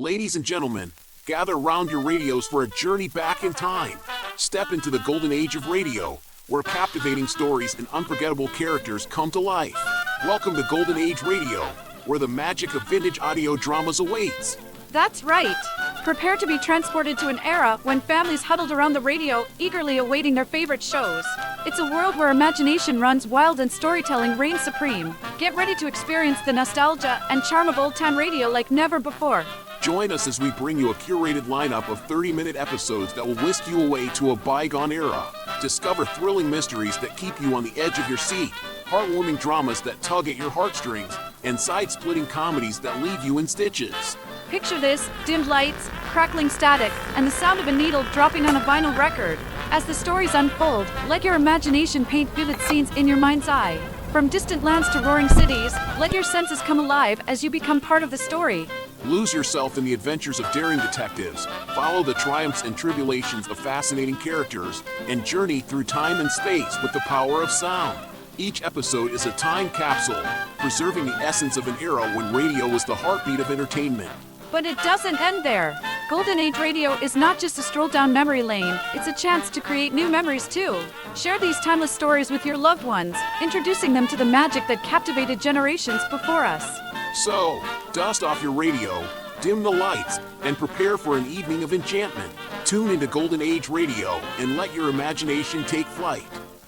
Ladies and gentlemen, gather round your radios for a journey back in time. Step into the golden age of radio, where captivating stories and unforgettable characters come to life. Welcome to Golden Age Radio, where the magic of vintage audio dramas awaits. That's right. Prepare to be transported to an era when families huddled around the radio, eagerly awaiting their favorite shows. It's a world where imagination runs wild and storytelling reigns supreme. Get ready to experience the nostalgia and charm of old-time radio like never before. Join us as we bring you a curated lineup of 30-minute episodes that will whisk you away to a bygone era. Discover thrilling mysteries that keep you on the edge of your seat, heartwarming dramas that tug at your heartstrings, and side-splitting comedies that leave you in stitches. Picture this: dimmed lights, crackling static, and the sound of a needle dropping on a vinyl record. As the stories unfold, let your imagination paint vivid scenes in your mind's eye. From distant lands to roaring cities, let your senses come alive as you become part of the story. Lose yourself in the adventures of daring detectives, follow the triumphs and tribulations of fascinating characters, and journey through time and space with the power of sound. Each episode is a time capsule, preserving the essence of an era when radio was the heartbeat of entertainment. But it doesn't end there. Golden Age Radio is not just a stroll down memory lane, it's a chance to create new memories too. Share these timeless stories with your loved ones, introducing them to the magic that captivated generations before us. So, dust off your radio, dim the lights, and prepare for an evening of enchantment. Tune into Golden Age Radio and let your imagination take flight.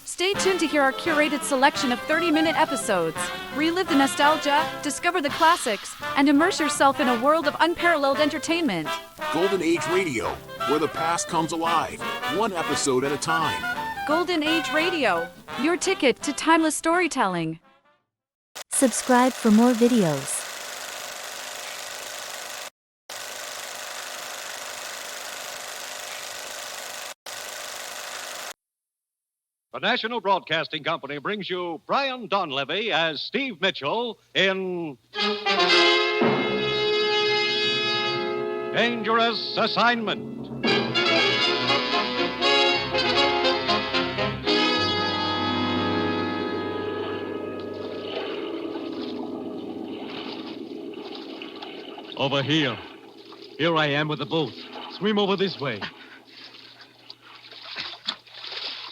Stay tuned to hear our curated selection of 30-minute episodes. Relive the nostalgia, discover the classics, and immerse yourself in a world of unparalleled entertainment. Golden Age Radio, where the past comes alive, one episode at a time. Golden Age Radio, your ticket to timeless storytelling. Subscribe for more videos. The National Broadcasting Company brings you Brian Donlevy as Steve Mitchell in Dangerous Assignment. Over here. Here I am with the boat. Swim over this way.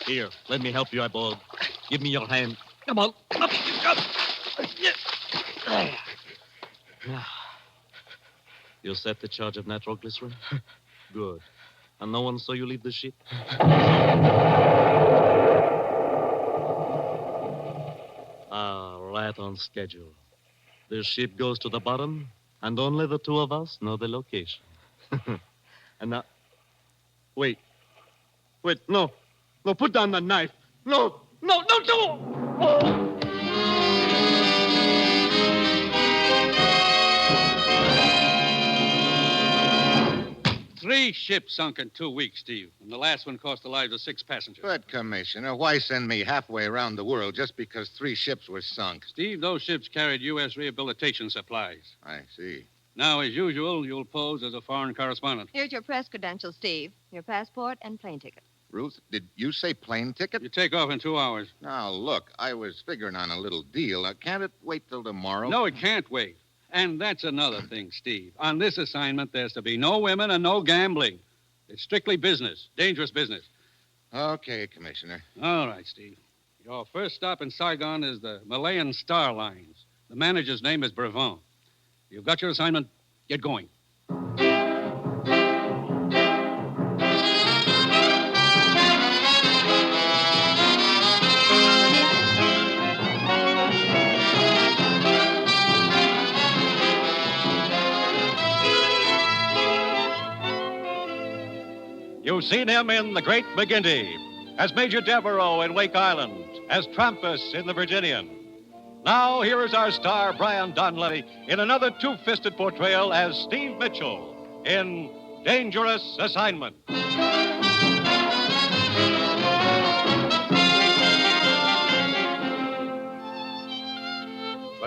Here, let me help you, eyeball. Give me your hand. Come on. Up. You're set to charge of natural glycerin? Good. And no one saw you leave the ship? Right on schedule. The ship goes to the bottom, and only the two of us know the location. And now... Wait, no. No, put down the knife. No, don't do it! Oh. Three ships sunk in 2 weeks, Steve. And the last one cost the lives of 6 passengers. But, Commissioner, why send me halfway around the world just because 3 ships were sunk? Steve, those ships carried U.S. rehabilitation supplies. I see. Now, as usual, you'll pose as a foreign correspondent. Here's your press credentials, Steve. Your passport and plane ticket. Ruth, did you say plane ticket? You take off in 2 hours. Now, look, I was figuring on a little deal. Can't it wait till tomorrow? No, it can't wait. And that's another thing, Steve. On this assignment, there's to be no women and no gambling. It's strictly business, dangerous business. Okay, Commissioner. All right, Steve. Your first stop in Saigon is the Malayan Star Lines. The manager's name is Brevin. You've got your assignment. Get going. You've seen him in The Great McGinty, as Major Devereaux in Wake Island, as Trampas in The Virginian. Now, here is our star, Brian Donlevy, in another two-fisted portrayal as Steve Mitchell in Dangerous Assignment. The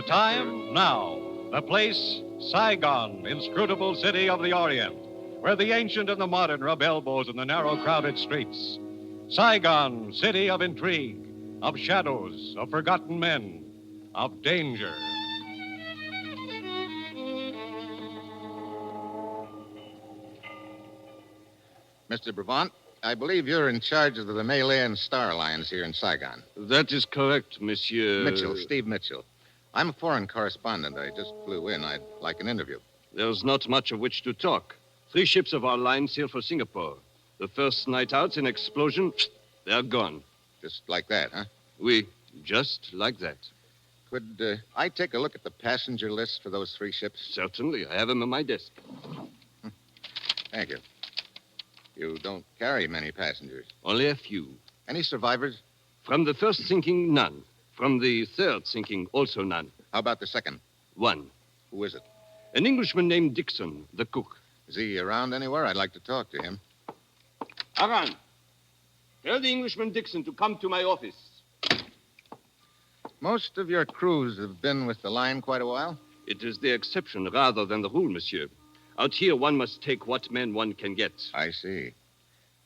time, now. The place, Saigon, inscrutable city of the Orient, where the ancient and the modern rub elbows in the narrow, crowded streets. Saigon, city of intrigue, of shadows, of forgotten men, of danger. Mr. Brabant, I believe you're in charge of the Malayan Star Lines here in Saigon. That is correct, Monsieur. Mitchell, Steve Mitchell. I'm a foreign correspondent. I just flew in. I'd like an interview. There's not much of which to talk. 3 ships of our line sail for Singapore. The first night out, an explosion, they're gone. Just like that, huh? Oui, just like that. Could I take a look at the passenger list for those 3 ships? Certainly, I have them on my desk. Thank you. You don't carry many passengers. Only a few. Any survivors? From the first sinking, none. From the third sinking, also none. How about the second? 1. Who is it? An Englishman named Dixon, the cook. Is he around anywhere? I'd like to talk to him. Aran, tell the Englishman Dixon to come to my office. Most of your crews have been with the line quite a while? It is the exception rather than the rule, monsieur. Out here, one must take what men one can get. I see.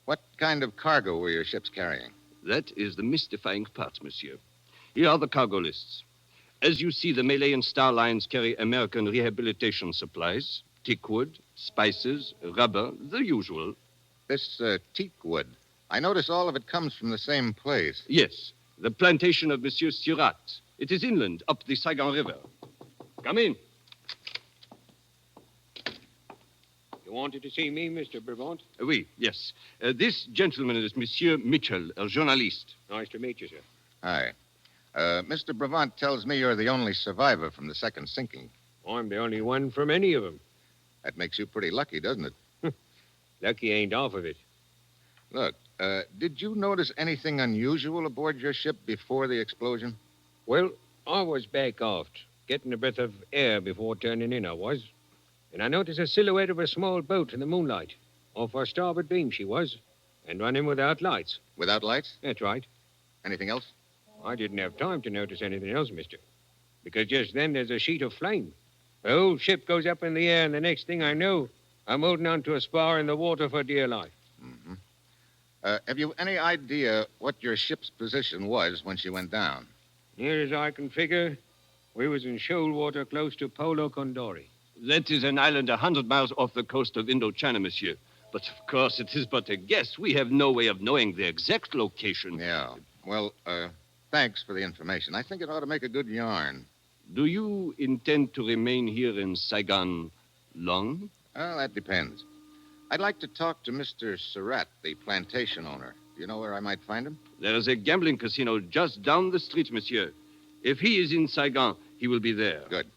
What kind of cargo were your ships carrying? That is the mystifying part, monsieur. Here are the cargo lists. As you see, the Malayan Star Lines carry American rehabilitation supplies, teak wood, spices, rubber, the usual. This teak wood. I notice all of it comes from the same place. Yes, the plantation of Monsieur Surat. It is inland, up the Saigon River. Come in. You wanted to see me, Mr. Brabant? Oui, yes. This gentleman is Monsieur Mitchell, a journalist. Nice to meet you, sir. Hi. Mr. Brabant tells me you're the only survivor from the second sinking. I'm the only one from any of them. That makes you pretty lucky, doesn't it? Lucky ain't half of it. Look, did you notice anything unusual aboard your ship before the explosion? Well, I was back aft, getting a breath of air before turning in, I was. And I noticed a silhouette of a small boat in the moonlight. Off our starboard beam, she was. And running without lights. Without lights? That's right. Anything else? I didn't have time to notice anything else, mister. Because just then there's a sheet of flame. The whole ship goes up in the air, and the next thing I know, I'm holding on to a spar in the water for dear life. Mm-hmm. Have you any idea what your ship's position was when she went down? Near as I can figure, we was in shoal water close to Polo Condori. That is an island 100 miles off the coast of Indochina, monsieur. But of course, it is but a guess. We have no way of knowing the exact location. Yeah. Well, thanks for the information. I think it ought to make a good yarn. Do you intend to remain here in Saigon long? Well, that depends. I'd like to talk to Mr. Surratt, the plantation owner. Do you know where I might find him? There is a gambling casino just down the street, monsieur. If he is in Saigon, he will be there. Good.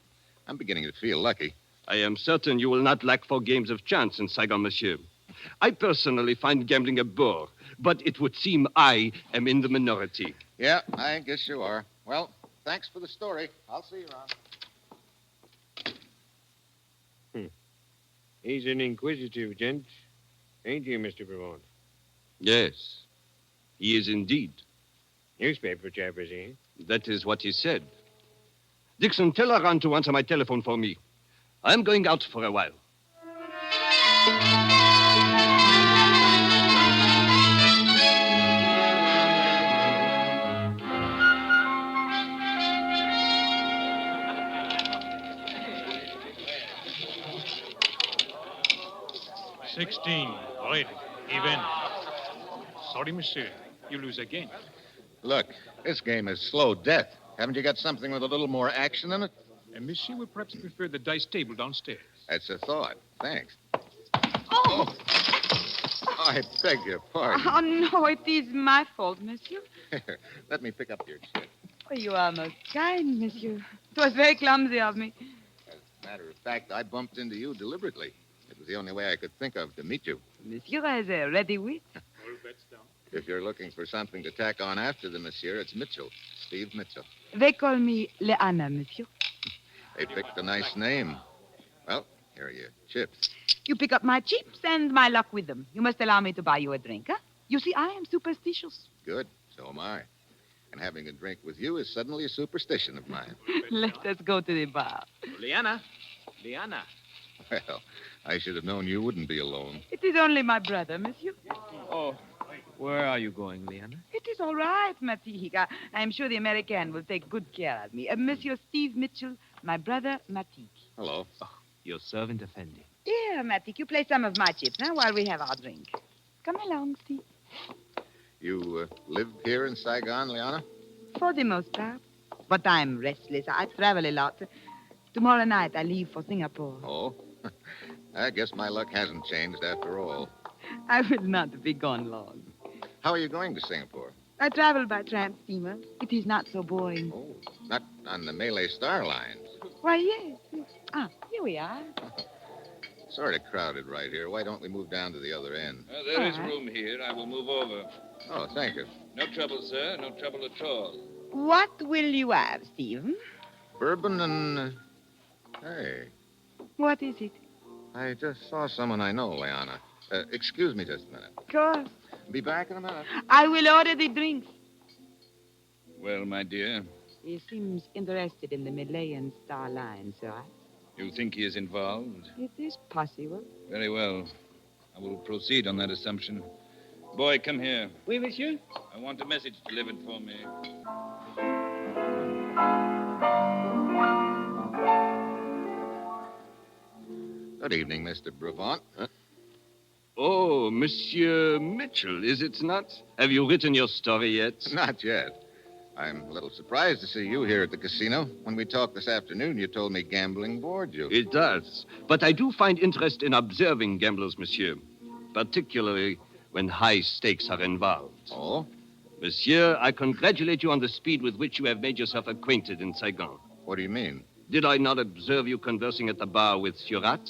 I'm beginning to feel lucky. I am certain you will not lack for games of chance in Saigon, monsieur. I personally find gambling a bore, but it would seem I am in the minority. Yeah, I guess you are. Well, thanks for the story. I'll see you around. He's an inquisitive gent, ain't he, Mr. Brabant? Yes, he is indeed. Newspaper chap, is he? That is what he said. Dixon, tell Aran to answer my telephone for me. I'm going out for a while. Right. Even. Sorry, monsieur. You lose again. Look, this game is slow death. Haven't you got something with a little more action in it? And monsieur would perhaps prefer the dice table downstairs. That's a thought. Thanks. Oh! I beg your pardon. Oh, no, it is my fault, monsieur. Let me pick up your chip. Oh, you are most kind, monsieur. It was very clumsy of me. As a matter of fact, I bumped into you deliberately. It was the only way I could think of to meet you. Monsieur has a ready wit. All bets down. If you're looking for something to tack on after the monsieur, it's Mitchell. Steve Mitchell. They call me Leanna, monsieur. They picked a nice name. Well, here are your chips. You pick up my chips and my luck with them. You must allow me to buy you a drink, huh? You see, I am superstitious. Good. So am I. And having a drink with you is suddenly a superstition of mine. Let us go to the bar. Leanna. Well, I should have known you wouldn't be alone. It is only my brother, monsieur. Oh, where are you going, Leanna? It is all right, Matique. I am sure the American will take good care of me. Monsieur Steve Mitchell, my brother, Matique. Hello. Your servant offending. Here, Matique, you play some of my chips, huh, while we have our drink. Come along, Steve. You live here in Saigon, Liana? For the most part. But I'm restless. I travel a lot. Tomorrow night I leave for Singapore. Oh? I guess my luck hasn't changed after all. I will not be gone long. How are you going to Singapore? I travel by tramp steamer. It is not so boring. Oh, not on the Malay Star Lines. Why, yes. Ah, here we are. Sort of crowded right here. Why don't we move down to the other end? There is room here. I will move over. Oh, thank you. No trouble, sir. No trouble at all. What will you have, Stephen? Bourbon and... Hey, What is it? I just saw someone I know, Liana. Excuse me just a minute. Of course. Be back in a minute. I will order the drinks. Well, my dear, He seems interested in the Malayan Star Line, sir. you think he is involved? It is possible. Very well. I will proceed on that assumption. Boy, come here. Oui, monsieur? I want a message delivered for me. Good evening, Mr. Brevant. Oh, Monsieur Mitchell, is it not? Have you written your story yet? Not yet. I'm a little surprised to see you here at the casino. When we talked this afternoon, you told me gambling bored you. It does. But I do find interest in observing gamblers, monsieur, particularly when high stakes are involved. Oh? Monsieur, I congratulate you on the speed with which you have made yourself acquainted in Saigon. What do you mean? Did I not observe you conversing at the bar with Surat?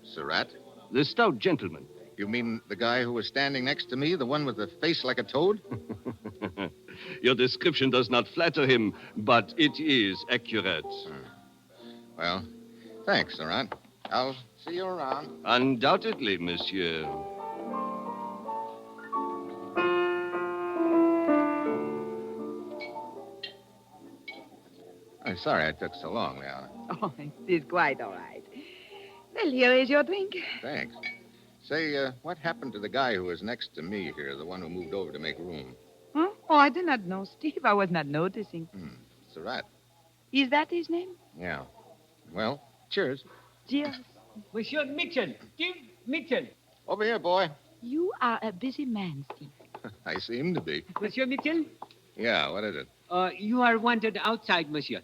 Surat? The stout gentleman. You mean the guy who was standing next to me, the one with the face like a toad? Your description does not flatter him, but it is accurate. Well, thanks, Surat. I'll see you around. Undoubtedly, monsieur. I'm sorry I took so long, Liana. Oh, it is quite all right. Well, here is your drink. Thanks. Say, what happened to the guy who was next to me here, the one who moved over to make room? Huh? Oh, I do not know, Steve. I was not noticing. Surat. Is that his name? Yeah. Well, cheers. Cheers. Monsieur Mitchell. Steve Mitchell. Over here, boy. You are a busy man, Steve. I seem to be. Monsieur Mitchell? Yeah, what is it? You are wanted outside, monsieur.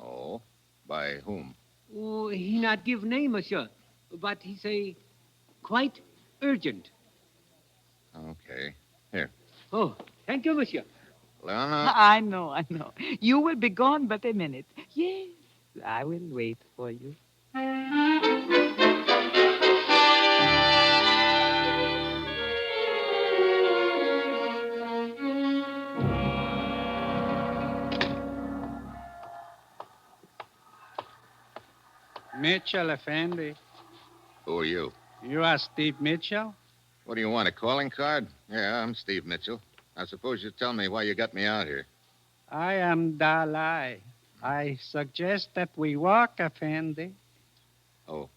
Oh, by whom? Oh, he not give name, monsieur. But he say quite urgent. Okay. Here. Oh, thank you, monsieur. Liana. I know. You will be gone but a minute. Yes, I will wait for you. Mitchell, Effendi. Who are you? You are Steve Mitchell? What do you want, a calling card? Yeah, I'm Steve Mitchell. I suppose you tell me why you got me out here. I am Dalai. I suggest that we walk, Effendi. Oh.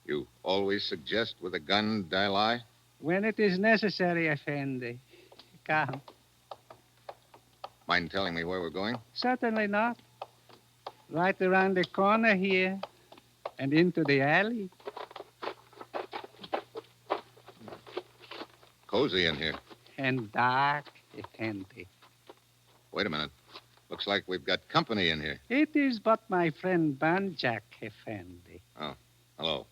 You always suggest with a gun, Dalai? When it is necessary, Effendi. Come. Mind telling me where we're going? Certainly not. Right around the corner here and into the alley. Cozy in here. And dark, Effendi. Wait a minute. Looks like we've got company in here. It is but my friend Banjak, Effendi. Oh, hello.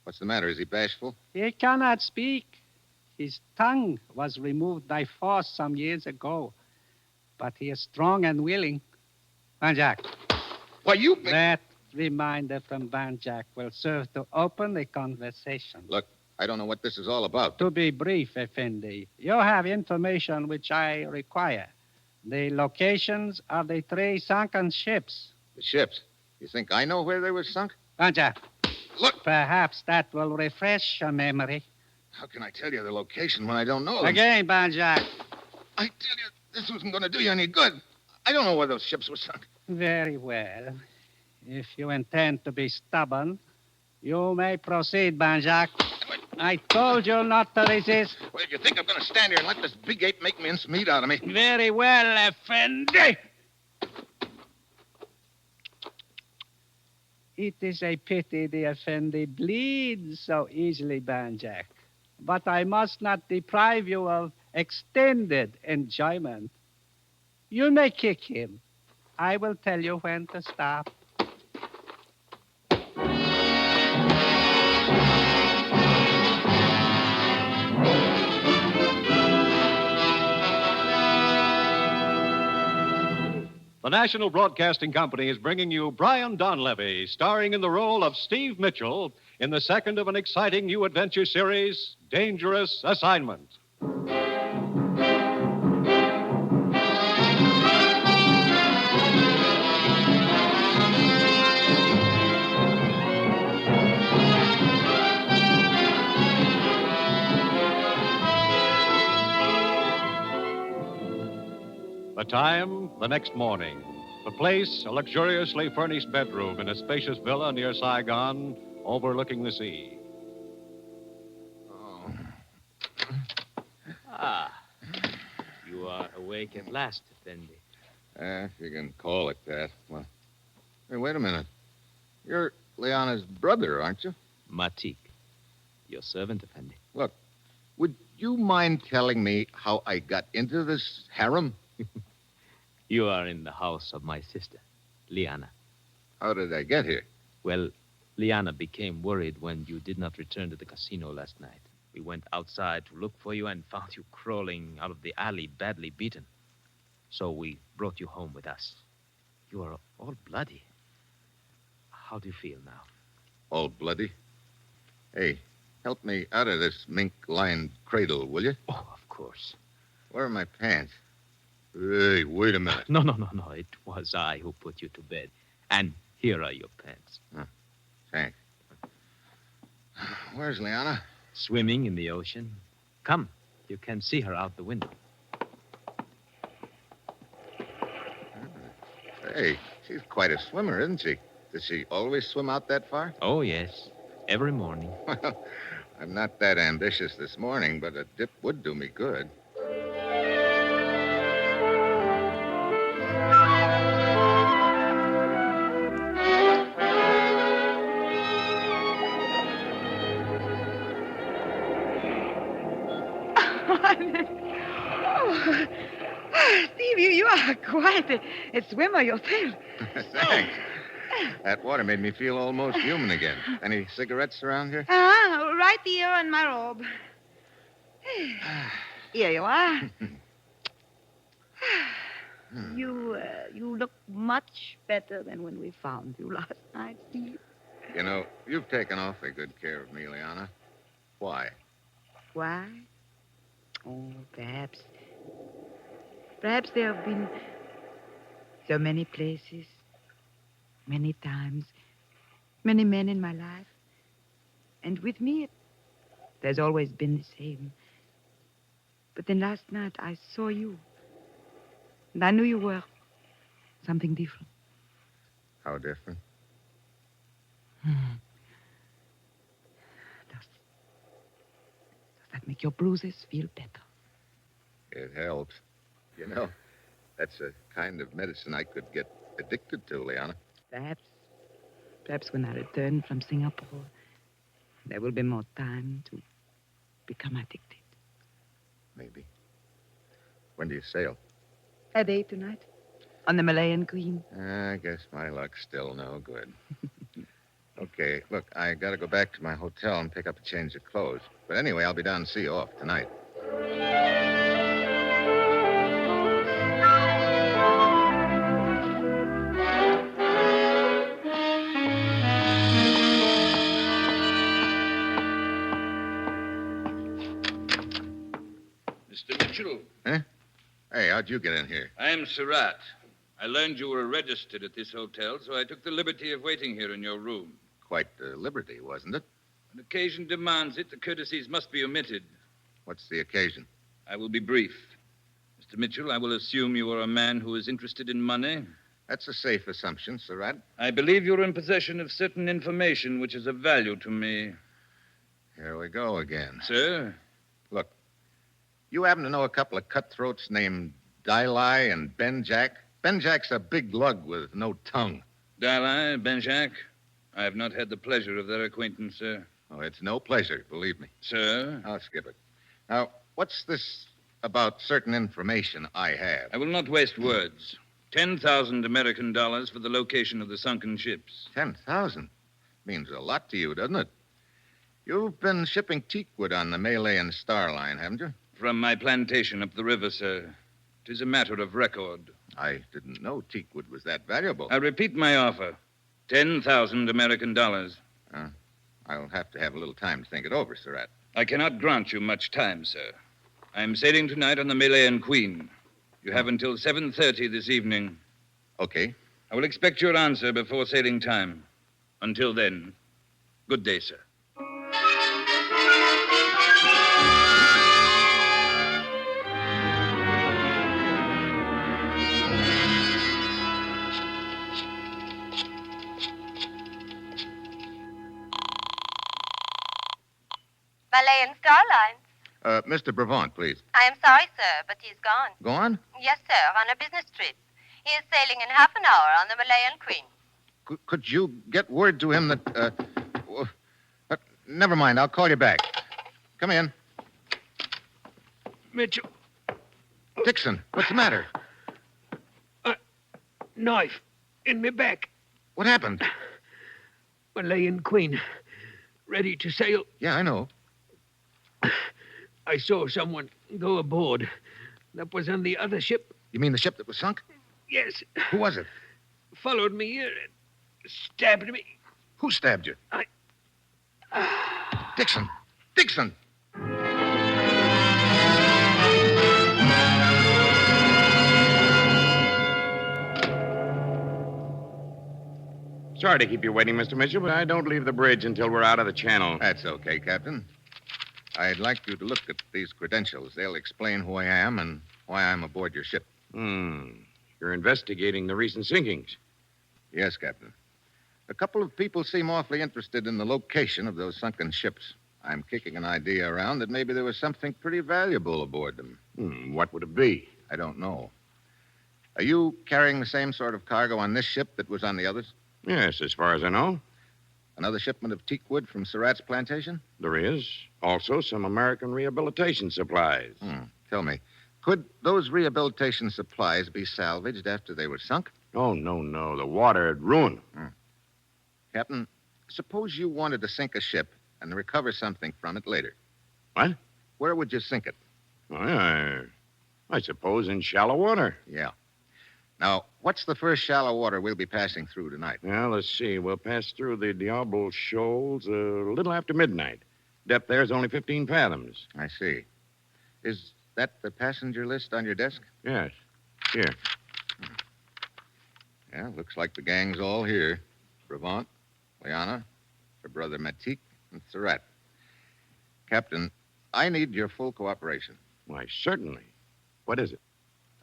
What's the matter? Is he bashful? He cannot speak. His tongue was removed by force some years ago. But he is strong and willing. Banjak. Why, you... That reminder from Banjak will serve to open the conversation. Look, I don't know what this is all about. To be brief, Effendi, you have information which I require. The locations of the 3 sunken ships. The ships? You think I know where they were sunk? Banjak. Look. Perhaps that will refresh your memory. How can I tell you the location when I don't know them? Again, Banjak. I tell you, this wasn't going to do you any good. I don't know where those ships were sunk. Very well. If you intend to be stubborn, you may proceed, Banjak. I told you not to resist. Well, you think I'm going to stand here and let this big ape make mince meat out of me? Very well, Effendi. It is a pity the Effendi bleeds so easily, Banjak. but I must not deprive you of extended enjoyment. You may kick him. I will tell you when to stop. The National Broadcasting Company is bringing you Brian Donlevy, starring in the role of Steve Mitchell in the second of an exciting new adventure series, Dangerous Assignment. The time, the next morning. The place, a luxuriously furnished bedroom in a spacious villa near Saigon, overlooking the sea. You are awake at last, Effendi. If you can call it that. Well, hey, wait a minute. You're Liana's brother, aren't you? Matik. Your servant, Effendi. Look, would you mind telling me how I got into this harem? You are in the house of my sister, Liana. How did I get here? Well, Liana became worried when you did not return to the casino last night. We went outside to look for you and found you crawling out of the alley, badly beaten. So we brought you home with us. You are all bloody. How do you feel now? All bloody? Hey, help me out of this mink-lined cradle, will you? Oh, of course. Where are my pants? Hey, wait a minute. No. It was I who put you to bed. And here are your pants. Oh, thanks. Where's Liana? Swimming in the ocean. Come, you can see her out the window. Hey, she's quite a swimmer, isn't she? Does she always swim out that far? Oh, yes. Every morning. Well, I'm not that ambitious this morning, but a dip would do me good. Steve, you are quite a swimmer yourself. Thanks. That water made me feel almost human again. Any cigarettes around here? Right here on my robe. Here you are. You look much better than when we found you last night, Steve. You know, you've taken awfully good care of me, Liana. Why? Why? Oh, perhaps. Perhaps there have been so many places, many times, many men in my life. And with me, there's always been the same. But then last night, I saw you. And I knew you were something different. How different? Does that make your bruises feel better? It helps. You know, that's a kind of medicine I could get addicted to, Liana. Perhaps when I return from Singapore, there will be more time to become addicted. Maybe. When do you sail? A day tonight. On the Malayan Queen. I guess my luck's still no good. Okay, look, I gotta go back to my hotel and pick up a change of clothes. But anyway, I'll be down to see you off tonight. Mr. Mitchell. Huh? Hey, how'd you get in here? I'm Surratt. I learned you were registered at this hotel, so I took the liberty of waiting here in your room. Quite the liberty, wasn't it? When occasion demands it, the courtesies must be omitted. What's the occasion? I will be brief. Mr. Mitchell, I will assume you are a man who is interested in money. That's a safe assumption, Surratt. I believe you're in possession of certain information which is of value to me. Here we go again. Sir? Look, you happen to know a couple of cutthroats named Dilai and Benjack? Benjack's a big lug with no tongue. Dalai, Benjack? I have not had the pleasure of their acquaintance, sir. Oh, it's no pleasure, believe me. Sir? I'll skip it. Now, what's this about certain information I have? I will not waste words. 10,000 American dollars for the location of the sunken ships. 10,000? Means a lot to you, doesn't it? You've been shipping teakwood on the Malayan Star Line, haven't you? From my plantation up the river, sir. It is a matter of record. I didn't know teakwood was that valuable. I repeat my offer. 10,000 American dollars. I'll have to have a little time to think it over, Surratt. I cannot grant you much time, sir. I'm sailing tonight on the Malayan Queen. You have until 7:30 this evening. Okay. I will expect your answer before sailing time. Until then, good day, sir. Malayan Star Lines. Mr. Brevant, please. I am sorry, sir, but he's gone. Gone? Yes, sir, on a business trip. He is sailing in half an hour on the Malayan Queen. Could you get word to him that, never mind, I'll call you back. Come in. Mitchell. Dixon, what's the matter? Knife in my back. What happened? Malayan Queen. Ready to sail. Yeah, I know. I saw someone go aboard. That was on the other ship. You mean the ship that was sunk? Yes. Who was it? Followed me here and stabbed me. Who stabbed you? Dixon! Dixon! Sorry to keep you waiting, Mr. Mitchell, but I don't leave the bridge until we're out of the channel. That's okay, Captain. I'd like you to look at these credentials. They'll explain who I am and why I'm aboard your ship. You're investigating the recent sinkings. Yes, Captain. A couple of people seem awfully interested in the location of those sunken ships. I'm kicking an idea around that maybe there was something pretty valuable aboard them. What would it be? I don't know. Are you carrying the same sort of cargo on this ship that was on the others? Yes, as far as I know. Another shipment of teakwood from Surratt's plantation? There is. Also, some American rehabilitation supplies. Tell me, could those rehabilitation supplies be salvaged after they were sunk? Oh, no. The water had ruined them. Captain, suppose you wanted to sink a ship and recover something from it later. What? Where would you sink it? I suppose in shallow water. Yeah. Now, what's the first shallow water we'll be passing through tonight? Well, let's see. We'll pass through the Diablo Shoals a little after midnight. Depth there is only 15 fathoms. I see. Is that the passenger list on your desk? Yes. Here. Yeah, looks like the gang's all here. Brevant, Liana, her brother Matique, and Surratt. Captain, I need your full cooperation. Why, certainly. What is it?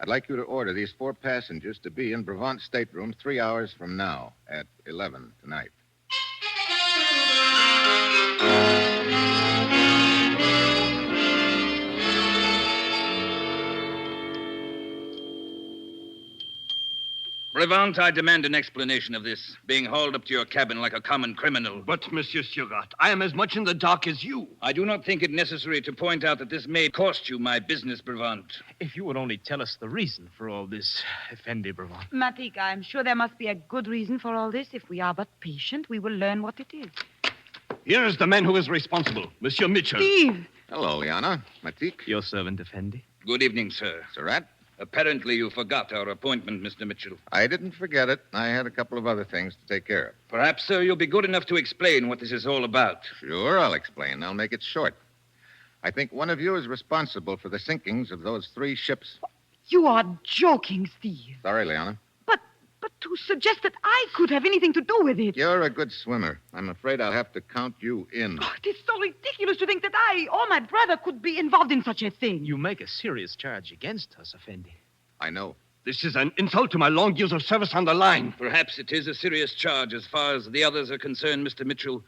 I'd like you to order these 4 passengers to be in Brevant's stateroom 3 hours from now at 11 tonight. Brevant, I demand an explanation of this, being hauled up to your cabin like a common criminal. But, Monsieur Surratt, I am as much in the dark as you. I do not think it necessary to point out that this may cost you my business, Brevant. If you would only tell us the reason for all this, Effendi Brevant. Matik, I'm sure there must be a good reason for all this. If we are but patient, we will learn what it is. Here is the man who is responsible, Monsieur Mitchell. Steve! Hello, Liana. Matique. Your servant, Effendi. Good evening, sir. Surratt. Apparently you forgot our appointment, Mr. Mitchell. I didn't forget it. I had a couple of other things to take care of. Perhaps, sir, you'll be good enough to explain what this is all about. Sure, I'll explain. I'll make it short. I think one of you is responsible for the sinkings of those 3 ships. You are joking, Steve. Sorry, Liana. But to suggest that I could have anything to do with it. You're a good swimmer. I'm afraid I'll have to count you in. Oh, it is so ridiculous to think that I or my brother could be involved in such a thing. You make a serious charge against us, Effendi. I know. This is an insult to my long years of service on the line. Perhaps it is a serious charge as far as the others are concerned, Mr. Mitchell.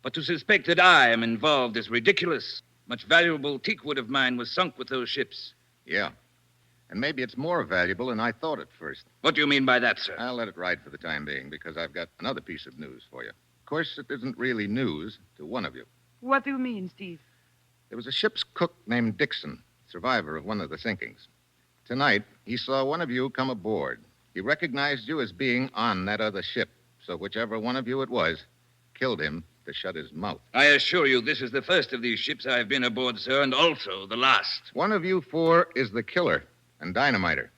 But to suspect that I am involved is ridiculous. Much valuable teakwood of mine was sunk with those ships. Yeah. And maybe it's more valuable than I thought at first. What do you mean by that, sir? I'll let it ride for the time being because I've got another piece of news for you. Of course, it isn't really news to one of you. What do you mean, Steve? There was a ship's cook named Dixon, survivor of one of the sinkings. Tonight, he saw one of you come aboard. He recognized you as being on that other ship. So whichever one of you it was, killed him to shut his mouth. I assure you, this is the first of these ships I have been aboard, sir, and also the last. One of you four is the killer and dynamiter.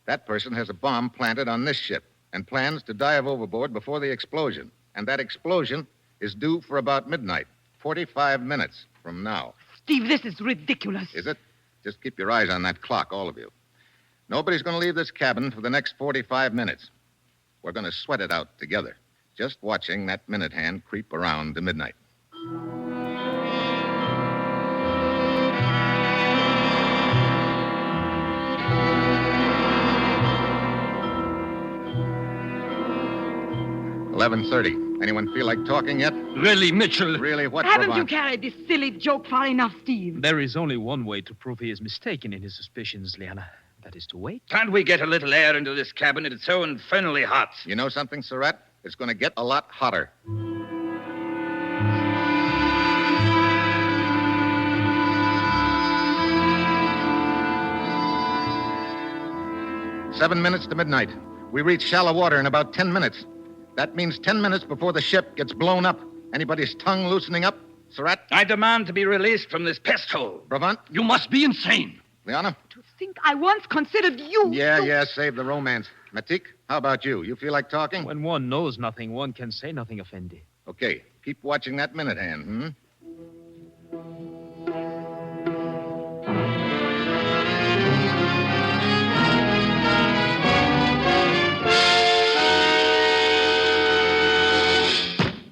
That person has a bomb planted on this ship and plans to dive overboard before the explosion. And that explosion is due for about midnight, 45 minutes from now. Steve, this is ridiculous. Is it? Just keep your eyes on that clock, all of you. Nobody's going to leave this cabin for the next 45 minutes. We're going to sweat it out together, just watching that minute hand creep around to midnight. $11:30. Anyone feel like talking yet? Really, Mitchell? Really, what, Haven't you Provence? carried this silly joke far enough, Steve? There is only one way to prove he is mistaken in his suspicions, Liana. That is to wait. Can't we get a little air into this cabin? It's so infernally hot. You know something, Surratt? It's going to get a lot hotter. Seven minutes to midnight. We reach shallow water in about 10 minutes. That means 10 minutes before the ship gets blown up. Anybody's tongue loosening up? Surratt? I demand to be released from this pest hole. Bravant? You must be insane. Liana? To think I once considered you... Yeah, save the romance. Matik, how about you? You feel like talking? When one knows nothing, one can say nothing, Effendi. Okay, keep watching that minute hand,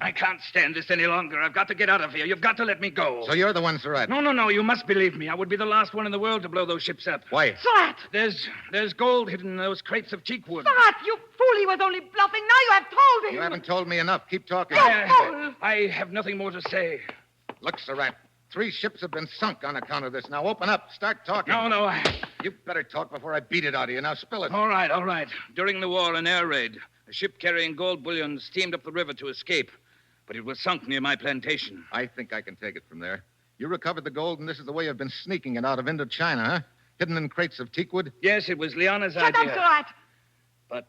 I can't stand this any longer. I've got to get out of here. You've got to let me go. So you're the one, Surratt? No. You must believe me. I would be the last one in the world to blow those ships up. Why? Surratt! There's gold hidden in those crates of teak wood. Surratt, you fool! He was only bluffing. Now you have told him. You haven't told me enough. Keep talking. I have nothing more to say. Look, Surratt, 3 ships have been sunk on account of this. Now open up. Start talking. No. You better talk before I beat it out of you. Now spill it. All right. During the war, an air raid, a ship carrying gold bullion steamed up the river to escape. But it was sunk near my plantation. I think I can take it from there. You recovered the gold, and this is the way you've been sneaking it out of Indochina, huh? Hidden in crates of teakwood? Yes, it was Liana's idea. Shut up, Surratt! But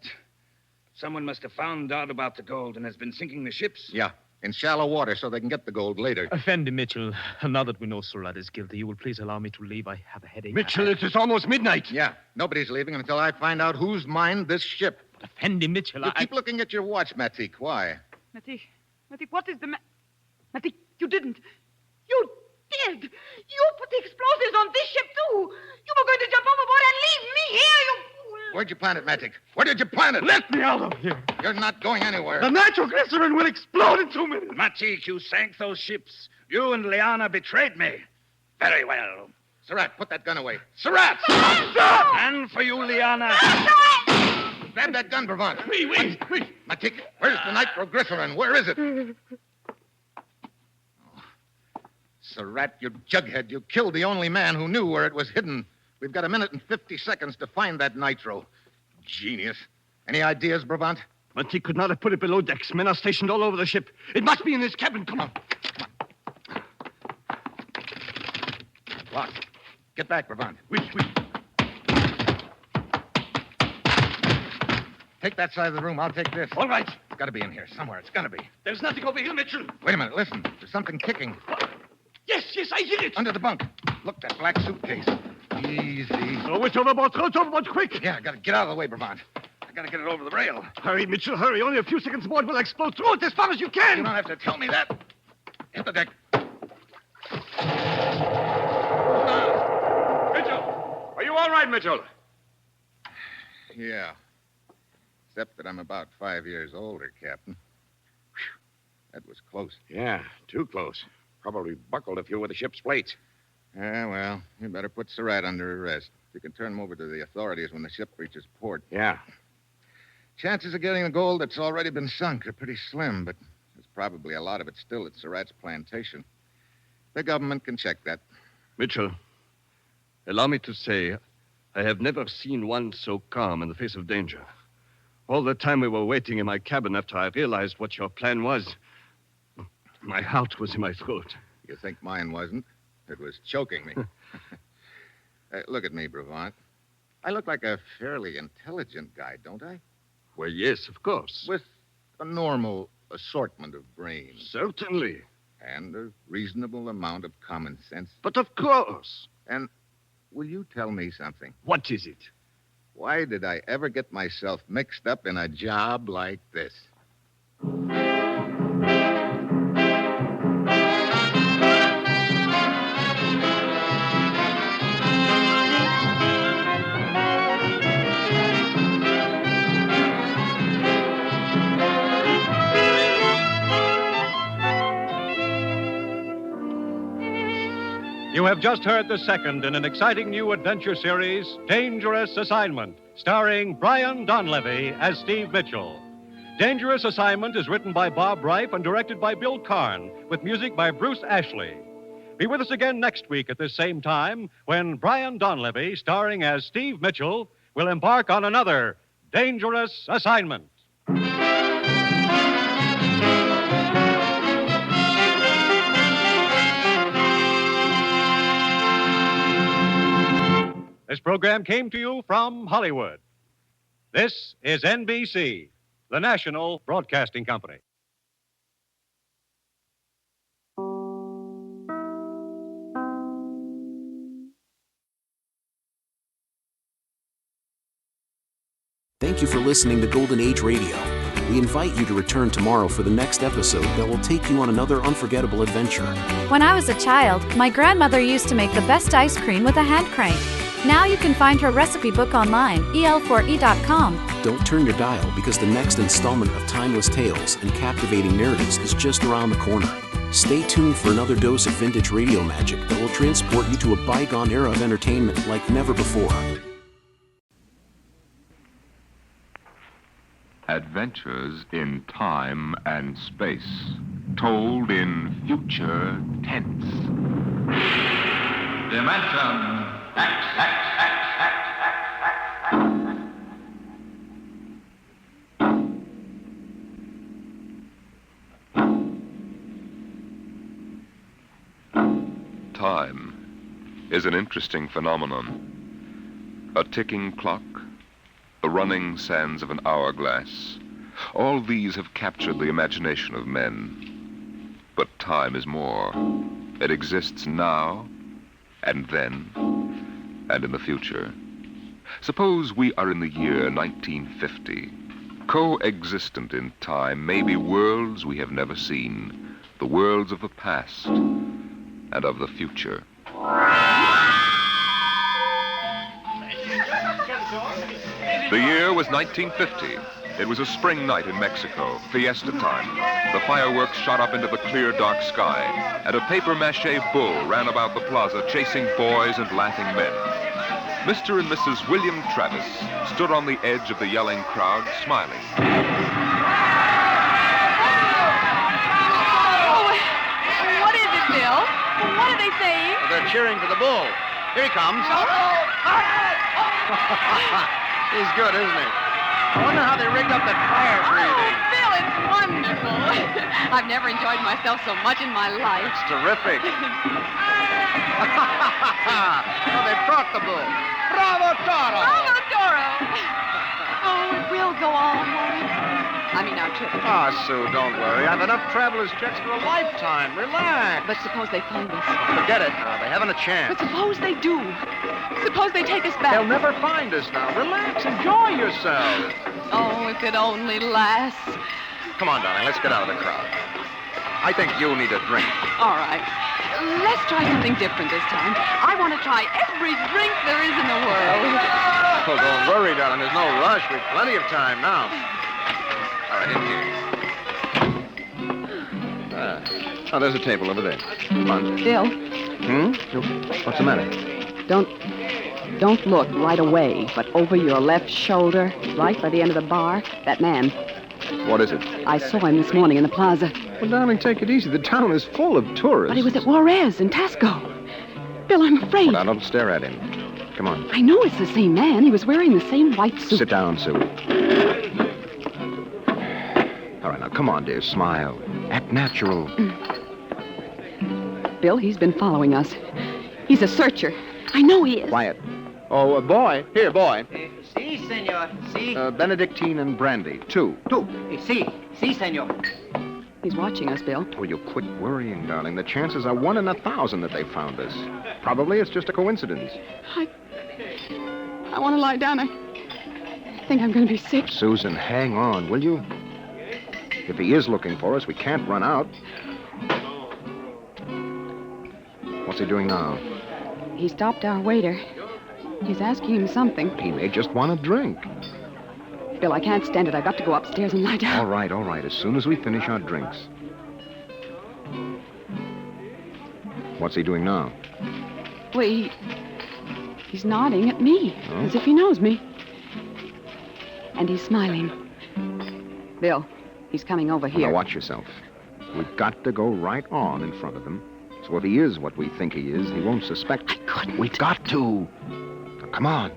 someone must have found out about the gold and has been sinking the ships. Yeah, in shallow water so they can get the gold later. Effendi Mitchell, now that we know Surratt is guilty, you will please allow me to leave. I have a headache. Mitchell, it is almost midnight. Yeah, nobody's leaving until I find out who's mined this ship. But Effendi Mitchell, You keep looking at your watch, Matik. Why? Matik, what is the Matik, you didn't. You did. You put the explosives on this ship, too. You were going to jump overboard and leave me here, you fool. Where'd you plant it, Matik? Where did you plant it? Let me out of here. You're not going anywhere. The nitroglycerin will explode in 2 minutes. Matik, you sank those ships. You and Liana betrayed me. Very well. Surratt, put that gun away. Surratt! And for you, Liana. Grab that gun, Bravant. Wait. Matik, where's the nitroglycerin? Where is it? Surratt, you jughead. You killed the only man who knew where it was hidden. We've got 1 minute and 50 seconds to find that nitro. Genius. Any ideas, Bravant? But he could not have put it below decks. Men are stationed all over the ship. It must be in this cabin. Come on. Locked. Get back, Bravant. Wait. Take that side of the room. I'll take this. All right. It's got to be in here somewhere. It's got to be. There's nothing over here, Mitchell. Wait a minute. Listen. There's something kicking. Yes, I hear it. Under the bunk. Look, that black suitcase. Easy. Throw it overboard, quick. Yeah, I got to get out of the way, Bravant. I got to get it over the rail. Hurry, Mitchell, hurry. Only a few seconds more, it will explode. Throw it as far as you can. You don't have to tell me that. Hit the deck. Mitchell! Are you all right, Mitchell? Yeah. Except that I'm about 5 years older, Captain. Whew. That was close. Yeah, too close. Probably buckled a few of the ship's plates. Yeah, well, you better put Surratt under arrest. You can turn him over to the authorities when the ship reaches port. Yeah. Chances of getting the gold that's already been sunk are pretty slim, but there's probably a lot of it still at Surratt's plantation. The government can check that. Mitchell, allow me to say, I have never seen one so calm in the face of danger. All the time we were waiting in my cabin after I realized what your plan was. My heart was in my throat. You think mine wasn't? It was choking me. Look at me, Brevant. I look like a fairly intelligent guy, don't I? Well, yes, of course. With a normal assortment of brains. Certainly. And a reasonable amount of common sense. But of course. And will you tell me something? What is it? Why did I ever get myself mixed up in a job like this? You have just heard the second in an exciting new adventure series, Dangerous Assignment, starring Brian Donlevy as Steve Mitchell. Dangerous Assignment is written by Bob Reif and directed by Bill Karn, with music by Bruce Ashley. Be with us again next week at this same time when Brian Donlevy, starring as Steve Mitchell, will embark on another Dangerous Assignment. This program came to you from Hollywood. This is NBC, the national broadcasting company. Thank you for listening to Golden Age Radio. We invite you to return tomorrow for the next episode that will take you on another unforgettable adventure. When I was a child, my grandmother used to make the best ice cream with a hand crank. Now you can find her recipe book online, el4e.com. Don't turn your dial because the next installment of timeless tales and captivating narratives is just around the corner. Stay tuned for another dose of vintage radio magic that will transport you to a bygone era of entertainment like never before. Adventures in time and space, told in future tense. Dimension X. Time is an interesting phenomenon. A ticking clock, the running sands of an hourglass. All these have captured the imagination of men. But time is more. It exists now, and then, and in the future. Suppose we are in the year 1950. Coexistent in time may be worlds we have never seen, the worlds of the past and of the future. The year was 1950. It was a spring night in Mexico, Fiesta time. The fireworks shot up into the clear, dark sky, and a papier-mâché bull ran about the plaza chasing boys and laughing men. Mr. and Mrs. William Travis stood on the edge of the yelling crowd, smiling. Oh, what is it, Bill? What are they saying? They're cheering for the bull. Here he comes. He's good, isn't he? I wonder how they rigged up that fire breathing. Oh, Bill, it's wonderful. I've never enjoyed myself so much in my life. It's terrific. Oh, they've caught the bull. Bravo, Toro! Bravo, Toro! Oh, we'll go all home. I mean, our trip. Ah, Sue, don't worry. I've enough traveler's checks for a lifetime. Relax. But suppose they find us. Forget it now. They haven't a chance. But suppose they do. Suppose they take us back. They'll never find us now. Relax. Enjoy yourself. Oh, if it only lasts. Come on, darling. Let's get out of the crowd. I think you need a drink. All right. Let's try something different this time. I want to try every drink there is in the world. Oh, don't worry, darling. There's no rush. We've plenty of time now. All right, in here. Oh, there's a table over there. Come on. Bill. What's the matter? Don't look right away, but over your left shoulder, right by the end of the bar, that man. What is it? I saw him this morning in the plaza. Well, darling, take it easy. The town is full of tourists. But he was at Juarez in Tasco. Bill, I'm afraid. Well, now, don't stare at him. Come on. I know it's the same man. He was wearing the same white suit. Sit down, Sue. All right, now, come on, dear. Smile. Act natural. Bill. He's been following us. He's a searcher. I know he is. Quiet. Oh, boy. Here, boy. Si, senor. Si. Benedictine and brandy. Two. Si. Si, senor. He's watching us, Bill. Will you quit worrying, darling? The chances are 1 in 1,000 that they found us. Probably it's just a coincidence. I want to lie down. I think I'm going to be sick. Susan, hang on, will you? If he is looking for us, we can't run out. What's he doing now? He stopped our waiter. He's asking him something. He may just want a drink. Bill, I can't stand it. I've got to go upstairs and lie down. All right. As soon as we finish our drinks. What's he doing now? Well, he's nodding at me, as if he knows me. And he's smiling. Bill, he's coming over here. Now watch yourself. We've got to go right on in front of him. So if he is what we think he is, he won't suspect. I couldn't. We've got to. Now, come on.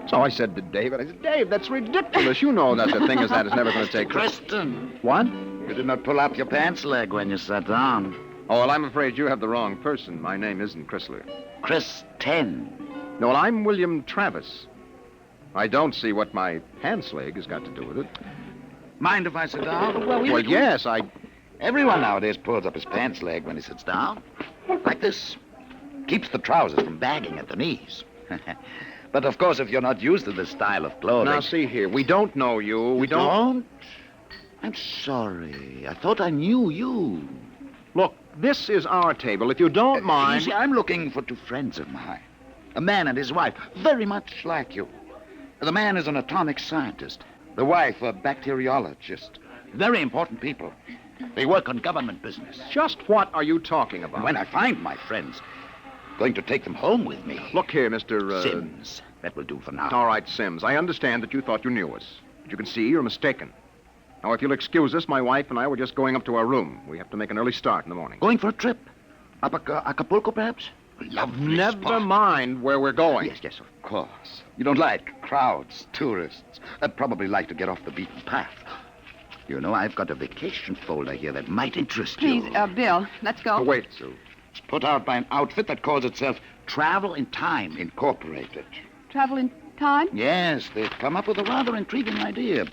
So I said to David, Dave, that's ridiculous. You know that the thing is that is never going to take... Kristen. What? You did not pull up your pants leg when you sat down. Oh, well, I'm afraid you have the wrong person. My name isn't Chrysler. Chris 10. No, well, I'm William Travis. I don't see what my pants leg has got to do with it. Mind if I sit down? Well, yes, Everyone nowadays pulls up his pants leg when he sits down. Like this. Keeps the trousers from bagging at the knees. But, of course, if you're not used to this style of clothing... Now, see here. We don't know you. We don't? I'm sorry. I thought I knew you. Look, this is our table. If you don't mind... You see, I'm looking for 2 friends of mine. A man and his wife, very much like you. The man is an atomic scientist. The wife, a bacteriologist. Very important people. They work on government business. Just what are you talking about? And when I find my friends, going to take them home with me. Look here, Mr. Sims. That will do for now. All right, Sims. I understand that you thought you knew us. But you can see you're mistaken. Now, if you'll excuse us, my wife and I were just going up to our room. We have to make an early start in the morning. Going for a trip? Up Acapulco, perhaps? Lovely Never spot. mind where we're going. Yes, of course. You don't like crowds, tourists. I'd probably like to get off the beaten path. You know, I've got a vacation folder here that might interest you. Please, Bill, let's go. Oh, wait, Sue. It's put out by an outfit that calls itself Travel in Time Incorporated. Travel in time? Yes, they've come up with a rather intriguing idea.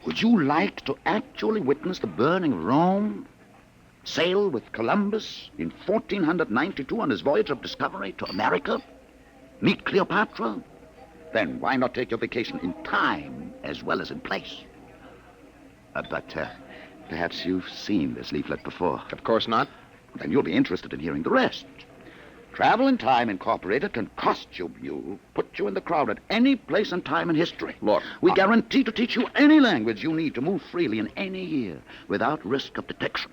Would you like to actually witness the burning of Rome? Sail with Columbus in 1492 on his voyage of discovery to America? Meet Cleopatra? Then why not take your vacation in time as well as in place? But perhaps you've seen this leaflet before. Of course not. Then you'll be interested in hearing the rest. Travel in Time Incorporated can costume you, put you in the crowd at any place and time in history. Look, we guarantee to teach you any language you need to move freely in any year without risk of detection.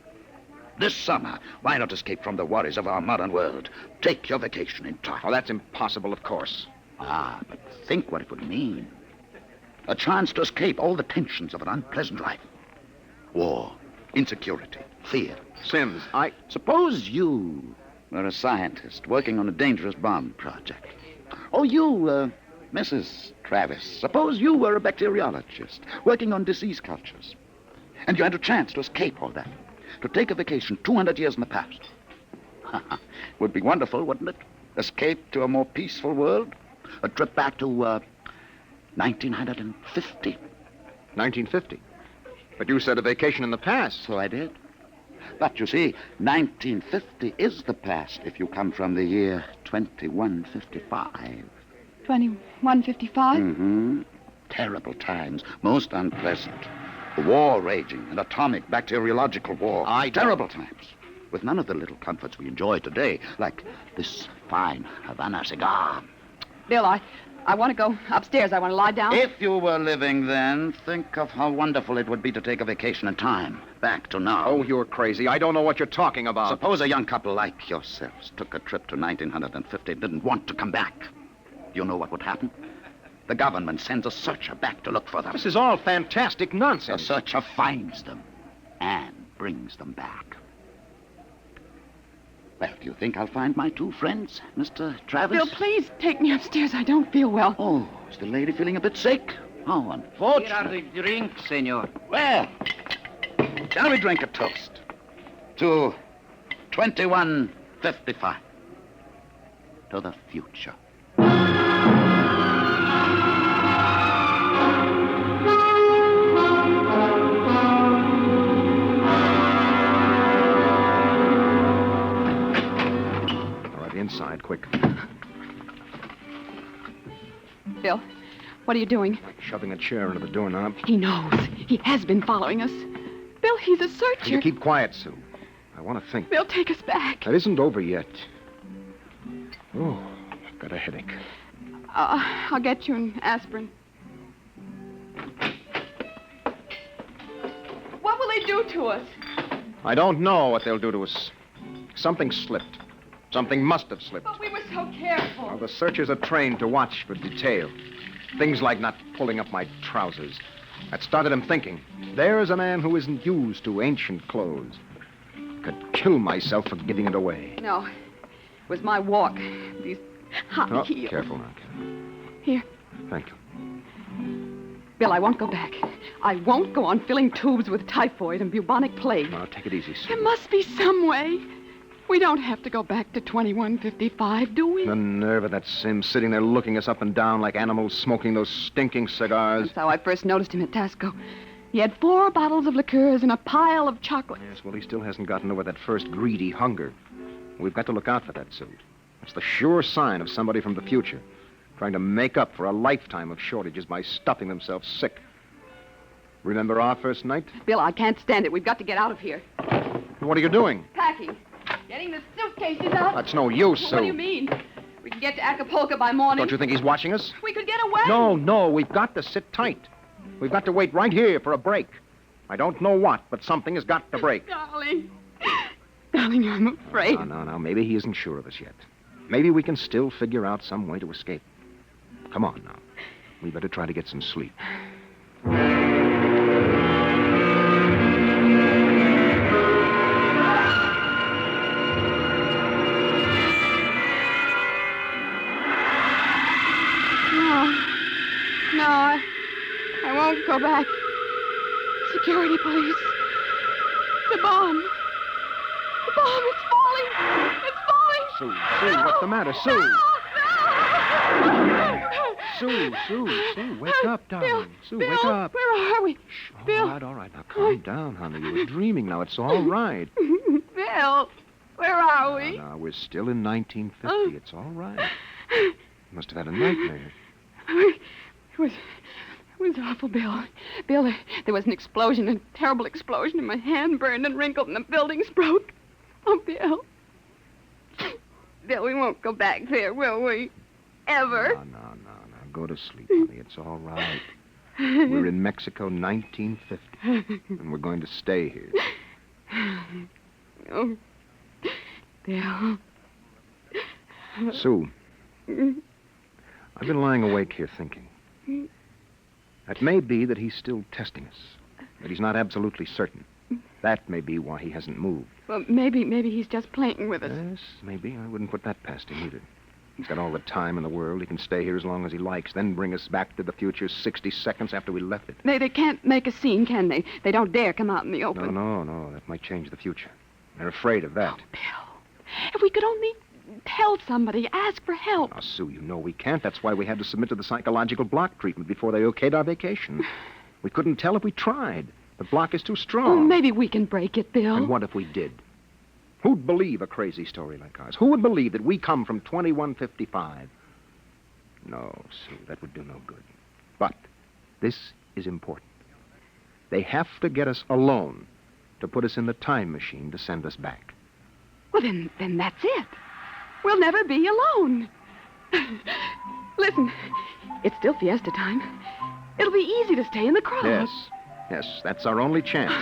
This summer, why not escape from the worries of our modern world? Take your vacation in time. Oh, that's impossible, of course. But think what it would mean. A chance to escape all the tensions of an unpleasant life. War, insecurity, fear. Sims, Suppose you were a scientist working on a dangerous bomb project. Oh, you, Mrs. Travis. Suppose you were a bacteriologist working on disease cultures. And you had a chance to escape all that. To take a vacation 200 years in the past. Would be wonderful, wouldn't it? Escape to a more peaceful world. A trip back to, 1950. 1950? But you said a vacation in the past. So I did. But you see, 1950 is the past if you come from the year 2155. 2155? Mm-hmm. Terrible times. Most unpleasant. A war raging, an atomic bacteriological war. Terrible times. With none of the little comforts we enjoy today, like this fine Havana cigar. Bill, I want to go upstairs. I want to lie down. If you were living then, think of how wonderful it would be to take a vacation in time. Back to now. Oh, you're crazy. I don't know what you're talking about. Suppose a young couple like yourselves took a trip to 1950 and didn't want to come back. You know what would happen? The government sends a searcher back to look for them. This is all fantastic nonsense. The searcher finds them and brings them back. Well, do you think I'll find my 2 friends, Mr. Travis? Bill, please take me upstairs. I don't feel well. Oh, is the lady feeling a bit sick? How unfortunate. Here are the drinks, senor. Well, shall we drink a toast? To 2155. To the future. All right, inside, quick. Bill, what are you doing? Shoving a chair into the doorknob. He knows. He has been following us. Bill, he's a searcher. You keep quiet, Sue. I want to think. Bill, take us back. That isn't over yet. Oh, I've got a headache. I'll get you an aspirin. What will they do to us? I don't know what they'll do to us. Something slipped. Something must have slipped. But we were so careful. Well, the searchers are trained to watch for detail. Things like not pulling up my trousers. That started him thinking. There's a man who isn't used to ancient clothes. Could kill myself for giving it away. No. It was my walk. These high heels. Careful now, kid. Here. Thank you. Bill, I won't go back. I won't go on filling tubes with typhoid and bubonic plague. Now, take it easy, Sue. There must be some way. We don't have to go back to 2155, do we? The nerve of that Sim sitting there looking us up and down like animals smoking those stinking cigars. That's how I first noticed him at Tasco. He had 4 bottles of liqueurs and a pile of chocolate. Yes, well, he still hasn't gotten over that first greedy hunger. We've got to look out for that, Sue. It's the sure sign of somebody from the future, trying to make up for a lifetime of shortages by stuffing themselves sick. Remember our first night? Bill, I can't stand it. We've got to get out of here. What are you doing? Packing. Getting the suitcases out. That's no use, Sue. What do you mean? We can get to Acapulco by morning. Don't you think he's watching us? We could get away. No, we've got to sit tight. We've got to wait right here for a break. I don't know what, but something has got to break. Darling. Darling, I'm afraid. No. Maybe he isn't sure of us yet. Maybe we can still figure out some way to escape. Come on now. We better try to get some sleep. No, I won't go back. Security police. The bomb. The bomb, it's falling. It's falling. Sue, what's the matter? Sue. Sue, wake up, darling. Bill, Sue, Bill, wake up. Where are we? Bill. All right. Now, calm down, honey. You were dreaming now. It's all right. Bill, where are we? Now, we're still in 1950. It's all right. You must have had a nightmare. It was awful, Bill. Bill, there was an explosion, a terrible explosion, and my hand burned and wrinkled, and the buildings broke. Oh, Bill. Bill, we won't go back there, will we? Ever? No. Go to sleep, honey. It's all right. We're in Mexico, 1950, and we're going to stay here. Oh, Bill. Sue, I've been lying awake here thinking. It may be that he's still testing us, that he's not absolutely certain. That may be why he hasn't moved. Well, maybe he's just playing with us. Yes, maybe. I wouldn't put that past him either. He's got all the time in the world. He can stay here as long as he likes, then bring us back to the future 60 seconds after we left it. They can't make a scene, can they? They don't dare come out in the open. No. That might change the future. They're afraid of that. Oh, Bill. If we could only tell somebody, ask for help. Now, Sue, you know we can't. That's why we had to submit to the psychological block treatment before they okayed our vacation. We couldn't tell if we tried. The block is too strong. Oh, maybe we can break it, Bill. And what if we did? Who'd believe a crazy story like ours? Who would believe that we come from 2155? No, Sue, that would do no good. But this is important. They have to get us alone to put us in the time machine to send us back. Well, then that's it. We'll never be alone. Listen, it's still Fiesta time. It'll be easy to stay in the crowd. Yes, that's our only chance.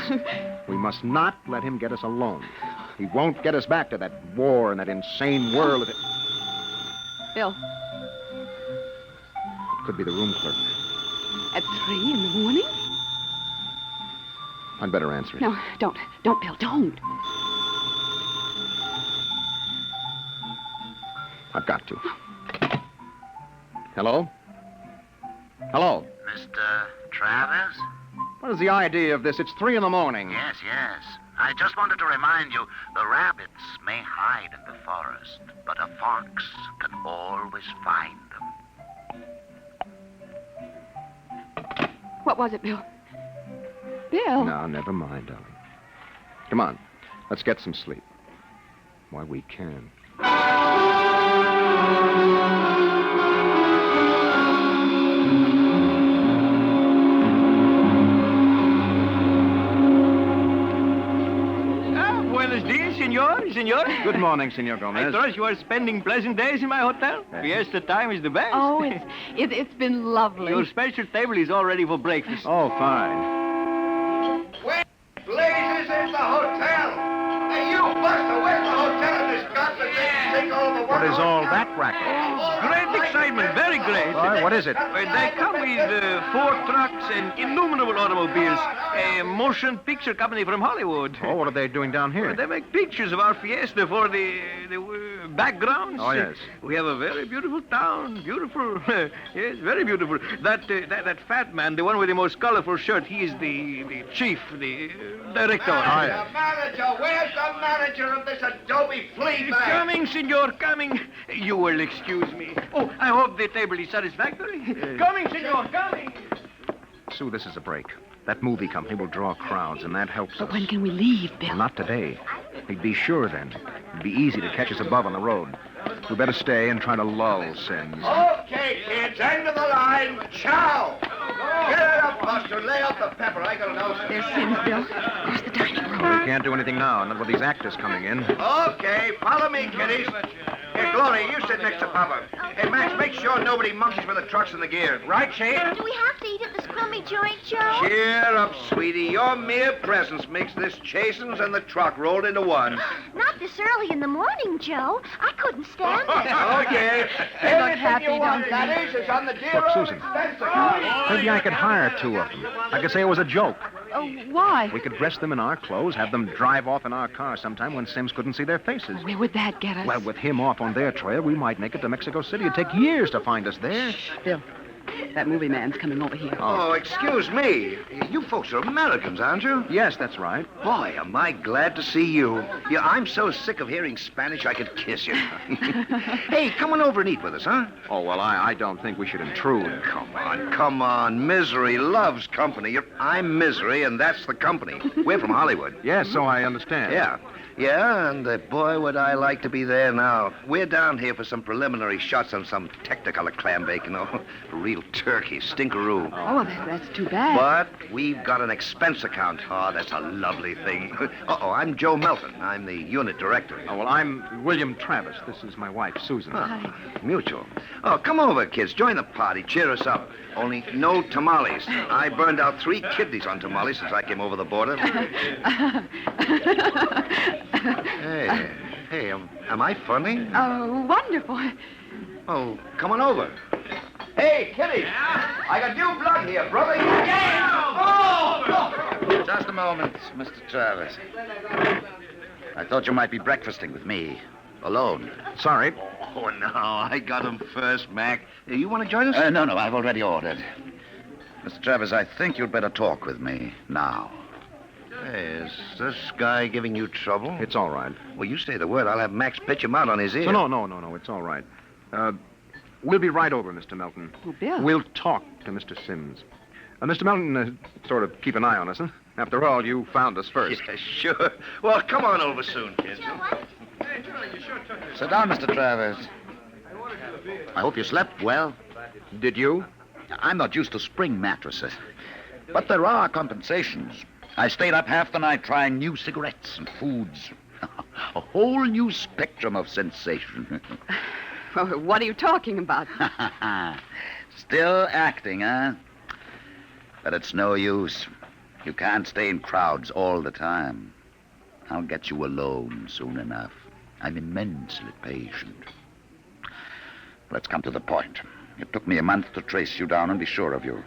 We must not let him get us alone. He won't get us back to that war and that insane world. Bill. It could be the room clerk. At 3 in the morning? I'd better answer it. No, don't. Don't, Bill, don't. I've got to. Hello? Hello? Mr. Travers? What is the idea of this? It's 3 in the morning. Yes. I just wanted to remind you, the rabbits may hide in the forest, but a fox can always find them. What was it, Bill? Bill? No, never mind, darling. Come on. Let's get some sleep. Why, we can. Buenos dias, senor. Good morning, Senor I Gomez. trust you are spending pleasant days in my hotel. Fiesta time is the best. Oh, it's been lovely. Your special table is all ready for breakfast. Oh, fine. Blazes is the hotel! Hey, you, Buster, where's the hotel in this godforsaken thing all over? What is all that racket? Great excitement, very great. All right, what is it? They come with 4 trucks and innumerable automobiles. A motion picture company from Hollywood. Oh, what are they doing down here? They make pictures of our Fiesta for the backgrounds. Oh, yes. We have a very beautiful town. Beautiful. Yes, very beautiful. That fat man, the one with the most colorful shirt, he is the chief, the director. Oh, yes. The manager, where's the manager of this adobe flea bag? Coming, senor, coming. You will excuse me. Oh, I hope the table is satisfactory. Coming, senor, coming. Sue, this is a break. That movie company will draw crowds, and that helps But us. when can we leave, Bill? Well, not today. We'd be sure then. It'd be easy to catch us above on the road. We better stay and try to lull Sims. Okay, kids, end of the line. Ciao! Get it up, Buster. Lay out the pepper. I gotta know. There's Sims, Bill. There's the dining room. Well, we can't do anything now, not with these actors coming in. Okay, follow me, kiddies. Hey, Gloria, you sit next to Papa. Hey, Max, make sure nobody monkeys with the trucks and the gear. Right, Shane? Do we have to eat at this crummy joint, Joe? Cheer up, sweetie. Your mere presence makes this Chasen's and the truck rolled into one. Not this early in the morning, Joe. I couldn't stand it. Okay. They look happy, you want, don't they? that is on the dear Look, old Susan. expense account. Maybe I could hire 2 of them. I could say it was a joke. Oh, why? We could dress them in our clothes, have them drive off in our car sometime when Sims couldn't see their faces. Where would that get us? Well, with him off on their trail, we might make it to Mexico City. It'd take years to find us there. Bill, that movie man's coming over here. Oh, excuse me. You folks are Americans, aren't you? Yes, that's right. Boy, am I glad to see you. Yeah, I'm so sick of hearing Spanish I could kiss you. Hey, come on over and eat with us, huh? Oh, well, I don't think we should intrude. Come on. Misery loves company. I'm Misery, and that's the company. We're from Hollywood. Yes, so I understand. Yeah, and boy, would I like to be there now. We're down here for some preliminary shots on some Technicolor clam bake, real turkey, stinkeroo. Oh, that's too bad. But we've got an expense account. Oh, that's a lovely thing. I'm Joe Melton. I'm the unit director. Oh, well, I'm William Travis. This is my wife, Susan. Mutual. Oh, come over, kids. Join the party. Cheer us up. Only no tamales. I burned out 3 kidneys on tamales since I came over the border. Hey, am I funny? Oh, wonderful. Oh, come on over. Hey, kitty. I got new blood here, brother. Oh! Just a moment, Mr. Travis. I thought you might be breakfasting with me. Alone. Sorry. Oh, no, I got him first, Mac. You want to join us? No, I've already ordered. Mr. Travis, I think you'd better talk with me now. Hey, is this guy giving you trouble? It's all right. Well, you say the word. I'll have Max pitch him out on his ear. No. It's all right. We'll be right over, Mr. Melton. Oh, Bill. We'll talk to Mr. Sims. Mr. Melton, sort of keep an eye on us, huh? After all, you found us first. Yeah, sure. Well, come on over soon, kids. Sit down, Mr. Travers. I hope you slept well. Did you? I'm not used to spring mattresses. But there are compensations. I stayed up half the night trying new cigarettes and foods. A whole new spectrum of sensation. Well, what are you talking about? Still acting, huh? But it's no use. You can't stay in crowds all the time. I'll get you alone soon enough. I'm immensely patient. Let's come to the point. It took me a month to trace you down and be sure of you.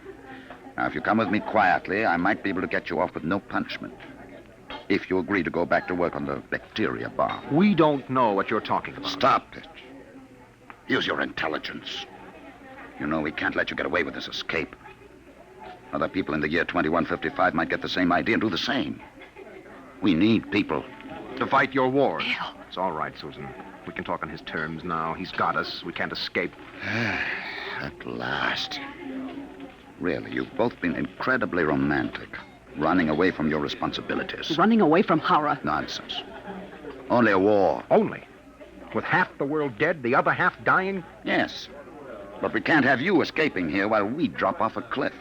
Now, if you come with me quietly, I might be able to get you off with no punishment. If you agree to go back to work on the bacteria bomb. We don't know what you're talking about. Stop it. Use your intelligence. You know we can't let you get away with this escape. Other people in the year 2155 might get the same idea and do the same. We need people. To fight your wars. It's all right, Susan. We can talk on his terms now. He's got us. We can't escape. At last. Really, you've both been incredibly romantic. Running away from your responsibilities. Running away from horror. Nonsense. Only a war. Only? With half the world dead, the other half dying? Yes. But we can't have you escaping here while we drop off a cliff.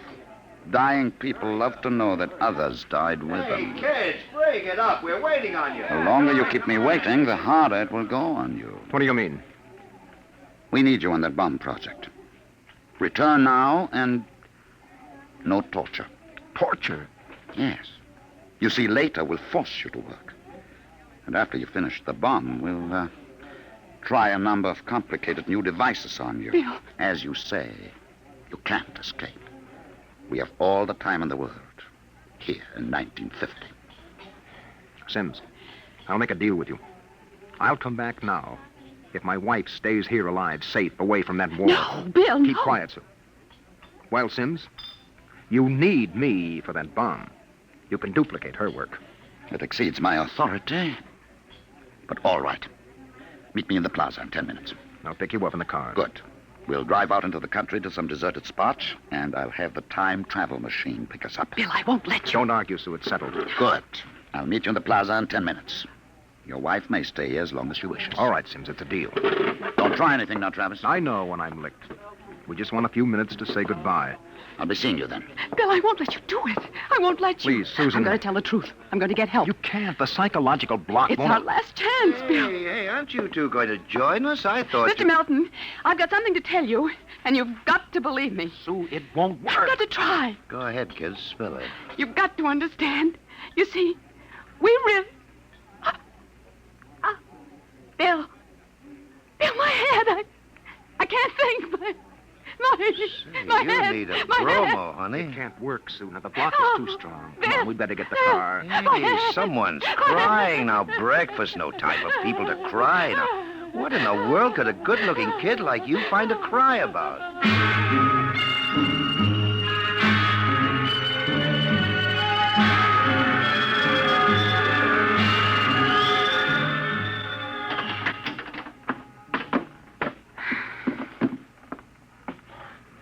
Dying people love to know that others died with them. Kids, break it up. We're waiting on you. The longer you keep me waiting, the harder it will go on you. What do you mean? We need you on that bomb project. Return now and no torture. Torture? Yes. You see, later we'll force you to work. And after you finish the bomb, we'll try a number of complicated new devices on you. Bill. As you say, you can't escape. We have all the time in the world. Here in 1950. Sims, I'll make a deal with you. I'll come back now if my wife stays here alive, safe, away from that war. No, Bill, Keep quiet, Sue. Well, Sims, you need me for that bomb. You can duplicate her work. It exceeds my authority. But all right. Meet me in the plaza in 10 minutes. I'll pick you up in the car. Good. We'll drive out into the country to some deserted spot, and I'll have the time travel machine pick us up. Bill, I won't let you. Don't argue, Sue. It's settled. Good. I'll meet you in the plaza in 10 minutes. Your wife may stay here as long as she wishes. All right, Sims. It's a deal. Don't try anything now, Travis. I know when I'm licked. We just want a few minutes to say goodbye. I'll be seeing you then. Bill, I won't let you do it. I won't let you. Please, Susan. I'm going to tell the truth. I'm going to get help. You can't. The psychological block It's won't... our last chance, Bill. Hey, aren't you two going to join us? I thought Mr. Melton, I've got something to tell you, and you've got to believe me. Sue, it won't work. You've got to try. Go ahead, kids. Spill it. You've got to understand. You see, we really... Bill. Bill, my head. I can't think. My you head. need a my bromo, head. honey. It can't work, Sue. Now, the block is too strong. Come on, we'd better get the car. Hey, someone's crying now. Breakfast, no time for people to cry. Now, what in the world could a good-looking kid like you find to cry about?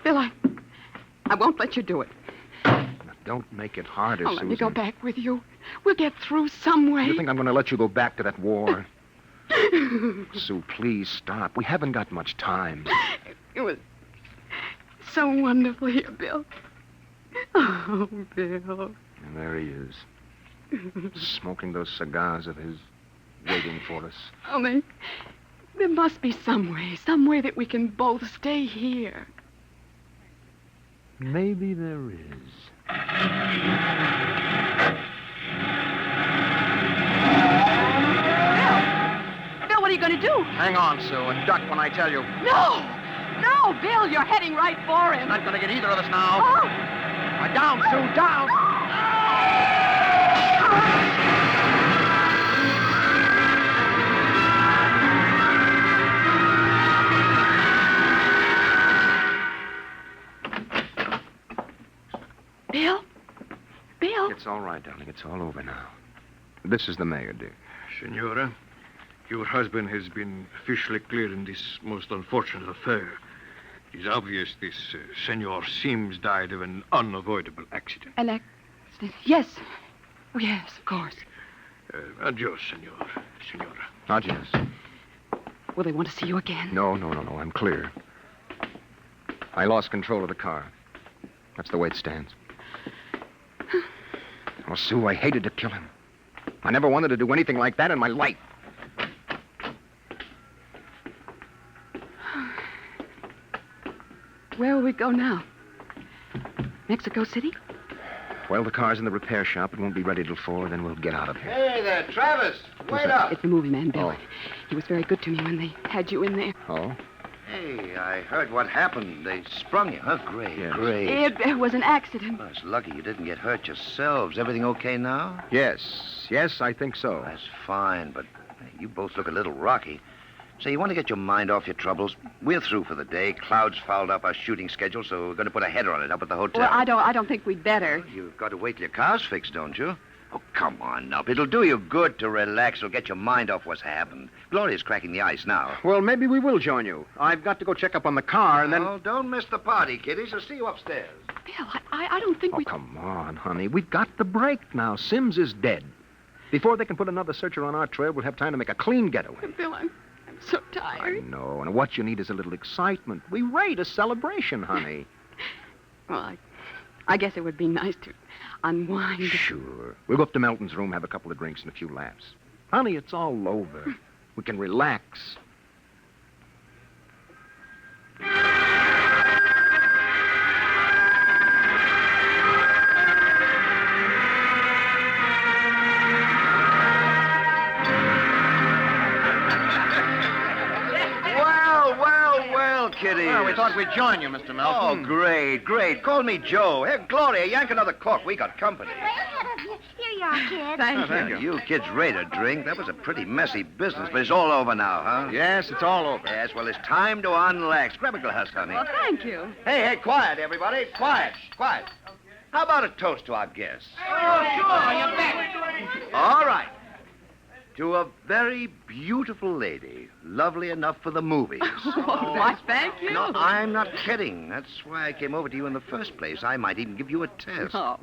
Bill, I won't let you do it. Now, don't make it harder, I'll Susan. let me go back with you. We'll get through some way. You think I'm going to let you go back to that war? Sue, please stop. We haven't got much time. It was so wonderful here, Bill. Oh, Bill. And there he is, smoking those cigars of his, waiting for us. Oh, there must be some way that we can both stay here. Maybe there is. Bill, what are you going to do? Hang on, Sue, and duck when I tell you. No, Bill, you're heading right for him. Not going to get either of us now. Oh. Down, Sue, down! Bill? It's all right, darling. It's all over now. This is the mayor, dear. Senora, your husband has been officially cleared in this most unfortunate affair. It is obvious this Senor Sims died of an unavoidable accident. An accident? Yes. Oh, yes, of course. Adios, Senora. Adios. Will they want to see you again? No. I'm clear. I lost control of the car. That's the way it stands. Oh, Sue, I hated to kill him. I never wanted to do anything like that in my life. Where will we go now? Mexico City? Well, the car's in the repair shop. It won't be ready till 4, then we'll get out of here. Hey there, Travis. Wait up. It's the movie man, Bill. Oh. He was very good to me when they had you in there. Oh? Hey, I heard what happened. They sprung you, huh? Great, Yes. great. It was an accident. Well, it's lucky you didn't get hurt yourselves. Everything okay now? Yes, I think so. That's fine, but you both look a little rocky. Say, you want to get your mind off your troubles? We're through for the day. Cloud's fouled up our shooting schedule, so we're going to put a header on it up at the hotel. Well, I don't think we'd better. You've got to wait till your car's fixed, don't you? Oh, come on, Nup. It'll do you good to relax. It'll get your mind off what's happened. Gloria's cracking the ice now. Well, maybe we will join you. I've got to go check up on the car, and then... Oh, don't miss the party, kiddies. I'll see you upstairs. Bill, I don't think we... Come on, honey. We've got the break now. Sims is dead. Before they can put another searcher on our trail, we'll have time to make a clean getaway. Bill, I'm so tired. I know, and what you need is a little excitement. We rate a celebration, honey. Well, I guess it would be nice to unwind. Sure. We'll go up to Melton's room, have a couple of drinks and a few laughs. Honey, it's all over. We can relax. Well, kiddies. Well, we thought we'd join you, Mr. Melton. Oh, great. Call me Joe. Here, Gloria, yank another cork. We got company. Here you are, kids. Thank you. You kids ready to drink? That was a pretty messy business, but it's all over now, huh? Yes, it's all over. Yes, well, it's time to unlax. Grab a glass, honey. Well, thank you. Hey, quiet, everybody. Quiet. How about a toast to our guests? Oh, sure, you bet. All right. To a very beautiful lady, lovely enough for the movies. Why, thank you. No, I'm not kidding. That's why I came over to you in the first place. I might even give you a test. Oh.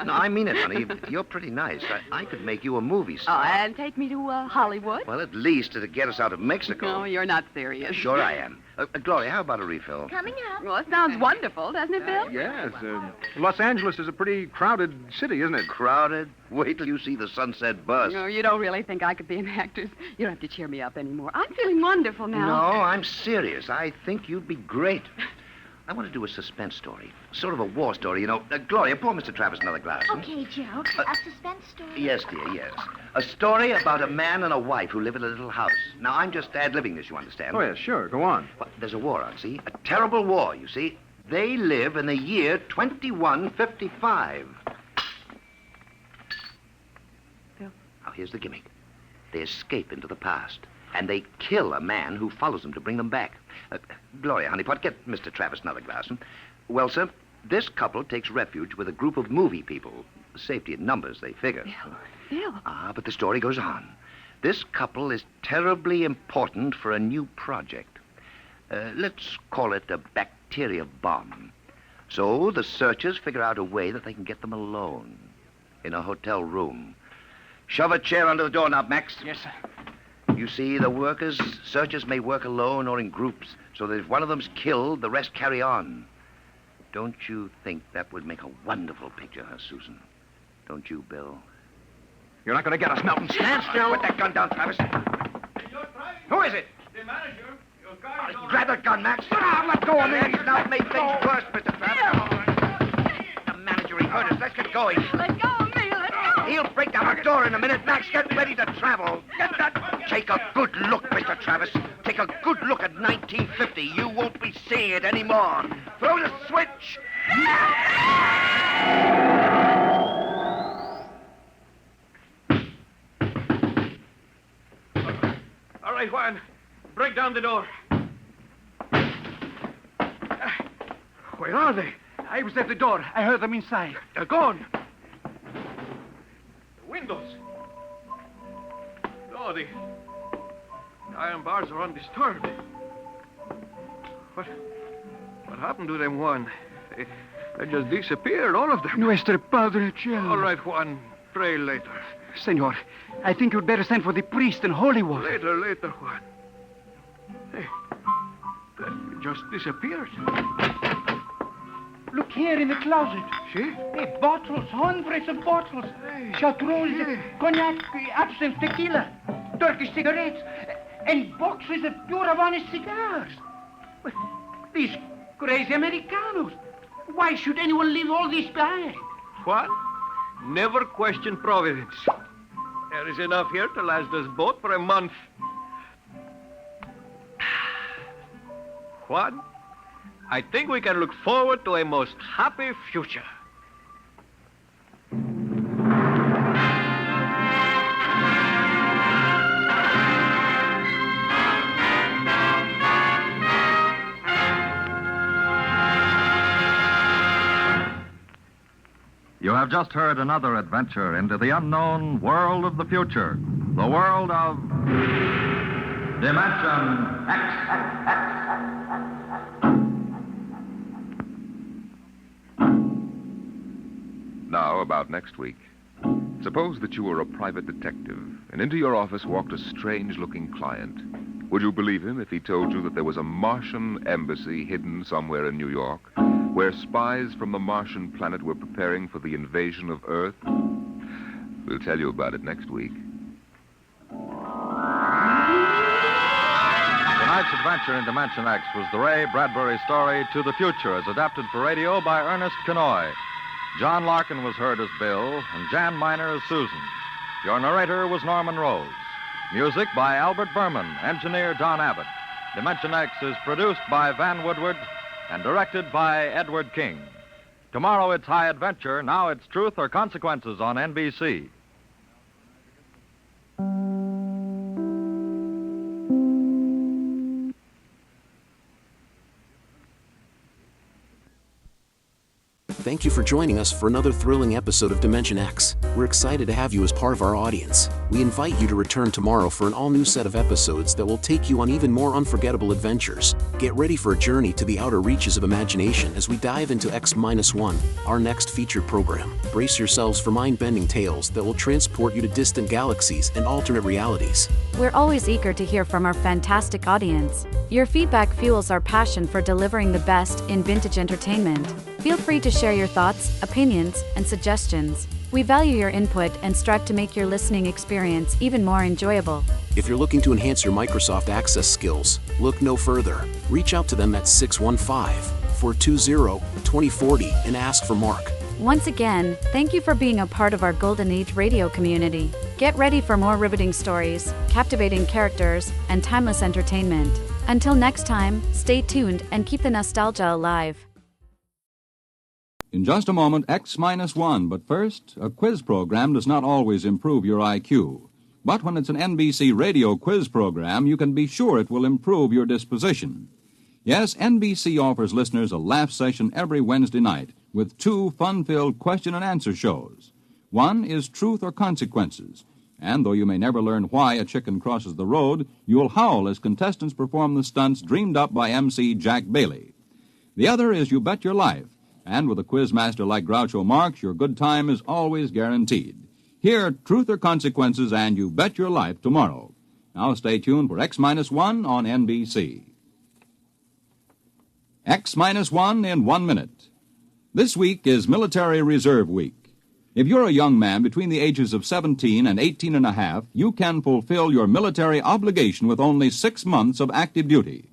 No, I mean it, honey. You're pretty nice. I could make you a movie star. Oh, and take me to Hollywood? Well, at least it'd get us out of Mexico. No, you're not serious. Sure I am. Gloria, how about a refill? Coming up. Well, it sounds wonderful, doesn't it, Bill? Yes. Los Angeles is a pretty crowded city, isn't it? Crowded? Wait till you see the Sunset Bus. No, you don't really think I could be an actress. You don't have to cheer me up anymore. I'm feeling wonderful now. No, I'm serious. I think you'd be great. I want to do a suspense story. Sort of a war story, you know. Gloria, pour Mr. Travis another glass. Okay, Joe. A suspense story. Yes, dear, yes. A story about a man and a wife who live in a little house. Now, I'm just ad-libbing this, you understand? Oh, yes, sure. Go on. Well, there's a war on, see? A terrible war, you see. They live in the year 2155. Bill? Now, here's the gimmick. They escape into the past, and they kill a man who follows them to bring them back. Gloria, honeypot, get Mr. Travis another glass. Well, sir, this couple takes refuge with a group of movie people. Safety in numbers, they figure. Bill. But the story goes on. This couple is terribly important for a new project. Let's call it a bacteria bomb. So the searchers figure out a way that they can get them alone in a hotel room. Shove a chair under the doorknob, Max. Yes, sir. You see, searchers may work alone or in groups, so that if one of them's killed, the rest carry on. Don't you think that would make a wonderful picture, huh, Susan? Don't you, Bill? You're not going to get us, Melton. Stand still. Put that gun down, Travis. Who is it? The manager. Your car is Grab that gun, Max. Let go of me. Now make things worse, Mr. Travis. The manager, he heard us. Let's get going. Let go of me. Let go. He'll break down our door in a minute. Max, get ready to travel. Get that. Take a good look, Mr. Travis. Take a good look at 1950. You won't be seeing it anymore. Throw the switch. All right, Juan. Break down the door. Where are they? I was at the door. I heard them inside. They're gone. The windows. No, the iron bars are undisturbed. What happened to them, Juan? They just disappeared, all of them. Nuestro Padre Cielo. All right, Juan. Pray later. Senor, I think you'd better send for the priest and holy water. Later, Juan. Hey, that just disappeared. Look here in the closet. See? Hey, bottles, hundreds of bottles. Chartreuse, cognac, absinthe, tequila, Turkish cigarettes, and boxes of pure Havana cigars. But these crazy Americanos. Why should anyone leave all this behind? Juan, never question providence. There is enough here to last us both for a month. Juan, I think we can look forward to a most happy future. You have just heard another adventure into the unknown world of the future, the world of Dimension X. Now, about next week. Suppose that you were a private detective, and into your office walked a strange-looking client. Would you believe him if he told you that there was a Martian embassy hidden somewhere in New York, where spies from the Martian planet were preparing for the invasion of Earth? We'll tell you about it next week. Tonight's adventure in Dimension X was the Ray Bradbury story To the Future, as adapted for radio by Ernest Kenoy. John Larkin was heard as Bill, and Jan Miner as Susan. Your narrator was Norman Rose. Music by Albert Berman, engineer Don Abbott. Dimension X is produced by Van Woodward and directed by Edward King. Tomorrow it's High Adventure, now it's Truth or Consequences on NBC. Thank you for joining us for another thrilling episode of Dimension X. We're excited to have you as part of our audience. We invite you to return tomorrow for an all-new set of episodes that will take you on even more unforgettable adventures. Get ready for a journey to the outer reaches of imagination as we dive into X-1, our next featured program. Brace yourselves for mind-bending tales that will transport you to distant galaxies and alternate realities. We're always eager to hear from our fantastic audience. Your feedback fuels our passion for delivering the best in vintage entertainment. Feel free to share your thoughts, opinions, and suggestions. We value your input and strive to make your listening experience even more enjoyable. If you're looking to enhance your Microsoft Access skills, look no further. Reach out to them at 615-420-2040 and ask for Mark. Once again, thank you for being a part of our Golden Age radio community. Get ready for more riveting stories, captivating characters, and timeless entertainment. Until next time, stay tuned and keep the nostalgia alive. In just a moment, X-1, but first, a quiz program does not always improve your IQ. But when it's an NBC radio quiz program, you can be sure it will improve your disposition. Yes, NBC offers listeners a laugh session every Wednesday night with 2 fun-filled question-and-answer shows. One is Truth or Consequences, and though you may never learn why a chicken crosses the road, you'll howl as contestants perform the stunts dreamed up by MC Jack Bailey. The other is You Bet Your Life, and with a quiz master like Groucho Marx, your good time is always guaranteed. Hear Truth or Consequences and You Bet Your Life tomorrow. Now stay tuned for X-1 on NBC. X-1 in 1 minute. This week is Military Reserve Week. If you're a young man between the ages of 17 and 18 and a half, you can fulfill your military obligation with only 6 months of active duty.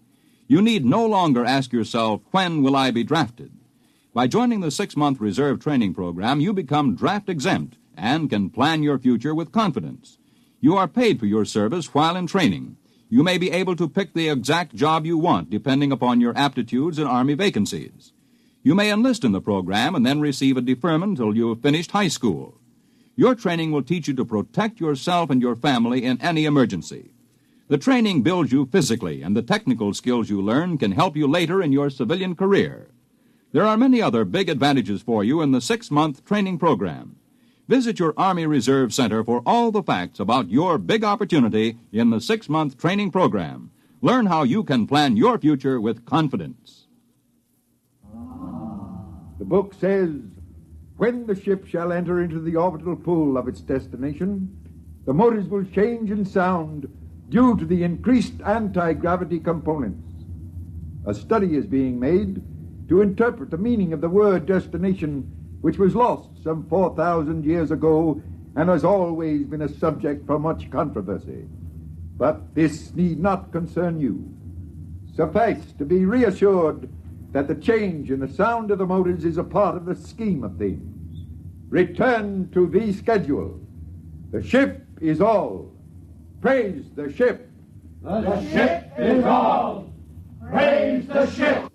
You need no longer ask yourself, when will I be drafted? By joining the 6-month reserve training program, you become draft exempt and can plan your future with confidence. You are paid for your service while in training. You may be able to pick the exact job you want depending upon your aptitudes in Army vacancies. You may enlist in the program and then receive a deferment until you have finished high school. Your training will teach you to protect yourself and your family in any emergency. The training builds you physically, and the technical skills you learn can help you later in your civilian career. There are many other big advantages for you in the 6-month training program. Visit your Army Reserve Center for all the facts about your big opportunity in the 6-month training program. Learn how you can plan your future with confidence. The book says, when the ship shall enter into the orbital pool of its destination, the motors will change in sound due to the increased anti-gravity components. A study is being made to interpret the meaning of the word destination, which was lost some 4,000 years ago and has always been a subject for much controversy. But this need not concern you. Suffice to be reassured that the change in the sound of the motors is a part of the scheme of things. Return to the schedule. The ship is all. Praise the ship. The ship is all. Praise the ship.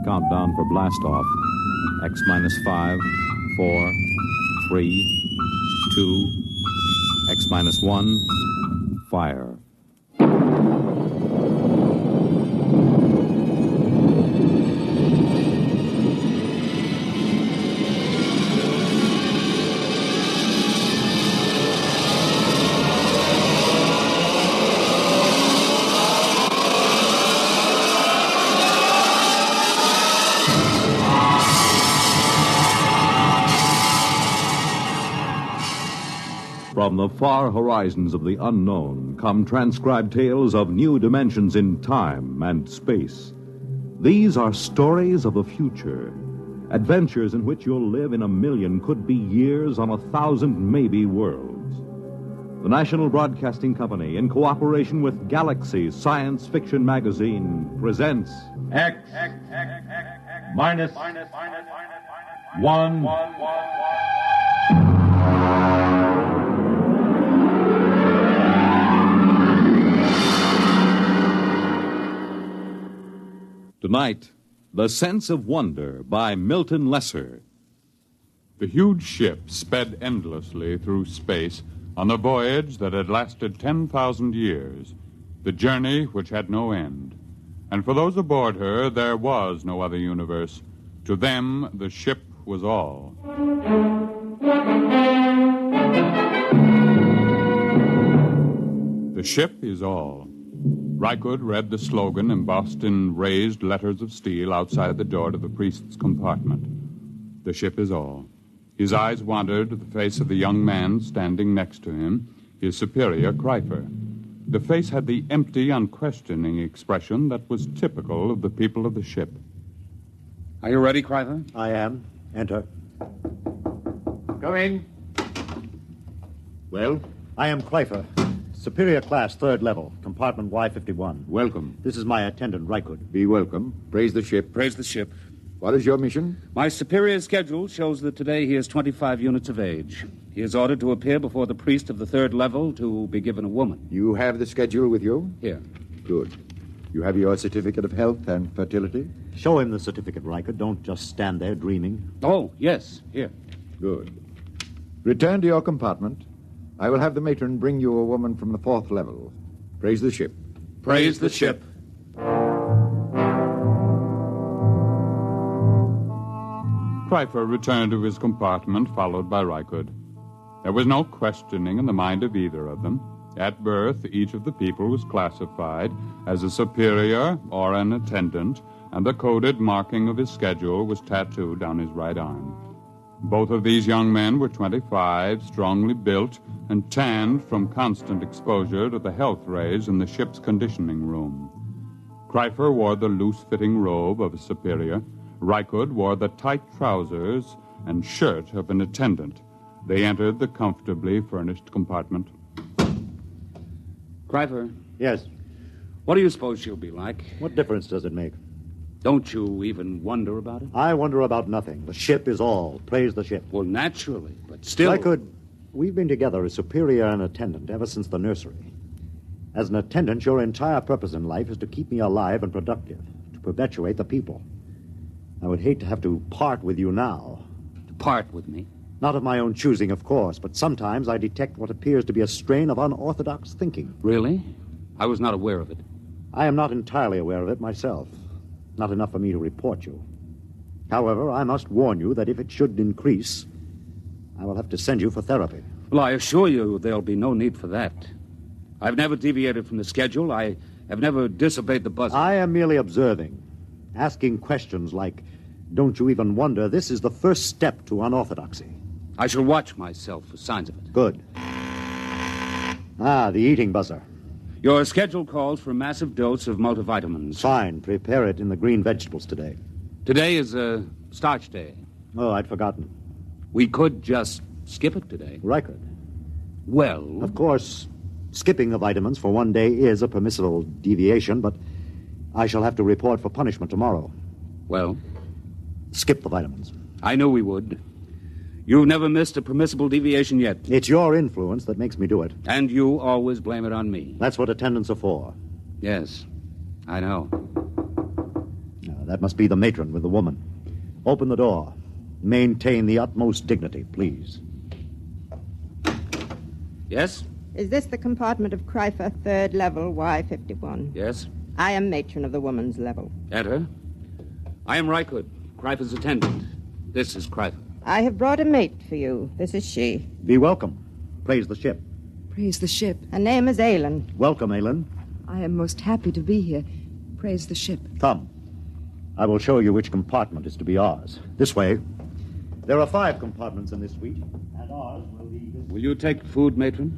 Countdown for blast-off. X-5, 4, 3, 2, X-1, fire. From the far horizons of the unknown come transcribed tales of new dimensions in time and space. These are stories of the future, adventures in which you'll live in 1,000,000 could-be years on 1,000 maybe worlds. The National Broadcasting Company, in cooperation with Galaxy Science Fiction Magazine, presents X minus 1. Tonight, The Sense of Wonder by Milton Lesser. The huge ship sped endlessly through space on a voyage that had lasted 10,000 years, the journey which had no end. And for those aboard her, there was no other universe. To them, the ship was all. The ship is all. Rykud read the slogan embossed in raised letters of steel outside the door to the priest's compartment. The ship is all. His eyes wandered to the face of the young man standing next to him, his superior, Kreifer. The face had the empty, unquestioning expression that was typical of the people of the ship. Are you ready, Kreifer? I am. Enter. Come in. Well? I am Kreifer. Superior class, 3rd level, compartment Y51. Welcome. This is my attendant, Rykud. Be welcome. Praise the ship. Praise the ship. What is your mission? My superior's schedule shows that today he is 25 units of age. He is ordered to appear before the priest of the 3rd level to be given a woman. You have the schedule with you? Here. Good. You have your certificate of health and fertility? Show him the certificate, Rykud. Don't just stand there dreaming. Oh, yes. Here. Good. Return to your compartment. I will have the matron bring you a woman from the 4th level. Praise the ship. Praise the ship. Kreifer returned to his compartment, followed by Rykud. There was no questioning in the mind of either of them. At birth, each of the people was classified as a superior or an attendant, and the coded marking of his schedule was tattooed on his right arm. Both of these young men were 25, strongly built, and tanned from constant exposure to the health rays in the ship's conditioning room. Kreifer wore the loose-fitting robe of a superior. Rykud wore the tight trousers and shirt of an attendant. They entered the comfortably furnished compartment. Kreifer? Yes? What do you suppose she'll be like? What difference does it make? Don't you even wonder about it? I wonder about nothing. The ship is all. Praise the ship. Well, naturally, but still... We've been together as superior and attendant ever since the nursery. As an attendant, your entire purpose in life is to keep me alive and productive, to perpetuate the people. I would hate to have to part with you now. To part with me? Not of my own choosing, of course, but sometimes I detect what appears to be a strain of unorthodox thinking. Really? I was not aware of it. I am not entirely aware of it myself. Not enough for me to report you. However, I must warn you that if it should increase, I will have to send you for therapy. Well, I assure you there'll be no need for that. I've never deviated from the schedule. I have never disobeyed the buzzer. I am merely observing. Asking questions like, don't you even wonder, this is the first step to unorthodoxy. I shall watch myself for signs of it. Good. The eating buzzer. Your schedule calls for a massive dose of multivitamins. Fine. Prepare it in the green vegetables today. Today is starch day. Oh, I'd forgotten. We could just skip it today. Rykud. Well... Of course, skipping the vitamins for one day is a permissible deviation, but I shall have to report for punishment tomorrow. Well? Skip the vitamins. I knew we would. You've never missed a permissible deviation yet. It's your influence that makes me do it. And you always blame it on me. That's what attendants are for. Yes, I know. That must be the matron with the woman. Open the door. Maintain the utmost dignity, please. Yes? Is this the compartment of Kreifer, 3rd level, Y51? Yes. I am matron of the woman's level. Enter. I am Rykud, Kreifer's attendant. This is Kreifer. I have brought a mate for you. This is she. Be welcome. Praise the ship. Praise the ship. Her name is Aylin. Welcome, Aylin. I am most happy to be here. Praise the ship. Come. I will show you which compartment is to be ours. This way. There are 5 compartments in this suite, and ours will be... Will you take food, matron?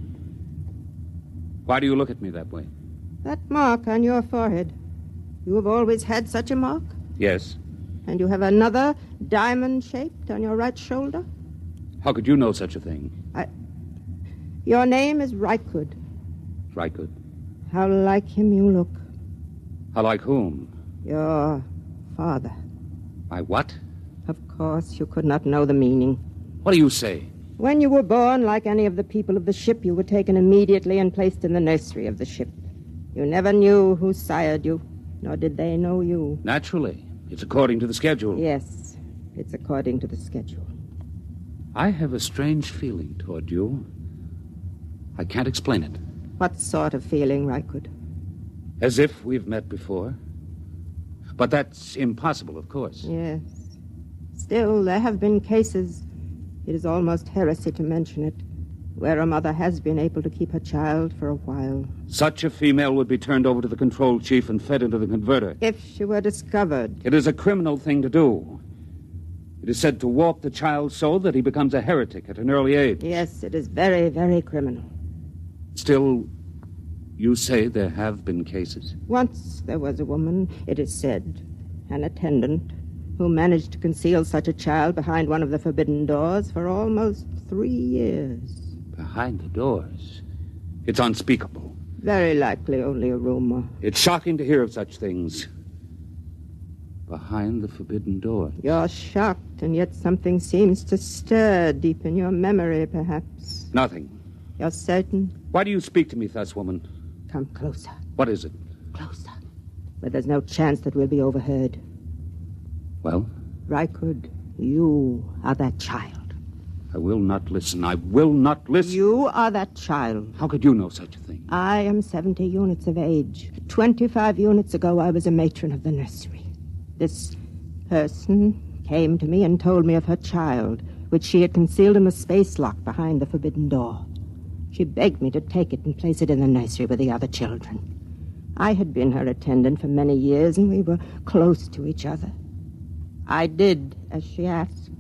Why do you look at me that way? That mark on your forehead. You have always had such a mark? Yes. And you have another diamond-shaped on your right shoulder? How could you know such a thing? Your name is Rykud. Rykud. How like him you look. How like whom? Your father. My what? Of course, you could not know the meaning. What do you say? When you were born, like any of the people of the ship, you were taken immediately and placed in the nursery of the ship. You never knew who sired you, nor did they know you. Naturally. It's according to the schedule. Yes, it's according to the schedule. I have a strange feeling toward you. I can't explain it. What sort of feeling, Rykud? As if we've met before. But that's impossible, of course. Yes. Still, there have been cases, it is almost heresy to mention it, where a mother has been able to keep her child for a while. Such a female would be turned over to the control chief and fed into the converter. If she were discovered. It is a criminal thing to do. It is said to warp the child so that he becomes a heretic at an early age. Yes, it is very, very criminal. Still, you say there have been cases? Once there was a woman, it is said, an attendant, who managed to conceal such a child behind one of the forbidden doors for almost 3 years. Behind the doors? It's unspeakable. Very likely only a rumor. It's shocking to hear of such things. Behind the forbidden doors. You're shocked, and yet something seems to stir deep in your memory, perhaps. Nothing. You're certain? Why do you speak to me thus, woman? Come closer. What is it? Closer. But there's no chance that we'll be overheard. Well? Rykud, you are that child. I will not listen. I will not listen. You are that child. How could you know such a thing? I am 70 units of age. 25 units ago, I was a matron of the nursery. This person came to me and told me of her child, which she had concealed in the space lock behind the forbidden door. She begged me to take it and place it in the nursery with the other children. I had been her attendant for many years, and we were close to each other. I did as she asked.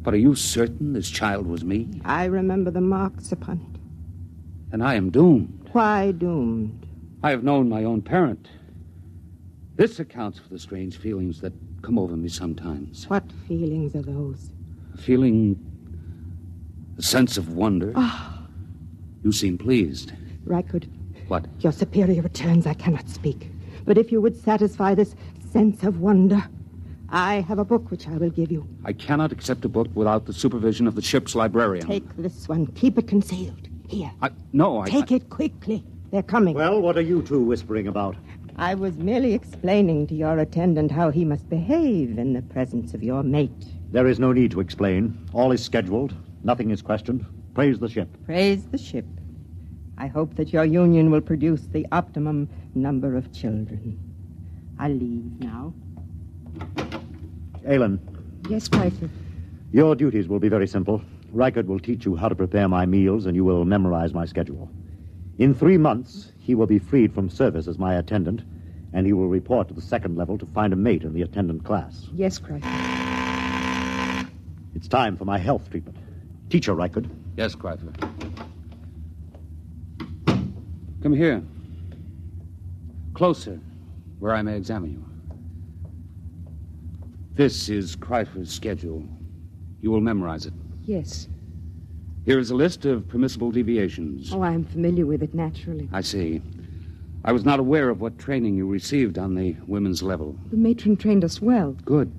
But are you certain this child was me? I remember the marks upon it. And I am doomed. Why doomed? I have known my own parent. This accounts for the strange feelings that come over me sometimes. What feelings are those? A sense of wonder. Oh. You seem pleased. Rykud. What? Your superior returns, I cannot speak. But if you would satisfy this sense of wonder, I have a book which I will give you. I cannot accept a book without the supervision of the ship's librarian. Take this one. Keep it concealed. Here. Take it quickly. They're coming. Well, what are you two whispering about? I was merely explaining to your attendant how he must behave in the presence of your mate. There is no need to explain. All is scheduled. Nothing is questioned. Praise the ship. Praise the ship. I hope that your union will produce the optimum number of children. I leave now. Aylin. Yes, Pfeiffer. Your duties will be very simple. Rykud will teach you how to prepare my meals, and you will memorize my schedule. In 3 months, he will be freed from service as my attendant, and he will report to the 2nd level to find a mate in the attendant class. Yes, Pfeiffer. It's time for my health treatment. Teacher Rykud. Yes, Cryfer. Come here. Closer, where I may examine you. This is Cryfer's schedule. You will memorize it. Yes. Here is a list of permissible deviations. Oh, I'm familiar with it, naturally. I see. I was not aware of what training you received on the women's level. The matron trained us well. Good.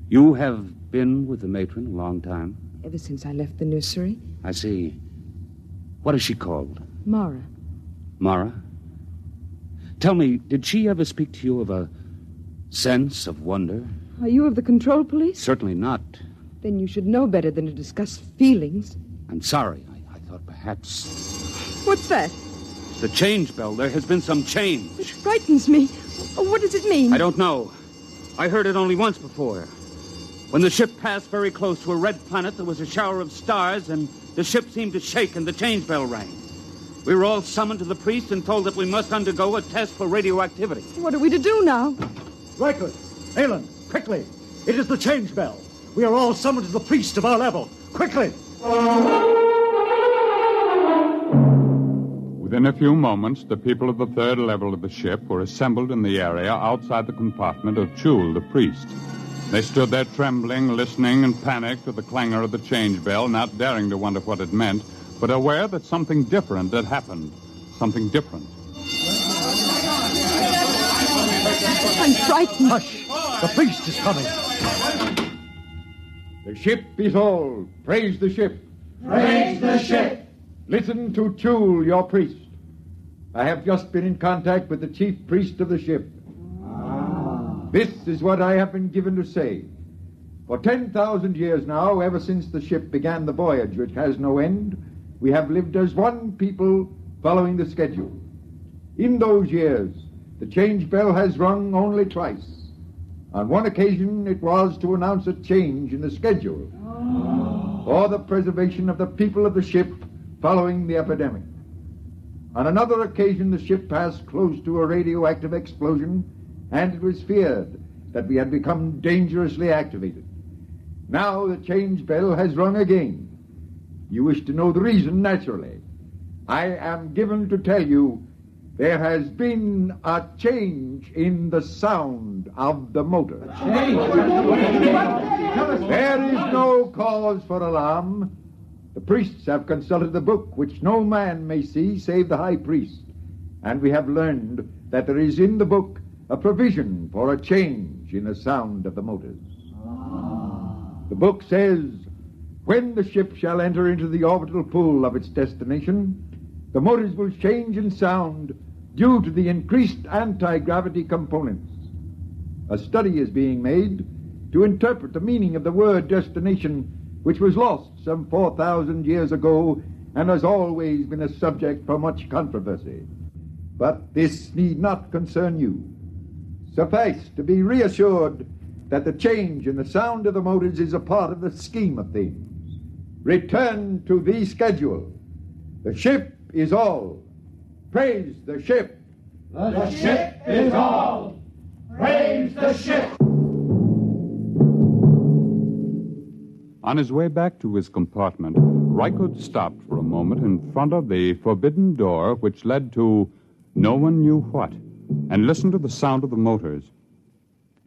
You have been with the matron a long time? Ever since I left the nursery. I see. What is she called? Mara. Mara? Tell me, did she ever speak to you of a sense of wonder? Are you of the control police? Certainly not. Then you should know better than to discuss feelings. I'm sorry. I thought perhaps... What's that? The change bell. There has been some change. It frightens me. Oh, what does it mean? I don't know. I heard it only once before. When the ship passed very close to a red planet, there was a shower of stars, and the ship seemed to shake, and the change bell rang. We were all summoned to the priest and told that we must undergo a test for radioactivity. What are we to do now? Rykud, Aylin, quickly. It is the change bell. We are all summoned to the priest of our level. Quickly! Within a few moments, the people of the third level of the ship were assembled in the area outside the compartment of Chul, the priest. They stood there trembling, listening in panic to the clangor of the change bell, not daring to wonder what it meant, but aware that something different had happened. Something different. I'm frightened. Hush! The priest is coming. The ship is all. Praise the ship. Praise the ship. Listen to Chul, your priest. I have just been in contact with the chief priest of the ship. This is what I have been given to say. For 10,000 years now, ever since the ship began the voyage which has no end, we have lived as one people following the schedule. In those years, the change bell has rung only twice. On one occasion, it was to announce a change in the schedule for the preservation of the people of the ship following the epidemic. On another occasion, the ship passed close to a radioactive explosion, and it was feared that we had become dangerously activated. Now the change bell has rung again. You wish to know the reason, naturally. I am given to tell you there has been a change in the sound of the motor. There is no cause for alarm. The priests have consulted the book, which no man may see save the high priest. And we have learned that there is in the book a provision for a change in the sound of the motors. The book says, when the ship shall enter into the orbital pool of its destination, the motors will change in sound due to the increased anti-gravity components. A study is being made to interpret the meaning of the word destination, which was lost some 4,000 years ago and has always been a subject for much controversy. But this need not concern you. Suffice to be reassured that the change in the sound of the motors is a part of the scheme of things. Return to the schedule. The ship is all. Praise the ship. The ship is all. Praise the ship. On his way back to his compartment, Rykud stopped for a moment in front of the forbidden door which led to no one knew what, and listened to the sound of the motors.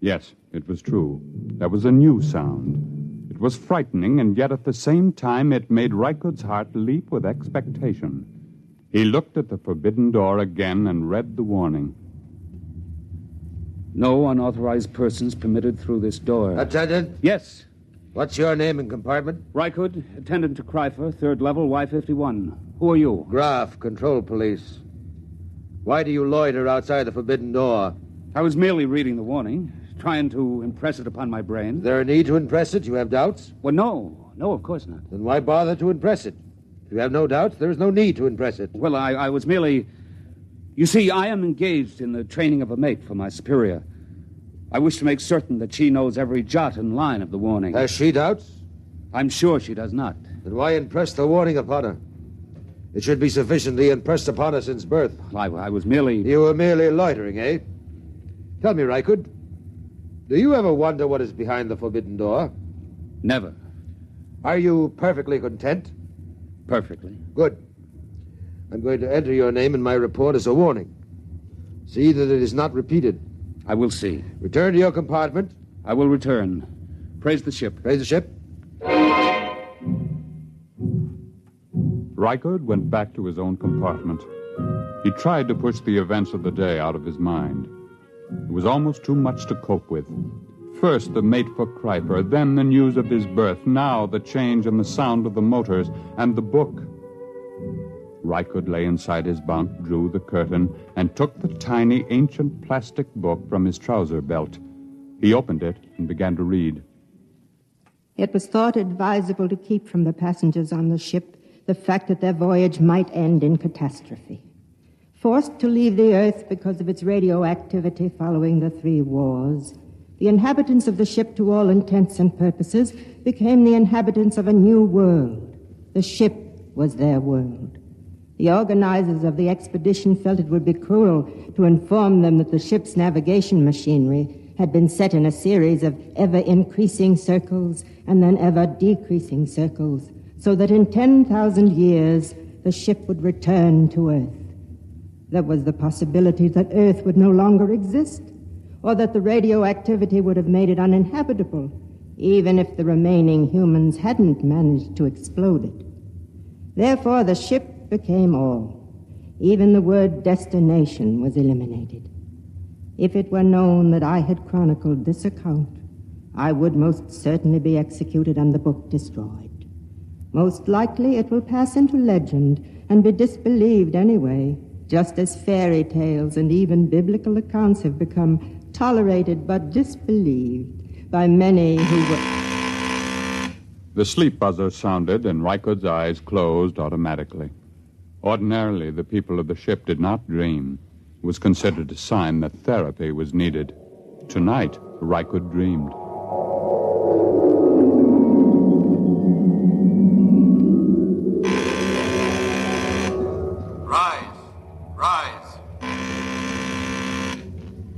Yes, it was true. There was a new sound. It was frightening, and yet at the same time it made Rykud's heart leap with expectation. He looked at the forbidden door again and read the warning. No unauthorized persons permitted through this door. Attendant? Yes. What's your name and compartment? Rykud, attendant to Kryfer, third level, Y51. Who are you? Graf, control police. Why do you loiter outside the forbidden door? I was merely reading the warning, trying to impress it upon my brain. Is there a need to impress it? You have doubts? Well, no. No, of course not. Then why bother to impress it? If you have no doubts, there is no need to impress it. Well, I was merely... You see, I am engaged in the training of a mate for my superior. I wish to make certain that she knows every jot and line of the warning. Has she doubts? I'm sure she does not. Then why impress the warning upon her? It should be sufficiently impressed upon her since birth. I was merely... You were merely loitering, eh? Tell me, Rykud, do you ever wonder what is behind the forbidden door? Never. Are you perfectly content? Perfectly. Good. I'm going to enter your name in my report as a warning. See that it is not repeated. I will see. Return to your compartment. I will return. Praise the ship. Praise the ship. Rykud went back to his own compartment. He tried to push the events of the day out of his mind. It was almost too much to cope with. First, the mate for Kryper, then the news of his birth, now the change in the sound of the motors, and the book. Rykud lay inside his bunk, drew the curtain, and took the tiny, ancient plastic book from his trouser belt. He opened it and began to read. It was thought advisable to keep from the passengers on the ship the fact that their voyage might end in catastrophe. Forced to leave the Earth because of its radioactivity following the 3 wars, the inhabitants of the ship, to all intents and purposes, became the inhabitants of a new world. The ship was their world. The organizers of the expedition felt it would be cruel to inform them that the ship's navigation machinery had been set in a series of ever-increasing circles and then ever-decreasing circles, so that in 10,000 years the ship would return to Earth. There was the possibility that Earth would no longer exist, or that the radioactivity would have made it uninhabitable, even if the remaining humans hadn't managed to explode it. Therefore, the ship became all. Even the word destination was eliminated. If it were known that I had chronicled this account, I would most certainly be executed and the book destroyed. Most likely it will pass into legend and be disbelieved anyway, just as fairy tales and even biblical accounts have become tolerated but disbelieved by many who were... The sleep buzzer sounded and Rycood's eyes closed automatically. Ordinarily, the people of the ship did not dream. It was considered a sign that therapy was needed. Tonight, Rycood dreamed.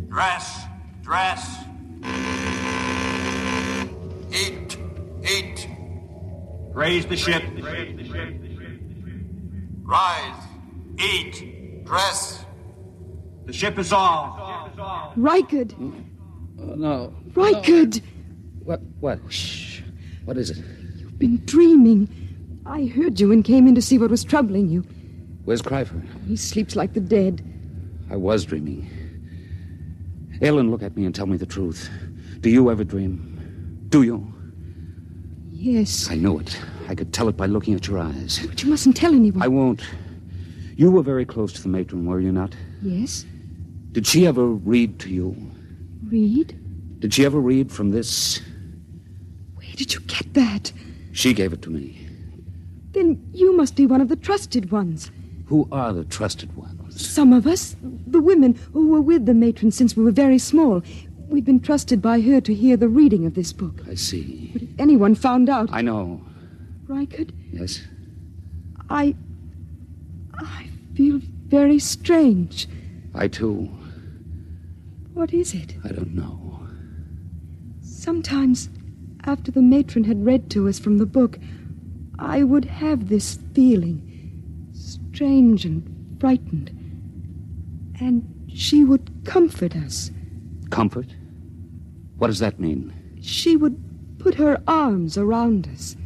Rise. Dress. Eat. Raise the ship. Rise. Eat. Dress. The ship is all. Rycood! No. Rycood! What? Shh. What is it? You've been dreaming. I heard you and came in to see what was troubling you. Where's Cryfer? He sleeps like the dead. I was dreaming. Ellen, look at me and tell me the truth. Do you ever dream? Do you? Yes. I knew it. I could tell it by looking at your eyes. But you mustn't tell anyone. I won't. You were very close to the matron, were you not? Yes. Did she ever read to you? Read? Did she ever read from this? Where did you get that? She gave it to me. Then you must be one of the trusted ones. Who are the trusted ones? Some of us, the women who were with the matron since we were very small. We've been trusted by her to hear the reading of this book. I see. But if anyone found out... I know. Rycood? Yes? I feel very strange. I, too. What is it? I don't know. Sometimes, after the matron had read to us from the book, I would have this feeling, strange and frightened. And she would comfort us. Comfort? What does that mean? She would put her arms around us.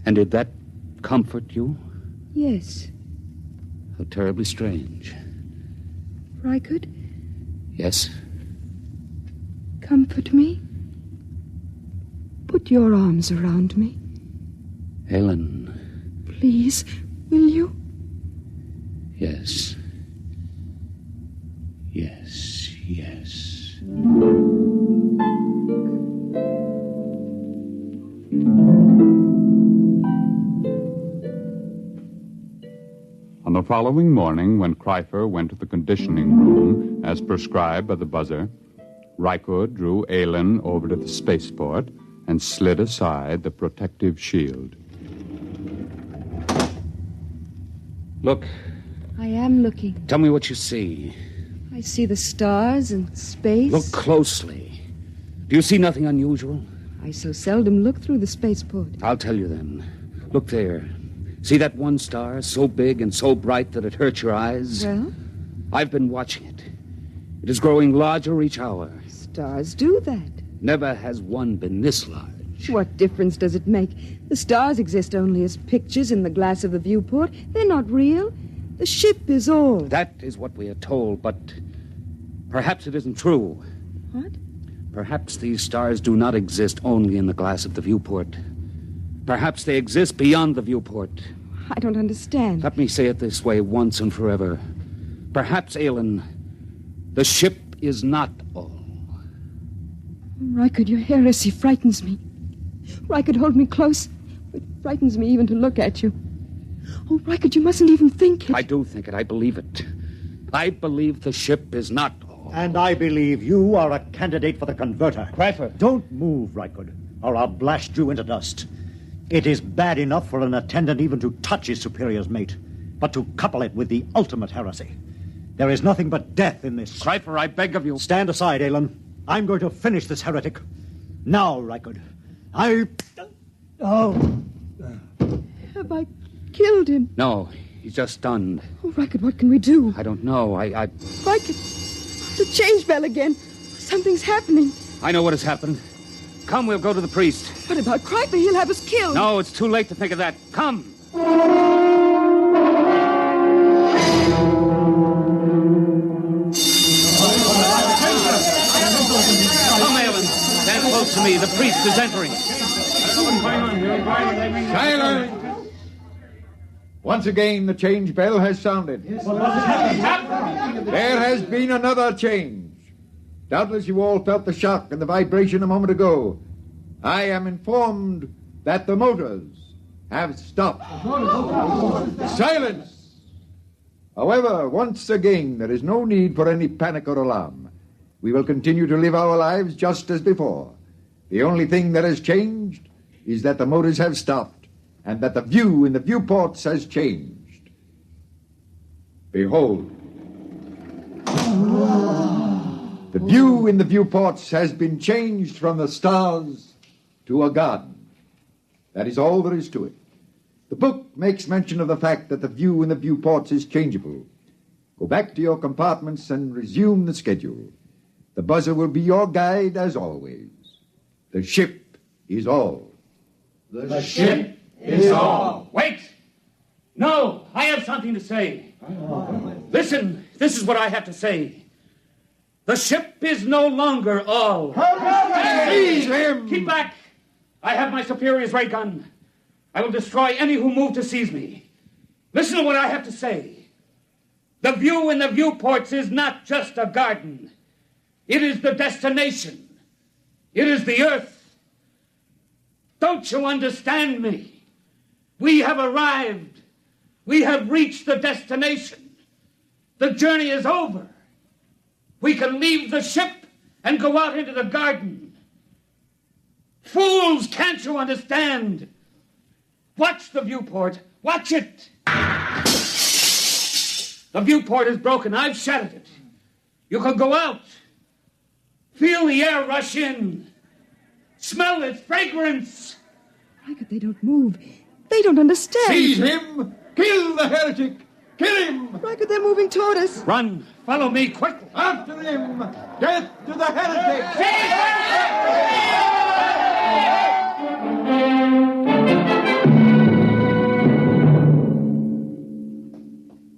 And did that comfort you? Yes. How terribly strange. Rycood? Yes? Comfort me. Put your arms around me. Helen. Please, will you? Yes. On the following morning, when Cryfer went to the conditioning room, as prescribed by the buzzer, Rycood drew Aylin over to the spaceport and slid aside the protective shield. Look. I am looking. Tell me what you see. I see the stars and space. Look closely. Do you see nothing unusual? I so seldom look through the spaceport. I'll tell you then. Look there. See that one star, so big and so bright that it hurts your eyes? Well? I've been watching it. It is growing larger each hour. Stars do that. Never has one been this large. What difference does it make? The stars exist only as pictures in the glass of the viewport. They're not real. The ship is all. That is what we are told, but perhaps it isn't true. What? Perhaps these stars do not exist only in the glass of the viewport. Perhaps they exist beyond the viewport. I don't understand. Let me say it this way once and forever. Perhaps, Aylin, the ship is not all. Rycood, your heresy frightens me. Rycood, hold me close. It frightens me even to look at you. Oh, Rycood, you mustn't even think it. I do think it. I believe it. I believe the ship is not all. And I believe you are a candidate for the converter. Cryfer. Don't move, Rycood, or I'll blast you into dust. It is bad enough for an attendant even to touch his superior's mate, but to couple it with the ultimate heresy. There is nothing but death in this. Cryfer, I beg of you. Stand aside, Aylin. I'm going to finish this heretic. Now, Reichard. Oh. Have I killed him? No, he's just stunned. Oh, Reichard, what can we do? I don't know. Reichard, the change bell again. Something's happening. I know what has happened. Come, we'll go to the priest. What about Kreiper? He'll have us killed. No, it's too late to think of that. Come. Come, Alan. Stand close to me. The priest is entering. Silence! Once again, the change bell has sounded. There has been another change. Doubtless you all felt the shock and the vibration a moment ago. I am informed that the motors have stopped. Silence! However, once again, there is no need for any panic or alarm. We will continue to live our lives just as before. The only thing that has changed is that the motors have stopped and that the view in the viewports has changed. Behold. The view in the viewports has been changed from the stars to a garden. That is all there is to it. The book makes mention of the fact that the view in the viewports is changeable. Go back to your compartments and resume the schedule. The buzzer will be your guide as always. The ship is all. The ship is all. Wait! No, I have something to say. Listen, this is what I have to say. The ship is no longer all. Seize him! Keep back! I have my superior's ray gun. I will destroy any who move to seize me. Listen to what I have to say. The view in the viewports is not just a garden. It is the destination. It is the earth. Don't you understand me? We have arrived. We have reached the destination. The journey is over. We can leave the ship and go out into the garden. Fools, can't you understand? Watch the viewport. Watch it. The viewport is broken. I've shattered it. You can go out. Feel the air rush in. Smell its fragrance. Reichard, they don't move. They don't understand. Seize him! Kill the heretic! Kill him! Reichard, they're moving toward us. Run. Follow me quickly. After him! Death to the heretic!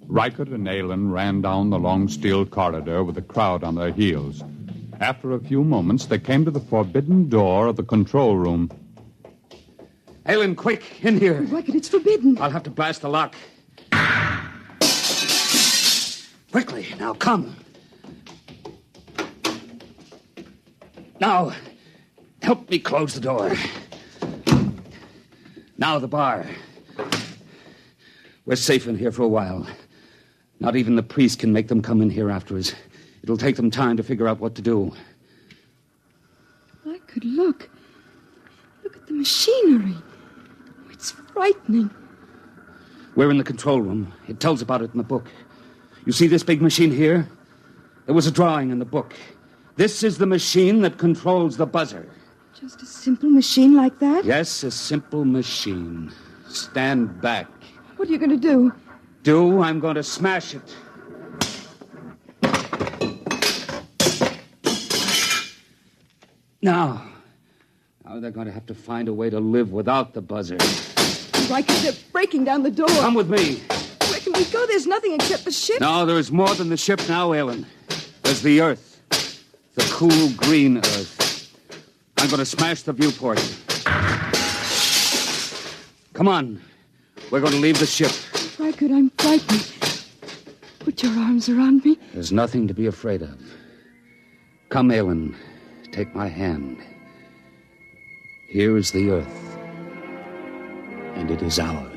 Reichard and Alan ran down the long steel corridor with the crowd on their heels. After a few moments, they came to the forbidden door of the control room. Alan, quick, in here. Reichard, it's forbidden. I'll have to blast the lock. Quickly, now come. Now, help me close the door. Now the bar. We're safe in here for a while. Not even the priest can make them come in here after us. It'll take them time to figure out what to do. Reichard, look. Look at the machinery. Oh, it's frightening. We're in the control room. It tells about it in the book. You see this big machine here? There was a drawing in the book. This is the machine that controls the buzzer. Just a simple machine like that? Yes, a simple machine. Stand back. What are you going to do? I'm going to smash it. Now they're going to have to find a way to live without the buzzer. Reichard, they're breaking down the door. Come with me. Where can we go? There's nothing except the ship. No, there is more than the ship now, Alan. There's the earth. The cool green earth. I'm going to smash the viewport. Come on. We're going to leave the ship. Reichard, I'm frightened. Put your arms around me. There's nothing to be afraid of. Come, Alan. Take my hand. Here is the earth. And it is ours.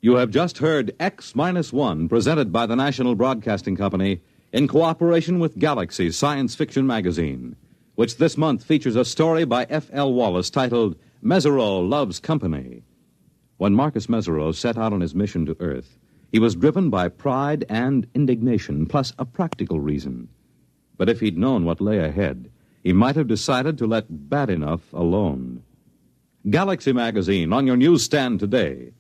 You have just heard X-1, presented by the National Broadcasting Company in cooperation with Galaxy Science Fiction Magazine, which this month features a story by F.L. Wallace titled Mesereau loves company. When Marcus Mesereau set out on his mission to Earth, he was driven by pride and indignation, plus a practical reason. But if he'd known what lay ahead, he might have decided to let bad enough alone. Galaxy Magazine on your newsstand today.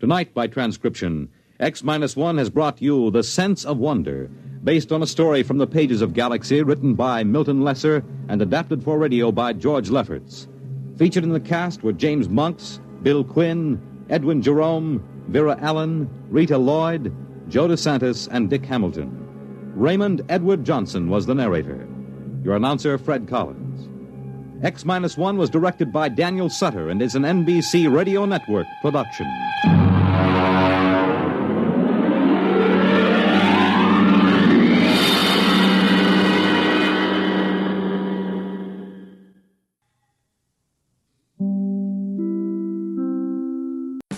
Tonight, by transcription, X-1 has brought you The Sense of Wonder, based on a story from the pages of Galaxy written by Milton Lesser and adapted for radio by George Lefferts. Featured in the cast were James Monks, Bill Quinn, Edwin Jerome, Vera Allen, Rita Lloyd, Joe DeSantis, and Dick Hamilton. Raymond Edward Johnson was the narrator. Your announcer, Fred Collins. X-1 was directed by Daniel Sutter and is an NBC Radio Network production.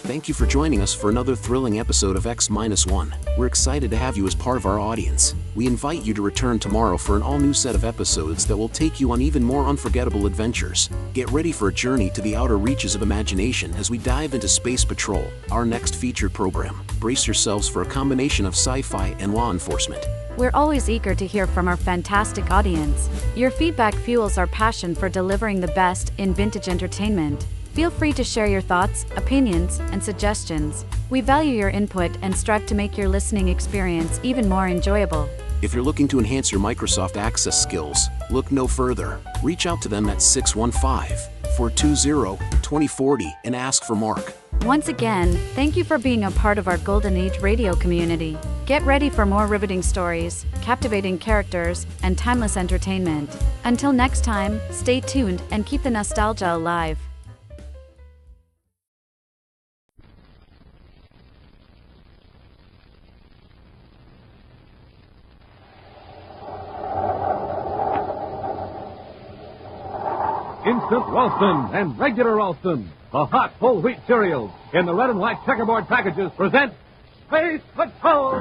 Thank you for joining us for another thrilling episode of X-1. We're excited to have you as part of our audience. We invite you to return tomorrow for an all-new set of episodes that will take you on even more unforgettable adventures. Get ready for a journey to the outer reaches of imagination as we dive into Space Patrol, our next featured program. Brace yourselves for a combination of sci-fi and law enforcement. We're always eager to hear from our fantastic audience. Your feedback fuels our passion for delivering the best in vintage entertainment. Feel free to share your thoughts, opinions, and suggestions. We value your input and strive to make your listening experience even more enjoyable. If you're looking to enhance your Microsoft Access skills, look no further. Reach out to them at 615-420-2040 and ask for Mark. Once again, thank you for being a part of our Golden Age radio community. Get ready for more riveting stories, captivating characters, and timeless entertainment. Until next time, stay tuned and keep the nostalgia alive. Instant Ralston and regular Ralston, the hot whole wheat cereals in the red and white checkerboard packages present Space Patrol!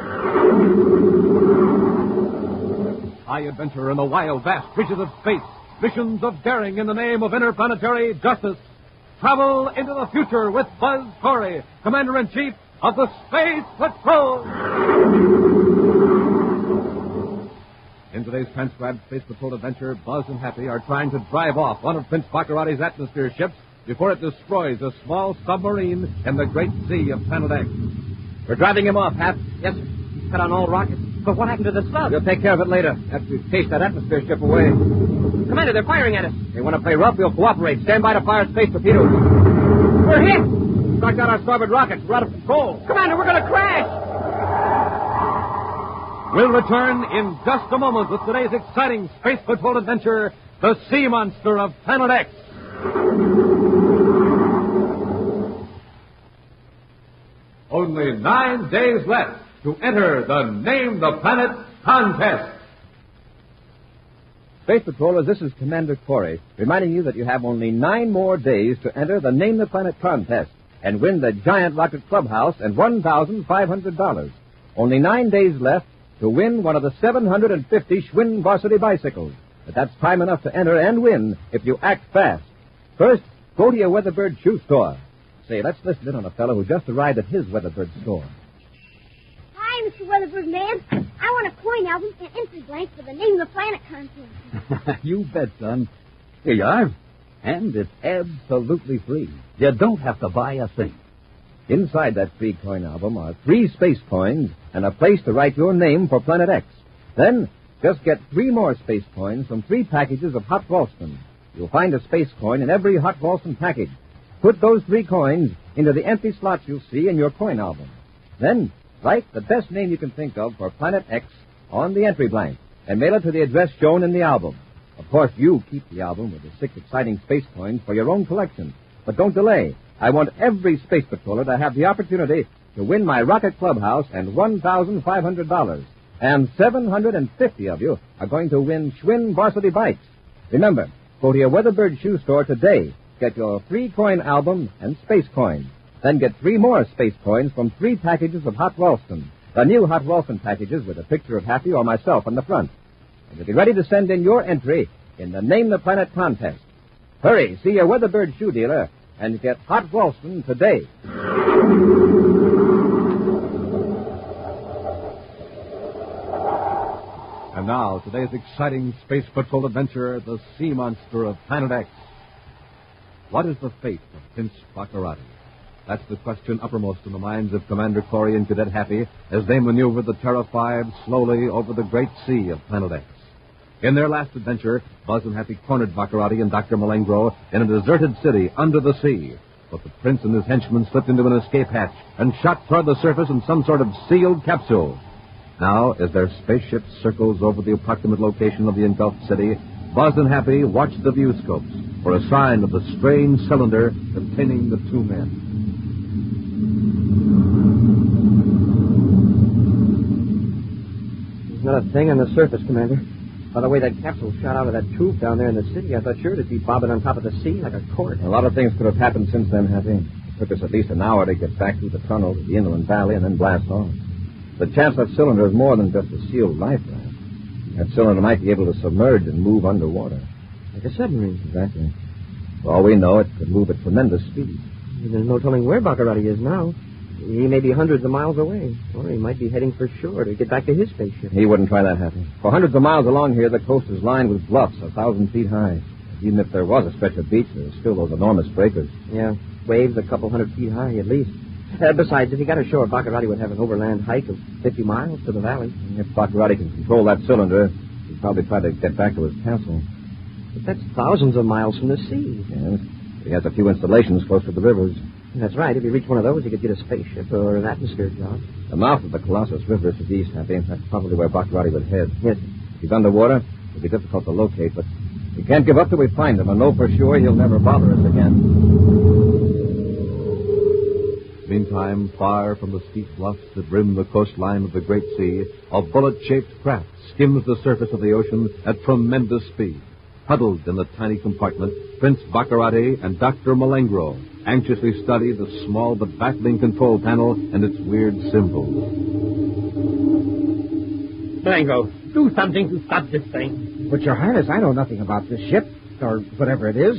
High adventure in the wild, vast reaches of space. Missions of daring in the name of interplanetary justice. Travel into the future with Buzz Corey, Commander-in-Chief of the Space Patrol! In today's transcribed Space Patrol adventure, Buzz and Happy are trying to drive off one of Prince Baccarati's atmosphere ships before it destroys a small submarine in the great sea of Planet X. We're driving him off, Hap. Yes, sir. He's cut on all rockets. But what happened to the sub? We'll take care of it later, after we've chased that atmosphere ship away. Commander, they're firing at us. They want to play rough, we'll cooperate. Stand by to fire space torpedoes. We're hit! Knocked out our starboard rockets. We're out of control. Commander, we're going to crash! We'll return in just a moment with today's exciting Space Patrol adventure, the Sea Monster of Planet X. Only 9 days left to enter the Name the Planet contest. Space Patrollers, this is Commander Corey, reminding you that you have only 9 more days to enter the Name the Planet contest and win the giant rocket clubhouse and $1,500. Only 9 days left to win one of the 750 Schwinn Varsity bicycles. But that's time enough to enter and win if you act fast. First, go to your Weatherbird shoe store. Say, let's listen in on a fellow who just arrived at his Weatherbird store. Hi, Mr. Weatherbird Man. I want a coin album and entry blank for the Name the Planet contest. You bet, son. Here you are. And it's absolutely free. You don't have to buy a thing. Inside that free coin album are 3 space coins and a place to write your name for Planet X. Then, just get 3 more space coins from 3 packages of Hot Ralston. You'll find a space coin in every Hot Ralston package. Put those 3 coins into the empty slots you'll see in your coin album. Then, write the best name you can think of for Planet X on the entry blank and mail it to the address shown in the album. Of course, you keep the album with the 6 exciting space coins for your own collection. But don't delay. I want every Space Patroller to have the opportunity to win my Rocket Clubhouse and $1,500. And 750 of you are going to win Schwinn Varsity bikes. Remember, go to your Weatherbird shoe store today. Get your free coin album and space coin. Then get 3 more space coins from 3 packages of Hot Ralston. The new Hot Ralston packages with a picture of Happy or myself on the front. And you'll be ready to send in your entry in the Name the Planet contest. Hurry, see your Weatherbird shoe dealer and get Hot Ralston today. And now, today's exciting Space Patrol adventure, the Sea Monster of Planet X. What is the fate of Prince Baccarati? That's the question uppermost in the minds of Commander Corey and Cadet Happy as they maneuver the Terra 5 slowly over the great sea of Planet X. In their last adventure, Buzz and Happy cornered Baccarati and Dr. Malengro in a deserted city under the sea. But the prince and his henchmen slipped into an escape hatch and shot toward the surface in some sort of sealed capsule. Now, as their spaceship circles over the approximate location of the engulfed city, Buzz and Happy watch the viewscopes for a sign of the strange cylinder containing the two men. There's not a thing on the surface, Commander. By the way that capsule shot out of that tube down there in the city, I thought sure it'd be bobbing on top of the sea like a cork. A lot of things could have happened since then, Happy. It took us at least an hour to get back through the tunnel to the inland valley and then blast off. The chance that cylinder is more than just a sealed life raft. That cylinder might be able to submerge and move underwater. Like a submarine. Exactly. For all we know, it could move at tremendous speed. There's no telling where Baccarati is now. He may be hundreds of miles away. Or he might be heading for shore to get back to his spaceship. He wouldn't try that, Happy. For hundreds of miles along here, the coast is lined with bluffs 1,000 feet high. Even if there was a stretch of beach, there's still those enormous breakers. Yeah, waves a couple hundred feet high at least. Besides, if he got ashore, Baccarati would have an overland hike of 50 miles to the valley. If Baccarati can control that cylinder, he'd probably try to get back to his castle. But that's thousands of miles from the sea. Yes. He has a few installations close to the rivers. That's right. If he reached one of those, he could get a spaceship or an atmosphere job. The mouth of the Colossus River is to the east, Happy. That's probably where Baccarati would head. Yes. If he's underwater, it'll be difficult to locate, but we can't give up till we find him and know for sure he'll never bother us again. Meantime, far from the steep bluffs that rim the coastline of the Great Sea, a bullet-shaped craft skims the surface of the ocean at tremendous speed. Huddled in the tiny compartment, Prince Baccarati and Dr. Malengro anxiously study the small but baffling control panel and its weird symbols. Malengro, do something to stop this thing. But, Your Highness, I know nothing about this ship, or whatever it is.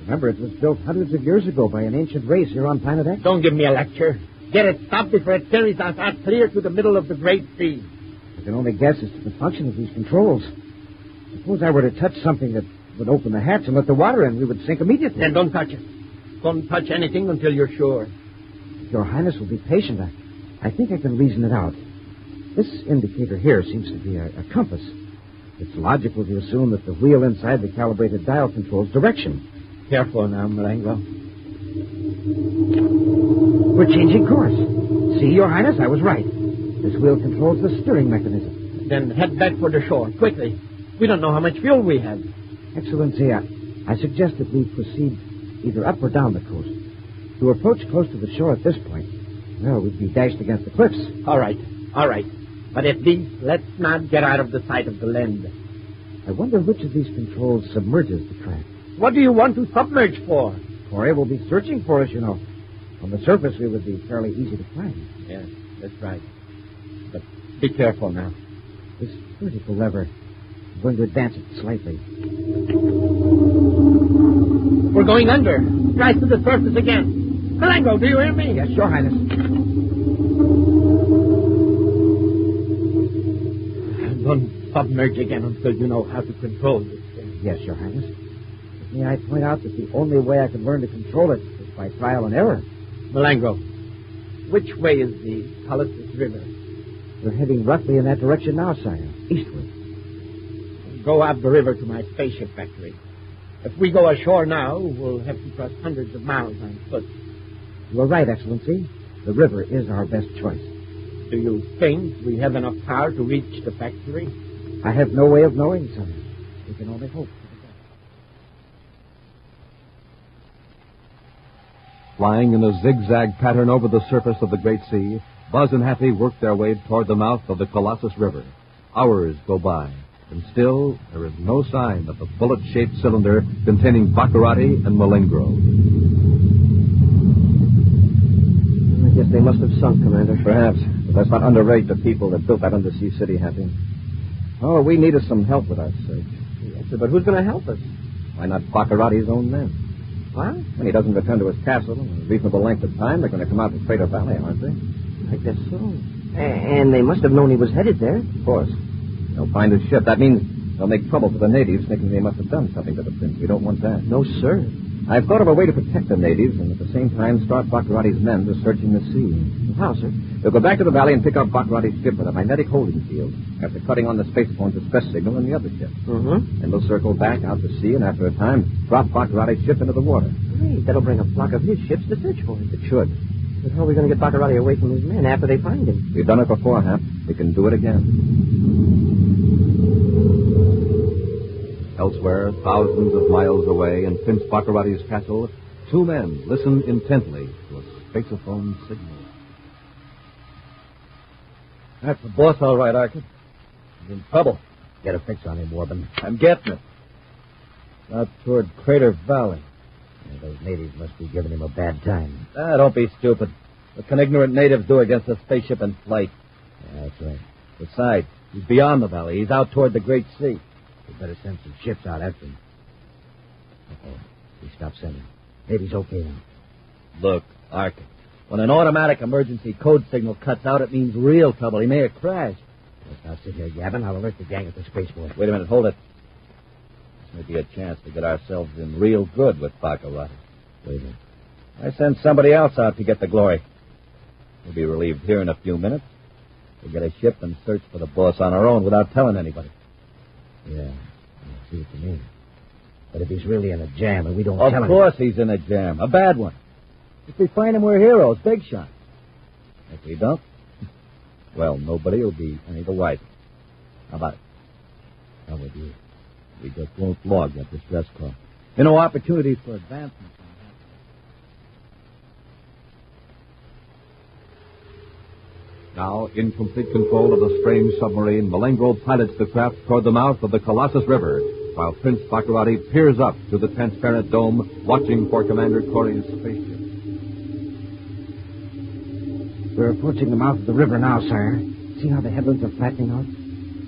Remember, it was built hundreds of years ago by an ancient race here on Planet X. Don't give me a lecture. Get it stopped before it carries us out clear to the middle of the Great Sea. I can only guess as to the function of these controls. Suppose I were to touch something that would open the hatch and let the water in, we would sink immediately. Then don't touch it. Don't touch anything until you're sure. Your Highness will be patient. I think I can reason it out. This indicator here seems to be a compass. It's logical to assume that the wheel inside the calibrated dial controls direction. Careful now, Malengro. We're changing course. See, Your Highness, I was right. This wheel controls the steering mechanism. Then head back for the shore, quickly. We don't know how much fuel we have. Excellency, I suggest that we proceed either up or down the coast. To approach close to the shore at this point, well, we'd be dashed against the cliffs. All right. But at least let's not get out of the sight of the land. I wonder which of these controls submerges the craft. What do you want to submerge for? Corey will be searching for us, you know. On the surface, we would be fairly easy to find. Yes, that's right. But be careful now. This vertical lever, I'm going to advance it slightly. We're going under. Rise to the surface again. Malengro, do you hear me? Yes, Your Highness. Don't submerge again until you know how to control this thing. Yes, Your Highness. May I point out that the only way I can learn to control it is by trial and error. Malengro, which way is the Colossus River? We're heading roughly in that direction now, sire. Eastward. Go up the river to my spaceship factory. If we go ashore now, we'll have to cross hundreds of miles on foot. You are right, Excellency. The river is our best choice. Do you think we have enough power to reach the factory? I have no way of knowing, sire. We can only hope. Flying in a zigzag pattern over the surface of the Great Sea, Buzz and Happy work their way toward the mouth of the Colossus River. Hours go by, and still there is no sign of the bullet-shaped cylinder containing Baccarati and Malengro. I guess they must have sunk, Commander. Perhaps, but let's not underrate the people that built that undersea city, Happy. Oh, we need some help with our search. Yes, but who's going to help us? Why not Baccarati's own men? What? When he doesn't return to his castle in a reasonable length of time, they're going to come out to Crater Valley, aren't they? I guess so. And they must have known he was headed there. Of course. They'll find his ship. That means they'll make trouble for the natives, thinking they must have done something to the prince. We don't want that. No, sir. I've thought of a way to protect the natives and at the same time start Baccarati's men to searching the sea. How, sir? They'll go back to the valley and pick up Baccarati's ship with a magnetic holding field after cutting on the space phone's distress signal in the other ship. Mm-hmm. Then we'll circle back out to sea and after a time drop Baccarati's ship into the water. Great. That'll bring a flock of his ships to search for him. It should. But how are we going to get Baccarati away from his men after they find him? We've done it before, Hap. We can do it again. Elsewhere, thousands of miles away in Prince Baccarati's castle, two men listen intently to a spaceophone signal. That's the boss, all right, Arkin. He's in trouble. Get a fix on him, Warbin. I'm getting it. Out toward Crater Valley. Yeah, those natives must be giving him a bad time. Don't be stupid. What can ignorant natives do against a spaceship in flight? Yeah, that's right. Besides, he's beyond the valley. He's out toward the Great Sea. We better send some ships out after him. Uh-oh. He stopped sending. Maybe he's okay now. Look, Arkin, when an automatic emergency code signal cuts out, it means real trouble. He may have crashed. Let's not sit here gabbing. I'll alert the gang at the spaceport. Wait a minute, hold it. This may be a chance to get ourselves in real good with Baccarati. Wait a minute. I send somebody else out to get the glory. We'll be relieved here in a few minutes. We'll get a ship and search for the boss on our own without telling anybody. Yeah, I see what you mean. But if he's really in a jam and we don't tell him... Of course he's in a jam. A bad one. If we find him, we're heroes. Big shot. If we don't, well, nobody will be any the wiser. How about it? How would you? We just won't log that distress call. You know, opportunities for advancement. Now, in complete control of the strange submarine, Malengo pilots the craft toward the mouth of the Colossus River, while Prince Baccarati peers up through the transparent dome, watching for Commander Corey's spaceship. We're approaching the mouth of the river now, sire. See how the headlands are flattening out?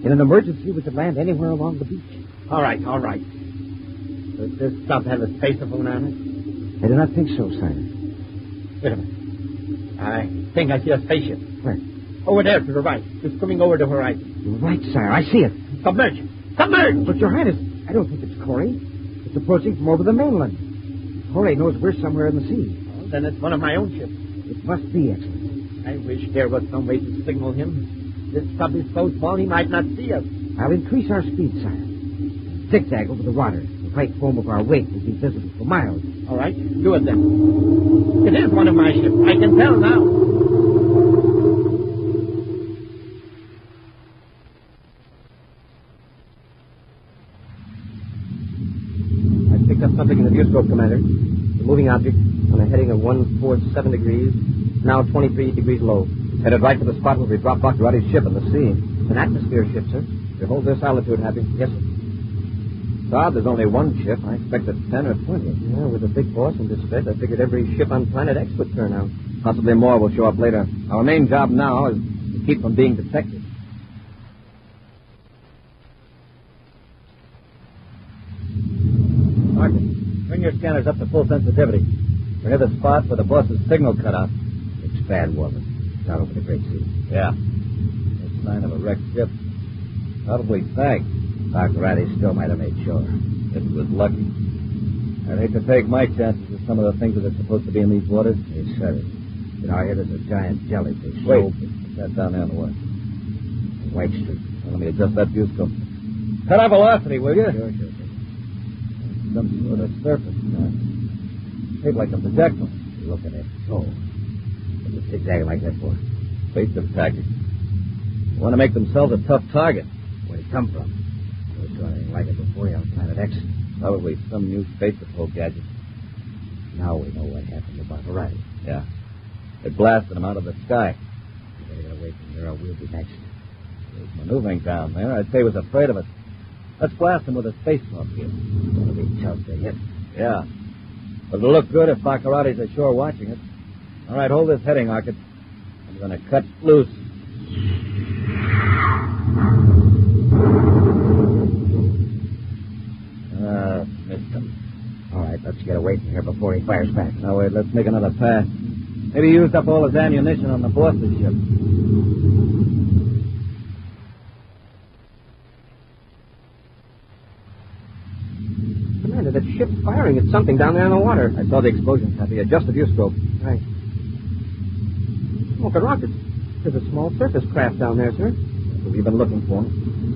In an emergency, we could land anywhere along the beach. All right. Does this stuff have a spaceophone on it? I do not think so, sire. Wait a minute. I think I see a spaceship. Where? Over there to the right. Just coming over the horizon. You're right, sire. I see it. Submerge! But, Your Highness, I don't think it's Corey. It's approaching from over the mainland. Corey knows we're somewhere in the sea. Well, then it's one of my own ships. It must be, Excellency. I wish there was some way to signal him. This sub is so small he might not see us. I'll increase our speed, sire. Zigzag over the water. The white foam of our wake will be visible for miles. All right, do it then. It is one of my ships. I can tell now. I picked up something in the viewscope, Commander. A moving object on a heading of 147 degrees, now 23 degrees low. Headed right for the spot where we dropped Baccarati's ship in the sea. It's an atmosphere ship, sir. We hold this altitude, Happy. Yes, sir. God, there's only one ship. I expected 10 or 20. Yeah, with the big boss in distress, I figured every ship on Planet X would turn out. Possibly more will show up later. Our main job now is to keep from being detected. Martin, bring your scanners up to full sensitivity. We're near the spot where the boss's signal cut out. It's bad, Woman. Out over the Great Sea. Yeah. No sign of a wrecked ship. Probably sank. Baccarati still might have made sure. If it was lucky. I'd hate to take my chances with some of the things that are supposed to be in these waters. They said it. You know, I hear there's a giant jellyfish. Wait. Put that down there on the way. White Street. Well, let me adjust that viewscope. Cut our velocity, will you? Sure. Some sort of surface. Shaped like a projectile. Look at it. Oh. What's it zigzagging like that for? Space attackers. They want to make themselves a tough target. Where'd it come from? Never saw anything like it before on Planet X. Probably some new space patrol gadget. Now we know what happened to Baccarati. Yeah. They blasted him out of the sky. We better get away from there or we'll be next. There's maneuvering down there. I'd say he was afraid of us. Let's blast him with a space torpedo. It's going to be tough to hit. Yeah. But it'll look good if Baccarati's ashore watching it. All right, hold this heading, Arcot. I'm going to cut loose. Missed him. Let's get away from here before he fires back. Now, wait, let's make another pass. Maybe he used up all his ammunition on the boss of the ship. Commander, that ship's firing at something down there in the water. I saw the explosion, Happy. Adjust the view scope. Right. Smoke and rockets. There's a small surface craft down there, sir. That's what we've been looking for.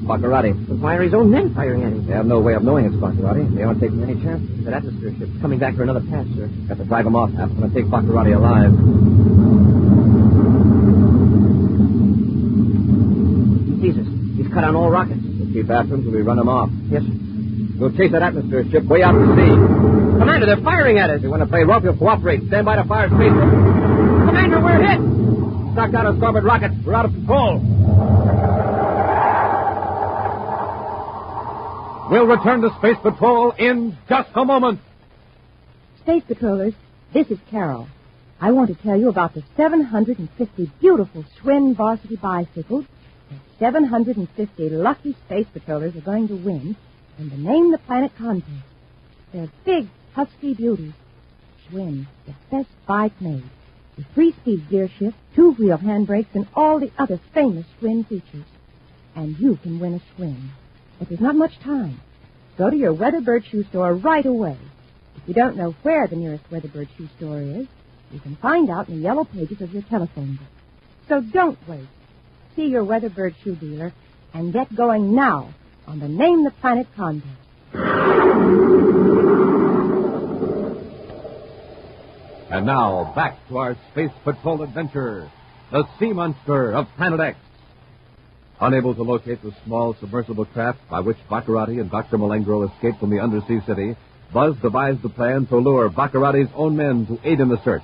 Baccarati. But why are his own men firing at him? They have no way of knowing it's Baccarati. They aren't taking any chances. That atmosphere ship's coming back for another pass, sir. Got to drive him off. I'm going to take Baccarati alive. Jesus, he's cut on all rockets. We'll keep after him till we run him off. Yes, sir. We'll chase that atmosphere ship way out to sea. Commander, they're firing at us. If you want to play rough, you'll cooperate. Stand by to fire space. Commander, we're hit. Stock out our starboard rockets. We're out of control. We'll return to Space Patrol in just a moment. Space Patrollers, this is Carol. I want to tell you about the 750 beautiful Schwinn varsity bicycles that 750 lucky Space Patrollers are going to win in the Name the Planet contest. They're big, husky beauties. Schwinn, the best bike made. With 3-speed gear shift, 2-wheel handbrakes, and all the other famous Schwinn features. And you can win a Schwinn. But there's not much time. Go to your Weatherbird shoe store right away. If you don't know where the nearest Weatherbird shoe store is, you can find out in the yellow pages of your telephone book. So don't wait. See your Weatherbird shoe dealer and get going now on the Name the Planet contest. And now, back to our Space Patrol adventure. The Sea Monster of Planet X. Unable to locate the small submersible craft by which Baccarati and Dr. Malengro escaped from the Undersea city, Buzz devised a plan to lure Baccarati's own men to aid in the search.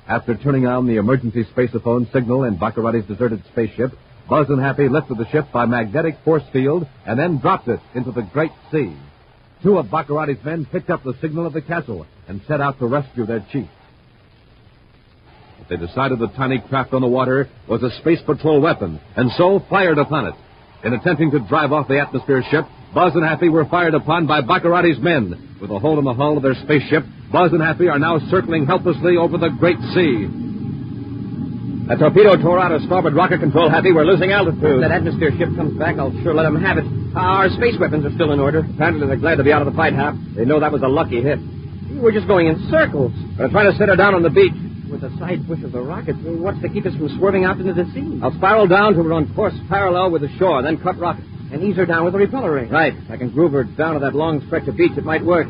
After turning on the emergency spaceophone signal in Baccarati's deserted spaceship, Buzz and Happy lifted the ship by magnetic force field and then dropped it into the great sea. 2 of Baccarati's men picked up the signal of the castle and set out to rescue their chief. They decided the tiny craft on the water was a Space Patrol weapon, and so fired upon it. In attempting to drive off the atmosphere ship, Buzz and Happy were fired upon by Baccarati's men. With a hole in the hull of their spaceship, Buzz and Happy are now circling helplessly over the great sea. A torpedo tore out of starboard rocket control, Happy. We're losing altitude. If that atmosphere ship comes back, I'll sure let them have it. Our space weapons are still in order. Apparently they're glad to be out of the fight, Hap. They know that was a lucky hit. We're just going in circles. We're trying to set her down on the beach. With the side push of the rocket, what's to keep us from swerving out into the sea? I'll spiral down till we're on course parallel with the shore, then cut rocket. And ease her down with the repeller ray. Right. If I can groove her down to that long stretch of beach, it might work.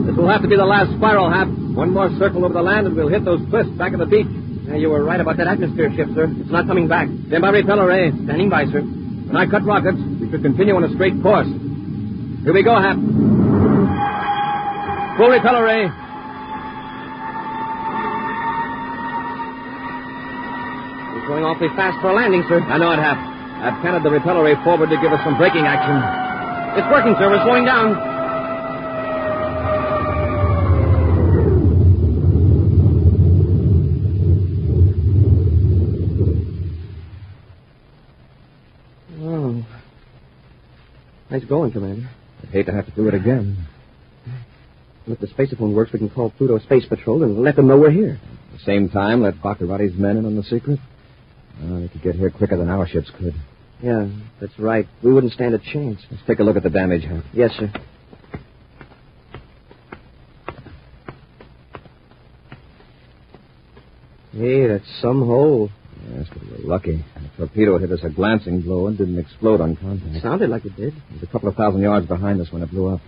This will have to be the last spiral, Hap. One more circle over the land and we'll hit those cliffs back at the beach. Yeah, you were right about that atmosphere ship, sir. It's not coming back. Stand by repeller ray. Standing by, sir. When I cut rockets, we should continue on a straight course. Here we go, Hap. Full repeller ray. It's going awfully fast for a landing, sir. I know it, Hap. I've canted the repeller ray forward to give us some braking action. It's working, sir. We're slowing down. Oh. Nice going, Commander. I'd hate to have to do it again. If the spaceophone works, we can call Pluto Space Patrol and let them know we're here. At the same time, let Baccarati's men in on the secret. They could get here quicker than our ships could. Yeah, that's right. We wouldn't stand a chance. Let's take a look at the damage, Hap. Yes, sir. Hey, that's some hole. Yes, but we're lucky. The torpedo hit us a glancing blow and didn't explode on contact. It sounded like it did. It was a couple of thousand yards behind us when it blew up.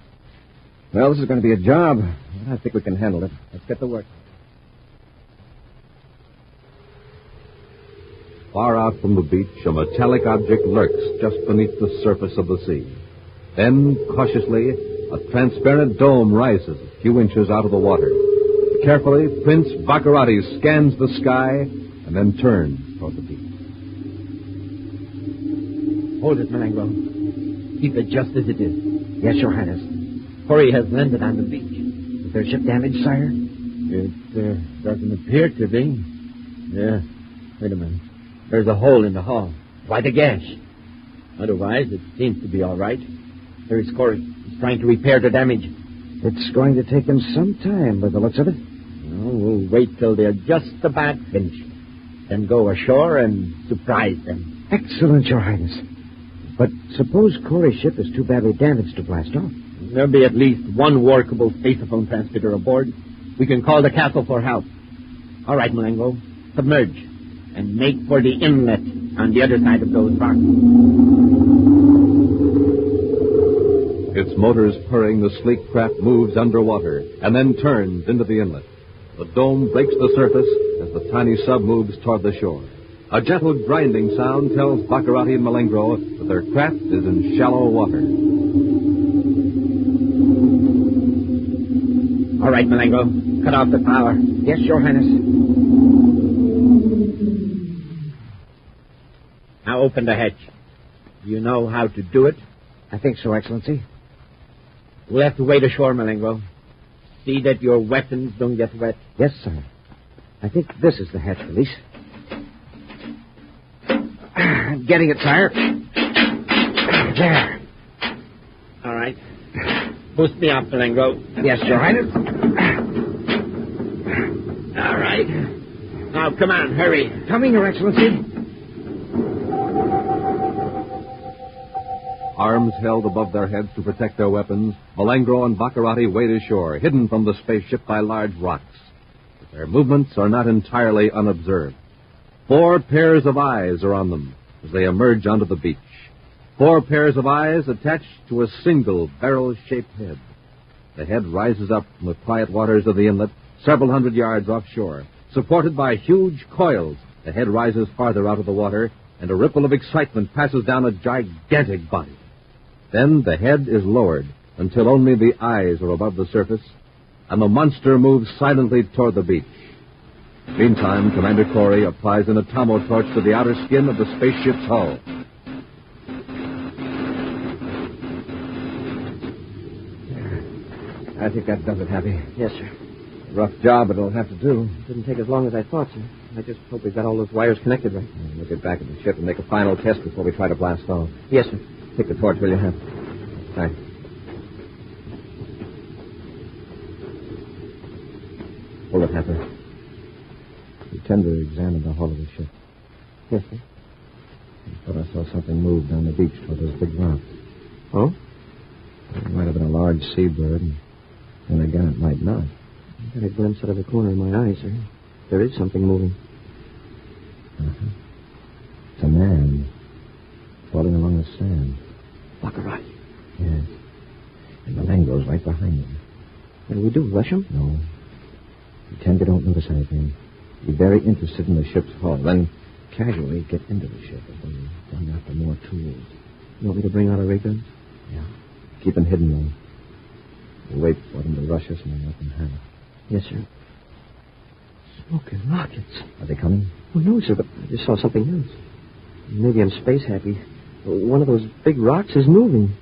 Well, this is going to be a job. I think we can handle it. Let's get to work. Far out from the beach, a metallic object lurks just beneath the surface of the sea. Then, cautiously, a transparent dome rises a few inches out of the water. Carefully, Prince Baccarati scans the sky and then turns toward the beach. Hold it, Malengro. Keep it just as it is. Yes, Your Highness. Hori has landed on the beach. Is their ship damaged, sire? It doesn't appear to be. Yeah. Wait a minute. There's a hole in the hull. Why the gash? Otherwise, it seems to be all right. There's Corey. He's trying to repair the damage. It's going to take him some time by the looks of it. Well, we'll wait till they're just about finished. Then go ashore and surprise them. Excellent, Your Highness. But suppose Corey's ship is too badly damaged to blast off. There'll be at least one workable spacephone transmitter aboard. We can call the castle for help. All right, Malengo. Submerge. And make for the inlet on the other side of those rocks. Its motors purring, the sleek craft moves underwater and then turns into the inlet. The dome breaks the surface as the tiny sub moves toward the shore. A gentle grinding sound tells Baccarati and Malengro that their craft is in shallow water. All right, Malengo. Cut off the power. Yes, Your Highness. Now open the hatch. Do you know how to do it? I think so, Excellency. We'll have to wait ashore, Malengo. See that your weapons don't get wet. Yes, sir. I think this is the hatch release. I'm getting it, sire. There. All right. Boost me up, Malengo. Yes, Your Highness. All right. Now, come on, hurry. Coming, Your Excellency. Arms held above their heads to protect their weapons, Malengro and Baccarati wade ashore, hidden from the spaceship by large rocks. But their movements are not entirely unobserved. 4 pairs of eyes are on them as they emerge onto the beach. 4 pairs of eyes attached to a single barrel-shaped head. The head rises up from the quiet waters of the inlet, several hundred yards offshore. Supported by huge coils, the head rises farther out of the water, and a ripple of excitement passes down a gigantic body. Then the head is lowered until only the eyes are above the surface, and the monster moves silently toward the beach. Meantime, Commander Corey applies an atomo torch to the outer skin of the spaceship's hull. I think that does it, Happy. Yes, sir. Rough job, but it'll have to do. Didn't take as long as I thought, sir. I just hope we've got all those wires connected right. We'll get back at the ship and make a final test before we try to blast off. Yes, sir. Take the torch, will you, Hap? Thanks. Hold it, Happer. We tend to examine the hull of the ship. Yes, sir. I thought I saw something move down the beach toward those big rocks. Oh? It might have been a large seabird, and again, it might not. I got a glimpse out of the corner of my eye, sir. There is something moving. Uh-huh. It's a man floating along the sand. Baccarat. Yes. And Malengo's right behind him. What do we do, rush him? No. Pretend you don't notice anything. Be very interested in the ship's hull. Then casually get into the ship and then run after more tools. You want me to bring out our ray guns? Yeah. Keep them hidden, though. We'll wait for them to rush us and then let them have it. Yes, sir. Smoking rockets. Are they coming? Oh, no, sir, but I just saw something else. Maybe I'm space happy. One of those big rocks is moving.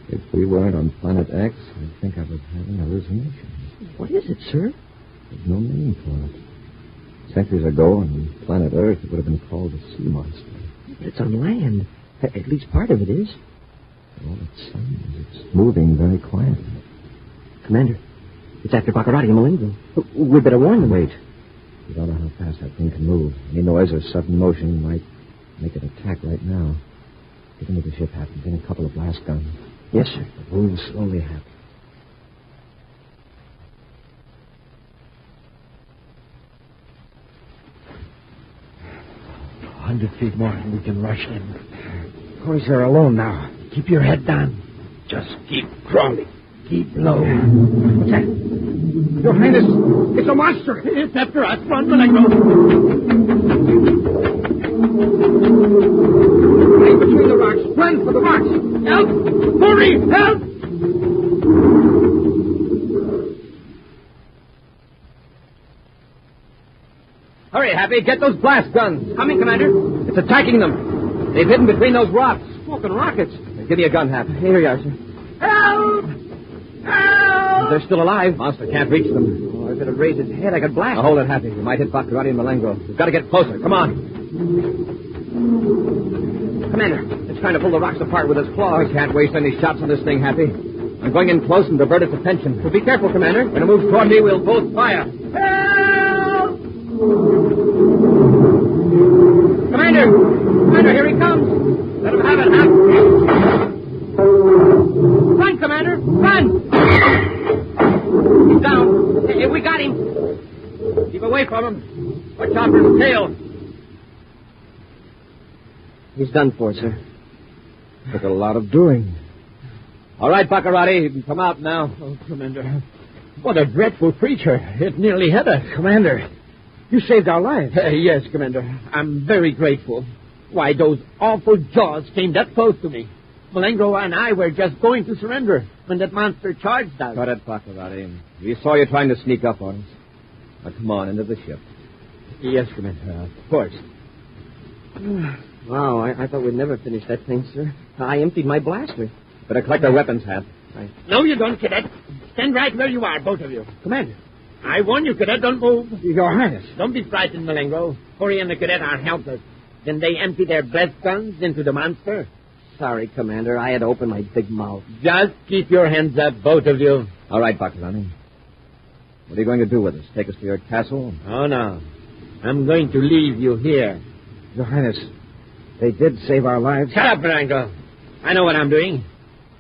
If we weren't on Planet X, I'd think I was having a hallucination. What is it, sir? There's no name for it. Centuries ago, on planet Earth, it would have been called a sea monster. But it's on land. At least part of it is. All it seems, it's moving very quietly. Commander, it's after Baccarati and Malengo. We'd better warn them. Wait. You don't know how fast that thing can move. Any noise or sudden motion might make it attack right now. Get into the ship, Hap, and bring a couple of blast guns. Yes, sir. But move slowly, Hap. 100 feet more and we can rush in. Corey's here alone now. Keep your head down. Just keep crawling. Keep low. What's that? Your Highness, it's a monster. It's after us. Run, Malengo. Hang between the rocks. Run for the rocks. Help! Hurry! Help! Hurry, Happy. Get those blast guns. Coming, Commander. It's attacking them. They've hidden between those rocks. Smoking rockets. Give me a gun, Hap. Here you are, sir. Help! Help! They're still alive. Monster can't reach them. Oh, if it had raised its head, I could blast. Now, hold it, Happy. You might hit Baccarati and Malengo. We've got to get closer. Come on. Commander, it's trying to pull the rocks apart with its claws. We can't waste any shots on this thing, Happy. I'm going in close and divert its attention. So be careful, Commander. When it moves toward me, we'll both fire. Help! Commander! Commander, here he comes! Let him have it, Hap. Run, Commander! Run! He's down. Hey, we got him. Keep away from him. Watch out for his tail. He's done for, sir. Took a lot of doing. All right, Baccarati, you can come out now. Oh, Commander. What a dreadful creature. It nearly had us. Commander, you saved our lives. Yes, Commander. I'm very grateful. Why, those awful jaws came that close to me. Malengro and I were just going to surrender when that monster charged us. Got it, Baccarati. We saw you trying to sneak up on us. Now, come on, into the ship. Yes, Commander, of course. Wow, I thought we'd never finish that thing, sir. I emptied my blaster. Better collect our weapons, Hap. Right. No, you don't, Cadet. Stand right where you are, both of you. Commander. I warn you, Cadet, don't move. Your Highness. Don't be frightened, Malengro. Hori and the Cadet are helpless. Then they empty their breath guns into the monster. Sorry, Commander. I had to open my big mouth. Just keep your hands up, both of you. All right, Baccarati. What are you going to do with us? Take us to your castle? Oh, no. I'm going to leave you here. Your Highness, they did save our lives. Shut up, Malengro. I know what I'm doing.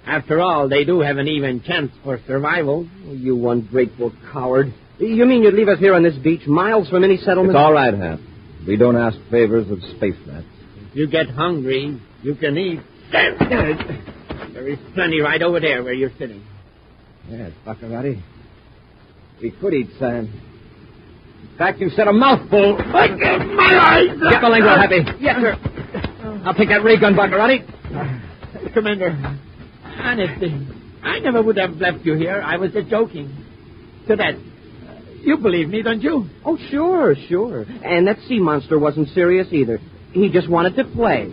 After all, they do have an even chance for survival. Oh, you ungrateful coward. You mean you'd leave us here on this beach, miles from any settlement? It's all right, Hap. We don't ask favors of space rats. If you get hungry, you can eat. There is plenty right over there where you're sitting. Yes, Baccarati. We could eat sand. In fact, you said a mouthful. My eyes! Get Malengro, Happy. Yes, sir. I'll take that ray gun, Baccarati. Commander, honestly, I never would have left you here. I was just joking. Cadet, you believe me, don't you? Oh, sure. And that sea monster wasn't serious either. He just wanted to play.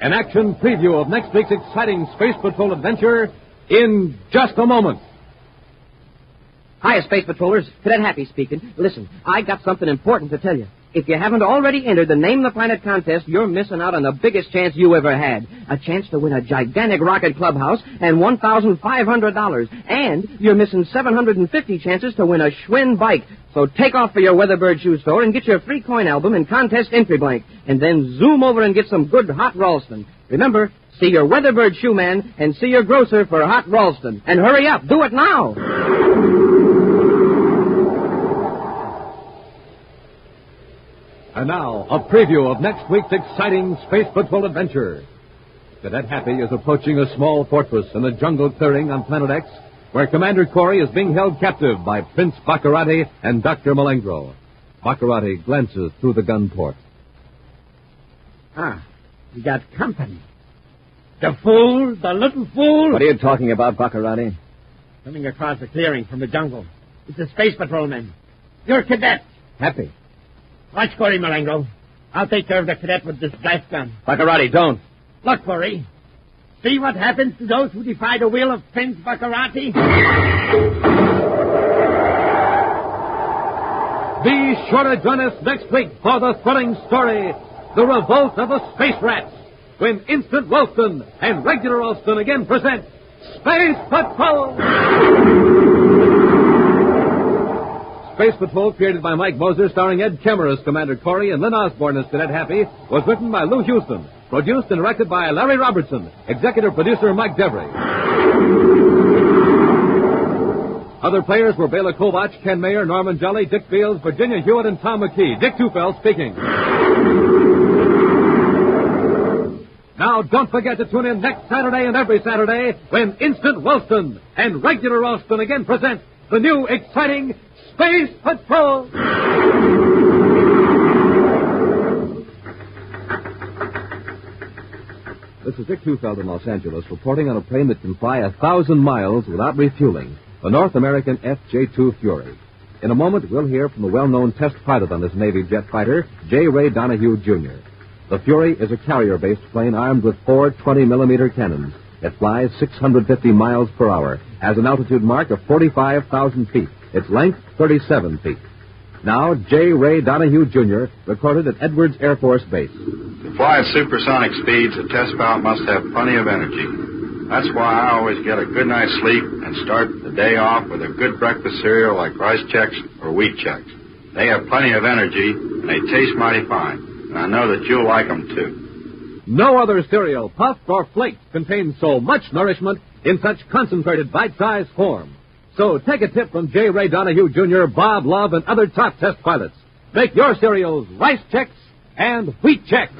An action preview of next week's exciting Space Patrol adventure in just a moment. Hiya, Space Patrollers. Cadet Happy speaking. Listen, I got something important to tell you. If you haven't already entered the Name the Planet contest, you're missing out on the biggest chance you ever had. A chance to win a gigantic rocket clubhouse and $1,500. And you're missing 750 chances to win a Schwinn bike. So take off for your Weatherbird shoe store and get your free coin album and contest entry blank. And then zoom over and get some good hot Ralston. Remember, see your Weatherbird shoe man and see your grocer for hot Ralston. And hurry up. Do it now. And now, a preview of next week's exciting Space Patrol adventure. Cadet Happy is approaching a small fortress in a jungle clearing on Planet X, where Commander Corey is being held captive by Prince Baccarati and Dr. Malengro. Baccarati glances through the gun port. Ah, we got company. The fool, the little fool. What are you talking about, Baccarati? Coming across the clearing from the jungle. It's a space patrolman. You're Cadet. Happy. Watch Corey, Malengro. I'll take care of the Cadet with this blast gun. Baccarati, don't. Look, Corey. See what happens to those who defy the will of Prince Baccarati? Be sure to join us next week for the thrilling story, The Revolt of the Space Rats, when Instant Ralston and Regular Ralston again present Space Patrol! Space Patrol, created by Mike Moser, starring Ed Kemmer as Commander Corey and Lynn Osborne as Cadet Happy, was written by Lou Houston, produced and directed by Larry Robertson, executive producer Mike Devery. Other players were Bela Kovach, Ken Mayer, Norman Jolly, Dick Fields, Virginia Hewitt, and Tom McKee. Dick Tufeld speaking. Now, don't forget to tune in next Saturday and every Saturday when Instant Ralston and Regular Ralston again present the new exciting Space Patrol! This is Dick Tufeld in Los Angeles, reporting on a plane that can fly 1,000 miles without refueling, the North American FJ-2 Fury. In a moment, we'll hear from the well-known test pilot on this Navy jet fighter, J. Ray Donahue, Jr. The Fury is a carrier-based plane armed with 4 20-millimeter cannons. It flies 650 miles per hour, has an altitude mark of 45,000 feet. Its length, 37 feet. Now, J. Ray Donahue, Jr., recorded at Edwards Air Force Base. To fly at supersonic speeds, a test pilot must have plenty of energy. That's why I always get a good night's sleep and start the day off with a good breakfast cereal like Rice Chex or Wheat Chex. They have plenty of energy, and they taste mighty fine. And I know that you'll like them, too. No other cereal, puffed or flaked, contains so much nourishment in such concentrated bite-sized form. So take a tip from J. Ray Donahue, Jr., Bob Love, and other top test pilots. Make your cereals Rice Chex and Wheat Chex.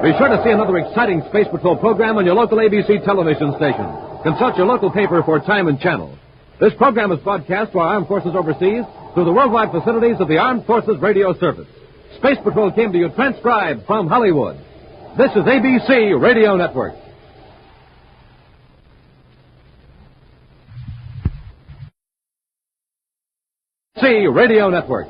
Be sure to see another exciting Space Patrol program on your local ABC television station. Consult your local paper for time and channel. This program is broadcast to our armed forces overseas through the worldwide facilities of the Armed Forces Radio Service. Space Patrol came to you transcribed from Hollywood. This is ABC Radio Network. ABC Radio Network.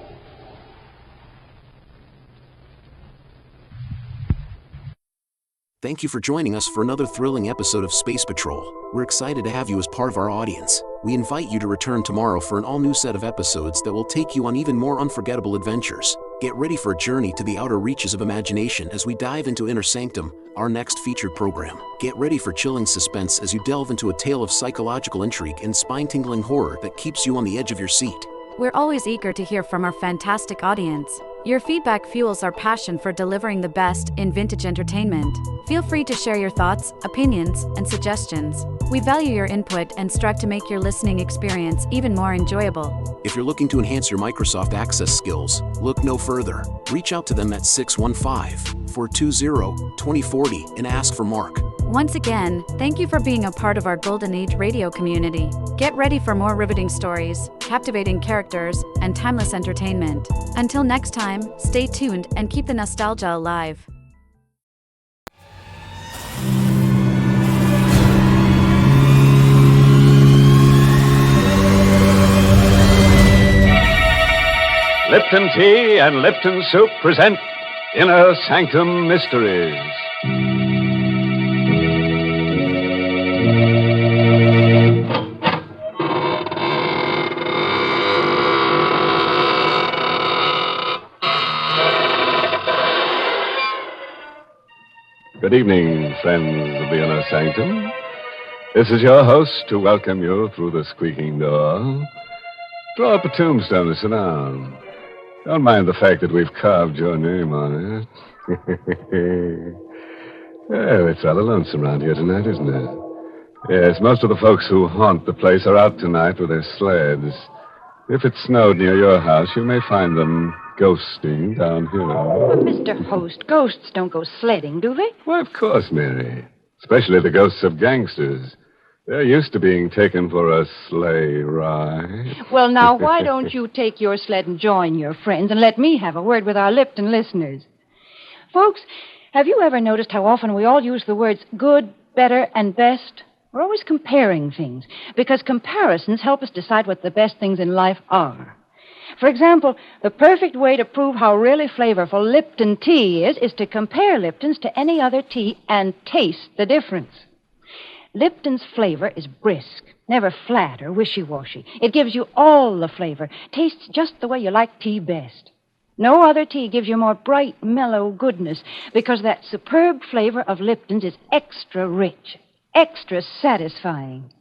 Thank you for joining us for another thrilling episode of Space Patrol. We're excited to have you as part of our audience. We invite you to return tomorrow for an all-new set of episodes that will take you on even more unforgettable adventures. Get ready for a journey to the outer reaches of imagination as we dive into Inner Sanctum, our next featured program. Get ready for chilling suspense as you delve into a tale of psychological intrigue and spine-tingling horror that keeps you on the edge of your seat. We're always eager to hear from our fantastic audience. Your feedback fuels our passion for delivering the best in vintage entertainment. Feel free to share your thoughts, opinions, and suggestions. We value your input and strive to make your listening experience even more enjoyable. If you're looking to enhance your Microsoft Access skills, look no further. Reach out to them at 615-420-2040 and ask for Mark. Once again, thank you for being a part of our Golden Age radio community. Get ready for more riveting stories, captivating characters, and timeless entertainment. Until next time, stay tuned and keep the nostalgia alive. Lipton Tea and Lipton Soup present Inner Sanctum Mysteries. Good evening, friends of the Inner Sanctum. This is your host to welcome you through the squeaking door. Draw up a tombstone and sit down. Don't mind the fact that we've carved your name on it. Well, it's rather lonesome around here tonight, isn't it? Yes, most of the folks who haunt the place are out tonight with their sleds. If it snowed near your house, you may find them ghosting down here. But, Mr. Host, ghosts don't go sledding, do they? Why, of course, Mary. Especially the ghosts of gangsters. They're used to being taken for a sleigh ride. Well, now, why don't you take your sled and join your friends and let me have a word with our Lipton listeners? Folks, have you ever noticed how often we all use the words good, better, and best? We're always comparing things, because comparisons help us decide what the best things in life are. For example, the perfect way to prove how really flavorful Lipton tea is to compare Lipton's to any other tea and taste the difference. Lipton's flavor is brisk, never flat or wishy-washy. It gives you all the flavor, tastes just the way you like tea best. No other tea gives you more bright, mellow goodness, because that superb flavor of Lipton's is extra rich, extra satisfying.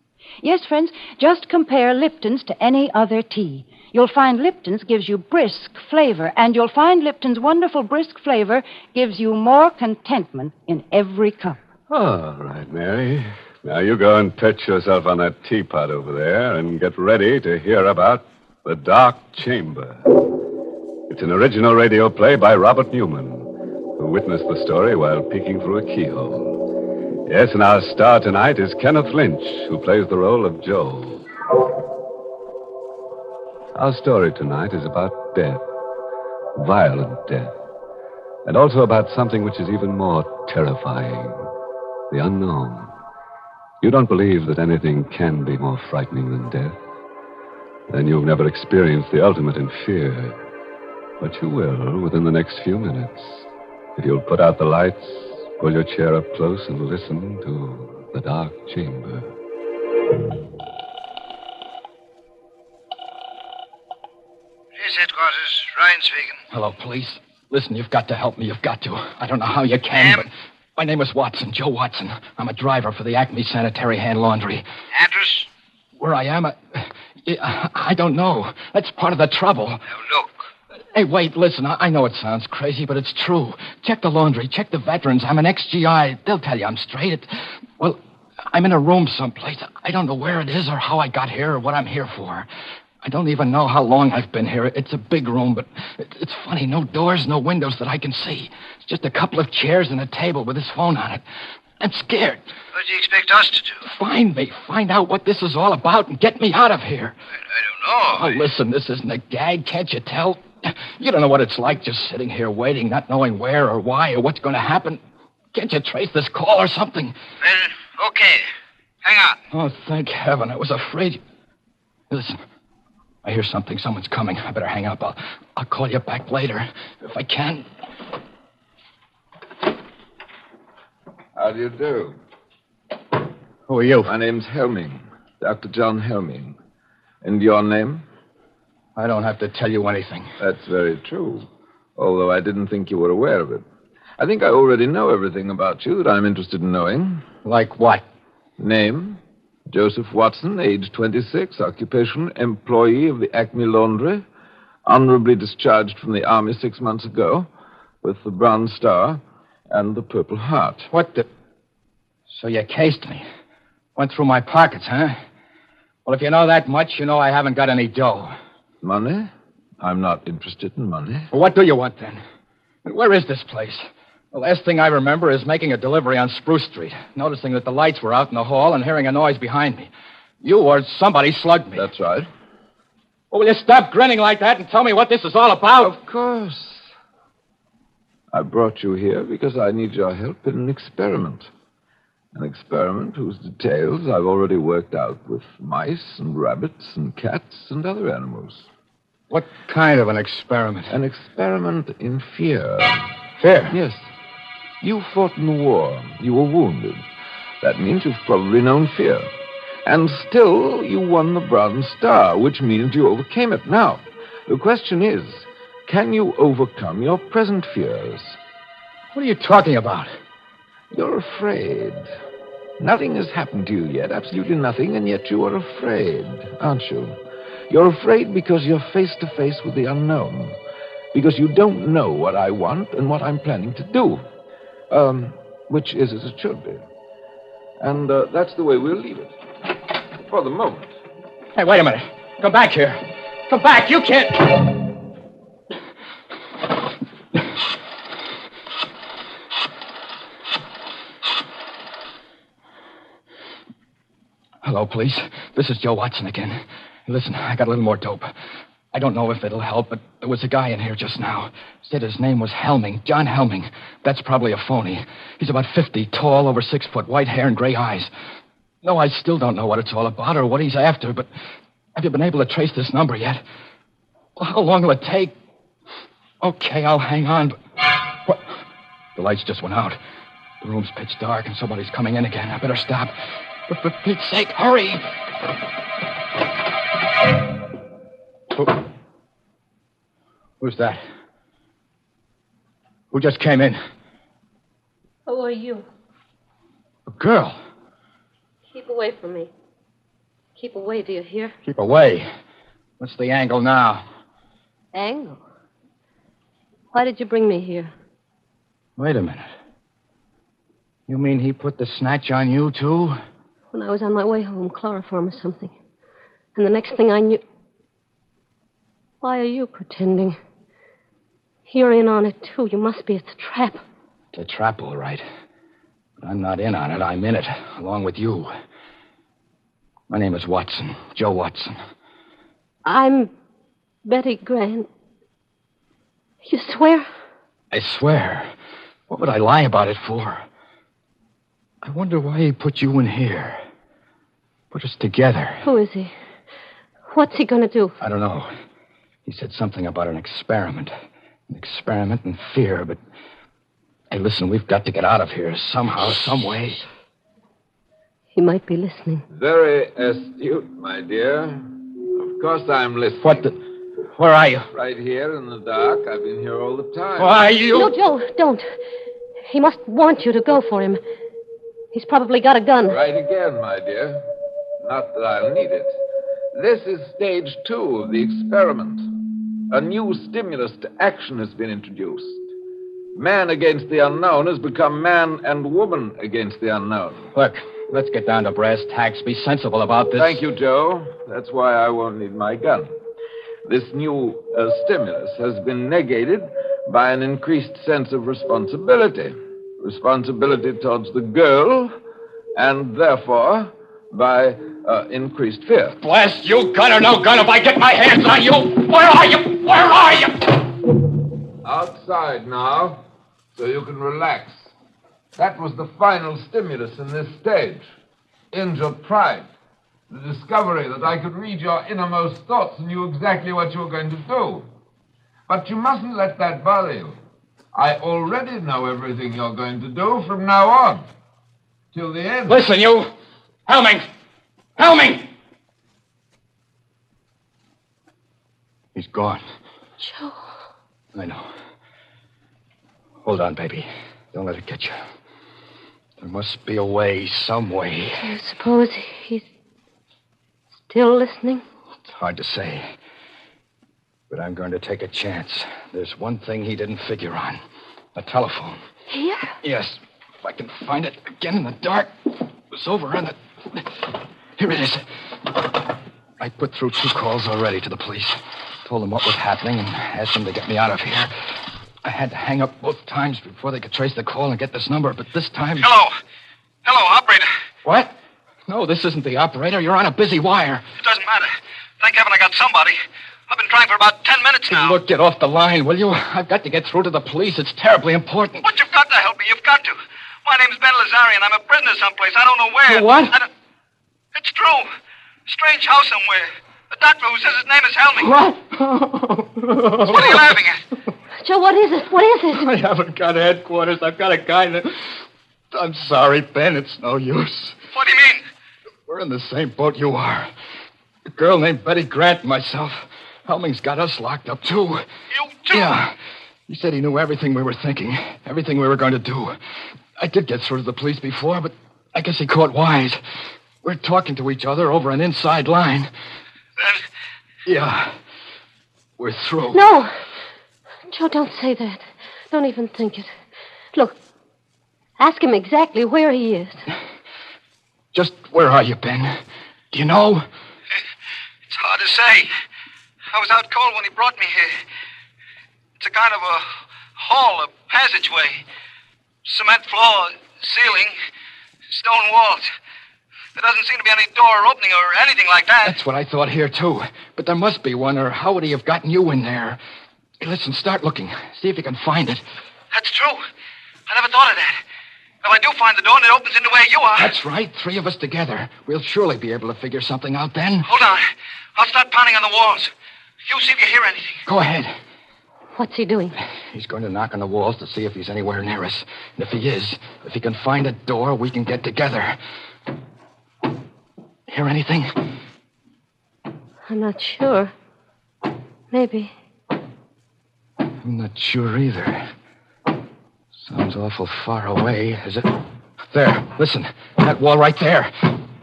Yes, friends, just compare Lipton's to any other tea. You'll find Lipton's gives you brisk flavor, and you'll find Lipton's wonderful brisk flavor gives you more contentment in every cup. All right, Mary. Now you go and perch yourself on that teapot over there and get ready to hear about The Dark Chamber. It's an original radio play by Robert Newman, who witnessed the story while peeking through a keyhole. Yes, and our star tonight is Kenneth Lynch, who plays the role of Joe. Our story tonight is about death, violent death, and also about something which is even more terrifying, the unknown. You don't believe that anything can be more frightening than death? Then you've never experienced the ultimate in fear. But you will within the next few minutes. If you'll put out the lights, pull your chair up close and listen to The Dark Chamber. houses. Ryan speaking. Hello, police. Listen, you've got to help me. You've got to. I don't know how you can, but my name is Watson, Joe Watson. I'm a driver for the Acme Sanitary Hand Laundry. Address? Where I am, I don't know. That's part of the trouble. Now, look. Hey, wait, listen. I know it sounds crazy, but it's true. Check the laundry. Check the veterans. I'm an ex-GI. They'll tell you I'm straight. Well, I'm in a room someplace. I don't know where it is or how I got here or what I'm here for. I don't even know how long I've been here. It's a big room, but it's funny. No doors, no windows that I can see. It's just a couple of chairs and a table with his phone on it. I'm scared. What do you expect us to do? Find me. Find out what this is all about and get me out of here. I don't know. Oh, listen, this isn't a gag. Can't you tell? You don't know what it's like just sitting here waiting, not knowing where or why or what's going to happen. Can't you trace this call or something? Well, okay. Hang on. Oh, thank heaven. I was afraid. Listen, I hear something. Someone's coming. I better hang up. I'll call you back later if I can. How do you do? Who are you? My name's Helming. Dr. John Helming. And your name? I don't have to tell you anything. That's very true. Although I didn't think you were aware of it. I think I already know everything about you that I'm interested in knowing. Like what? Name? Joseph Watson, age 26, occupation, employee of the Acme Laundry, honorably discharged from the Army 6 months ago, with the Bronze Star and the Purple Heart. What the... So you cased me. Went through my pockets, huh? Well, if you know that much, you know I haven't got any dough. Money? I'm not interested in money. Well, what do you want, then? Where is this place? The last thing I remember is making a delivery on Spruce Street, noticing that the lights were out in the hall and hearing a noise behind me. You or somebody slugged me. That's right. Well, will you stop grinning like that and tell me what this is all about? Of course. I brought you here because I need your help in an experiment. An experiment whose details I've already worked out with mice and rabbits and cats and other animals. What kind of an experiment? An experiment in fear. Fear? Yes. You fought in the war. You were wounded. That means you've probably known fear. And still, you won the Bronze Star, which means you overcame it. Now, the question is, can you overcome your present fears? What are you talking about? You're afraid. Nothing has happened to you yet, absolutely nothing, and yet you are afraid, aren't you? You're afraid because you're face to face with the unknown. Because you don't know what I want and what I'm planning to do. Which is as it should be. And that's the way we'll leave it. For the moment. Hey, wait a minute. Come back here. Come back. You can't... Hello, police. This is Joe Watson again. Listen, I got a little more dope. I don't know if it'll help, but there was a guy in here just now. Said his name was Helming, John Helming. That's probably a phony. He's about 50, tall, over 6 foot, white hair and gray eyes. No, I still don't know what it's all about or what he's after, but have you been able to trace this number yet? Well, how long will it take? Okay, I'll hang on, but... What? The lights just went out. The room's pitch dark and somebody's coming in again. I better stop. But for Pete's sake, hurry! Who's that? Who just came in? Who are you? A girl. Keep away from me. Keep away, do you hear? Keep away. What's the angle now? Angle? Why did you bring me here? Wait a minute. You mean he put the snatch on you, too? When I was on my way home, chloroform or something. And the next thing I knew... Why are you pretending? You're in on it, too. You must be. It's a trap. It's a trap, all right. But I'm not in on it. I'm in it, along with you. My name is Watson. Joe Watson. I'm Betty Grant. You swear? I swear. What would I lie about it for? I wonder why he put you in here. Put us together. Who is he? What's he going to do? I don't know. He said something about an experiment. An experiment in fear, but... Hey, listen, we've got to get out of here somehow, some way. He might be listening. Very astute, my dear. Of course I'm listening. Where are you? Right here in the dark. I've been here all the time. Why, you... No, Joe, don't. He must want you to go for him. He's probably got a gun. Right again, my dear. Not that I'll need it. This is stage 2 of the experiment. A new stimulus to action has been introduced. Man against the unknown has become man and woman against the unknown. Look, let's get down to brass tacks. Be sensible about this. Thank you, Joe. That's why I won't need my gun. This new stimulus has been negated by an increased sense of responsibility. Responsibility towards the girl, and therefore by increased fear. Blast you, gun or no gun, if I get my hands on you! Where are you? Where are you? Outside now, so you can relax. That was the final stimulus in this stage. Injured pride. The discovery that I could read your innermost thoughts and knew exactly what you were going to do. But you mustn't let that bother you. I already know everything you're going to do from now on. Till the end. Listen, you! Helming! Helming! He's gone. Joe. I know. Hold on, baby. Don't let it get you. There must be a way, some way. I suppose he's still listening? It's hard to say. But I'm going to take a chance. There's one thing he didn't figure on. A telephone. Here? Yes. If I can find it again in the dark. It was over on the... Here it is. I put through 2 calls already to the police. Told them what was happening and asked them to get me out of here. I had to hang up both times before they could trace the call and get this number, but this time... Hello. Hello, operator. What? No, this isn't the operator. You're on a busy wire. It doesn't matter. Thank heaven I got somebody. I've been trying for about 10 minutes now. Look, get off the line, will you? I've got to get through to the police. It's terribly important. But you've got to help me. You've got to. My name's Ben Lazarian. I'm a prisoner someplace. I don't know where. What? It's true. Strange house somewhere. A doctor who says his name is Helming. What? What are you laughing at? Joe, what is it? What is it? I haven't got headquarters. I've got a guy that... I'm sorry, Ben. It's no use. What do you mean? We're in the same boat you are. A girl named Betty Grant and myself. Helming's got us locked up, too. You too? Yeah. He said he knew everything we were thinking, everything we were going to do. I did get through to the police before, but I guess he caught wise. We're talking to each other over an inside line. Then... Yeah. We're through. No. Joe, don't say that. Don't even think it. Look, ask him exactly where he is. Just where are you, Ben? Do you know? It's hard to say. I was out cold when he brought me here. It's a kind of a hall, a passageway. Cement floor, ceiling, stone walls. There doesn't seem to be any door or opening or anything like that. That's what I thought here, too. But there must be one, or how would he have gotten you in there? Hey, listen, start looking. See if you can find it. That's true. I never thought of that. If I do find the door and it opens into where you are... That's right. 3 of us together. We'll surely be able to figure something out then. Hold on. I'll start pounding on the walls. You see if you hear anything. Go ahead. What's he doing? He's going to knock on the walls to see if he's anywhere near us. And if he is, if he can find a door, we can get together. Hear anything? I'm not sure. Maybe. I'm not sure either. Sounds awful far away, is it? There, listen. That wall right there.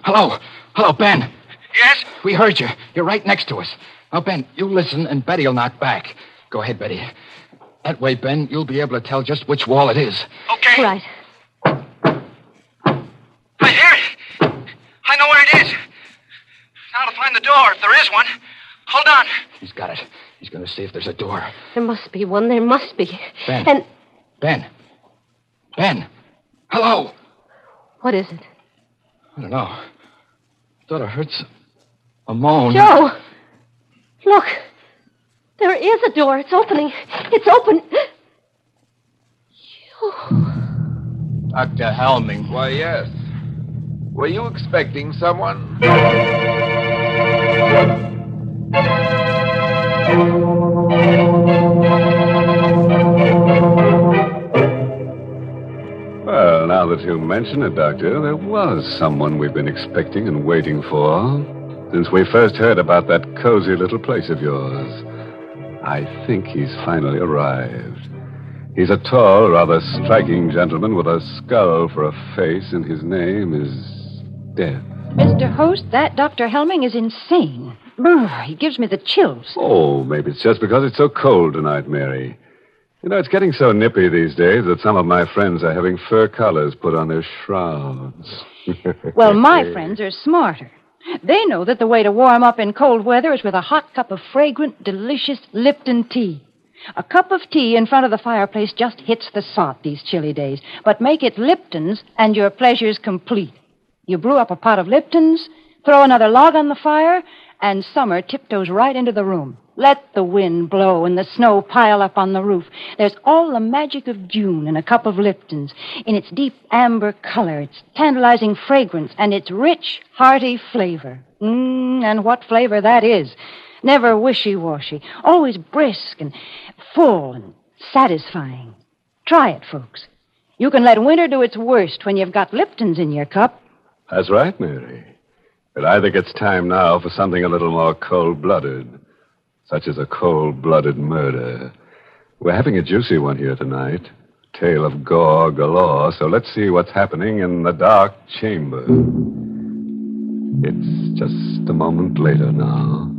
Hello. Hello, Ben. Yes? We heard you. You're right next to us. Now, Ben, you listen, and Betty will knock back. Go ahead, Betty. That way, Ben, you'll be able to tell just which wall it is. Okay. Right. I hear it. I know where it is. Now to find the door, if there is one. Hold on. He's got it. He's going to see if there's a door. There must be one. There must be. Ben. And... Ben. Ben. Hello. What is it? I don't know. I thought I heard a moan. Joe! Look. There is a door. It's opening. It's open. Dr. Helming. Why, yes. Were you expecting someone? Well, now that you mention it, Doctor, there was someone we've been expecting and waiting for since we first heard about that cozy little place of yours. I think he's finally arrived. He's a tall, rather striking gentleman with a skull for a face, and his name is Death. Mr. Host, that Dr. Helming is insane. Brr, he gives me the chills. Oh, maybe it's just because it's so cold tonight, Mary. You know, it's getting so nippy these days that some of my friends are having fur collars put on their shrouds. Well, my friends are smarter. They know that the way to warm up in cold weather is with a hot cup of fragrant, delicious Lipton tea. A cup of tea in front of the fireplace just hits the spot these chilly days. But make it Lipton's and your pleasure's complete. You brew up a pot of Lipton's, throw another log on the fire, and summer tiptoes right into the room. Let the wind blow and the snow pile up on the roof. There's all the magic of June in a cup of Lipton's, in its deep amber color, its tantalizing fragrance, and its rich, hearty flavor. And what flavor that is. Never wishy-washy, always brisk and full and satisfying. Try it, folks. You can let winter do its worst when you've got Lipton's in your cup. That's right, Mary. But I think it's time now for something a little more cold-blooded, such as a cold-blooded murder. We're having a juicy one here tonight. Tale of gore galore, so let's see what's happening in the dark chamber. It's just a moment later now.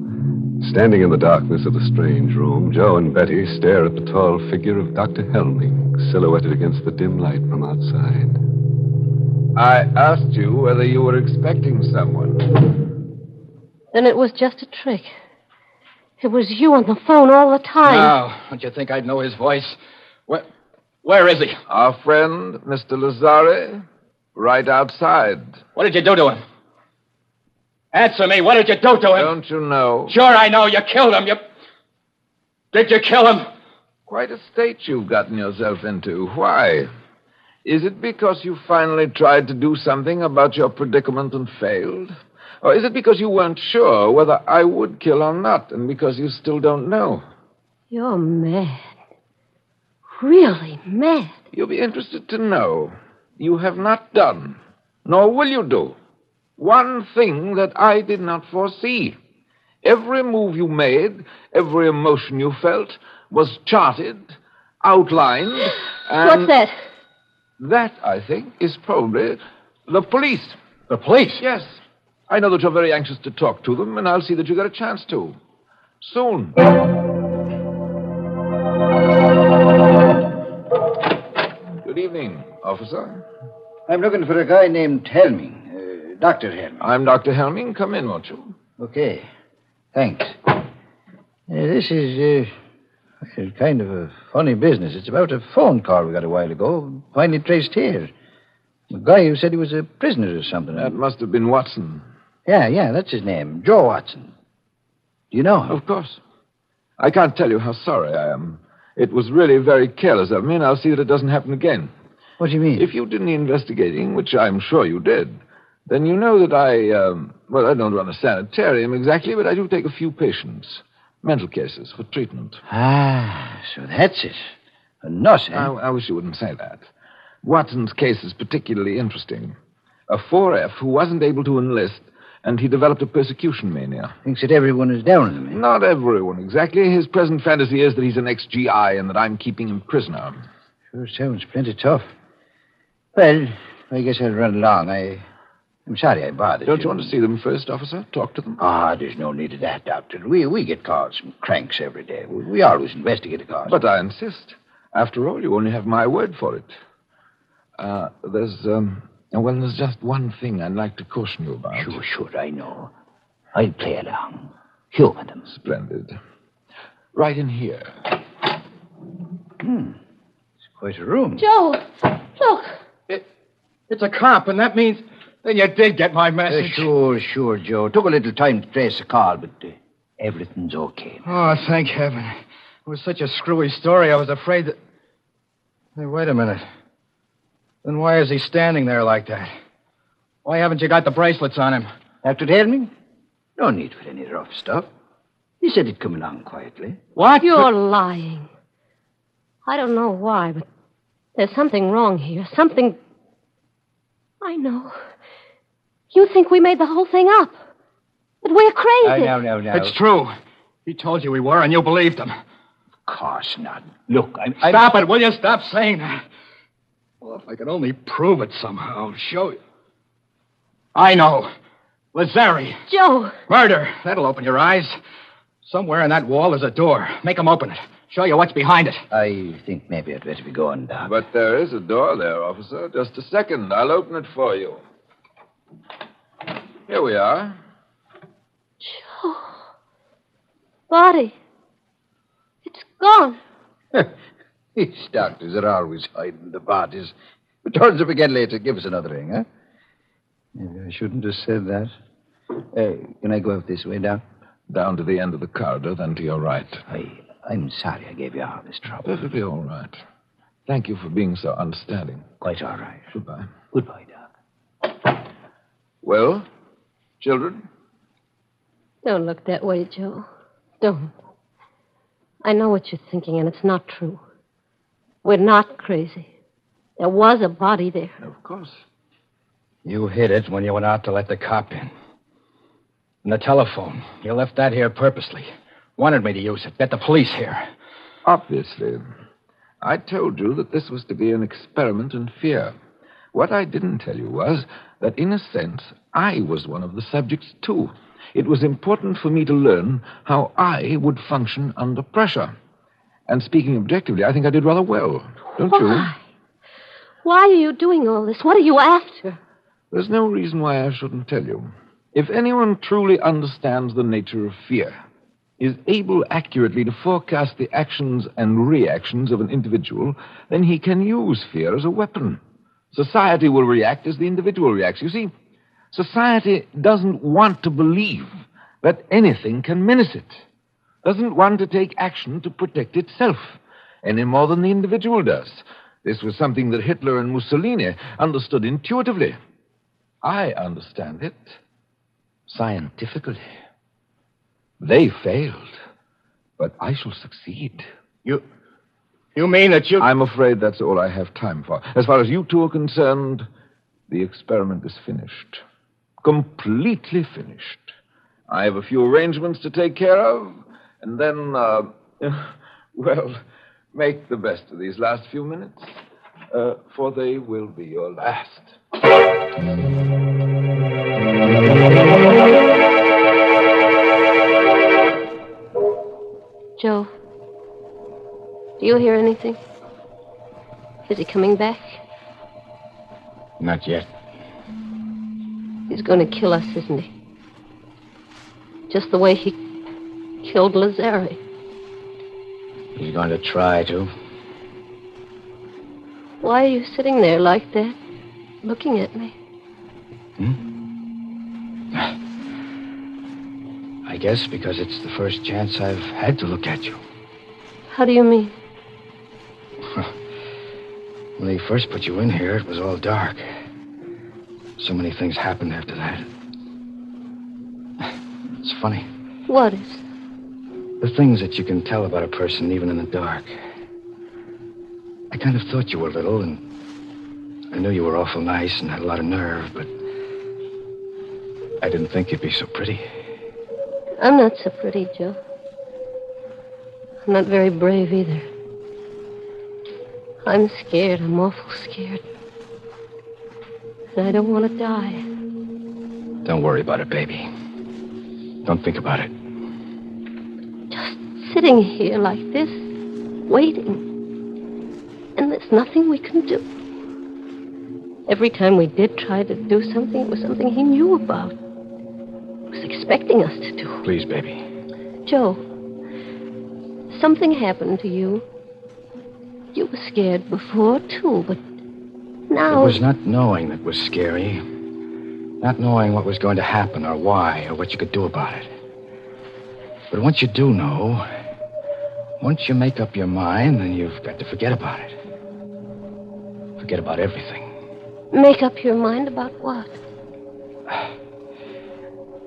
Standing in the darkness of the strange room, Joe and Betty stare at the tall figure of Dr. Helming, silhouetted against the dim light from outside. I asked you whether you were expecting someone. Then it was just a trick. It was you on the phone all the time. Now, don't you think I'd know his voice? Where is he? Our friend, Mr. Lazare, right outside. What did you do to him? Answer me. What did you do to him? Don't you know? Sure, I know. You killed him. Did you kill him? Quite a state you've gotten yourself into. Why? Is it because you finally tried to do something about your predicament and failed? Or is it because you weren't sure whether I would kill or not, and because you still don't know? You're mad. Really mad. You'll be interested to know you have not done, nor will you do, one thing that I did not foresee. Every move you made, every emotion you felt, was charted, outlined, and... What's that? That, I think, is probably the police. The police? Yes. I know that you're very anxious to talk to them, and I'll see that you get a chance to. Soon. Good evening, officer. I'm looking for a guy named Helming. Dr. Helming. I'm Dr. Helming. Come in, won't you? Okay. Thanks. This is kind of a funny business. It's about a phone call we got a while ago, finally traced here. The guy who said he was a prisoner or something. That must have been Watson. Yeah, that's his name. Joe Watson. Do you know him? Of course. I can't tell you how sorry I am. It was really very careless of me, and I'll see that it doesn't happen again. What do you mean? If you did any investigating, which I'm sure you did, then you know that I don't run a sanitarium exactly, but I do take a few patients. Mental cases for treatment. Ah, so that's it. A nut, eh? I wish you wouldn't say that. Watson's case is particularly interesting. A 4F who wasn't able to enlist, and he developed a persecution mania. Thinks that everyone is down on him, eh? Not everyone, exactly. His present fantasy is that he's an ex-GI and that I'm keeping him prisoner. Sure sounds plenty tough. Well, I guess I'll run along. I'm sorry I bothered Don't you want to see them first, officer? Talk to them? There's no need of that, Doctor. We get calls from cranks every day. We always investigate a cause. But I insist. After all, you only have my word for it. There's just one thing I'd like to caution you about. Sure, I know. I'll play along. Humor them. Splendid. Right in here. It's quite a room. Joe, look. It's a cop, and that means... Then you did get my message. Sure, Joe. Took a little time to trace the call, but everything's okay. Oh, thank heaven. It was such a screwy story, I was afraid that... Hey, wait a minute. Then why is he standing there like that? Why haven't you got the bracelets on him? Dr. Helming? No need for any rough stuff. He said he'd come along quietly. What? You're lying. I don't know why, but there's something wrong here. Something... I know. You think we made the whole thing up. But we're crazy. No. It's true. He told you we were, and you believed him. course not. Look, I'm... Stop it, will you? Stop saying that. Well, if I could only prove it somehow, show you. I know. Lazzari. Joe! Murder. That'll open your eyes. Somewhere in that wall is a door. Make 'em open it. Show you what's behind it. I think maybe I'd better be going, Doc. But there is a door there, officer. Just a second. I'll open it for you. Here we are. Joe. Body. It's gone. These doctors are always hiding the bodies. It turns up again later. Give us another ring, huh? Maybe I shouldn't have said that. Can I go out this way, Doc? Down to the end of the corridor, then to your right. I'm sorry I gave you all this trouble. Perfectly all right. Thank you for being so understanding. Quite all right. Goodbye. Goodbye, Doc. Well, children? Don't look that way, Joe. Don't. I know what you're thinking, and it's not true. We're not crazy. There was a body there. Of course. You hid it when you went out to let the cop in. And the telephone. You left that here purposely. Wanted me to use it. Get the police here. Obviously. I told you that this was to be an experiment in fear. What I didn't tell you was that, in a sense, I was one of the subjects, too. It was important for me to learn how I would function under pressure. And speaking objectively, I think I did rather well. Don't you? Why are you doing all this? What are you after? There's no reason why I shouldn't tell you. If anyone truly understands the nature of fear, is able accurately to forecast the actions and reactions of an individual, then he can use fear as a weapon. Society will react as the individual reacts. You see, society doesn't want to believe that anything can menace it. Doesn't want to take action to protect itself, any more than the individual does. This was something that Hitler and Mussolini understood intuitively. I understand it scientifically. They failed, but I shall succeed. You mean that you... I'm afraid that's all I have time for. As far as you two are concerned, the experiment is finished. Completely finished. I have a few arrangements to take care of, and then, well, make the best of these last few minutes, for they will be your last. Joe, do you hear anything? Is he coming back? Not yet. He's going to kill us, isn't he? Just the way he killed Lazzari. He's going to try to. Why are you sitting there like that, looking at me? I guess because it's the first chance I've had to look at you. How do you mean? When they first put you in here, it was all dark. So many things happened after that. It's funny. What is? The things that you can tell about a person even in the dark. I kind of thought you were little, and I knew you were awful nice and had a lot of nerve, but I didn't think you'd be so pretty. I'm not so pretty, Joe. I'm not very brave either. I'm scared. I'm awful scared. And I don't want to die. Don't worry about it, baby. Don't think about it. Just sitting here like this, waiting. And there's nothing we can do. Every time we did try to do something, it was something he knew about. He was expecting us to do. Please, baby. Joe, something happened to you. You were scared before, too, but now... It was not knowing that was scary. Not knowing what was going to happen or why or what you could do about it. But once you do know, once you make up your mind, then you've got to forget about it. Forget about everything. Make up your mind about what?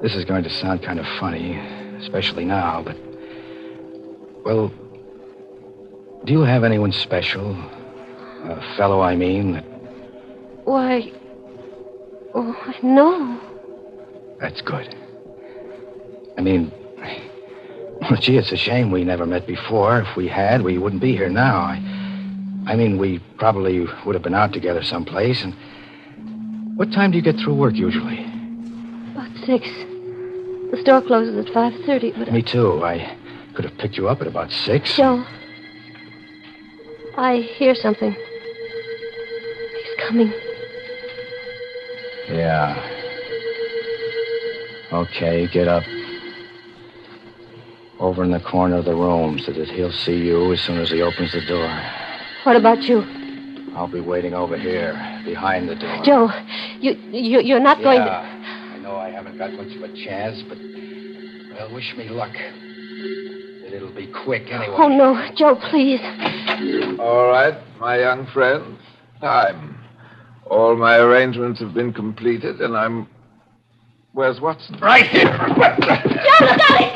This is going to sound kind of funny, especially now, but... Well, do you have anyone special? A fellow, I mean, that... Why... Oh, no. That's good. I mean, Well, gee, it's a shame we never met before. If we had, we wouldn't be here now. I mean, we probably would have been out together someplace. And what time do you get through work usually? About 6. The store closes at 5:30, but... Me too. I could have picked you up at about 6. Joe, I hear something. He's coming. Yeah. Okay, get up. Over in the corner of the room so that he'll see you as soon as he opens the door. What about you? I'll be waiting over here, behind the door. Joe, you're not going to... I know I haven't got much of a chance, but, well, wish me luck. That it'll be quick anyway. Oh, no. Joe, please. All right, my young friends. Time. All my arrangements have been completed, and I'm... Where's Watson? Right here. Joe, look out! He's coming!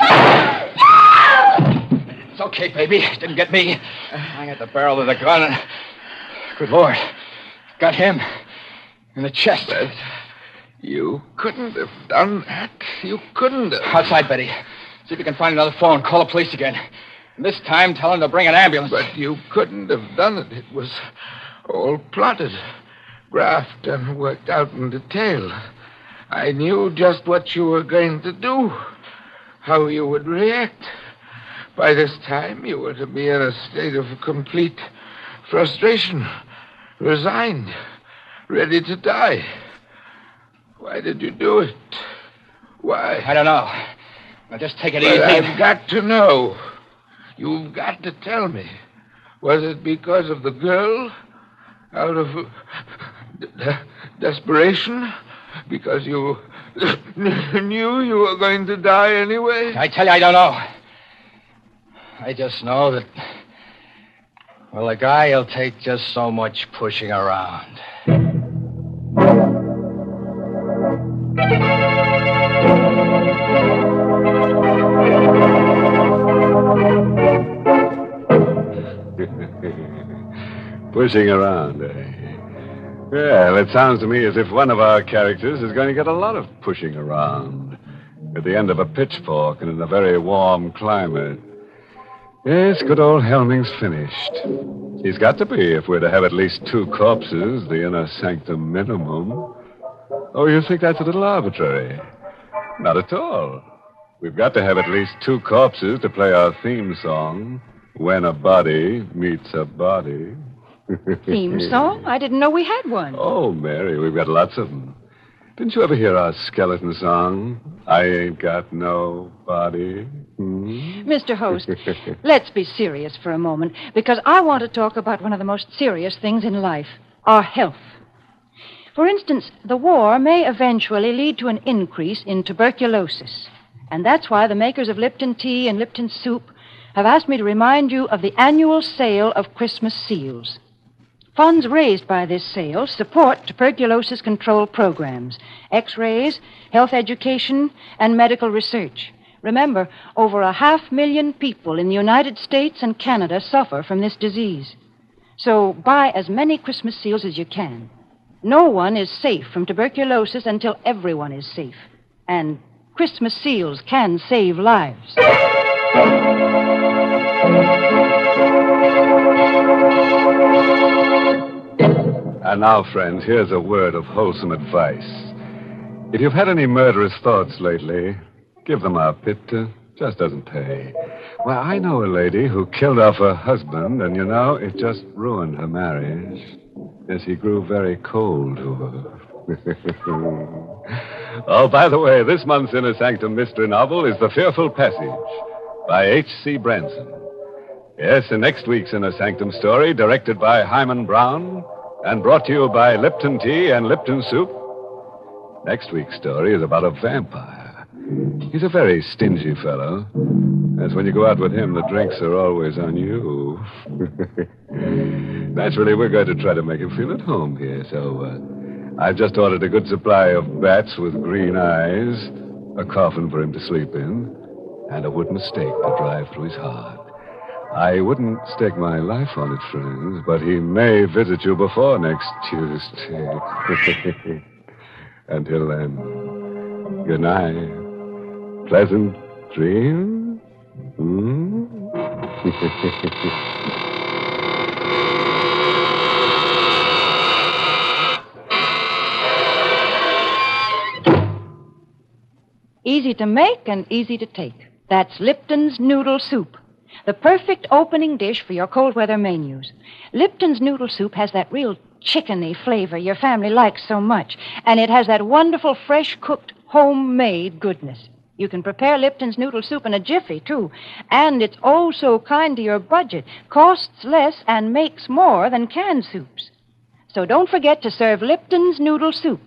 It's okay, baby. Didn't get me. I got the barrel of the gun and... Good Lord. Got him. In the chest. But you couldn't have done that. You couldn't have. Outside, Betty. See if you can find another phone. Call the police again. And this time, tell them to bring an ambulance. But you couldn't have done it. It was all plotted, graphed, and worked out in detail. I knew just what you were going to do, how you would react. By this time, you were to be in a state of complete frustration, resigned, ready to die. Why did you do it? Why? I don't know. Now, just take it But easy. I've got to know. You've got to tell me. Was it because of the girl? Out of desperation? Because you knew you were going to die anyway? I tell you, I don't know. I just know that, well, a guy will take just so much pushing around. Pushing around, eh? Well, it sounds to me as if one of our characters is going to get a lot of pushing around at the end of a pitchfork and in a very warm climate. Yes, good old Helming's finished. He's got to be if we're to have at least 2 corpses, the inner sanctum minimum. Oh, you think that's a little arbitrary? Not at all. We've got to have at least 2 corpses to play our theme song, When a Body Meets a Body. Theme song? I didn't know we had one. Oh, Mary, we've got lots of them. Didn't you ever hear our skeleton song? I ain't got no body. Mr. Host, let's be serious for a moment, because I want to talk about one of the most serious things in life, our health. For instance, the war may eventually lead to an increase in tuberculosis. And that's why the makers of Lipton tea and Lipton soup have asked me to remind you of the annual sale of Christmas seals. Funds raised by this sale support tuberculosis control programs, X-rays, health education, and medical research. Remember, over 500,000 people in the United States and Canada suffer from this disease. So buy as many Christmas seals as you can. No one is safe from tuberculosis until everyone is safe. And Christmas seals can save lives. And now, friends, here's a word of wholesome advice. If you've had any murderous thoughts lately, give them up. It just doesn't pay. Well, I know a lady who killed off her husband, and, you know, it just ruined her marriage. As he grew very cold to her. Oh, by the way, this month's Inner Sanctum mystery novel is The Fearful Passage by H.C. Branson. Yes, and next week's Inner Sanctum story, directed by Hyman Brown and brought to you by Lipton Tea and Lipton Soup. Next week's story is about a vampire. He's a very stingy fellow. As when you go out with him, the drinks are always on you. Naturally, we're going to try to make him feel at home here, so I've just ordered a good supply of bats with green eyes, a coffin for him to sleep in, and a wooden stake to drive through his heart. I wouldn't stake my life on it, friends, but he may visit you before next Tuesday. Until then, good night. Pleasant dreams. Hmm? Easy to make and easy to take. That's Lipton's Noodle Soup, the perfect opening dish for your cold weather menus. Lipton's Noodle Soup has that real chickeny flavor your family likes so much, and it has that wonderful fresh-cooked, homemade goodness. You can prepare Lipton's Noodle Soup in a jiffy, too, and it's oh so kind to your budget, costs less and makes more than canned soups. So don't forget to serve Lipton's Noodle Soup.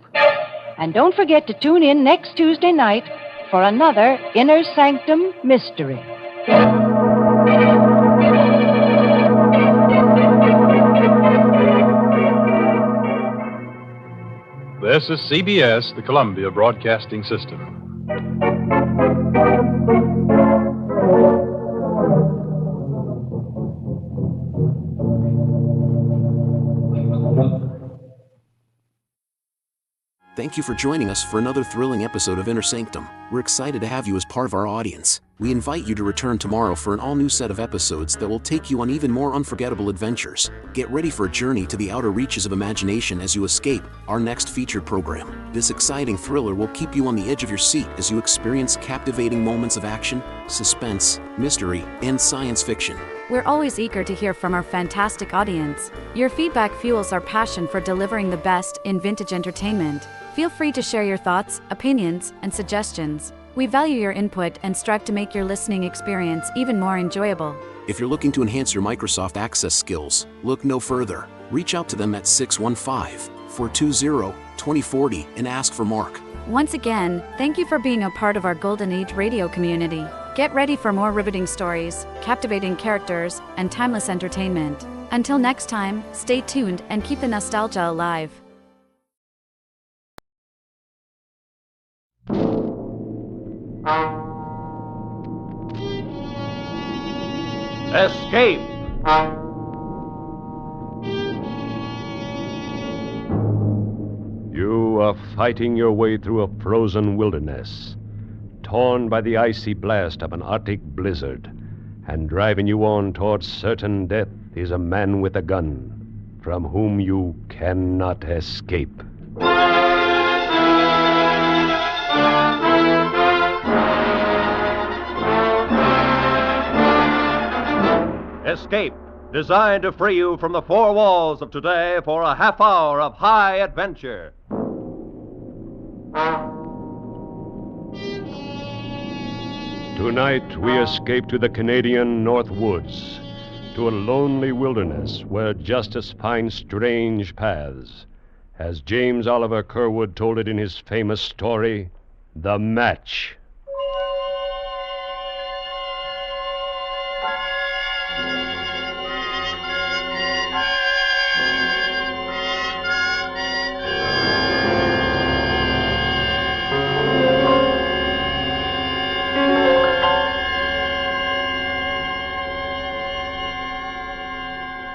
And don't forget to tune in next Tuesday night for another Inner Sanctum mystery. This is CBS, the Columbia Broadcasting System. Thank you for joining us for another thrilling episode of Inner Sanctum. We're excited to have you as part of our audience. We invite you to return tomorrow for an all-new set of episodes that will take you on even more unforgettable adventures. Get ready for a journey to the outer reaches of imagination as you escape our next featured program. This exciting thriller will keep you on the edge of your seat as you experience captivating moments of action, suspense, mystery, and science fiction. We're always eager to hear from our fantastic audience. Your feedback fuels our passion for delivering the best in vintage entertainment. Feel free to share your thoughts, opinions, and suggestions. We value your input and strive to make your listening experience even more enjoyable. If you're looking to enhance your Microsoft Access skills, look no further. Reach out to them at 615-420-2040 and ask for Mark. Once again, thank you for being a part of our Golden Age radio community. Get ready for more riveting stories, captivating characters, and timeless entertainment. Until next time, stay tuned and keep the nostalgia alive. Escape! You are fighting your way through a frozen wilderness, torn by the icy blast of an Arctic blizzard, and driving you on towards certain death is a man with a gun, from whom you cannot escape. Escape, designed to free you from the four walls of today for a half hour of high adventure. Tonight, we escape to the Canadian North Woods, to a lonely wilderness where justice finds strange paths, as James Oliver Curwood told it in his famous story, The Match.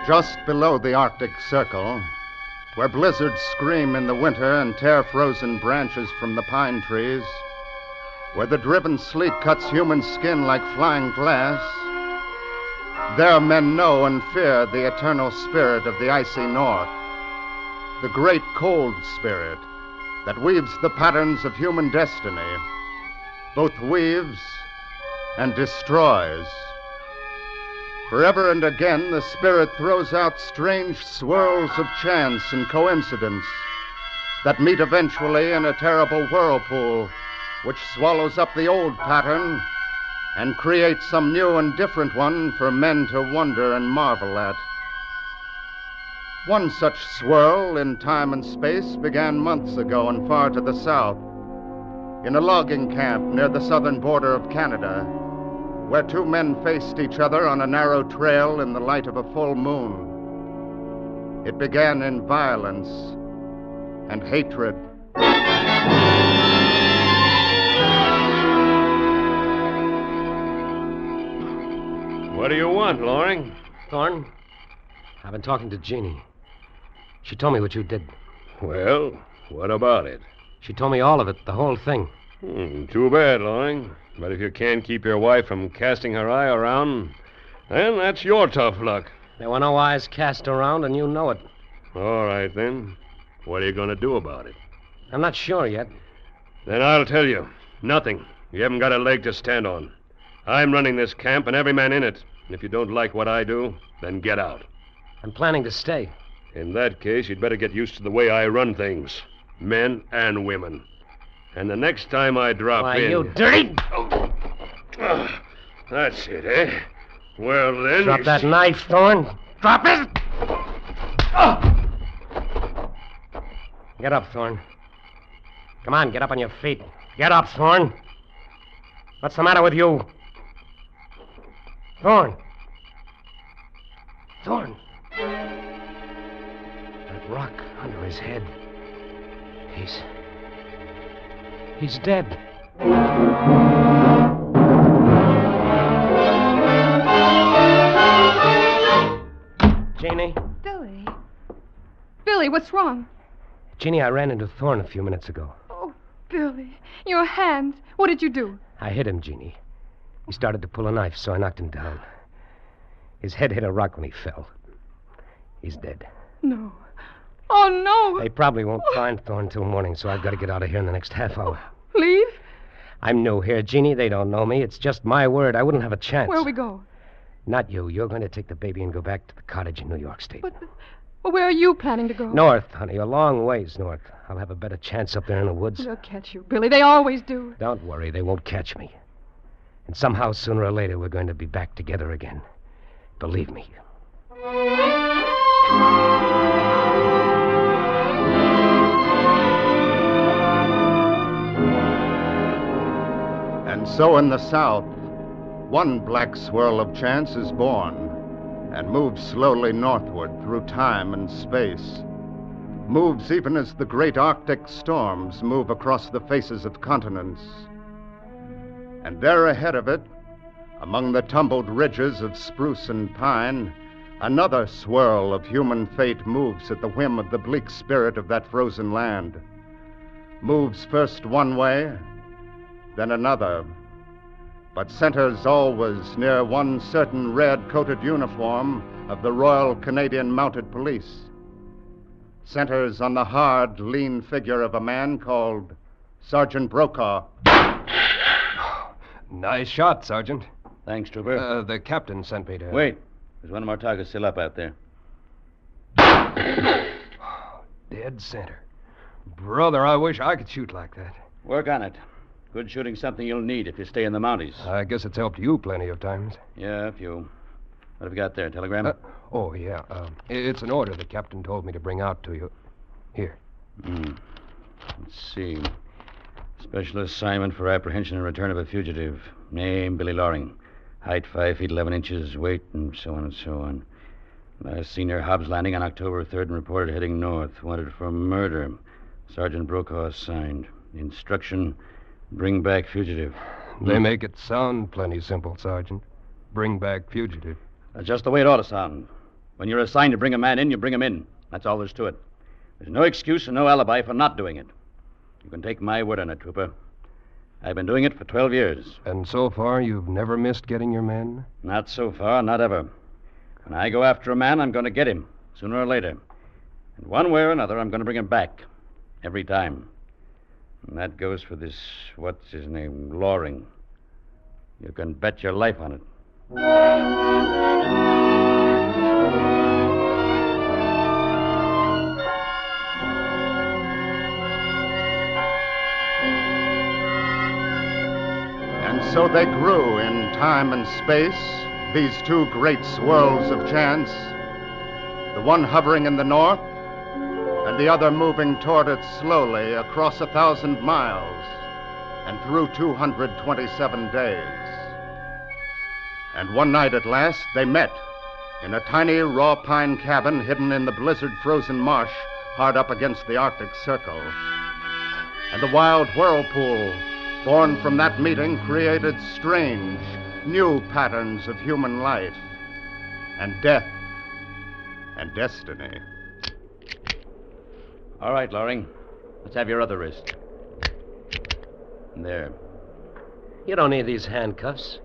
Just below the Arctic Circle, where blizzards scream in the winter and tear frozen branches from the pine trees, where the driven sleet cuts human skin like flying glass, there men know and fear the eternal spirit of the icy north, the great cold spirit that weaves the patterns of human destiny, both weaves and destroys. Forever and again, the spirit throws out strange swirls of chance and coincidence that meet eventually in a terrible whirlpool which swallows up the old pattern and creates some new and different one for men to wonder and marvel at. One such swirl in time and space began months ago and far to the south, in a logging camp near the southern border of Canada, where two men faced each other on a narrow trail in the light of a full moon. It began in violence and hatred. What do you want, Loring? Thorne, I've been talking to Jeannie. She told me what you did. Well, what about it? She told me all of it, the whole thing. Too bad, Loring. But if you can't keep your wife from casting her eye around, then that's your tough luck. There were no eyes cast around, and you know it. All right, then. What are you going to do about it? I'm not sure yet. Then I'll tell you. Nothing. You haven't got a leg to stand on. I'm running this camp and every man in it. And if you don't like what I do, then get out. I'm planning to stay. In that case, you'd better get used to the way I run things. Men and women. And the next time I drop Why, in... you dirty... That's it, eh? Well, then... Drop that knife, Thorne. Drop it! Get up, Thorne. Come on, get up on your feet. Get up, Thorne. What's the matter with you? Thorne. Thorne. That rock under his head. He's dead. Jeannie? Billy. Billy, what's wrong? Jeannie, I ran into Thorne a few minutes ago. Oh, Billy. Your hand. What did you do? I hit him, Jeannie. He started to pull a knife, so I knocked him down. His head hit a rock when he fell. He's dead. No. Oh, no. They probably won't find Thorne till morning, so I've got to get out of here in the next half hour. Leave? I'm new here, Jeannie. They don't know me. It's just my word. I wouldn't have a chance. Where'll we go? Not you. You're going to take the baby and go back to the cottage in New York State. But where are you planning to go? North, honey. A long ways north. I'll have a better chance up there in the woods. They'll catch you, Billy. They always do. Don't worry. They won't catch me. And somehow, sooner or later, we're going to be back together again. Believe me. And so in the South, one black swirl of chance is born and moves slowly northward through time and space. Moves even as the great Arctic storms move across the faces of continents. And there ahead of it, among the tumbled ridges of spruce and pine, another swirl of human fate moves at the whim of the bleak spirit of that frozen land. Moves first one way, then another, but centers always near one certain red-coated uniform of the Royal Canadian Mounted Police. Centers on the hard, lean figure of a man called Sergeant Brokaw. Nice shot, Sergeant. Thanks, Trooper. The captain sent me to... Wait. There's one of our targets still up out there. Dead center. Brother, I wish I could shoot like that. Work on it. Good shooting's something you'll need if you stay in the Mounties. I guess it's helped you plenty of times. Yeah, a few. What have you got there, telegram? Oh, yeah. It's an order the captain told me to bring out to you. Here. Let's see. Special assignment for apprehension and return of a fugitive. Name, Billy Loring. Height, 5 feet 11 inches. Weight, and so on and so on. Last seen near Hobbs Landing on October 3rd and reported heading north. Wanted for murder. Sergeant Brokaw assigned. Instruction, bring back fugitive. They make it sound plenty simple, Sergeant. Bring back fugitive. That's just the way it ought to sound. When you're assigned to bring a man in, you bring him in. That's all there's to it. There's no excuse and no alibi for not doing it. You can take my word on it, Trooper. I've been doing it for 12 years. And so far, you've never missed getting your men? Not so far, not ever. When I go after a man, I'm going to get him, sooner or later. And one way or another, I'm going to bring him back. Every time. And that goes for this, what's his name, Loring. You can bet your life on it. And so they grew in time and space, these two great swirls of chance, the one hovering in the north, and the other moving toward it slowly across 1,000 miles and through 227 days. And one night at last, they met in a tiny raw pine cabin hidden in the blizzard-frozen marsh hard up against the Arctic Circle. And the wild whirlpool born from that meeting created strange, new patterns of human life and death and destiny. All right, Loring. Let's have your other wrist. There. You don't need these handcuffs.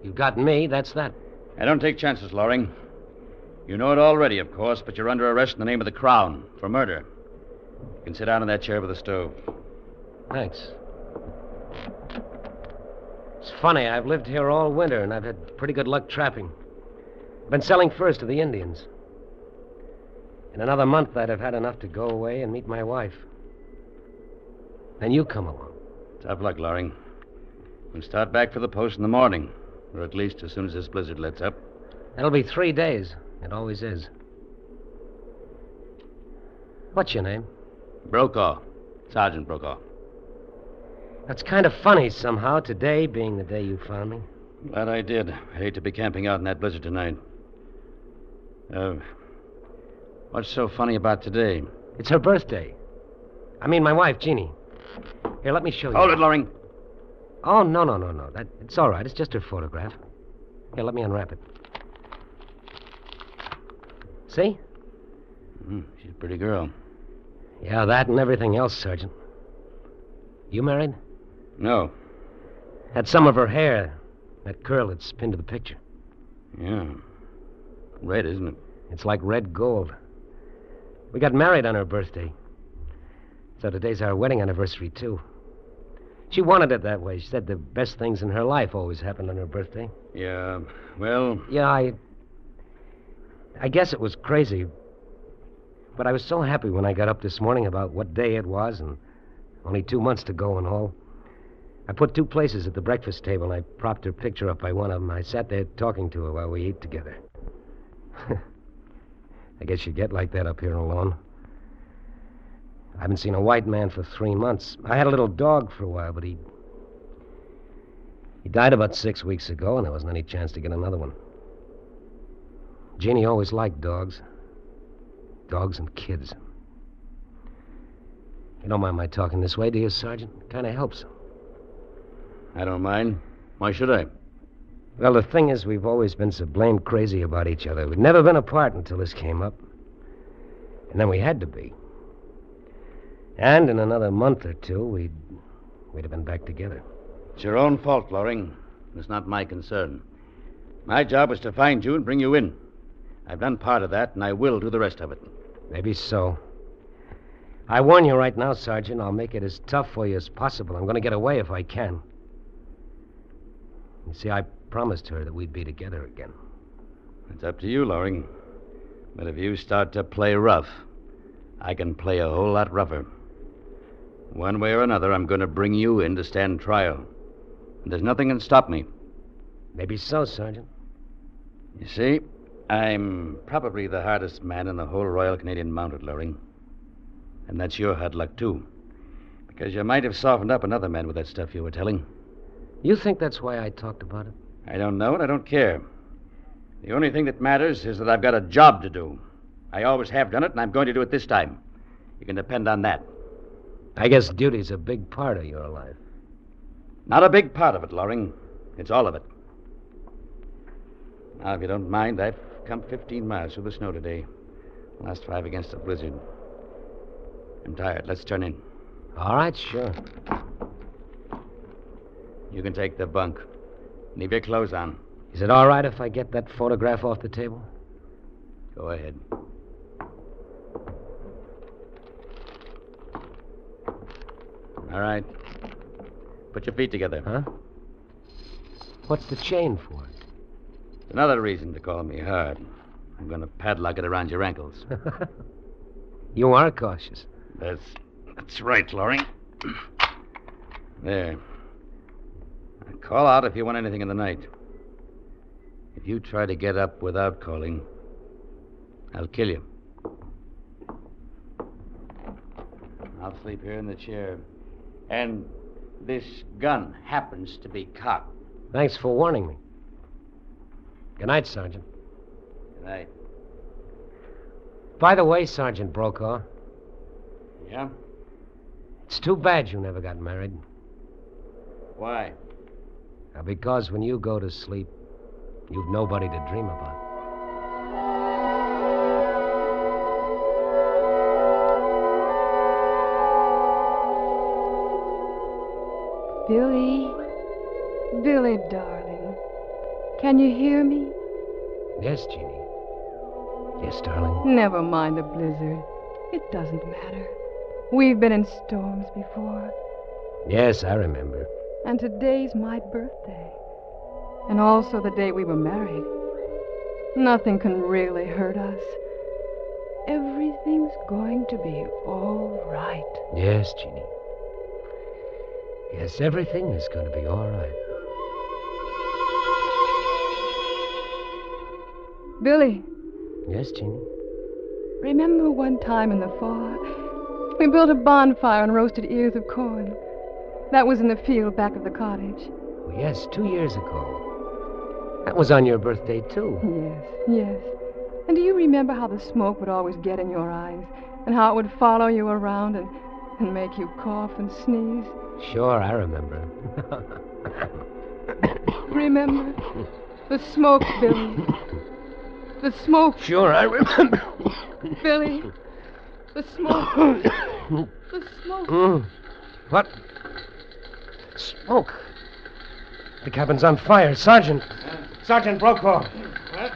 You've got me, that's that. I don't take chances, Loring. You know it already, of course, but you're under arrest in the name of the Crown for murder. You can sit down in that chair by the stove. Thanks. It's funny, I've lived here all winter, and I've had pretty good luck trapping. I've been selling furs to the Indians. In another month, I'd have had enough to go away and meet my wife. Then you come along. Tough luck, Loring. We'll start back for the post in the morning, or at least as soon as this blizzard lets up. That'll be 3 days. It always is. What's your name? Brokaw. Sergeant Brokaw. That's kind of funny somehow, today being the day you found me. Glad I did. I hate to be camping out in that blizzard tonight. What's so funny about today? It's her birthday. I mean, my wife, Jeannie. Here, let me show you. Hold it, Loring. Oh, no. It's all right. It's just her photograph. Here, let me unwrap it. See? She's a pretty girl. Yeah, that and everything else, Sergeant. You married? No. Had some of her hair. That curl that's pinned to the picture. Yeah. Red, isn't it? It's like red gold. We got married on her birthday. So today's our wedding anniversary, too. She wanted it that way. She said the best things in her life always happened on her birthday. Yeah, well... Yeah, I guess it was crazy. But I was so happy when I got up this morning about what day it was and only 2 months to go and all. I put 2 places at the breakfast table, and I propped her picture up by one of them. I sat there talking to her while we ate together. I guess you get like that up here alone. I haven't seen a white man for 3 months. I had a little dog for a while, but he died about 6 weeks ago, and there wasn't any chance to get another one. Jeannie always liked dogs. Dogs and kids. You don't mind my talking this way, do you, Sergeant? It kind of helps. I don't mind. Why should I? Well, the thing is, we've always been so blamed crazy about each other. We'd never been apart until this came up. And then we had to be. And in another month or two, we'd have been back together. It's your own fault, Loring. It's not my concern. My job was to find you and bring you in. I've done part of that, and I will do the rest of it. Maybe so. I warn you right now, Sergeant, I'll make it as tough for you as possible. I'm going to get away if I can. You see, I promised her that we'd be together again. It's up to you, Loring. But if you start to play rough, I can play a whole lot rougher. One way or another, I'm going to bring you in to stand trial. And there's nothing can stop me. Maybe so, Sergeant. You see, I'm probably the hardest man in the whole Royal Canadian Mounted, Loring. And that's your hard luck, too. Because you might have softened up another man with that stuff you were telling. You think that's why I talked about it? I don't know and I don't care. The only thing that matters is that I've got a job to do. I always have done it, and I'm going to do it this time. You can depend on that. I guess duty's a big part of your life. Not a big part of it, Loring. It's all of it. Now, if you don't mind, I've come 15 miles through the snow today. Last 5 against a blizzard. I'm tired. Let's turn in. All right, sure. You can take the bunk. Leave your clothes on. Is it all right if I get that photograph off the table? Go ahead. All right. Put your feet together. Huh? What's the chain for? Another reason to call me hard. I'm going to padlock it around your ankles. You are cautious. That's right, Loring. There. Now call out if you want anything in the night. If you try to get up without calling, I'll kill you. I'll sleep here in the chair. And this gun happens to be cocked. Thanks for warning me. Good night, Sergeant. Good night. By the way, Sergeant Brokaw. Yeah? It's too bad you never got married. Why? Because when you go to sleep, you've nobody to dream about. Billy, Billy, darling. Can you hear me? Yes, Jeannie. Yes, darling. Never mind the blizzard. It doesn't matter. We've been in storms before. Yes, I remember. And today's my birthday. And also the day we were married. Nothing can really hurt us. Everything's going to be all right. Yes, Jeannie. Yes, everything is going to be all right. Billy, Yes, Jeannie. remember one time in the fall, we built a bonfire and roasted ears of corn. That was in the field back of the cottage. Oh, yes, 2 years ago. That was on your birthday, too. Yes. And do you remember how the smoke would always get in your eyes? And how it would follow you around and make you cough and sneeze? Sure, I remember. Remember? The smoke, Billy. The smoke. Sure, I remember. Billy. The smoke. The smoke. What? Smoke. The cabin's on fire. Sergeant. Sergeant Brokaw.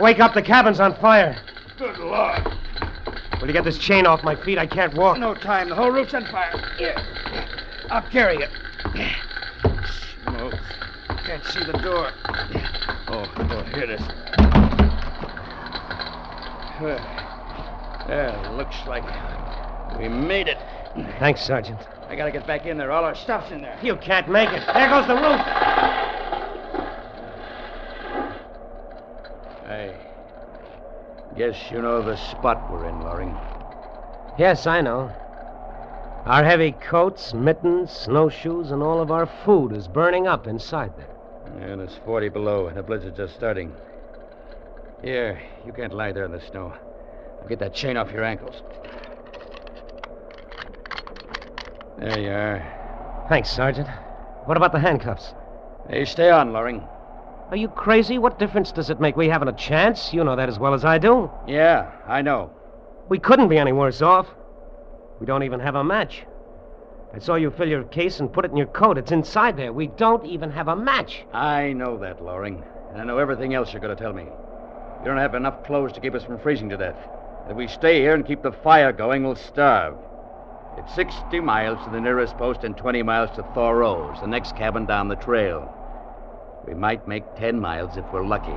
Wake up, the cabin's on fire. Good Lord. Will you get this chain off my feet? I can't walk. No time. The whole roof's on fire. Here. I'll carry it. Smoke. Can't see the door. Oh, here it is. Well, looks like we made it. Thanks, Sergeant. I gotta get back in there. All our stuff's in there. You can't make it. There goes the roof. I guess you know the spot we're in, Loring. Yes, I know. Our heavy coats, mittens, snowshoes, and all of our food is burning up inside there. And it's 40 below, and the blizzard's just starting. Here, you can't lie there in the snow. Get that chain off your ankles. There you are. Thanks, Sergeant. What about the handcuffs? Hey, stay on, Loring. Are you crazy? What difference does it make? We haven't a chance. You know that as well as I do. Yeah, I know. We couldn't be any worse off. We don't even have a match. I saw you fill your case and put it in your coat. It's inside there. We don't even have a match. I know that, Loring. And I know everything else you're going to tell me. You don't have enough clothes to keep us from freezing to death. If we stay here and keep the fire going, we'll starve. It's 60 miles to the nearest post and 20 miles to Thoreau's, the next cabin down the trail. We might make 10 miles if we're lucky.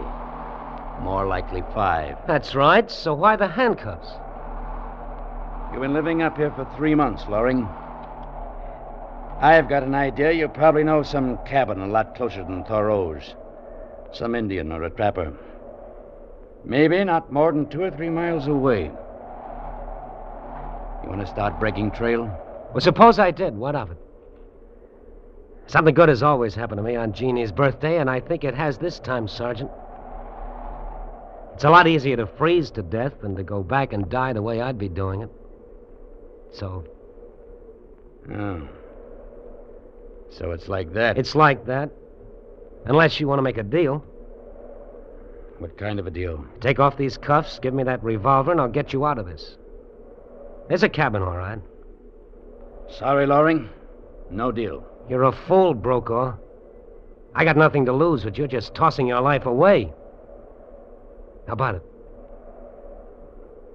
More likely 5. That's right. So why the handcuffs? You've been living up here for 3 months, Loring. I've got an idea you probably know some cabin a lot closer than Thoreau's. Some Indian or a trapper. Maybe not more than 2 or 3 miles away. You want to start breaking trail? Well, suppose I did. What of it? Something good has always happened to me on Jeannie's birthday, and I think it has this time, Sergeant. It's a lot easier to freeze to death than to go back and die the way I'd be doing it. So... Oh. So it's like that? It's like that. Unless you want to make a deal. What kind of a deal? Take off these cuffs, give me that revolver, and I'll get you out of this. There's a cabin, all right. Sorry, Loring. No deal. You're a fool, Brokaw. I got nothing to lose, but you're just tossing your life away. How about it?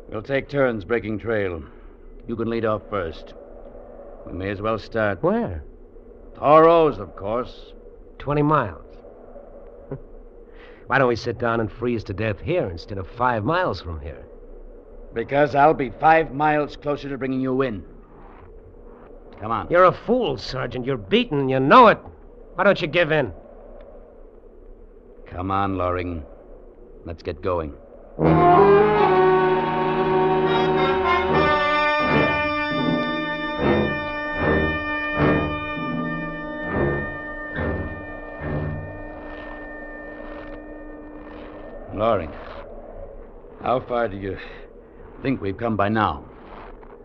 We'll take turns breaking trail. You can lead off first. We may as well start. Where? Thoreau's, of course. 20 miles. Why don't we sit down and freeze to death here instead of 5 miles from here? Because I'll be 5 miles closer to bringing you in. Come on. You're a fool, Sergeant. You're beaten, and you know it. Why don't you give in? Come on, Loring. Let's get going. Loring, how far do you think we've come by now?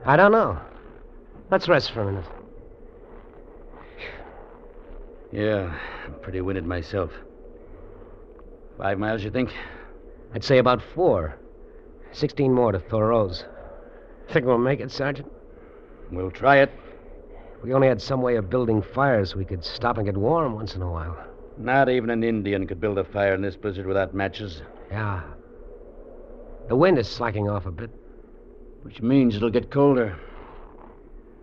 I don't know. Let's rest for a minute. Yeah, I'm pretty winded myself. 5 miles, you think? I'd say about 4. 16 more to Thoreau's. Think we'll make it, Sergeant? We'll try it. We only had some way of building fires we could stop and get warm once in a while. Not even an Indian could build a fire in this blizzard without matches. Yeah. The wind is slacking off a bit. Which means it'll get colder.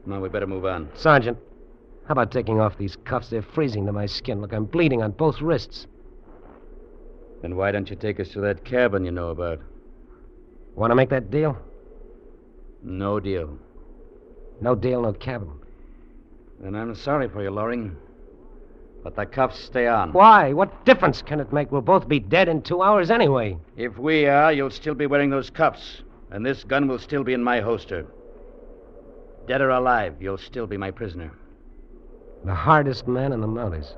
Now, we better move on. Sergeant, how about taking off these cuffs? They're freezing to my skin. Look, I'm bleeding on both wrists. Then why don't you take us to that cabin you know about? Want to make that deal? No deal. No deal, no cabin. Then I'm sorry for you, Loring. But the cuffs stay on. Why? What difference can it make? We'll both be dead in 2 hours anyway. If we are, you'll still be wearing those cuffs. And this gun will still be in my holster. Dead or alive, you'll still be my prisoner. The hardest man in the Mounties.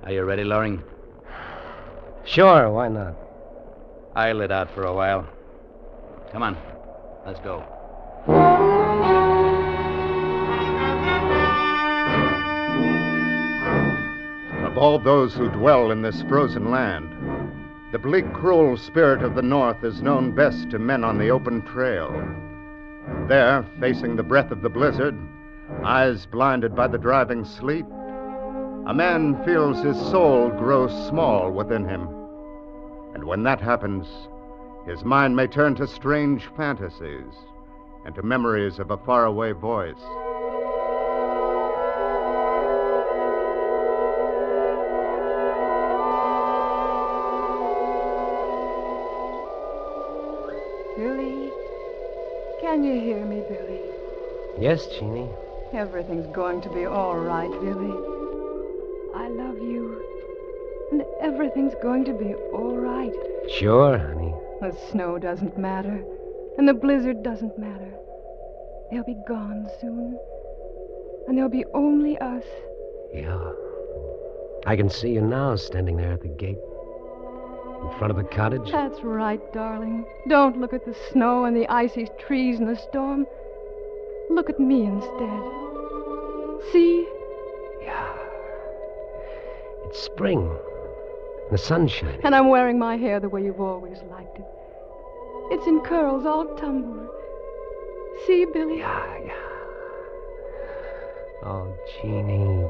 Are you ready, Loring? Sure, why not? I'll let out for a while. Come on, let's go. Of all those who dwell in this frozen land, the bleak, cruel spirit of the North is known best to men on the open trail. There, facing the breath of the blizzard, eyes blinded by the driving sleet, a man feels his soul grow small within him. And when that happens, his mind may turn to strange fantasies and to memories of a faraway voice. Billy, can you hear me, Billy? Yes, Jeannie. Everything's going to be all right, Billy. I love you, and everything's going to be all right. Sure, honey. The snow doesn't matter, and the blizzard doesn't matter. They'll be gone soon, and there'll be only us. Yeah. I can see you now standing there at the gate. In front of the cottage? That's right, darling. Don't look at the snow and the icy trees and the storm. Look at me instead. See? Yeah. It's spring. The sun's shining. And I'm wearing my hair the way you've always liked it. It's in curls all tumbled. See, Billy? Yeah. Oh, Jeannie.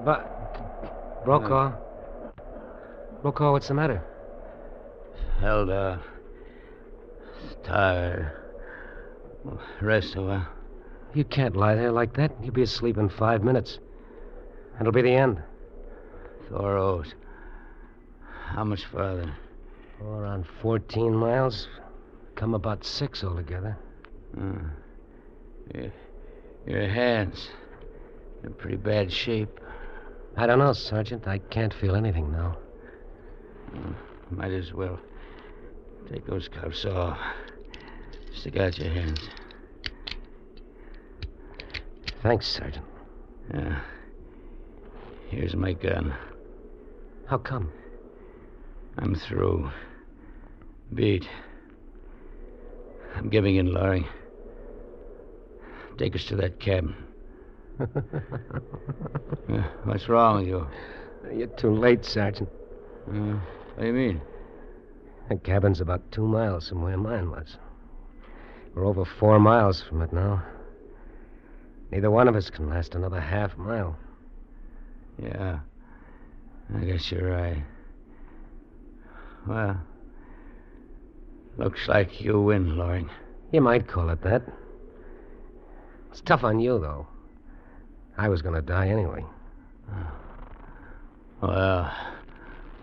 But, Brokaw, what's the matter? Held up. Tired. Rest a while. You can't lie there like that. You'll be asleep in 5 minutes. That'll be the end. Thoros. How much farther? Oh, around 14 miles. Come about 6 altogether. Your hands. In pretty bad shape. I don't know, Sergeant. I can't feel anything now. Might as well take those cuffs off. Stick out your hands. Thanks, Sergeant. Yeah. Here's my gun. How come? I'm through. Beat. I'm giving in, Laurie. Take us to that cabin. What's wrong with you? You're too late, Sergeant. What do you mean? The cabin's about 2 miles from where mine was. We're over 4 miles from it now. Neither one of us can last another half mile. Yeah. I guess you're right. Well, looks like you win, Loring. You might call it that. It's tough on you, though. I was going to die anyway. Well,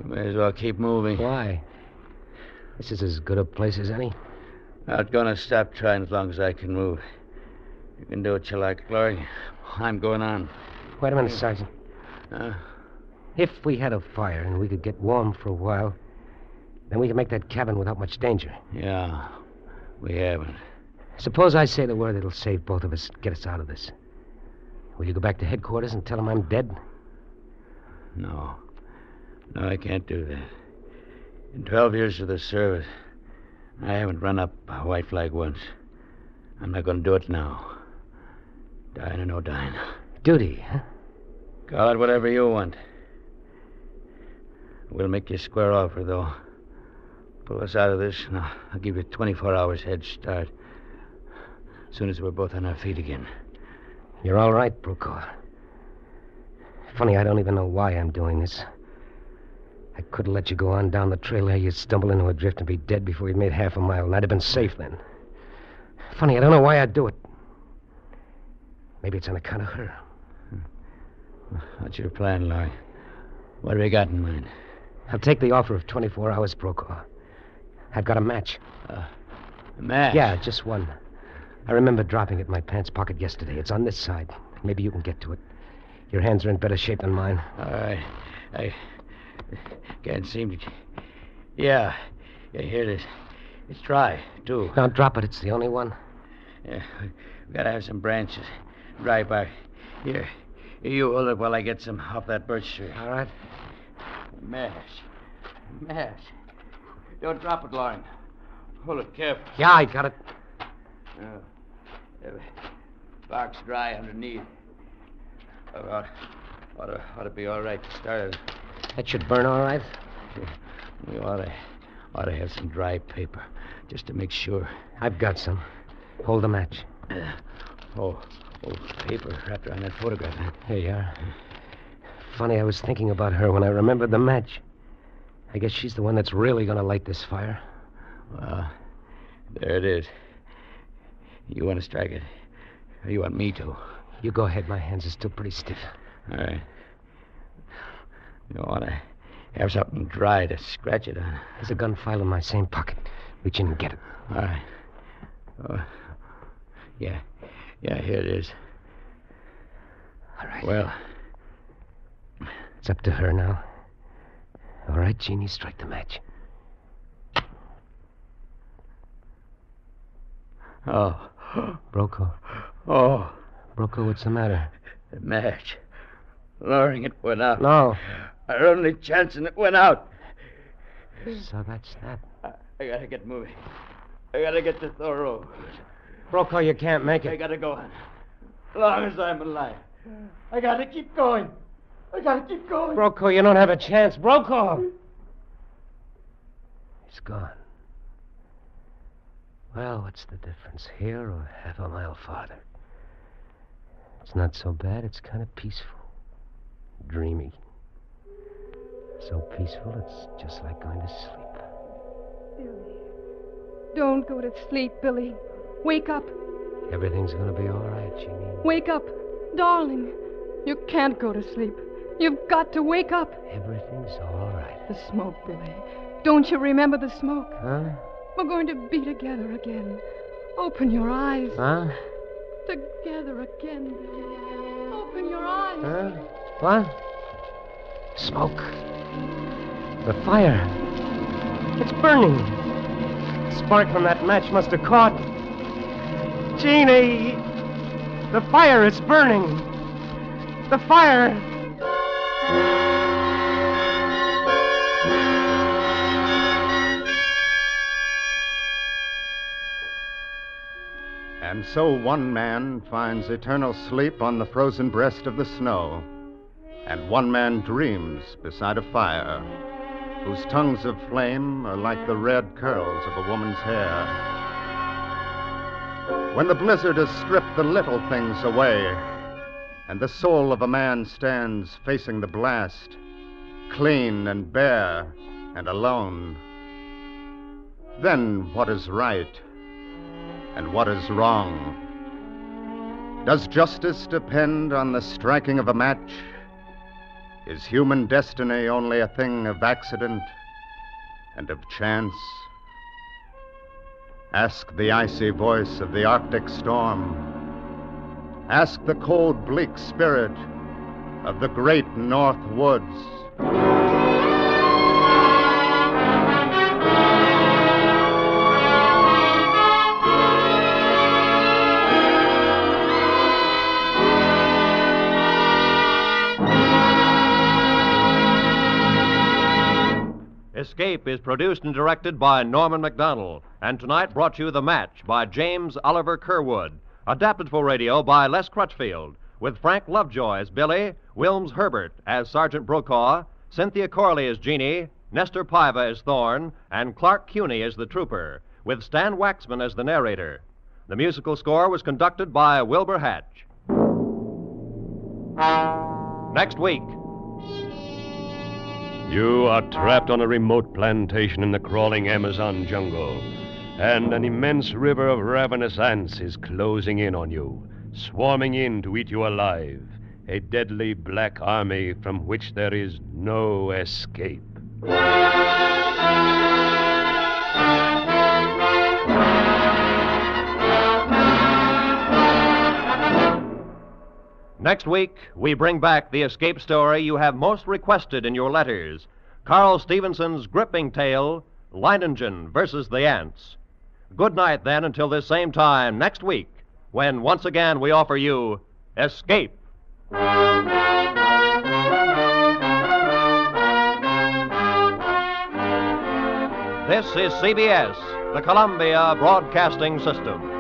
you may as well keep moving. Why? This is as good a place as any. Not gonna stop trying as long as I can move. You can do what you like, Loring. I'm going on. Wait a minute, Sergeant. If we had a fire and we could get warm for a while, then we could make that cabin without much danger. Yeah, we haven't. Suppose I say the word that'll save both of us, get us out of this. Will you go back to headquarters and tell them I'm dead? No, I can't do that. In 12 years of the service, I haven't run up a white flag once. I'm not going to do it now. Dying or no dying. Duty, huh? Call it whatever you want. We'll make you a square offer, though. Pull us out of this, and I'll give you 24 hours head start. As soon as we're both on our feet again. You're all right, Brokaw. Funny, I don't even know why I'm doing this. I could have let you go on down the trail there. You'd stumble into a drift and be dead before you'd made half a mile, and I'd have been safe then. Funny, I don't know why I'd do it. Maybe it's on account of her. What's your plan, Larry? What have you got in mind? I'll take the offer of 24 hours, Brokaw. I've got a match. A match? Yeah, just one. I remember dropping it in my pants pocket yesterday. It's on this side. Maybe you can get to it. Your hands are in better shape than mine. All right. I can't seem to... Yeah, here it is. It's dry, too. Now drop it. It's the only one. Yeah, we gotta have some branches. Dry bark. Here, you hold it while I get some off that birch tree. All right. Mash. Don't drop it, Lauren. Hold it careful. Yeah, I got it. Bark's dry underneath. Ought to be all right to start it. That should burn all right. We ought to have some dry paper, just to make sure. I've got some. Hold the match. Paper wrapped around that photograph. Huh? Here you are. Funny, I was thinking about her when I remembered the match. I guess she's the one that's really going to light this fire. Well, there it is. You want to strike it? Or you want me to? You go ahead. My hands are still pretty stiff. All right. You want to have something dry to scratch it on. There's a gun file in my same pocket. Reach in and get it. All right. Yeah, here it is. All right. Well, it's up to her now. All right, Jeannie, strike the match. Oh. Brokaw. Oh. Brokaw, what's the matter? The match. Lowering it went out. No. Our only chance and it went out. So that's that. I gotta get moving. I gotta get to Thoreau. Brokaw, you can't make it. I gotta go on. As long as I'm alive. I gotta keep going. Brokaw, you don't have a chance. Brokaw! He's gone. Well, what's the difference, here or half a mile farther? It's not so bad. It's kind of peaceful. Dreamy. So peaceful, it's just like going to sleep. Billy. Don't go to sleep, Billy. Wake up. Everything's going to be all right, Jeannie. Wake up. Darling. You can't go to sleep. You've got to wake up. Everything's all right. The smoke, Billy. Don't you remember the smoke? Huh? We're going to be together again. Open your eyes. Huh? Together again, Billy. Open your eyes. Huh? What? Smoke. The fire. It's burning. The spark from that match must have caught. Jeannie! The fire, it's burning. The fire! And so one man finds eternal sleep on the frozen breast of the snow, and one man dreams beside a fire, whose tongues of flame are like the red curls of a woman's hair. When the blizzard has stripped the little things away, and the soul of a man stands facing the blast, clean and bare and alone, then what is right and what is wrong? Does justice depend on the striking of a match? Is human destiny only a thing of accident and of chance? Ask the icy voice of the Arctic storm. Ask the cold, bleak spirit of the great North Woods. Escape is produced and directed by Norman MacDonald, and tonight brought you The Match by James Oliver Curwood, adapted for radio by Les Crutchfield, with Frank Lovejoy as Billy, Wilms Herbert as Sergeant Brokaw, Cynthia Corley as Jeannie, Nestor Paiva as Thorne, and Clark Cuney as the trooper, with Stan Waxman as the narrator. The musical score was conducted by Wilbur Hatch. Next week. You are trapped on a remote plantation in the crawling Amazon jungle, and an immense river of ravenous ants is closing in on you, swarming in to eat you alive, a deadly black army from which there is no escape. Next week, we bring back the escape story you have most requested in your letters, Carl Stevenson's gripping tale, Leiningen versus the Ants. Good night, then, until this same time next week, when once again we offer you Escape. This is CBS, the Columbia Broadcasting System.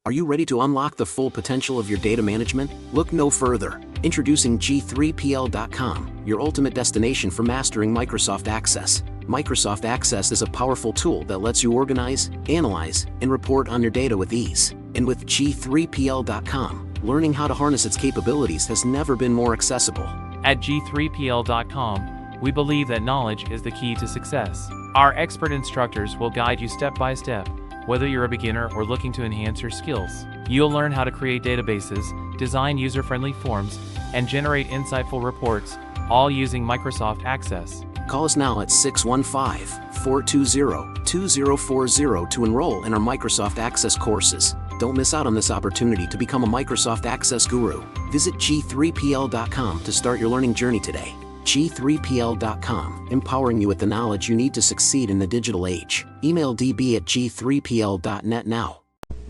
Are you ready to unlock the full potential of your data management? Look no further. Introducing G3PL.com, your ultimate destination for mastering Microsoft Access. Microsoft Access is a powerful tool that lets you organize, analyze, and report on your data with ease. And with G3PL.com, learning how to harness its capabilities has never been more accessible. At G3PL.com, we believe that knowledge is the key to success. Our expert instructors will guide you step by step. Whether you're a beginner or looking to enhance your skills, you'll learn how to create databases, design user-friendly forms, and generate insightful reports, all using Microsoft Access. Call us now at 615-420-2040 to enroll in our Microsoft Access courses. Don't miss out on this opportunity to become a Microsoft Access guru. Visit G3PL.com to start your learning journey today. G3PL.com, empowering you with the knowledge you need to succeed in the digital age. Email db@g3pl.net now.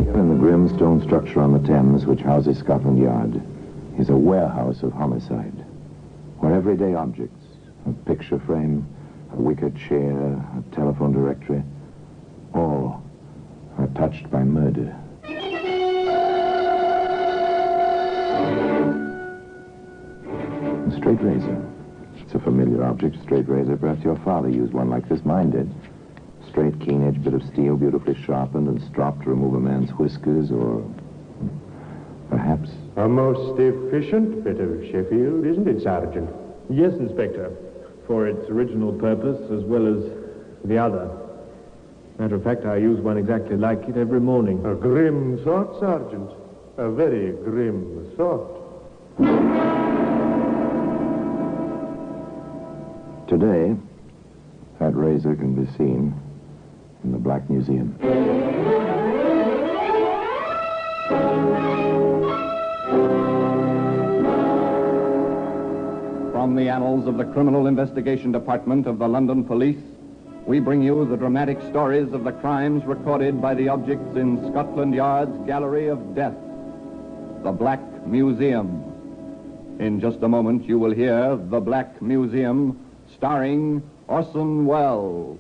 Here in the grim stone structure on the Thames, which houses Scotland Yard, is a warehouse of homicide, where everyday objects, a picture frame, a wicker chair, a telephone directory, all are touched by murder. A straight razor. It's a familiar object, straight razor. Perhaps your father used one like this. Mine did. Straight, keen-edged bit of steel, beautifully sharpened and stropped to remove a man's whiskers, or perhaps... A most efficient bit of Sheffield, isn't it, Sergeant? Yes, Inspector. For its original purpose as well as the other. Matter of fact, I use one exactly like it every morning. A grim sort, Sergeant. A very grim sort. Today, that razor can be seen in the Black Museum. From the annals of the Criminal Investigation Department of the London Police, we bring you the dramatic stories of the crimes recorded by the objects in Scotland Yard's Gallery of Death, the Black Museum. In just a moment, you will hear The Black Museum, starring Orson Welles.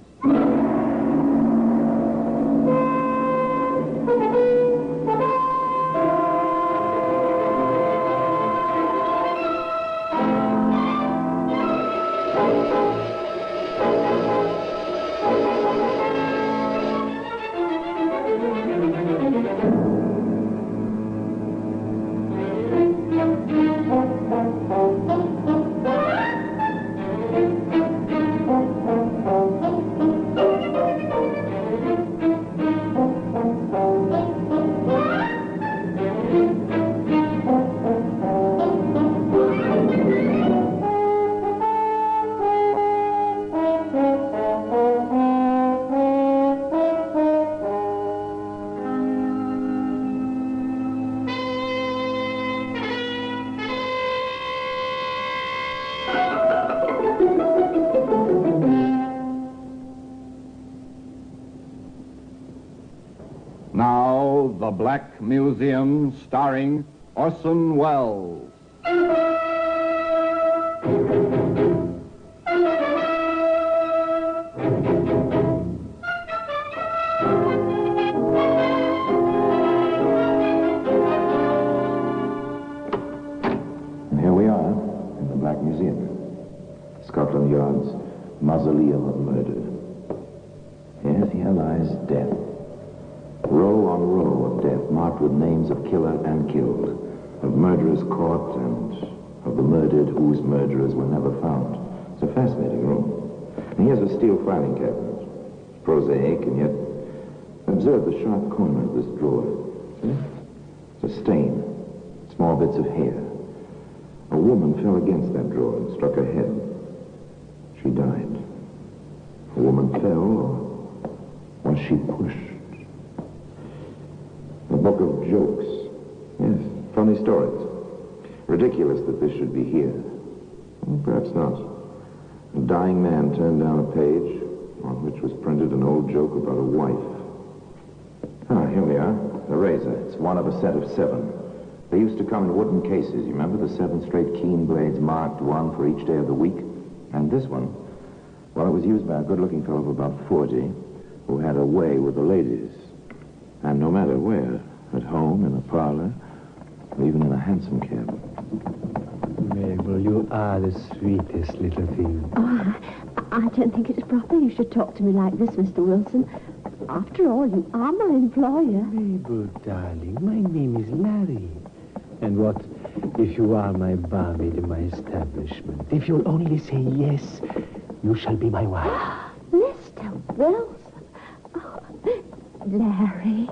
Now, The Black Museum, starring Orson Welles. Scotland Yard's mausoleum of murder. Yes, here lies death. Row on row of death marked with names of killer and killed, of murderers caught and of the murdered whose murderers were never found. It's a fascinating room. And here's a steel filing cabinet. Prosaic, and yet observe the sharp corner of this drawer. See? It's a stain. Small bits of hair. A woman fell against that drawer and struck her head. She died. A woman fell, or was she pushed? A book of jokes. Yes, funny stories. Ridiculous that this should be here. Well, perhaps not. A dying man turned down a page on which was printed an old joke about a wife. Ah, here we are. The razor. It's one of a set of 7. They used to come in wooden cases. You remember the 7 straight keen blades marked, one for each day of the week? And this one, well, it was used by a good-looking fellow of about 40 who had a way with the ladies. And no matter where, at home, in a parlor, or even in a hansom cab. Mabel, you are the sweetest little thing. Oh, I don't think it's proper you should talk to me like this, Mr. Wilson. After all, you are my employer. Mabel, darling, my name is Larry. And what if you are my barmaid in my establishment? If you'll only say yes, you shall be my wife. Mr. Wilson. Oh, Larry.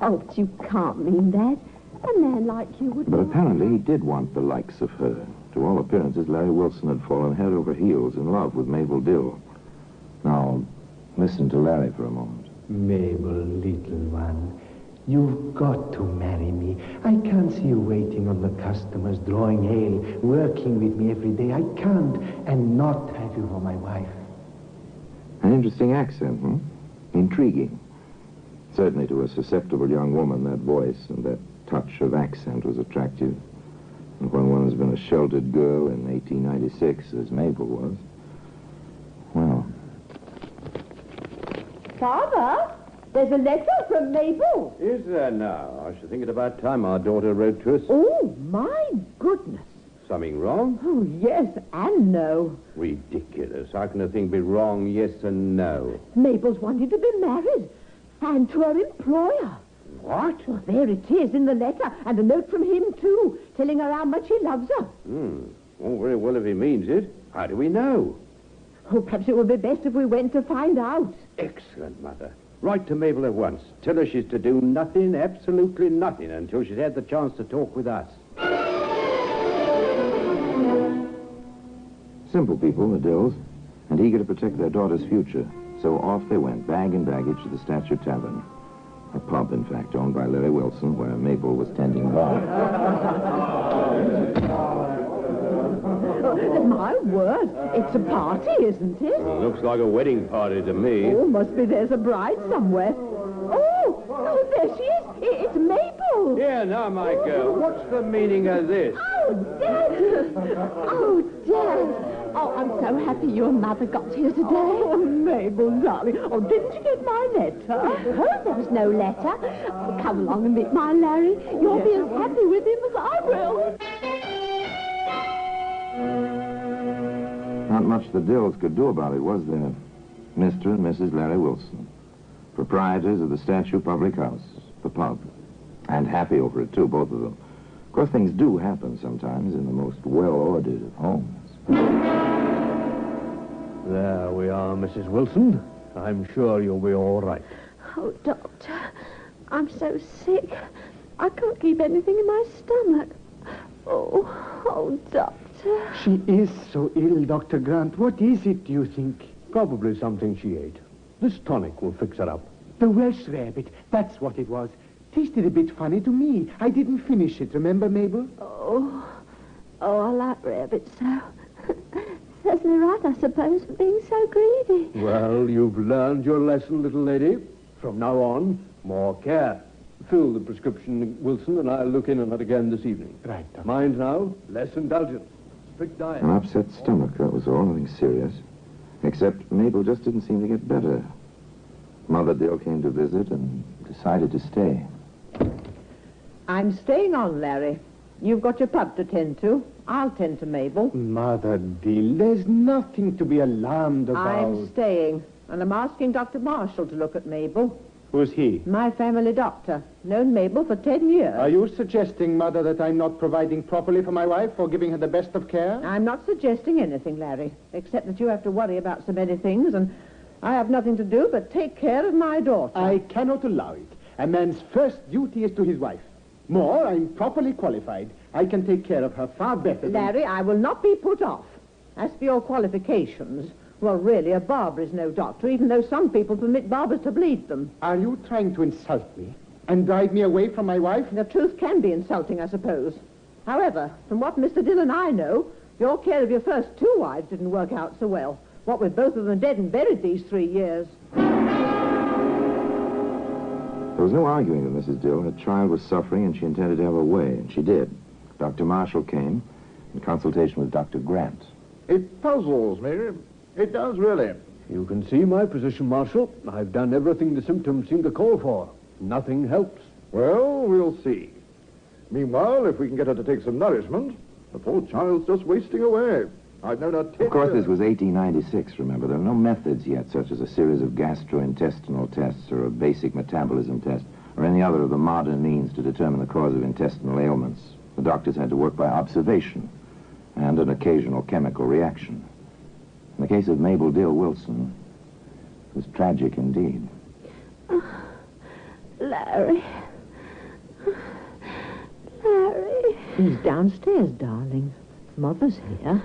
Oh, but you can't mean that. A man like you would... But apparently he did want the likes of her. To all appearances, Larry Wilson had fallen head over heels in love with Mabel Dill. Now, listen to Larry for a moment. Mabel, little one, you've got to marry me. I can't see you waiting on the customers, drawing ale, working with me every day. I can't, and not have you for my wife. An interesting accent, hmm? Intriguing. Certainly to a susceptible young woman, that voice and that touch of accent was attractive. And when one has been a sheltered girl in 1896, as Mabel was, well... Father, there's a letter from Mabel. Is there now? I should think it about time our daughter wrote to us. Oh, my goodness. Something wrong? Oh, yes and no. Ridiculous. How can a thing be wrong, yes and no? Mabel's wanting to be married. And to her employer. What? Well, there it is in the letter. And a note from him, too, telling her how much he loves her. Oh, very well if he means it. How do we know? Oh, perhaps it would be best if we went to find out. Excellent, Mother. Write to Mabel at once. Tell her she's to do nothing, absolutely nothing, until she's had the chance to talk with us. Simple people, the Dills, and eager to protect their daughter's future. So off they went, bag and baggage, to the Statue Tavern. A pub, in fact, owned by Larry Wilson, where Mabel was tending bar. Oh, my word, it's a party, isn't it? Well, looks like a wedding party to me. Oh, must be there's a bride somewhere. Oh, there she is. It's Mabel. Here, now, my girl, what's the meaning of this? Oh, Dad. Oh, Dad. Oh, I'm so happy you and Mother got here today. Oh, Mabel, darling. Oh, didn't you get my letter? Oh, there was no letter. Oh, come along and meet my Larry. You'll be as happy with him as I will. Not much the Dills could do about it, was there? Mr. and Mrs. Larry Wilson, proprietors of the Statue Public House, the pub. And happy over it, too, both of them. Of course, things do happen sometimes in the most well-ordered of homes. There we are, Mrs. Wilson. I'm sure you'll be all right. Oh, Doctor, I'm so sick. I can't keep anything in my stomach. Oh, Doctor. She is so ill, Dr. Grant. What is it, do you think? Probably something she ate. This tonic will fix her up. The Welsh rabbit, that's what it was. Tasted a bit funny to me. I didn't finish it, remember, Mabel? Oh, I like rabbits so. Certainly right, I suppose, for being so greedy. Well, you've learned your lesson, little lady. From now on, more care. Fill the prescription, Wilson, and I'll look in on it again this evening. Right, Doctor. Mind now, less indulgence. Strict diet. An upset stomach, that was all, nothing serious. Except Mabel just didn't seem to get better. Mother Dill came to visit and decided to stay. I'm staying on, Larry. You've got your pub to tend to. I'll tend to Mabel. Mother dear, there's nothing to be alarmed about. I'm staying, and I'm asking Dr. Marshall to look at Mabel. Who's he? My family doctor. Known Mabel for 10 years. Are you suggesting, Mother, that I'm not providing properly for my wife or giving her the best of care? I'm not suggesting anything, Larry, except that you have to worry about so many things, and I have nothing to do but take care of my daughter. I cannot allow it. A man's first duty is to his wife. More, I'm properly qualified. I can take care of her far better than... Larry, I will not be put off. As for your qualifications, well, really, a barber is no doctor, even though some people permit barbers to bleed them. Are you trying to insult me and drive me away from my wife? The truth can be insulting, I suppose. However, from what Mr. Dill and I know, your care of your first 2 wives didn't work out so well. What with both of them dead and buried these 3 years. There was no arguing with Mrs. Dill. Her child was suffering, and she intended to have her way, and she did. Dr. Marshall came in consultation with Dr. Grant. It puzzles me. It does, really. You can see my position, Marshal. I've done everything the symptoms seem to call for. Nothing helps. Well, we'll see. Meanwhile, if we can get her to take some nourishment, the poor child's just wasting away. I've known her 10 Of course, years. this was 1896, remember. There were no methods yet, such as a series of gastrointestinal tests or a basic metabolism test, or any other of the modern means to determine the cause of intestinal ailments. The doctors had to work by observation and an occasional chemical reaction. In the case of Mabel Dill Wilson, it was tragic indeed. Larry. Larry. He's downstairs, darling. Mother's here.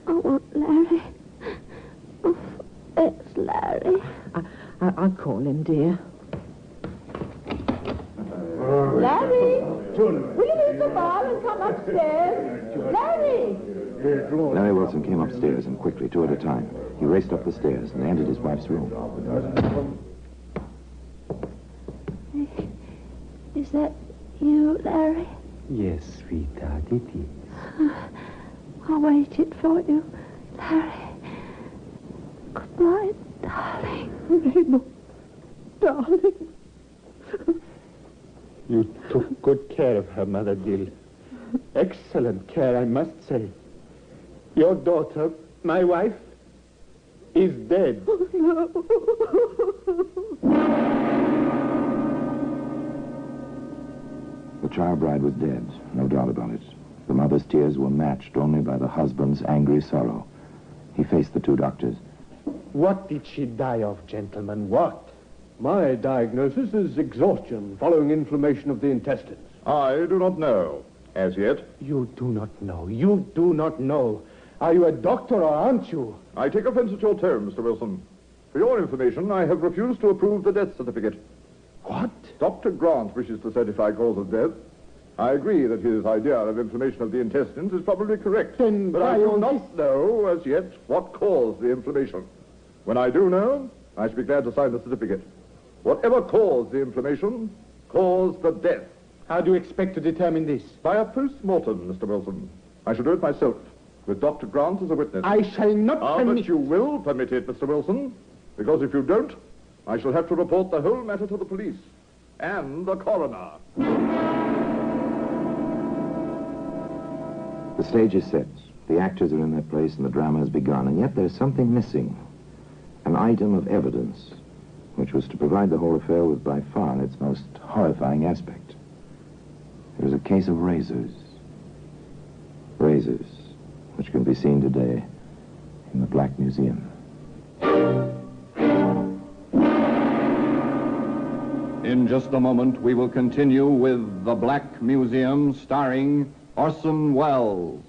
I want Larry. Oh, it's Larry. I'll call him, dear. Larry! Will you leave the bar and come upstairs? Larry! Larry Wilson came upstairs, and quickly, 2 at a time, he raced up the stairs and entered his wife's room. Is that you, Larry? Yes, sweetheart, it is. I waited for you, Larry. Goodbye, darling. Mabel, darling. You took good care of her, Mother Dill. Excellent care, I must say. Your daughter, my wife, is dead. Oh, The child bride was dead, no doubt about it. The mother's tears were matched only by the husband's angry sorrow. He faced the 2 doctors. What did she die of, gentlemen? What? My diagnosis is exhaustion following inflammation of the intestines. I do not know, as yet. You do not know. You do not know. Are you a doctor or aren't you? I take offense at your tone, Mr. Wilson. For your information, I have refused to approve the death certificate. What? Dr. Grant wishes to certify cause of death. I agree that his idea of inflammation of the intestines is probably correct. Then but I do not know, as yet, what caused the inflammation. When I do know, I shall be glad to sign the certificate. Whatever caused the inflammation caused the death. How do you expect to determine this? By a post-mortem, Mr. Wilson. I shall do it myself, with Dr. Grant as a witness. I shall not permit... But you will permit it, Mr. Wilson, because if you don't, I shall have to report the whole matter to the police and the coroner. The stage is set. The actors are in their place and the drama has begun, and yet there's something missing. An item of evidence, which was to provide the whole affair with by far its most horrifying aspect. It was a case of razors. Razors, which can be seen today in the Black Museum. In just a moment, we will continue with The Black Museum, starring Orson Welles.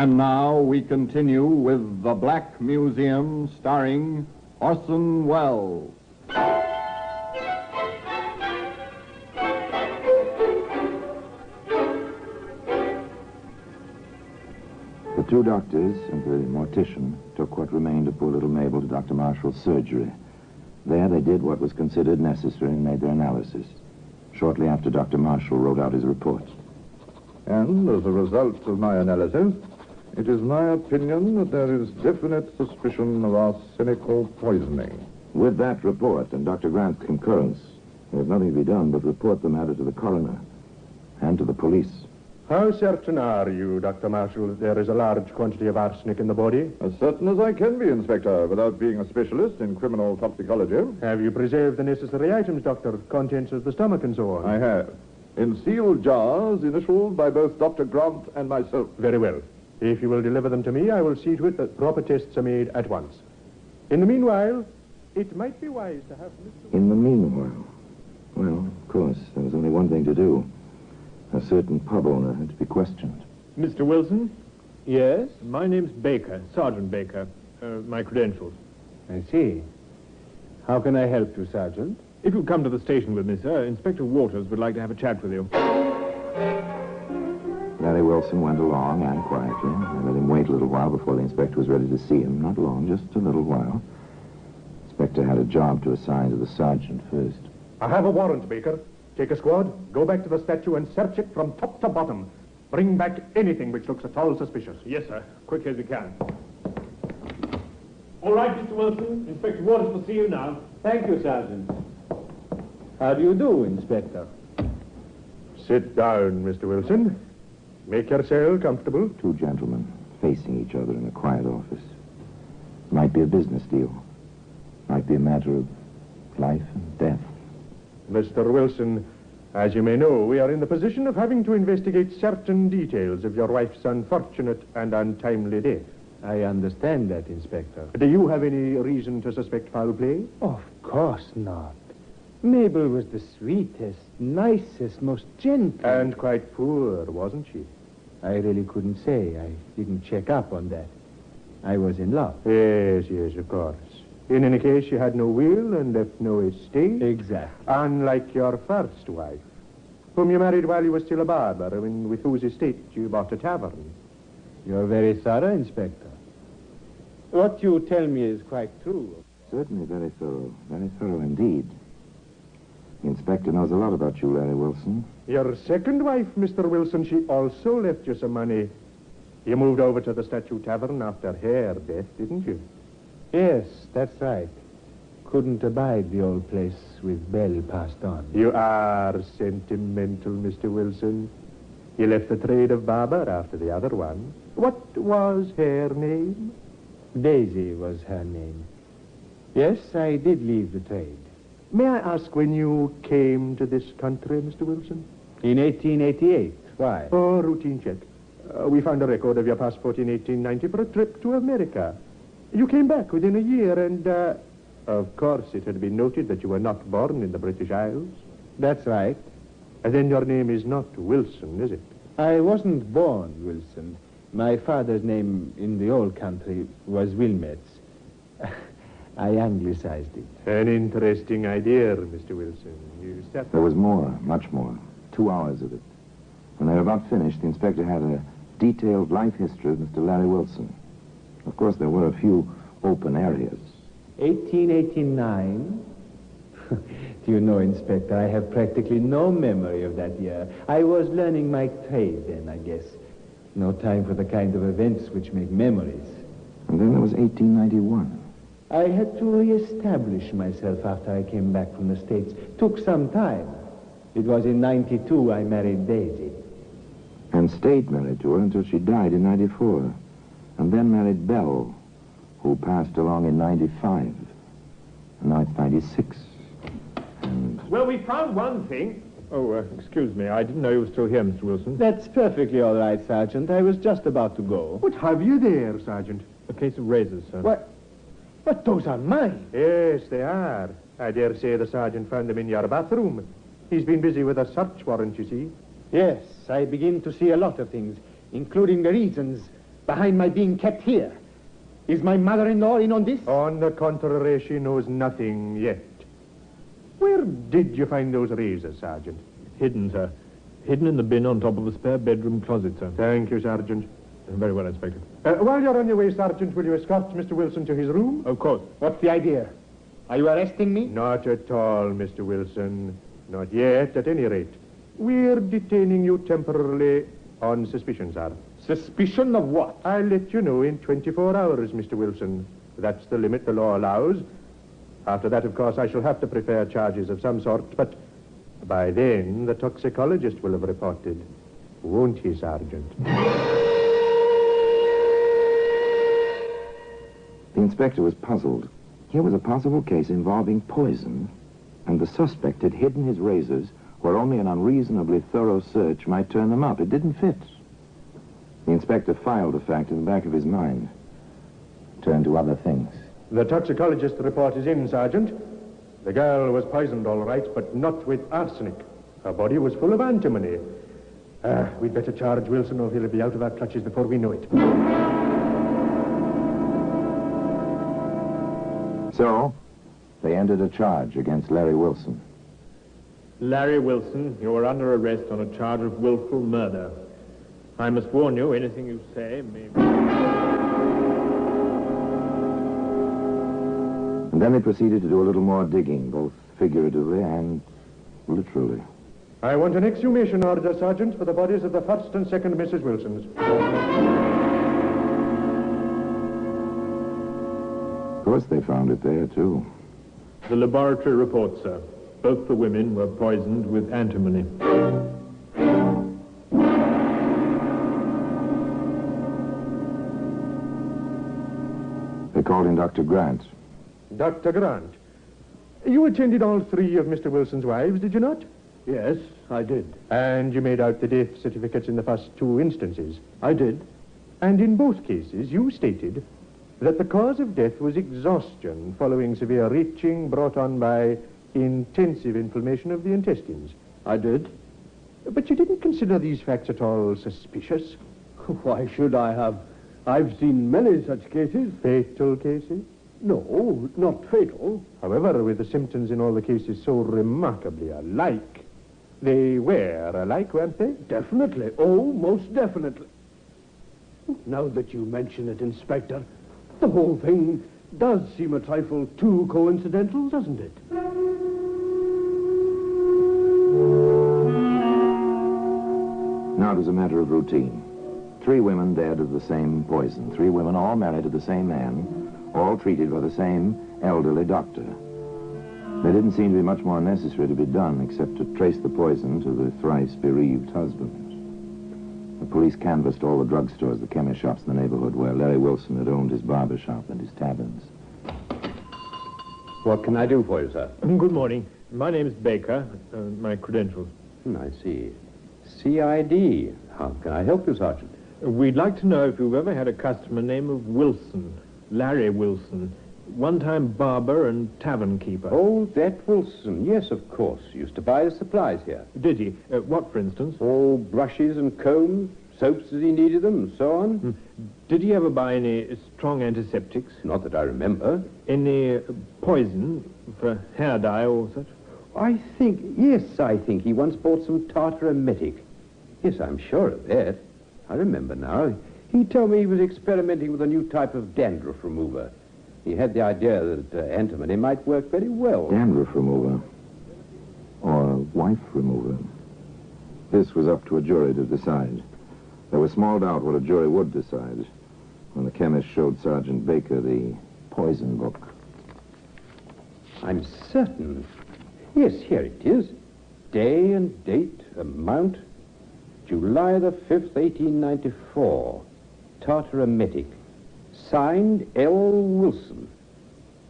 And now we continue with The Black Museum, starring Orson Welles. The two doctors and the mortician took what remained of poor little Mabel to Dr. Marshall's surgery. There they did what was considered necessary and made their analysis. Shortly after, Dr. Marshall wrote out his report. And as a result of my analysis, it is my opinion that there is definite suspicion of arsenical poisoning. With that report and Dr. Grant's concurrence, there's nothing to be done but report the matter to the coroner and to the police. How certain are you, Dr. Marshall, that there is a large quantity of arsenic in the body? As certain as I can be, Inspector, without being a specialist in criminal toxicology. Have you preserved the necessary items, Doctor? Contents of the stomach and so on? I have. In sealed jars, initialed by both Dr. Grant and myself. Very well. If you will deliver them to me, I will see to it that proper tests are made at once. In the meanwhile, it might be wise to have... In the meanwhile? Well, of course, there was only one thing to do. A certain pub owner had to be questioned. Mr. Wilson? Yes? My name's Baker, Sergeant Baker. My credentials. I see. How can I help you, Sergeant? If you'll come to the station with me, sir, Inspector Waters would like to have a chat with you. Larry Wilson went along and quietly. I let him wait a little while before the inspector was ready to see him. Not long, just a little while. The inspector had a job to assign to the sergeant first. I have a warrant, Baker. Take a squad, go back to the statue and search it from top to bottom. Bring back anything which looks at all suspicious. Yes, sir. Quick as you can. All right, Mr. Wilson. Inspector Waters will see you now. Thank you, Sergeant. How do you do, Inspector? Sit down, Mr. Wilson. Make yourself comfortable. Two gentlemen facing each other in a quiet office. Might be a business deal. Might be a matter of life and death. Mr. Wilson, as you may know, we are in the position of having to investigate certain details of your wife's unfortunate and untimely death. I understand that, Inspector. Do you have any reason to suspect foul play? Of course not. Mabel was the sweetest, nicest, most gentle. And quite poor, wasn't she? I really couldn't say. I didn't check up on that. I was in love. Yes, of course. In any case, she had no will and left no estate. Exactly. Unlike your first wife, whom you married while you were still a barber, and with whose estate you bought a tavern. You're very thorough, Inspector. What you tell me is quite true. Certainly very thorough indeed. The inspector knows a lot about you, Larry Wilson. Your second wife, Mr. Wilson, she also left you some money. You moved over to the Statue Tavern after her death, didn't you? Yes, that's right. Couldn't abide the old place with Belle passed on. You are sentimental, Mr. Wilson. You left the trade of barber after the other one. What was her name? Daisy was her name. Yes, I did leave the trade. May I ask when you came to this country, Mr. Wilson? In 1888. Why? Oh, routine check. We found a record of your passport in 1890 for a trip to America. You came back within a year and, of course, it had been noted that you were not born in the British Isles. That's right. And then your name is not Wilson, is it? I wasn't born Wilson. My father's name in the old country was Wilmets. I anglicized it. An interesting idea, Mr. Wilson. You sat... There was more, much more. 2 hours of it. When they were about finished, the inspector had a detailed life history of Mr. Larry Wilson. Of course, there were a few open areas. 1889? Do you know, Inspector, I have practically no memory of that year. I was learning my trade then, I guess. No time for the kind of events which make memories. And then there was 1891. I had to re-establish myself after I came back from the States. Took some time. It was in 92 I married Daisy. And stayed married to her until she died in 94. And then married Belle, who passed along in 95. And now it's 96. And... Well, we found one thing. Oh, excuse me. I didn't know you were still here, Mr. Wilson. That's perfectly all right, Sergeant. I was just about to go. What have you there, Sergeant? A case of razors, sir. What? But those are mine. Yes, they are. I dare say the sergeant found them in your bathroom. He's been busy with a search warrant, you see. Yes, I begin to see a lot of things, including the reasons behind my being kept here? Is my mother-in-law in on this? On the contrary, she knows nothing yet. Where did you find those razors, Sergeant? Hidden, sir. Hidden in the bin on top of a spare bedroom closet, sir. Thank you, Sergeant. Very well, Inspector. While you're on your way, Sergeant, will you escort Mr. Wilson to his room? Of course. What's the idea? Are you arresting me? Not at all, Mr. Wilson. Not yet, at any rate. We're detaining you temporarily on suspicion, sir. Suspicion of what? I'll let you know in 24 hours, Mr. Wilson. That's the limit the law allows. After that, of course, I shall have to prepare charges of some sort, but by then the toxicologist will have reported. Won't he, Sergeant? The inspector was puzzled. Here was a possible case involving poison, and the suspect had hidden his razors where only an unreasonably thorough search might turn them up. It didn't fit. The inspector filed the fact in the back of his mind, turned to other things. The toxicologist report is in, Sergeant. The girl was poisoned, all right, but not with arsenic. Her body was full of antimony. We'd better charge Wilson or he'll be out of our clutches before we know it. So, they entered a charge against Larry Wilson. Larry Wilson, you are under arrest on a charge of willful murder. I must warn you, anything you say may... And then they proceeded to do a little more digging, both figuratively and literally. I want an exhumation order, Sergeant, for the bodies of the first and second Mrs. Wilsons. Of course they found it there, too. The laboratory report, sir. Both the women were poisoned with antimony. They called in Dr. Grant. Dr. Grant, you attended all three of Mr. Wilson's wives, did you not? Yes, I did. And you made out the death certificates in the first two instances? I did. And in both cases, you stated that the cause of death was exhaustion following severe retching brought on by intensive inflammation of the intestines. I did. But you didn't consider these facts at all suspicious? Why should I have? I've seen many such cases. Fatal cases? No, not fatal. However, with the symptoms in all the cases so remarkably alike, they were alike, weren't they? Definitely. Oh, most definitely. Now that you mention it, Inspector, the whole thing does seem a trifle too coincidental, doesn't it? Now it was a matter of routine. 3 women dead of the same poison. 3 women all married to the same man, all treated by the same elderly doctor. There didn't seem to be much more necessary to be done except to trace the poison to the thrice-bereaved husband. The police canvassed all the drugstores, the chemist shops in the neighborhood where Larry Wilson had owned his barber shop and his taverns. What can I do for you, sir? Good morning. My name is Baker. My credentials. I see. CID. How can I help you, Sergeant? We'd like to know if you've ever had a customer named of Wilson, Larry Wilson, one-time barber and tavern keeper. Oh, that Wilson. Yes, of course. Used to buy his supplies here. Did he? What, for instance? Oh, brushes and combs, soaps as he needed them, and so on. Did he ever buy any strong antiseptics? Not that I remember. Any poison for hair dye or such? I think he once bought some tartar emetic. Yes, I'm sure of that. I remember now. He told me he was experimenting with a new type of dandruff remover. He had the idea that antimony might work very well. Dandruff remover. Or wife remover. This was up to a jury to decide. There was small doubt what a jury would decide when the chemist showed Sergeant Baker the poison book. I'm certain. Yes, here it is. Day and date, amount, July the 5th, 1894. Tartar emetic. Signed L. Wilson.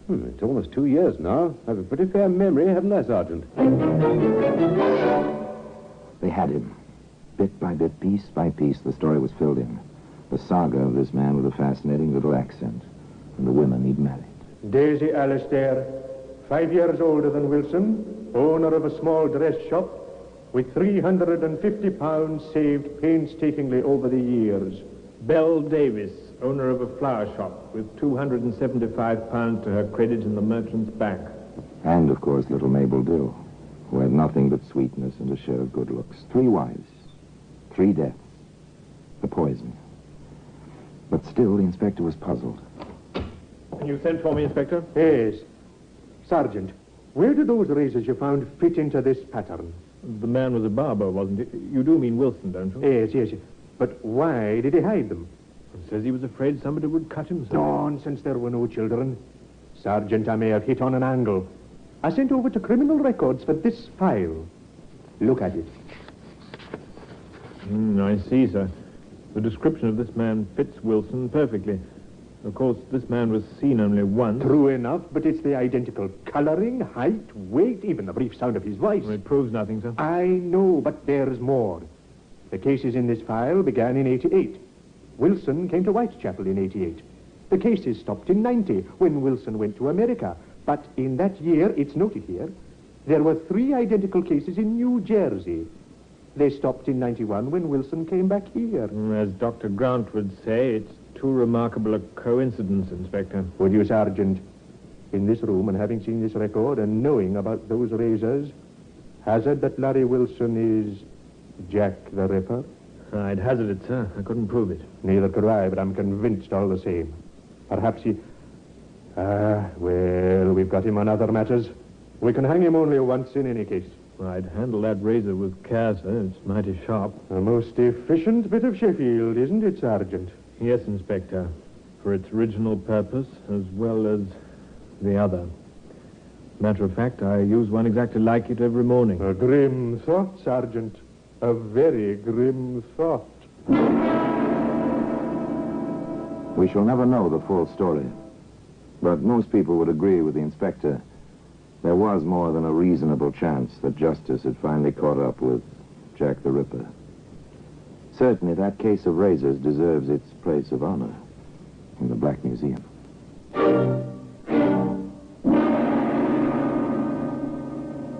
It's almost 2 years now. I have a pretty fair memory, haven't I, Sergeant? They had him. Bit by bit, piece by piece, the story was filled in. The saga of this man with a fascinating little accent. And the women he'd married. Daisy Alistair, 5 years older than Wilson, owner of a small dress shop, with £350 saved painstakingly over the years. Belle Davis, owner of a flower shop, with £275 to her credit in the merchant's bank. And, of course, little Mabel Dill, who had nothing but sweetness and a share of good looks. 3 wives, 3 deaths, the poison. But still, the inspector was puzzled. Can you send for me, Inspector? Yes. Sergeant, where do those razors you found fit into this pattern? The man was a barber, wasn't he? You do mean Wilson, don't you? Yes. But why did he hide them? He says he was afraid somebody would cut himself. Nonsense, there were no children. Sergeant, I may have hit on an angle. I sent over to Criminal Records for this file. Look at it. I see, sir. The description of this man fits Wilson perfectly. Of course, this man was seen only once. True enough, but it's the identical coloring, height, weight, even the brief sound of his voice. Well, it proves nothing, sir. I know, but there's more. The cases in this file began in 88. Wilson came to Whitechapel in 88. The cases stopped in 90, when Wilson went to America. But in that year, it's noted here, there were 3 identical cases in New Jersey. They stopped in 91 when Wilson came back here. As Dr. Grant would say, it's too remarkable a coincidence, Inspector. Would you, Sergeant, in this room and having seen this record and knowing about those razors, hazard that Larry Wilson is Jack the Ripper? I'd hazard it, sir. I couldn't prove it. Neither could I, but I'm convinced all the same. Perhaps he... well, we've got him on other matters. We can hang him only once in any case. I'd handle that razor with care, sir. It's mighty sharp. A most efficient bit of Sheffield, isn't it, Sergeant? Yes, Inspector. For its original purpose, as well as the other. Matter of fact, I use one exactly like it every morning. A grim thought, Sergeant. A very grim thought. We shall never know the full story. But most people would agree with the inspector. There was more than a reasonable chance that justice had finally caught up with Jack the Ripper. Certainly, that case of razors deserves its place of honor in the Black Museum.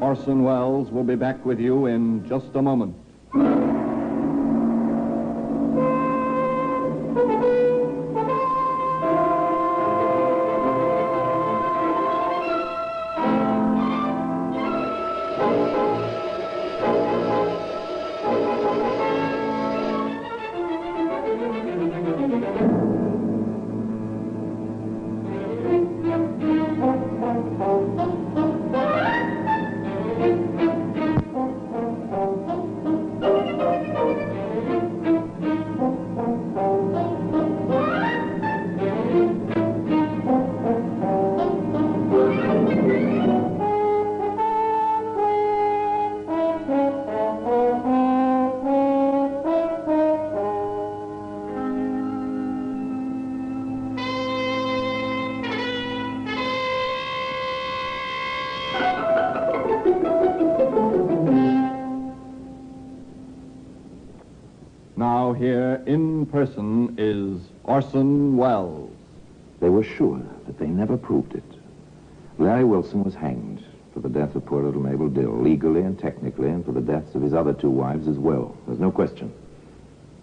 Orson Welles will be back with you in just a moment. Now here in person is Orson Welles. They were sure, but they never proved it. Larry Wilson was hanged for the death of poor little Mabel Dill, legally and technically, and for the deaths of his other 2 wives as well. There's no question.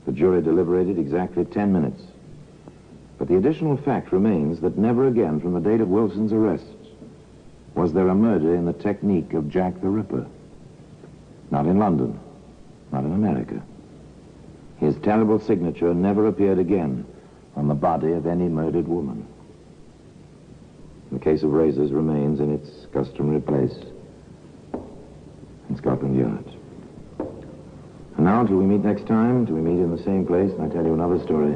The jury deliberated exactly 10 minutes. But the additional fact remains that never again from the date of Wilson's arrest was there a murder in the technique of Jack the Ripper. Not in London, not in America. His terrible signature never appeared again on the body of any murdered woman. The case of razors remains in its customary place in Scotland Yard. And now, till we meet next time, till we meet in the same place, and I tell you another story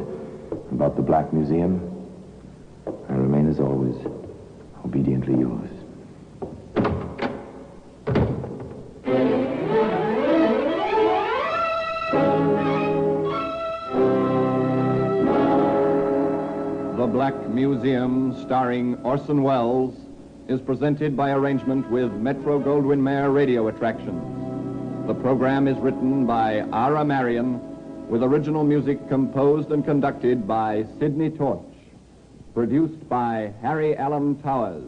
about the Black Museum, I remain, as always, obediently yours. The Black Museum, starring Orson Welles, is presented by arrangement with Metro-Goldwyn-Mayer Radio Attractions. The program is written by Ara Marion, with original music composed and conducted by Sidney Torch. Produced by Harry Allen Towers.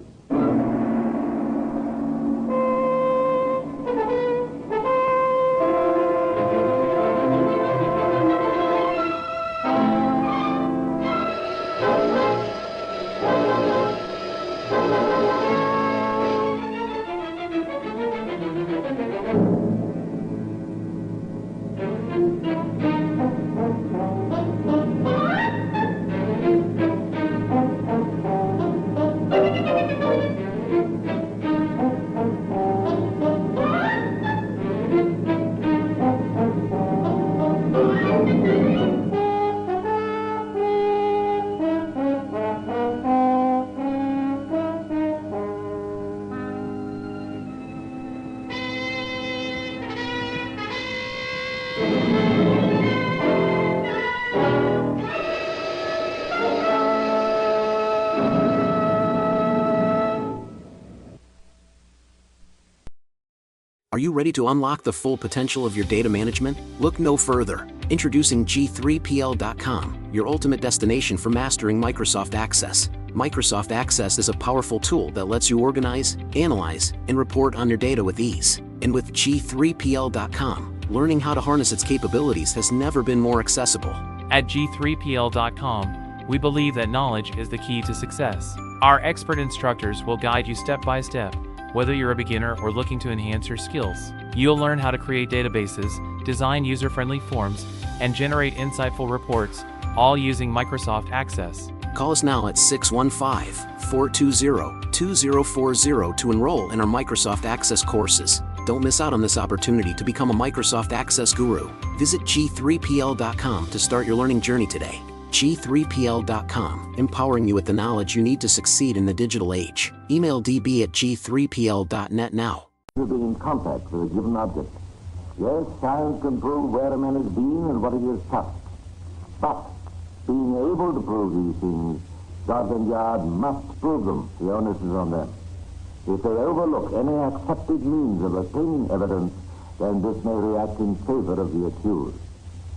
Are you ready to unlock the full potential of your data management? Look no further. Introducing G3PL.com, your ultimate destination for mastering Microsoft Access. Microsoft Access is a powerful tool that lets you organize, analyze, and report on your data with ease. And with G3PL.com, learning how to harness its capabilities has never been more accessible. At G3PL.com, we believe that knowledge is the key to success. Our expert instructors will guide you step by step, whether you're a beginner or looking to enhance your skills. You'll learn how to create databases, design user-friendly forms, and generate insightful reports, all using Microsoft Access. Call us now at 615-420-2040 to enroll in our Microsoft Access courses. Don't miss out on this opportunity to become a Microsoft Access guru. Visit G3PL.com to start your learning journey today. G3PL.com, empowering you with the knowledge you need to succeed in the digital age. Email db@g3pl.net now. To be in contact with a given object. Yes, science can prove where a man has been and what he has touched. But being able to prove these things, Scotland Yard must prove them. The onus is on them. If they overlook any accepted means of obtaining evidence, then this may react in favor of the accused.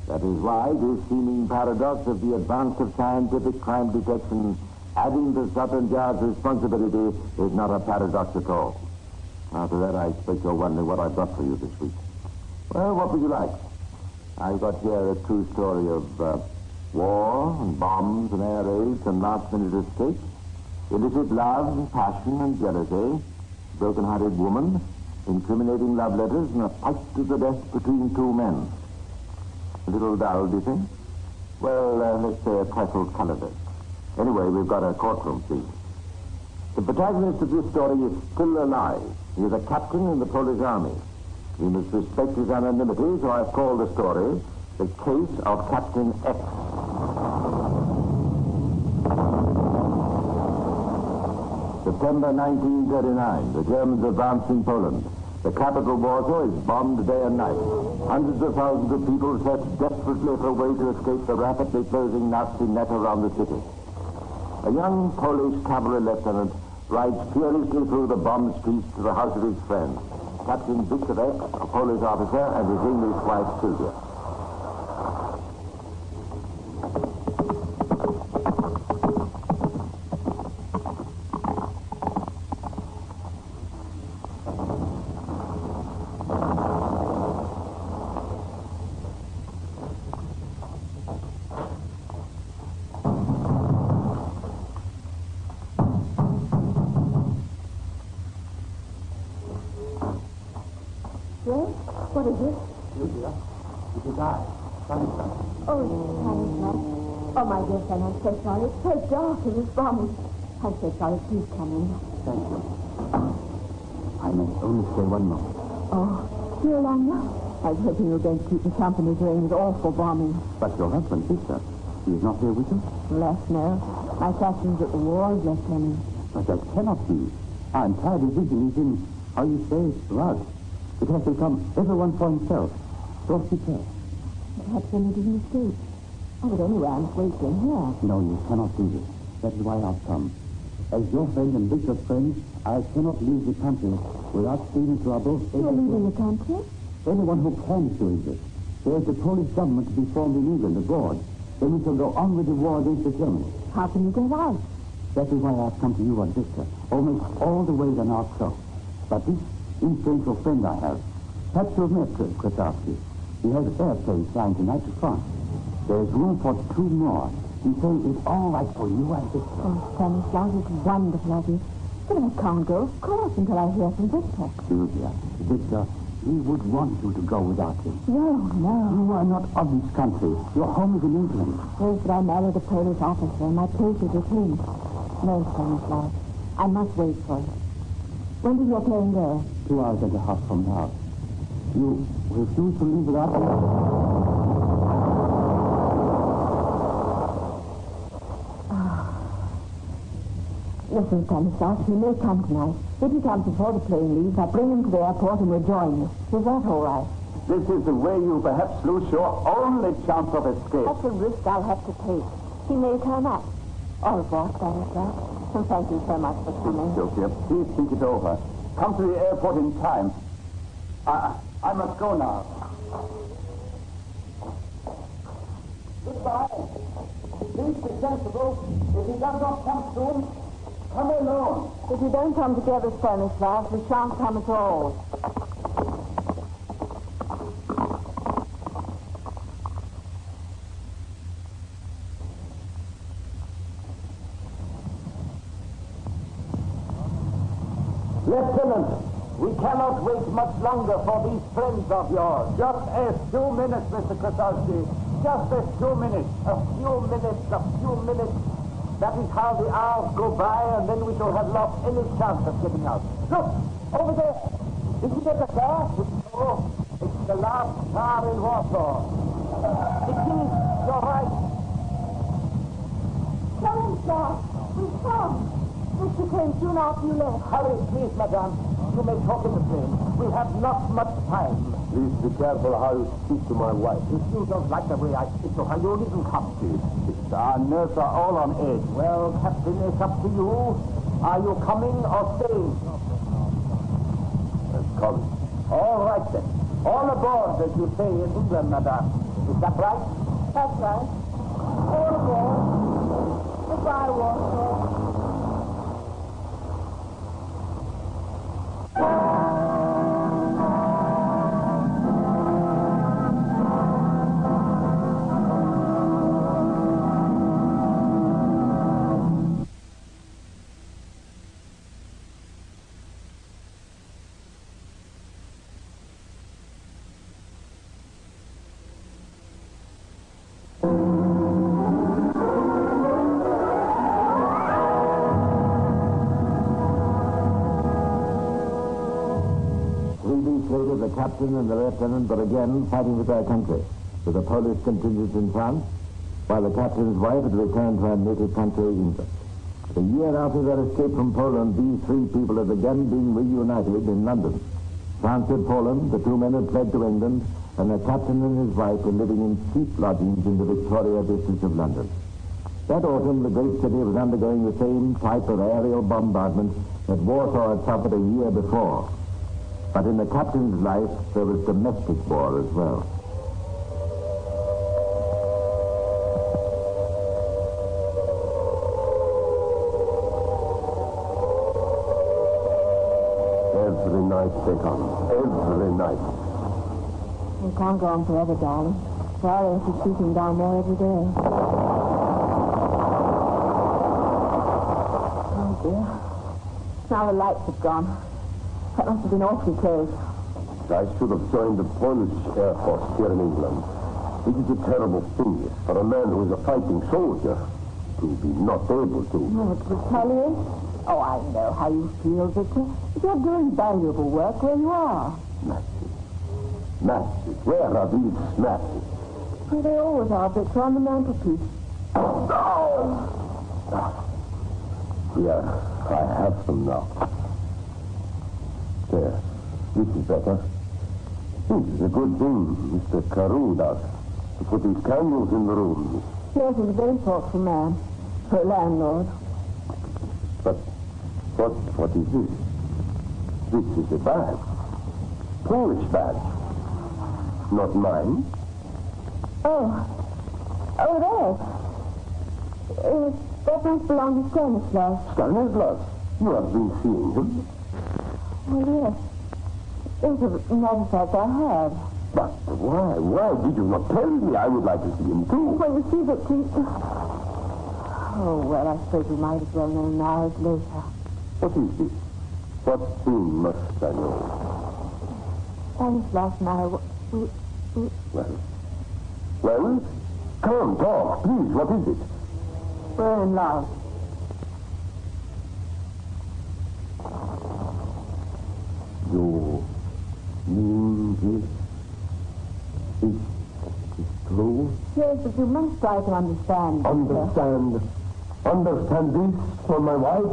That is why this seeming paradox of the advance of scientific crime detection adding to Scotland Yard's responsibility is not a paradox at all. After that, I expect you're wondering what I've got for you this week. Well, what would you like? I've got here a true story of war and bombs and air raids and last-minute escapes, illicit love and passion and jealousy, broken-hearted woman, incriminating love letters, and a fight to the death between two men. A little dull, do you think? Well, let's say a trifle colorless. Anyway, we've got a courtroom scene. The protagonist of this story is still alive. He is a captain in the Polish army. We must respect his anonymity, so I've called the story The Case of Captain X. September 1939, the Germans advance in Poland. The capital, Warsaw, is bombed day and night. Hundreds of thousands of people search desperately for a way to escape the rapidly closing Nazi net around the city. A young Polish cavalry lieutenant rides furiously through the bombed streets to the house of his friend, Captain Victor X, a Polish officer, and his English wife, Sylvia. What is it? Sylvia, it is I, Stanislav. Oh, Stanislav. Oh, my dear friend, I'm so sorry. It's so dark in this bomb. I'm so sorry. Please come in. Thank you. I may only stay 1 moment. Oh, you're alone now? I was hoping you were going to keep me company during this awful bombing. But your husband, Fiesta, he is not here with you? Bless, no. My captain's at the war, bless him. But that cannot be. I'm tired of thinking he's in, how you say, blood. It has become everyone for himself. Don't you care? Perhaps then he didn't escape. Oh, but anyway, I'm afraid to here. No, you cannot do this. That is why I've come. As your friend and Victor's friend, I cannot leave the country without seeing to our both... You're leaving the country? Anyone who can is doing this. There is the Polish government to be formed in England abroad. Then we shall go on with the war against the Germans. How can you go out? That is why I've come to you and Victor, almost all the way to North South. But this influential friend I have, perhaps you've met Kretowski. He has airplanes flying tonight to France. There's room for 2 more. He says it's all right for you and Victor. Oh, Stanislav, it's wonderful of you. But I can't go, of course, until I hear from Victor. Sylvia, Victor, he would want you to go without him. No, no. You are not of this country. Your home is in England. Yes, but I married a Polish officer, and my place is with him. No, Stanislav, I must wait for it. When does your plane go? 2 hours and a half from now. You refuse to leave without me? Listen, Stanislaus, he may come tonight. If he comes before the plane leaves, I'll bring him to the airport and we'll join you. Is that all right? This is the way you perhaps lose your only chance of escape. That's a risk I'll have to take. He may turn up. Au revoir, Stanislaus. And thank you so much for coming. Sophia, please think it over. Come to the airport in time. I must go now. Goodbye. Please be sensible. If he does not come soon, come alone. If you don't come together, Stanislaus, we shan't come at all. Lieutenant, we cannot wait much longer for these friends of yours. Just a few minutes, Mr. Pathology. Just a few minutes. A few minutes. A few minutes. That is how the hours go by, and then we shall have lost any chance of getting out. Look, over there. Isn't it a car? Oh, it's the last car in Warsaw. It is. You're right. Stanislaus, we've come. Mr. came soon after you left. Hurry, please, madame. You may talk in the plane. We have not much time. Please be careful how you speak to my wife. If you don't like the way I speak to her, you needn't come, please. Our nerves are all on edge. Well, Captain, it's up to you. Are you coming or staying? Coming. All right, then. All aboard, as you say in England, madame. Is that right? That's right. All aboard. Goodbye, Warsaw. The captain and the lieutenant are again fighting for their country, with the Polish contingent in France, while the captain's wife had returned to her native country, England. A year after their escape from Poland, these three people had again been reunited in London. France had fallen, the two men had fled to England, and the captain and his wife were living in cheap lodgings in the Victoria district of London. That autumn, the great city was undergoing the same type of aerial bombardment that Warsaw had suffered a year before. But in the captain's life, there was domestic war as well. Every night they come. Every night. We can't go on forever, darling. Sorry if you're shooting down more every day. Oh, dear. Now the lights have gone. That must have been awfully close. I should have joined the Polish Air Force here in England. It is a terrible thing for a man who is a fighting soldier to be not able to. Oh, to retaliate? Oh, I know how you feel, Victor. But you're doing valuable work where you are. Matches. Matches. Where are these matches? Well, they always are, Victor, on the mantelpiece. Here, I have them now. There. This is better. This is a good thing Mr. Carew does, to put these candles in the rooms. Yes, he's a very thoughtful man. For a landlord. But what is this? This is a badge. Polish badge. Not mine. Oh, there. That must belong to Stanislaus. Stanislaus? You have been seeing him? Oh, yes. As a matter of fact, I have. But why? Why did you not tell me? I would like to see him too. Well, you see, Victor... Oh, well, I suppose we might as well know now as later. What is this? What thing must I know? Stanislaus and I... Well? Come, talk, please. What is it? We're in love. You mean this? Is true? Yes, but you must try to understand. Understand? Understand this from my wife?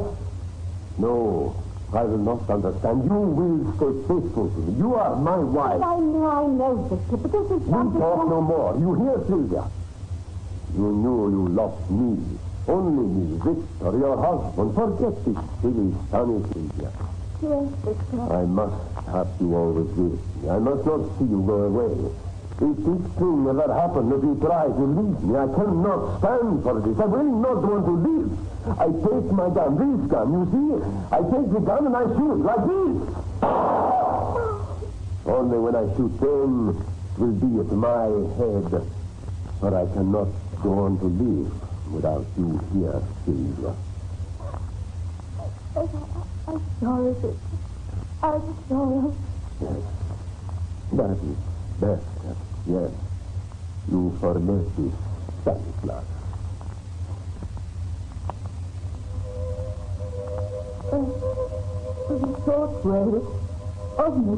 No, I will not understand. You will stay faithful to me. You are my wife. I know, Victor, but this is You talk no more. You hear, Sylvia? You knew you loved me. Only me, Victor, your husband. Forget this silly, sunny Sylvia. Yes, Victor. I must have you always with me. I must not see you go away. If this thing ever happened, if you try to leave me, I cannot stand for this. I will not want to live. I take my gun, this gun, you see? I take the gun and I shoot, like this. Only when I shoot them, it will be at my head. But I cannot go on to live without you here, Sylvia. I'm sorry, Victor. I'm sorry. Yes, that is best. Yes, you forget this, Stanislaus. The short way of me.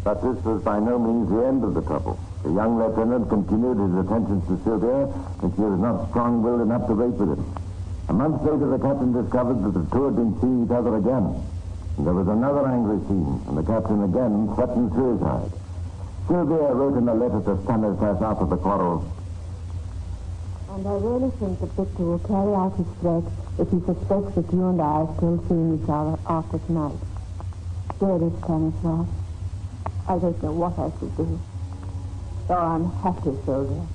But this was by no means the end of the trouble. The young lieutenant continued his attentions to Sylvia, and she was not strong-willed enough to rape with him. A month later, the captain discovered that the two had been seeing each other again. And there was another angry scene, and the captain again threatened suicide. Sylvia wrote in a letter to Stanislas after the quarrel, And I really think that Victor will carry out his threat if he suspects that you and I are still seeing each other after tonight. Dearest Stanislas, I don't know what I should do. So I'm happy, Sylvia.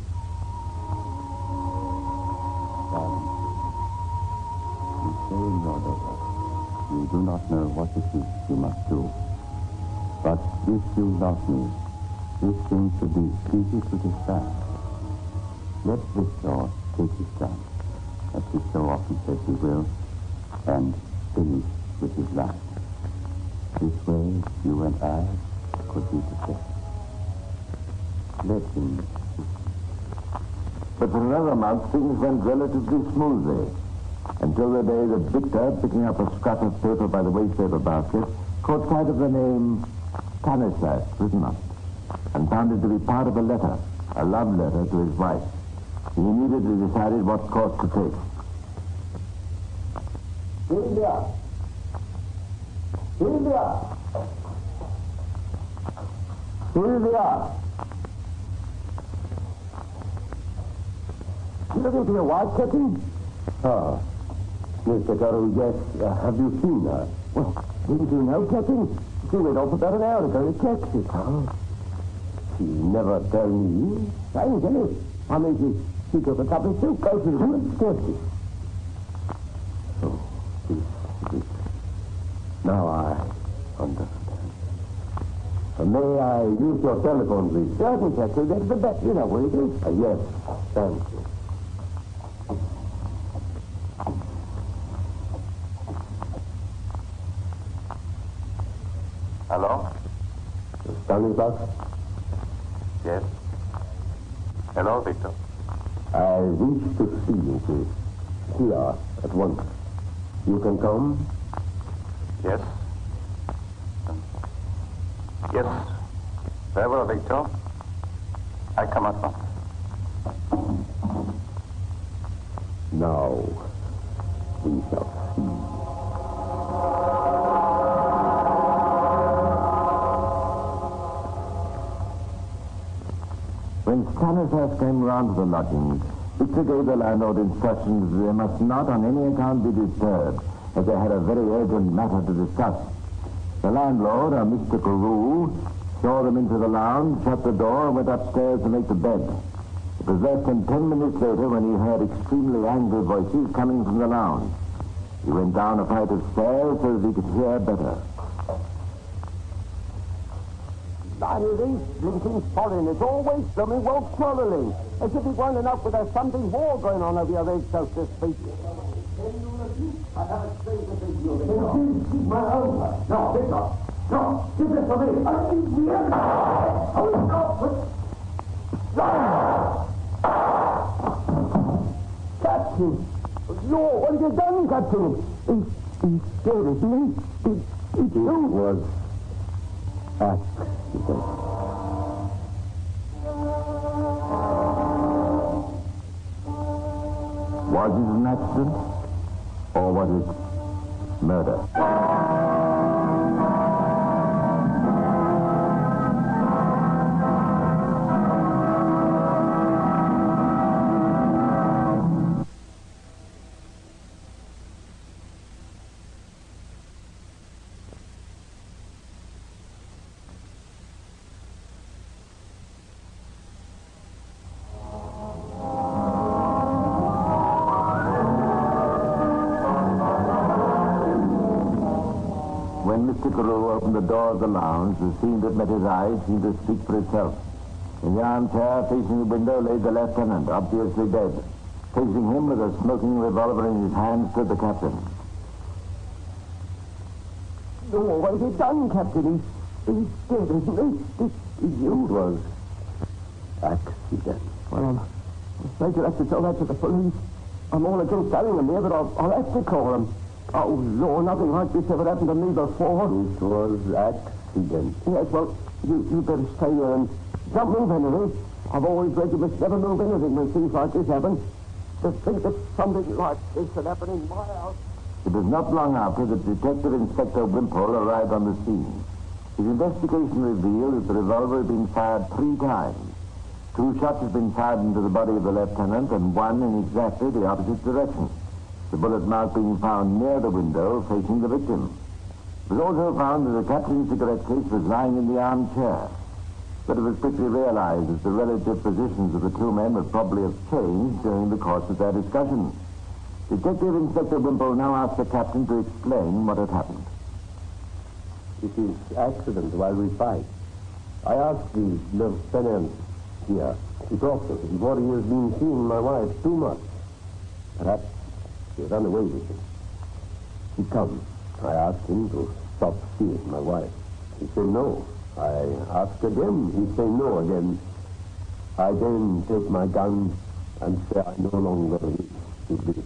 You say in your letter, you do not know what it is you must do. But if you love me, this thing should be easy to decide. Let Victor take his gun, as he so often says he will, and finish with his life. This way, you and I could be together. Let him. But for another month, things went relatively smoothly, until the day that Victor, picking up a scrap of paper by the waste paper basket, caught sight of the name Stanislas written on it, and found it to be part of a letter, a love letter to his wife. He immediately decided what course to take. Sylvia! Sylvia! Sylvia! You looking for your wife, Captain? Ah, Mr. Carroll, yes. Have you seen her? Well, didn't you know, Captain? She went off about an hour ago to Texas. Oh. She never tell me. Thank you. I mean, she took a couple of suitcases and Texas. Oh, this. Now I understand. May I use your telephone, please? Certainly, Captain. That's the best. You know where it is. Yes. Thank you. Hello? Stanislas? Yes? Hello, Victor. I wish to see you, please. Here, at once. You can come? Yes? Yes. Very well, Victor. I come at once. Now, we shall see. When Stanislas came round to the lodgings, Victor gave the landlord instructions that they must not on any account be disturbed, as they had a very urgent matter to discuss. The landlord, a mystical rule, saw them into the lounge, shut the door, and went upstairs to make the bed. It was less than 10 minutes later when he heard extremely angry voices coming from the lounge. He went down a flight of stairs so that he could hear better. These blinking foreign. It's always something well quarreling. As if it weren't enough with there's something more going on over your head, so to speak. I have a strange to say to you. My own. No, Victor. No, give this to me. I think we have it. Oh, no. Captain. Lord, what have you done, Captain? He's dead, isn't he? It was Act, he said. Was it an accident? Or was it murder? When Mr. Carew opened the door of the lounge, the scene that met his eyes seemed to speak for itself. In the armchair facing the window lay the lieutenant, obviously dead. Facing him with a smoking revolver in his hand stood the captain. No, what have you done, Captain? He's dead, isn't he? You? It was accident. Well, I'm afraid you'll have to tell that to the police. I'm all against telling them here, but I'll have to call them. Oh, Lord, nothing like this ever happened to me before. It was accident. Yes, well, you better stay here and don't move anything. I've always read you must never move anything when things like this happen. To think that something like this could happen in my house. It was not long after that Detective Inspector Wimpole arrived on the scene. His investigation revealed that the revolver had been fired 3 times. 2 shots had been fired into the body of the lieutenant and 1 in exactly the opposite direction. The bullet mark being found near the window facing the victim. It was also found that the captain's cigarette case was lying in the armchair. But it was quickly realized that the relative positions of the 2 men would probably have changed during the course of their discussion. Detective Inspector Wimpole now asked the captain to explain what had happened. It is accident while we fight. I asked the lieutenant here to talk to him before he has been seeing my wife too much. Perhaps he ran away with him. He comes. I asked him to stop seeing my wife. He said no. I asked again. He said no again. I then take my gun and say I no longer wish to live.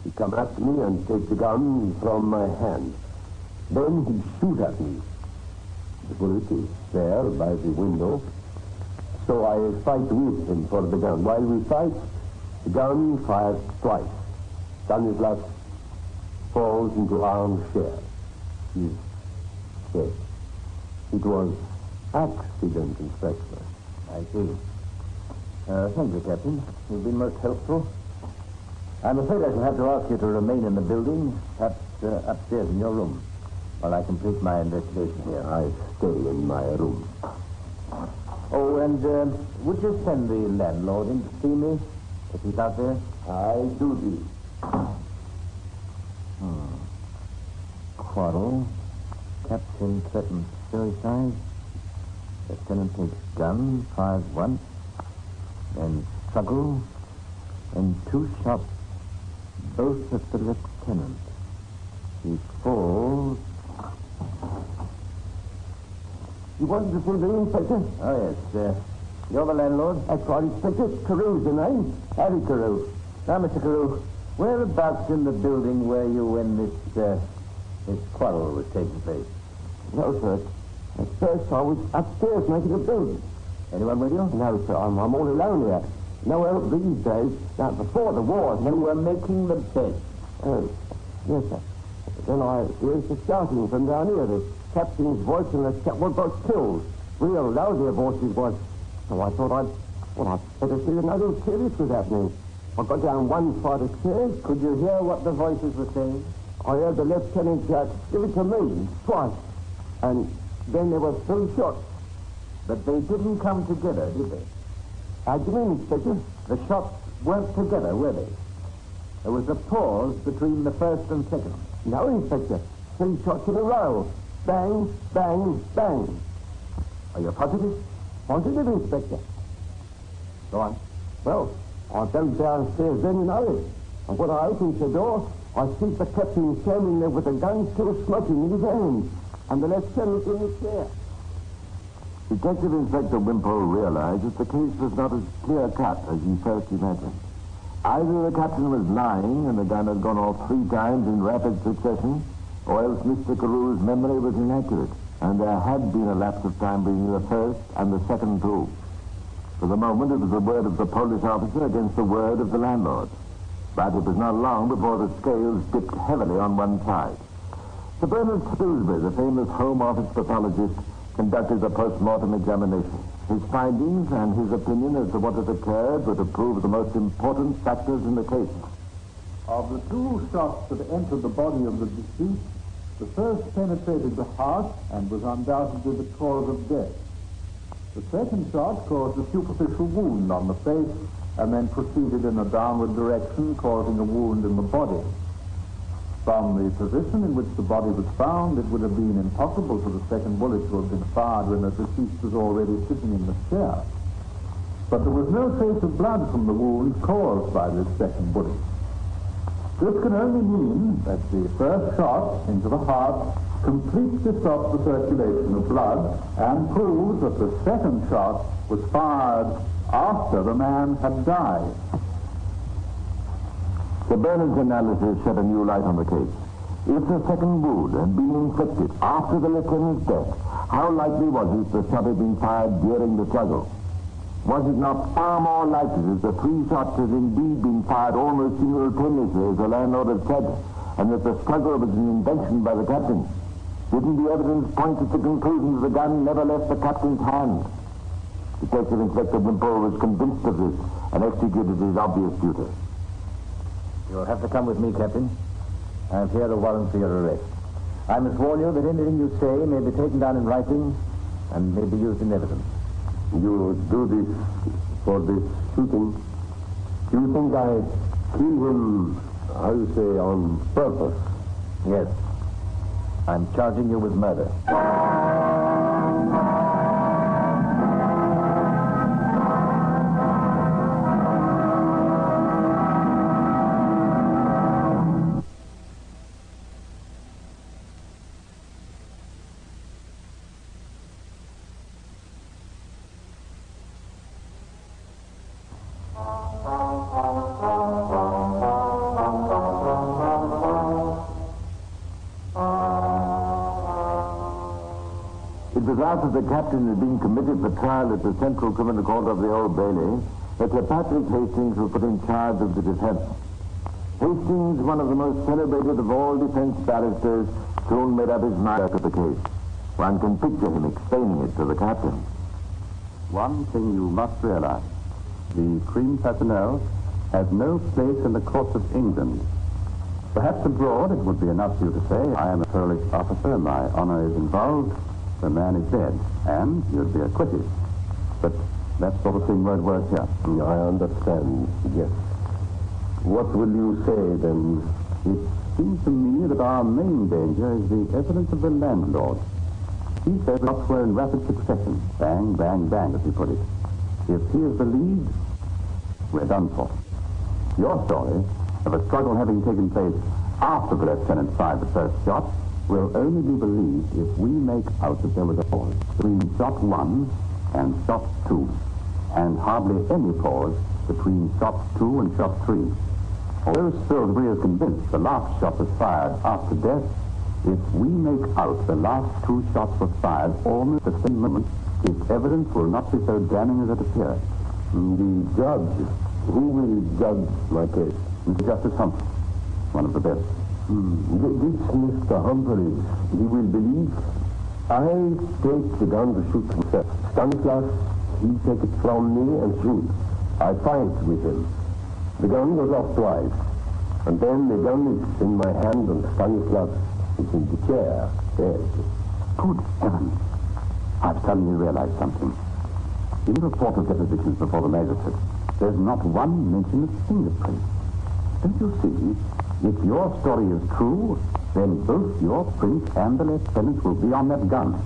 He come after me and take the gun from my hand. Then he shoot at me. The bullet is there by the window. So I fight with him for the gun. While we fight, the gun fires twice. Stanislav falls into armchair. He's dead. It was accident, Inspector. I see. Thank you, Captain. You've been most helpful. I'm afraid I shall have to ask you to remain in the building, perhaps upstairs in your room, while I complete my investigation here. I stay in my room. Oh, and would you send the landlord in to see me, if he's out there? I do. Quarrel. Captain threatens suicide. Lieutenant takes gun, fires once, then struggle, and 2 shots, both at the lieutenant. He falls. You wanted to see the Inspector? Oh, yes. You're the landlord? That's right, Inspector. Carew's the name. Harry Carew. Now, Mr. Carew, whereabouts in the building were you when this quarrel was taking place? No, sir. At first I was upstairs making a building. Anyone with you? No, sir. I'm all alone here. No help these days. Now, before the war... You were making the bed? Yes, sir. Then I heard the shouting from down here. The captain's voice and the chap got killed. Real loud their voices was. So I thought I'd better see another see this was happening. I got down one flight of stairs. Could you hear what the voices were saying? I heard the lieutenant shout, "Give it to me," twice. And then there were 3 shots. But they didn't come together, did they? How do you mean, Inspector? The shots weren't together, were they? There was a pause between the first and second. No, Inspector. 3 shots in a row. Bang, bang, bang. Are you positive? Positive, Inspector. Go on. Well, I go downstairs then, you know. And when I opened the door, I see the captain standing there with a gun still smoking in his hand. And the lieutenant in the chair. Detective Inspector Wimpole realized that the case was not as clear-cut as he first imagined. Either the captain was lying and the gun had gone off 3 times in rapid succession, or else Mr. Carew's memory was inaccurate. and there had been a lapse of time between the first and the second proof. For the moment, it was the word of the police officer against the word of the landlord. But it was not long before the scales dipped heavily on one side. Sir Bernard Spilsbury, the famous Home Office pathologist, conducted the post-mortem examination. His findings and his opinion as to what had occurred were to prove the most important factors in the case. Of the two shots that entered the body of the deceased, the first penetrated the heart and was undoubtedly the cause of death. The second shot caused a superficial wound on the face and then proceeded in a downward direction, causing a wound in the body. From the position in which the body was found, it would have been impossible for the second bullet to have been fired when the deceased was already sitting in the chair. But there was no trace of blood from the wound caused by this second bullet. This can only mean that the first shot into the heart completely stopped the circulation of blood and proves that the second shot was fired after the man had died. Sir Bernard's analysis shed a new light on the case. If the second wound had been inflicted after the lieutenant's death, how likely was it the shot had been fired during the struggle? Was it not far more likely that the three shots had indeed been fired almost simultaneously, as the landlord had said, and that the struggle was an invention by the captain? Didn't the evidence point to the conclusion that the gun never left the captain's hand? Detective Inspector Wimpole was convinced of this and executed his obvious duty. You'll have to come with me, Captain. I have here a warrant for your arrest. I must warn you that anything you say may be taken down in writing and may be used in evidence. You do this for this shooting? Do you think I killed him, how you say, on purpose? Yes. I'm charging you with murder. It was after the captain had been committed for trial at the Central Criminal Court of the Old Bailey that Sir Patrick Hastings was put in charge of the defense. Hastings, one of the most celebrated of all defense barristers, soon made up his mind to the case. One can picture him explaining it to the captain. One thing you must realize. The crime personnel has no place in the courts of England. Perhaps abroad it would be enough for you to say, I am a police officer, my honor is involved, the man is dead, and you'd be acquitted. But that sort of thing won't work here. I understand, yes. What will you say, then? It seems to me that our main danger is the evidence of the landlord. He says the shots were in rapid succession. Bang, bang, bang, as he put it. If he is believed, we're done for. Your story of a struggle having taken place after the lieutenant fired the first shot will only be believed if we make out that there was a pause between shot 1 and shot 2, and hardly any pause between shot 2 and shot 3. Although Spilsbury is convinced the last shot was fired after death, if we make out the last 2 shots were fired almost at the same moment, his evidence will not be so damning as it appears. The judge, who will judge my case? Mr. Justice Humphrey, one of the best. This Mr. Humphreys, he will believe I take the gun to shoot himself. Stanislaus, he take it from me and shoot. I fight with him. The gun goes off twice. And then the gun is in my hand and Stanislaus is in the chair. Dead. Good heavens. I've suddenly realized something. In the report of depositions before the magistrate, there's not one mention of fingerprints. Don't you see? If your story is true, then both your print and the lieutenant's will be on that gun.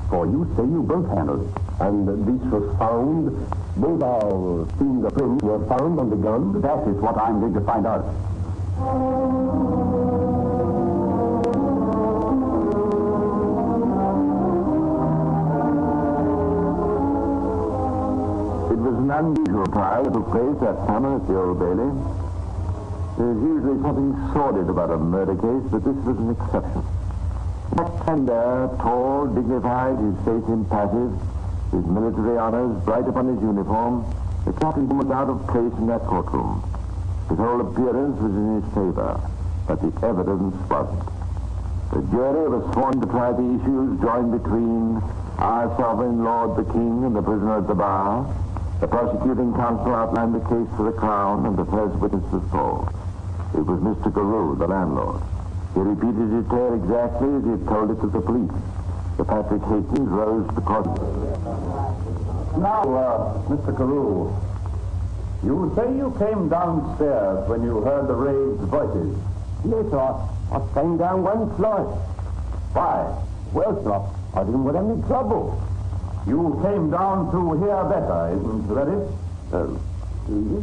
For you say you both handled it. And this was found, both our fingerprints were found on the gun? That is what I'm going to find out. It was an unusual trial that took place that summer at the Old Bailey. There's usually something sordid about a murder case, but this was an exception. Jack Tender, tall, dignified, his face impassive, his military honors bright upon his uniform, the captain was out of place in that courtroom. His whole appearance was in his favor, but the evidence wasn't. The jury was sworn to try the issues joined between our sovereign lord the king and the prisoner at the bar. The prosecuting counsel outlined the case for the crown, and the first witness was called. It was Mr. Carew, the landlord. He repeated his tale exactly as he had told it to the police. Sir Patrick Hastings rose to court. Now, Mr. Carew, you say you came downstairs when you heard the raised voices. Yes, sir. I came down one flight. Why? Well, sir, I didn't want any trouble. You came down to hear better, isn't that it?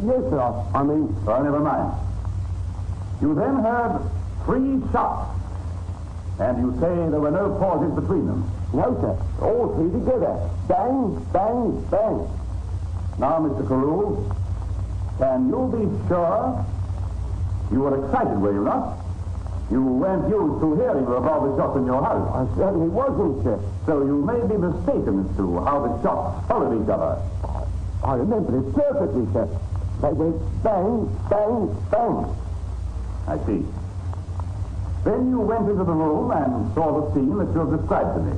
Yes, sir. I mean... Well, never mind. You then heard 3 shots. And you say there were no pauses between them. No, sir. All 3 together. Bang, bang, bang. Now, Mr. Carew, can you be sure you were excited, were you not? You weren't used to hearing revolver shots in your house. I certainly wasn't, sir. So you may be mistaken as to how the shots followed each other. I remember it perfectly, sir. They went bang, bang, bang. I see. Then you went into the room and saw the scene that you have described to me.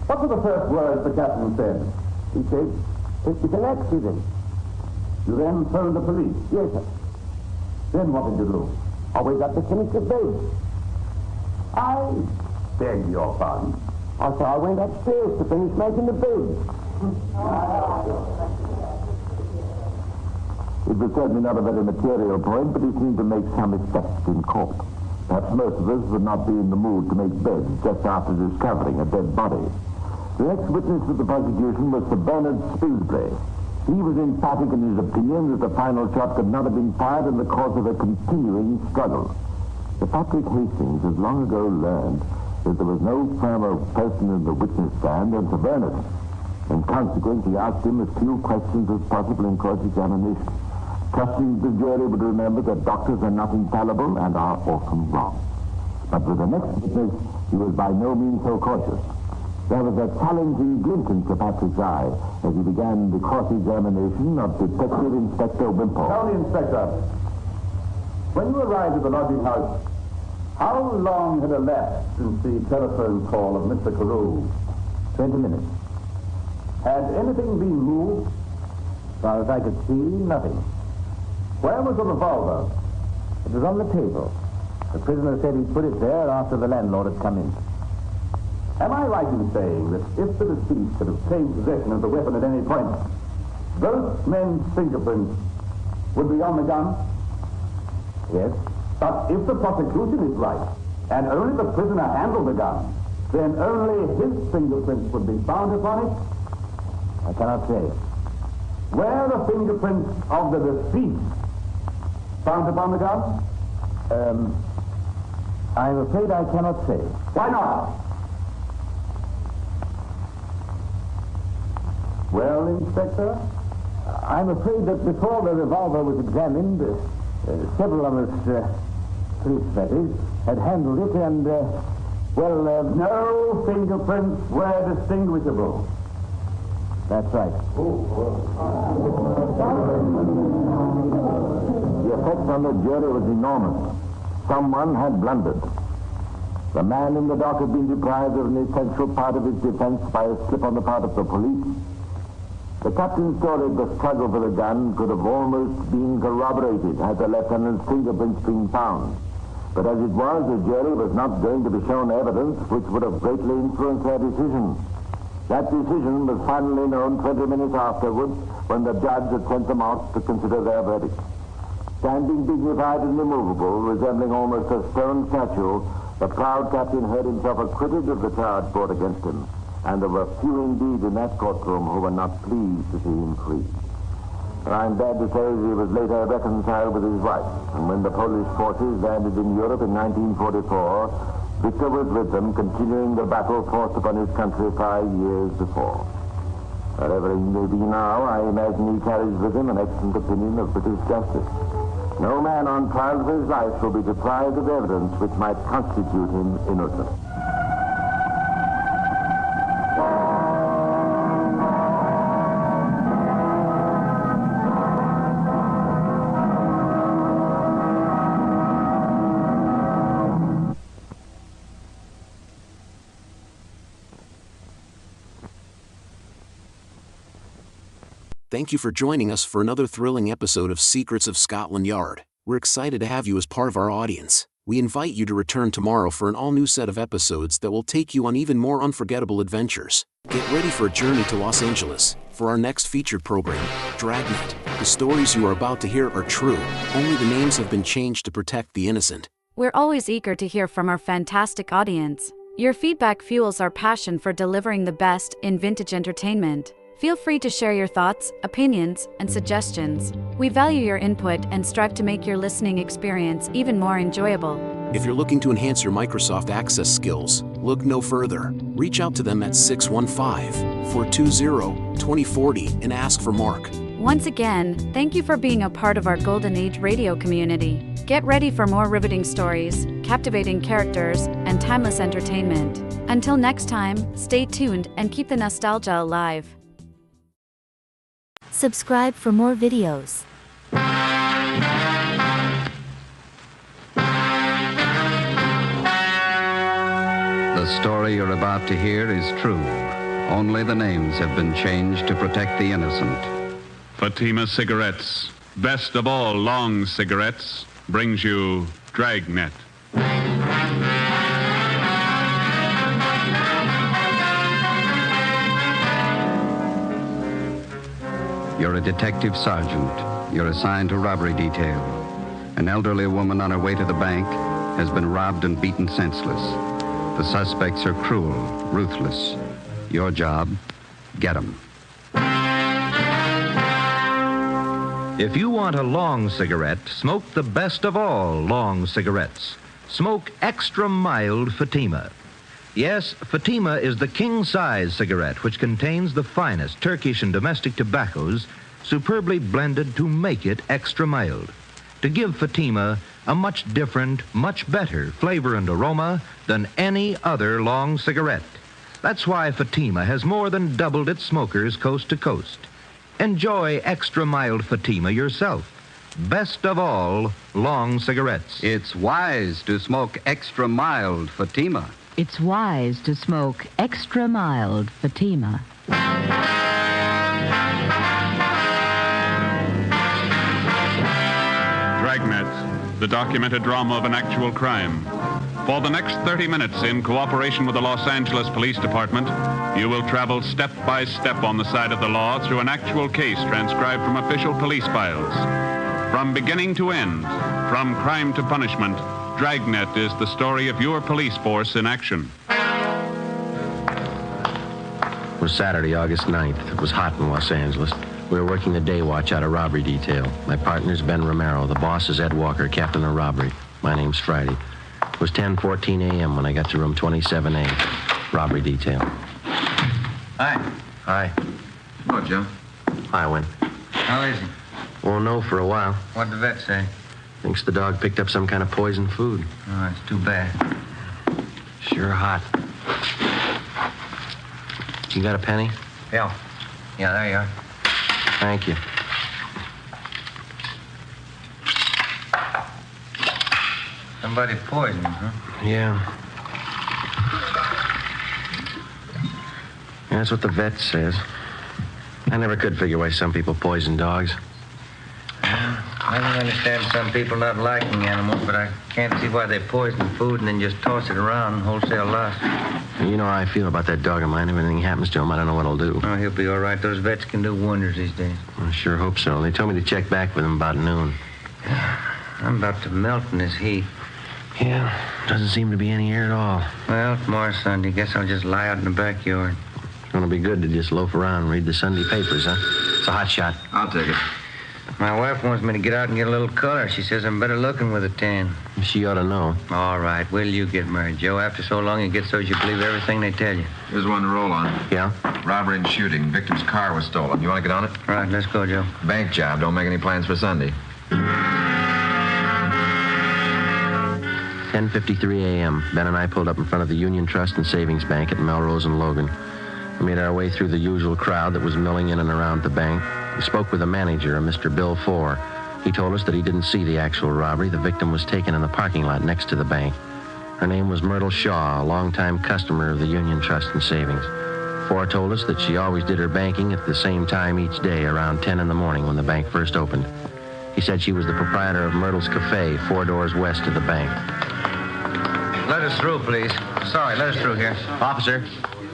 What were the first words the captain said? He said, it's an accident. You then phoned the police? Yes, sir. Then what did you do? I went up to finish the bed. I beg your pardon. I went upstairs to finish making the bed. It was certainly not a very material point, but he seemed to make some effect in court. Perhaps most of us would not be in the mood to make beds just after discovering a dead body. The next witness of the prosecution was Sir Bernard Spilsbury. He was emphatic in his opinion that the final shot could not have been fired in the course of a continuing struggle. Sir Patrick Hastings had long ago learned that there was no firmer person in the witness stand than Sir Bernard. In consequence, he asked him as few questions as possible in cross-examination, trusting the jury would remember that doctors are not infallible and are often wrong. But with the next witness, he was by no means so cautious. There was a challenging glint in Sir Patrick's eye as he began the cross-examination of Detective Inspector Wimpole. Tell me, Inspector, when you arrived at the lodging house, how long had elapsed since the telephone call of Mr. Carew? 20 minutes. Had anything been moved? As far as I could see, nothing. Where was the revolver? It was on the table. The prisoner said he put it there after the landlord had come in. Am I right in saying that if the deceased had obtained possession of the weapon at any point, both men's fingerprints would be on the gun? Yes. But if the prosecution is right, and only the prisoner handled the gun, then only his fingerprints would be found upon it? I cannot say. Were the fingerprints of the deceased found upon the gun? I'm afraid I cannot say. Why not? Well, Inspector? I'm afraid that before the revolver was examined, several of us, police that is, had handled it and, no fingerprints were distinguishable. That's right. The effect on the jury was enormous. Someone had blundered. The man in the dock had been deprived of an essential part of his defense by a slip on the part of the police. The captain's story of the struggle for the gun could have almost been corroborated had the lieutenant's fingerprints been found. But as it was, the jury was not going to be shown evidence which would have greatly influenced their decision. That decision was finally known 20 minutes afterwards when the judge had sent them out to consider their verdict. Standing dignified and immovable, resembling almost a stone statue, the proud captain heard himself acquitted of the charge brought against him. And there were few indeed in that courtroom who were not pleased to see him free. I'm glad to say that he was later reconciled with his wife, and when the Polish forces landed in Europe in 1944, Victor was with them, continuing the battle forced upon his country 5 years before. Wherever he may be now, I imagine he carries with him an excellent opinion of British justice. No man on trial for his life will be deprived of evidence which might constitute him innocent. Thank you for joining us for another thrilling episode of Secrets of Scotland Yard. We're excited to have you as part of our audience. We invite you to return tomorrow for an all-new set of episodes that will take you on even more unforgettable adventures. Get ready for a journey to Los Angeles. For our next featured program, Dragnet. The stories you are about to hear are true. Only the names have been changed to protect the innocent. We're always eager to hear from our fantastic audience. Your feedback fuels our passion for delivering the best in vintage entertainment. Feel free to share your thoughts, opinions, and suggestions. We value your input and strive to make your listening experience even more enjoyable. If you're looking to enhance your Microsoft Access skills, look no further. Reach out to them at 615-420-2040 and ask for Mark. Once again, thank you for being a part of our Golden Age radio community. Get ready for more riveting stories, captivating characters, and timeless entertainment. Until next time, stay tuned and keep the nostalgia alive. Subscribe for more videos. The story you're about to hear is true. Only the names have been changed to protect the innocent. Fatima Cigarettes, best of all long cigarettes, brings you Dragnet. You're a detective sergeant. You're assigned to robbery detail. An elderly woman on her way to the bank has been robbed and beaten senseless. The suspects are cruel, ruthless. Your job, get 'em. If you want a long cigarette, smoke the best of all long cigarettes. Smoke extra mild Fatima. Yes, Fatima is the king-size cigarette which contains the finest Turkish and domestic tobaccos superbly blended to make it extra mild, to give Fatima a much different, much better flavor and aroma than any other long cigarette. That's why Fatima has more than doubled its smokers coast to coast. Enjoy extra mild Fatima yourself. Best of all long cigarettes. It's wise to smoke extra mild Fatima. It's wise to smoke extra mild Fatima. Dragnet, the documented drama of an actual crime. For the next 30 minutes, in cooperation with the Los Angeles Police Department, you will travel step by step on the side of the law through an actual case transcribed from official police files. From beginning to end, from crime to punishment, Dragnet is the story of your police force in action. It was Saturday, August 9th. It was hot in Los Angeles. We were working the day watch out of robbery detail. My partner's Ben Romero. The boss is Ed Walker, captain of robbery. My name's Friday. It was 10:14 a.m. when I got to room 27A, robbery detail. Hi. Hi. Hello, Joe. Hi, Win. How is he? Won't know for a while. What'd the vet say? Thinks the dog picked up some kind of poison food. Oh, it's too bad. Sure hot. You got a penny? Yeah. Yeah, there you are. Thank you. Somebody poisoned, huh? Yeah. That's what the vet says. I never could figure why some people poison dogs. I can understand some people not liking animals, but I can't see why they poison food and then just toss it around wholesale loss. You know how I feel about that dog of mine. If anything happens to him, I don't know what I'll do. Oh, he'll be all right. Those vets can do wonders these days. I sure hope so. They told me to check back with him about noon. I'm about to melt in this heat. Yeah, doesn't seem to be any air at all. Well, tomorrow's Sunday. Guess I'll just lie out in the backyard. It's going to be good to just loaf around and read the Sunday papers, huh? It's a hot shot. I'll take it. My wife wants me to get out and get a little color. She says I'm better looking with a tan. She ought to know. All right. Will you get married, Joe? After so long, it gets so you believe everything they tell you. Here's one to roll on. Yeah? Robbery and shooting. Victim's car was stolen. You want to get on it? All right, let's go, Joe. Bank job. Don't make any plans for Sunday. 10:53 a.m. Ben and I pulled up in front of the Union Trust and Savings Bank at Melrose and Logan. We made our way through the usual crowd that was milling in and around the bank. We spoke with the manager, a Mr. Bill Fore. He told us that he didn't see the actual robbery. The victim was taken in the parking lot next to the bank. Her name was Myrtle Shaw, a longtime customer of the Union Trust and Savings. Fore told us that she always did her banking at the same time each day, around 10 in the morning when the bank first opened. He said she was the proprietor of Myrtle's Cafe, 4 doors west of the bank. Let us through, please. Sorry, let us through here. Officer,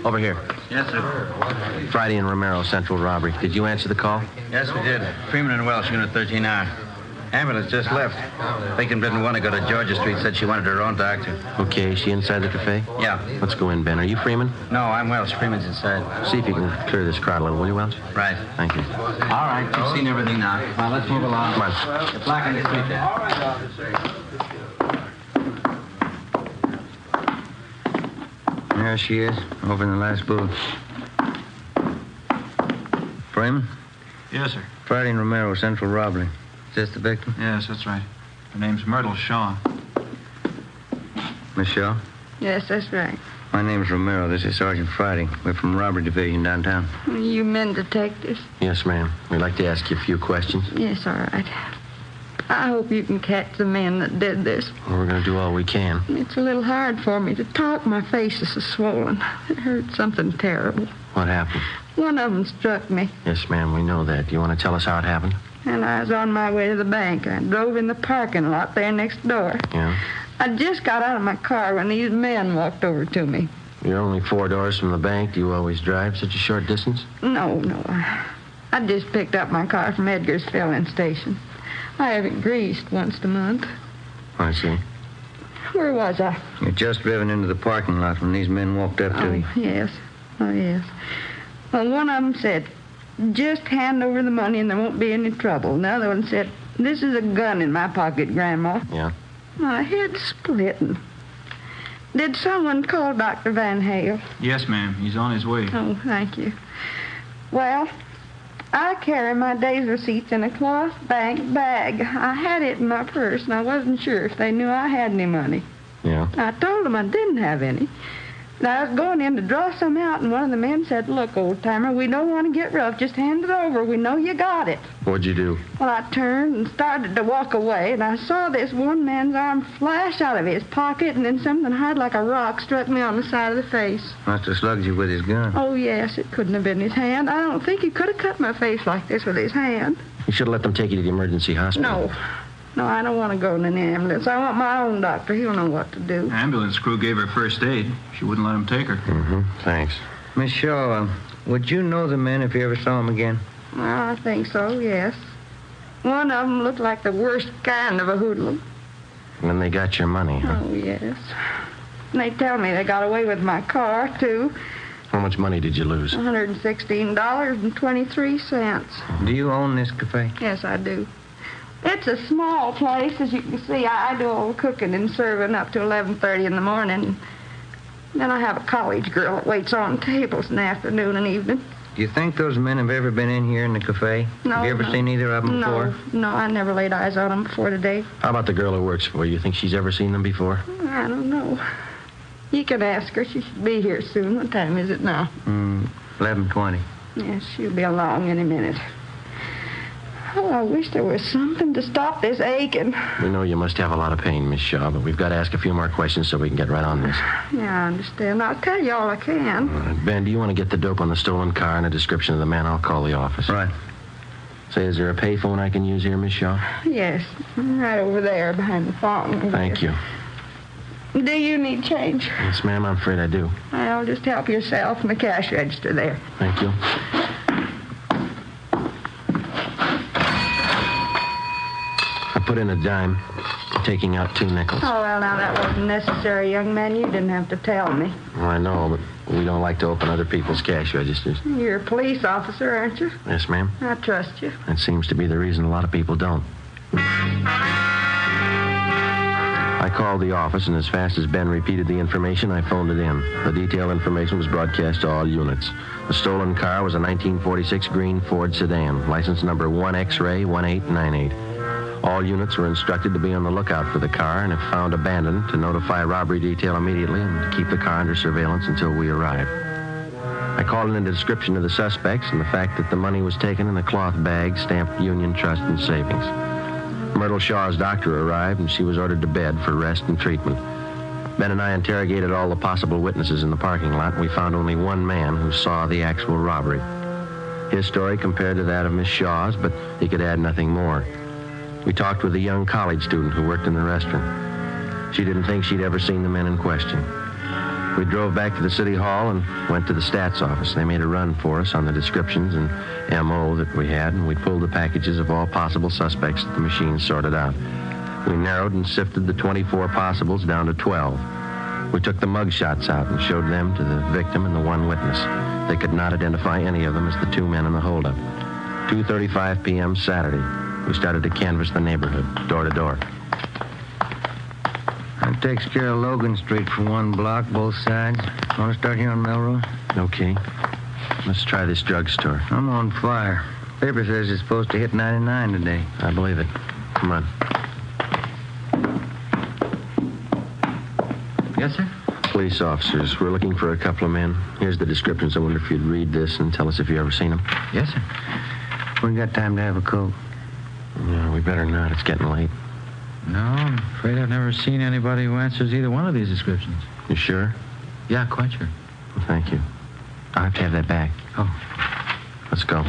over here. Yes, sir. Friday and Romero, central robbery. Did you answer the call? Yes, we did. Freeman and Welsh, unit 13R. Ambulance just left. Victim didn't want to go to Georgia Street, said she wanted her own doctor. Okay, is she inside the cafe? Yeah. Let's go in, Ben. Are you Freeman? No, I'm Welsh. Freeman's inside. See if you can clear this crowd a little, will you, Welsh? Right. Thank you. All right, you've seen everything now. Now, let's move along. Come on. Get black on the street there. All right, officer. There she is, over in the last booth. Freeman? Yes, sir. Friday and Romero, central robbery. Is this the victim? Yes, that's right. Her name's Myrtle Shaw. Miss Shaw? Yes, that's right. My name's Romero. This is Sergeant Friday. We're from Robbery Division downtown. You men detectives? Yes, ma'am. We'd like to ask you a few questions. Yes, all right. I hope you can catch the men that did this. Well, we're going to do all we can. It's a little hard for me to talk. My face is so swollen. It hurt something terrible. What happened? One of them struck me, Yes, ma'am, we know that. Do you want to tell us how it happened? and I was on my way to the bank. I drove in the parking lot there next door. Yeah? I just got out of my car when these men walked over to me. You're only 4 doors from the bank. Do you always drive such a short distance? No. I just picked up my car from Edgar's filling station. I have it greased once a month. I see. Where was I? You're just driven into the parking lot when these men walked up to you. Yes. Oh, yes. Well, one of them said, just hand over the money and there won't be any trouble. And the other one said, this is a gun in my pocket, Grandma. Yeah? My head's splitting. Did someone call Dr. Van Hale? Yes, ma'am. He's on his way. Oh, thank you. Well, I carry my day's receipts in a cloth bank bag. I had it in my purse, and I wasn't sure if they knew I had any money. Yeah? I told them I didn't have any. And I was going in to draw some out, and one of the men said, look, old-timer, we don't want to get rough. Just hand it over. We know you got it. What'd you do? Well, I turned and started to walk away, and I saw this one man's arm flash out of his pocket, and then something hard like a rock struck me on the side of the face. Must have slugged you with his gun. Oh, yes, it couldn't have been his hand. I don't think he could have cut my face like this with his hand. You should have let them take you to the emergency hospital. No, I don't want to go in an ambulance. I want my own doctor. He'll know what to do. Ambulance crew gave her first aid. She wouldn't let him take her. Mm-hmm. Thanks. Miss Shaw, would you know the men if you ever saw them again? Well, I think so, yes. One of them looked like the worst kind of a hoodlum. And then they got your money, huh? Oh, yes. And they tell me they got away with my car, too. How much money did you lose? $116.23. Do you own this cafe? Yes, I do. It's a small place, as you can see. I do all the cooking and serving up to 11:30 in the morning. Then I have a college girl that waits on tables in the afternoon and evening. Do you think those men have ever been in here in the cafe? No. Have you ever seen either of them before? No, I never laid eyes on them before today. How about the girl who works for you? You think she's ever seen them before? I don't know. You can ask her. She should be here soon. What time is it now? 11:20. Yes, she'll be along any minute. Oh, I wish there was something to stop this aching. We know you must have a lot of pain, Miss Shaw, but we've got to ask a few more questions so we can get right on this. Yeah, I understand. I'll tell you all I can. Ben, do you want to get the dope on the stolen car and a description of the man? I'll call the office. Right. Say, is there a payphone I can use here, Miss Shaw? Yes, right over there behind the fountain. Thank you. Do you need change? Yes, ma'am, I'm afraid I do. Well, just help yourself in the cash register there. Thank you. I put in a dime, taking out 2 nickels. Oh, well, now that wasn't necessary, young man. You didn't have to tell me. Well, I know, but we don't like to open other people's cash registers. You're a police officer, aren't you? Yes, ma'am. I trust you. That seems to be the reason a lot of people don't. I called the office, and as fast as Ben repeated the information, I phoned it in. The detailed information was broadcast to all units. The stolen car was a 1946 green Ford sedan, license number 1X-Ray 1898. All units were instructed to be on the lookout for the car, and if found abandoned, to notify robbery detail immediately and to keep the car under surveillance until we arrived. I called in a description of the suspects and the fact that the money was taken in a cloth bag stamped Union Trust and Savings. Myrtle Shaw's doctor arrived, and she was ordered to bed for rest and treatment. Ben and I interrogated all the possible witnesses in the parking lot, and we found only one man who saw the actual robbery. His story compared to that of Miss Shaw's, but he could add nothing more. We talked with a young college student who worked in the restaurant. She didn't think she'd ever seen the men in question. We drove back to the city hall and went to the stats office. They made a run for us on the descriptions and M.O. that we had, and we pulled the packages of all possible suspects that the machine sorted out. We narrowed and sifted the 24 possibles down to 12. We took the mug shots out and showed them to the victim and the one witness. They could not identify any of them as the two men in the holdup. 2:35 p.m. Saturday. We started to canvass the neighborhood, door to door. That takes care of Logan Street for one block, both sides. Want to start here on Melrose? Okay. Let's try this drugstore. I'm on fire. Paper says it's supposed to hit 99 today. I believe it. Come on. Yes, sir? Police officers. We're looking for a couple of men. Here's the descriptions. I wonder if you'd read this and tell us if you've ever seen them. Yes, sir. We got time to have a coke. No, we better not. It's getting late. No, I'm afraid I've never seen anybody who answers either one of these descriptions. You sure? Yeah, quite sure. Well, thank you. I'll have to have that back. Oh. Let's go.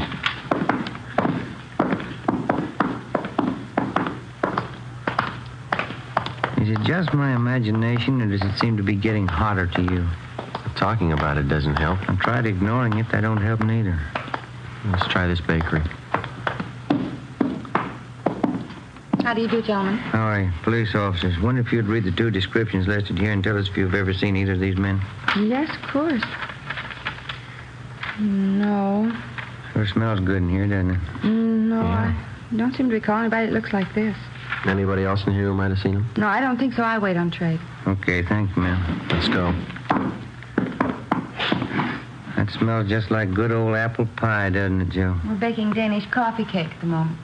Is it just my imagination, or does it seem to be getting hotter to you? Talking about it doesn't help. I've tried ignoring it. That don't help neither. Let's try this bakery. How do you do, gentlemen? All right, police officers. Wonder if you'd read the two descriptions listed here and tell us if you've ever seen either of these men. Yes, of course. No. Sure smells good in here, doesn't it? No, Yeah. I don't seem to recall anybody that looks like this. Anybody else in here who might have seen him? No, I don't think so. I wait on trade. Okay, thank you, ma'am. Let's go. That smells just like good old apple pie, doesn't it, Joe? We're baking Danish coffee cake at the moment.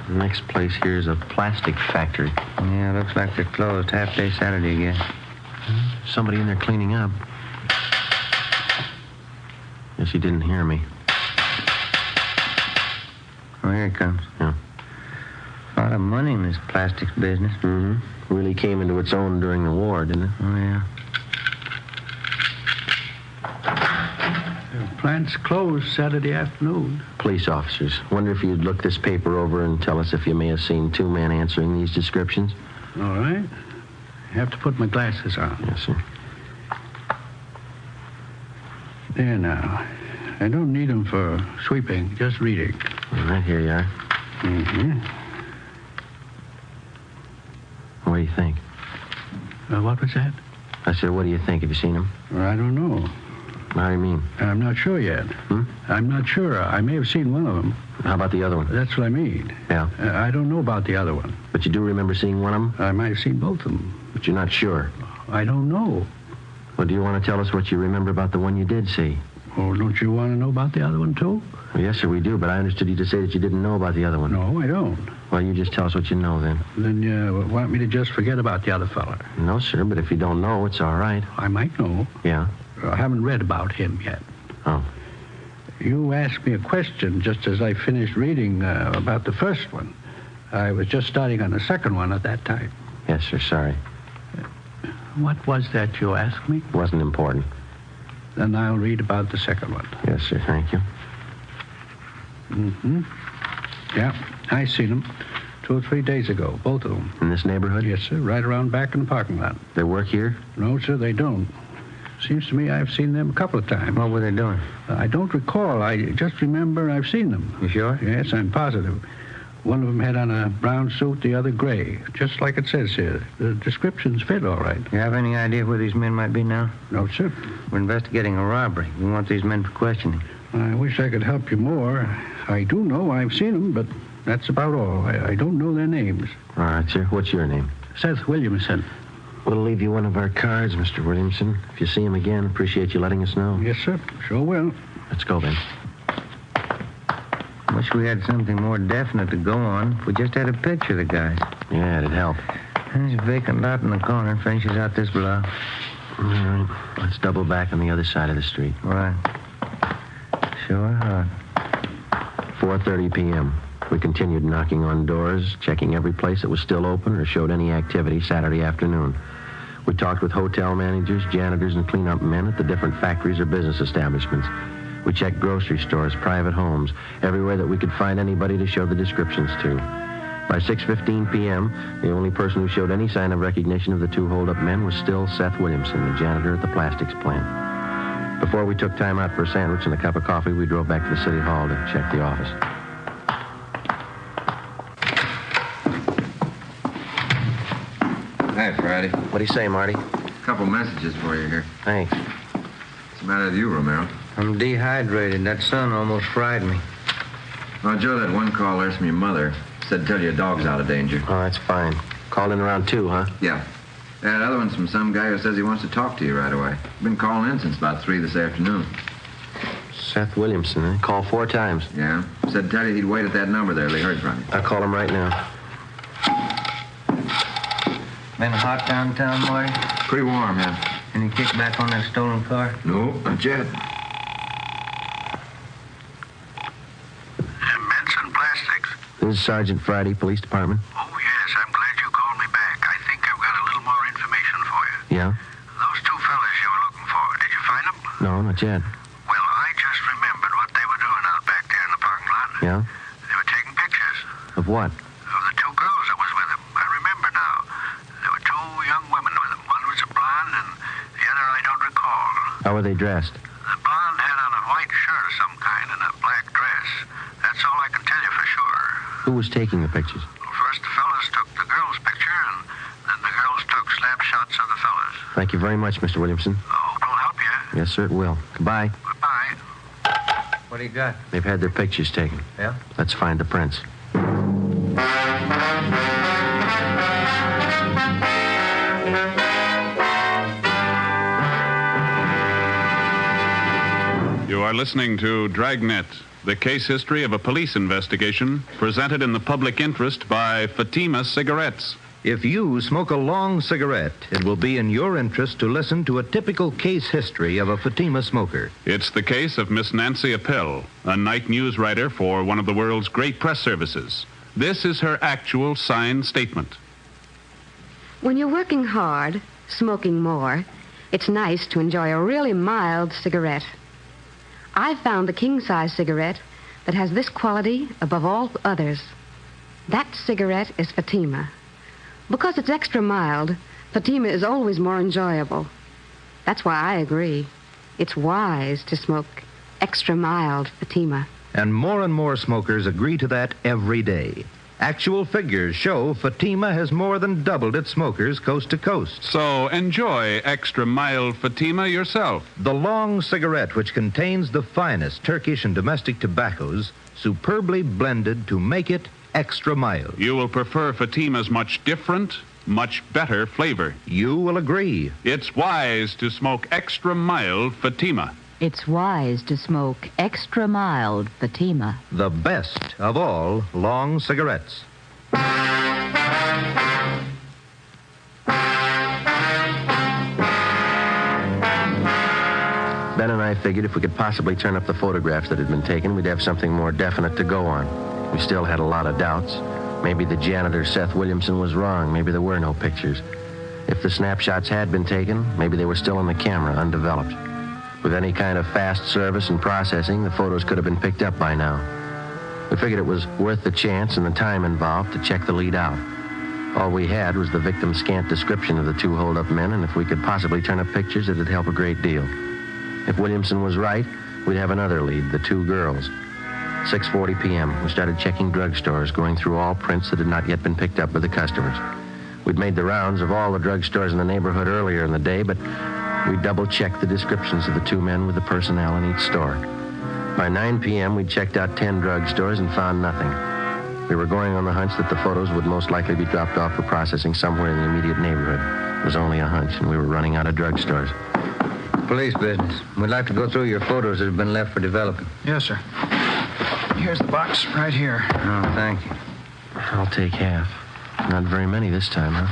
The next place here is a plastic factory. Yeah, looks like they're closed half-day Saturday again. Somebody in there cleaning up. Guess he didn't hear me. Oh, here it comes. Yeah. A lot of money in this plastics business. Mm-hmm. Really came into its own during the war, didn't it? Oh, yeah. The plant's closed Saturday afternoon. Police officers. Wonder if you'd look this paper over and tell us if you may have seen two men answering these descriptions. All right. I have to put my glasses on. Yes, sir. There now. I don't need them for sweeping, just reading. All right, here you are. Mm-hmm. What do you think? What was that? I said, what do you think? Have you seen him? Well, I don't know. How do you mean? I'm not sure yet. I'm not sure. I may have seen one of them. How about the other one? That's what I mean. Yeah. I don't know about the other one. But you do remember seeing one of them? I might have seen both of them. But you're not sure? I don't know. Well, do you want to tell us what you remember about the one you did see? Oh, don't you want to know about the other one, too? Well, yes, sir, we do, but I understood you to say that you didn't know about the other one. No, I don't. Well, you just tell us what you know, then. Then you want me to just forget about the other fella? No, sir, but if you don't know, it's all right. I might know. Yeah? I haven't read about him yet. Oh. You asked me a question just as I finished reading about the first one. I was just starting on the second one at that time. Yes, sir, sorry. What was that you asked me? It wasn't important. Then I'll read about the second one. Yes, sir, thank you. Mm-hmm. Yeah, I seen them 2 or 3 days ago, both of them. In this neighborhood? Yes, sir, right around back in the parking lot. They work here? No, sir, they don't. Seems to me I've seen them a couple of times. What were they doing? I don't recall. I just remember I've seen them. You sure? Yes, I'm positive. One of them had on a brown suit, the other gray, just like it says here. The descriptions fit all right. You have any idea where these men might be now? No, sir. We're investigating a robbery. We want these men for questioning. I wish I could help you more. I do know I've seen them, but that's about all. I don't know their names. All right, sir. What's your name? Seth Williamson. We'll leave you one of our cards, Mr. Williamson. If you see him again, appreciate you letting us know. Yes, sir. Sure will. Let's go, then. wish we had something more definite to go on. We just had a picture of the guys. Yeah, it'd help. There's a vacant lot in the corner. Finishes out this block. All right. Let's double back on the other side of the street. Right. Sure, huh? 4:30 p.m. We continued knocking on doors, checking every place that was still open or showed any activity Saturday afternoon. We talked with hotel managers, janitors, and cleanup men at the different factories or business establishments. We checked grocery stores, private homes, everywhere that we could find anybody to show the descriptions to. By 6:15 p.m., the only person who showed any sign of recognition of the two hold-up men was still Seth Williamson, the janitor at the plastics plant. Before we took time out for a sandwich and a cup of coffee, we drove back to the city hall to check the office. Hi, Friday. What do you say, Marty? A couple messages for you here. Thanks. What's the matter with you, Romero? I'm dehydrated. That sun almost fried me. Well, Joe, that one call there's from your mother. Said to tell you your dog's out of danger. Oh, that's fine. Called in around 2, huh? Yeah. That other one's from some guy who says he wants to talk to you right away. Been calling in since about 3 this afternoon. Seth Williamson, eh? Called 4 times. Yeah. Said to tell you he'd wait at that number there till he heard from you. I'll call him right now. Been hot downtown, Marty? Pretty warm, yeah. Any kickback on that stolen car? No, not yet. This is Sergeant Friday, Police Department. Oh, yes, I'm glad you called me back. I think I've got a little more information for you. Yeah? Those 2 fellas you were looking for, did you find them? No, not yet. Well, I just remembered what they were doing out back there in the parking lot. Yeah? They were taking pictures Of what? of the 2 girls that was with them. I remember now. There were 2 young women with them. One was a blonde and the other I don't recall. How were they dressed? The blonde had on a white shirt of some kind and a black dress. That's all I can tell you for sure. Who was taking the pictures? First the fellas took the girls' picture, and then the girls took snapshots of the fellas. Thank you very much, Mr. Williamson. Oh, it'll help you. Yes, sir, it will. Goodbye. Goodbye. What do you got? They've had their pictures taken. Yeah? Let's find the prints. You are listening to Dragnet, the case history of a police investigation presented in the public interest by Fatima Cigarettes. If you smoke a long cigarette, it will be in your interest to listen to a typical case history of a Fatima smoker. It's the case of Miss Nancy Appel, a night news writer for one of the world's great press services. This is her actual signed statement. When you're working hard, smoking more, it's nice to enjoy a really mild cigarette. I found the king-size cigarette that has this quality above all others. That cigarette is Fatima. Because it's extra mild, Fatima is always more enjoyable. That's why I agree. It's wise to smoke extra mild Fatima. And more smokers agree to that every day. Actual figures show Fatima has more than doubled its smokers coast to coast. So enjoy extra mild Fatima yourself. The long cigarette, which contains the finest Turkish and domestic tobaccos, superbly blended to make it extra mild. You will prefer Fatima's much different, much better flavor. You will agree. It's wise to smoke extra mild Fatima. It's wise to smoke extra mild Fatima. The best of all long cigarettes. Ben and I figured if we could possibly turn up the photographs that had been taken, we'd have something more definite to go on. We still had a lot of doubts. Maybe the janitor, Seth Williamson, was wrong. Maybe there were no pictures. If the snapshots had been taken, maybe they were still on the camera, undeveloped. With any kind of fast service and processing, the photos could have been picked up by now. We figured it was worth the chance and the time involved to check the lead out. All we had was the victim's scant description of the 2 hold-up men, and if we could possibly turn up pictures, it'd help a great deal. If Williamson was right, we'd have another lead, the 2 girls. 6:40 p.m., we started checking drugstores, going through all prints that had not yet been picked up by the customers. We'd made the rounds of all the drugstores in the neighborhood earlier in the day, but we double-checked the descriptions of the 2 men with the personnel in each store. By 9 p.m., we'd checked out 10 drugstores and found nothing. We were going on the hunch that the photos would most likely be dropped off for processing somewhere in the immediate neighborhood. It was only a hunch, and we were running out of drugstores. Police business. We'd like to go through your photos that have been left for development. Yes, sir. Here's the box right here. Oh, thank you. I'll take half. Not very many this time, huh?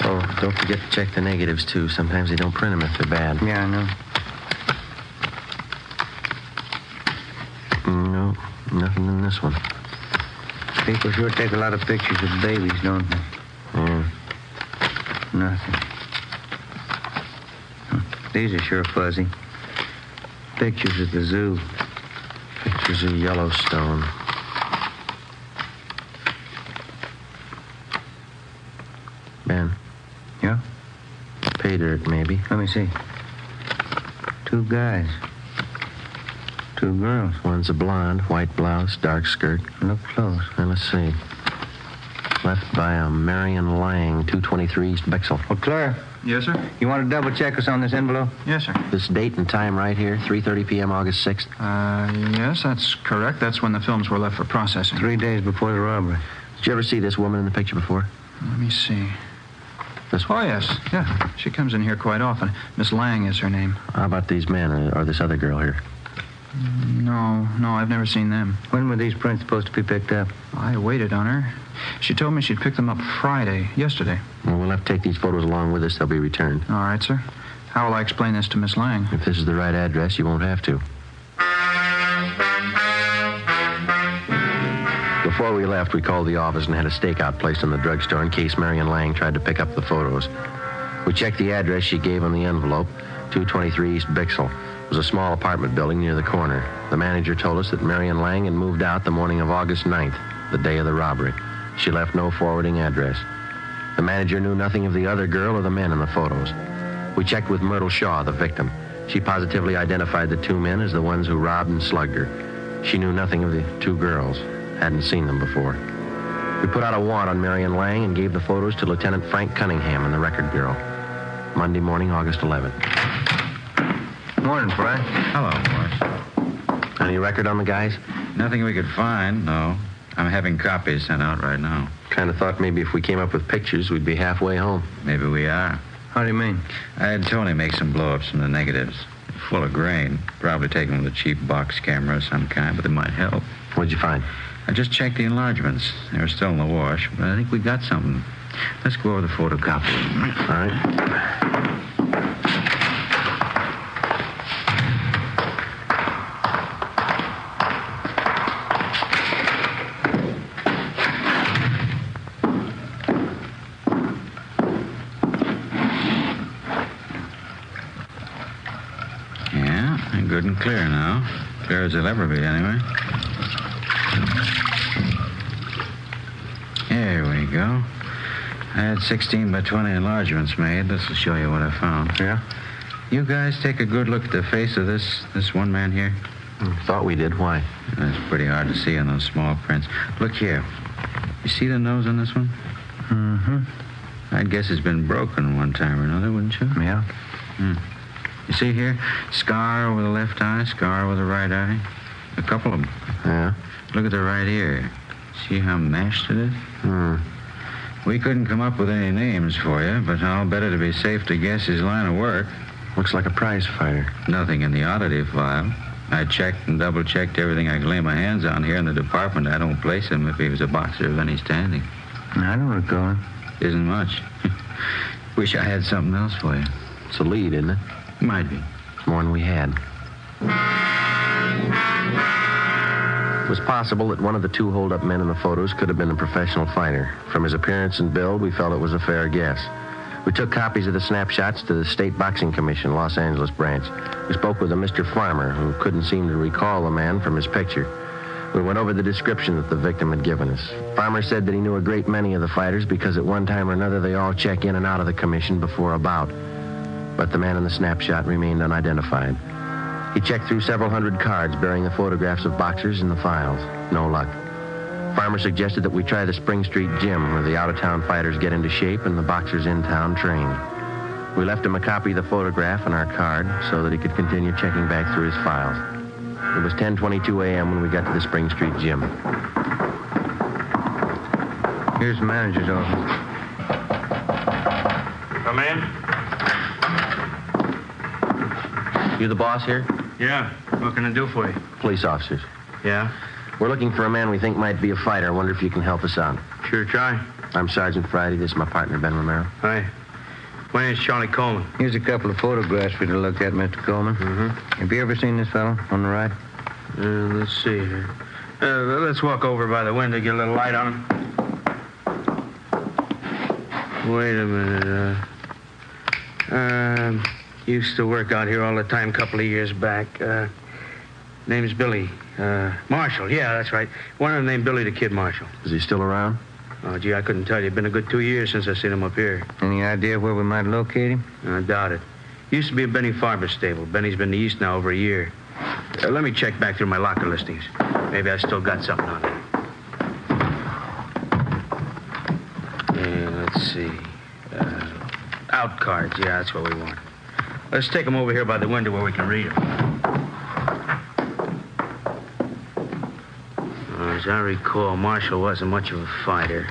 Oh, don't forget to check the negatives, too. Sometimes they don't print them if they're bad. Yeah, I know. No, nothing in this one. People sure take a lot of pictures of babies, don't they? Yeah. Nothing. These are sure fuzzy. Pictures at the zoo. Pictures of Yellowstone. Ben. Yeah? Pay dirt, maybe. Let me see. 2 guys. 2 girls. One's a blonde, white blouse, dark skirt. Look close. Now, let's see. Left by a Marion Lang, 223 East Bexel. Well, Claire. Yes, sir? You want to double check us on this envelope? Yes, sir. This date and time right here, 3:30 p.m., August 6th. Yes, that's correct. That's when the films were left for processing. 3 days before the robbery. Did you ever see this woman in the picture before? Let me see. This one? Oh, yes. Yeah. She comes in here quite often. Miss Lang is her name. How about these men or this other girl here? No, I've never seen them. When were these prints supposed to be picked up? I waited on her. She told me she'd pick them up yesterday. Well, we'll have to take these photos along with us. They'll be returned. All right, sir. How will I explain this to Miss Lang? If this is the right address, you won't have to. Before we left, we called the office and had a stakeout placed in the drugstore in case Marion Lang tried to pick up the photos. We checked the address she gave on the envelope, 223 East Bixel. It was a small apartment building near the corner. The manager told us that Marion Lang had moved out the morning of August 9th, the day of the robbery. She left no forwarding address. The manager knew nothing of the other girl or the men in the photos. We checked with Myrtle Shaw, the victim. She positively identified the 2 men as the ones who robbed and slugged her. She knew nothing of the 2 girls. Hadn't seen them before. We put out a warrant on Marion Lang and gave the photos to Lieutenant Frank Cunningham and the Record Bureau. Monday morning, August 11th. Morning, Frank. Hello, boss. Any record on the guys? Nothing we could find, no. I'm having copies sent out right now. Kind of thought maybe if we came up with pictures, we'd be halfway home. Maybe we are. How do you mean? I had Tony make some blow-ups from the negatives. Full of grain. Probably taken with a cheap box camera of some kind, but they might help. What'd you find? I just checked the enlargements. They were still in the wash, but I think we got something. Let's go over the photocopy. All right. Good and clear now. Clear as they'll ever be, anyway. Here we go. I had 16 by 20 enlargements made. This will show you what I found. Yeah? You guys take a good look at the face of this one man here. Thought we did. Why? It's pretty hard to see on those small prints. Look here. You see the nose on this one? Mm-hmm. I'd guess it's been broken one time or another, wouldn't you? Yeah. You see here? Scar over the left eye, scar over the right eye. A couple of them. Yeah? Look at the right ear. See how mashed it is? We couldn't come up with any names for you, but I'll bet it'd be safe to guess his line of work. Looks like a prize fighter. Nothing in the oddity file. I checked and double-checked everything I could lay my hands on here in the department. I don't place him if he was a boxer of any standing. I don't recall. Isn't much. Wish I had something else for you. It's a lead, isn't it? Might be. It's more than we had. It was possible that one of the 2 hold-up men in the photos could have been a professional fighter. From his appearance and build, we felt it was a fair guess. We took copies of the snapshots to the State Boxing Commission, Los Angeles branch. We spoke with a Mr. Farmer, who couldn't seem to recall the man from his picture. We went over the description that the victim had given us. Farmer said that he knew a great many of the fighters because at one time or another they all check in and out of the commission before a bout. But the man in the snapshot remained unidentified. He checked through several hundred cards bearing the photographs of boxers in the files. No luck. Farmer suggested that we try the Spring Street gym where the out-of-town fighters get into shape and the boxers in town train. We left him a copy of the photograph and our card so that he could continue checking back through his files. It was 10:22 a.m. when we got to the Spring Street gym. Here's the manager's office. Come in. You the boss here? Yeah, what can I do for you? Police officers. Yeah? We're looking for a man we think might be a fighter. I wonder if you can help us out. Sure, try. I'm Sergeant Friday. This is my partner, Ben Romero. Hi. My name's Charlie Coleman. Here's a couple of photographs for you to look at, Mr. Coleman. Mm-hmm. Have you ever seen this fellow on the right? Let's see here. Let's walk over by the window, get a little light on him. Wait a minute. Used to work out here all the time a couple of years back. Name's Billy. Marshall, yeah, that's right. One of them named Billy the Kid Marshall. Is he still around? Oh, gee, I couldn't tell you. It's been a good 2 years since I seen him up here. Any idea where we might locate him? I doubt it. Used to be a Benny Farber stable. Benny's been east now over a year. Let me check back through my locker listings. Maybe I still got something on him. Yeah, let's see. Out cards. Yeah, that's what we want. Let's take them over here by the window where we can read them. As I recall, Marshall wasn't much of a fighter.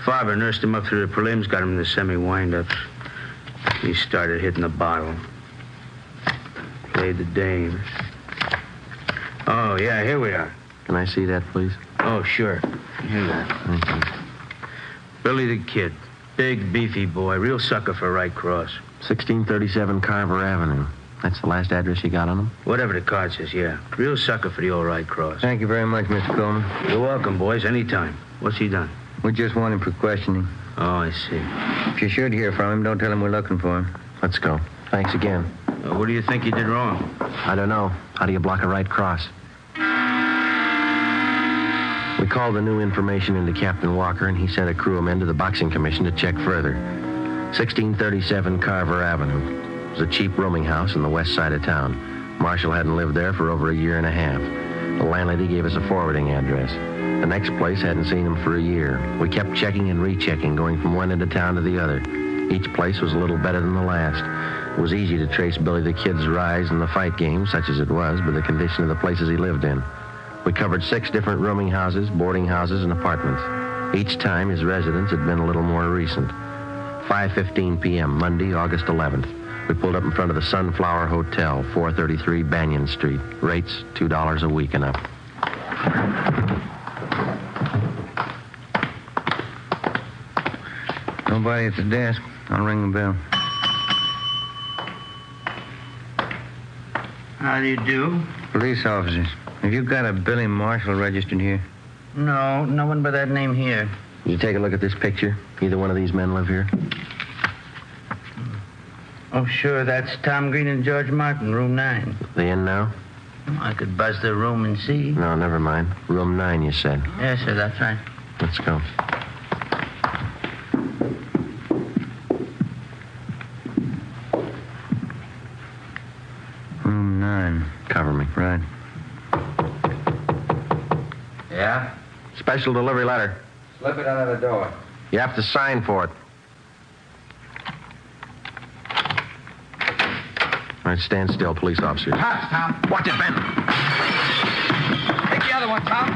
Farber nursed him up through the prelims, got him in the semi-windups. He started hitting the bottle. Played the dames. Oh, yeah, here we are. Can I see that, please? Oh, sure. Here you are. Thank you. Billy the Kid. Big, beefy boy. Real sucker for right cross. 1637 Carver Avenue. That's the last address you got on him? Whatever the card says, yeah. Real sucker for the old right cross. Thank you very much, Mr. Coleman. You're welcome, boys. Anytime. What's he done? We just want him for questioning. Oh, I see. If you should hear from him, don't tell him we're looking for him. Let's go. Thanks again. What do you think he did wrong? I don't know. How do you block a right cross? We called the new information into Captain Walker, and he sent a crew of men to the Boxing Commission to check further. 1637 Carver Avenue. It was a cheap rooming house in the west side of town. Marshall hadn't lived there for over a year and a half. The landlady gave us a forwarding address. The next place hadn't seen him for a year. We kept checking and rechecking, going from one end of town to the other. Each place was a little better than the last. It was easy to trace Billy the Kid's rise in the fight game, such as it was, by the condition of the places he lived in. We covered 6 different rooming houses, boarding houses, and apartments. Each time his residence had been a little more recent. 5:15 p.m., Monday, August 11th. We pulled up in front of the Sunflower Hotel, 433 Banyan Street. Rates, $2 a week and up. Nobody at the desk. I'll ring the bell. How do you do? Police officers. Have you got a Billy Marshall registered here? No, no one by that name here. You take a look at this picture. Either one of these men live here? Oh, sure, that's Tom Green and George Martin, room 9. They in now? I could buzz their room and see. No, never mind. Room 9, you said. Yes, sir, that's right. Let's go. Room 9. Cover me. Right. Yeah? Special delivery letter. Slip it under the door. You have to sign for it. All right, stand still, police officers. Cops, Tom. Watch it, Ben. Take the other one, Tom.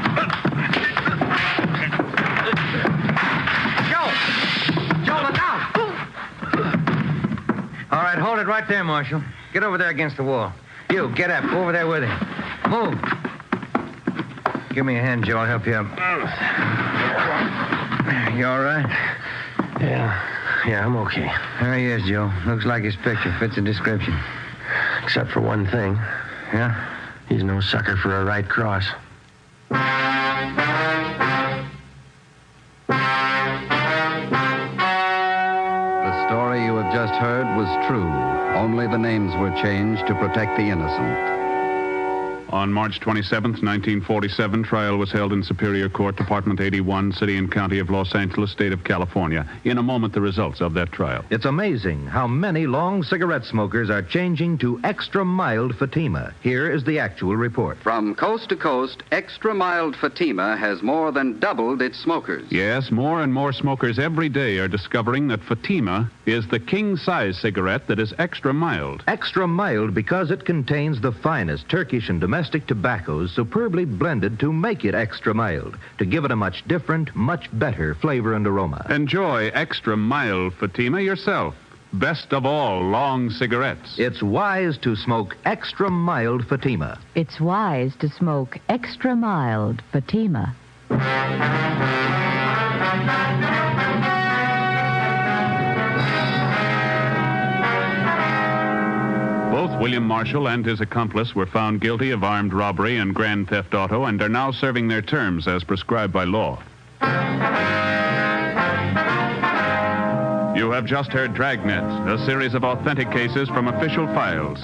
Joe, look out. All right, hold it right there, Marshal. Get over there against the wall. You, get up. Go over there with him. Move. Give me a hand, Joe. I'll help you up. You all right? Yeah, I'm okay. There he is, Joe. Looks like his picture. Fits the description. Except for one thing. Yeah? He's no sucker for a right cross. The story you have just heard was true. Only the names were changed to protect the innocent. On March 27th, 1947, trial was held in Superior Court, Department 81, City and County of Los Angeles, State of California. In a moment, the results of that trial. It's amazing how many long cigarette smokers are changing to extra mild Fatima. Here is the actual report. From coast to coast, extra mild Fatima has more than doubled its smokers. Yes, more and more smokers every day are discovering that Fatima is the king-size cigarette that is extra mild. Extra mild because it contains the finest Turkish and domestic tobaccos superbly blended to make it extra mild, to give it a much different, much better flavor and aroma. Enjoy extra mild Fatima yourself. best of all long cigarettes. It's wise to smoke extra mild Fatima. It's wise to smoke extra mild Fatima. Both William Marshall and his accomplice were found guilty of armed robbery and grand theft auto and are now serving their terms as prescribed by law. You have just heard Dragnet, a series of authentic cases from official files.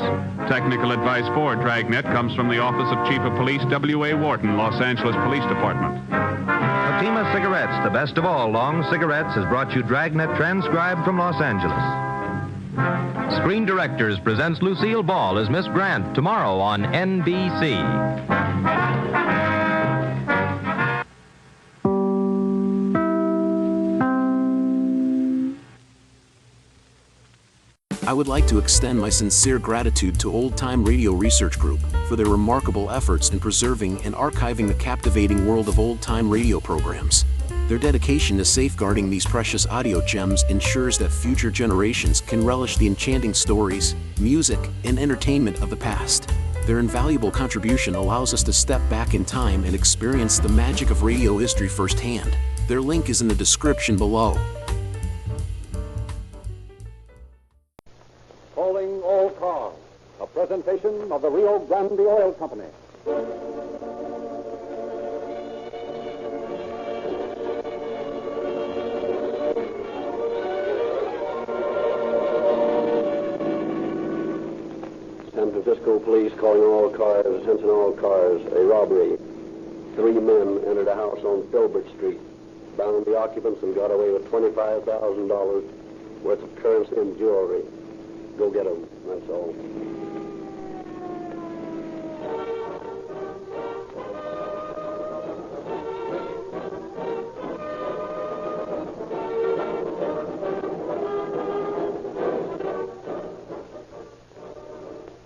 Technical advice for Dragnet comes from the Office of Chief of Police W.A. Wharton, Los Angeles Police Department. Fatima Cigarettes, the best of all long cigarettes, has brought you Dragnet transcribed from Los Angeles. Screen Directors presents Lucille Ball as Miss Grant tomorrow on NBC. I would like to extend my sincere gratitude to Old Time Radio Research Group for their remarkable efforts in preserving and archiving the captivating world of old-time radio programs. Their dedication to safeguarding these precious audio gems ensures that future generations can relish the enchanting stories, music, and entertainment of the past. Their invaluable contribution allows us to step back in time and experience the magic of radio history firsthand. Their link is in the description below. Calling all cars, a presentation of the Rio Grande Oil Company. San Francisco police calling all cars, attention all cars, a robbery. 3 men entered a house on Filbert Street, bound the occupants and got away with $25,000 worth of currency and jewelry. Go get them, that's all.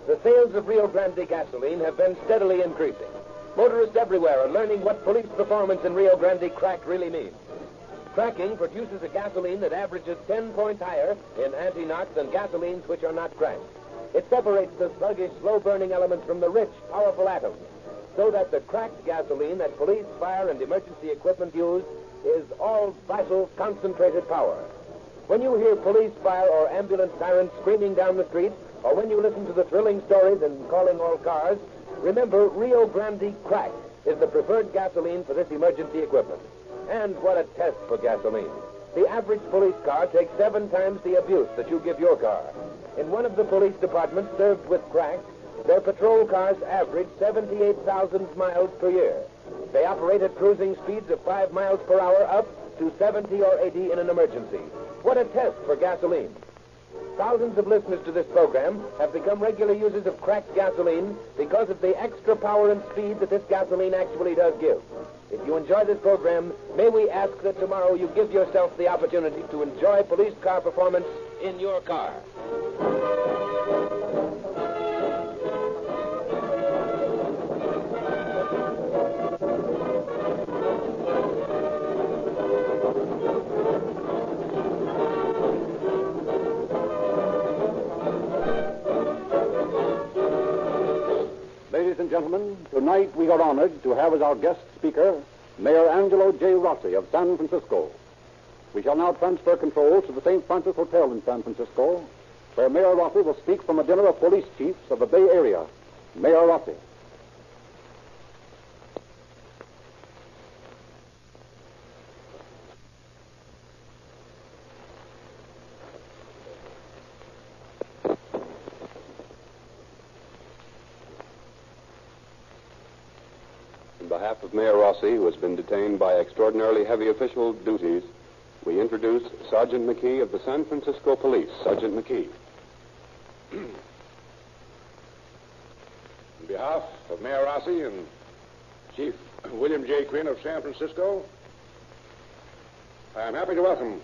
The sales of Rio Grande gasoline have been steadily increasing. Motorists everywhere are learning what police performance in Rio Grande crack really means. Cracking produces a gasoline that averages 10 points higher in anti-knock than gasolines which are not cracked. It separates the sluggish, slow-burning elements from the rich, powerful atoms, so that the cracked gasoline that police, fire, and emergency equipment use is all vital, concentrated power. When you hear police, fire, or ambulance sirens screaming down the street, or when you listen to the thrilling stories and calling all cars, remember Rio Grande Crack is the preferred gasoline for this emergency equipment. And what a test for gasoline. The average police car takes 7 times the abuse that you give your car. In one of the police departments served with crack, their patrol cars average 78,000 miles per year. They operate at cruising speeds of 5 miles per hour up to 70 or 80 in an emergency. What a test for gasoline. Thousands of listeners to this program have become regular users of cracked gasoline because of the extra power and speed that this gasoline actually does give. If you enjoy this program, may we ask that tomorrow you give yourself the opportunity to enjoy police car performance in your car. Ladies and gentlemen, tonight we are honored to have as our guest speaker Mayor Angelo J. Rossi of San Francisco. We shall now transfer control to the St. Francis Hotel in San Francisco, where Mayor Rossi will speak from a dinner of police chiefs of the Bay Area. Mayor Rossi. On behalf of Mayor Rossi, who has been detained by extraordinarily heavy official duties, we introduce Sergeant McKee of the San Francisco Police. Sergeant McKee. On behalf of Mayor Rossi and Chief William J. Quinn of San Francisco, I am happy to welcome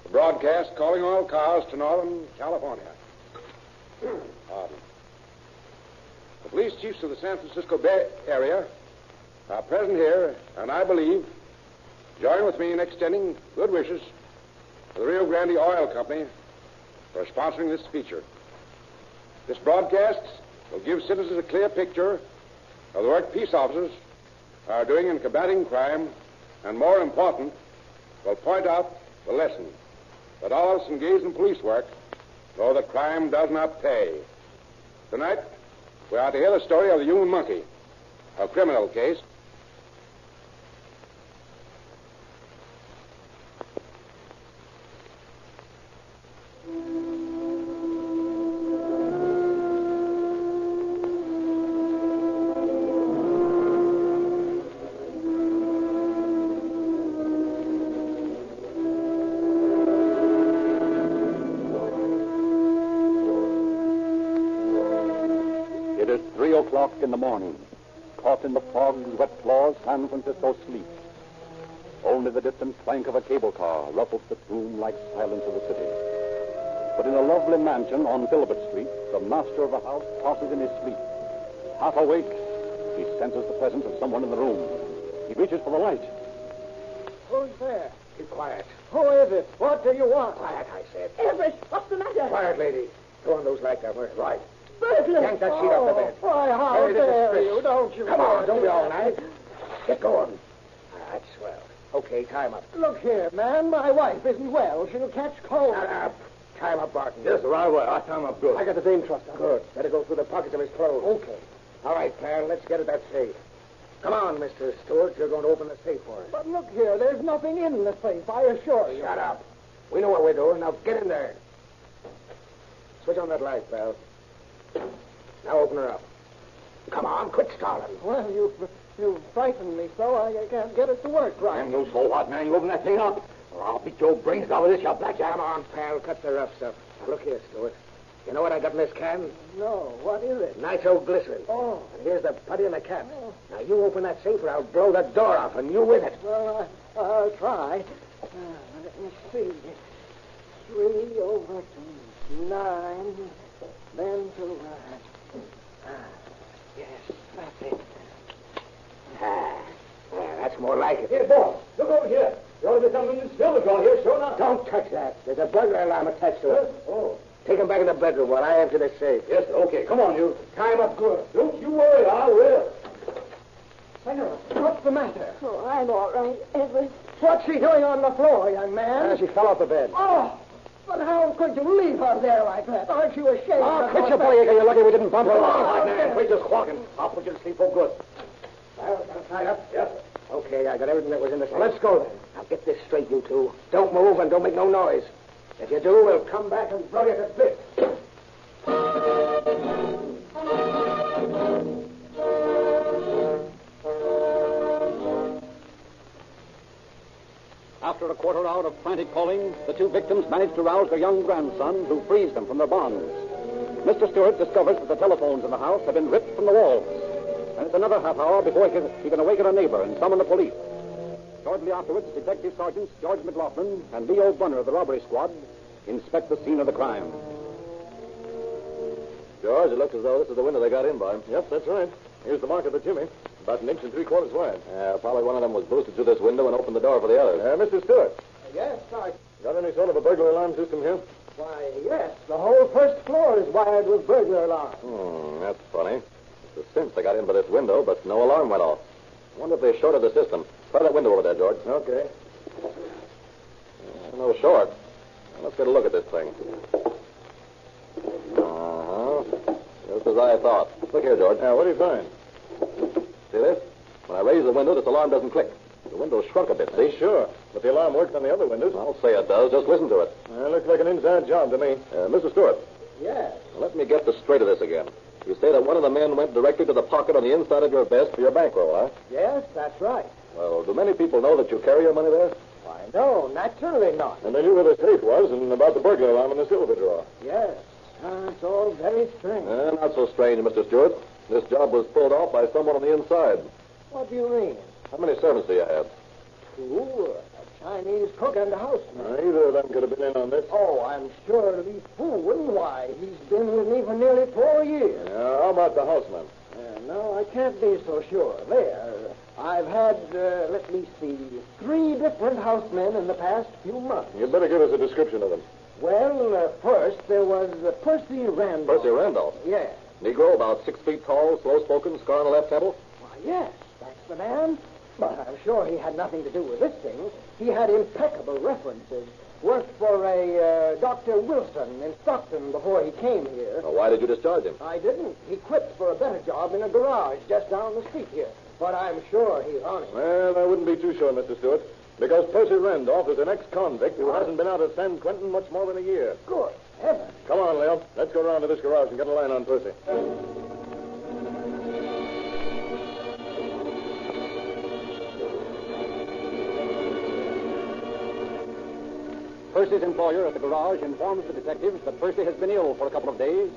the broadcast calling all cars to Northern California. The police chiefs of the San Francisco Bay Area are present here, and I believe join with me in extending good wishes to the Rio Grande Oil Company for sponsoring this feature. This broadcast will give citizens a clear picture of the work peace officers are doing in combating crime, and more important, will point out the lesson that all of us engaged in police work know that crime does not pay. Tonight, we are to hear the story of the human monkey, a criminal case. It is 3 o'clock in the morning. Caught in the fog's wet flaws, San Francisco sleeps. Only the distant clank of a cable car ruffles the tomb-like silence of the city. But in a lovely mansion on Filbert Street, the master of the house tosses in his sleep. Half awake, he senses the presence of someone in the room. He reaches for the light. Who's there? Keep quiet. Who is it? What do you want? Quiet, I said. Everett, what's the matter? Quiet, lady. Throw on those light covers. Right. Burglar! Yank that sheet off the bed. Why, how Hurry, this is dare Chris. you? Don't you Come on, don't be all night. night. Get going. That's swell. Okay, tie him up. Look here, man. My wife isn't well. She'll catch cold. Shut up. Tie him up, Barton. Yes, sir, I will. I tie him up good. I got the dame trust on. Good. Better go through the pockets of his clothes. Okay. All right, pal. Let's get at that safe. Come on, Mr. Stewart. You're going to open the safe for us. But look here, there's nothing in the safe, I assure you. Shut up. We know what we're doing. Now get in there. Switch on that light, pal. Now open her up. Come on, quit stalling. Well, you frightened me so I can't get it to work right. Man, you so what, man? You open that thing up, or I'll beat your brains out with this, you blackjack. Come on, pal. Cut the rough stuff. Now, look here, Stewart. You know what I got in this can? No, what is it? Nitroglycerin. Oh. And here's the putty and the cap. Oh. Now, you open that safe or I'll blow the door off, and you with it. Well, I'll try. Let me see. 3 over 9, then to... yes, that's it. That's more like it. Here, boss, look over here. There ought to be something in the silver drawer here, sure enough. Don't touch that. There's a burglar alarm attached to it. Oh. Take him back in the bedroom while I empty the safe. Yes, sir. Okay, come on, you. Tie him up good. Don't you worry, I will. Senora, what's the matter? Oh, I'm all right, Everett. What's she doing on the floor, young man? She fell off the bed. Oh, but how could you leave her there like that? Aren't you ashamed? Oh, quit your bullying. You're lucky we didn't bump her. Come on, man. Quit just squawking. I'll put you to sleep for good. Well, got it tied up? Yes, sir. Okay, I got everything that was in the safe. Well, let's go then. Now get this straight, you two. Don't move and don't make no noise. If you do, we'll come back and blow you to bits. After a quarter hour of frantic calling, the two victims managed to rouse their young grandson, who frees them from their bonds. Mr. Stewart discovers that the telephones in the house have been ripped from the walls. And it's another half hour before he can awaken a neighbor and summon the police. Shortly afterwards, Detective Sergeants George McLaughlin and B.O. Bunner of the robbery squad inspect the scene of the crime. George, it looks as though this is the window they got in by. Yep, that's right. Here's the mark of the chimney. About 1 3/4 inches wide. Probably one of them was boosted through this window and opened the door for the other. Mr. Stewart. Yes, Sergeant. Got any sort of a burglar alarm system here? Why, yes. The whole first floor is wired with burglar alarm. That's funny. It's a cinch they got in by this window, but no alarm went off. I wonder if they shorted the system. Try that window over there, George. Okay. No short. Let's get a look at this thing. Just as I thought. Look here, George. What do you find? See this? When I raise the window, this alarm doesn't click. The window's shrunk a bit, see? Sure. But the alarm works on the other windows. I'll say it does. Just listen to it. Looks like an inside job to me. Mr. Stewart. Yes. Let me get this straight of this again. You say that one of the men went directly to the pocket on the inside of your vest for your bankroll, huh? Yes, that's right. Well, do many people know that you carry your money there? Why, no, naturally not. And they knew where the safe was and about the burglar alarm in the silver drawer. Yes. It's all very strange. Not so strange, Mr. Stewart. This job was pulled off by someone on the inside. What do you mean? How many servants do you have? 2, a Chinese cook and a houseman. Either of them could have been in on this. Oh, I'm sure Lee Fu wouldn't. Why, he's been with me for nearly 4 years. How about the houseman? No, I can't be so sure. There. I've had, let me see, 3 different housemen in the past few months. You'd better give us a description of them. Well, first there was Percy Randolph. Percy Randolph? Yes. Negro, about 6 feet tall, slow-spoken, scar on the left temple? Why, yes, that's the man. But I'm sure he had nothing to do with this thing. He had impeccable references. Worked for a Dr. Wilson in Stockton before he came here. Well, why did you discharge him? I didn't. He quit for a better job in a garage just down the street here. But I'm sure he's honest. Well, I wouldn't be too sure, Mr. Stewart, because Percy Randolph is an ex-convict who hasn't been out of San Quentin much more than a year. Good heavens. Come on, Leo. Let's go around to this garage and get a line on Percy. Percy's employer at the garage informs the detectives that Percy has been ill for a couple of days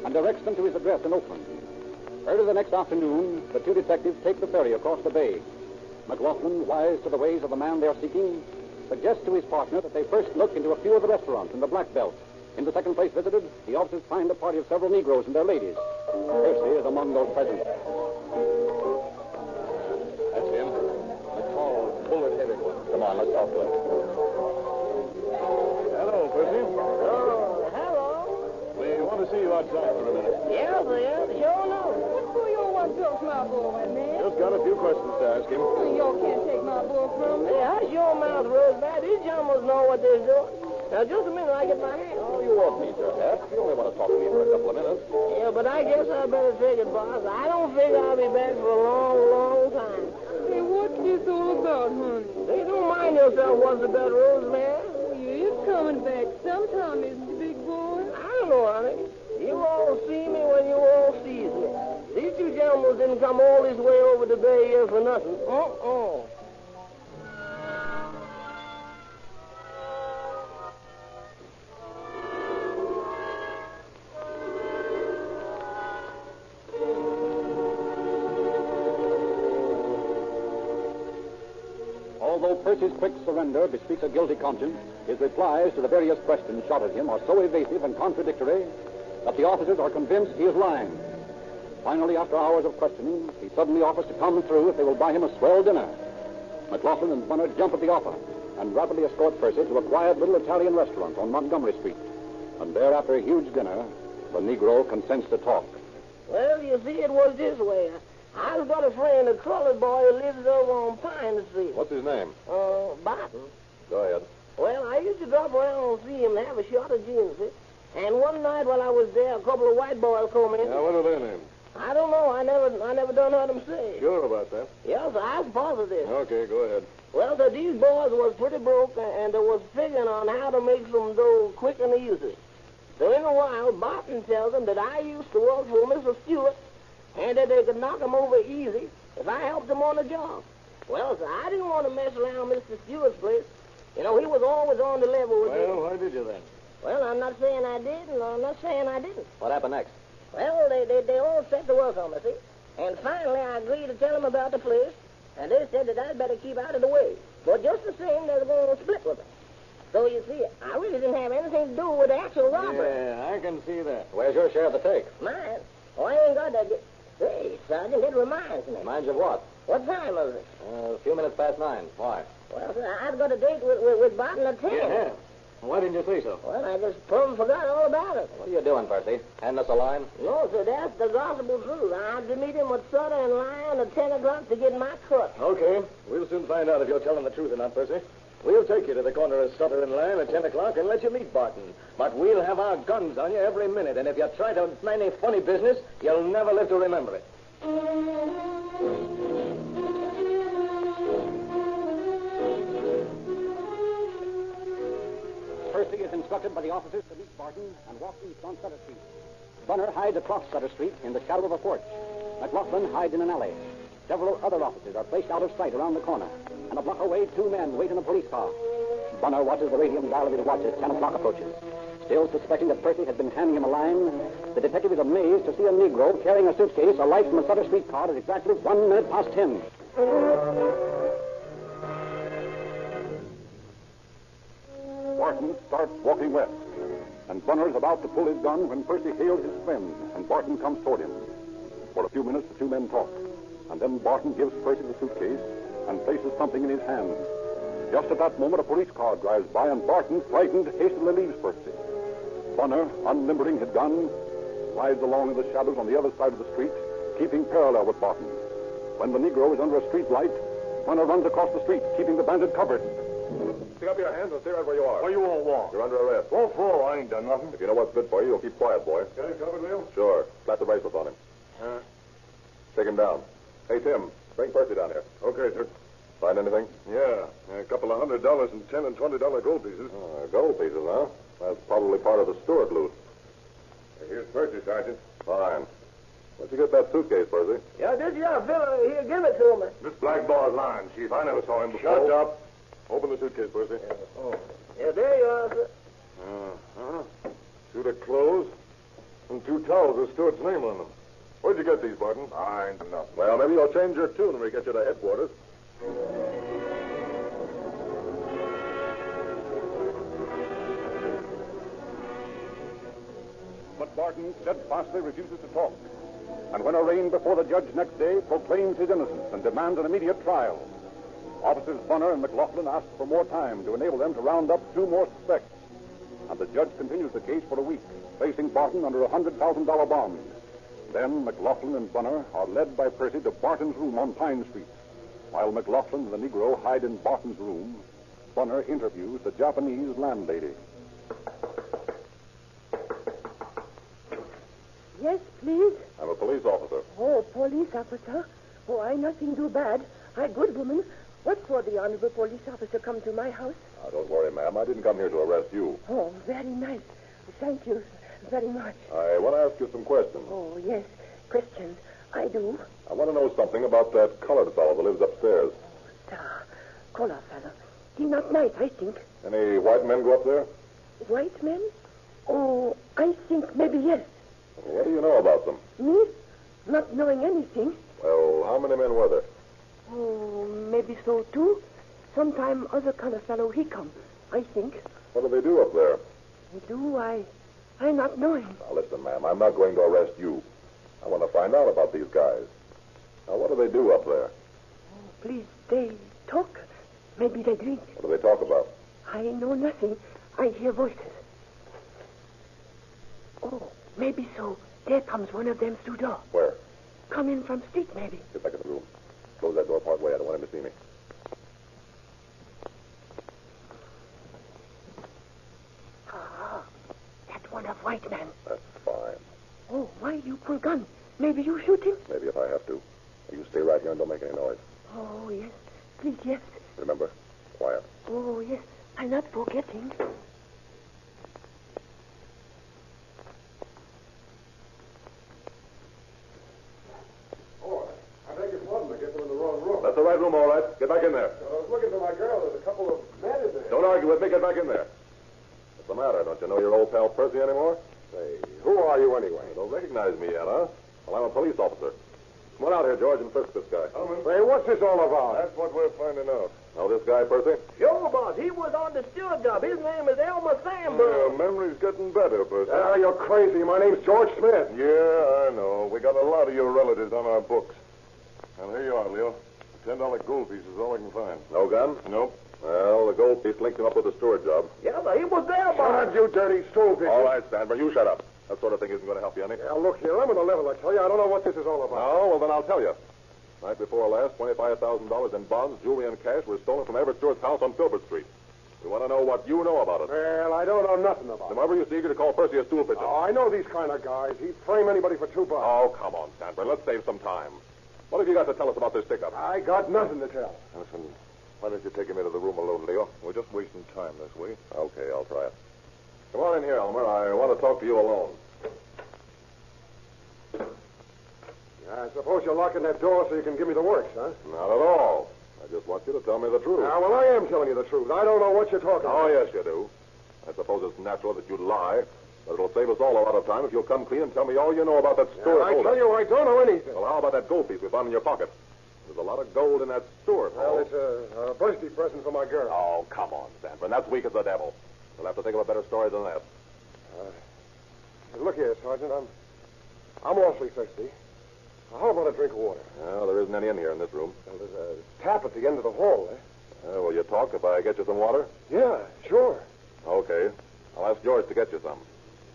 and directs them to his address in Oakland. Early the next afternoon, the two detectives take the ferry across the bay. McLaughlin, wise to the ways of the man they are seeking, suggests to his partner that they first look into a few of the restaurants in the Black Belt. In the second place visited, the officers find a party of several Negroes and their ladies. Percy is among those present. That's him. The tall, bullet-headed one. Come on, let's talk to him. Hello, Percy. Oh, hello. We want to see you outside for a minute. Yeah, sure no. What for you want to talk to my boy, man? Just got a few questions to ask him. You can't take my boy from me. Hey, hush your mouth, Rosebud. These jumbos know what they're doing. Now, just a minute, I get my hand. Oh, you won't need your hat. You only want to talk to me for a couple of minutes. Yeah, but I guess I better take it, boss. I don't figure I'll be back for a long, long time. Hey, what's this all about, honey? Hey, don't mind yourself what's about Rose, man. You is coming back sometime, isn't you, big boy? I don't know, honey. You all see me when you all sees me. These two gentlemen didn't come all this way over the bay here for nothing. Although Percy's quick surrender bespeaks a guilty conscience, his replies to the various questions shot at him are so evasive and contradictory that the officers are convinced he is lying. Finally, after hours of questioning, he suddenly offers to come through if they will buy him a swell dinner. McLaughlin and Bunner jump at the offer and rapidly escort Percy to a quiet little Italian restaurant on Montgomery Street. And there, after a huge dinner, the Negro consents to talk. Well, you see, it was this way. I've got a friend, a colored boy, who lives over on Pine Street. What's his name? Barton. Go ahead. Well, I used to drop around and see him have a shot of gin, see? And one night while I was there, a couple of white boys come in. Now, what are their names? I don't know. I never done heard them say. Sure about that? Yes, I'm positive. Okay, go ahead. Well, so these boys was pretty broke, and they was figuring on how to make some dough quick and easy. So in a while, Barton tells them that I used to work for Mr. Stewart, and that they could knock him over easy if I helped him on the job. Well, so I didn't want to mess around Mr. Stewart's place. You know, he was always on the level with me. Well, why did you then? Well, I'm not saying I did, and I'm not saying I didn't. What happened next? Well, they all set to work on me, see? And finally, I agreed to tell them about the place, and they said that I'd better keep out of the way. But just the same, they were going to split with me. So, you see, I really didn't have anything to do with the actual robbery. Yeah, I can see that. Where's your share of the take? Mine? Oh, I ain't got that. Hey, Sergeant, it reminds me. Reminds you of what? What time is it? A few minutes past 9. Why? Well, sir, I've got a date with Barton at 10. Yeah. Why didn't you say so? Well, I just plumb forgot all about it. What are you doing, Percy? Handing us a line? No, sir, that's the gospel truth. I have to meet him with Sutter and Lyon at 10 o'clock to get my cut. Okay. We'll soon find out if you're telling the truth or not, Percy. We'll take you to the corner of Sutter and Lyon at 10 o'clock and let you meet Barton. But we'll have our guns on you every minute, and if you try to plan any funny business, you'll never live to remember it. Percy is instructed by the officers to meet Barton and walk east on Sutter Street. Bunner hides across Sutter Street in the shadow of a porch. McLaughlin hides in an alley. Several other officers are placed out of sight around the corner. And a block away, two men wait in a police car. Bunner watches the radium dial of his watch as 10 o'clock approaches. Still suspecting that Percy has been handing him a line, the detective is amazed to see a Negro carrying a suitcase alight from a Sutter Street car at exactly 1 minute past 10. Barton starts walking west, and Bunner is about to pull his gun when Percy hails his friend, and Barton comes toward him. For a few minutes, the two men talk, and then Barton gives Percy the suitcase and places something in his hand. Just at that moment, a police car drives by, and Barton, frightened, hastily leaves Percy. Bunner, unlimbering his gun, slides along in the shadows on the other side of the street, keeping parallel with Barton. When the Negro is under a street light, Bunner runs across the street, keeping the bandit covered. Stick up your hands and stay right where you are. Where you won't walk. You're under arrest. Won't fall. I ain't done nothing. If you know what's good for you, you'll keep quiet, boy. Got him covered, Leo? Sure. Slap the bracelets on him. Take him down. Hey, Tim, bring Percy down here. Okay, sir. Find anything? Yeah, a couple of $100 and $10 and $20 gold pieces. Gold pieces, huh? That's probably part of the Stewart loot. Here's Percy, Sergeant. Fine. Where'd you get that suitcase, Percy? Yeah, this young fella here give it to me. This black bar's lying, Chief. I never saw him before. Shut up. Open the suitcase, Percy. Yeah, there you are, sir. Suit of clothes and 2 towels with Stewart's name on them. Where'd you get these, Barton? I ain't nothing. Well, maybe you'll change your tune when we get you to headquarters. But Barton steadfastly refuses to talk. And when arraigned before the judge next day, proclaims his innocence and demands an immediate trial. Officers Bunner and McLaughlin ask for more time to enable them to round up 2 more suspects. And the judge continues the case for a week, placing Barton under a $100,000 bond. Then McLaughlin and Bunner are led by Percy to Barton's room on Pine Street. While McLaughlin and the Negro hide in Barton's room, Bunner interviews the Japanese landlady. Yes, please. I'm a police officer. Oh, police officer. Oh, I nothing do bad. I good woman. What for the honorable police officer come to my house? Don't worry, ma'am. I didn't come here to arrest you. Oh, very nice. Thank you very much. I want to ask you some questions. Oh, yes. Questions. I do. I want to know something about that colored fellow that lives upstairs. Color fellow. He not nice, I think. Any white men go up there? White men? Oh, I think maybe yes. What do you know about them? Me? Not knowing anything. Well, how many men were there? Oh, maybe so too. Sometime other kind of fellow he come, I think. What do they do up there? Do I not know him. Now, listen, ma'am, I'm not going to arrest you. I want to find out about these guys. Now, what do they do up there? Oh, please, they talk. Maybe they drink. What do they talk about? I know nothing. I hear voices. Oh, maybe so. There comes one of them through door. Where? Come in from street, maybe. Get back in the room. Close that door part way. I don't want him to see me. That one of white man. That's fine. Oh, why you pull gun? Maybe you shoot him? Maybe if I have to. You stay right here and don't make any noise. Oh, yes. Please, yes. Remember, quiet. Oh, yes. I'm not forgetting. Oh, I beg your pardon. I guess I'm in the wrong room. That's the right room, all right. Get back in there. I was looking for my girl. There's a couple of men in there. Don't argue with me. Get back in there. What's the matter? Don't you know your old pal Percy anymore? Say, who are you anyway? You don't recognize me yet, huh? Well, I'm a police officer. Come on out here, George, and frisk this guy. Say, what's this all about? That's what we're finding out. Know this guy, Percy? Sure, boss. He was on the steward job. His name is Elmer Sandberg. Memory's getting better, Percy. You're crazy. My name's George Smith. Yeah, I know. We got a lot of your relatives on our books. And here you are, Leo. $10 gold piece is all I can find. No gun? Nope. Well, the gold piece linked him up with the steward job. Yeah, but he was there, boss. Shut up, you dirty stool piece. All right, Sandberg, you shut up. That sort of thing isn't going to help you any. Yeah, look here. I'm on a level, I tell you. I don't know what this is all about. Oh, well, then I'll tell you. Night before last, $25,000 in bonds, jewelry, and cash were stolen from Everett Stewart's house on Filbert Street. We want to know what you know about it. Well, I don't know nothing about it. Whoever you see, eager to call Percy a stool pigeon. Oh, I know these kind of guys. He'd frame anybody for $2. Oh, come on, Sandberg. Let's save some time. What have you got to tell us about this stick-up? I got nothing to tell. Listen, why don't you take him into the room alone, Leo? We're just wasting time this way. Okay, I'll try it. Come on in here, Elmer. I want to talk to you alone. I suppose you're locking that door so you can give me the works, huh? Not at all. I just want you to tell me the truth. Now, well, I am telling you the truth. I don't know what you're talking about. Oh, yes, you do. I suppose it's natural that you'd lie, but it'll save us all a lot of time if you'll come clean and tell me all you know about that Stewart I tell you, I don't know anything. Well, how about that gold piece we found in your pocket? There's a lot of gold in that Stewart. Well, it's a birthday present for my girl. Oh, come on, Sanford. That's weak as the devil. We'll have to think of a better story than that. Look here, Sergeant. I'm awfully thirsty. How about a drink of water? Well, there isn't any in here in this room. Well, there's a tap at the end of the hall, eh? Will you talk if I get you some water? Yeah, sure. Okay. I'll ask George to get you some.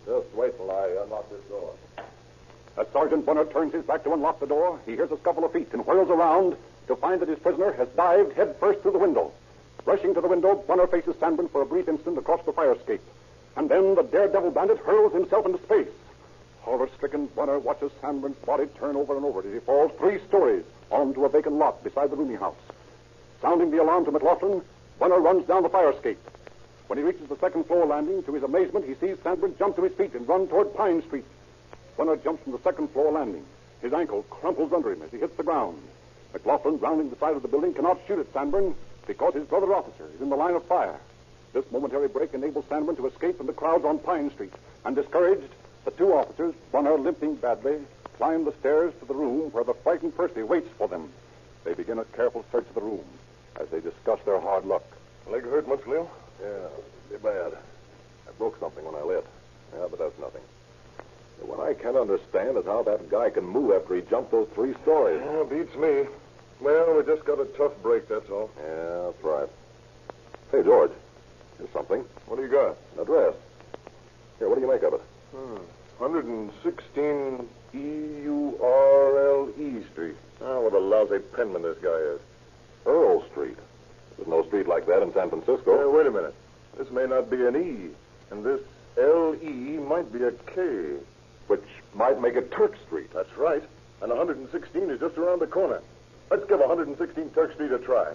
Just wait till I unlock this door. As Sergeant Bunner turns his back to unlock the door, he hears a scuffle of feet and whirls around to find that his prisoner has dived headfirst through the window. Rushing to the window, Bunner faces Sandburn for a brief instant across the fire escape. And then the daredevil bandit hurls himself into space. Horror-stricken, Bunner watches Sandburn's body turn over and over as he falls 3 stories onto a vacant lot beside the rooming house. Sounding the alarm to McLaughlin, Bunner runs down the fire escape. When he reaches the second-floor landing, to his amazement, he sees Sandburn jump to his feet and run toward Pine Street. Bunner jumps from the second-floor landing. His ankle crumples under him as he hits the ground. McLaughlin, rounding the side of the building, cannot shoot at Sandburn because his brother officer is in the line of fire. This momentary break enables Sandburn to escape from the crowds on Pine Street. And discouraged, the 2 officers, Bunner limping badly, climb the stairs to the room where the frightened Percy waits for them. They begin a careful search of the room as they discuss their hard luck. Leg hurt much, Leo? Yeah, pretty bad. I broke something when I lit. Yeah, but that's nothing. What I can't understand is how that guy can move after he jumped those 3 stories. Yeah, beats me. Well, we just got a tough break, that's all. Yeah, that's right. Hey, George, here's something. What do you got? An address. Here, what do you make of it? 116 E-U-R-L-E Street. Ah, what a lousy penman this guy is. Earl Street. There's no street like that in San Francisco. Wait a minute. This may not be an E, and this L-E might be a K. Which might make it Turk Street. That's right. And 116 is just around the corner. Let's give 116 Turk Street a try.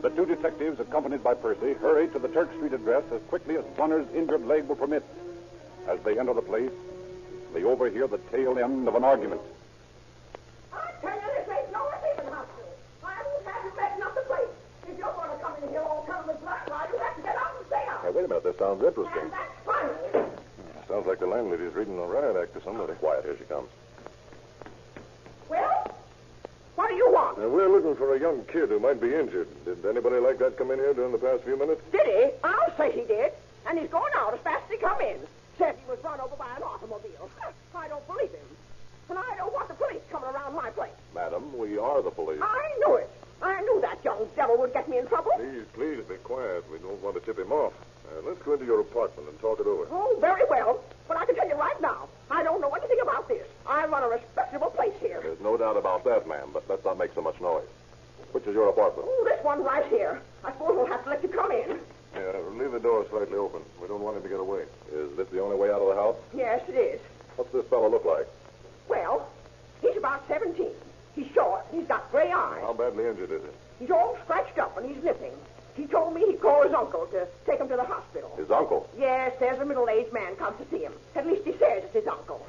The 2 detectives, accompanied by Percy, hurry to the Turk Street address as quickly as Bunner's injured leg will permit. As they enter the place, they overhear the tail end of an argument. I tell you, this ain't no receiving hospital. I won't have you messing up the place. If you're going to come in here all covered with blood, why, you have to get out and stay out. Hey, wait a minute. This sounds interesting. And that's funny. Sounds like the landlady's reading a riot act to somebody. Quiet. Here she comes. Well, what do you want? Now, we're looking for a young kid who might be injured. Did anybody like that come in here during the past few minutes? Did he? I'll say he did. And he's going out as fast as he come in. Said he was run over by an automobile. I don't believe him. And I don't want the police coming around my place. Madam, we are the police. I knew it. I knew that young devil would get me in trouble. Please be quiet. We don't want to tip him off. Let's go into your apartment and talk it over. Oh, very well. But I can tell you right now, I don't know anything about this. I run a respectable place here. There's no doubt about that, ma'am, but let's not make so much noise. Which is your apartment? Oh, this one right here. I suppose we'll have to let you come in. Yeah, leave the door slightly open. We don't want him to get away. Is this the only way out of the house? Yes, it is. What's this fellow look like? Well, he's about 17. He's short. He's got gray eyes. How badly injured is he? He's all scratched up and he's limping. He told me he'd call his uncle to take him to the hospital. His uncle? Yes, there's a middle-aged man comes to see him. At least he says it's his uncle.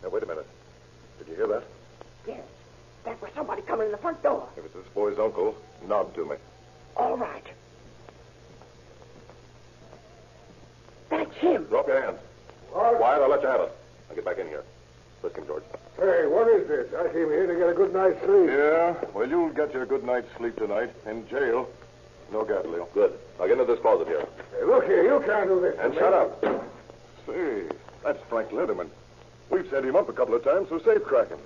Now, wait a minute. Did you hear that? Yes. That was somebody coming in the front door. If it's this boy's uncle, nod to me. All right. That's him. Drop your hands. Quiet, I'll let you have it. I'll get back in here. Frisk him, George. Hey, what is this? I came here to get a good night's sleep. Yeah? Well, you'll get your good night's sleep tonight in jail. No gat, Leo. Good. I'll get into this closet here. Hey, look here. You can't do this. And shut up. Say, that's Frank Letterman. We've set him up a couple of times for safe cracking.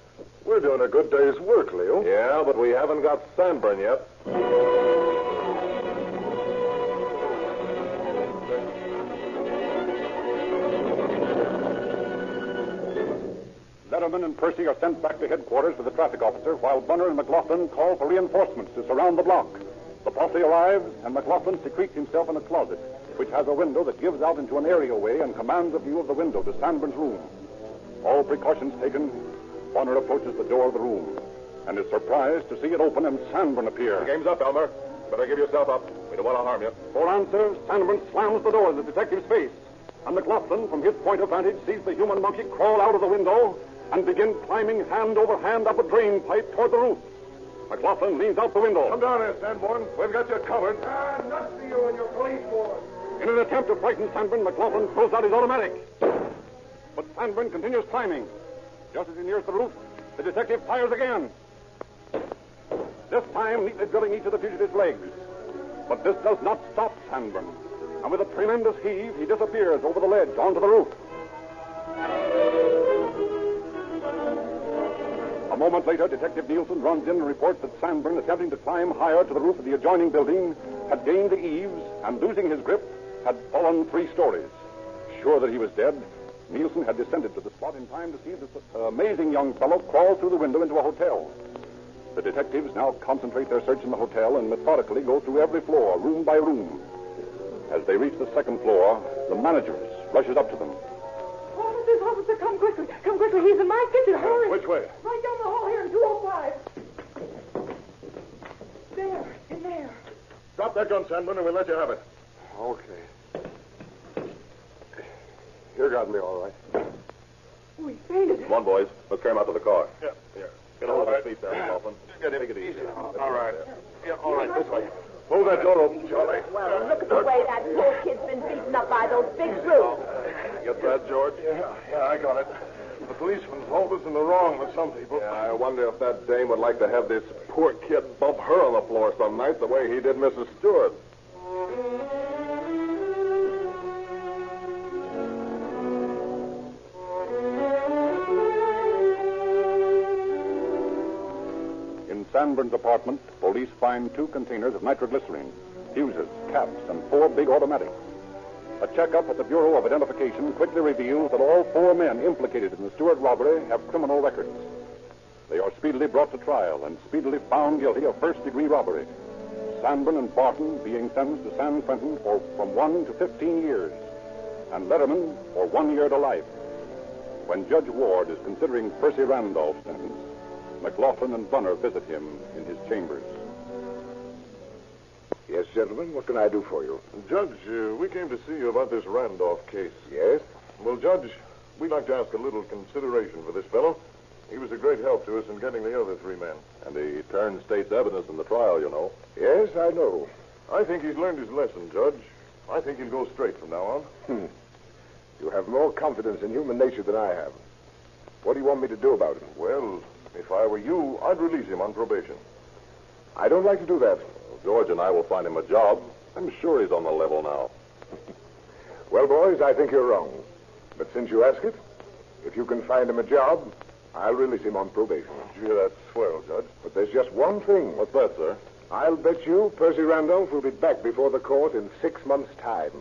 We're doing a good day's work, Leo. Yeah, but we haven't got Sandburn yet. Letterman and Percy are sent back to headquarters with the traffic officer, while Bunner and McLaughlin call for reinforcements to surround the block. The posse arrives, and McLaughlin secretes himself in a closet, which has a window that gives out into an areaway and commands a view of the window to Sandburn's room. All precautions taken, Bunner approaches the door of the room and is surprised to see it open and Sandburn appear. The game's up, Elmer. Better give yourself up. We don't want to harm you. For answer, Sandburn slams the door in the detective's face, and McLaughlin, from his point of vantage, sees the human monkey crawl out of the window and begin climbing hand over hand up a drain pipe toward the roof. McLaughlin leans out the window. Come down here, Sanborn. We've got you covered. Nuts to you and your police force. In an attempt to frighten Sandburn, McLaughlin throws out his automatic. But Sandburn continues climbing. Just as he nears the roof, the detective fires again. This time, neatly drilling each of the fugitive's legs. But this does not stop Sandburn. And with a tremendous heave, he disappears over the ledge onto the roof. moment later, Detective Nielsen runs in and reports that Sanborn, attempting to climb higher to the roof of the adjoining building, had gained the eaves and, losing his grip, had fallen 3 stories. Sure that he was dead, Nielsen had descended to the spot in time to see this amazing young fellow crawl through the window into a hotel. The detectives now concentrate their search in the hotel and methodically go through every floor, room by room. As they reach the 2nd floor, the manager rushes up to them. Officer, come quickly. Come quickly. He's in my kitchen. Hurry. Which way? Right down the hall here in 205. There. In there. Drop that gun, Sandman, and we'll let you have it. Okay. You got me all right. Oh, he fainted. Come on, boys. Let's carry him out to the car. Yeah, yeah. Get hold of his feet there, Coughlin. Take it easy. All right. Yeah, all right, this way. Hold that door open, Charlie. Well, look at the way that poor kid's been beaten up by those big brutes. Get that, George? Yeah, I got it. The policeman's hold us in the wrong with some people. Yeah, I wonder if that dame would like to have this poor kid bump her on the floor some night the way he did Mrs. Stewart. In Sanborn's apartment, police find 2 containers of nitroglycerine, fuses, caps, and 4 big automatics. A checkup at the Bureau of Identification quickly reveals that all 4 men implicated in the Stewart robbery have criminal records. They are speedily brought to trial and speedily found guilty of first-degree robbery. Sanborn and Barton being sentenced to San Quentin for from 1 to 15 years, and Letterman for 1 year to life. When Judge Ward is considering Percy Randolph's sentence, McLaughlin and Bunner visit him in his chambers. Yes, gentlemen, what can I do for you? Judge, we came to see you about this Randolph case. Yes? Well, Judge, we'd like to ask a little consideration for this fellow. He was a great help to us in getting the other 3 men. And he turned state's evidence in the trial, you know. Yes, I know. I think he's learned his lesson, Judge. I think he'll go straight from now on. You have more confidence in human nature than I have. What do you want me to do about it? Well, if I were you, I'd release him on probation. I don't like to do that. George and I will find him a job. I'm sure he's on the level now. Well, boys, I think you're wrong. But since you ask it, if you can find him a job, I'll release him on probation. Gee, that's swell, Judge. But there's just one thing. What's that, sir? I'll bet you Percy Randolph will be back before the court in 6 months' time.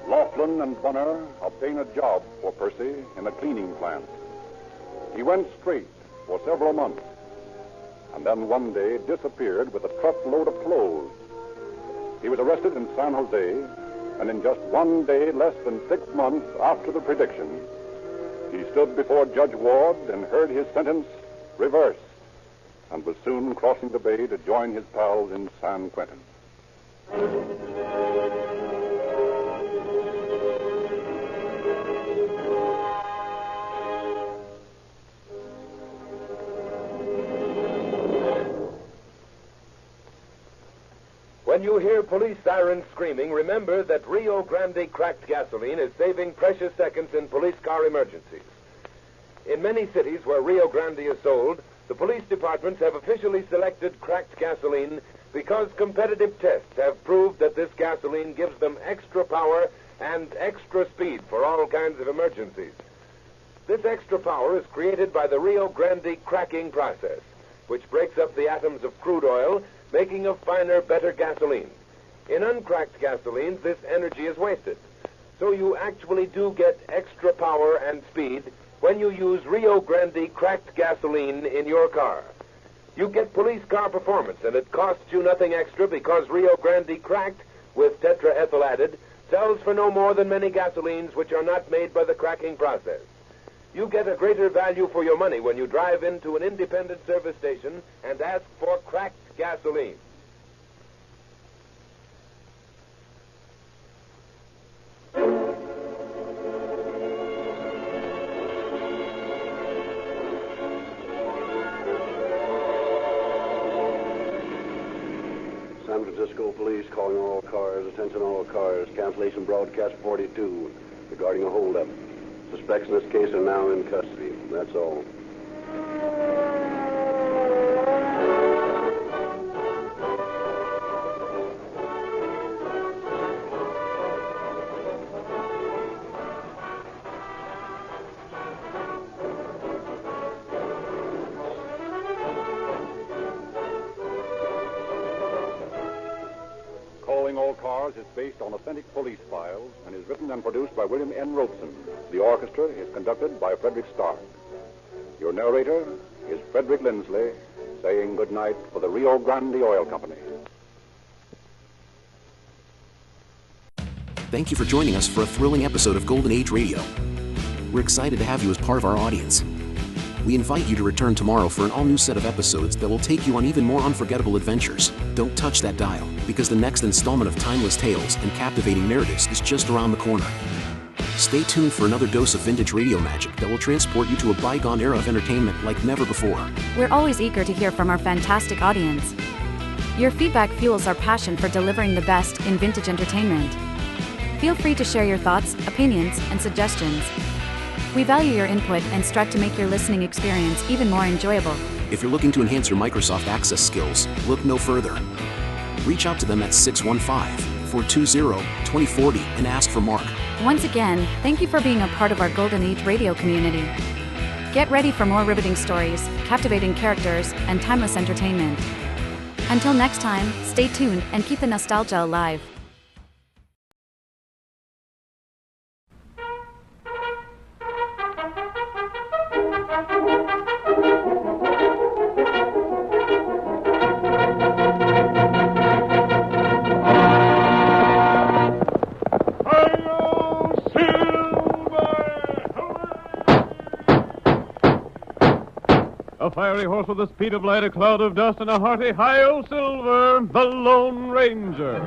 Laughlin and Bunner obtain a job for Percy in a cleaning plant. He went straight for several months, and then one day disappeared with a truckload of clothes. He was arrested in San Jose, and in just 1 day, less than 6 months after the prediction, he stood before Judge Ward and heard his sentence reversed, and was soon crossing the bay to join his pals in San Quentin. When you hear police sirens screaming, remember that Rio Grande cracked gasoline is saving precious seconds in police car emergencies. In many cities where Rio Grande is sold, the police departments have officially selected cracked gasoline because competitive tests have proved that this gasoline gives them extra power and extra speed for all kinds of emergencies. This extra power is created by the Rio Grande cracking process, which breaks up the atoms of crude oil, making a finer, better gasoline. In uncracked gasolines, this energy is wasted. So you actually do get extra power and speed when you use Rio Grande cracked gasoline in your car. You get police car performance, and it costs you nothing extra because Rio Grande cracked with tetraethyl added sells for no more than many gasolines which are not made by the cracking process. You get a greater value for your money when you drive into an independent service station and ask for cracked gasoline. San Francisco Police calling all cars, attention all cars, cancellation broadcast 42 regarding a holdup. Suspects in this case are now in custody. That's all. based on authentic police files and is written and produced by William N. Robeson. The orchestra is conducted by Frederick Stark. Your narrator is Frederick Lindsley, saying good night for the Rio Grande Oil Company. Thank you for joining us for a thrilling episode of Golden Age Radio. We're excited to have you as part of our audience. We invite you to return tomorrow for an all-new set of episodes that will take you on even more unforgettable adventures. Don't touch that dial, because the next installment of timeless tales and captivating narratives is just around the corner. Stay tuned for another dose of vintage radio magic that will transport you to a bygone era of entertainment like never before. We're always eager to hear from our fantastic audience. Your feedback fuels our passion for delivering the best in vintage entertainment. Feel free to share your thoughts, opinions, and suggestions. We value your input and strive to make your listening experience even more enjoyable. If you're looking to enhance your Microsoft Access skills, look no further. Reach out to them at 615-420-2040 and ask for Mark. Once again, thank you for being a part of our Golden Age radio community. Get ready for more riveting stories, captivating characters, and timeless entertainment. Until next time, stay tuned and keep the nostalgia alive. A fiery horse with the speed of light, a cloud of dust, and a hearty hi-yo silver, the Lone Ranger.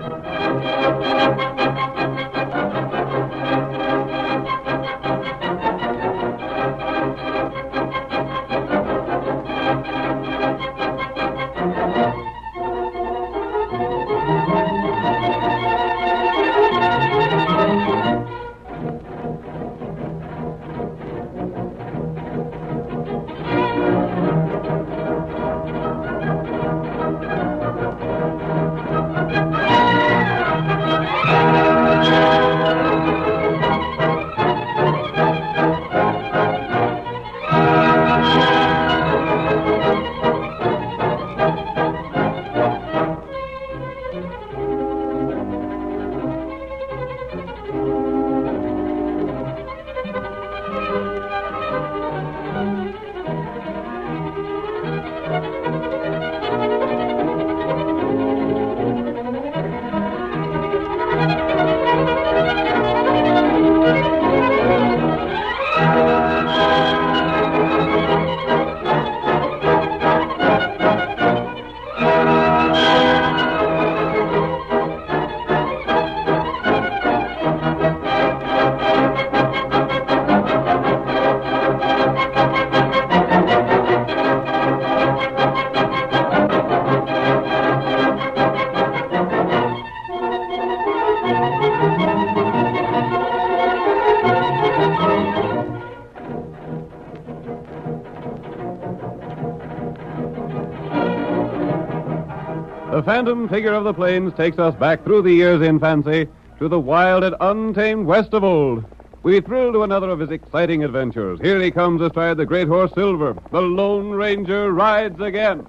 The phantom figure of the plains takes us back through the years in fancy to the wild and untamed west of old. We thrill to another of his exciting adventures. Here he comes astride the great horse Silver. The Lone Ranger rides again.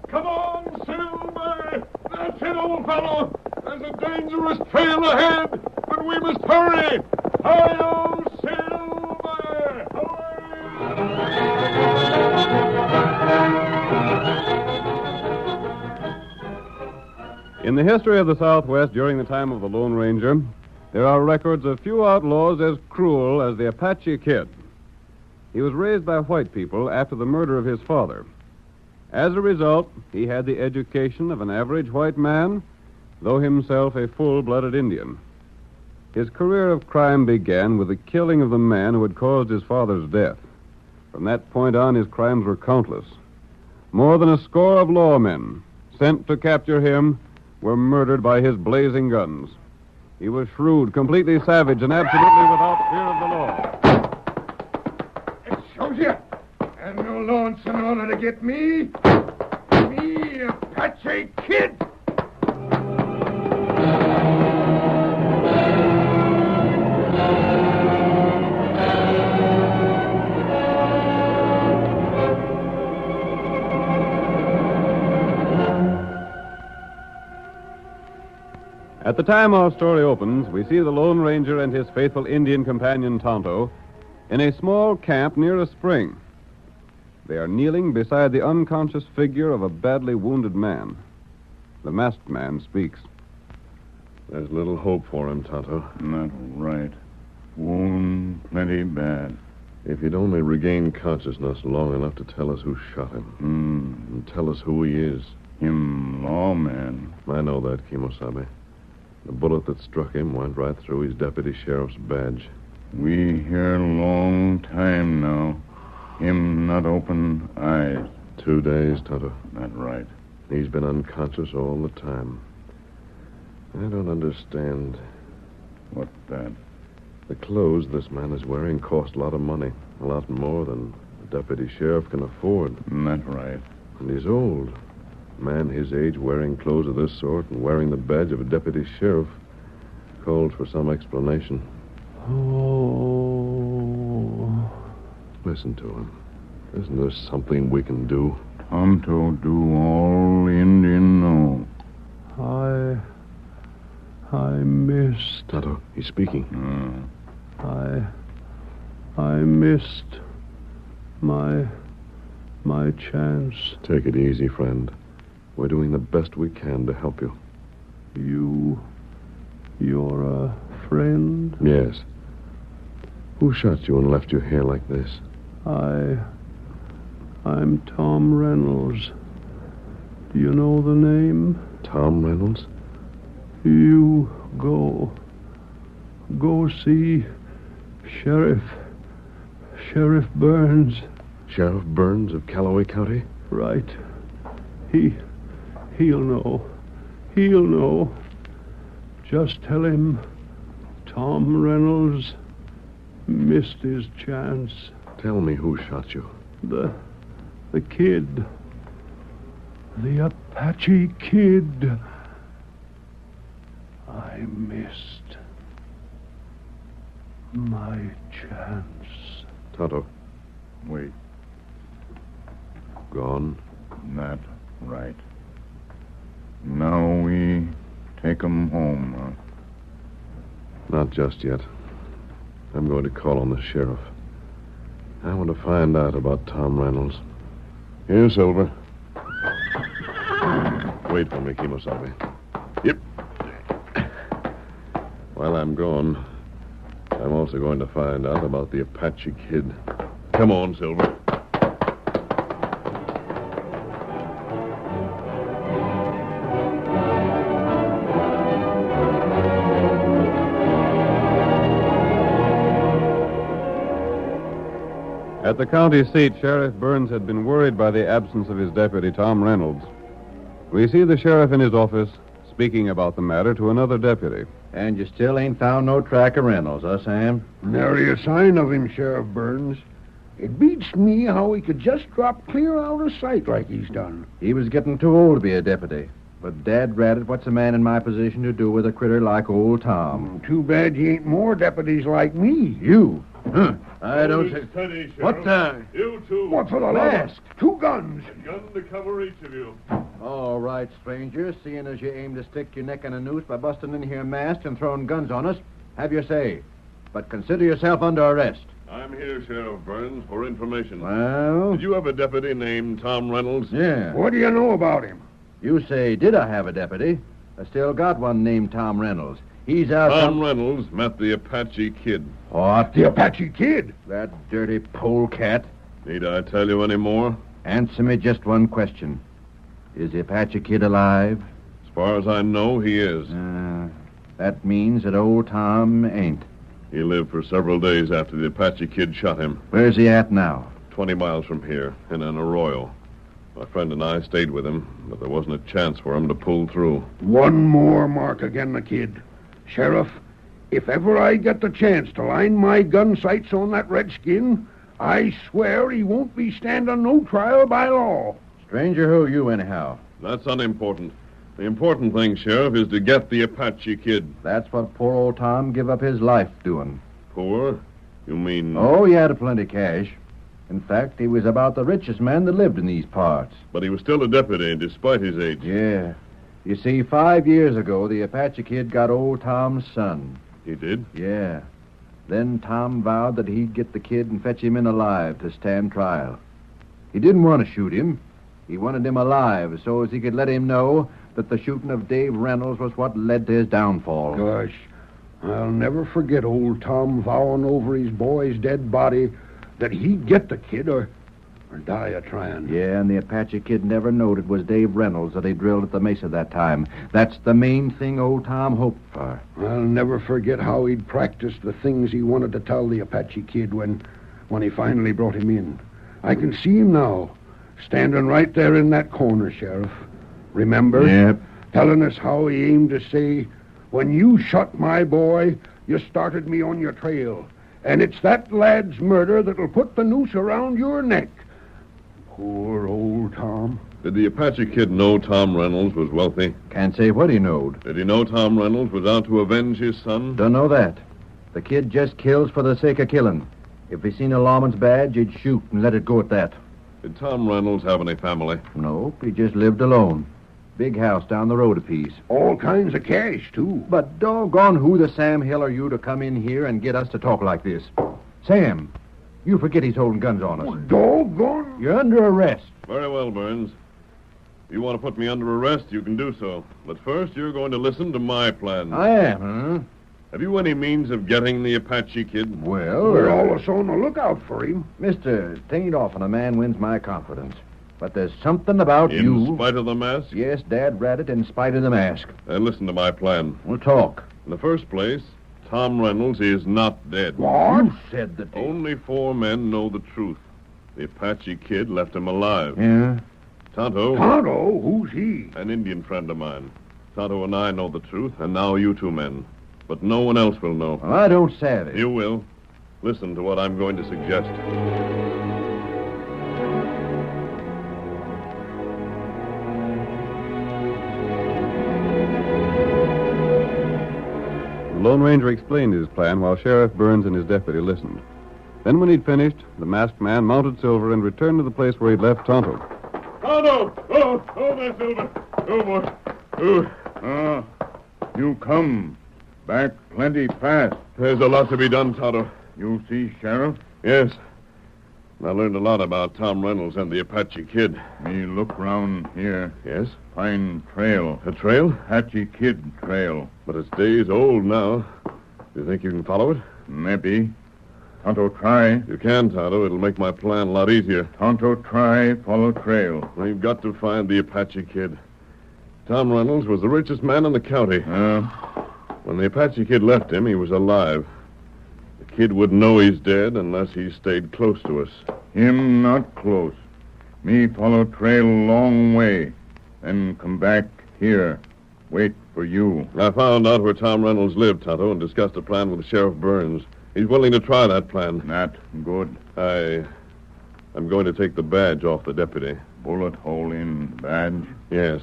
Come on, Silver! That's it, old fellow! There's a dangerous trail ahead, but we must hurry! Hi-yo, Silver! In the history of the Southwest during the time of the Lone Ranger, there are records of few outlaws as cruel as the Apache Kid. He was raised by white people after the murder of his father. As a result, he had the education of an average white man, though himself a full-blooded Indian. His career of crime began with the killing of the man who had caused his father's death. From that point on, his crimes were countless. More than a score of lawmen sent to capture him were murdered by his blazing guns. He was shrewd, completely savage, and absolutely without fear of the law. It shows you. And no law in order to get me. Me, Apache Kid. At At the time our story opens, we see the Lone Ranger and his faithful Indian companion Tonto in a small camp near a spring. They are kneeling beside the unconscious figure of a badly wounded man. The masked man speaks. There's little hope for him, Tonto. Not right. Wound plenty bad. If he'd only regain consciousness long enough to tell us who shot him. And tell us who he is. Him lawman. I know that, Kimosabe. The bullet that struck him went right through his deputy sheriff's badge. We hear long time now. Him not open eyes. 2 days, Tonto. That right. He's been unconscious all the time. I don't understand. What that? The clothes this man is wearing cost a lot of money. A lot more than the deputy sheriff can afford. That right. And he's old. A man his age wearing clothes of this sort and wearing the badge of a deputy sheriff calls for some explanation. Oh. Listen to him. Isn't there something we can do? Tonto do all Indian know. I missed. Tonto, he's speaking. I missed my chance. Take it easy, friend. We're doing the best we can to help you. You're a friend? Yes. Who shot you and left you here like this? I'm Tom Reynolds. Do you know the name? Tom Reynolds? You go see Sheriff Burns. Sheriff Burns of Callaway County? Right. He'll know. Just tell him Tom Reynolds missed his chance. Tell me who shot you. The kid. The Apache kid. I missed my chance. Tonto. Wait. Gone? That right. Now we take 'em home, huh? Not just yet. I'm going to call on the sheriff. I want to find out about Tom Reynolds. Here, Silver. Wait for me, Kimosabe. Yep. While I'm gone, I'm also going to find out about the Apache kid. Come on, Silver. At the county seat, Sheriff Burns had been worried by the absence of his deputy, Tom Reynolds. We see the sheriff in his office speaking about the matter to another deputy. And you still ain't found no track of Reynolds, huh, Sam? Nary a sign of him, Sheriff Burns. It beats me how he could just drop clear out of sight like he's done. He was getting too old to be a deputy. But dad ratted, what's a man in my position to do with a critter like old Tom? Too bad you ain't more deputies like me. You? Huh. I don't say... Steady, Sheriff. What the... You two. What for the love of... 2 guns. A gun to cover each of you. All right, stranger. Seeing as you aim to stick your neck in a noose by busting in here masked and throwing guns on us, have your say. But consider yourself under arrest. I'm here, Sheriff Burns, for information. Well? Did you have a deputy named Tom Reynolds? Yeah. What do you know about him? You say, did I have a deputy? I still got one named Tom Reynolds. He's out... Tom Reynolds met the Apache kid. What? The Apache kid? That dirty polecat. Need I tell you any more? Answer me just one question. Is the Apache kid alive? As far as I know, he is. That means that old Tom ain't. He lived for several days after the Apache kid shot him. Where's he at now? 20 miles from here, in an arroyo. My friend and I stayed with him, but there wasn't a chance for him to pull through. One more mark again the kid. Sheriff, if ever I get the chance to line my gun sights on that redskin, I swear he won't be standing no trial by law. Stranger, who are you, anyhow? That's unimportant. The important thing, Sheriff, is to get the Apache kid. That's what poor old Tom give up his life doing. Poor? You mean... Oh, he had a plenty cash. In fact, he was about the richest man that lived in these parts. But he was still a deputy, despite his age. Yeah. You see, 5 years ago, the Apache Kid got old Tom's son. He did? Yeah. Then Tom vowed that he'd get the kid and fetch him in alive to stand trial. He didn't want to shoot him. He wanted him alive so as he could let him know that the shooting of Dave Reynolds was what led to his downfall. Gosh, I'll never forget old Tom vowing over his boy's dead body that he'd get the kid or die a-trying. Yeah, and the Apache Kid never knowed it was Dave Reynolds that they drilled at the mesa that time. That's the main thing old Tom hoped for. I'll never forget how he'd practiced the things he wanted to tell the Apache Kid when he finally brought him in. I can see him now, standing right there in that corner, Sheriff. Remember? Yep. Telling us how he aimed to say, when you shot my boy, you started me on your trail. And it's that lad's murder that'll put the noose around your neck. Poor old Tom. Did the Apache Kid know Tom Reynolds was wealthy? Can't say what he knowed. Did he know Tom Reynolds was out to avenge his son? Don't know that. The kid just kills for the sake of killing. If he seen a lawman's badge, he'd shoot and let it go at that. Did Tom Reynolds have any family? Nope, he just lived alone. Big house down the road a piece. All kinds of cash, too. But doggone who the Sam Hill are you to come in here and get us to talk like this? Sam, you forget he's holding guns on us. Oh, doggone. You're under arrest. Very well, Burns. If you want to put me under arrest, you can do so. But first, you're going to listen to my plan. I am, huh? Have you any means of getting the Apache Kid? Well, we're always on the lookout for him. Mister, 'tain't often a man wins my confidence. But there's something about you... In spite of the mask? Yes, Dad read it in spite of the mask. Then listen to my plan. We'll talk. In the first place, Tom Reynolds is not dead. What? You said that... Only 4 men know the truth. The Apache Kid left him alive. Yeah? Tonto. Tonto? Who's he? An Indian friend of mine. Tonto and I know the truth, and now you 2 men. But no one else will know. Well, I don't savvy. You will. Listen to what I'm going to suggest. The Lone Ranger explained his plan while Sheriff Burns and his deputy listened. Then when he'd finished, the masked man mounted Silver and returned to the place where he'd left Tonto. Tonto! Oh, there, Silver. Oh, boy. You come. Back plenty fast. There's a lot to be done, Tonto. You see, Sheriff? Yes. I learned a lot about Tom Reynolds and the Apache Kid. Me look round here. Yes? Find trail. A trail? Apache Kid trail. But it's days old now. Do you think you can follow it? Maybe. Tonto try. You can, Tonto. It'll make my plan a lot easier. Tonto try, follow trail. We've got to find the Apache Kid. Tom Reynolds was the richest man in the county. When the Apache Kid left him, he was alive. The kid wouldn't know he's dead unless he stayed close to us. Him not close. Me follow trail long way. Then come back here. Wait for you. I found out where Tom Reynolds lived, Tonto, and discussed a plan with Sheriff Burns. He's willing to try that plan. Not good. I'm going to take the badge off the deputy. Bullet hole in badge? Yes,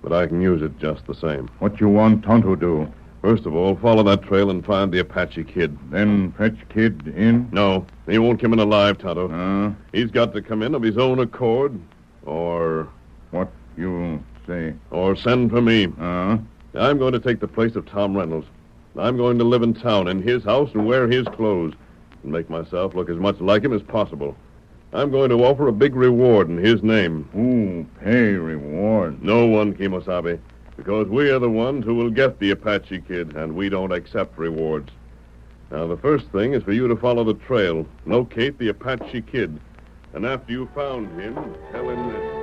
but I can use it just the same. What you want Tonto do? First of all, follow that trail and find the Apache Kid. Then fetch Kid in? No, he won't come in alive, Tonto. He's got to come in of his own accord, or... What you say? Or send for me. I'm going to take the place of Tom Reynolds. I'm going to live in town, in his house, and wear his clothes, and make myself look as much like him as possible. I'm going to offer a big reward in his name. Ooh, pay reward. No one, Kimosabe, because we are the ones who will get the Apache Kid, and we don't accept rewards. Now, the first thing is for you to follow the trail, locate the Apache Kid, and after you found him, tell him this.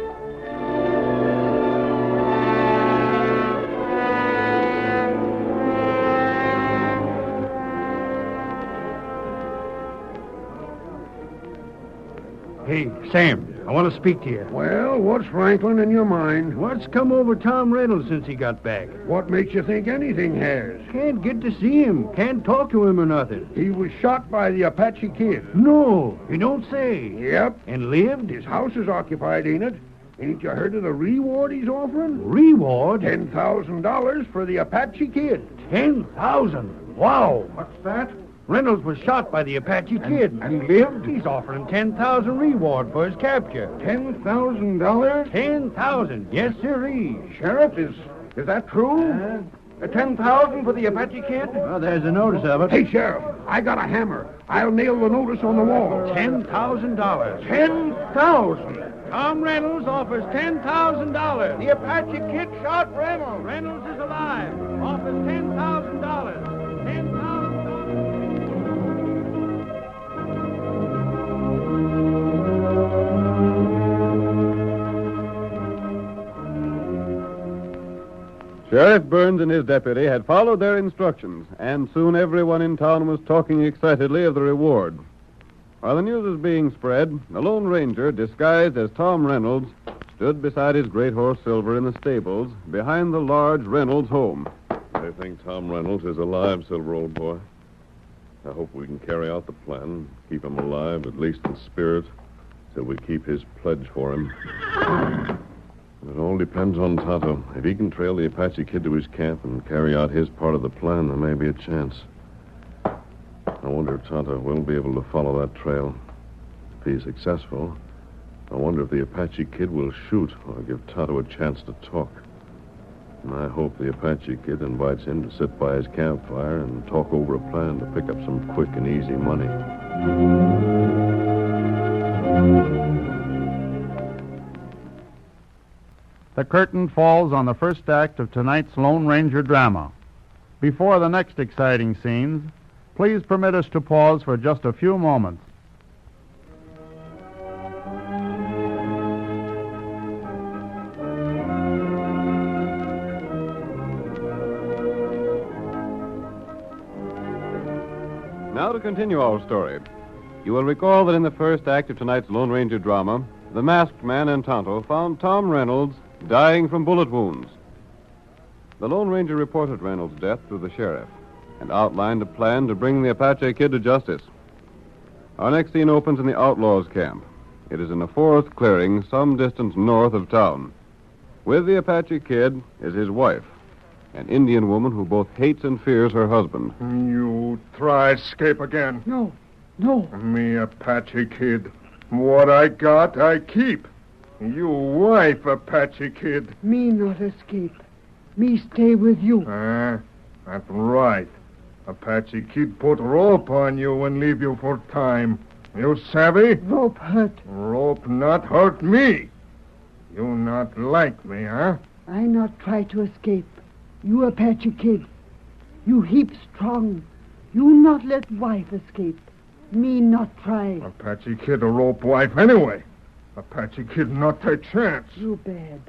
Hey, Sam, I want to speak to you. Well, what's rankling in your mind? What's come over Tom Reynolds since he got back? What makes you think anything has? Can't get to see him. Can't talk to him or nothing. He was shot by the Apache Kid. No, you don't say. Yep. And lived? His house is occupied, ain't it? Ain't you heard of the reward he's offering? Reward? $10,000 for the Apache Kid. 10,000? Wow. What's that? Reynolds was shot by the Apache Kid. And lived? He's offering $10,000 reward for his capture. $10,000? 10,000. Yes, sirree. Sheriff, is that true? $10,000 for the Apache Kid? Well, there's a notice of it. Hey, Sheriff, I got a hammer. I'll nail the notice on the wall. $10,000. $10,000. Tom Reynolds offers $10,000. The Apache Kid shot Reynolds. Reynolds is alive. Offers $10,000. $10,000. Sheriff Burns and his deputy had followed their instructions, and soon everyone in town was talking excitedly of the reward. While the news was being spread, the Lone Ranger, disguised as Tom Reynolds, stood beside his great horse Silver in the stables behind the large Reynolds home. I think Tom Reynolds is alive, Silver, old boy. I hope we can carry out the plan, keep him alive, at least in spirit, till we keep his pledge for him. It all depends on Tonto. If he can trail the Apache Kid to his camp and carry out his part of the plan, there may be a chance. I wonder if Tonto will be able to follow that trail. If he's successful, I wonder if the Apache Kid will shoot or give Tonto a chance to talk. And I hope the Apache Kid invites him to sit by his campfire and talk over a plan to pick up some quick and easy money. The curtain falls on the first act of tonight's Lone Ranger drama. Before the next exciting scenes, please permit us to pause for just a few moments. Now to continue our story. You will recall that in the first act of tonight's Lone Ranger drama, the masked man and Tonto found Tom Reynolds dying from bullet wounds. The Lone Ranger reported Reynolds' death to the sheriff and outlined a plan to bring the Apache Kid to justice. Our next scene opens in the outlaws' camp. It is in a forest clearing some distance north of town. With the Apache Kid is his wife, an Indian woman who both hates and fears her husband. You try escape again. No. Me Apache Kid. What I got, I keep. You wife, Apache Kid. Me not escape. Me stay with you. That's right. Apache Kid put rope on you and leave you for time. You savvy? Rope hurt. Rope not hurt me. You not like me, huh? I not try to escape. You Apache Kid. You heap strong. You not let wife escape. Me not try. Apache Kid a rope wife anyway. Apache Kid not take chance. You bad.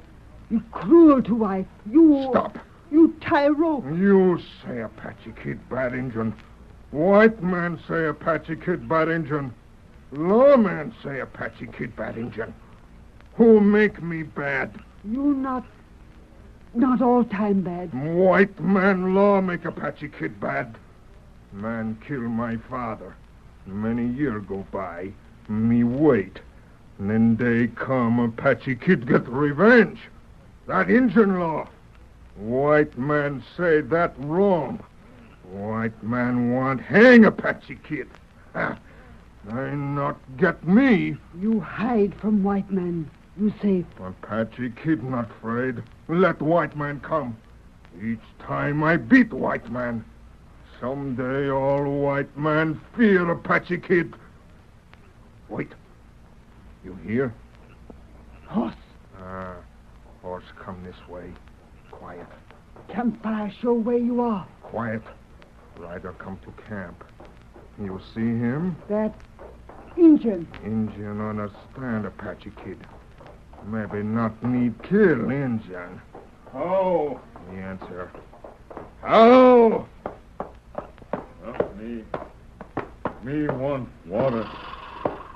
You cruel to wife. You... Stop. You tie rope. You say Apache Kid bad Injun. White man say Apache Kid bad Injun. Lawman say Apache Kid bad Injun. Who make me bad? You not all time bad. White man law make Apache Kid bad. Man kill my father. Many year go by. Me wait. And then day come, Apache Kid get revenge. That Injun law. White man say that wrong. White man want hang Apache Kid. They not get me. You hide from white man. You safe. Apache Kid not afraid. Let white man come. Each time I beat white man. Someday all white man fear Apache Kid. Wait. You hear? Horse. Horse come this way. Quiet. Campfire show where you are. Quiet. Rider come to camp. You see him? That Injun. Injun understand Apache Kid. Maybe not need kill Injun. Oh. The answer. Oh. Me want water.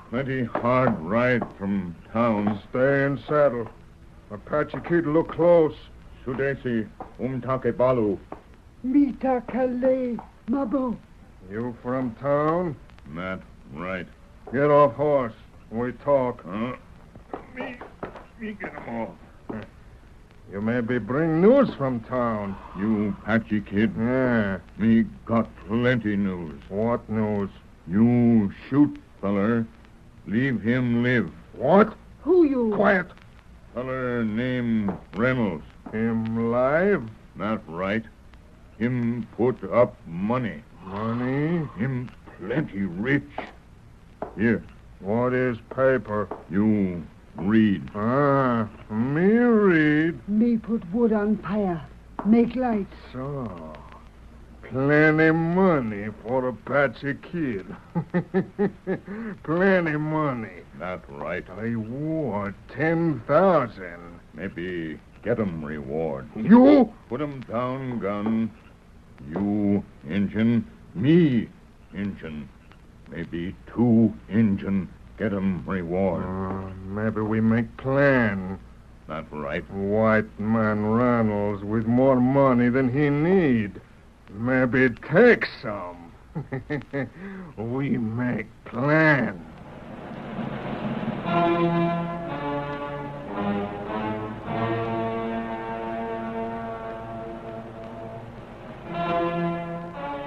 Plenty hard ride from town. Stay in saddle. Apache Kid look close. Sudesi, Take Balu. Mita Kale, Mabo. You from town? That right. Get off horse. We talk. Me get him off. You maybe bring news from town. You Apache kid. Yeah. Me got plenty news. What news? You shoot, feller. Leave him live. What? Who you? Quiet. Feller named Reynolds. Him live? Not right. Him put up money. Money? Him plenty rich. Here. What is paper? You read. Ah, me read. Me put wood on fire. Make lights. So, plenty money for Apache kid. Plenty money. That's right. Reward 10,000. Maybe get 'em reward. You? Put 'em down, gun. You, Injun. Me, Injun. Maybe 2 Injun. Get 'em reward. Maybe we make plan. That's right. White man Reynolds with more money than he need. Maybe take some. We make plan.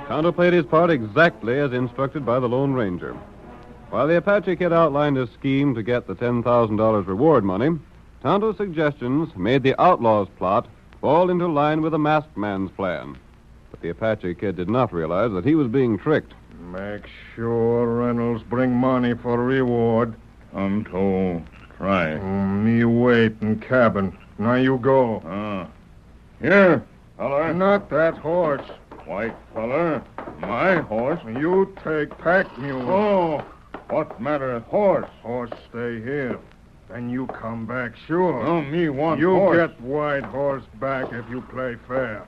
Tonto played his part exactly as instructed by the Lone Ranger. While the Apache Kid outlined a scheme to get the $10,000 reward money, Tonto's suggestions made the outlaw's plot fall into line with the masked man's plan. But the Apache Kid did not realize that he was being tricked. Make sure Reynolds bring money for reward. Tonto, try. Me wait in cabin. Now you go. Here, feller. Not that horse. White feller. My horse. You take pack mule. Oh, what matter horse? Horse stay here. Then you come back sure. No, me want you horse. You get white horse back if you play fair.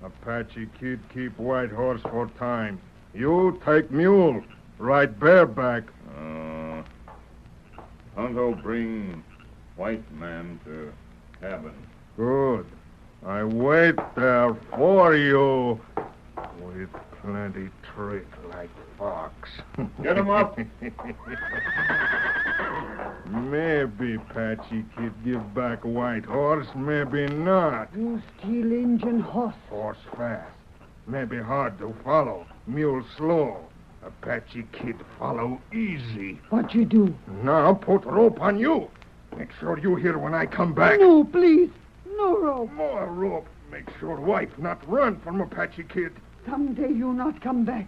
Apache kid keep white horse for time. You take mule. Ride bareback. Tonto bring white man to cabin. Good. I wait there for you. With plenty trick like fox. Get him up. Maybe Apache kid give back white horse, maybe not. You steal Injun horse. Horse fast. Maybe hard to follow. Mule slow. Apache kid follow easy. What you do? Now put rope on you. Make sure you hear when I come back. No, please. No rope. More rope. Make sure wife not run from Apache kid. Someday you not come back.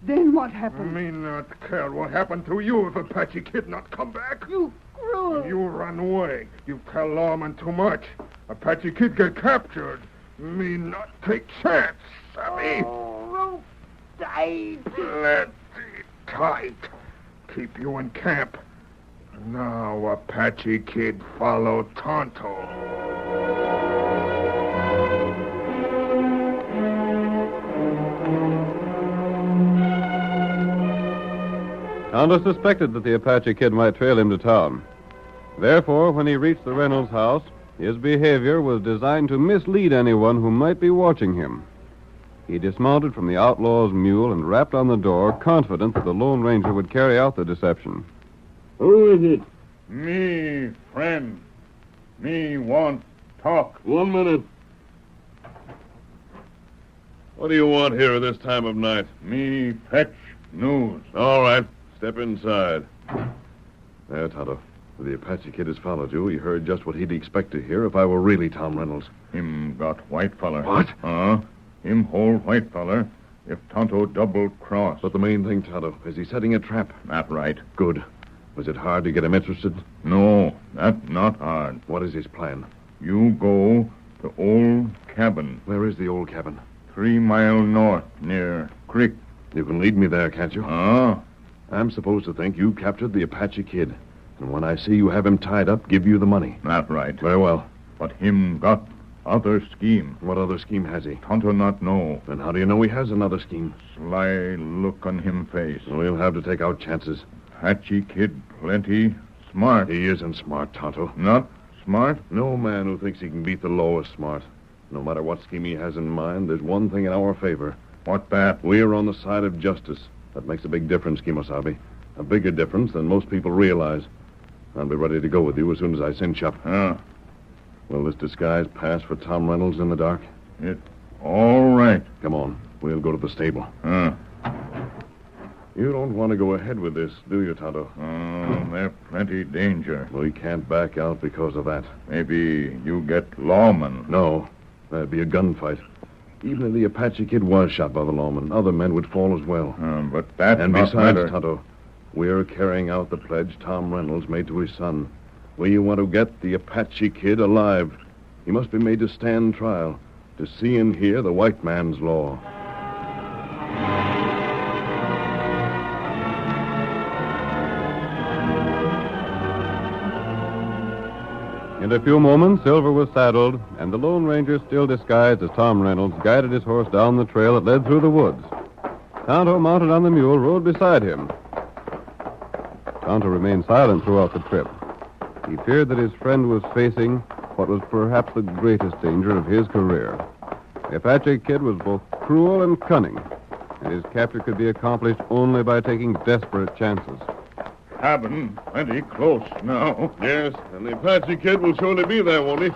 Then what happened? Me not care what happened to you if Apache kid not come back. You cruel. You run away. You tell lawman too much. Apache kid get captured. Me not take chance, savvy? Oh, rope tight. Plenty tight. Keep you in camp. Now Apache kid follow Tonto. Tonto suspected that the Apache Kid might trail him to town. Therefore, when he reached the Reynolds house, his behavior was designed to mislead anyone who might be watching him. He dismounted from the outlaw's mule and rapped on the door, confident that the Lone Ranger would carry out the deception. Who is it? Me, friend. Me want talk. 1 minute. What do you want here at this time of night? Me fetch news. All right. Step inside. There, Tonto. The Apache Kid has followed you. He heard just what he'd expect to hear if I were really Tom Reynolds. Him got white feller. What? Him hold white feller if Tonto double cross. But the main thing, Tonto, is he setting a trap? That right. Good. Was it hard to get him interested? No, that not hard. What is his plan? You go to old cabin. Where is the old cabin? 3 mile north, near creek. You can lead me there, can't you? I'm supposed to think you captured the Apache Kid. And when I see you have him tied up, give you the money. That right. Very well. But him got other scheme. What other scheme has he? Tonto not know. Then how do you know he has another scheme? Sly look on him face. We'll have to take out chances. Apache Kid plenty smart. He isn't smart, Tonto. Not smart? No man who thinks he can beat the law is smart. No matter what scheme he has in mind, there's one thing in our favor. What that? We're on the side of justice. That makes a big difference, Kimosabe. A bigger difference than most people realize. I'll be ready to go with you as soon as I cinch up. Will this disguise pass for Tom Reynolds in the dark? It's all right. Come on. We'll go to the stable. Huh. You don't want to go ahead with this, do you, Tonto? There's plenty danger. We can't back out because of that. Maybe you get lawmen. No. That'd be a gunfight. Even if the Apache kid was shot by the lawman, other men would fall as well. But that's and not besides, matter. Tonto, we're carrying out the pledge Tom Reynolds made to his son. We want to get the Apache kid alive. He must be made to stand trial, to see and hear the white man's law. In a few moments, Silver was saddled, and the Lone Ranger, still disguised as Tom Reynolds, guided his horse down the trail that led through the woods. Tonto, mounted on the mule, rode beside him. Tonto remained silent throughout the trip. He feared that his friend was facing what was perhaps the greatest danger of his career. The Apache kid was both cruel and cunning, and his capture could be accomplished only by taking desperate chances. Cabin plenty close now. Yes, and the Apache kid will surely be there, won't he?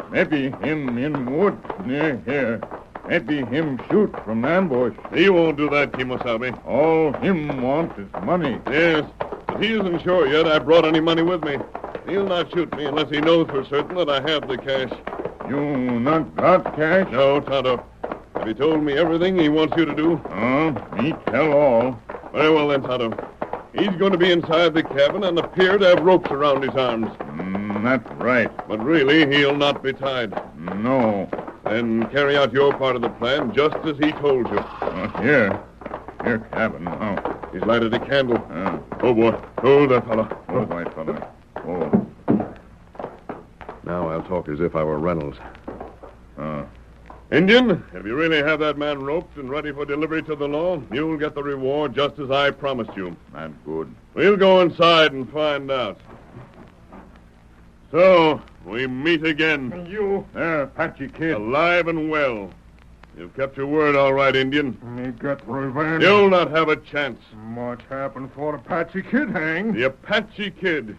Maybe him in wood near here. Maybe him shoot from ambush. He won't do that, Kimosabe. All him want is money. Yes, but he isn't sure yet I brought any money with me. He'll not shoot me unless he knows for certain that I have the cash. You not got cash? No, Tonto. Have you told me everything he wants you to do? Me tell all. Very well then, Tonto. He's going to be inside the cabin and appear to have ropes around his arms. That's right. But really, he'll not be tied. No. Then carry out your part of the plan just as he told you. Here, cabin now. He's lighted a candle. Oh, boy. Hold that fellow. Oh, white fellow. Oh. Now I'll talk as if I were Reynolds. Indian, if you really have that man roped and ready for delivery to the law, you'll get the reward just as I promised you. That's good. We'll go inside and find out. So, we meet again. You there, Apache kid. Alive and well. You've kept your word all right, Indian. Me get revenge. You'll not have a chance. What happened for Apache kid hang? The Apache kid.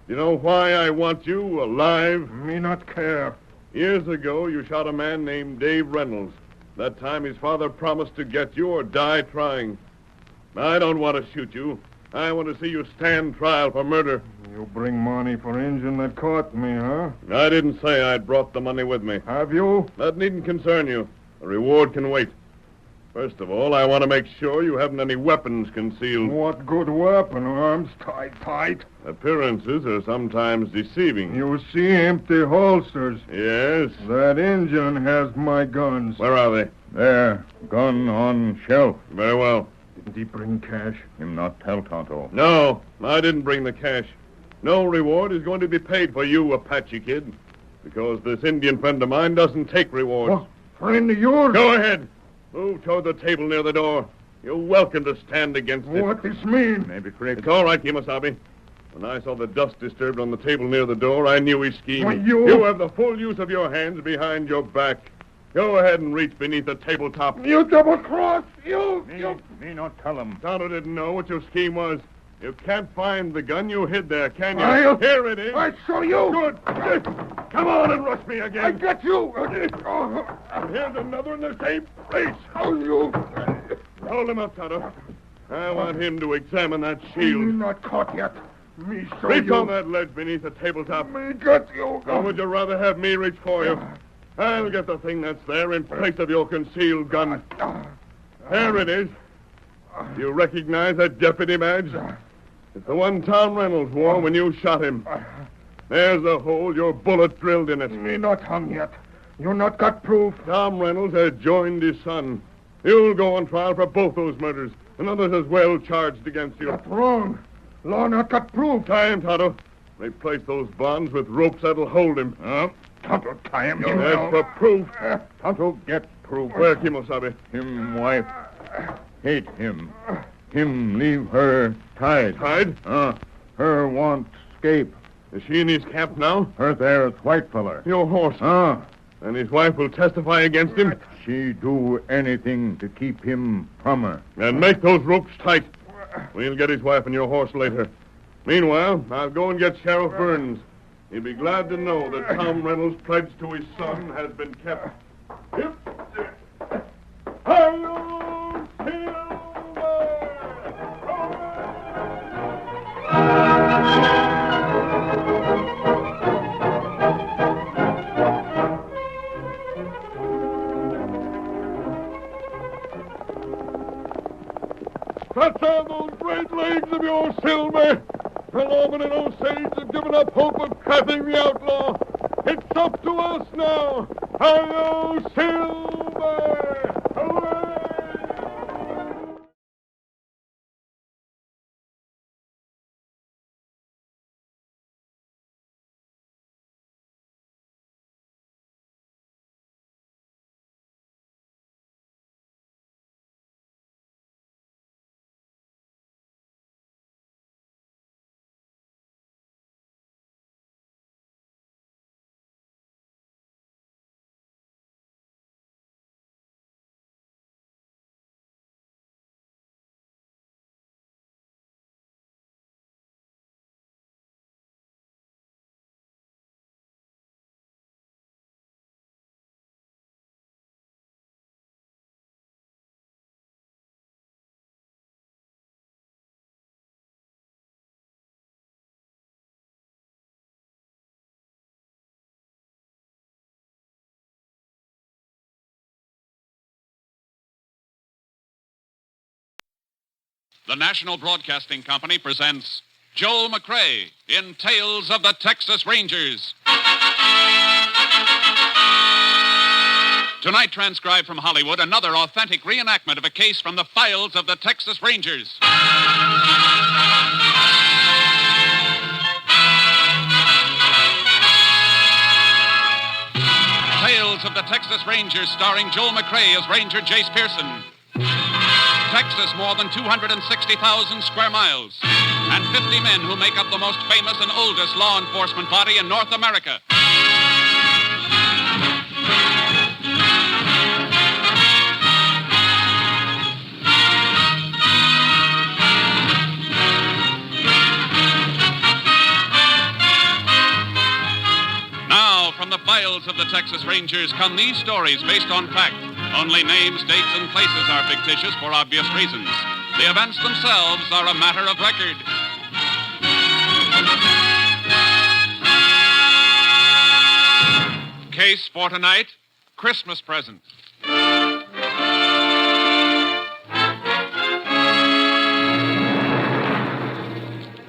You know why I want you alive? Me not care. Years ago, you shot a man named Dave Reynolds. That time, his father promised to get you or die trying. I don't want to shoot you. I want to see you stand trial for murder. You bring money for Injun that caught me, huh? I didn't say I'd brought the money with me. Have you? That needn't concern you. The reward can wait. First of all, I want to make sure you haven't any weapons concealed. What good weapon? Arms tight. Appearances are sometimes deceiving. You see empty holsters. Yes? That Injun has my guns. Where are they? There. Gun on shelf. Very well. Didn't he bring cash? Him not tell Tonto. No, I didn't bring the cash. No reward is going to be paid for you, Apache kid. Because this Indian friend of mine doesn't take rewards. What? Friend of yours? Go ahead. Move toward the table near the door. You're welcome to stand against it. What this mean? Maybe correct. It's all right, Kimosabe. When I saw the dust disturbed on the table near the door, I knew his scheme. Why, you... You have the full use of your hands behind your back. Go ahead and reach beneath the tabletop. You double-cross! Me not tell him. Tonto didn't know what your scheme was. You can't find the gun you hid there, can you? Here it is. I show you. Good. Come on and rush me again. I get you. And here's another in the same place. How you? Hold him up, Tonto. I want him to examine that shield. Me not caught yet. Me show reach you. on that ledge beneath the tabletop. Me get you. Or would you rather have me reach for you? I'll get the thing that's there in place of your concealed gun. There it is. Do you recognize that deputy badge? It's the one Tom Reynolds wore when you shot him. There's the hole your bullet drilled in it. Me not hung yet. You not got proof. Tom Reynolds has joined his son. You'll go on trial for both those murders, and others as well charged against you. That's wrong. Law not got proof. Tie him, Tonto. Replace those bonds with ropes that'll hold him. Tonto, tie him. As for proof. Tonto, get proof. Where, Kimosabe? Him wife. Hate him. Him leave her tied. Tied? Her want escape. Is she in his camp now? Her there's white feller. Your horse? And his wife will testify against him? She do anything to keep him from her. And make those ropes tight. We'll get his wife and your horse later. Meanwhile, I'll go and get Sheriff Burns. He'll be glad to know that Tom Reynolds' pledge to his son has been kept. Yep. Hi-yo, That's on those great legs of yours, Silver. The lawmen in Osage have given up hope of trapping the outlaw. It's up to us now. Hi-yo, Silver! Hooray! The National Broadcasting Company presents Joel McCrea in Tales of the Texas Rangers. Tonight, transcribed from Hollywood, another authentic reenactment of a case from the files of the Texas Rangers. Tales of the Texas Rangers, starring Joel McCrea as Ranger Jace Pearson. Texas, more than 260,000 square miles, and 50 men who make up the most famous and oldest law enforcement body in North America. Now, from the files of the Texas Rangers come these stories based on fact. Only names, dates, and places are fictitious for obvious reasons. The events themselves are a matter of record. Case for tonight, Christmas present.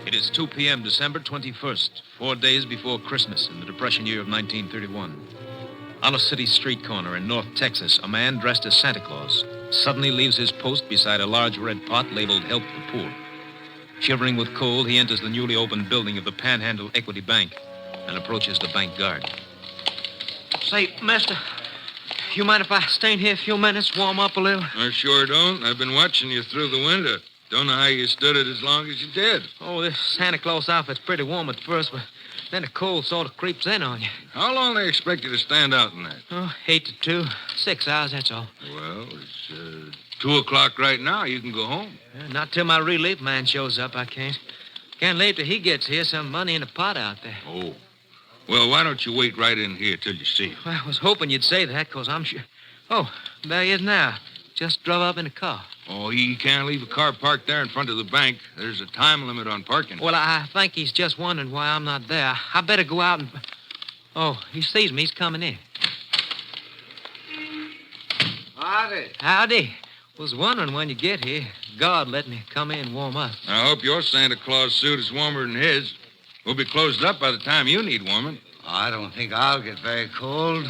It is 2 p.m., December 21st, 4 days before Christmas in the Depression year of 1931. On a city street corner in North Texas, a man dressed as Santa Claus suddenly leaves his post beside a large red pot labeled Help the Poor. Shivering with cold, he enters the newly opened building of the Panhandle Equity Bank and approaches the bank guard. Say, mister, you mind if I stay in here a few minutes, warm up a little? I sure don't. I've been watching you through the window. Don't know how you stood it as long as you did. Oh, this Santa Claus outfit's pretty warm at first, but then the cold sort of creeps in on you. How long they expect you to stand out in that? Oh, 8 to 2. 6 hours, that's all. Well, it's 2 o'clock right now. You can go home. Not till my relief man shows up, I can't. Can't leave till he gets here. Some money in a pot out there. Oh. Well, why don't you wait right in here till you see him? Well, I was hoping you'd say that, because I'm sure... Oh, there he is now. Just drove up in a car. Oh, he can't leave a car parked there in front of the bank. There's a time limit on parking. Well, I think he's just wondering why I'm not there. I better go out and... Oh, he sees me. He's coming in. Howdy. Howdy. Was wondering when you get here. God let me come in and warm up. I hope your Santa Claus suit is warmer than his. We'll be closed up by the time you need warming. I don't think I'll get very cold.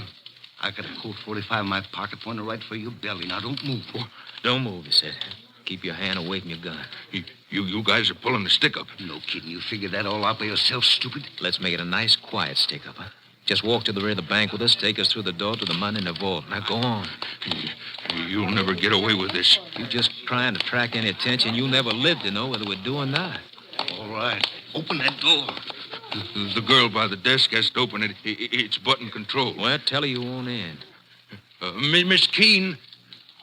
I got a Colt 45 in my pocket, pointed right for your belly. Now, don't move. Don't move, he said. Keep your hand away from your gun. You guys are pulling the stick up. No kidding. You figured that all out by yourself, stupid? Let's make it a nice, quiet stick-up, huh? Just walk to the rear of the bank with us, take us through the door to the money in the vault. Now, go on. You'll never get away with this. You're just trying to attract any attention. You'll never live to know whether we're doing or not. All right. Open that door. The girl by the desk has to open it. It's button control. Well, tell her you won't in. Miss Keene.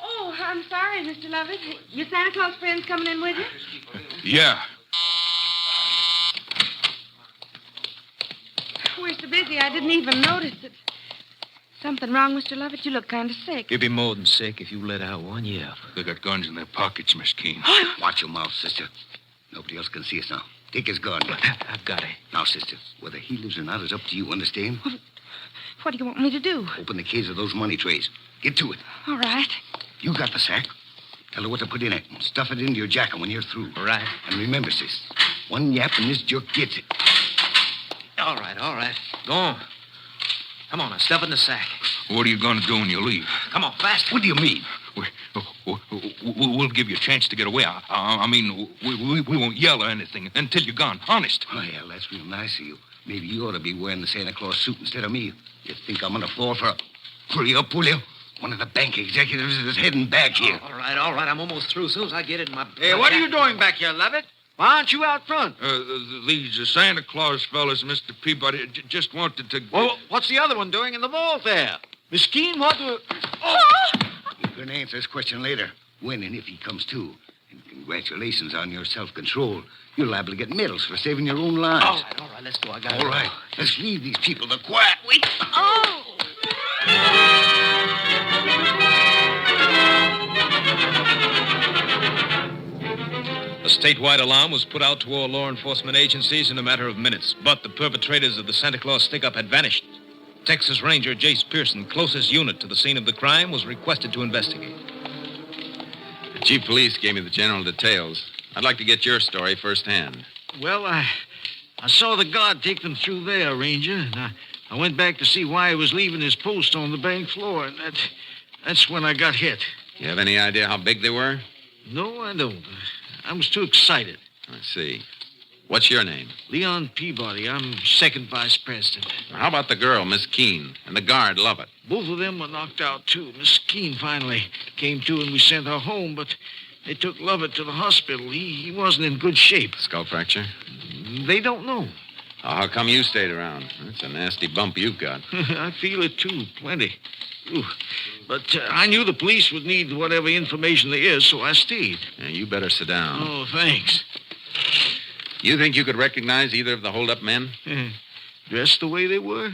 Oh, I'm sorry, Mr. Lovett. Your Santa Claus friend's coming in with you? Yeah. lucky I didn't even notice it. Something wrong, Mr. Lovett? You look kind of sick. You'd be more than sick if you let out one yell. They got guns in their pockets, Miss Keene. Watch your mouth, sister. Nobody else can see us now. Take his gun. I've got it. Now, sister, whether he lives or not is up to you, understand? What do you want me to do? Open the case of those money trays. Get to it. All right. You got the sack. Tell her what to put in it. Stuff it into your jacket when you're through. All right. And remember, sis, one yap and this jerk gets it. All right. Go on. Come on, now, stuff it in the sack. What are you going to do when you leave? Come on, fast. What do you mean? We'll give you a chance to get away. I mean, we won't yell or anything until you're gone. Honest. Oh, yeah, that's real nice of you. Maybe you ought to be wearing the Santa Claus suit instead of me. You think I'm going to fall for a pull-you? One of the bank executives is heading back here. All right. I'm almost through. As soon as I get it in my... Hey, what are you doing back here, Lovett? Why aren't you out front? These Santa Claus fellas, Mr. Peabody, just wanted to... Well, what's the other one doing in the vault there? Miss Keene, what do... Oh! You're going to answer this question later, when and if he comes to. And congratulations on your self-control. You're liable to get medals for saving your own lives. All right, let's go. I got it. All right, let's leave these people to quiet. Wait. Oh! A statewide alarm was put out to all law enforcement agencies in a matter of minutes, but the perpetrators of the Santa Claus stick-up had vanished. Texas Ranger Jace Pearson, closest unit to the scene of the crime, was requested to investigate. The chief of police gave me the general details. I'd like to get your story firsthand. Well, I saw the guard take them through there, Ranger, and I went back to see why he was leaving his post on the bank floor, and that's when I got hit. You have any idea how big they were? No, I don't. I was too excited. I see. What's your name? Leon Peabody. I'm second vice president. How about the girl, Miss Keene, and the guard, Lovett? Both of them were knocked out, too. Miss Keene finally came to, and we sent her home, but they took Lovett to the hospital. He wasn't in good shape. Skull fracture? They don't know. How come you stayed around? That's a nasty bump you've got. I feel it, too. Plenty. Ooh. But I knew the police would need whatever information there is, so I stayed. Yeah, you better sit down. Oh, thanks. You think you could recognize either of the hold-up men? Dressed the way they were?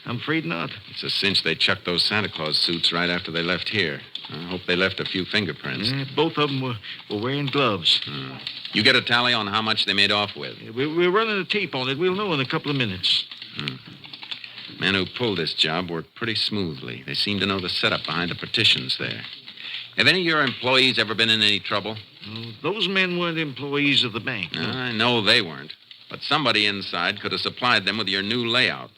I'm afraid not. It's a cinch they chucked those Santa Claus suits right after they left here. I hope they left a few fingerprints. Both of them were wearing gloves. You get a tally on how much they made off with? We're running a tape on it. We'll know in a couple of minutes. Men who pulled this job worked pretty smoothly. They seem to know the setup behind the partitions there. Have any of your employees ever been in any trouble? Those men weren't employees of the bank. No. I know they weren't. But somebody inside could have supplied them with your new layout.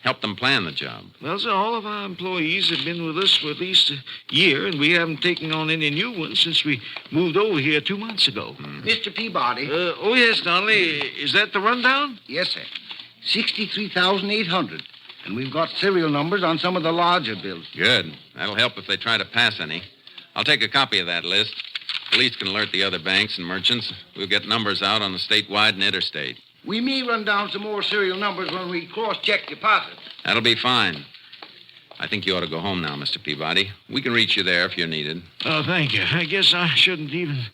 Helped them plan the job. Well, sir, all of our employees have been with us for at least a year, and we haven't taken on any new ones since we moved over here 2 months ago. Mr. Peabody. Oh, yes, Donnelly. Is that the rundown? Yes, sir. 63,800. And we've got serial numbers on some of the larger bills. Good. That'll help if they try to pass any. I'll take a copy of that list. Police can alert the other banks and merchants. We'll get numbers out on the statewide and interstate. We may run down some more serial numbers when we cross-check deposits. That'll be fine. I think you ought to go home now, Mr. Peabody. We can reach you there if you're needed. Oh, thank you. I guess I shouldn't even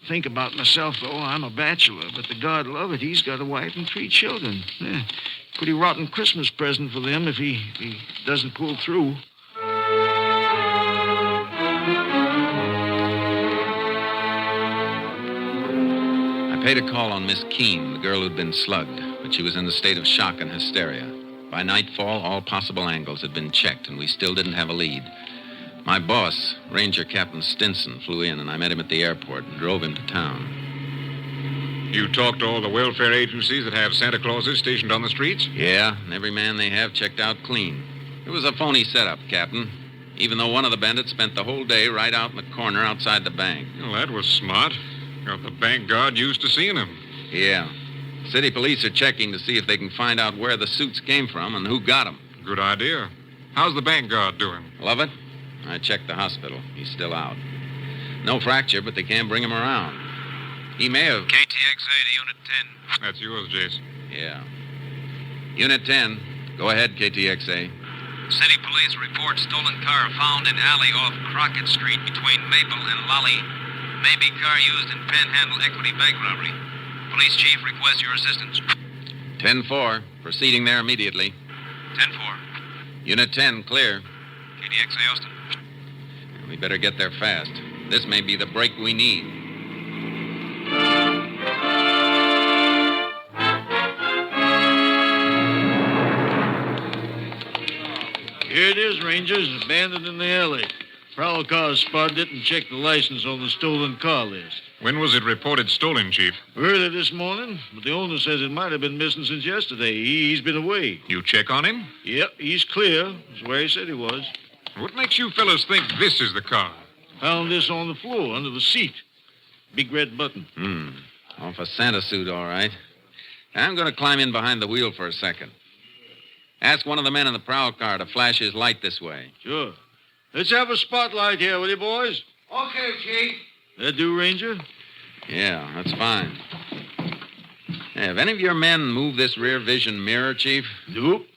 think about myself, though. I'm a bachelor, but the God love it, he's got a wife and 3 children. Pretty rotten Christmas present for them if he doesn't pull through. I paid a call on Miss Keene, the girl who'd been slugged, but she was in a state of shock and hysteria. By nightfall, all possible angles had been checked, and we still didn't have a lead. My boss, Ranger Captain Stinson, flew in, and I met him at the airport and drove him to town. You talked to all the welfare agencies that have Santa Clauses stationed on the streets? Yeah, and every man they have checked out clean. It was a phony setup, Captain, even though one of the bandits spent the whole day right out in the corner outside the bank. Well, that was smart. Got the bank guard used to seeing him. Yeah. City police are checking to see if they can find out where the suits came from and who got them. Good idea. How's the bank guard doing? Love it. I checked the hospital. He's still out. No fracture, but they can't bring him around. He may have... KTXA to Unit 10. That's yours, Jace. Yeah. Unit 10. Go ahead, KTXA. City police report stolen car found in alley off Crockett Street between Maple and Lolly. Maybe car used in Panhandle equity bank robbery. Police chief requests your assistance. 10-4. Proceeding there immediately. 10-4. Unit 10, clear. KDX Austin. We better get there fast. This may be the break we need. Here it is, Rangers, abandoned in the alley. Prowl car spotted it and checked the license on the stolen car list. When was it reported stolen, Chief? Early this morning, but the owner says it might have been missing since yesterday. He's been away. You check on him? Yep, he's clear. That's where he said he was. What makes you fellas think this is the car? Found this on the floor, under the seat. Big red button. Off a Santa suit, all right. I'm going to climb in behind the wheel for a second. Ask one of the men in the prowl car to flash his light this way. Sure. Let's have a spotlight here, will you, boys? Okay, Chief. That do, Ranger? Yeah, that's fine. Hey, have any of your men moved this rear vision mirror, Chief? Nope.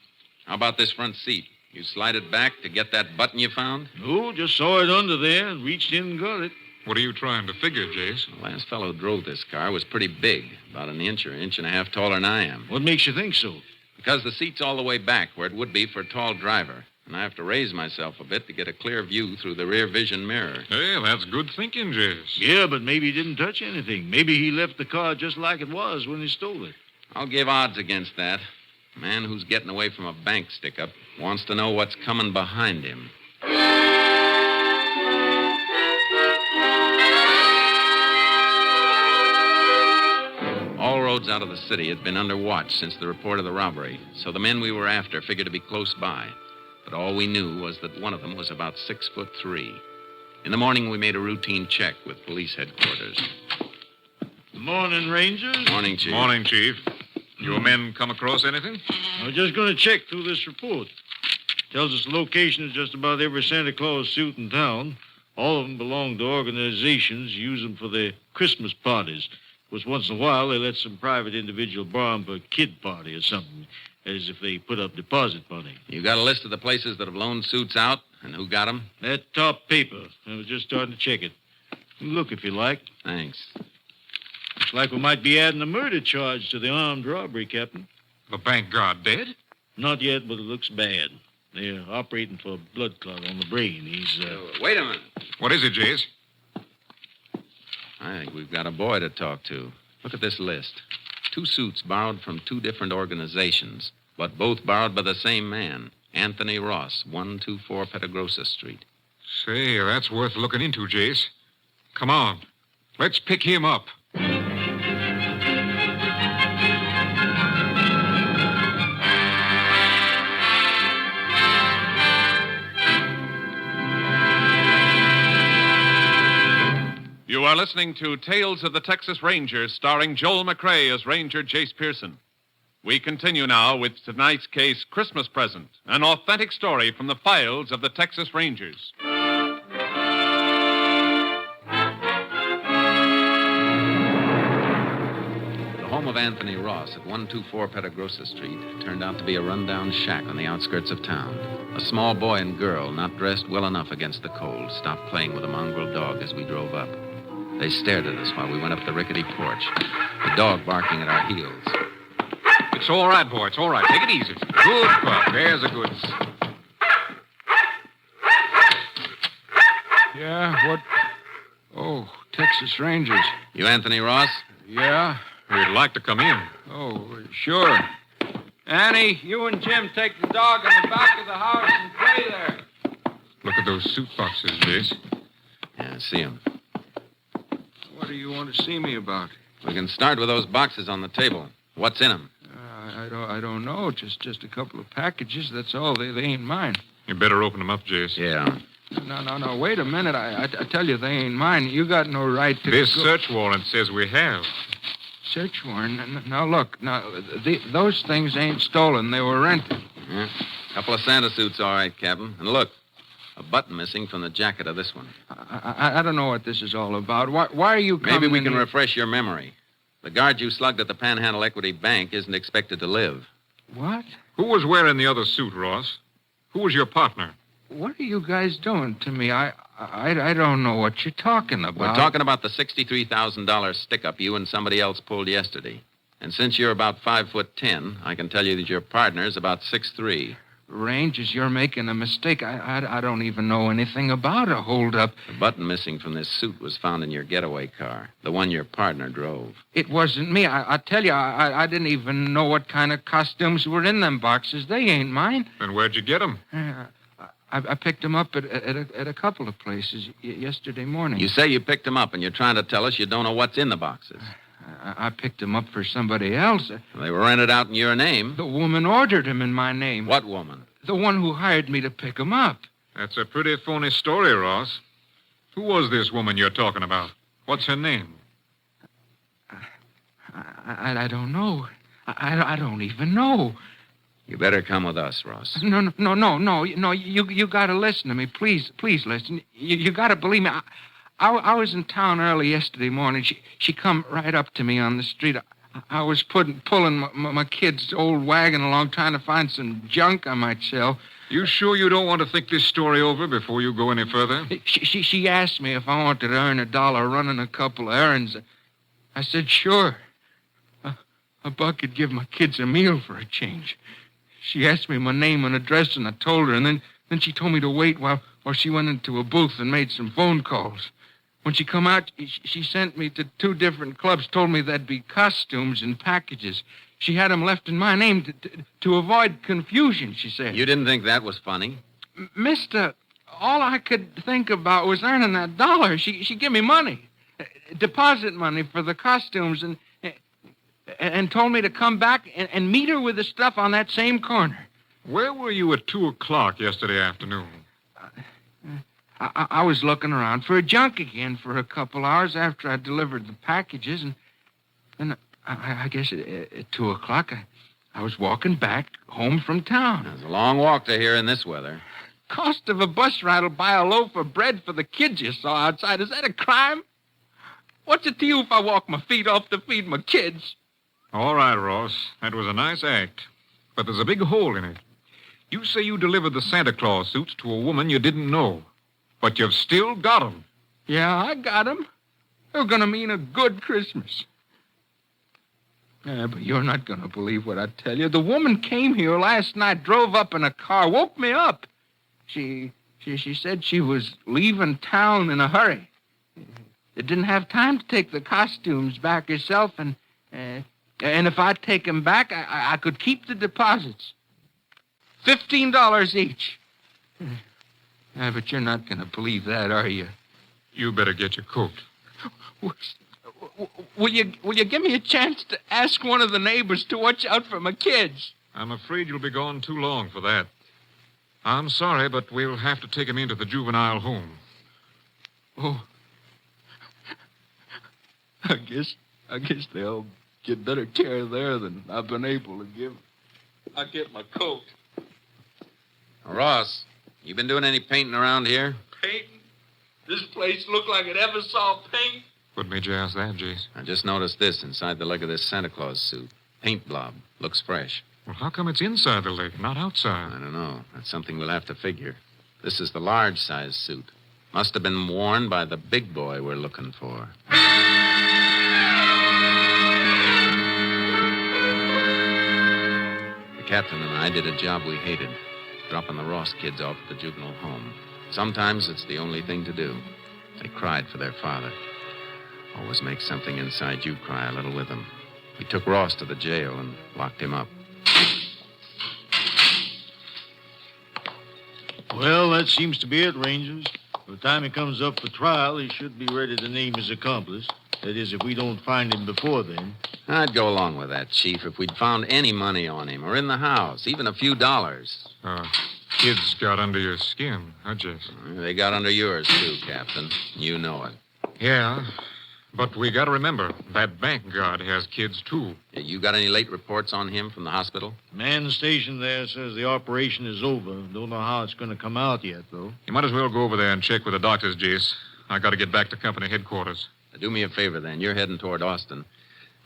How about this front seat? You slide it back to get that button you found? No, just saw it under there and reached in and got it. What are you trying to figure, Jace? The last fellow who drove this car was pretty big, about an inch or inch and a half taller than I am. What makes you think so? Because the seat's all the way back where it would be for a tall driver. And I have to raise myself a bit to get a clear view through the rear vision mirror. Hey, that's good thinking, Jace. Yeah, but maybe he didn't touch anything. Maybe he left the car just like it was when he stole it. I'll give odds against that. A man who's getting away from a bank stick-up wants to know what's coming behind him. All roads out of the city had been under watch since the report of the robbery, so the men we were after figured to be close by. But all we knew was that one of them was about 6'3". In the morning, we made a routine check with police headquarters. Morning, Rangers. Morning, Chief. Morning, Chief. Your men come across anything? I was just going to check through this report. Tells us the location of just about every Santa Claus suit in town. All of them belong to organizations, use them for their Christmas parties. Of course, once in a while, they let some private individual borrow them for a kid party or something, as if they put up deposit money. You got a list of the places that have loaned suits out and who got them? That top paper. I was just starting to check it. Look if you like. Thanks. Looks like we might be adding a murder charge to the armed robbery, Captain. The bank guard dead? Not yet, but it looks bad. They're operating for a blood clot on the brain. He's, Wait a minute. What is it, Jace? I think we've got a boy to talk to. Look at this list. 2 suits borrowed from 2 different organizations, but both borrowed by the same man, Anthony Ross, 124 Petagrosa Street. Say, that's worth looking into, Jace. Come on. Let's pick him up. You are listening to Tales of the Texas Rangers, starring Joel McCrea as Ranger Jace Pearson. We continue now with tonight's case, Christmas Present, an authentic story from the files of the Texas Rangers. The home of Anthony Ross at 124 Petagrosa Street turned out to be a rundown shack on the outskirts of town. A small boy and girl, not dressed well enough against the cold, stopped playing with a mongrel dog as we drove up. They stared at us while we went up the rickety porch, the dog barking at our heels. It's all right, boy. It's all right. Take it easy. Good pup. There's a good... Yeah, what? Oh, Texas Rangers. You Anthony Ross? Yeah? We'd like to come in. Oh, sure. Annie, you and Jim take the dog in the back of the house and play there. Look at those suit boxes, Jace. Yeah, I see them. What do you want to see me about? We can start with those boxes on the table. What's in them? I don't know. Just a couple of packages. That's all. They ain't mine. You better open them up, Jace. Yeah. No. Wait a minute. I tell you, they ain't mine. You got no right to... This search warrant says we have. Search warrant? Now, look. Those things ain't stolen. They were rented. Yeah. Couple of Santa suits, all right, Captain. And look, a button missing from the jacket of this one. I don't know what this is all about. Why are you coming... Maybe we can refresh your memory. The guard you slugged at the Panhandle Equity Bank isn't expected to live. What? Who was wearing the other suit, Ross? Who was your partner? What are you guys doing to me? I don't know what you're talking about. We're talking about the $63,000 stick-up you and somebody else pulled yesterday. And since you're about 5'10", I can tell you that your partner's about 6'3". Rangers, you're making a mistake. I don't even know anything about a holdup. The button missing from this suit was found in your getaway car, the one your partner drove. It wasn't me. I tell you, I didn't even know what kind of costumes were in them boxes. They ain't mine. Then where'd you get them? I picked them up at a couple of places yesterday morning. You say you picked them up, and you're trying to tell us you don't know what's in the boxes. I picked them up for somebody else. They were rented out in your name. The woman ordered them in my name. What woman? The one who hired me to pick them up. That's a pretty phony story, Ross. Who was this woman you're talking about? What's her name? I don't know. I don't even know. You better come with us, Ross. No. You got to listen to me. Please listen. You got to believe me. I was in town early yesterday morning. She come right up to me on the street. I was pulling my kid's old wagon along, trying to find some junk I might sell. You sure you don't want to think this story over before you go any further? She asked me if I wanted to earn $1 running a couple of errands. I said, sure. A buck could give my kids a meal for a change. She asked me my name and address, and I told her, and then she told me to wait while she went into a booth and made some phone calls. When she come out, she sent me to 2 different clubs, told me there'd be costumes and packages. She had them left in my name to avoid confusion, she said. You didn't think that was funny? Mister, all I could think about was earning that $1. She gave me money, deposit money for the costumes, and told me to come back and meet her with the stuff on that same corner. Where were you at 2 o'clock yesterday afternoon? I was looking around for a junk again for a couple hours after I delivered the packages, and I guess at 2 o'clock I was walking back home from town. It's a long walk to here in this weather. Cost of a bus ride will buy a loaf of bread for the kids you saw outside. Is that a crime? What's it to you if I walk my feet off to feed my kids? All right, Ross. That was a nice act. But there's a big hole in it. You say you delivered the Santa Claus suits to a woman you didn't know. But you've still got them. Yeah, I got them. They're going to mean a good Christmas. Yeah, but you're not going to believe what I tell you. The woman came here last night, drove up in a car, woke me up. She said she was leaving town in a hurry. Didn't have time to take the costumes back herself, and if I'd take them back, I could keep the deposits. $15 each. Yeah, but you're not going to believe that, are you? You better get your coat. Will you give me a chance to ask one of the neighbors to watch out for my kids? I'm afraid you'll be gone too long for that. I'm sorry, but we'll have to take him into the juvenile home. Oh. I guess they'll get better care there than I've been able to give. I'll get my coat. Ross, you been doing any painting around here? Painting? This place looked like it ever saw paint. What made you ask that, Jace? I just noticed this inside the leg of this Santa Claus suit. Paint blob. Looks fresh. Well, how come it's inside the leg, not outside? I don't know. That's something we'll have to figure. This is the large-size suit. Must have been worn by the big boy we're looking for. The captain and I did a job we hated, dropping the Ross kids off at the juvenile home. Sometimes it's the only thing to do. They cried for their father. Always makes something inside you cry a little with them. We took Ross to the jail and locked him up. Well, that seems to be it, Rangers. By the time he comes up for trial, he should be ready to name his accomplice. That is, if we don't find him before then. I'd go along with that, Chief, if we'd found any money on him or in the house, even a few dollars. Kids got under your skin, huh, Jess? They got under yours, too, Captain. You know it. Yeah, but we got to remember, that bank guard has kids, too. You got any late reports on him from the hospital? Man stationed there says the operation is over. Don't know how it's going to come out yet, though. You might as well go over there and check with the doctors, Jace. I got to get back to company headquarters. Do me a favor, then. You're heading toward Austin.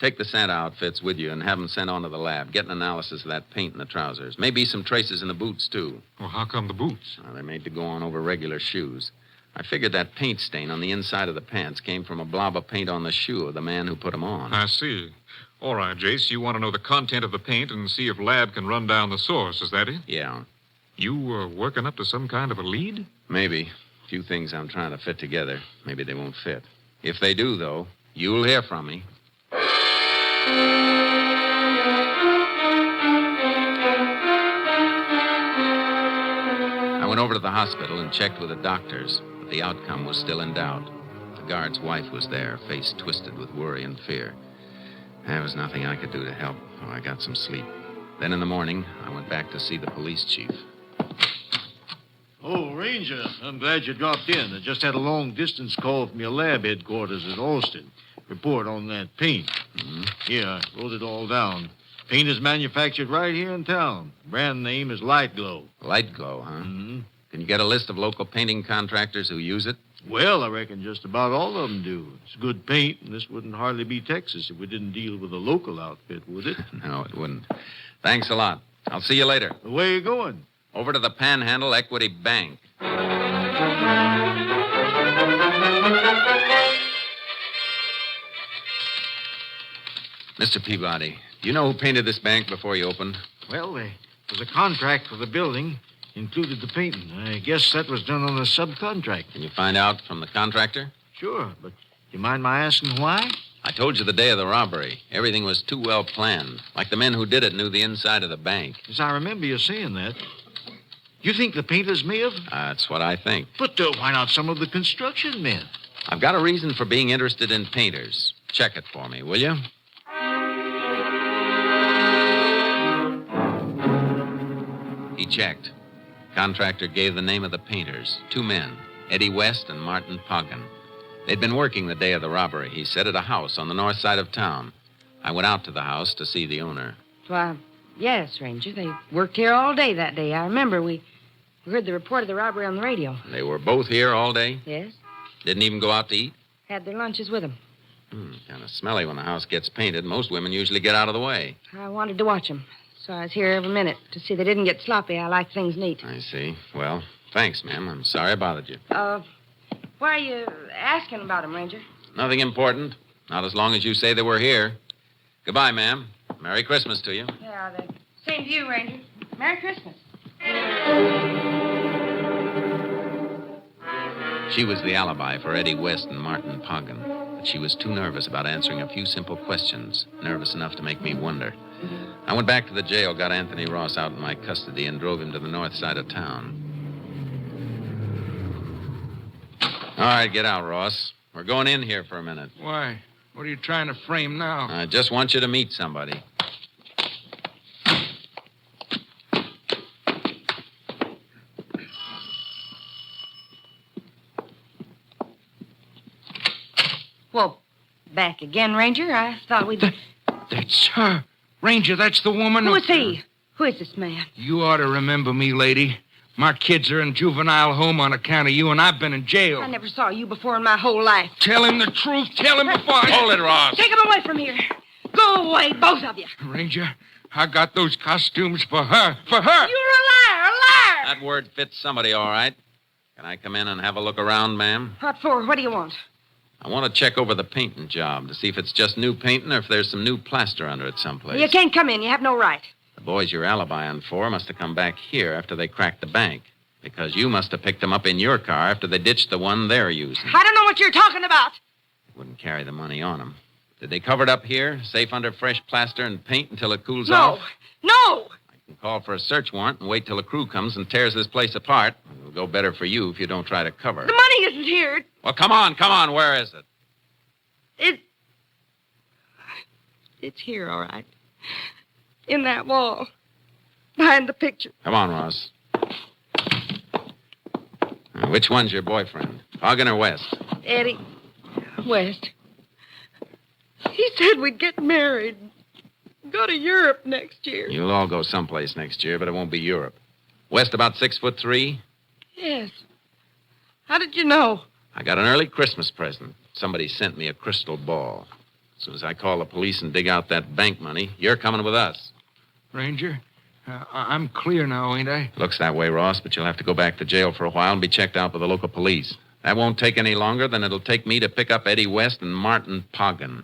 Take the Santa outfits with you and have them sent on to the lab. Get an analysis of that paint in the trousers. Maybe some traces in the boots, too. Well, how come the boots? Well, they're made to go on over regular shoes. I figured that paint stain on the inside of the pants came from a blob of paint on the shoe of the man who put them on. I see. All right, Jace, you want to know the content of the paint and see if lab can run down the source, is that it? Yeah. You working up to some kind of a lead? Maybe. A few things I'm trying to fit together. Maybe they won't fit. If they do, though, you'll hear from me. I went over to the hospital and checked with the doctors, but the outcome was still in doubt. The guard's wife was there, face twisted with worry and fear. There was nothing I could do to help, so I got some sleep. Then in the morning, I went back to see the police chief. Oh, Ranger, I'm glad you dropped in. I just had a long-distance call from your lab headquarters at Austin. Report on that paint. Mm-hmm. Here, I wrote it all down. Paint is manufactured right here in town. Brand name is Light Glow. Light Glow, huh? Mm-hmm. Can you get a list of local painting contractors who use it? Well, I reckon just about all of them do. It's good paint, and this wouldn't hardly be Texas if we didn't deal with a local outfit, would it? No, it wouldn't. Thanks a lot. I'll see you later. Where are you going? Over to the Panhandle Equity Bank. Mr. Peabody, do you know who painted this bank before you opened? Well, there was a contract for the building. Included the painting. I guess that was done on a subcontract. Can you find out from the contractor? Sure, but do you mind my asking why? I told you the day of the robbery. Everything was too well planned. Like the men who did it knew the inside of the bank. Yes, I remember you saying that. You think the painters may have? That's what I think. But why not some of the construction men? I've got a reason for being interested in painters. Check it for me, will you? He checked. Contractor gave the name of the painters. 2 men, Eddie West and Martin Poggin. They'd been working the day of the robbery, he said, at a house on the north side of town. I went out to the house to see the owner. Why, yes, Ranger. They worked here all day that day. I remember we heard the report of the robbery on the radio. They were both here all day? Yes. Didn't even go out to eat? Had their lunches with them. Kind of smelly when the house gets painted. Most women usually get out of the way. I wanted to watch them, so I was here every minute to see they didn't get sloppy. I like things neat. I see. Well, thanks, ma'am. I'm sorry I bothered you. Why are you asking about them, Ranger? Nothing important. Not as long as you say they were here. Goodbye, ma'am. Merry Christmas to you. Yeah, the same to you, Ranger. Merry Christmas. She was the alibi for Eddie West and Martin Poggin, but she was too nervous about answering a few simple questions, nervous enough to make me wonder. I went back to the jail, got Anthony Ross out in my custody, and drove him to the north side of town. All right, get out, Ross. We're going in here for a minute. Why? What are you trying to frame now? I just want you to meet somebody. Well, back again, Ranger. I thought we'd... That's her. Ranger, that's the woman. Who is he? Who is this man? You ought to remember me, lady. My kids are in juvenile home on account of you, and I've been in jail. I never saw you before in my whole life. Tell him the truth. Tell him before I... Hold it, Ross. Take him away from here. Go away, both of you. Ranger, I got those costumes for her. For her. You're a liar, a liar. That word fits somebody, all right. Can I come in and have a look around, ma'am? What for? What do you want? I want to check over the painting job to see if it's just new painting or if there's some new plaster under it someplace. You can't come in. You have no right. The boys you're alibying for must have come back here after they cracked the bank, because you must have picked them up in your car after they ditched the one they're using. I don't know what you're talking about. Wouldn't carry the money on them. Did they cover it up here, safe under fresh plaster and paint until it cools off? No. I can call for a search warrant and wait till a crew comes and tears this place apart. It'll go better for you if you don't try to cover it. The money isn't here. Well, come on. Where is it? It's here, all right. In that wall. Behind the picture. Come on, Ross. Which one's your boyfriend? Poggin or West? Eddie West. He said we'd get married. Go to Europe next year. You'll all go someplace next year, but it won't be Europe. West about 6'3". Yes. How did you know? I got an early Christmas present. Somebody sent me a crystal ball. As soon as I call the police and dig out that bank money, you're coming with us. Ranger, I'm clear now, ain't I? Looks that way, Ross, but you'll have to go back to jail for a while and be checked out by the local police. That won't take any longer than it'll take me to pick up Eddie West and Martin Poggin.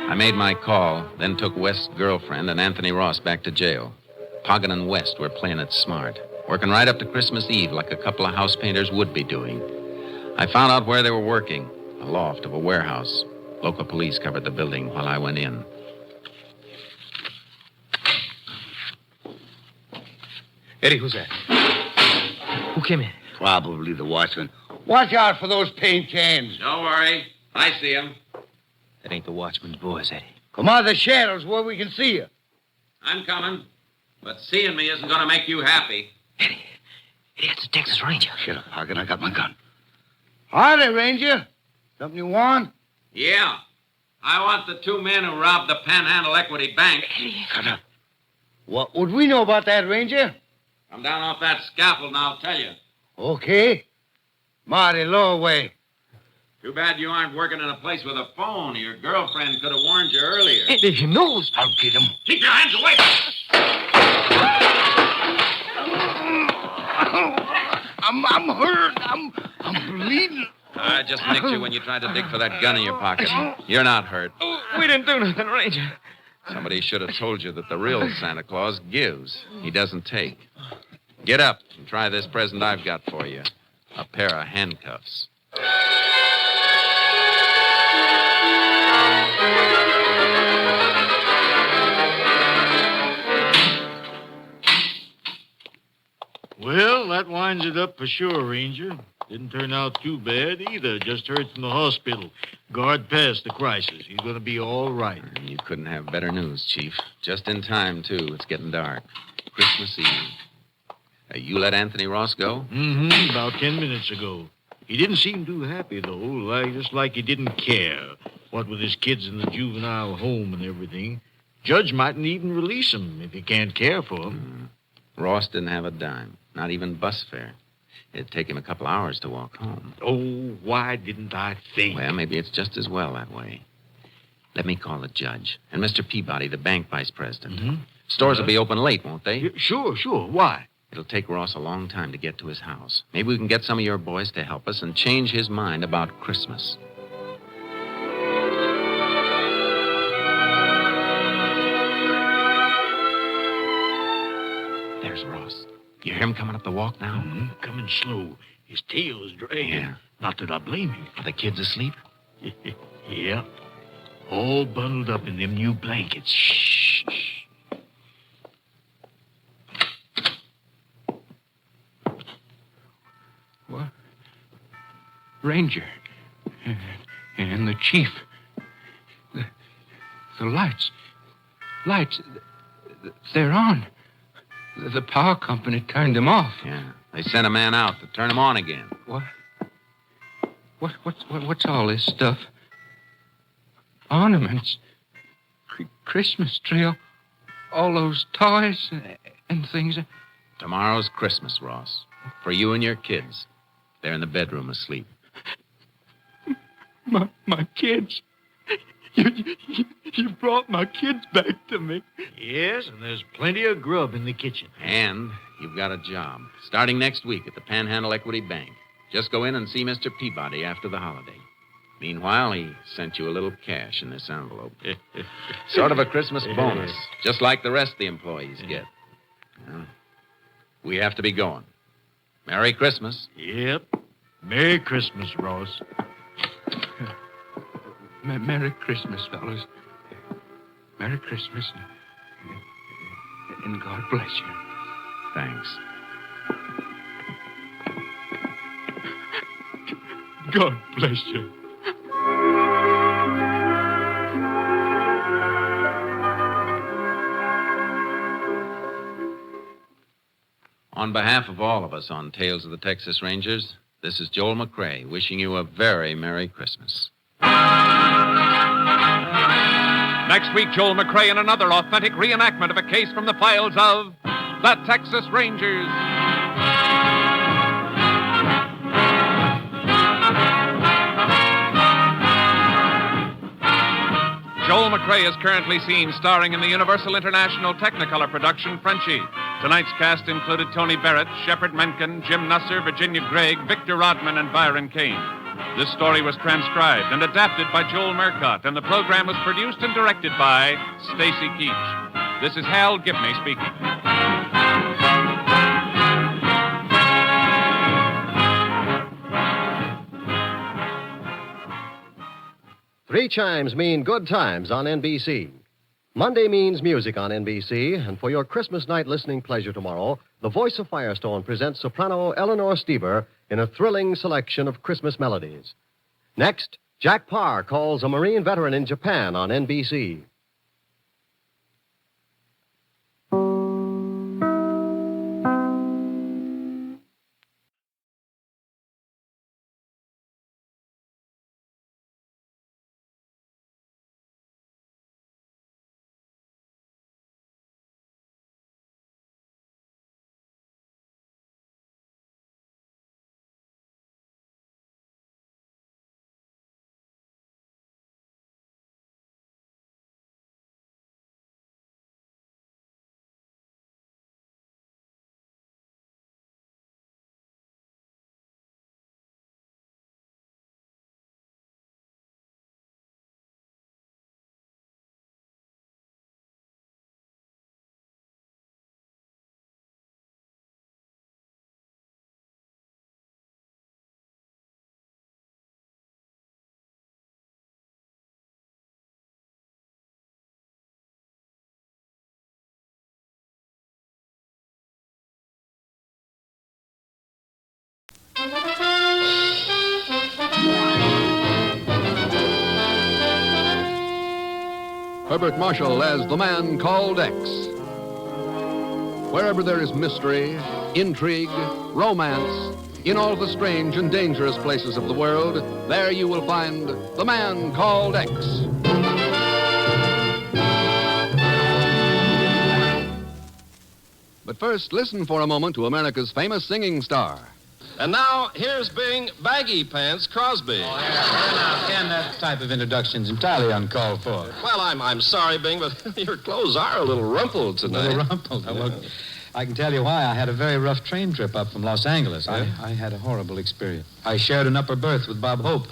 I made my call, then took West's girlfriend and Anthony Ross back to jail. Poggin and West were playing it smart, working right up to Christmas Eve like a couple of house painters would be doing. I found out where they were working, a loft of a warehouse. Local police covered the building while I went in. Eddie, who's that? Who came in? Probably the watchman. Watch out for those paint cans. Don't worry. I see him. That ain't the watchman's boys, Eddie. Come out of the shadows where we can see you. I'm coming. But seeing me isn't going to make you happy. Eddie, it's a Texas Ranger. Shut up, Poggin. I got my gun. Howdy, Ranger. Something you want? Yeah. I want the 2 men who robbed the Panhandle Equity Bank. Shut up. What would we know about that, Ranger? Come down off that scaffold and I'll tell you. Okay. Marty, lower away. Too bad you aren't working in a place with a phone. Your girlfriend could have warned you earlier. Eddie, he knows. I'll get him. Keep your hands away. I'm hurt. I'm bleeding. I just nicked you when you tried to dig for that gun in your pocket. You're not hurt. We didn't do nothing, Ranger. Somebody should have told you that the real Santa Claus gives. He doesn't take. Get up and try this present I've got for you. A pair of handcuffs. Well, that winds it up for sure, Ranger. Didn't turn out too bad either. Just heard from the hospital. Guard passed the crisis. He's going to be all right. You couldn't have better news, Chief. Just in time, too. It's getting dark. Christmas Eve. You let Anthony Ross go? Mm-hmm. About 10 minutes ago. He didn't seem too happy, though. Just like he didn't care. What with his kids in the juvenile home and everything. Judge mightn't even release him if he can't care for him. Ross didn't have a dime. Not even bus fare. It'd take him a couple hours to walk home. Oh, why didn't I think? Well, maybe it's just as well that way. Let me call the judge. And Mr. Peabody, the bank vice president. Mm-hmm. Stores will be open late, won't they? Sure. Why? It'll take Ross a long time to get to his house. Maybe we can get some of your boys to help us and change his mind about Christmas. There's Ross. You hear him coming up the walk now? Mm-hmm. Coming slow. His tail is dragging. Yeah. Not that I blame him. Are the kids asleep? Yeah. All bundled up in them new blankets. Shh. What? Ranger. And the chief. The lights. They're on. The power company turned them off. Yeah. They sent a man out to turn them on again. What? What's all this stuff? Ornaments. Christmas tree. All those toys and things. Tomorrow's Christmas, Ross. For you and your kids. They're in the bedroom asleep. My kids. You brought my kids back to me. Yes, and there's plenty of grub in the kitchen. And you've got a job. Starting next week at the Panhandle Equity Bank. Just go in and see Mr. Peabody after the holiday. Meanwhile, he sent you a little cash in this envelope. Sort of a Christmas bonus, just like the rest of the employees get. Well, we have to be going. Merry Christmas. Yep. Merry Christmas, Ross. Merry Christmas, fellas. Merry Christmas. And God bless you. Thanks. God bless you. On behalf of all of us on Tales of the Texas Rangers, this is Joel McCrae wishing you a very Merry Christmas. Next week, Joel McCrae in another authentic reenactment of a case from the files of the Texas Rangers. Joel McCrae is currently seen starring in the Universal International Technicolor production Frenchie. Tonight's cast included Tony Barrett, Shepard Menken, Jim Nusser, Virginia Gregg, Victor Rodman, and Byron Kane. This story was transcribed and adapted by Joel Murcott, and the program was produced and directed by Stacy Keach. This is Hal Gibney speaking. 3 chimes mean good times on NBC. Monday means music on NBC, and for your Christmas night listening pleasure tomorrow, the Voice of Firestone presents soprano Eleanor Stever in a thrilling selection of Christmas melodies. Next, Jack Parr calls a Marine veteran in Japan on NBC. Herbert Marshall as the man called X. Wherever there is mystery, intrigue, romance, in all the strange and dangerous places of the world, there you will find the man called X. But first, listen for a moment to America's famous singing star. And now, here's Bing Baggy Pants Crosby. Oh, now, Ken, that type of introduction's entirely uncalled for. Well, I'm sorry, Bing, but your clothes are a little rumpled tonight. A little rumpled? Well, I can tell you why. I had a very rough train trip up from Los Angeles. Yeah? I had a horrible experience. I shared an upper berth with Bob Hope.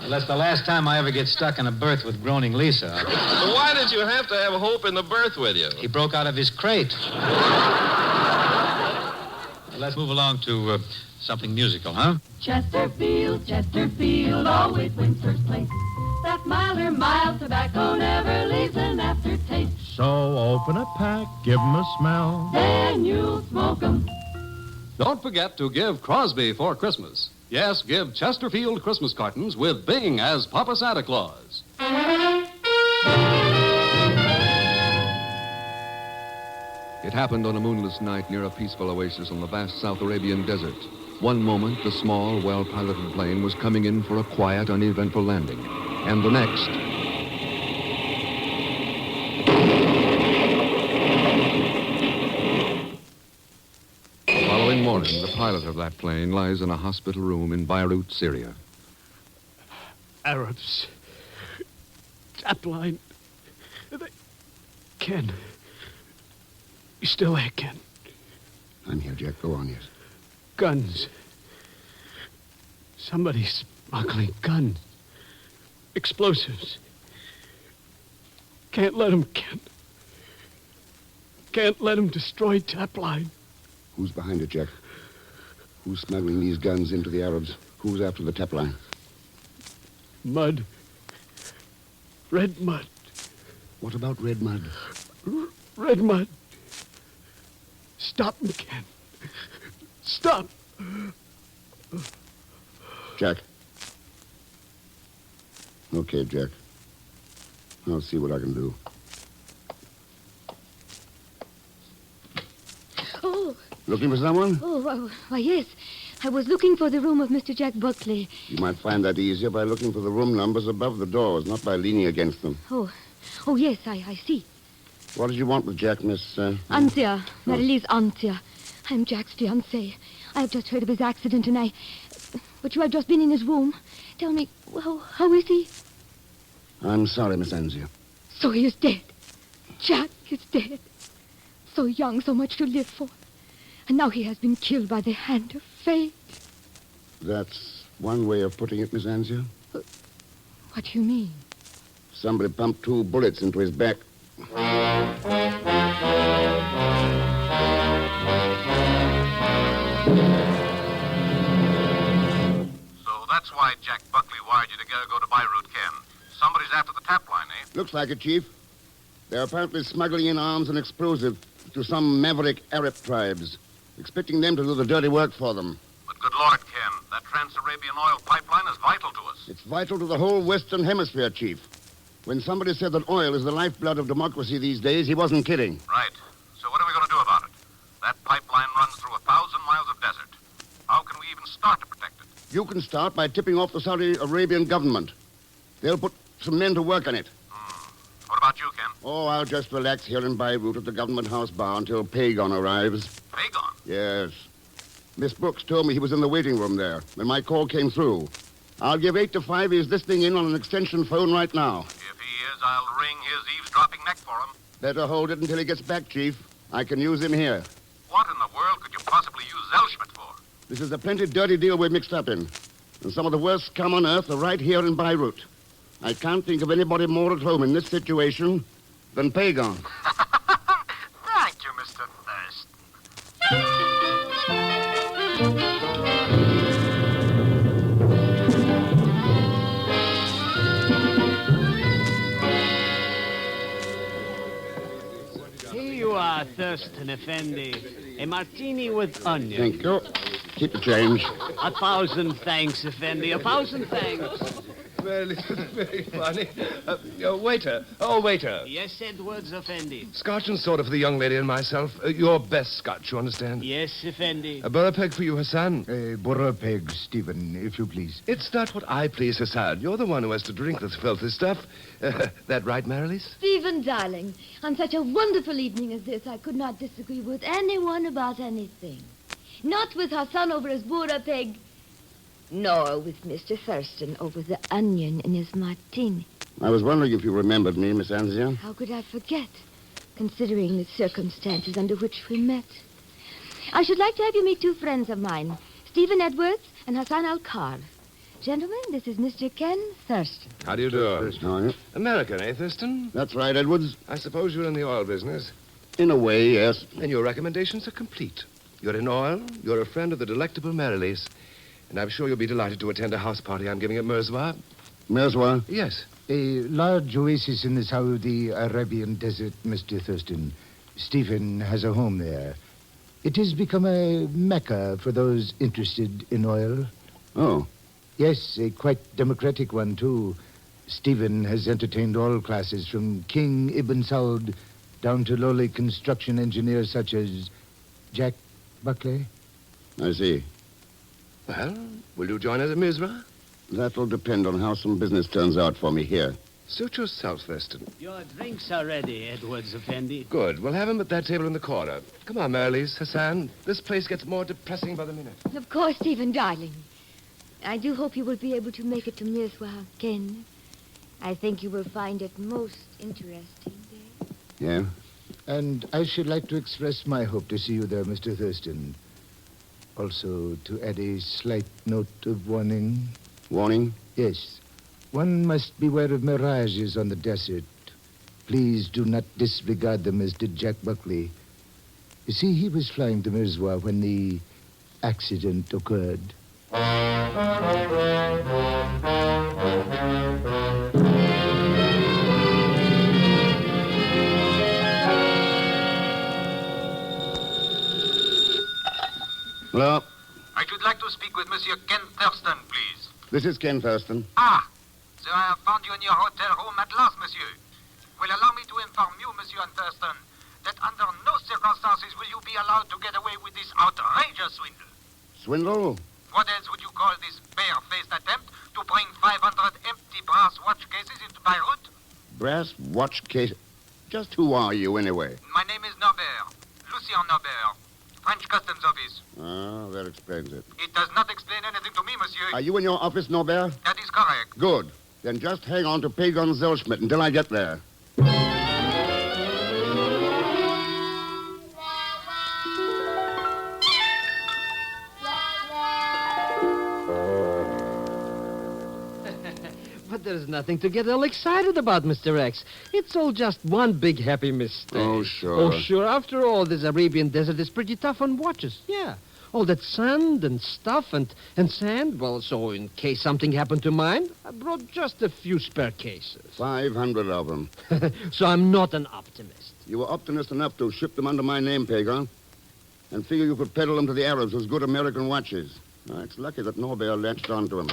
Well, that's the last time I ever get stuck in a berth with groaning Lisa. So why did you have to have Hope in the berth with you? He broke out of his crate. Let's move along to something musical, huh? Chesterfield, Chesterfield always wins first place. That milder, mild tobacco never leaves an aftertaste. So open a pack, give 'em a smell. Then you'll smoke 'em. Don't forget to give Crosby for Christmas. Yes, give Chesterfield Christmas cartons with Bing as Papa Santa Claus. It happened on a moonless night near a peaceful oasis on the vast South Arabian desert. One moment, the small, well-piloted plane was coming in for a quiet, uneventful landing. And the next... The following morning, the pilot of that plane lies in a hospital room in Beirut, Syria. Arabs. Tap line. Ken. You still there, Ken? I'm here, Jack. Go on, yes. Guns. Somebody's smuggling guns. Explosives. Can't let them, Ken. Can't let them destroy Tap line. Who's behind it, Jack? Who's smuggling these guns into the Arabs? Who's after the Tap line? Mud. Red mud. What about red mud? Red mud. Stop him, Ken. Stop. Jack. Okay, Jack. I'll see what I can do. Oh. Looking for someone? Oh, why, yes. I was looking for the room of Mr. Jack Buckley. You might find that easier by looking for the room numbers above the doors, not by leaning against them. Oh, yes, I see. What did you want with Jack, Miss... Anthea. Marilise Anthea. I'm Jack's fiancée. I have just heard of his accident, and But you have just been in his room. Tell me, how is he? I'm sorry, Miss Anthea. So he is dead. Jack is dead. So young, so much to live for. And now he has been killed by the hand of fate. That's one way of putting it, Miss Anzia. What do you mean? Somebody pumped 2 bullets into his back. So that's why Jack Buckley wired you to go to Beirut, Ken. Somebody's after the tap line, eh? Looks like it, Chief. They're apparently smuggling in arms and explosives to some maverick Arab tribes, expecting them to do the dirty work for them. But good Lord, Ken, that Trans-Arabian oil pipeline is vital to us. It's vital to the whole Western Hemisphere, Chief. When somebody said that oil is the lifeblood of democracy these days, he wasn't kidding. Right. So what are we going to do about it? That pipeline runs through 1,000 miles of desert. How can we even start to protect it? You can start by tipping off the Saudi Arabian government. They'll put some men to work on it. What about you, Ken? Oh, I'll just relax here in Beirut at the government house bar until Pagon arrives. Pagon? Yes. Miss Brooks told me he was in the waiting room there when my call came through. I'll give 8 to 5. He's listening in on an extension phone right now. If he is, I'll ring his eavesdropping neck for him. Better hold it until he gets back, Chief. I can use him here. What in the world could you possibly use Zelschmidt for? This is a plenty dirty deal we're mixed up in. And some of the worst scum on earth are right here in Beirut. I can't think of anybody more at home in this situation than Pagon. Thank you, Mr. Thurston. Here you are, Thurston Effendi. A martini with onion. Thank you. Keep the change. 1,000 thanks, Effendi. 1,000 thanks. Well, it was very funny. Waiter. Oh, waiter. Yes, Edwards Effendi. Scotch and soda for the young lady and myself. Your best Scotch, you understand? Yes, Effendi. A burra peg for you, Hassan. A burra peg, Stephen, if you please. It's not what I please, Hassan. You're the one who has to drink this filthy stuff. That right, Marilis? Stephen, darling, on such a wonderful evening as this, I could not disagree with anyone about anything. Not with Hassan over his burra peg, nor with Mr. Thurston over the onion in his martini. I was wondering if you remembered me, Miss Anzia. How could I forget, considering the circumstances under which we met? I should like to have you meet 2 friends of mine, Stephen Edwards and Hassan Al-Kar. Gentlemen, this is Mr. Ken Thurston. How do you do? Thurston, are you? American, eh, Thurston? That's right, Edwards. I suppose you're in the oil business. In a way, yes. And your recommendations are complete. You're in oil, you're a friend of the delectable Marilis, and I'm sure you'll be delighted to attend a house party I'm giving at Merzwa. Merzwa? Yes. A large oasis in the Saudi Arabian desert, Mr. Thurston. Stephen has a home there. It has become a mecca for those interested in oil. Oh. Yes, a quite democratic one, too. Stephen has entertained all classes, from King Ibn Saud down to lowly construction engineers such as Jack Buckley. I see. Well, will you join us at Mizra? That'll depend on how some business turns out for me here. Suit yourself, Thurston. Your drinks are ready, Edwards Effendi. Good. We'll have him at that table in the corner. Come on, Marilis, Hassan. This place gets more depressing by the minute. Of course, Stephen, darling. I do hope you will be able to make it to Mirzwa, Ken. I think you will find it most interesting there. Yeah? And I should like to express my hope to see you there, Mr. Thurston. Also, to add a slight note of warning. Warning? Yes. One must beware of mirages on the desert. Please do not disregard them as did Jack Buckley. You see, he was flying to Mirzwa when the accident occurred. Hello? I should like to speak with Monsieur Ken Thurston, please. This is Ken Thurston. Ah, so I have found you in your hotel room at last, monsieur. Well, allow me to inform you, Monsieur Thurston, that under no circumstances will you be allowed to get away with this outrageous swindle. Swindle? What else would you call this bare-faced attempt to bring 500 empty brass watch cases into Beirut? Brass watch case. Just who are you, anyway? My name is Norbert, Lucien Norbert, French Customs Office. Ah, that explains it. It does not explain anything to me, monsieur. Are you in your office, Norbert? That is correct. Good. Then just hang on to Pagon Zelschmidt until I get there. But there's nothing to get all excited about, Mr. X. It's all just one big happy mistake. Oh, sure. Oh, sure. After all, this Arabian desert is pretty tough on watches. Yeah. All that sand and stuff and sand. Well, so in case something happened to mine, I brought just a few spare cases. 500 of them. So I'm not an optimist. You were optimist enough to ship them under my name, Pagon, and figure you could peddle them to the Arabs as good American watches. Oh, it's lucky that Norbert latched onto them.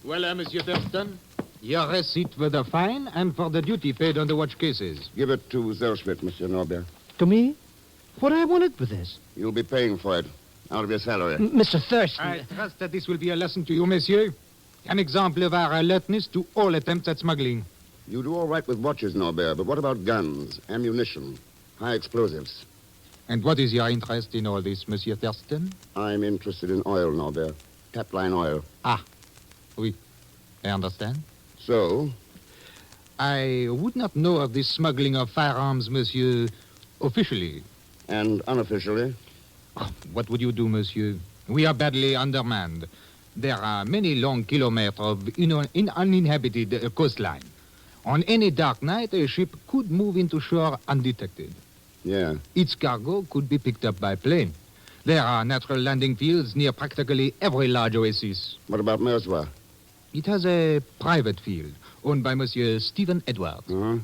Well, Monsieur Thurston, your receipt for the fine and for the duty paid on the watch cases. Give it to Zerschmidt, Monsieur Norbert. To me? What do I want it with this? You'll be paying for it out of your salary. Mr. Thurston. I trust that this will be a lesson to you, monsieur. An example of our alertness to all attempts at smuggling. You do all right with watches, Norbert, but what about guns, ammunition, high explosives? And what is your interest in all this, Monsieur Thurston? I'm interested in oil, Norbert. Tapline oil. Ah, oui. I understand. So? I would not know of this smuggling of firearms, monsieur, officially. And unofficially? What would you do, monsieur? We are badly undermanned. There are many long kilometers of uninhabited coastline. On any dark night, a ship could move into shore undetected. Yeah. Its cargo could be picked up by plane. There are natural landing fields near practically every large oasis. What about Merswa? It has a private field owned by Monsieur Stephen Edwards. Uh-huh.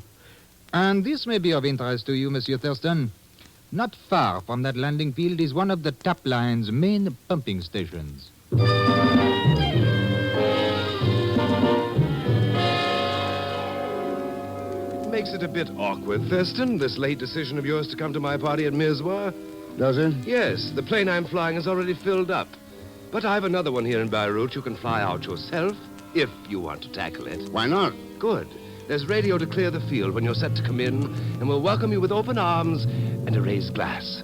And this may be of interest to you, Monsieur Thurston. Not far from that landing field is one of the tap line's main pumping stations. Makes it a bit awkward, Thurston, this late decision of yours to come to my party at Mirzwa. Does it? Yes, the plane I'm flying is already filled up. But I've another one here in Beirut you can fly out yourself, if you want to tackle it. Why not? Good. There's radio to clear the field when you're set to come in, and we'll welcome you with open arms and a raised glass.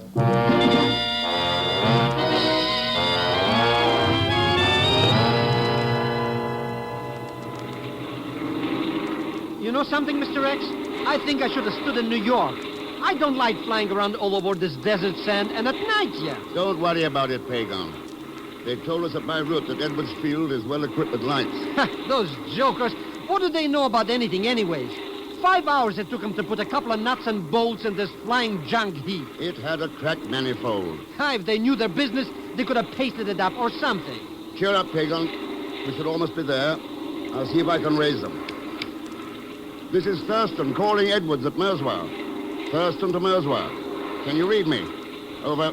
You know something, Mr. X? I think I should have stood in New York. I don't like flying around all over this desert sand, and at night, yeah. Don't worry about it, Pagon. They told us at Beirut that Edwards Field is well equipped with lights. Those jokers. What do they know about anything anyways? 5 hours it took them to put a couple of nuts and bolts in this flying junk heap. It had a cracked manifold. If they knew their business, they could have pasted it up or something. Cheer up, Pagon. We should almost be there. I'll see if I can raise them. This is Thurston calling Edwards at Merswa. Thurston to Merswa. Can you read me? Over.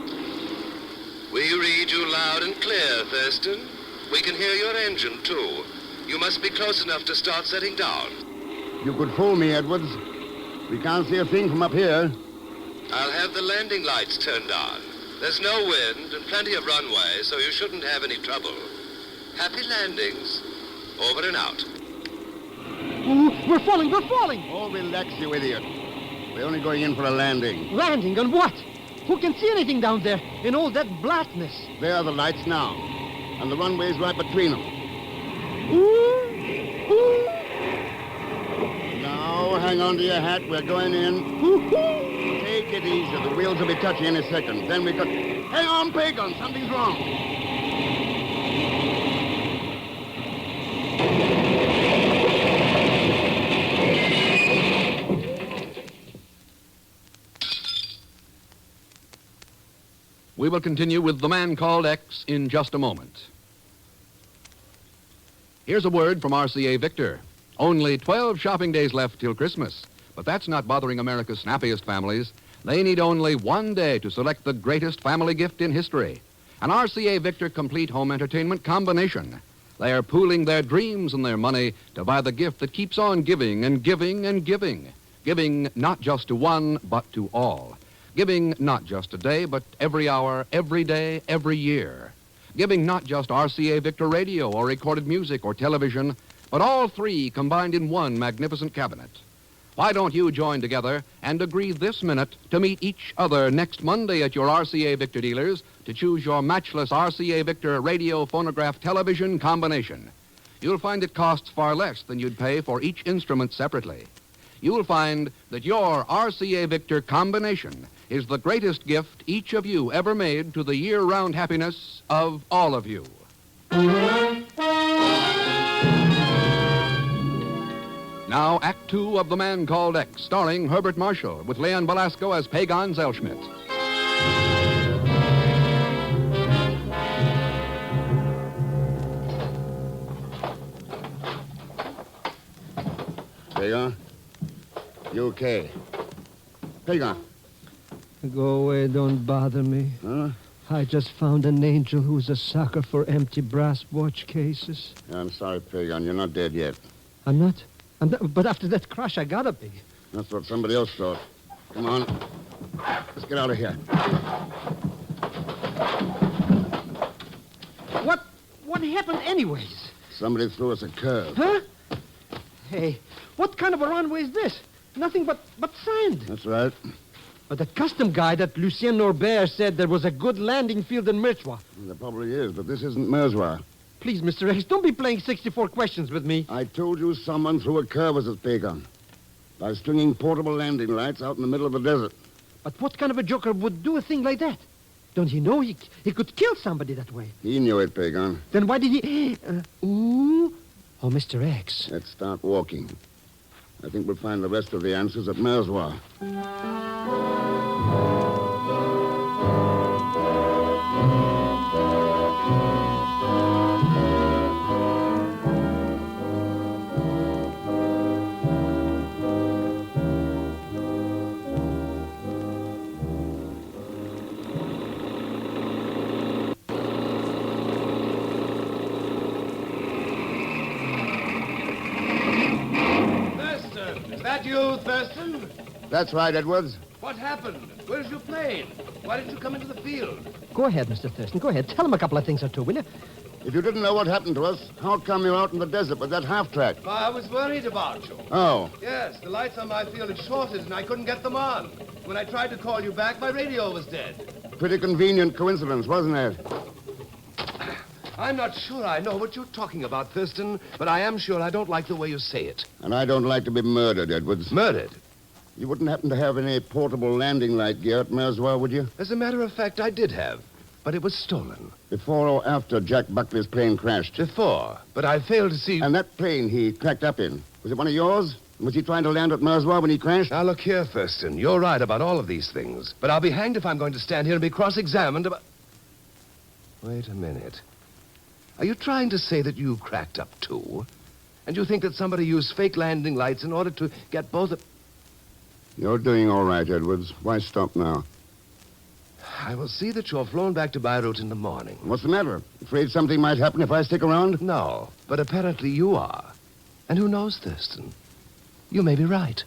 We read you loud and clear, Thurston. We can hear your engine, too. You must be close enough to start setting down. You could fool me, Edwards. We can't see a thing from up here. I'll have the landing lights turned on. There's no wind and plenty of runway, so you shouldn't have any trouble. Happy landings. Over and out. Ooh, we're falling, we're falling! Oh, relax, you idiot. We're only going in for a landing. Landing on what? Who can see anything down there in all that blackness? There are the lights now, and the runway's right between them. Ooh. Ooh. Now, hang on to your hat. We're going in. Ooh. Take it easy. The wheels will be touching any second. Then we could... Hang on, Pagon. Something's wrong. We will continue with The Man Called X in just a moment. Here's a word from RCA Victor. Only 12 shopping days left till Christmas. But that's not bothering America's snappiest families. They need only one day to select the greatest family gift in history. An RCA Victor complete home entertainment combination. They are pooling their dreams and their money to buy the gift that keeps on giving and giving and giving. Giving not just to one, but to all. Giving not just today, but every hour, every day, every year. Giving not just RCA Victor radio or recorded music or television, but all three combined in one magnificent cabinet. Why don't you join together and agree this minute to meet each other next Monday at your RCA Victor dealers to choose your matchless RCA Victor radio, phonograph, television combination? You'll find it costs far less than you'd pay for each instrument separately. You'll find that your RCA Victor combination is the greatest gift each of you ever made to the year-round happiness of all of you. Act 2 of The Man Called X, starring Herbert Marshall, with Leon Velasco as Pagan Zellschmidt. Pagan? You okay? Pagan. Go away, don't bother me. Huh? I just found an angel who's a sucker for empty brass watch cases. I'm sorry, Pagan. You're not dead yet. I'm not? But after that crash, I gotta be. That's what somebody else thought. Come on. Let's get out of here. What happened anyways? Somebody threw us a curve. Huh? Hey, what kind of a runway is this? Nothing but sand. That's right. But the custom guy that Lucien Norbert said there was a good landing field in Merzois. Well, there probably is, but this isn't Merzois. Please, Mr. X, don't be playing 64 questions with me. I told you someone threw a curve at Pagan by stringing portable landing lights out in the middle of the desert. But what kind of a joker would do a thing like that? Don't he know he could kill somebody that way? He knew it, Pagan. Then why did he... ooh. Oh, Mr. X. Let's start walking. I think we'll find the rest of the answers at Merzois. Is that you, Thurston? That's right, Edwards. What happened? Where's your plane? Why didn't you come into the field? Go ahead, Mr. Thurston. Go ahead. Tell him a couple of things or two, will you? If you didn't know what happened to us, how come you're out in the desert with that half-track? I was worried about you. Oh. Yes, the lights on my field had shorted and I couldn't get them on. When I tried to call you back, my radio was dead. Pretty convenient coincidence, wasn't it? I'm not sure I know what you're talking about, Thurston, but I am sure I don't like the way you say it. And I don't like to be murdered, Edwards. Murdered? You wouldn't happen to have any portable landing light gear at Merzois, would you? As a matter of fact, I did have, but it was stolen. Before or after Jack Buckley's plane crashed? Before, but I failed to see... And that plane he cracked up in, was it one of yours? Was he trying to land at Merzois when he crashed? Now, look here, Thurston. You're right about all of these things, but I'll be hanged if I'm going to stand here and be cross-examined about... Wait a minute. Are you trying to say that you cracked up, too? And you think that somebody used fake landing lights in order to get both of... You're doing all right, Edwards. Why stop now? I will see that you're flown back to Beirut in the morning. What's the matter? Afraid something might happen if I stick around? No, but apparently you are. And who knows, Thurston? You may be right.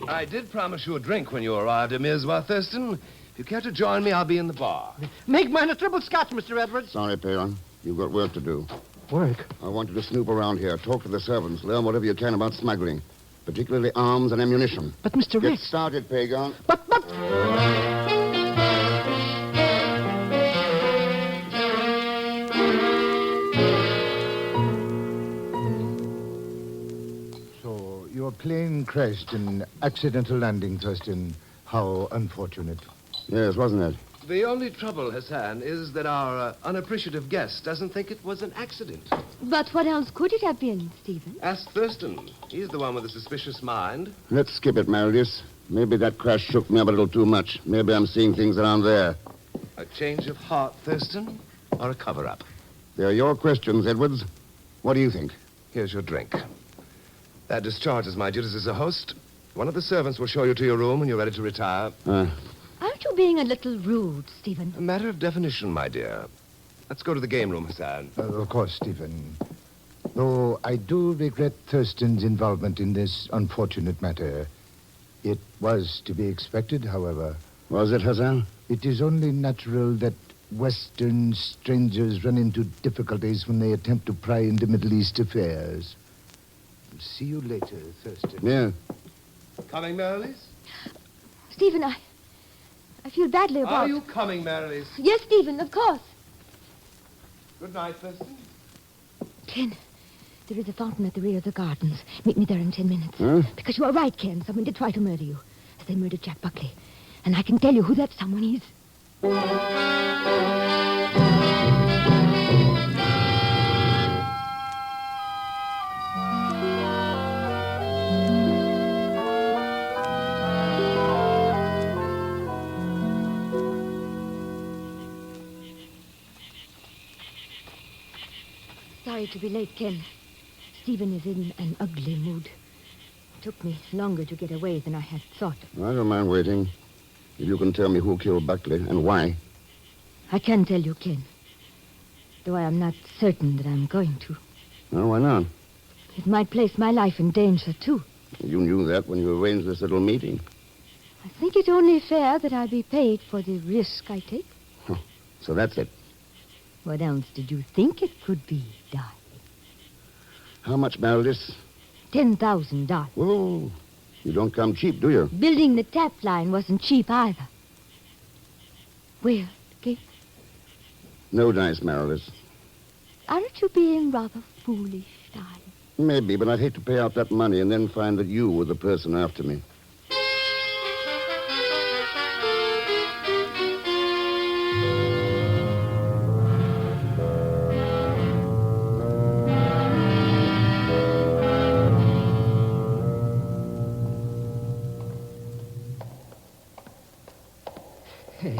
I did promise you a drink when you arrived at Merzois, Thurston. If you care to join me, I'll be in the bar. Make mine a triple scotch, Mr. Edwards. Sorry, Pagan. You've got work to do. Work? I want you to snoop around here, talk to the servants, learn whatever you can about smuggling, particularly arms and ammunition. But, Mr. Get Rex... started, Pagan. But... So, your plane crashed in accidental landing, Thurston. How unfortunate. Yes, wasn't it? The only trouble, Hassan, is that our unappreciative guest doesn't think it was an accident. But what else could it have been, Stephen? Ask Thurston. He's the one with a suspicious mind. Let's skip it, Meredith. Maybe that crash shook me up a little too much. Maybe I'm seeing things around there. A change of heart, Thurston, or a cover-up? They're your questions, Edwards. What do you think? Here's your drink. That discharges my duties as a host. One of the servants will show you to your room when you're ready to retire. Aren't you being a little rude, Stephen? A matter of definition, my dear. Let's go to the game room, Hassan. Of course, Stephen. Though I do regret Thurston's involvement in this unfortunate matter. It was to be expected, however. Was it, Hassan? It is only natural that Western strangers run into difficulties when they attempt to pry into Middle East affairs. See you later, Thurston. Yeah. Coming, Marilis? Stephen, I feel badly about... Are you coming, Marilis? Yes, Stephen, of course. Good night, Thurston. There is a fountain at the rear of the gardens. Meet me there in 10 minutes. Huh? Because you are right, Ken. Someone did try to murder you, as they murdered Jack Buckley. And I can tell you who that someone is. Sorry to be late, Ken. Stephen is in an ugly mood. It took me longer to get away than I had thought. I don't mind waiting. If you can tell me who killed Buckley and why. I can tell you, Ken. Though I am not certain that I'm going to. Well, why not? It might place my life in danger, too. You knew that when you arranged this little meeting. I think it only fair that I be paid for the risk I take. So that's it. What else did you think it could be, darling? How much, Meredith? $10,000. Whoa. You don't come cheap, do you? Building the tap line wasn't cheap either. Well, Kate? No dice, Meredith. Aren't you being rather foolish, darling? Maybe, but I'd hate to pay out that money and then find that you were the person after me. Hey,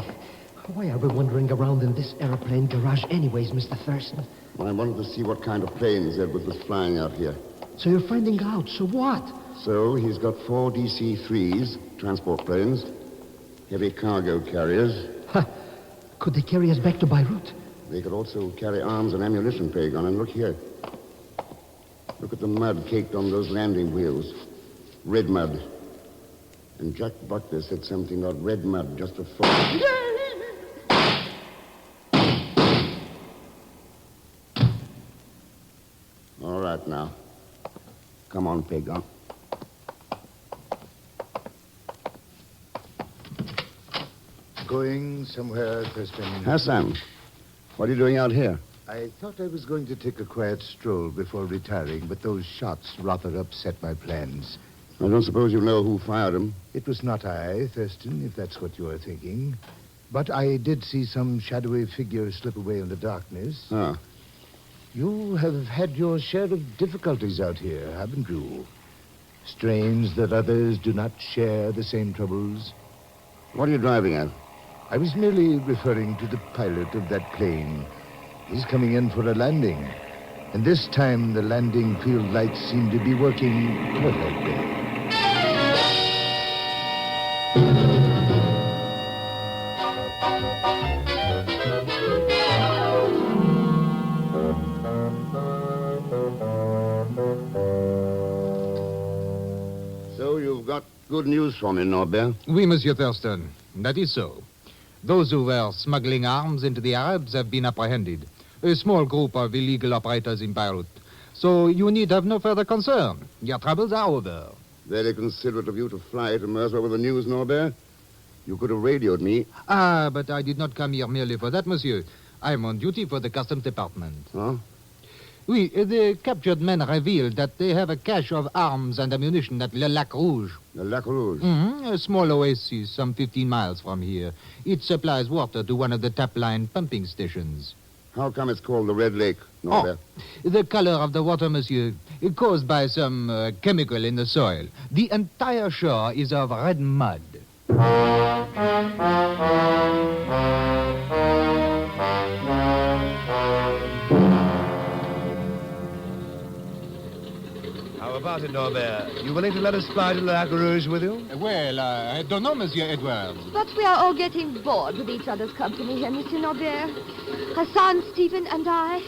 why are we wandering around in this airplane garage anyways, Mr. Thurston? I wanted to see what kind of planes Edward was flying out here. So you're finding out. So what? So he's got 4 DC-3s, transport planes, heavy cargo carriers. Could they carry us back to Beirut? They could also carry arms and ammunition, Pagon. And look here. Look at the mud caked on those landing wheels. Red mud. And Jack Buckley said something about red mud just before. All right, now. Come on, Pagon. Going somewhere, Thurston? Hassan, what are you doing out here? I thought I was going to take a quiet stroll before retiring, but those shots rather upset my plans. I don't suppose you know who fired them. It was not I, Thurston, if that's what you are thinking. But I did see some shadowy figure slip away in the darkness. Ah. You have had your share of difficulties out here, haven't you? Strange that others do not share the same troubles. What are you driving at? I was merely referring to the pilot of that plane. He's coming in for a landing. And this time the landing field lights seem to be working perfectly. So you've got good news for me, Norbert? Oui, Monsieur Thurston. That is so. Those who were smuggling arms into the Arabs have been apprehended. A small group of illegal operators in Beirut. So you need have no further concern. Your troubles are over. Very considerate of you to fly to Merswa with the news, Norbert. You could have radioed me. Ah, but I did not come here merely for that, monsieur. I am on duty for the Customs Department. Huh? Oui, the captured men revealed that they have a cache of arms and ammunition at Le Lac Rouge. Le Lac Rouge? A small oasis some 15 miles from here. It supplies water to one of the tap line pumping stations. How come it's called the Red Lake, Norbert? The color of the water, monsieur, is caused by some chemical in the soil. The entire shore is of red mud. How about it, Norbert? You willing to let us fly to La Rouge with you? Well, I don't know, Monsieur Edwards. But we are all getting bored with each other's company here, Monsieur Norbert. Hassan, Stephen, and I.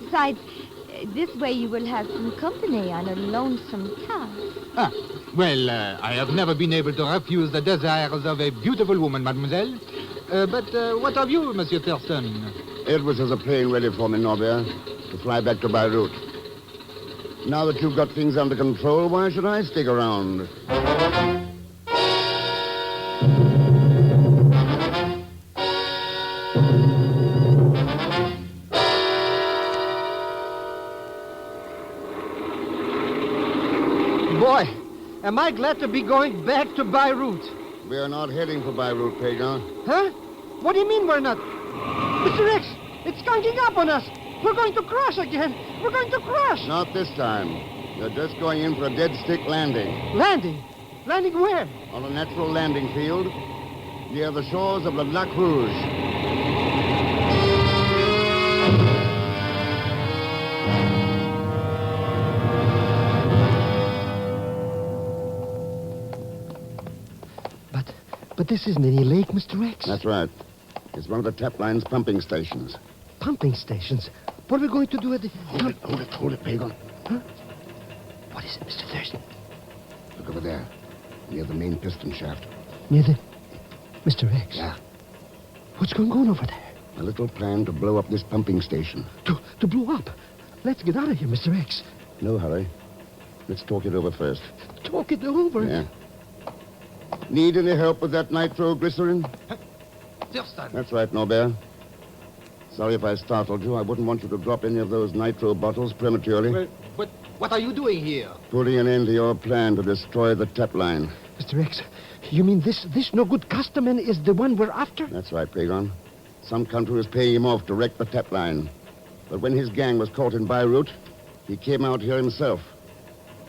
Besides, this way you will have some company on a lonesome task. Well, I have never been able to refuse the desires of a beautiful woman, mademoiselle. But what of you, Monsieur Thurston? Edwards has a plane ready for me, Norbert, to fly back to Beirut. Now that you've got things under control, why should I stick around? Boy, am I glad to be going back to Beirut. We are not heading for Beirut, Pagan. Huh? What do you mean we're not? Mr. X, it's gunking up on us. We're going to crash again. We're going to crash. Not this time. You're just going in for a dead stick landing. Landing? Landing where? On a natural landing field near the shores of the Lac Rouge. But this isn't any lake, Mr. X. That's right. It's one of the tap line's pumping stations. Pumping stations? What are we going to do at the... Hold it, Pagan. Huh? What is it, Mr. Thurston? Look over there, near the main piston shaft. Near the... Mr. X? Yeah. What's going on over there? A little plan to blow up this pumping station. To blow up? Let's get out of here, Mr. X. No hurry. Let's talk it over first. Talk it over? Yeah. Need any help with that nitroglycerin? Thurston. That's right, Norbert. Sorry if I startled you. I wouldn't want you to drop any of those nitro bottles prematurely. But what are you doing here? Putting an end to your plan to destroy the tap line. Mr. X, you mean this no-good customer is the one we're after? That's right, Pagan. Some country was paying him off to wreck the tap line. But when his gang was caught in Beirut, he came out here himself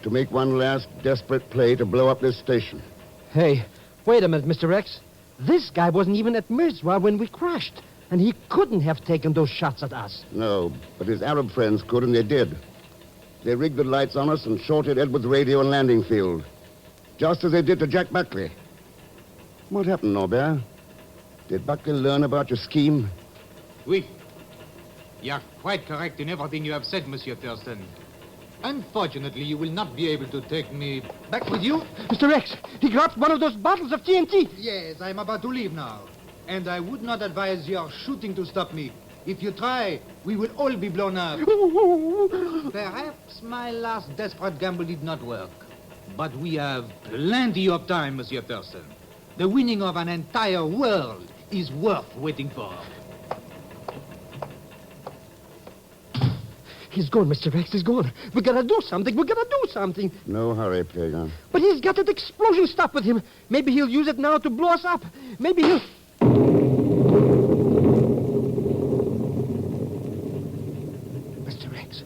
to make one last desperate play to blow up this station. Hey, wait a minute, Mr. X. This guy wasn't even at Mirzwa when we crashed, and he couldn't have taken those shots at us. No, but his Arab friends could, and they did. They rigged the lights on us and shorted Edwards' radio and landing field, just as they did to Jack Buckley. What happened, Norbert? Did Buckley learn about your scheme? Oui. You are quite correct in everything you have said, Monsieur Thurston. Unfortunately, you will not be able to take me back with you. Mr. X, he grabbed one of those bottles of TNT. Yes, I'm about to leave now. And I would not advise your shooting to stop me. If you try, we will all be blown up. Perhaps my last desperate gamble did not work. But we have plenty of time, Monsieur Thurston. The winning of an entire world is worth waiting for. He's gone, Mr. X. He's gone. We gotta do something. We gotta do something. No hurry, Pagan. But he's got that explosion stuff with him. Maybe he'll use it now to blow us up. Maybe he'll... Mr. X.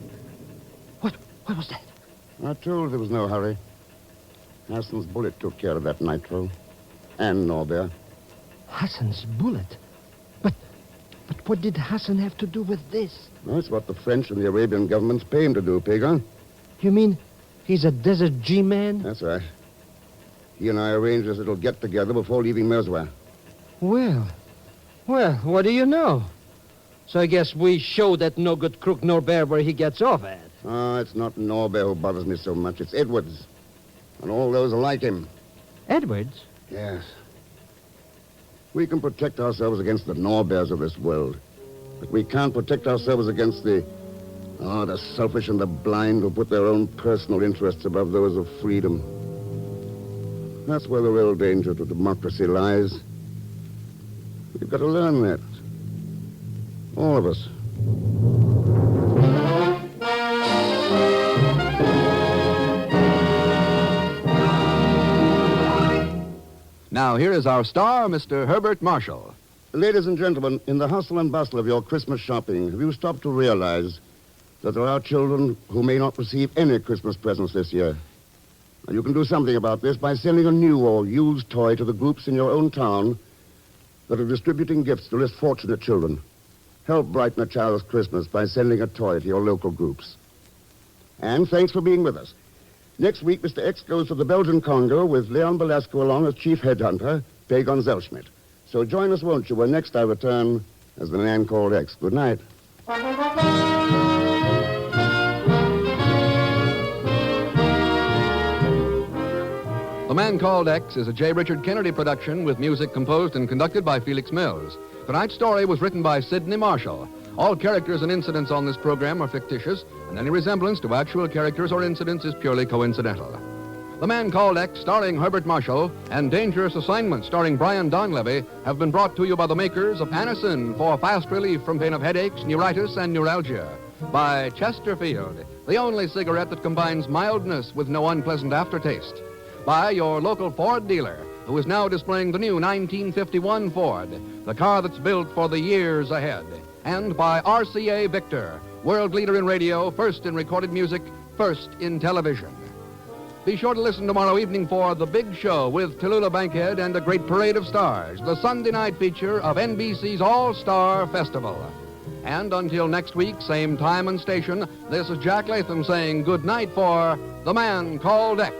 What was that? I told you there was no hurry. Hassan's bullet took care of that nitro. And Norbert. Hassan's bullet? But what did Hassan have to do with this? That's what the French and the Arabian governments pay him to do, Pagan. You mean he's a Desert G-man? That's right. He and I arranged this little get-together before leaving Mirzwa. Well, what do you know? So I guess we show that no-good crook Norbert where he gets off at. Oh, it's not Norbert who bothers me so much. It's Edwards. And all those like him. Edwards? Yes. We can protect ourselves against the Norberts of this world. But we can't protect ourselves against the selfish and the blind who put their own personal interests above those of freedom. That's where the real danger to democracy lies. We've got to learn that. All of us. Now, here is our star, Mr. Herbert Marshall. Ladies and gentlemen, in the hustle and bustle of your Christmas shopping, have you stopped to realize that there are children who may not receive any Christmas presents this year? And you can do something about this by sending a new or used toy to the groups in your own town that are distributing gifts to less fortunate children. Help brighten a child's Christmas by sending a toy to your local groups. And thanks for being with us. Next week, Mr. X goes to the Belgian Congo with Leon Belasco along as chief headhunter, Pagan Zellschmidt. So join us, won't you, when next I return as the Man Called X. Good night. The Man Called X is a J. Richard Kennedy production with music composed and conducted by Felix Mills. Tonight's story was written by Sidney Marshall. All characters and incidents on this program are fictitious, and any resemblance to actual characters or incidents is purely coincidental. The Man Called X, starring Herbert Marshall, and Dangerous Assignment, starring Brian Donlevy, have been brought to you by the makers of Anacin for fast relief from pain of headaches, neuritis, and neuralgia. by Chesterfield, the only cigarette that combines mildness with no unpleasant aftertaste. By your local Ford dealer, who is now displaying the new 1951 Ford, the car that's built for the years ahead. And by RCA Victor, world leader in radio, first in recorded music, first in television. Be sure to listen tomorrow evening for The Big Show with Tallulah Bankhead and a great parade of stars, the Sunday night feature of NBC's All-Star Festival. And until next week, same time and station, this is Jack Latham saying good night for The Man Called X.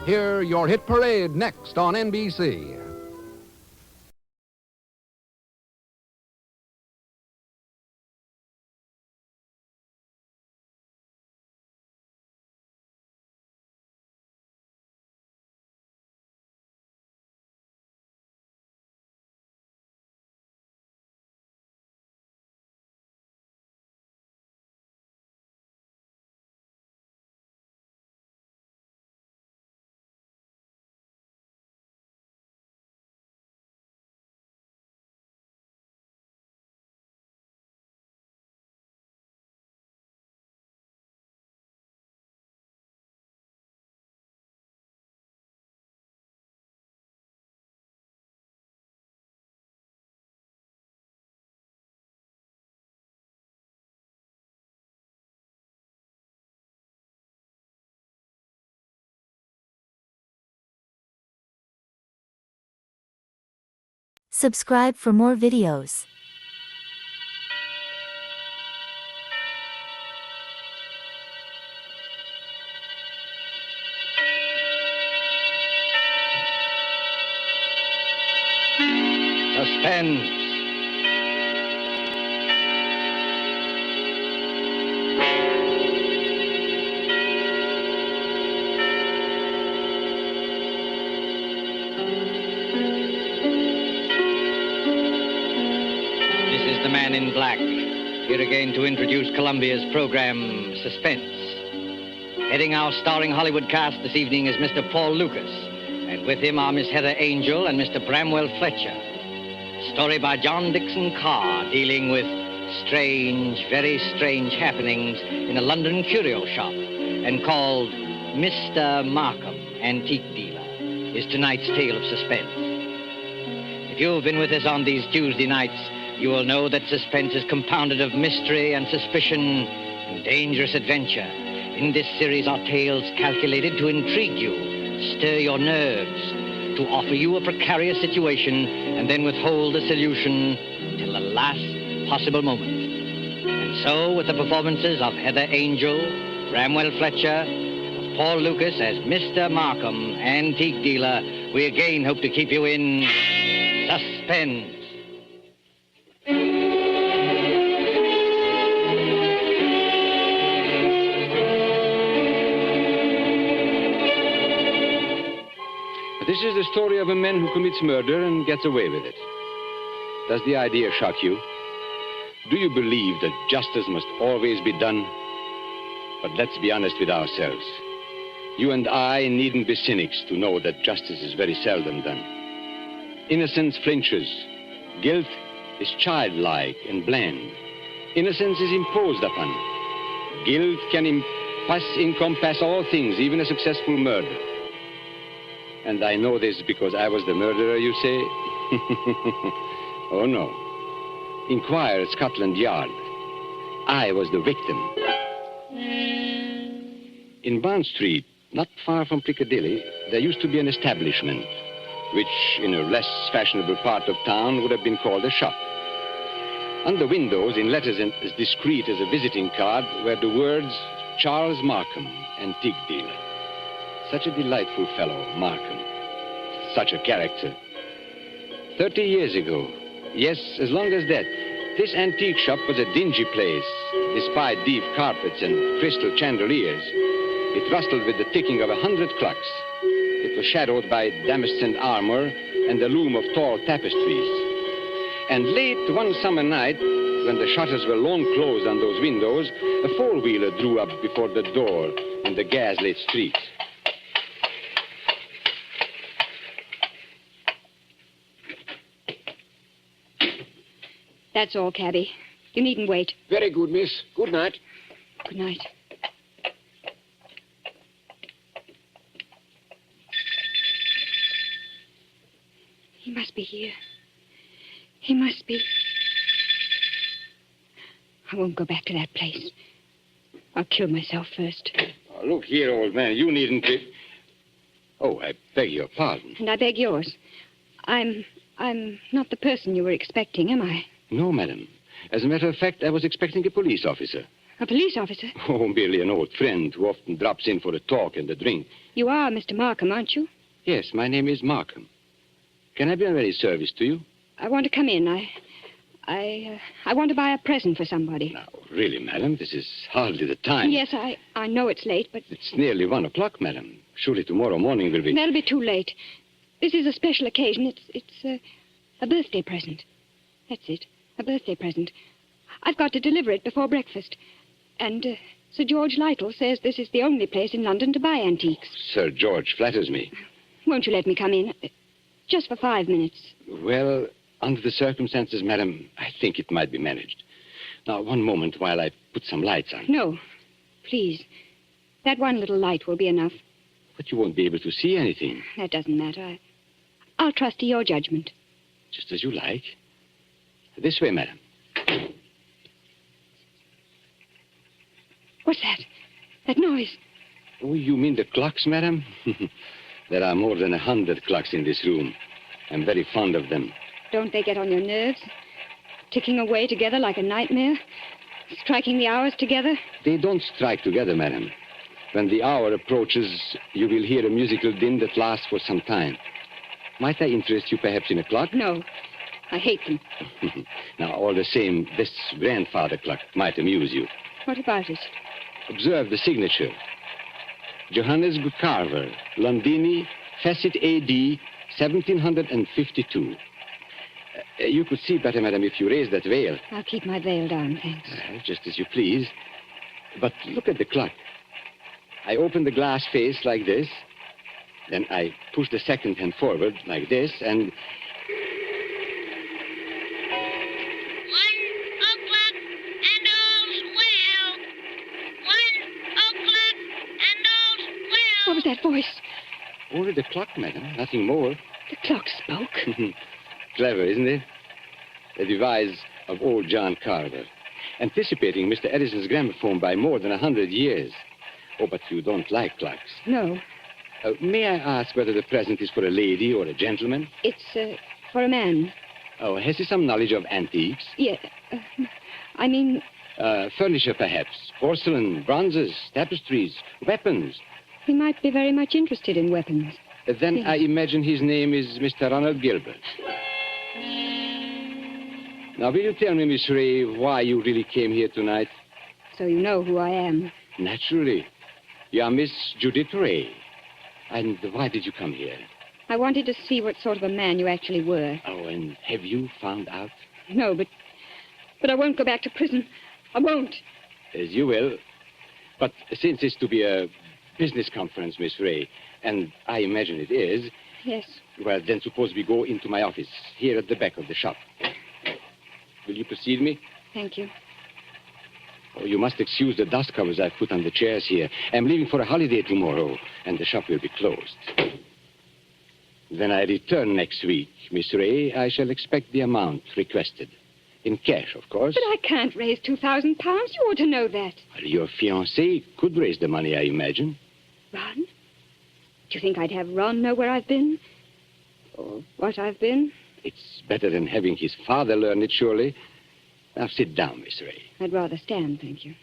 Hear your hit parade next on NBC. Subscribe for more videos. Suspense. The Man in Black, here again to introduce Columbia's program, Suspense. Heading our starring Hollywood cast this evening is Mr. Paul Lucas, and with him are Miss Heather Angel and Mr. Bramwell Fletcher. Story by John Dixon Carr, dealing with strange, very strange happenings in a London curio shop, and called Mr. Markham, Antique Dealer, is tonight's tale of suspense. If you've been with us on these Tuesday nights, you will know that suspense is compounded of mystery and suspicion and dangerous adventure. In this series are tales calculated to intrigue you, stir your nerves, to offer you a precarious situation and then withhold the solution till the last possible moment. And so, with the performances of Heather Angel, Bramwell Fletcher, of Paul Lucas as Mr. Markham, Antique Dealer, we again hope to keep you in suspense. This is the story of a man who commits murder and gets away with it. Does the idea shock you? Do you believe that justice must always be done? But let's be honest with ourselves. You and I needn't be cynics to know that justice is very seldom done. Innocence flinches. Guilt is childlike and bland. Innocence is imposed upon. Guilt can encompass all things, even a successful murder. And I know this because I was the murderer, you say? Oh, no. Inquire at Scotland Yard. I was the victim. In Bond Street, not far from Piccadilly, there used to be an establishment, which in a less fashionable part of town would have been called a shop. On the windows, in letters as discreet as a visiting card, were the words, Charles Markham, Antique Dealer. Such a delightful fellow, Markham. Such a character. 30 years ago, yes, as long as that, this antique shop was a dingy place, despite deep carpets and crystal chandeliers. It rustled with the ticking of 100 clocks. It was shadowed by damascened armor and the loom of tall tapestries. And late one summer night, when the shutters were long closed on those windows, a four-wheeler drew up before the door in the gas-lit street. That's all, cabby. You needn't wait. Very good, miss. Good night. Good night. He must be here. He must be. I won't go back to that place. I'll kill myself first. Oh, look here, old man. You needn't be... Oh, I beg your pardon. And I beg yours. I'm not the person you were expecting, am I? No, madam. As a matter of fact, I was expecting a police officer. A police officer? Oh, merely an old friend who often drops in for a talk and a drink. You are Mr. Markham, aren't you? Yes, my name is Markham. Can I be of any service to you? I want to come in. I want to buy a present for somebody. Now, really, madam, this is hardly the time. Yes, I know it's late, but... It's nearly 1 o'clock, madam. Surely tomorrow morning will be... That'll be too late. This is a special occasion. It's a birthday present. That's it. A birthday present. I've got to deliver it before breakfast. And Sir George Lytle says this is the only place in London to buy antiques. Sir George flatters me. Won't you let me come in? Just for 5 minutes. Well, under the circumstances, madam, I think it might be managed. Now, one moment while I put some lights on. No, please. That one little light will be enough. But you won't be able to see anything. That doesn't matter. I'll trust to your judgment. Just as you like. This way, madam. What's that? That noise? Oh, you mean the clocks, madam? There are more than 100 clocks in this room. I'm very fond of them. Don't they get on your nerves? Ticking away together like a nightmare? Striking the hours together? They don't strike together, madam. When the hour approaches, you will hear a musical din that lasts for some time. Might I interest you perhaps in a clock? No. I hate them. Now, all the same, this grandfather clock might amuse you. What about it? Observe the signature. Johannes Carver, Londini, Facet A.D., 1752. You could see better, madam, if you raise that veil. I'll keep my veil down, thanks. Just as you please. But look at the clock. I open the glass face like this. Then I push the second hand forward like this, and... What was that voice? Only the clock, madam, nothing more. The clock spoke. Clever, isn't it? A device of old John Carver, anticipating Mr. Edison's gramophone by more than 100 years. Oh, but you don't like clocks. No. May I ask whether the present is for a lady or a gentleman? It's for a man. Oh, has he some knowledge of antiques? Yeah. I mean... furniture, perhaps. Porcelain, bronzes, tapestries, weapons. He might be very much interested in weapons. Then Yes. I imagine his name is Mr. Ronald Gilbert. Now, will you tell me, Miss Ray, why you really came here tonight? So you know who I am. Naturally. You are Miss Judith Ray. And why did you come here? I wanted to see what sort of a man you actually were. Oh, and have you found out? No, but I won't go back to prison. I won't. As you will. But since it's to be a business conference, Miss Ray, and I imagine it is, Yes. well, then suppose we go into my office, here at the back of the shop. Will you precede me? Thank you. Oh, you must excuse the dust covers I've put on the chairs here. I'm leaving for a holiday tomorrow, and the shop will be closed. When I return next week, Miss Ray, I shall expect the amount requested. In cash, of course. But I can't raise 2,000 pounds. You ought to know that. Well, your fiancé could raise the money, I imagine. Ron? Do you think I'd have Ron know where I've been? Or what I've been? It's better than having his father learn it, surely. Now, sit down, Miss Ray. I'd rather stand, thank you.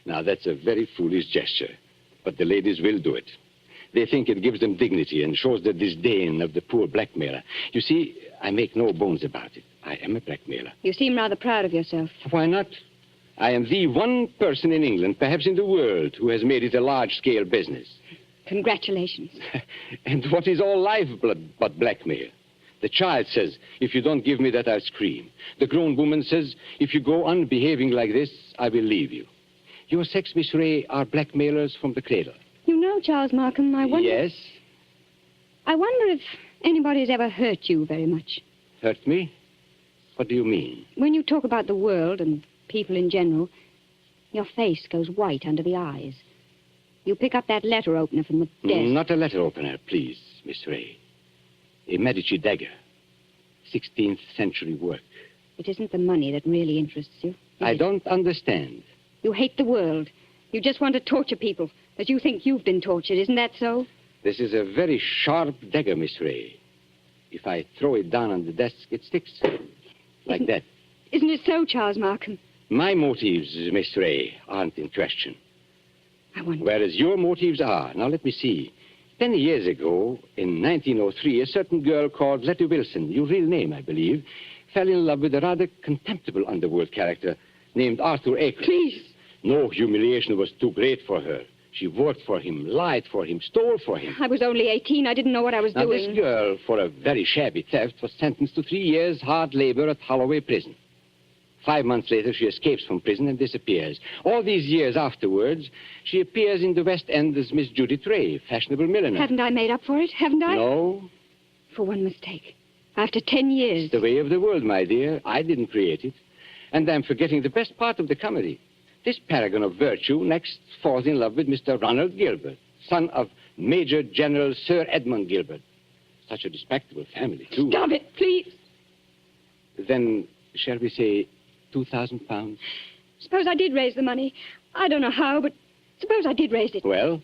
Now, that's a very foolish gesture, but the ladies will do it. They think it gives them dignity and shows the disdain of the poor blackmailer. You see, I make no bones about it. I am a blackmailer. You seem rather proud of yourself. Why not? I am the one person in England, perhaps in the world, who has made it a large-scale business. Congratulations. And what is all lifeblood but blackmail? The child says, if you don't give me that, I'll scream. The grown woman says, if you go on behaving like this, I will leave you. Your sex, Miss Ray, are blackmailers from the cradle. You know, Charles Markham, I wonder... Yes? I wonder if anybody's ever hurt you very much. Hurt me? What do you mean? When you talk about the world and people in general, your face goes white under the eyes. You pick up that letter opener from the desk. Not a letter opener, please, Miss Ray. A Medici dagger. 16th century work. It isn't the money that really interests you. I don't understand. You hate the world. You just want to torture people, but you think you've been tortured. Isn't that so? This is a very sharp dagger, Miss Ray. If I throw it down on the desk, it sticks. Like that. Isn't it so, Charles Markham? My motives, Miss Ray, aren't in question. I wonder. Whereas your motives are. Now, let me see. 10 years ago, in 1903, a certain girl called Letty Wilson, your real name, I believe, fell in love with a rather contemptible underworld character named Arthur Akers. Please. No humiliation was too great for her. She worked for him, lied for him, stole for him. I was only 18. I didn't know what I was Now, doing. this girl, for a very shabby theft, was sentenced to 3 years hard labor at Holloway Prison. 5 months later, she escapes from prison and disappears. All these years afterwards, she appears in the West End as Miss Judith Ray, fashionable milliner. Haven't I made up for it? Haven't I? No. For one mistake. After 10 years. It's the way of the world, my dear. I didn't create it. And I'm forgetting the best part of the comedy. This paragon of virtue next falls in love with Mr. Ronald Gilbert, son of Major General Sir Edmund Gilbert. Such a respectable family, too. Stop it, please. Then, shall we say, 2,000 pounds? Suppose I did raise the money. I don't know how, but suppose I did raise it. Well,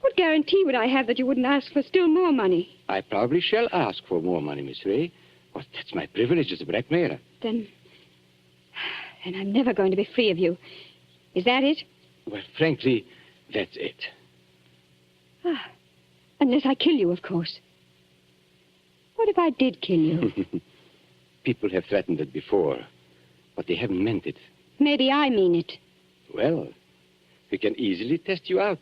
What guarantee would I have that you wouldn't ask for still more money? I probably shall ask for more money, Miss Ray. But that's my privilege as a blackmailer. Then I'm never going to be free of you. Is that it? Well, frankly, that's it. Unless I kill you, of course. What if I did kill you? People have threatened it before, but they haven't meant it. Maybe I mean it. Well, we can easily test you out.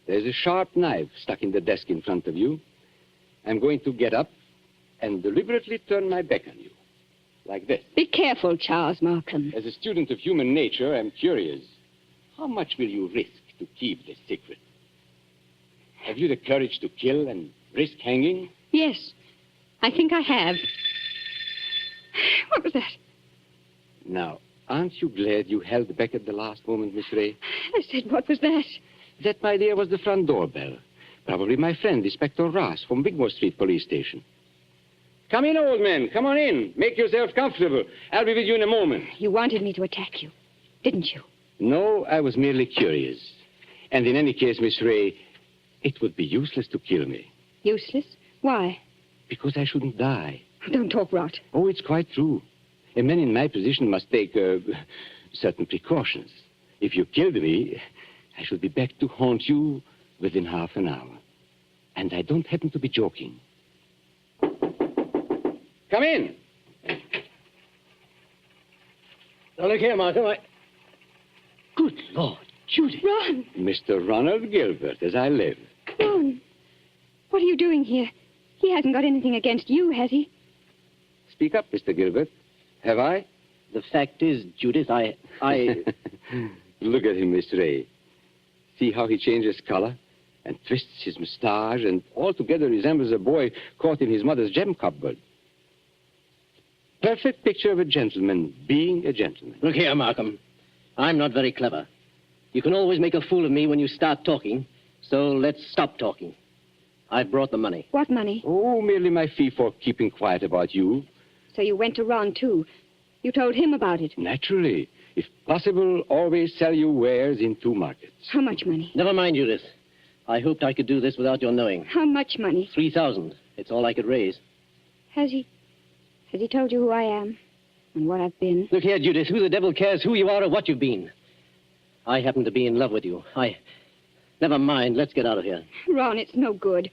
There's a sharp knife stuck in the desk in front of you. I'm going to get up and deliberately turn my back on you. Like this. Be careful, Charles Markham. As a student of human nature, I'm curious. How much will you risk to keep this secret? Have you the courage to kill and risk hanging? Yes, I think I have. What was that? Now, aren't you glad you held back at the last moment, Miss Ray? I said, what was that? That, my dear, was the front doorbell. Probably my friend, Inspector Ross, from Wigmore Street Police Station. Come in, old man. Come on in. Make yourself comfortable. I'll be with you in a moment. You wanted me to attack you, didn't you? No, I was merely curious. And in any case, Miss Ray, it would be useless to kill me. Useless? Why? Because I shouldn't die. Don't talk rot. Oh, it's quite true. A man in my position must take certain precautions. If you killed me, I should be back to haunt you within half an hour. And I don't happen to be joking. Come in. Now, look here, Markham. Good Lord, Judy. Ron! Mr. Ronald Gilbert, as I live. Ron! What are you doing here? He hasn't got anything against you, has he? Speak up, Mr. Gilbert. Have I? The fact is, Judith, I... Look at him, Miss Ray. See how he changes color and twists his mustache and altogether resembles a boy caught in his mother's gem cupboard. Perfect picture of a gentleman being a gentleman. Look here, Markham. I'm not very clever. You can always make a fool of me when you start talking, so let's stop talking. I've brought the money. What money? Oh, merely my fee for keeping quiet about you. So you went to Ron, too. You told him about it. Naturally. If possible, always sell your wares in 2 markets. How much money? Never mind, Judith. I hoped I could do this without your knowing. How much money? 3,000. It's all I could raise. Has he told you who I am and what I've been? Look here, Judith. Who the devil cares who you are or what you've been? I happen to be in love with you. Never mind. Let's get out of here. Ron, it's no good.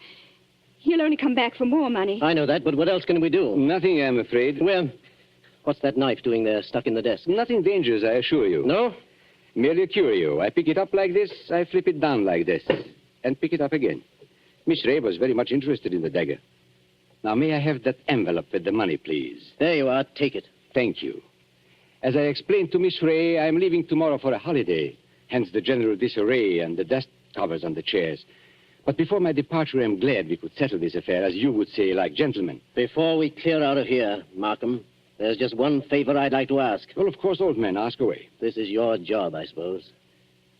He'll only come back for more money. I know that, but what else can we do? Nothing, I'm afraid. Well, what's that knife doing there, stuck in the desk? Nothing dangerous, I assure you. No? Merely a curio. I pick it up like this, I flip it down like this, and pick it up again. Miss Ray was very much interested in the dagger. Now, may I have that envelope with the money, please? There you are. Take it. Thank you. As I explained to Miss Ray, I'm leaving tomorrow for a holiday, hence the general disarray and the dust covers on the chairs. But before my departure, I'm glad we could settle this affair, as you would say, like gentlemen. Before we clear out of here, Markham, There's just one favor I'd like to ask. Well, of course, old man, ask away. This is your job, I suppose.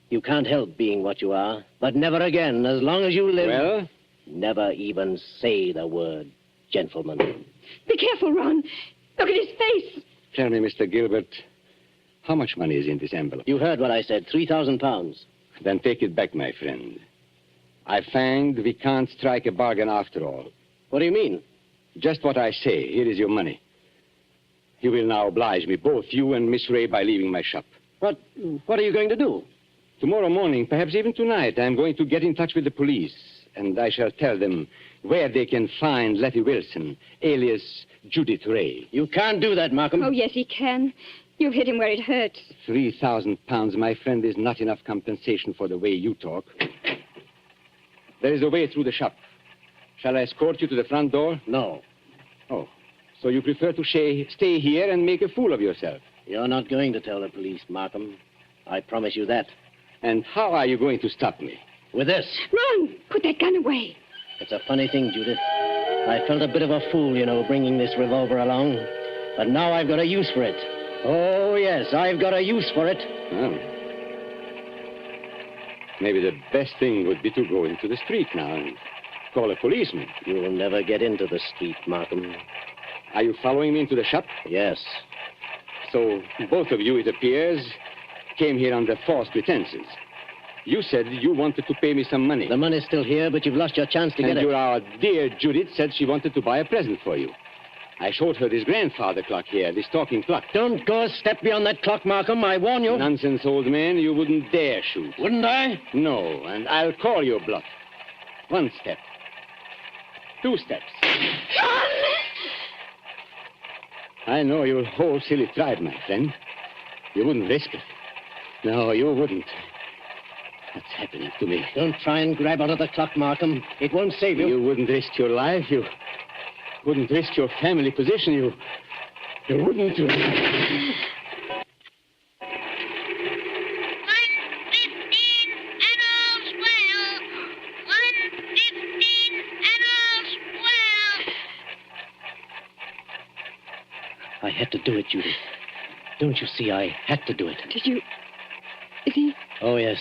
You can't help being what you are, but never again, as long as you live. Well? Never even say the word gentleman. Be careful, Ron. Look at his face. Tell me, Mr. Gilbert, how much money is in this envelope? You heard what I said, 3,000 pounds. Then take it back, my friend. I find we can't strike a bargain after all. What do you mean? Just what I say. Here is your money. You will now oblige me, both you and Miss Ray, by leaving my shop. What are you going to do? Tomorrow morning, perhaps even tonight, I'm going to get in touch with the police, and I shall tell them where they can find Letty Wilson, alias Judith Ray. You can't do that, Markham. Oh, yes, he can. You've hit him where it hurts. 3,000 pounds, my friend, is not enough compensation for the way you talk. There is a way through the shop. Shall I escort you to the front door? No. Oh, so you prefer to stay here and make a fool of yourself? You're not going to tell the police, Markham. I promise you that. And how are you going to stop me? With this. Ron, put that gun away. It's a funny thing, Judith. I felt a bit of a fool, bringing this revolver along. But now I've got a use for it. Oh, yes, I've got a use for it. Oh. Maybe the best thing would be to go into the street now and call a policeman. You'll never get into the street, Markham. Are you following me into the shop? Yes. So both of you, it appears, came here under false pretenses. You said you wanted to pay me some money. The money's still here, but you've lost your chance to get it. And our dear Judith said she wanted to buy a present for you. I showed her this grandfather clock here, this talking clock. Don't go a step beyond that clock, Markham. I warn you. Nonsense, old man. You wouldn't dare shoot. Wouldn't I? No, and I'll call your bluff. 1 step. 2 steps. I know your whole silly tribe, my friend. You wouldn't risk it. No, you wouldn't. What's happening to me? Don't try and grab onto the clock, Markham. It won't save you. You wouldn't risk your life. You wouldn't risk your family position. You wouldn't. I had to do it, Judith. Don't you see? I had to do it. Did you... Is he... Oh, yes.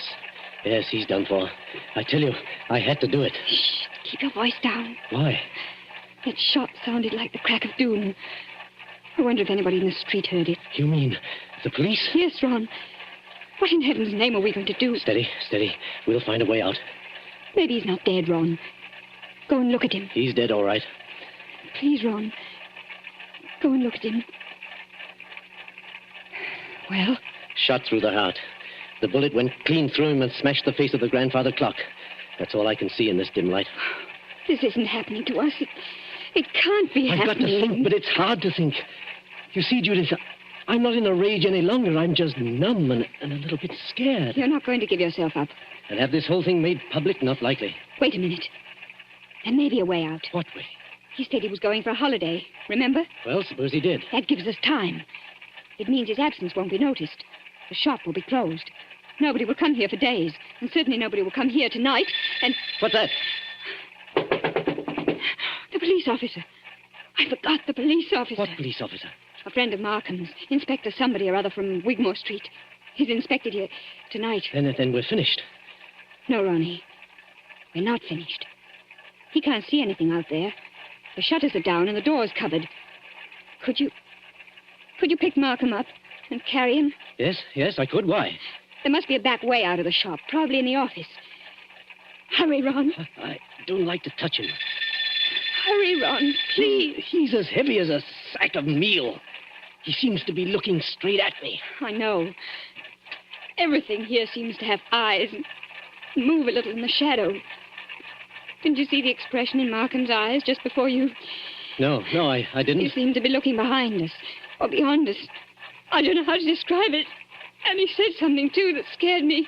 Yes, he's done for. I tell you, I had to do it. Shh, keep your voice down. Why? That shot sounded like the crack of doom. I wonder if anybody in the street heard it. You mean the police? Yes, Ron. What in heaven's name are we going to do? Steady, steady. We'll find a way out. Maybe he's not dead, Ron. Go and look at him. He's dead, all right. Please, Ron. Go and look at him. Well? Shot through the heart. The bullet went clean through him and smashed the face of the grandfather clock. That's all I can see in this dim light. This isn't happening to us. It can't be happening. I've got to think, but it's hard to think. You see, Judith, I'm not in a rage any longer. I'm just numb and a little bit scared. You're not going to give yourself up. And have this whole thing made public? Not likely. Wait a minute. There may be a way out. What way? He said he was going for a holiday, remember? Well, suppose he did. That gives us time. It means his absence won't be noticed. The shop will be closed. Nobody will come here for days. And certainly nobody will come here tonight. And... What's that? The police officer. I forgot the police officer. What police officer? A friend of Markham's. Inspector somebody or other from Wigmore Street. He's inspected here tonight. Then we're finished. No, Ronnie. We're not finished. He can't see anything out there. The shutters are down and the door's covered. Could you pick Markham up and carry him? Yes, I could. Why? There must be a back way out of the shop, probably in the office. Hurry, Ron. I don't like to touch him. Hurry, Ron, please. He's as heavy as a sack of meal. He seems to be looking straight at me. I know. Everything here seems to have eyes and move a little in the shadow. Didn't you see the expression in Markham's eyes just before you... No, I didn't. He seemed to be looking behind us, or beyond us. I don't know how to describe it. And he said something, too, that scared me.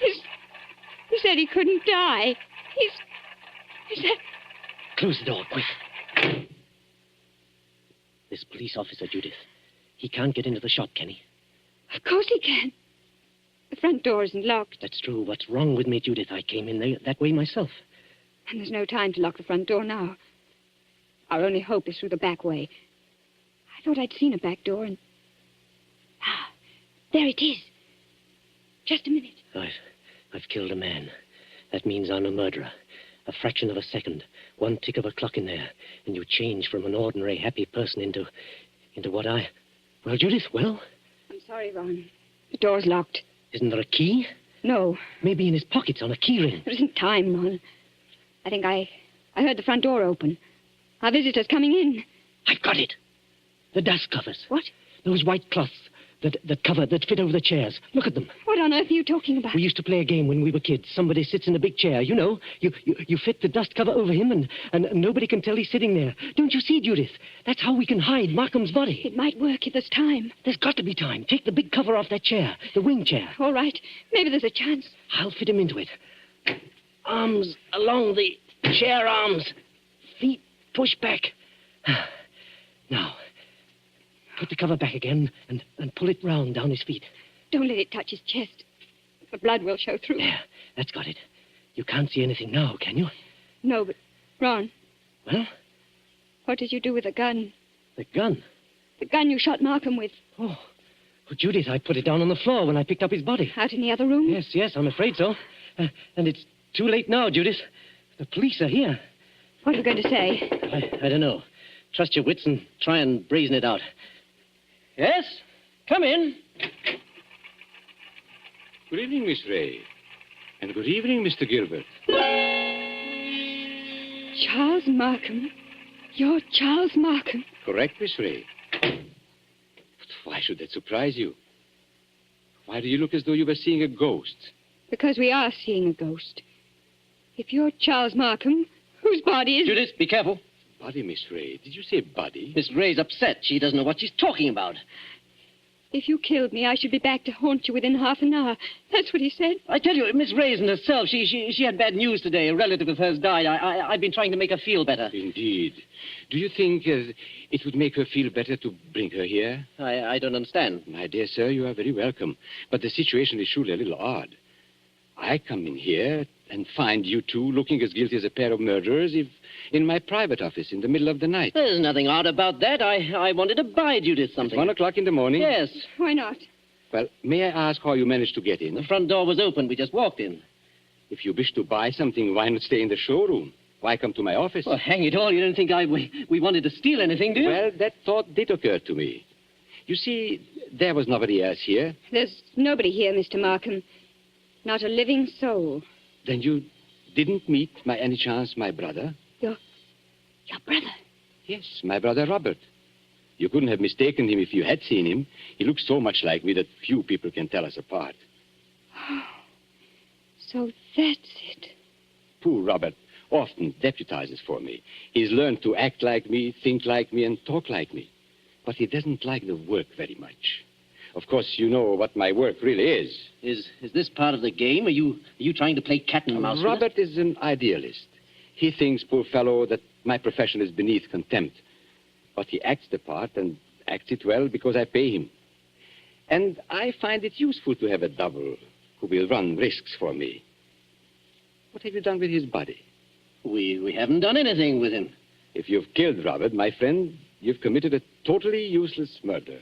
He said he couldn't die. He said... Close the door, quick. This police officer, Judith, he can't get into the shop, can he? Of course he can. The front door isn't locked. That's true. What's wrong with me, Judith? I came in that way myself. And there's no time to lock the front door now. Our only hope is through the back way. thought I'd seen a back door and... Ah, there it is. Just a minute. I've killed a man. That means I'm a murderer. A fraction of a second, one tick of a clock in there, and you change from an ordinary happy person into what I... Well, Judith, well? I'm sorry, Ron. The door's locked. Isn't there a key? No. Maybe in his pockets on a key ring. There isn't time, Ron. I think I heard the front door open. Our visitor's coming in. I've got it. The dust covers. What? Those white cloths that fit over the chairs. Look at them. What on earth are you talking about? We used to play a game when we were kids. Somebody sits in a big chair. You know, you fit the dust cover over him and nobody can tell he's sitting there. Don't you see, Judith? That's how we can hide Markham's body. It might work if there's time. There's got to be time. Take the big cover off that chair, the wing chair. All right. Maybe there's a chance. I'll fit him into it. Arms along the chair arms. Feet push back. Now, put the cover back again and pull it round down his feet. Don't let it touch his chest. The blood will show through. There, that's got it. You can't see anything now, can you? No, but, Ron. Well? What did you do with the gun? The gun? The gun you shot Markham with. Oh, well, Judith, I put it down on the floor when I picked up his body. Out in the other room? Yes, I'm afraid so. And it's too late now, Judith. The police are here. What are you going to say? I don't know. Trust your wits and try and brazen it out. Yes? Come in. Good evening, Miss Ray. And good evening, Mr. Gilbert. Charles Markham? You're Charles Markham? Correct, Miss Ray. But why should that surprise you? Why do you look as though you were seeing a ghost? Because we are seeing a ghost. If you're Charles Markham, whose body is... Judith, be careful. Body, Miss Ray. Did you say body? Miss Ray's upset. She doesn't know what she's talking about. If you killed me, I should be back to haunt you within half an hour. That's what he said. I tell you, Miss Ray isn't herself. She had bad news today. A relative of hers died. I've been trying to make her feel better. Indeed. Do you think it would make her feel better to bring her here? I don't understand. My dear sir, you are very welcome. But the situation is surely a little odd. I come in here and find you two looking as guilty as a pair of murderers if in my private office in the middle of the night. There's nothing odd about that. I wanted to buy Judith something. At 1 o'clock in the morning? Yes. Why not? Well, may I ask how you managed to get in? The front door was open. We just walked in. If you wish to buy something, why not stay in the showroom? Why come to my office? Well, hang it all. You didn't think we wanted to steal anything, do you? Well, that thought did occur to me. You see, there was nobody else here. There's nobody here, Mr. Markham. Not a living soul. Then you didn't meet, by any chance, my brother? Your brother? Yes, my brother Robert. You couldn't have mistaken him if you had seen him. He looks so much like me that few people can tell us apart. Oh, so that's it. Poor Robert often deputizes for me. He's learned to act like me, think like me, and talk like me. But he doesn't like the work very much. Of course, you know what my work really is. Is this part of the game? Are you trying to play cat and mouse? Robert is an idealist. He thinks, poor fellow, that my profession is beneath contempt. But he acts the part and acts it well because I pay him. And I find it useful to have a double who will run risks for me. What have you done with his body? We haven't done anything with him. If you've killed Robert, my friend, you've committed a totally useless murder.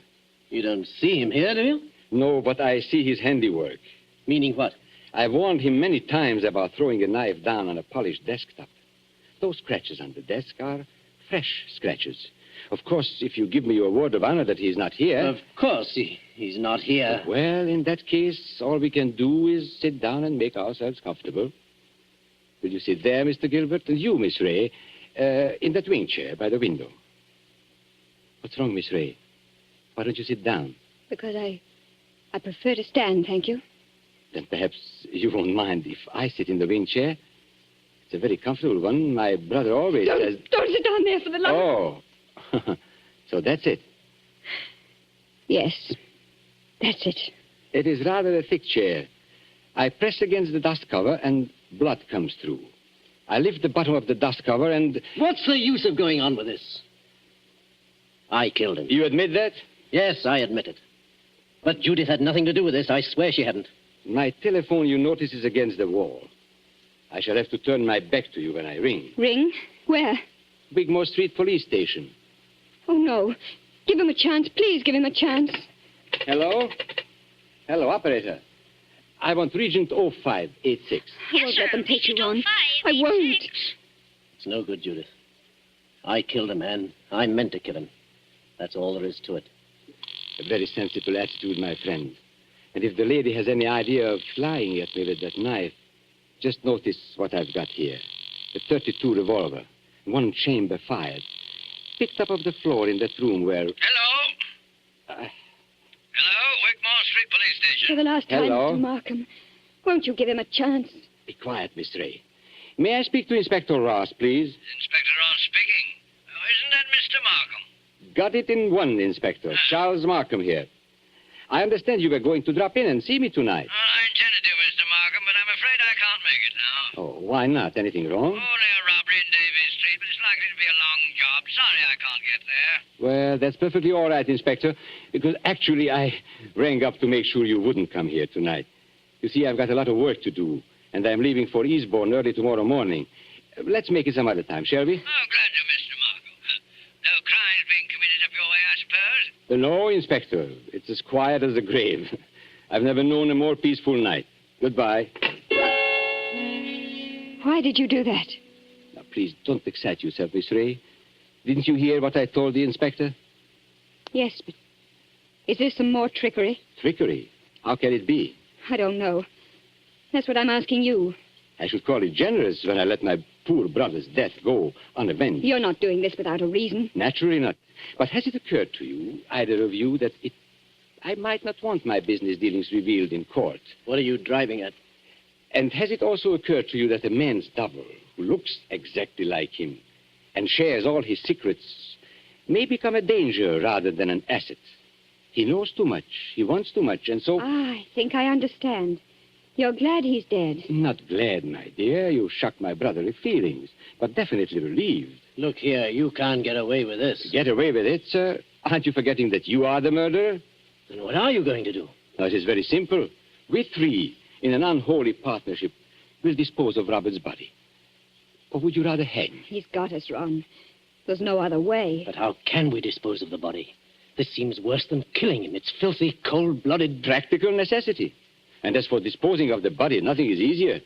You don't see him here, do you? No, but I see his handiwork. Meaning what? I've warned him many times about throwing a knife down on a polished desktop. Those scratches on the desk are fresh scratches. Of course, if you give me your word of honor that he's not here... Of course, he's not here. Well, in that case, all we can do is sit down and make ourselves comfortable. Will you sit there, Mr. Gilbert? And you, Miss Ray, in that wing chair by the window. What's wrong, Miss Ray? Why don't you sit down? Because I prefer to stand, thank you. Then perhaps you won't mind if I sit in the wing chair. It's a very comfortable one. My brother always says... Don't sit down there for the love of... Oh. So that's it. Yes, that's it. It is rather a thick chair. I press against the dust cover and blood comes through. I lift the bottom of the dust cover and... What's the use of going on with this? I killed him. You admit that? Yes, I admit it. But Judith had nothing to do with this. I swear she hadn't. My telephone, you notice, is against the wall. I shall have to turn my back to you when I ring. Ring? Where? Wigmore Street Police Station. Oh, no. Give him a chance. Please give him a chance. Hello? Hello, operator. I want Regent 0586. I won't let them take you on. I won't. It's no good, Judith. I killed a man. I meant to kill him. That's all there is to it. A very sensible attitude, my friend. And if the lady has any idea of flying at me with that knife, just notice what I've got here. A .32 revolver, one chamber fired, picked up off the floor in that room where... Hello? Hello, Wigmore Street Police Station. For the last time, Hello? Mr. Markham, won't you give him a chance? Be quiet, Miss Ray. May I speak to Inspector Ross, please? Inspector Ross speaking. Oh, isn't that Mr. Markham? Got it in one, Inspector. Charles Markham here. I understand you were going to drop in and see me tonight. Well, I intended to, Mr. Markham, but I'm afraid I can't make it now. Oh, why not? Anything wrong? Only a robbery in Davies Street, but it's likely to be a long job. Sorry I can't get there. Well, that's perfectly all right, Inspector, because actually I rang up to make sure you wouldn't come here tonight. You see, I've got a lot of work to do, and I'm leaving for Eastbourne early tomorrow morning. Let's make it some other time, shall we? Oh, glad to, Mr. Markham. No crimes being committed up your way, I suppose? No, Inspector. It's as quiet as the grave. I've never known a more peaceful night. Goodbye. Why did you do that? Now, please, don't excite yourself, Miss Ray. Didn't you hear what I told the Inspector? Yes, but is this some more trickery? Trickery? How can it be? I don't know. That's what I'm asking you. I should call it generous when I let my poor brother's death go unavenged. You're not doing this without a reason. Naturally not. But has it occurred to you, either of you, that I might not want my business dealings revealed in court? What are you driving at? And has it also occurred to you that a man's double, who looks exactly like him and shares all his secrets, may become a danger rather than an asset? He knows too much, he wants too much, and so... I think I understand. You're glad he's dead. Not glad, my dear. You shocked my brotherly feelings, but definitely relieved. Look here, you can't get away with this. Get away with it, sir? Aren't you forgetting that you are the murderer? Then what are you going to do? Now, it is very simple. We three, in an unholy partnership, will dispose of Robert's body. Or would you rather hang? He's got us, Ron. There's no other way. But how can we dispose of the body? This seems worse than killing him. It's filthy, cold-blooded... Practical necessity. And as for disposing of the body, nothing is easier.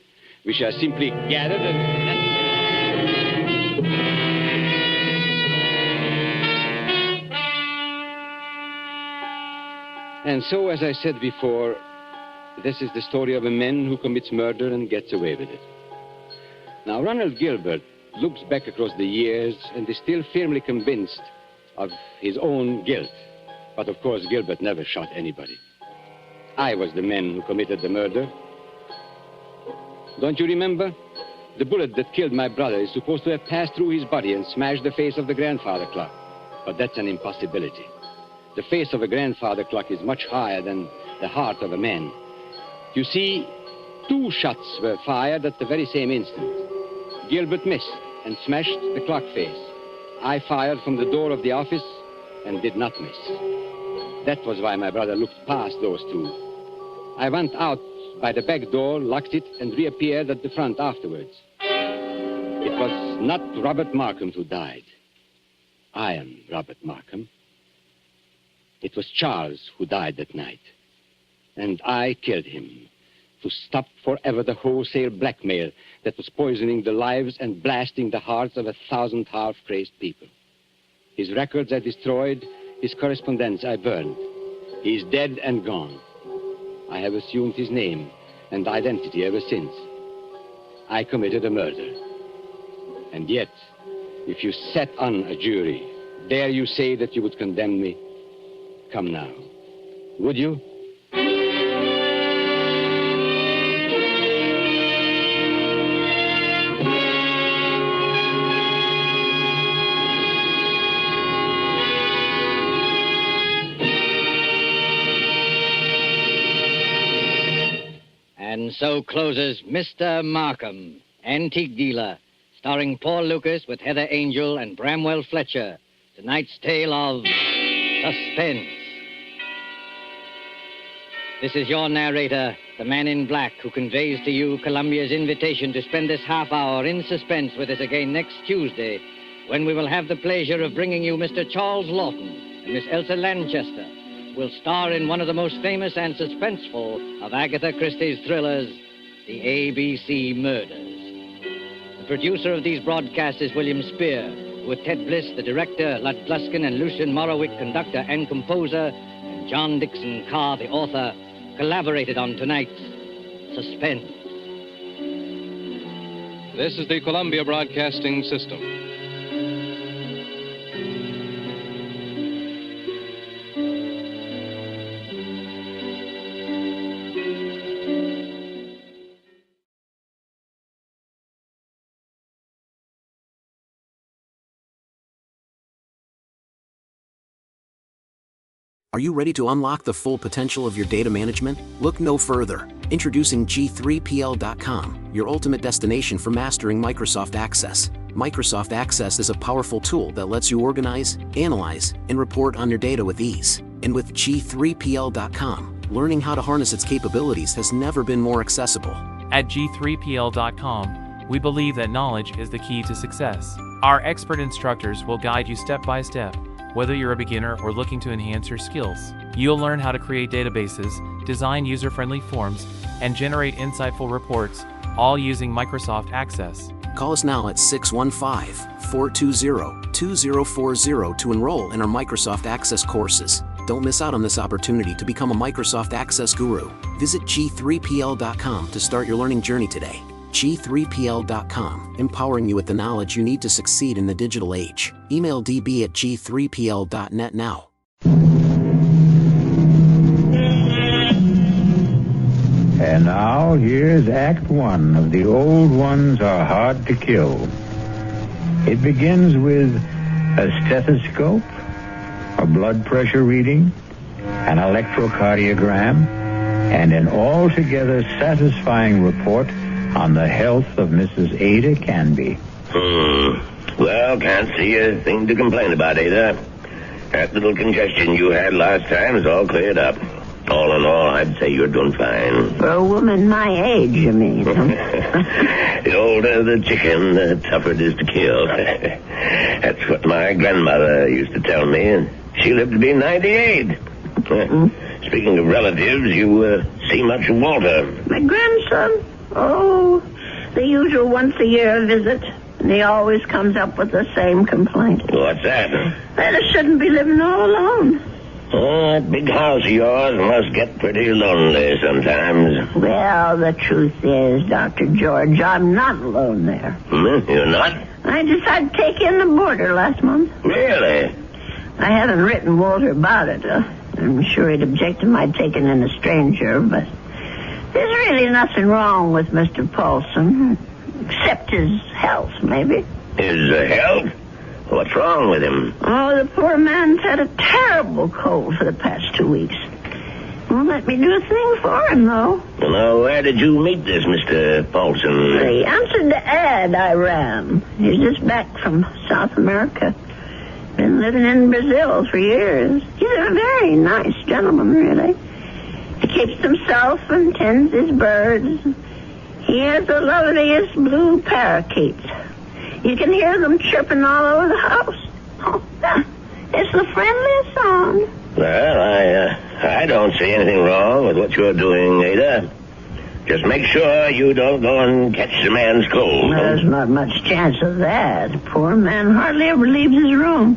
We shall simply gather and... And so, as I said before, this is the story of a man who commits murder and gets away with it. Now, Ronald Gilbert looks back across the years and is still firmly convinced of his own guilt. But, of course, Gilbert never shot anybody. I was the man who committed the murder. Don't you remember? The bullet that killed my brother is supposed to have passed through his body and smashed the face of the grandfather clock. But that's an impossibility. The face of a grandfather clock is much higher than the heart of a man. You see, 2 shots were fired at the very same instant. Gilbert missed and smashed the clock face. I fired from the door of the office and did not miss. That was why my brother looked past those 2. I went out by the back door, locked it, and reappeared at the front afterwards. It was not Robert Markham who died. I am Robert Markham. It was Charles who died that night. And I killed him to stop forever the wholesale blackmail that was poisoning the lives and blasting the hearts of 1,000 half-crazed people. His records I destroyed, his correspondence I burned. He's dead and gone. I have assumed his name and identity ever since. I committed a murder. And yet, if you sat on a jury, dare you say that you would condemn me? Come now. Would you? And so closes Mr. Markham, Antique Dealer, starring Paul Lucas with Heather Angel and Bramwell Fletcher. Tonight's tale of suspense. This is your narrator, the man in black, who conveys to you Columbia's invitation to spend this half hour in suspense with us again next Tuesday, when we will have the pleasure of bringing you Mr. Charles Lawton and Miss Elsa Lanchester will star in one of the most famous and suspenseful of Agatha Christie's thrillers, The ABC Murders. The producer of these broadcasts is William Spear, with Ted Bliss, the director, Lud Gluskin and Lucian Morowick, conductor and composer, and John Dixon Carr, the author, collaborated on tonight's Suspense. This is the Columbia Broadcasting System. Are you ready to unlock the full potential of your data management? Look no further. Introducing G3PL.com, your ultimate destination for mastering Microsoft Access. Microsoft Access is a powerful tool that lets you organize, analyze, and report on your data with ease. And with G3PL.com, learning how to harness its capabilities has never been more accessible. At G3PL.com, we believe that knowledge is the key to success. Our expert instructors will guide you step by step. Whether you're a beginner or looking to enhance your skills, you'll learn how to create databases, design user-friendly forms, and generate insightful reports, all using Microsoft Access. Call us now at 615-420-2040 to enroll in our Microsoft Access courses. Don't miss out on this opportunity to become a Microsoft Access guru. Visit G3PL.com to start your learning journey today. G3PL.com, empowering you with the knowledge you need to succeed in the digital age. Email db@g3pl.net now. And now, here's Act One of The Old Ones Are Hard to Kill. It begins with a stethoscope, a blood pressure reading, an electrocardiogram, and an altogether satisfying report on the health of Mrs. Ada Canby. Well, can't see a thing to complain about, Ada. That little congestion you had last time is all cleared up. All in all, I'd say you're doing fine. For a woman my age, you mean? The older the chicken, the tougher it is to kill. That's what my grandmother used to tell me, and she lived to be 98. Speaking of relatives, you see much of Walter? My grandson? Oh, the usual once-a-year visit. And he always comes up with the same complaint. What's that? That I shouldn't be living all alone. That big house of yours must get pretty lonely sometimes. Well, the truth is, Dr. George, I'm not alone there. You're not? I decided to take in the boarder last month. Really? I haven't written Walter about it. I'm sure he'd object to my taking in a stranger, but there's really nothing wrong with Mr. Paulson, except his health, maybe. His health? What's wrong with him? Oh, the poor man's had a terrible cold for the past 2 weeks. Won't let me do a thing for him, though. Well, now, where did you meet this Mr. Paulson? He answered the ad I ran. He's just back from South America. Been living in Brazil for years. He's a very nice gentleman, really. He keeps himself and tends his birds. He has the loveliest blue parakeets. You can hear them chirping all over the house. Oh, it's the friendliest song. Well, I don't see anything wrong with what you're doing, Ada. Just make sure you don't go and catch the man's cold. There's not much chance of that. The poor man hardly ever leaves his room.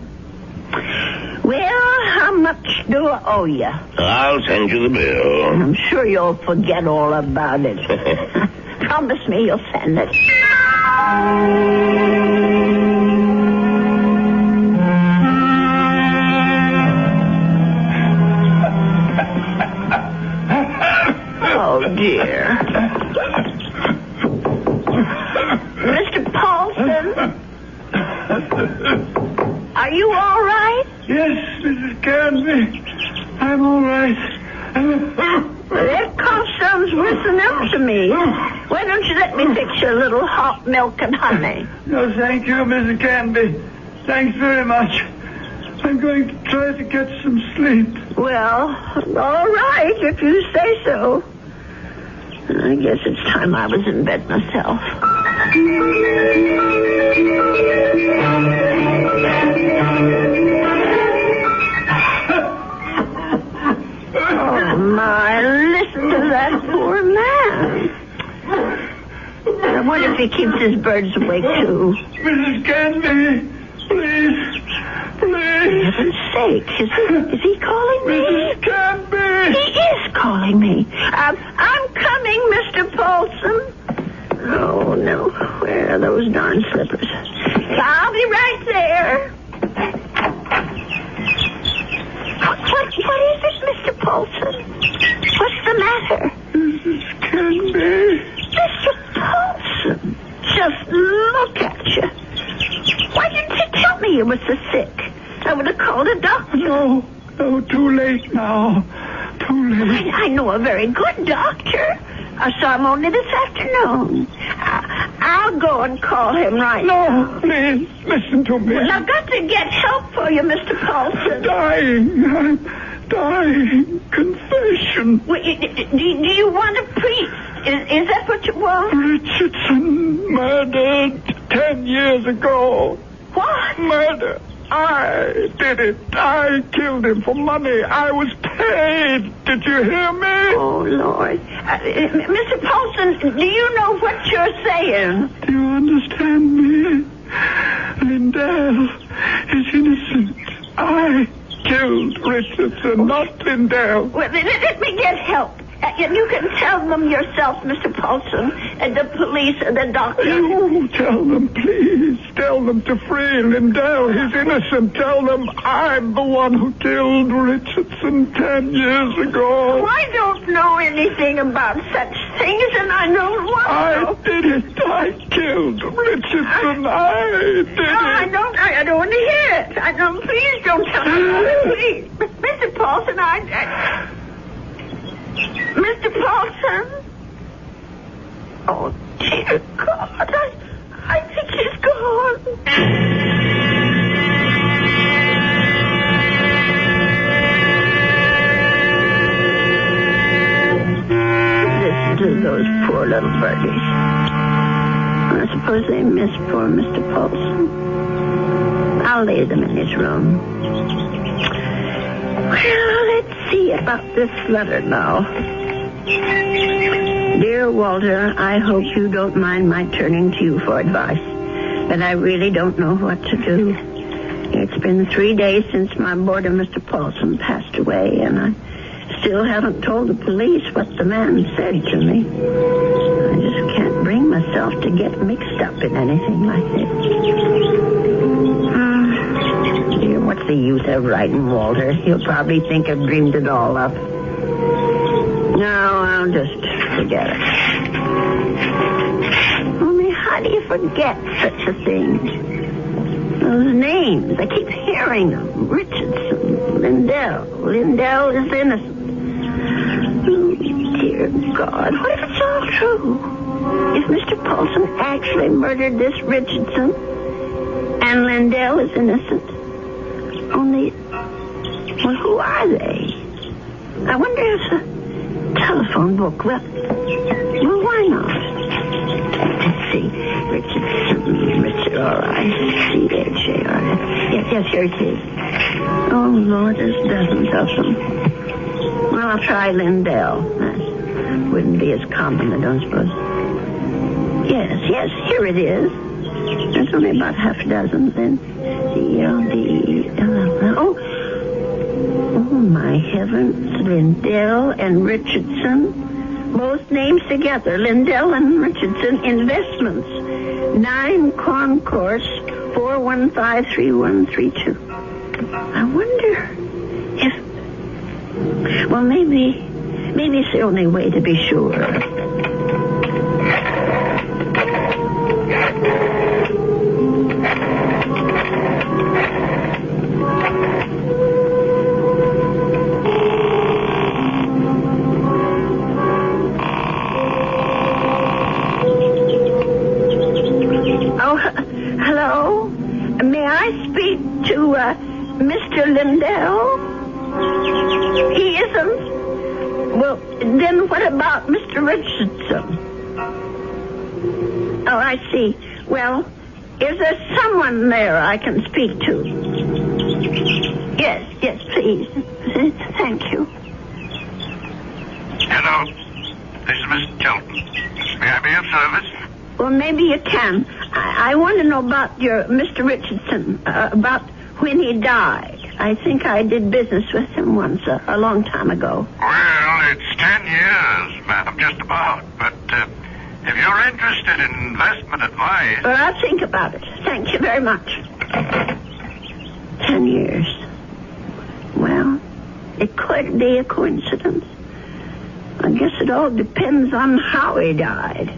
Well, how much do I owe you? I'll send you the bill. I'm sure you'll forget all about it. Promise me you'll send it. Oh, dear. Mr. Paulson? Are you all right? Yes, Mrs. Canby. I'm all right. That cough sounds worse than ever to me. Why don't you let me fix you a little hot milk and honey? No, thank you, Mrs. Canby. Thanks very much. I'm going to try to get some sleep. Well, all right, if you say so. I guess it's time I was in bed myself. my, listen to that poor man. I wonder if he keeps his birds awake, too. Mrs. Canby, please. For heaven's sake, is he calling me? Mrs. Canby! He is calling me. I'm coming, Mr. Paulson. Oh, no. Where are those darn slippers? I'll be right there. What is it, Mr. Paulson? What's the matter? Mrs. Canby. Mr. Paulson, just look at you. Why didn't you tell me you were so sick? I would have called a doctor. No, too late now. Too late. I know a very good doctor. I saw him only this afternoon. I'll go and call him right now. No, please, listen to me. Well, I've got to get help for you, Mr. Paulson. I'm dying. Confession. Wait, do you want a priest? Is that what you want? Richardson murdered 10 years ago. What? Murder. I did it. I killed him for money. I was paid. Did you hear me? Oh, Lord. Mr. Paulson, do you know what you're saying? Do you understand me? Lindell is innocent. I killed Richardson, not Lindell. Well, let me get help. You can tell them yourself, Mr. Paulson, and the police and the doctor. You tell them, please. Tell them to free Lindell. He's innocent. Tell them I'm the one who killed Richardson 10 years ago. I don't know anything about such things, and I don't want to. I did it. I killed Richardson. I did it. I don't want to hear it. Please don't tell me. Please. Mr. Paulson, Mr. Paulson? Oh, dear God. I think he's gone. Listen to those poor little birdies. I suppose they miss poor Mr. Paulson. I'll lay them in his room. Well, let's see about this letter now. Dear Walter, I hope you don't mind my turning to you for advice, but I really don't know what to do. It's been 3 days since my boarder, Mr. Paulson, passed away, and I still haven't told the police what the man said to me. I just can't bring myself to get mixed up in anything like this. Dear, what's the use of writing Walter? He'll probably think I've dreamed it all up. No, I'll just forget it. Only how do you forget such a thing? Those names, I keep hearing them. Richardson, Lindell. Lindell is innocent. Oh, dear God, what if it's all true? If Mr. Paulson actually murdered this Richardson and Lindell is innocent? Only, well, who are they? I wonder if the telephone book, well, why not? Let's see. Richard, R.I. C-H-A-R. Yes, here it is. Oh, Lord, there's dozens of them. Well, I'll try Lindell. That wouldn't be as common, I don't suppose. Yes, here it is. There's only about half a dozen, then. Oh, my heavens. Lindell and Richardson. Both names together. Lindell and Richardson Investments. 9 Concourse 4153132. I wonder if... Well, maybe it's the only way to be sure. Mr. Lindell? He isn't? Well, then what about Mr. Richardson? Oh, I see. Well, is there someone there I can speak to? Yes, please. Thank you. Hello. This is Mr. Shelton. May I be of service? Well, maybe you can. I want to know about your Mr. Richardson, about when he died. I think I did business with him once, a long time ago. Well, it's 10 years, madam, just about. But if you're interested in investment advice... Well, I'll think about it. Thank you very much. 10 years. Well, it could be a coincidence. I guess it all depends on how he died.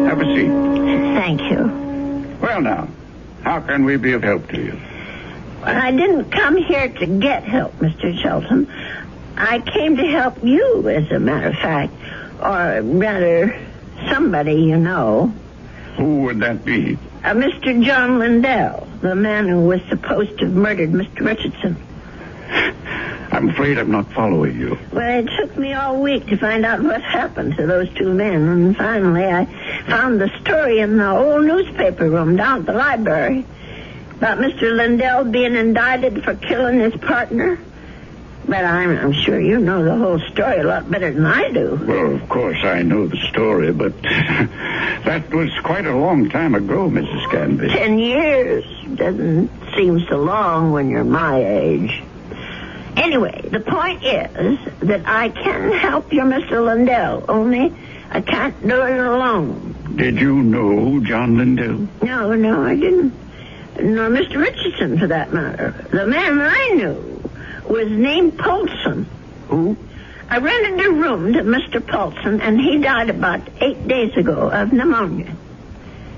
Have a seat. Thank you. Well, now, how can we be of help to you? Well, I didn't come here to get help, Mr. Shelton. I came to help you, as a matter of fact. Or rather, somebody you know. Who would that be? Mr. John Lindell, the man who was supposed to have murdered Mr. Richardson. I'm afraid I'm not following you. Well, it took me all week to find out what happened to those two men, and finally I found the story in the old newspaper room down at the library about Mr. Lindell being indicted for killing his partner. But I'm sure you know the whole story a lot better than I do. Well, of course I know the story, but that was quite a long time ago, Mrs. Canby. 10 years doesn't seem so long when you're my age. Anyway, the point is that I can help your Mr. Lindell, only I can't do it alone. Did you know John Lindell? No, I didn't. Nor Mr. Richardson, for that matter. The man I knew was named Paulson. Who? I rented a room to Mr. Paulson, and he died about 8 days ago of pneumonia.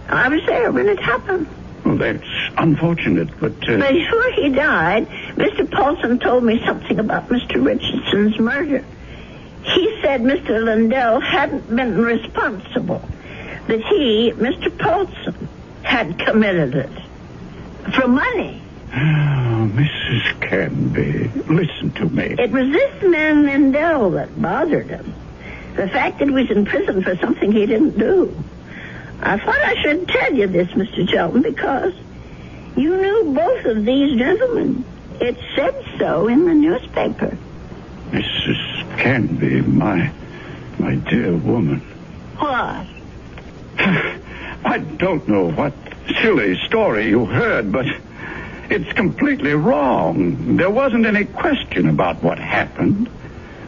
I was there when it happened. Well, that's unfortunate, but... Before he died, Mr. Paulson told me something about Mr. Richardson's murder. He said Mr. Lindell hadn't been responsible, that he, Mr. Paulson, had committed it. For money. Oh, Mrs. Canby, listen to me. It was this man Lindell that bothered him. The fact that he was in prison for something he didn't do. I thought I should tell you this, Mr. Shelton, because you knew both of these gentlemen. It said so in the newspaper. Mrs. Canby, my dear woman. What? I don't know what silly story you heard, but it's completely wrong. There wasn't any question about what happened.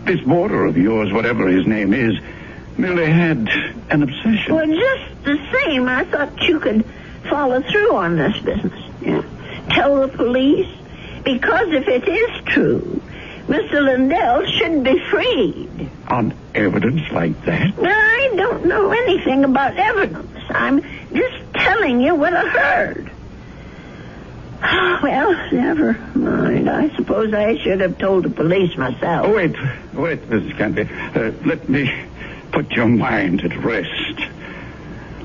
This boarder of yours, whatever his name is, merely had an obsession. Well, just the same, I thought you could follow through on this business. Yeah. Tell the police. Because if it is true, Mr. Lindell should be freed. On evidence like that? Well, I don't know anything about evidence. I'm just telling you what I heard. Well, never mind. I suppose I should have told the police myself. Oh, wait, Mrs. Canby. Let me put your mind at rest.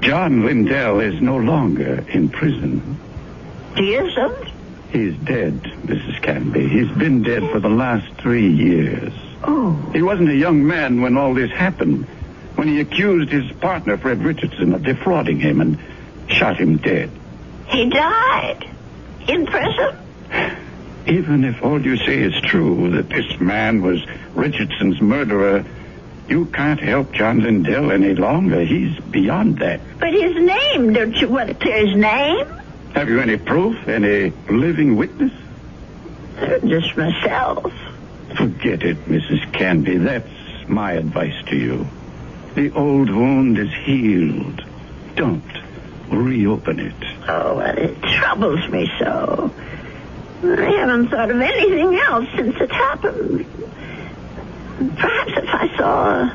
John Lindell is no longer in prison. He isn't? He's dead, Mrs. Canby. He's been dead for the last 3 years. Oh. He wasn't a young man when all this happened, when he accused his partner, Fred Richardson, of defrauding him and shot him dead. He died? In prison? Even if all you say is true, that this man was Richardson's murderer, you can't help John Lindell any longer. He's beyond that. But his name, don't you want to clear his name? Have you any proof? Any living witness? Just myself. Forget it, Mrs. Canby. That's my advice to you. The old wound is healed. Don't reopen it. Oh, well, it troubles me so. I haven't thought of anything else since it happened. Perhaps if I saw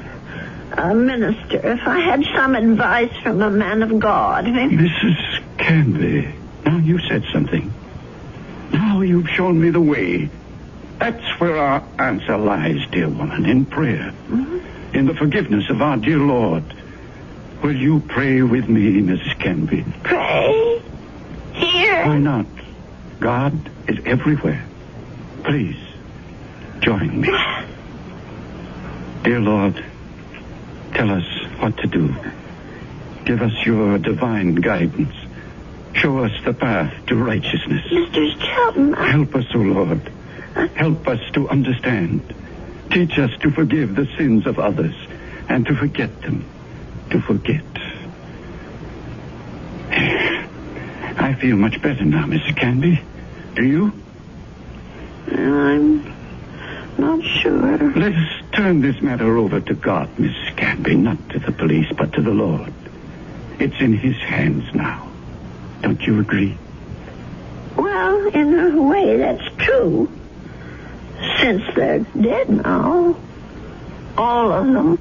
a minister, if I had some advice from a man of God. Mrs. Canby, now you said something. Now you've shown me the way. That's where our answer lies, dear woman, in prayer. Mm-hmm. In the forgiveness of our dear Lord. Will you pray with me, Mrs. Canby? Pray? Here? Why not? God is everywhere. Please, join me. Dear Lord, tell us what to do. Give us your divine guidance. Show us the path to righteousness. Mr. Shelton, Help us, O Lord. Help us to understand. Teach us to forgive the sins of others and to forget them. To forget. I feel much better now, Mrs. Canby. Do you? I'm not sure. Let us turn this matter over to God, Mrs. Canby, not to the police, but to the Lord. It's in his hands now. Don't you agree? Well, in a way, that's true. Since they're dead now. All of them.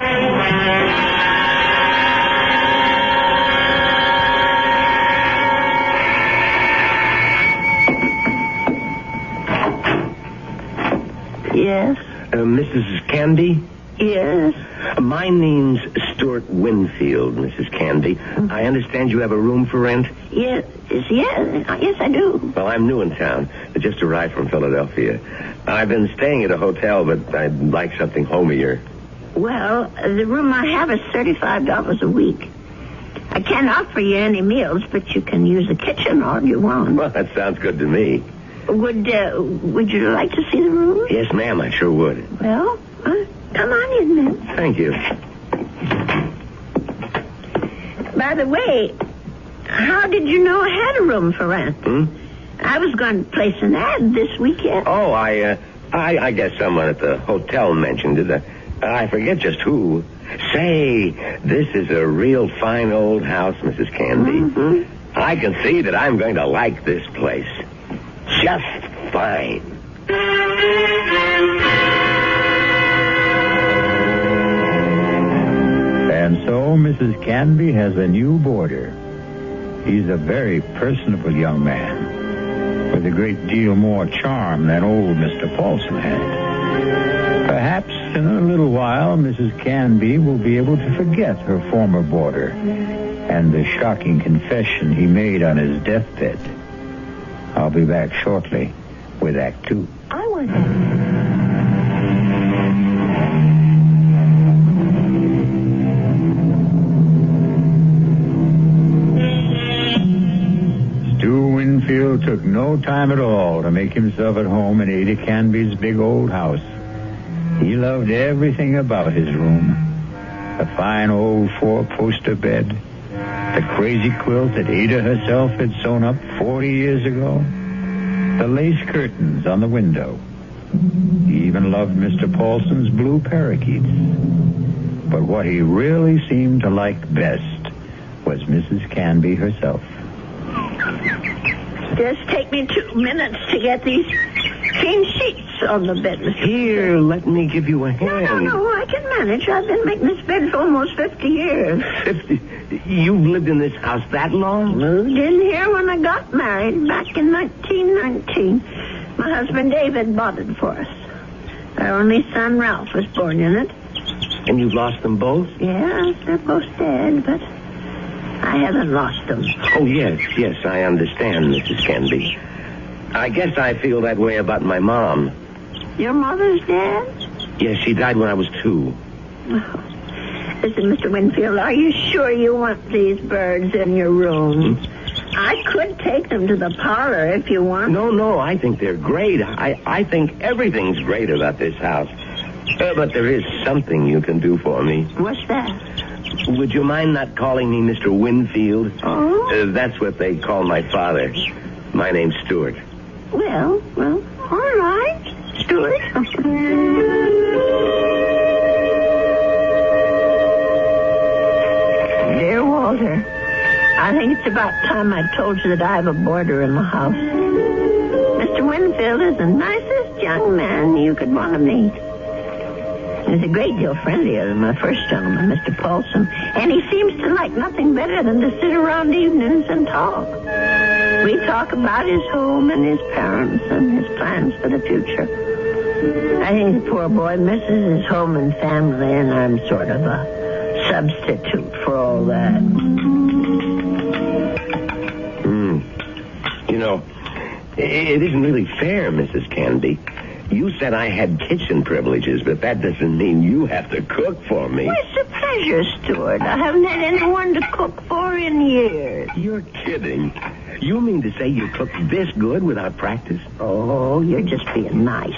Yes? Mrs. Canby? Yes? My name's Stuart Winfield, Mrs. Canby. I understand you have a room for rent? Yes, I do. Well, I'm new in town. I just arrived from Philadelphia. I've been staying at a hotel, but I'd like something homier. Well, the room I have is $35 a week. I can't offer you any meals, but you can use the kitchen all you want. Well, that sounds good to me. Would you like to see the room? Yes, ma'am, I sure would. Well, come on in then. Thank you. By the way, how did you know I had a room for rent? I was going to place an ad this weekend. Oh, I guess someone at the hotel mentioned it. I forget just who. Say, this is a real fine old house, Mrs. Canby. I can see that I'm going to like this place. Just fine. And so Mrs. Canby has a new boarder. He's a very personable young man with a great deal more charm than old Mr. Paulson had. Perhaps in a little while, Mrs. Canby will be able to forget her former boarder and the shocking confession he made on his deathbed. I'll be back shortly with Act 2. I want Stu Winfield took no time at all to make himself at home in Ada Canby's big old house. He loved everything about his room. The fine old four-poster bed, the crazy quilt that Ada herself had sewn up 40 years ago, the lace curtains on the window. He even loved Mr. Paulson's blue parakeets. But what he really seemed to like best was Mrs. Canby herself. Just take me 2 minutes to get these clean sheets on the bed, Mr. Here, let me give you a hand. No, I can manage. I've been making this bed for almost 50 years. 50? You've lived in this house that long? Moved in here when I got married back in 1919. My husband David bought it for us. Our only son Ralph was born in it. And you've lost them both? Yeah, they're both dead, but I haven't lost them. Oh, yes, I understand, Mrs. Canby. I guess I feel that way about my mom. Your mother's dead? Yes, she died when I was 2. Listen, Mr. Winfield, are you sure you want these birds in your room? I could take them to the parlor if you want. No, I think they're great. I think everything's great about this house. But there is something you can do for me. What's that? Would you mind not calling me Mr. Winfield? Oh? That's what they call my father. My name's Stuart. Well, all right, Stuart. Dear Walter, I think it's about time I told you that I have a boarder in the house. Mr. Winfield is the nicest young man you could want to meet. He's a great deal friendlier than my first gentleman, Mr. Paulson, and he seems to like nothing better than to sit around evenings and talk. We talk about his home and his parents and his plans for the future. I think the poor boy misses his home and family, and I'm sort of a substitute for all that. You know, it isn't really fair, Mrs. Canby. You said I had kitchen privileges, but that doesn't mean you have to cook for me. Well, it's a pleasure, Stuart. I haven't had anyone to cook for in years. You're kidding. You mean to say you cook this good without practice? Oh, you're just being nice.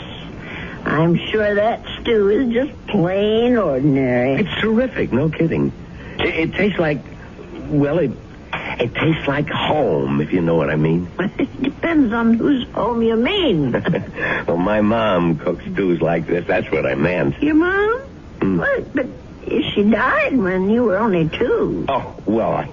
I'm sure that stew is just plain ordinary. It's terrific, no kidding. It tastes like, well, it tastes like home, if you know what I mean. It depends on whose home you mean. Well, my mom cooks stews like this. That's what I meant. Your mom? What? But she died when you were only 2. Oh, well,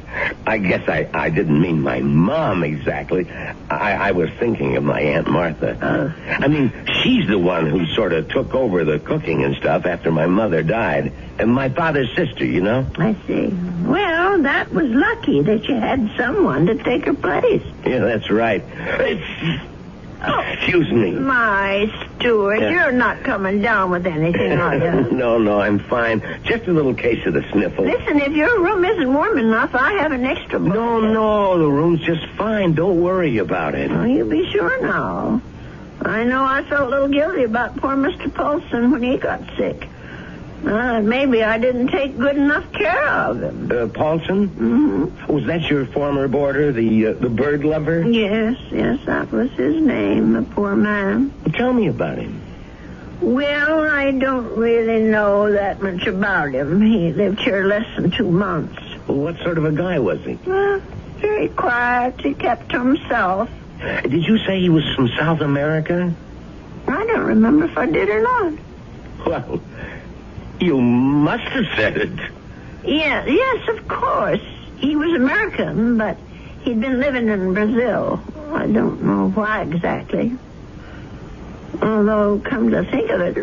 I guess I didn't mean my mom exactly. I was thinking of my Aunt Martha. I mean, she's the one who sort of took over the cooking and stuff after my mother died. And my father's sister, you know? I see. Well, that was lucky that you had someone to take her place. Yeah, that's right. Excuse me. My Stuart, you're not coming down with anything, are you? No, I'm fine. Just a little case of the sniffles. Listen, if your room isn't warm enough, I have an extra book. No, the room's just fine. Don't worry about it. Oh, you be sure now. I know I felt a little guilty about poor Mr. Paulson when he got sick. Maybe I didn't take good enough care of him. Paulson? Mm-hmm. Was that your former boarder, the bird lover? Yes, that was his name, the poor man. Tell me about him. Well, I don't really know that much about him. He lived here less than 2 months. Well, what sort of a guy was he? Well, very quiet. He kept to himself. Did you say he was from South America? I don't remember if I did or not. Well, you must have said it. Yes, of course. He was American, but he'd been living in Brazil. I don't know why exactly. Although, come to think of it,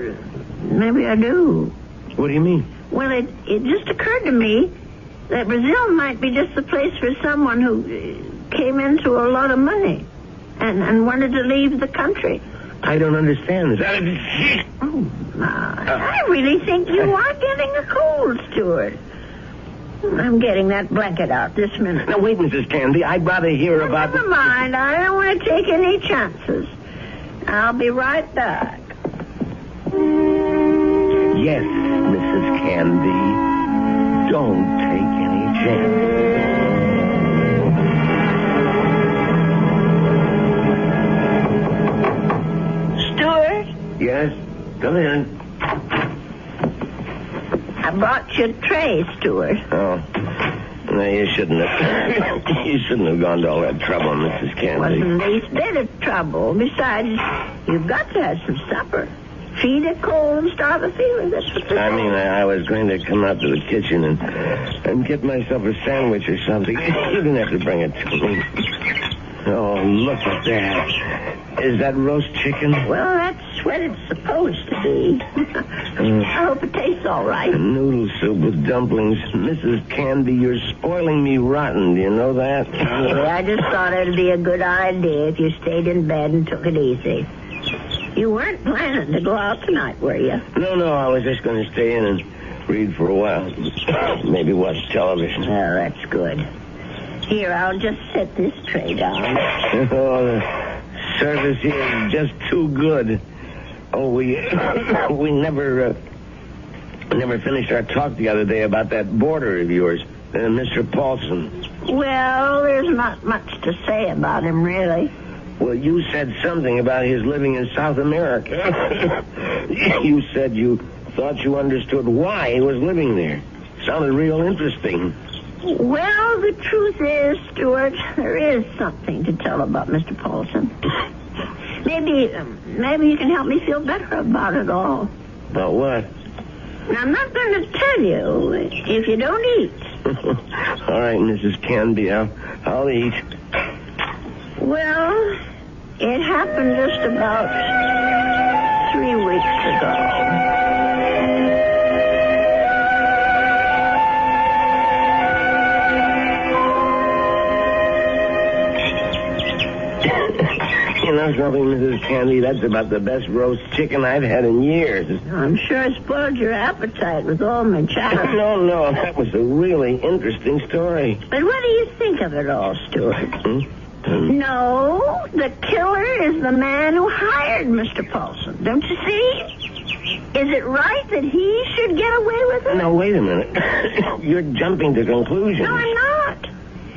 maybe I do. What do you mean? Well, it just occurred to me that Brazil might be just the place for someone who came into a lot of money and wanted to leave the country. I don't understand. Oh, I really think you are getting a cold, Stuart. I'm getting that blanket out this minute. Now, wait, Mrs. Candy. I'd rather hear about... Never mind. I don't want to take any chances. I'll be right back. Yes, Mrs. Candy. Don't take any chances. Yes? Come in. I brought you a tray, Stuart. Oh. No, you shouldn't have gone to all that trouble, Mrs. Candy. Wasn't the least bit of trouble. Besides, you've got to have some supper. Feed a cold and starve a fever. That's what they I mean, I was going to come out to the kitchen and get myself a sandwich or something. You didn't have to bring it to me. Oh, look at that. Is that roast chicken? Well, that's what it's supposed to be. I hope it tastes all right. Noodle soup with dumplings. Mrs. Candy, you're spoiling me rotten. Do you know that? Yeah, I just thought it'd be a good idea if you stayed in bed and took it easy. You weren't planning to go out tonight, were you? No, I was just going to stay in and read for a while. Maybe watch television. Oh, that's good. Here, I'll just set this tray down. Oh, the service here is just too good. Oh, we never finished our talk the other day about that boarder of yours, Mr. Paulson. Well, there's not much to say about him, really. Well, you said something about his living in South America. You said you thought you understood why he was living there. Sounded real interesting. Well, the truth is, Stuart, there is something to tell about Mr. Paulson. Maybe you can help me feel better about it all. About what? Now, I'm not going to tell you if you don't eat. All right, Mrs. Canby, I'll eat. Well, it happened just about 3 weeks ago. You know something, Mrs. Candy? That's about the best roast chicken I've had in years. I'm sure I spoiled your appetite with all my chatter. No, that was a really interesting story. But what do you think of it all, Stuart? No, the killer is the man who hired Mr. Paulson. Don't you see? Is it right that he should get away with it? Now, wait a minute. You're jumping to conclusions. No, I'm not.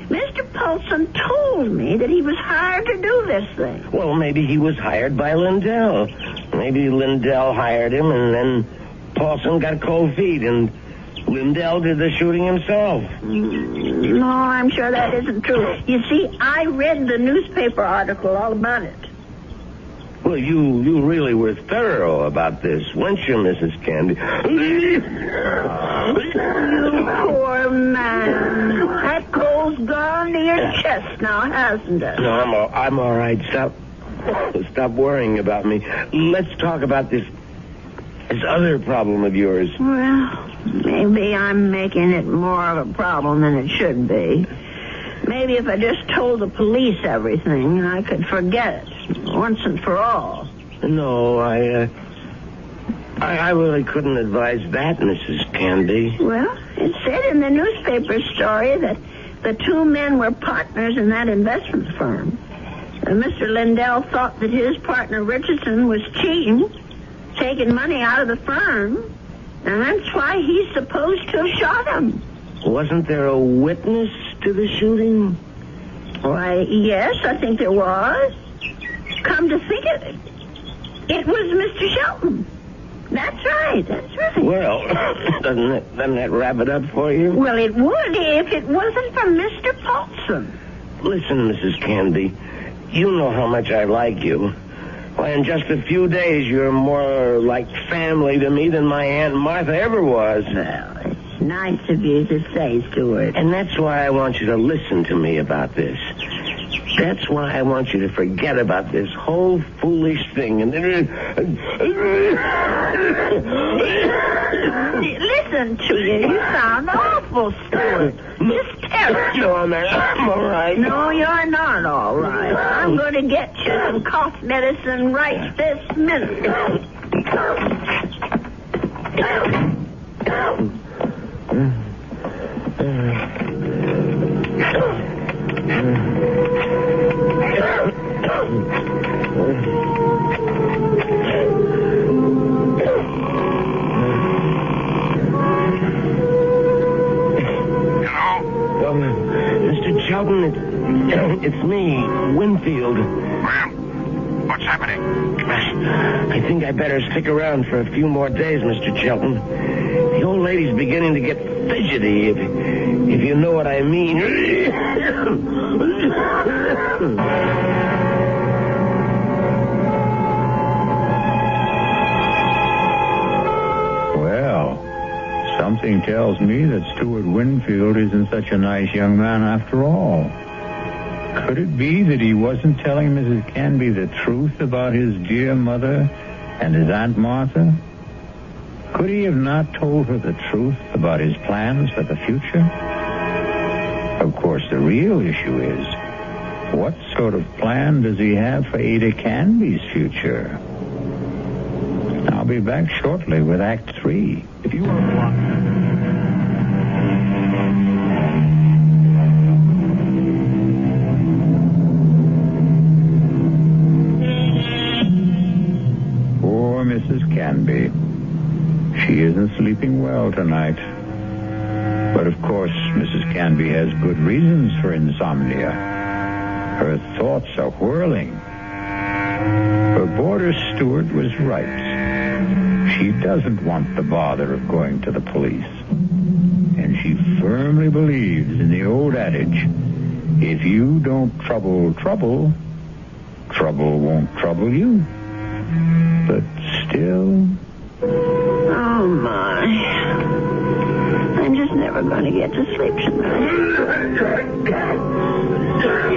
Mr. Paulson told me that he was hired to do this thing. Well, maybe he was hired by Lindell. Maybe Lindell hired him, and then Paulson got cold feet, and Lindell did the shooting himself. No, I'm sure that isn't true. You see, I read the newspaper article all about it. Well, you really were thorough about this, weren't you, Mrs. Candy? You poor man. That cold's gone to your chest now, hasn't it? No, I'm all right. Stop worrying about me. Let's talk about this other problem of yours. Well, maybe I'm making it more of a problem than it should be. Maybe if I just told the police everything, I could forget it once and for all. No, I really couldn't advise that, Mrs. Candy. Well, it said in the newspaper story that the two men were partners in that investment firm. Mr. Lindell thought that his partner Richardson was cheating, taking money out of the firm, and that's why he's supposed to have shot him. Wasn't there a witness to the shooting? Why, yes, I think there was. Come to think of it, it was Mr. Shelton. That's right. Well, doesn't that wrap it up for you? Well, it would if it wasn't for Mr. Paulson. Listen, Mrs. Candy, you know how much I like you. Why, in just a few days, you're more like family to me than my Aunt Martha ever was. Well, it's nice of you to say, Stuart. And that's why I want you to listen to me about this. That's why I want you to forget about this whole foolish thing. And listen to you. You sound awful, Stuart. Just terrible. No, I'm all right. No, you're not all right. I'm going to get you some cough medicine right this minute. Mr. Shelton, it's me, Winfield. Well, what's happening? I think I better stick around for a few more days, Mr. Shelton. The old lady's beginning to get fidgety, if you know what I mean. Well, something tells me that Stuart Winfield isn't such a nice young man after all. Could it be that he wasn't telling Mrs. Canby the truth about his dear mother and his Aunt Martha? Could he have not told her the truth about his plans for the future? Of course, the real issue is, what sort of plan does he have for Ada Canby's future? I'll be back shortly with Act 3. If you are... Mrs. Canby. She isn't sleeping well tonight. But of course, Mrs. Canby has good reasons for insomnia. Her thoughts are whirling. Her boarder Stuart was right. She doesn't want the bother of going to the police. And she firmly believes in the old adage, if you don't trouble trouble, trouble won't trouble you. But still... Oh, my. I'm just never going to get to sleep tonight.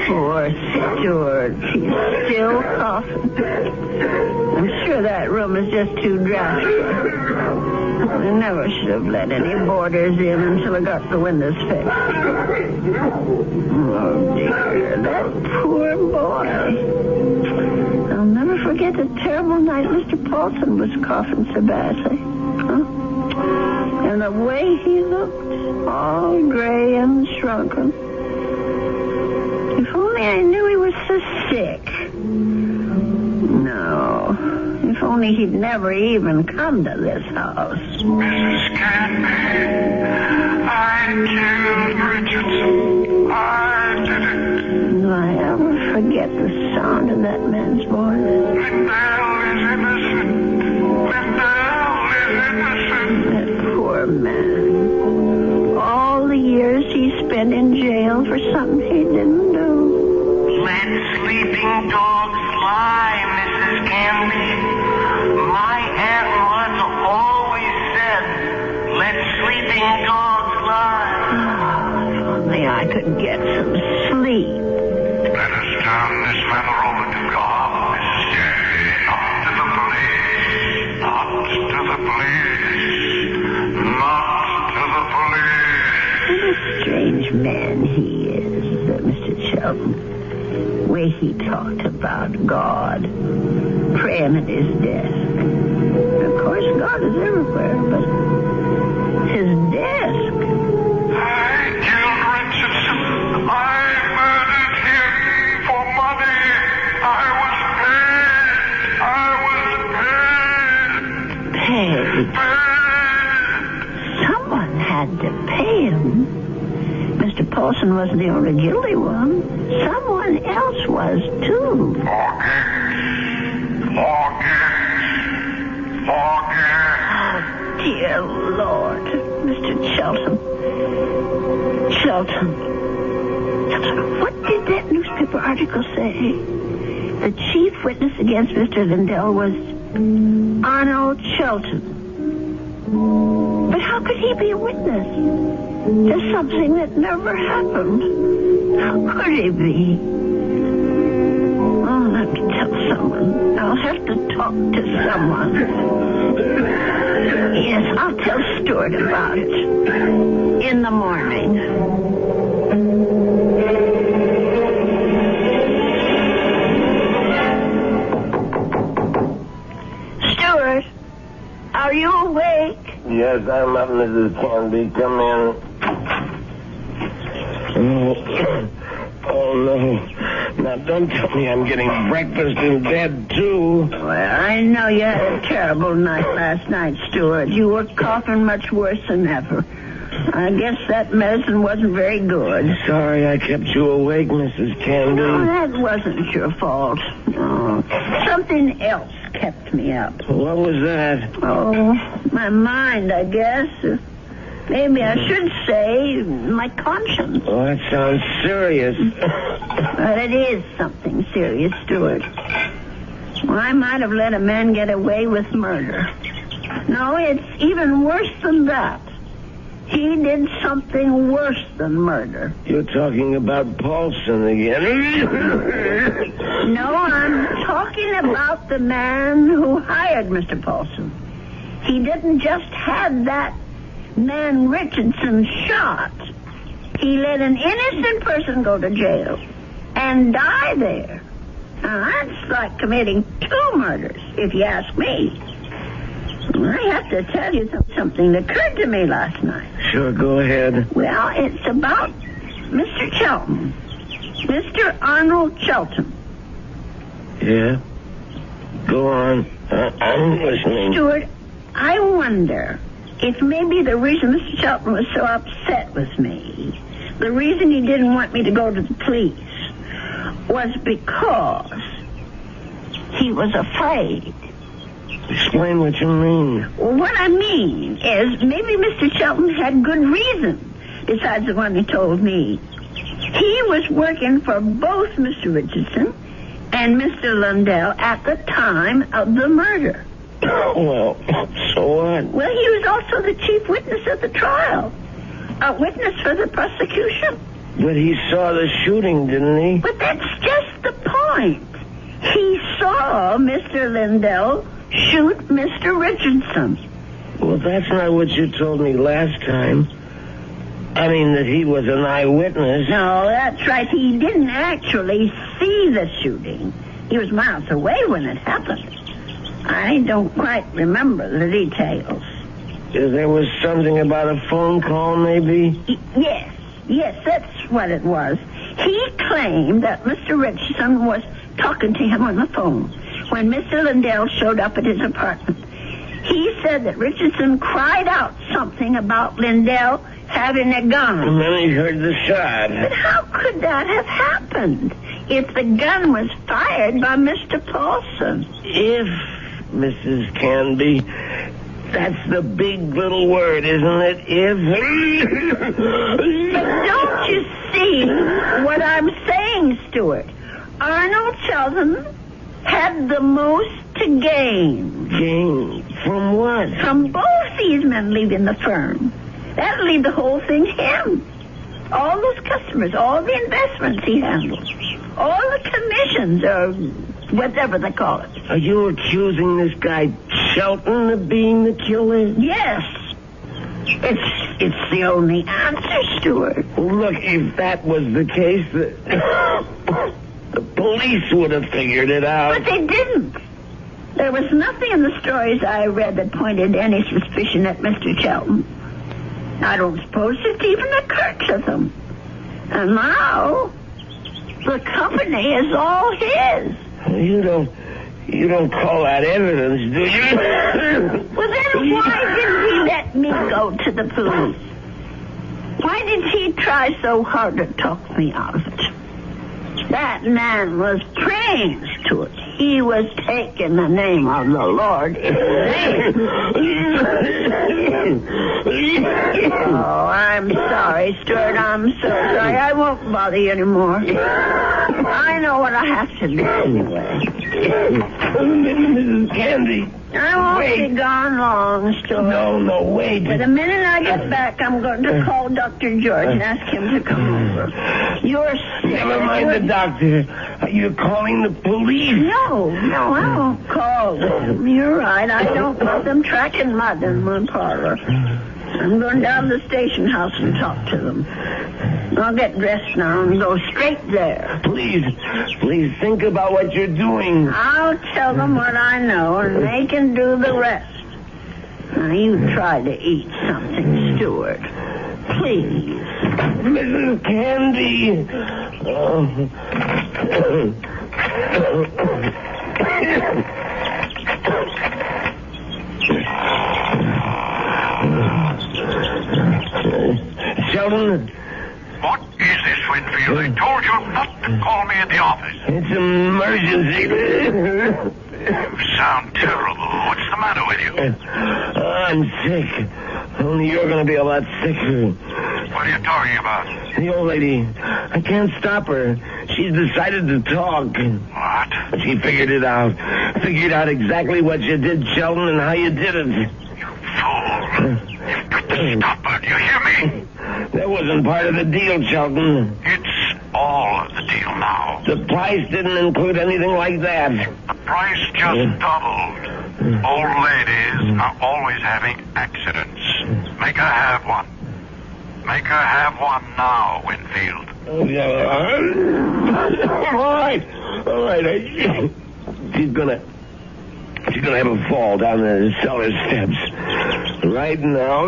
Poor Stuart. He's still coughing. I'm sure that room is just too drafty. I never should have let any boarders in until I got the windows fixed. Oh, dear. That poor boy. I'll never forget the terrible night Mr. Paulson was coughing so badly. Huh? And the way he looked, all gray and shrunken. If only I knew he me he'd never even come to this house. Mrs. Canby, I killed Richardson. I did it. Do I ever forget the sound of that man's voice? Lindell is innocent. Lindell is innocent. That poor man. All the years he spent in jail for something he didn't do. Let sleeping dogs lie, Mrs. Canby. My Aunt Martha always said, let sleeping dogs lie. If only I could get some sleep. Let us turn this matter over to God, Mrs. Canby. Not to the police. Not to the police. Not to the police. What a strange man he is, Mr. Shelton. The way he talked about God, praying at his desk. Of course, God is everywhere, but his desk. I killed Richardson. I murdered him for money. I was paid. Paid? Someone had to pay him. Mr. Paulson wasn't the only guilty one. Someone else was, too. Forget. Oh, dear Lord. Mr. Shelton. Shelton. What did that newspaper article say? The chief witness against Mr. Lindell was Arnold Shelton. But how could he be a witness to something that never happened? How could he be? Oh, let me tell someone. I'll have to talk to someone. Yes, I'll tell Stuart about it. In the morning. Stuart, are you awake? Yes, I'm up, Mrs. Canby. Come in. Oh, no. Now, don't tell me I'm getting breakfast in bed, too. Well, I know you had a terrible night last night, Stuart. You were coughing much worse than ever. I guess that medicine wasn't very good. Sorry I kept you awake, Mrs. Canby. No, that wasn't your fault. No. Something else kept me up. What was that? Oh, my mind, I guess. Maybe I should say my conscience. Oh, that sounds serious. But it is something serious, Stuart. Well, I might have let a man get away with murder. No, it's even worse than that. He did something worse than murder. You're talking about Paulson again. No, I'm talking about the man who hired Mr. Paulson. He didn't just have that man Richardson shot. He let an innocent person go to jail and die there. Now, that's like committing 2 murders, if you ask me. I have to tell you something that occurred to me last night. Sure, go ahead. Well, it's about Mr. Shelton. Mr. Arnold Shelton. Yeah? Go on. I'm listening. Stuart, I wonder if maybe the reason Mr. Shelton was so upset with me, the reason he didn't want me to go to the police, was because he was afraid. Explain what you mean. Well, what I mean is maybe Mr. Shelton had good reason, besides the one he told me. He was working for both Mr. Richardson and Mr. Lindell at the time of the murder. Well, so what? Well, he was also the chief witness at the trial. A witness for the prosecution. But he saw the shooting, didn't he? But that's just the point. He saw Mr. Lindell shoot Mr. Richardson. Well, that's not what you told me last time. I mean that he was an eyewitness. No, that's right. He didn't actually see the shooting. He was miles away when it happened. I don't quite remember the details. There was something about a phone call, maybe? Yes, that's what it was. He claimed that Mr. Richardson was talking to him on the phone when Mr. Lindell showed up at his apartment. He said that Richardson cried out something about Lindell having a gun. And then he heard the shot. But how could that have happened if the gun was fired by Mr. Paulson? If, Mrs. Canby, that's the big little word, isn't it? If. But don't you see what I'm saying, Stuart? Arnold Sheldon had the most to gain. Gain? From what? From both these men leaving the firm. That'll leave the whole thing to him. All those customers, all the investments he handles, all the commissions, or whatever they call it. Are you accusing this guy Shelton of being the killer? Yes. It's the only answer, Stuart. Well, look, if that was the case, the police would have figured it out. But they didn't. There was nothing in the stories I read that pointed any suspicion at Mr. Shelton. I don't suppose it even occurred to them. And now, the company is all his. You don't call that evidence, do you? Well, then why didn't he let me go to the police? Why did he try so hard to talk me out of it? That man was praying to it. He was taking the name of the Lord. Oh, I'm sorry, Stuart. I'm so sorry. I won't bother you anymore. I know what I have to do anyway. Mrs. Candy. I won't be gone long, Stuart. No, wait. But the minute I get back, I'm going to call Dr. George and ask him to come over. You're sick. Never mind the doctor. Are you calling the police? No, I won't call them. You're right. I don't want them tracking mud in my parlor. I'm going down to the station house and talk to them. I'll get dressed now and go straight there. Please think about what you're doing. I'll tell them what I know, and they can do the rest. Now, you try to eat something, Stuart. Please. Mrs. Candy. Sheldon? What is this, Winfield? I told you not to call me at the office. It's an emergency. You sound terrible. What's the matter with you? I'm sick. Only you're going to be a lot sicker. What are you talking about? The old lady. I can't stop her. She's decided to talk. What? She figured it out. Figured out exactly what you did, Sheldon, and how you did it. You fool. You've got to stop her. Do you hear me? That wasn't part of the deal, Sheldon. It's all of the deal now. The price didn't include anything like that. The price just doubled. Old ladies are always having accidents. Make her have one. Make her have one now, Winfield. All right. She's gonna have a fall down the cellar steps. Right now.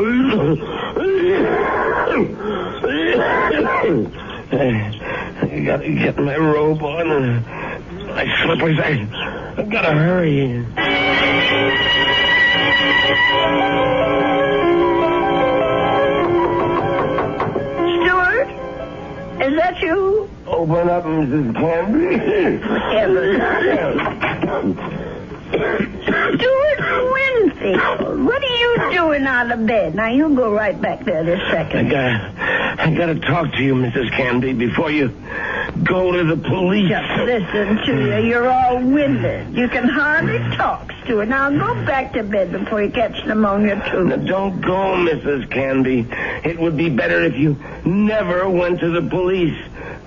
I gotta get my robe on and my slippers. I gotta hurry. Stuart? Is that you? Open up, Mrs. Canby. Stuart Winfield, what are you doing out of bed? Now, you go right back there this second. I gotta talk to you, Mrs. Canby, before you go to the police. Just listen to you. You're all winded. You can hardly talk, Stuart. Now, go back to bed before you catch pneumonia, too. Now, don't go, Mrs. Canby. It would be better if you never went to the police.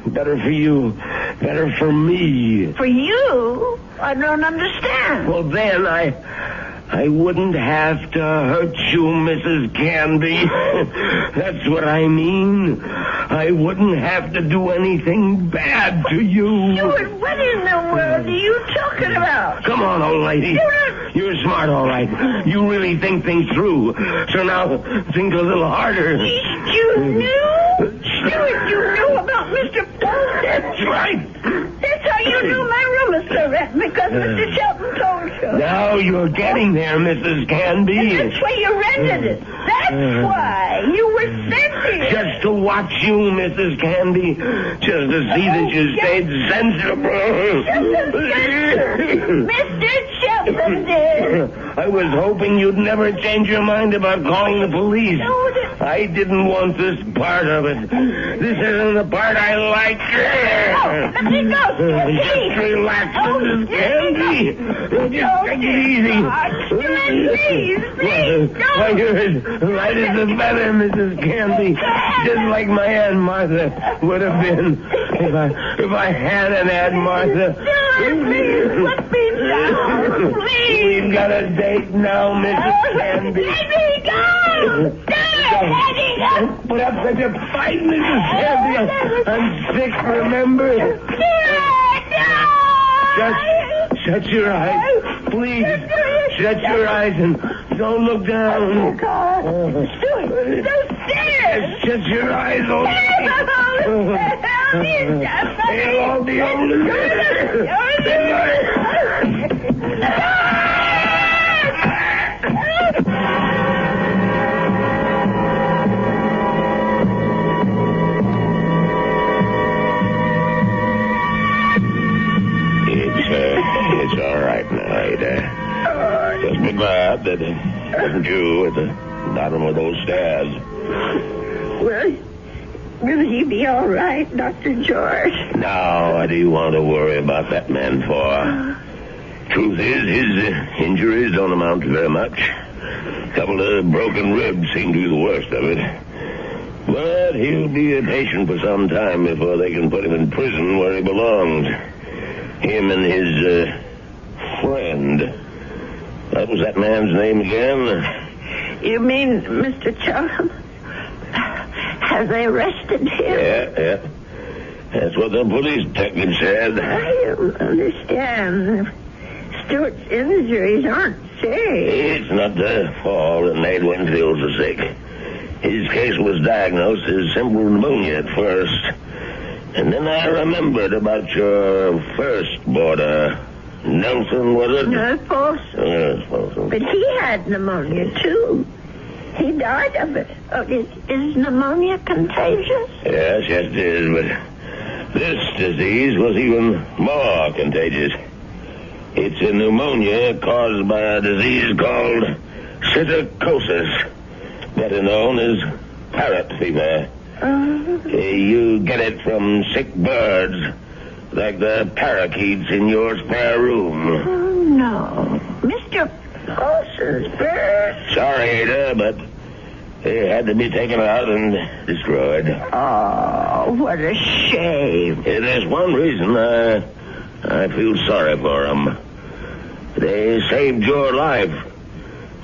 Better for you. Better for me. For you? I don't understand. Well, then I wouldn't have to hurt you, Mrs. Canby. That's what I mean. I wouldn't have to do anything bad to you. Stuart, what in the world are you talking about? Come on, old lady. You're smart, all right. You really think things through. So now, think a little harder. You knew? Stuart, you knew about Mr. Paul? That's right. That's how you knew my room was so red, because Mr. Shelton Now you're getting there, Mrs. Canby. That's why you rented it. That's why. You were sent here. Just to watch you, Mrs. Canby. Just to see that you stayed sensible. Mr. Cheffington. I was hoping you'd never change your mind about calling the police. I didn't want this part of it. This isn't the part I like. Let me go. Just relax, Mrs. Canby. Just take it easy. Please, Why, you're as light as a feather, Mrs. Canby. Just like my Aunt Martha would have been if I had an Aunt Martha. Please, let me down. Please. We've got a date now, Mrs. Canby. Let me go. Don't put up such a fight, Mrs. Canby. I'm sick, remember? Shut your eyes. Please, shut your eyes and don't look down. Shut your eyes, old They'll all be over. It's all right now, Ada. Just be glad that it wasn't you at the bottom of those stairs. Will he be all right, Dr. George? Now, what do you want to worry about that man for? Truth is, his injuries don't amount to very much. A couple of broken ribs seem to be the worst of it. But he'll be a patient for some time before they can put him in prison where he belongs. Him and his friend. What was that man's name again? You mean Mr. Charlton? Have they arrested him? Yeah. That's what the police detective said. I don't understand. Stuart's injuries aren't serious. It's not the fall that made Winfield so sick. His case was diagnosed as simple pneumonia at first. And then I remembered about your first boarder. Nelson, was it? No, Folsom. Yes, Folsom. But he had pneumonia, too. He died of it. Oh, is pneumonia contagious? Yes, it is, but this disease was even more contagious. It's a pneumonia caused by a disease called psittacosis, better known as parrot fever. You get it from sick birds, like the parakeets in your spare room. Oh, no. Mr. Paulson's bird. Sorry, Ada, but they had to be taken out and destroyed. Oh, what a shame. There's one reason I feel sorry for them. They saved your life.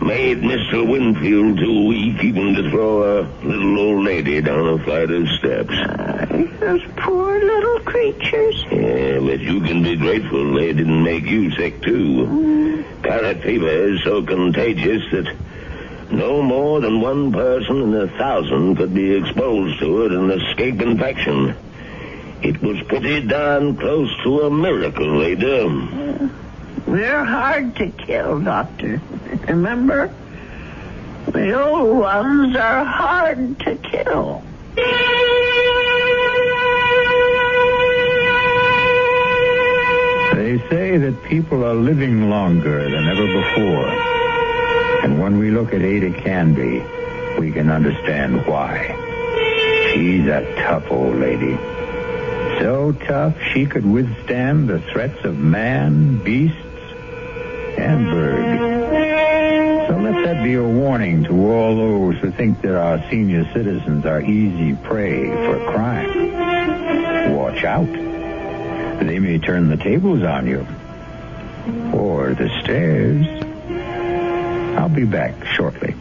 Made Mr. Winfield too weak even to throw a little old lady down a flight of steps. Those poor little creatures. Yeah, but you can be grateful they didn't make you sick, too. Parrot fever is so contagious that no more than one person in 1,000 could be exposed to it and escape infection. It was pretty darn close to a miracle, Ada. They're hard to kill, Doctor. Remember? The old ones are hard to kill. They say that people are living longer than ever before. And when we look at Ada Canby, we can understand why. She's a tough old lady. So tough she could withstand the threats of man, beasts, and bird. So let that be a warning to all those who think that our senior citizens are easy prey for crime. Watch out. They may turn the tables on you. Or the stairs. I'll be back shortly.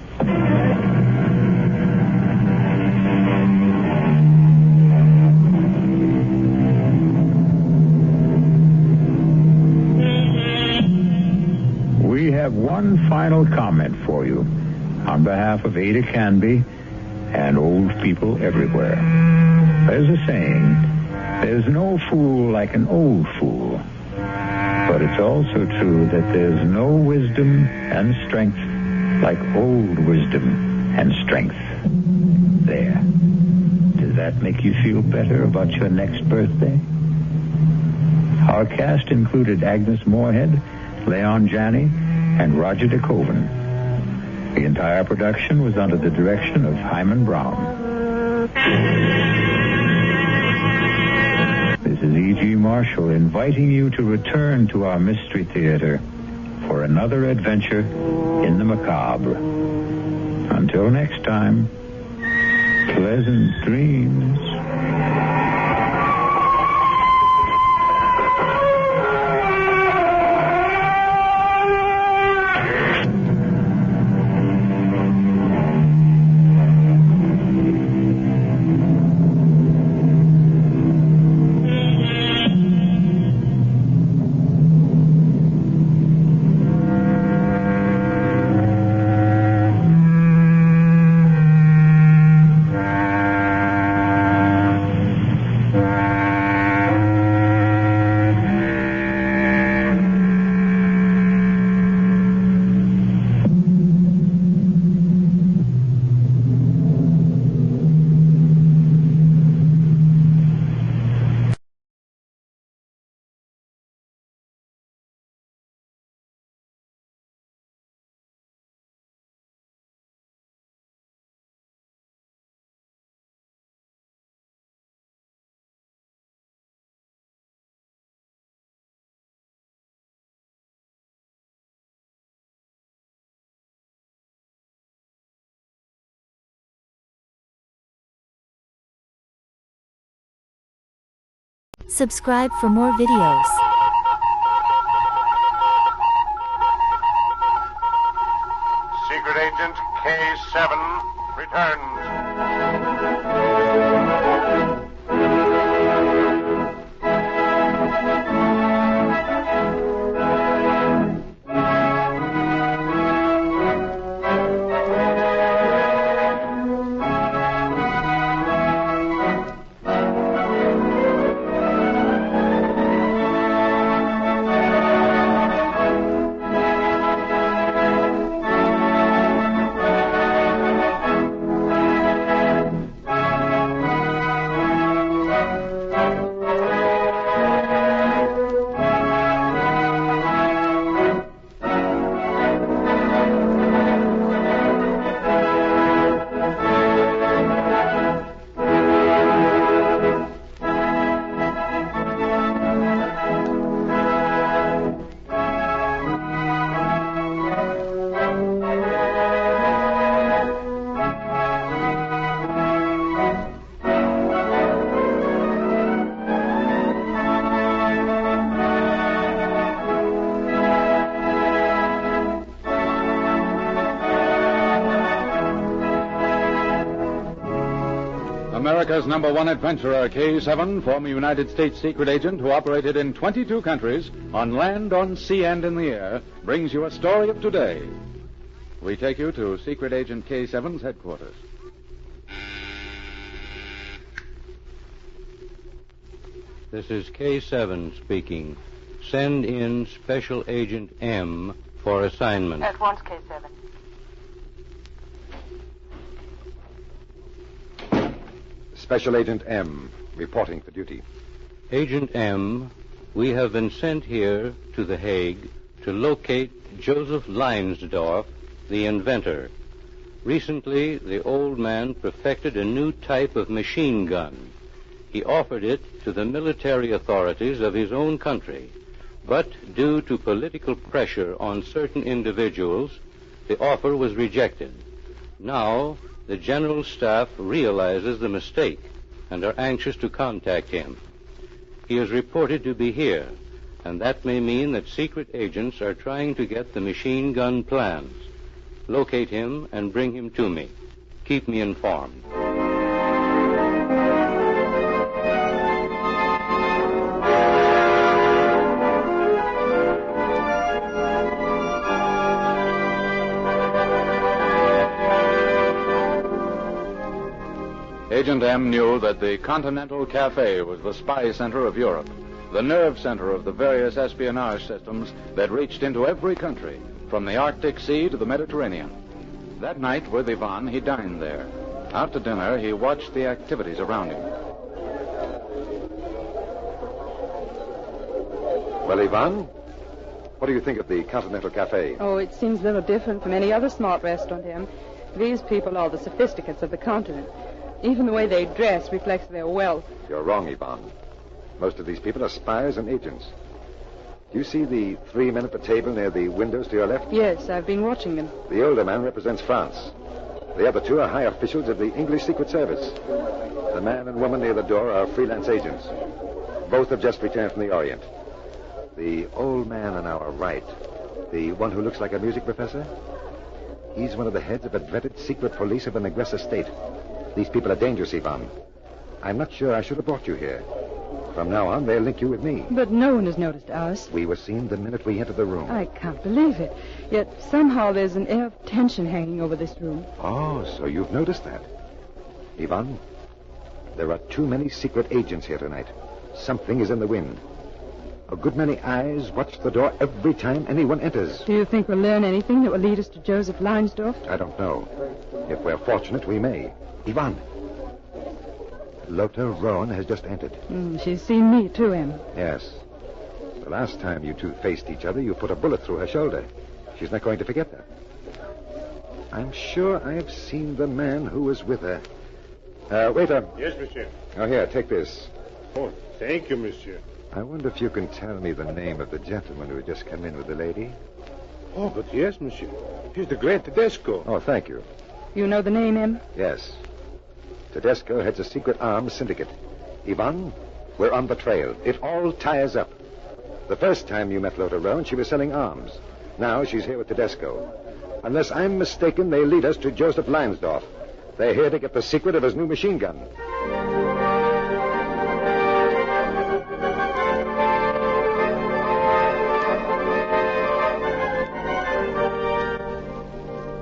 We have one final comment for you on behalf of Ada Canby and old people everywhere. There's a saying, there's no fool like an old fool. But But it's also true that there's no wisdom and strength like old wisdom and strength. There. Does that make you feel better about your next birthday? Our cast included Agnes Moorehead, Leon Janney, and Roger de Koven. The entire production was under the direction of Hyman Brown. This is E.G. Marshall inviting you to return to our Mystery Theater for another adventure in the macabre. Until next time, pleasant dreams. Subscribe for more videos. Secret Agent K7 returns. America's #1 adventurer, K7, former United States secret agent who operated in 22 countries, on land, on sea, and in the air, brings you a story of today. We take you to Secret Agent K7's headquarters. This is K7 speaking. Send in Special Agent M for assignment. At once, K7. Special Agent M, reporting for duty. Agent M, we have been sent here to The Hague to locate Joseph Leinsdorf, the inventor. Recently, the old man perfected a new type of machine gun. He offered it to the military authorities of his own country, but due to political pressure on certain individuals, the offer was rejected. Now, the General Staff realizes the mistake and are anxious to contact him. He is reported to be here, and that may mean that secret agents are trying to get the machine gun plans. Locate him and bring him to me. Keep me informed. Agent M knew that the Continental Cafe was the spy center of Europe. the nerve center of the various espionage systems that reached into every country, from the Arctic Sea to the Mediterranean. That night, with Ivan, he dined there. After dinner, he watched the activities around him. Well, Ivan, what do you think of the Continental Cafe? Oh, it seems little different from any other smart restaurant, Em. These people are the sophisticates of the continent. Even the way they dress reflects their wealth. You're wrong, Ivan. Most of these people are spies and agents. Do you see the three men at the table near the windows to your left? Yes, I've been watching them. The older man represents France. The other two are high officials of the English Secret Service. The man and woman near the door are freelance agents. Both have just returned from the Orient. The old man on our right, the one who looks like a music professor, he's one of the heads of a dreaded secret police of an aggressor state. These people are dangerous, Ivan. I'm not sure I should have brought you here. From now on, they'll link you with me. But no one has noticed us. We were seen the minute we entered the room. I can't believe it. Yet somehow there's an air of tension hanging over this room. Oh, so you've noticed that. Ivan, there are too many secret agents here tonight. Something is in the wind. A good many eyes watch the door every time anyone enters. Do you think we'll learn anything that will lead us to Joseph Leinsdorf? I don't know. If we're fortunate, we may. Ivan, Lothar Rowan has just entered. She's seen me, too, Em. Yes. The last time you two faced each other, you put a bullet through her shoulder. She's not going to forget that. I'm sure I've seen the man who was with her. Waiter. Yes, monsieur. Oh, here, take this. Oh, thank you, monsieur. I wonder if you can tell me the name of the gentleman who had just come in with the lady. Oh, but yes, monsieur. He's the great Tedesco. Oh, thank you. You know the name, Em? Yes. Tedesco heads a secret arms syndicate. Ivan, we're on the trail. It all ties up. The first time you met Lothar Rowan, she was selling arms. Now she's here with Tedesco. Unless I'm mistaken, they lead us to Joseph Leinsdorf. They're here to get the secret of his new machine gun.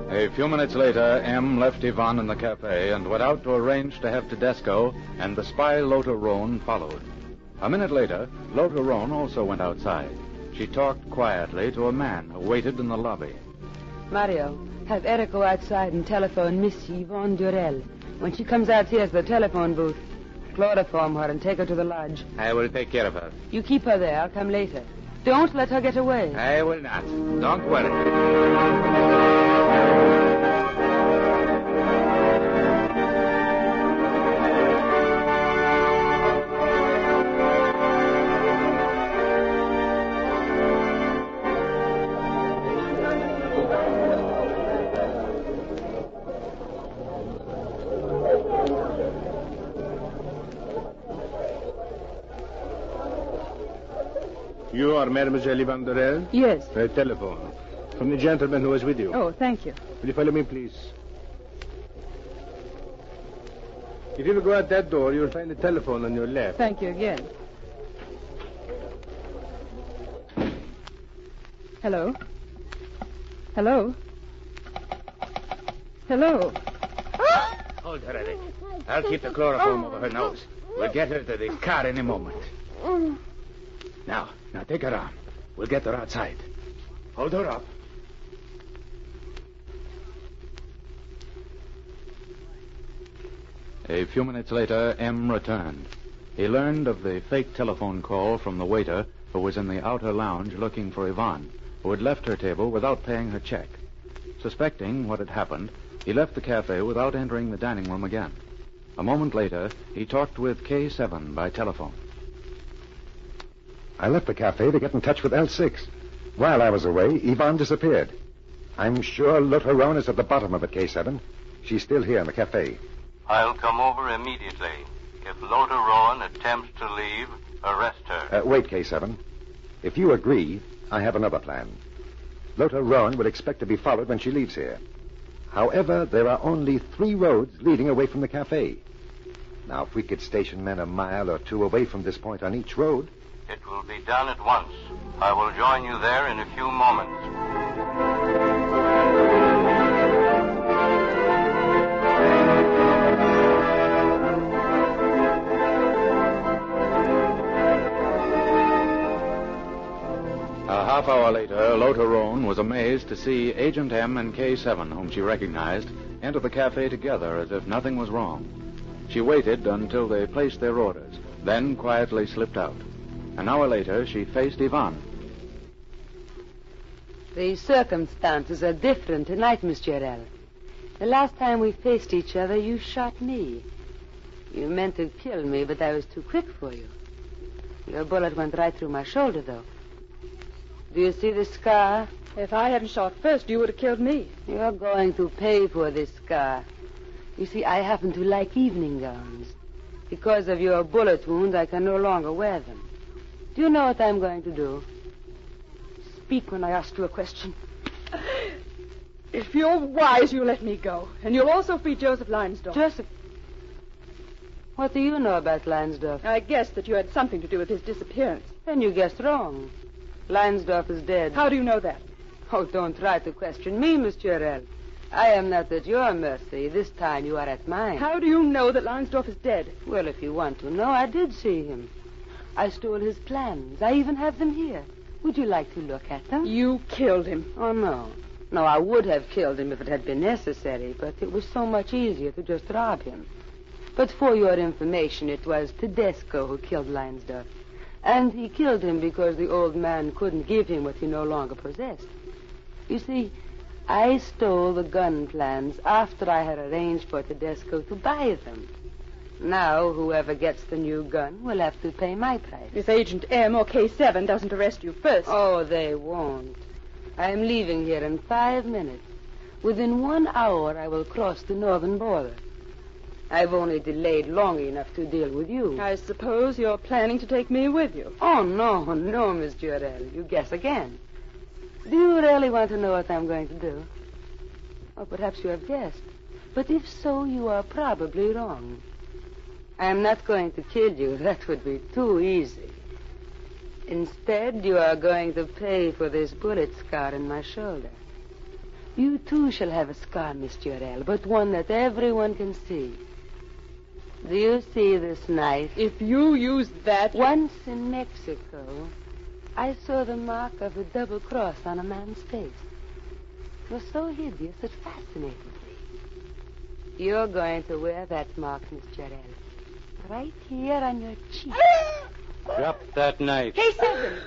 A few minutes later, M left Ivan in the cafe and went out to arrange to have Tedesco and the spy Lothar Rowan followed. A minute later, Lothar Rowan also went outside. She talked quietly to a man who waited in the lobby. Mario, have Eric go outside and telephone Miss Yvonne Durell. When she comes out here to the telephone booth, chloroform her and take her to the lodge. I will take care of her. You keep her there. I'll come later. Don't let her get away. I will not. Don't worry. You are Mademoiselle Yvonne Durell? Yes. A telephone. From the gentleman who was with you. Oh, thank you. Will you follow me, please? If you will go out that door, you'll find the telephone on your left. Thank you again. Hello? Hello? Hello? Hold her, Eric. I'll keep the chloroform over her nose. We'll get her to the car any moment. Now, take her arm. We'll get her outside. Hold her up. A few minutes later, M returned. He learned of the fake telephone call from the waiter who was in the outer lounge looking for Yvonne, who had left her table without paying her check. Suspecting what had happened, he left the cafe without entering the dining room again. A moment later, he talked with K7 by telephone. I left the cafe to get in touch with L6. While I was away, Yvonne disappeared. I'm sure Lothar Rowan is at the bottom of it, K7. She's still here in the cafe. I'll come over immediately. If Lothar Rowan attempts to leave, arrest her. Wait, K7. If you agree, I have another plan. Lothar Rowan will expect to be followed when she leaves here. However, there are only 3 roads leading away from the cafe. Now, if we could station men a mile or 2 away from this point on each road... It will be done at once. I will join you there in a few moments. A half hour later, Lothar Rohn was amazed to see Agent M and K7, whom she recognized, enter the cafe together as if nothing was wrong. She waited until they placed their orders, then quietly slipped out. An hour later, she faced Ivan. The circumstances are different tonight, Miss Jarrell. The last time we faced each other, you shot me. You meant to kill me, but I was too quick for you. Your bullet went right through my shoulder, though. Do you see the scar? If I hadn't shot first, you would have killed me. You're going to pay for this scar. You see, I happen to like evening gowns. Because of your bullet wounds, I can no longer wear them. Do you know what I'm going to do? Speak when I ask you a question. If you're wise, you'll let me go. And you'll also free Joseph Leinsdorf. Joseph? What do you know about Leinsdorf? I guessed that you had something to do with his disappearance. Then you guessed wrong. Leinsdorf is dead. How do you know that? Oh, don't try to question me, Miss Jarrell. I am not at your mercy. This time you are at mine. How do you know that Leinsdorf is dead? Well, if you want to know, I did see him. I stole his plans. I even have them here. Would you like to look at them? You killed him. Oh, no. No, I would have killed him if it had been necessary, but it was so much easier to just rob him. But for your information, it was Tedesco who killed Leinsdorf. And he killed him because the old man couldn't give him what he no longer possessed. You see, I stole the gun plans after I had arranged for Tedesco to buy them. Now, whoever gets the new gun will have to pay my price. If Agent M or K7 doesn't arrest you first. Oh, they won't. I'm leaving here in 5 minutes. Within 1 hour, I will cross the northern border. I've only delayed long enough to deal with you. I suppose you're planning to take me with you. Oh, no, Miss Jarrell. You guess again. Do you really want to know what I'm going to do? Or perhaps you have guessed. But if so, you are probably wrong. I'm not going to kill you. That would be too easy. Instead, you are going to pay for this bullet scar in my shoulder. You, too, shall have a scar, Miss Jarrell, but one that everyone can see. Do you see this knife? If you use that... Once in Mexico, I saw the mark of a double cross on a man's face. It was so hideous it fascinated me. You're going to wear that mark, Miss Jarrell. Right here on your cheek. Drop that knife. K7!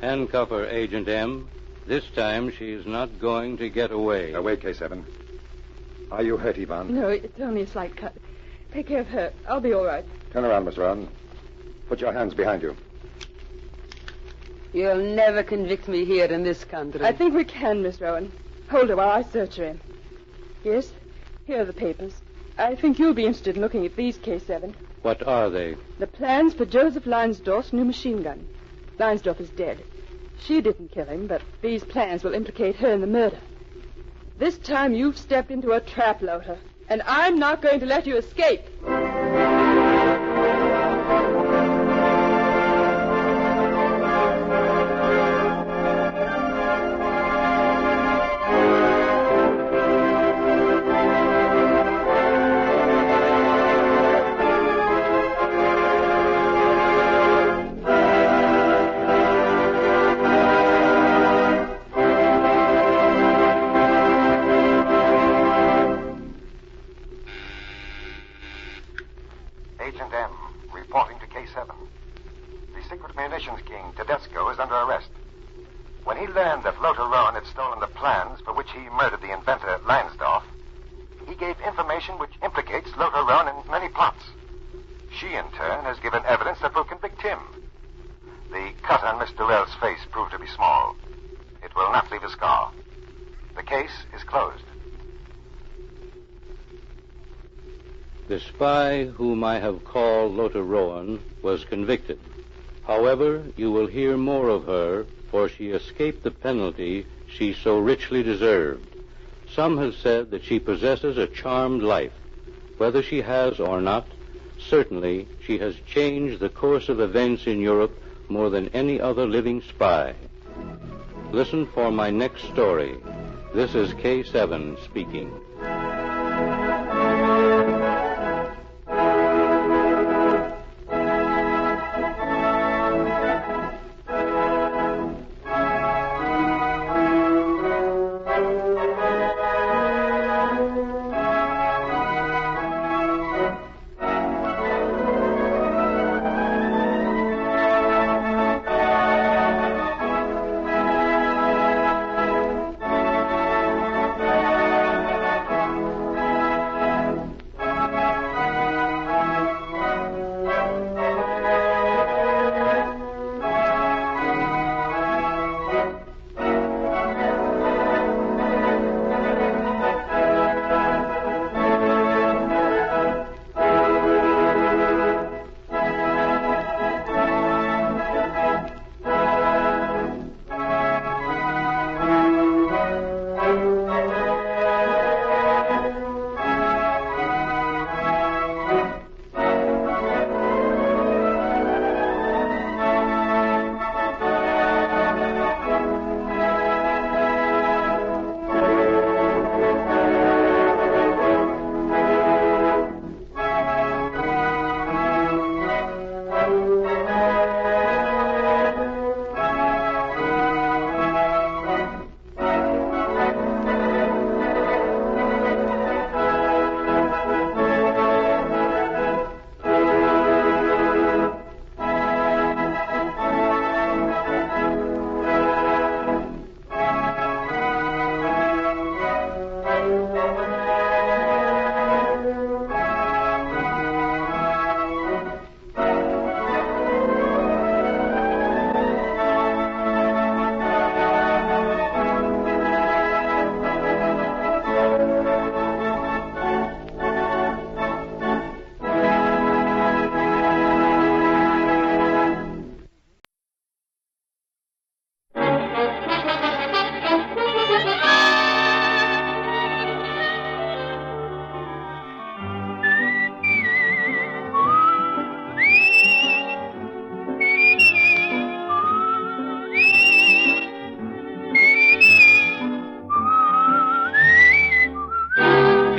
Handcuff her, Agent M. This time she's not going to get away. Now, wait, K7. Are you hurt, Ivan? No, it's only a slight cut. Take care of her. I'll be all right. Turn around, Miss Rowan. Put your hands behind you. You'll never convict me here in this country. I think we can, Miss Rowan. Hold her while I search her in. Yes, here are the papers. I think you'll be interested in looking at these, K7. What are they? The plans for Joseph Leinsdorf's new machine gun. Leinsdorf is dead. She didn't kill him, but these plans will implicate her in the murder. This time you've stepped into a trap, Lothar, and I'm not going to let you escape. Agent M, reporting to K7. The secret munitions king, Tedesco, is under arrest. When he learned that Lothar Rowan had stolen the plans for which he murdered the inventor, Leinsdorf, he gave information which implicates Lothar Rowan in many plots. She, in turn, has given evidence that will convict him. The cut on Miss Durrell's face proved to be small. It will not leave a scar. The case is closed. The spy whom I have called Lothar Rowan was convicted. However, you will hear more of her, for she escaped the penalty she so richly deserved. Some have said that she possesses a charmed life. Whether she has or not, certainly she has changed the course of events in Europe more than any other living spy. Listen for my next story. This is K7 speaking.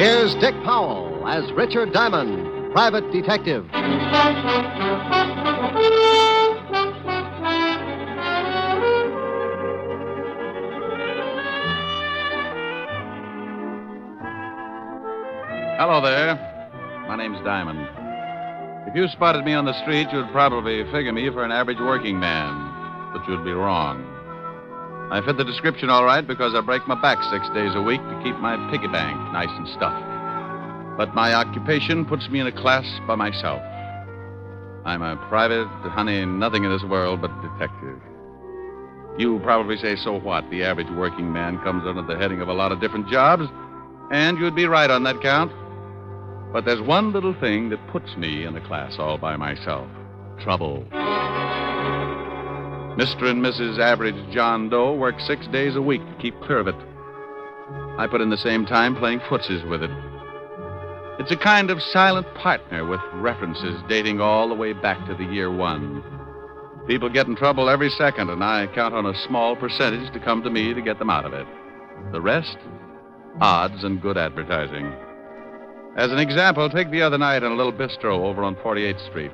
Here's Dick Powell as Richard Diamond, private detective. Hello there. My name's Diamond. If you spotted me on the street, you'd probably figure me for an average working man. But you'd be wrong. I fit the description all right because I break my back 6 days a week to keep my piggy bank nice and stuffed. But my occupation puts me in a class by myself. I'm a private, nothing in this world but detective. You probably say, so what? The average working man comes under the heading of a lot of different jobs, and you'd be right on that count. But there's one little thing that puts me in a class all by myself. Trouble. Mr. and Mrs. Average John Doe work 6 days a week to keep clear of it. I put in the same time playing footsies with it. It's a kind of silent partner with references dating all the way back to the year one. People get in trouble every second, and I count on a small percentage to come to me to get them out of it. The rest, odds and good advertising. As an example, take the other night in a little bistro over on 48th Street.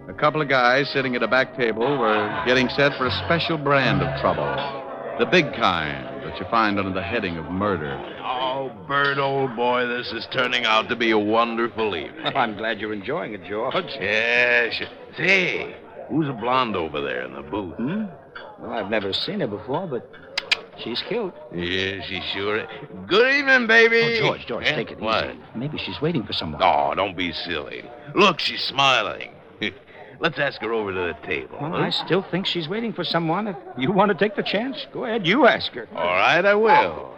A couple of guys sitting at a back table were getting set for a special brand of trouble. The big kind that you find under the heading of murder. Oh, Bert, old boy, this is turning out to be a wonderful evening. Well, I'm glad you're enjoying it, George. Yes. Say, who's a blonde over there in the booth? Well, I've never seen her before, but she's cute. Yeah, she sure is. Good evening, baby. Oh, George, take it What? easy. Maybe she's waiting for someone. Oh, don't be silly. Look, she's smiling. Let's ask her over to the table. Well, I still think she's waiting for someone. If you want to take the chance, go ahead, you ask her. All right, I will.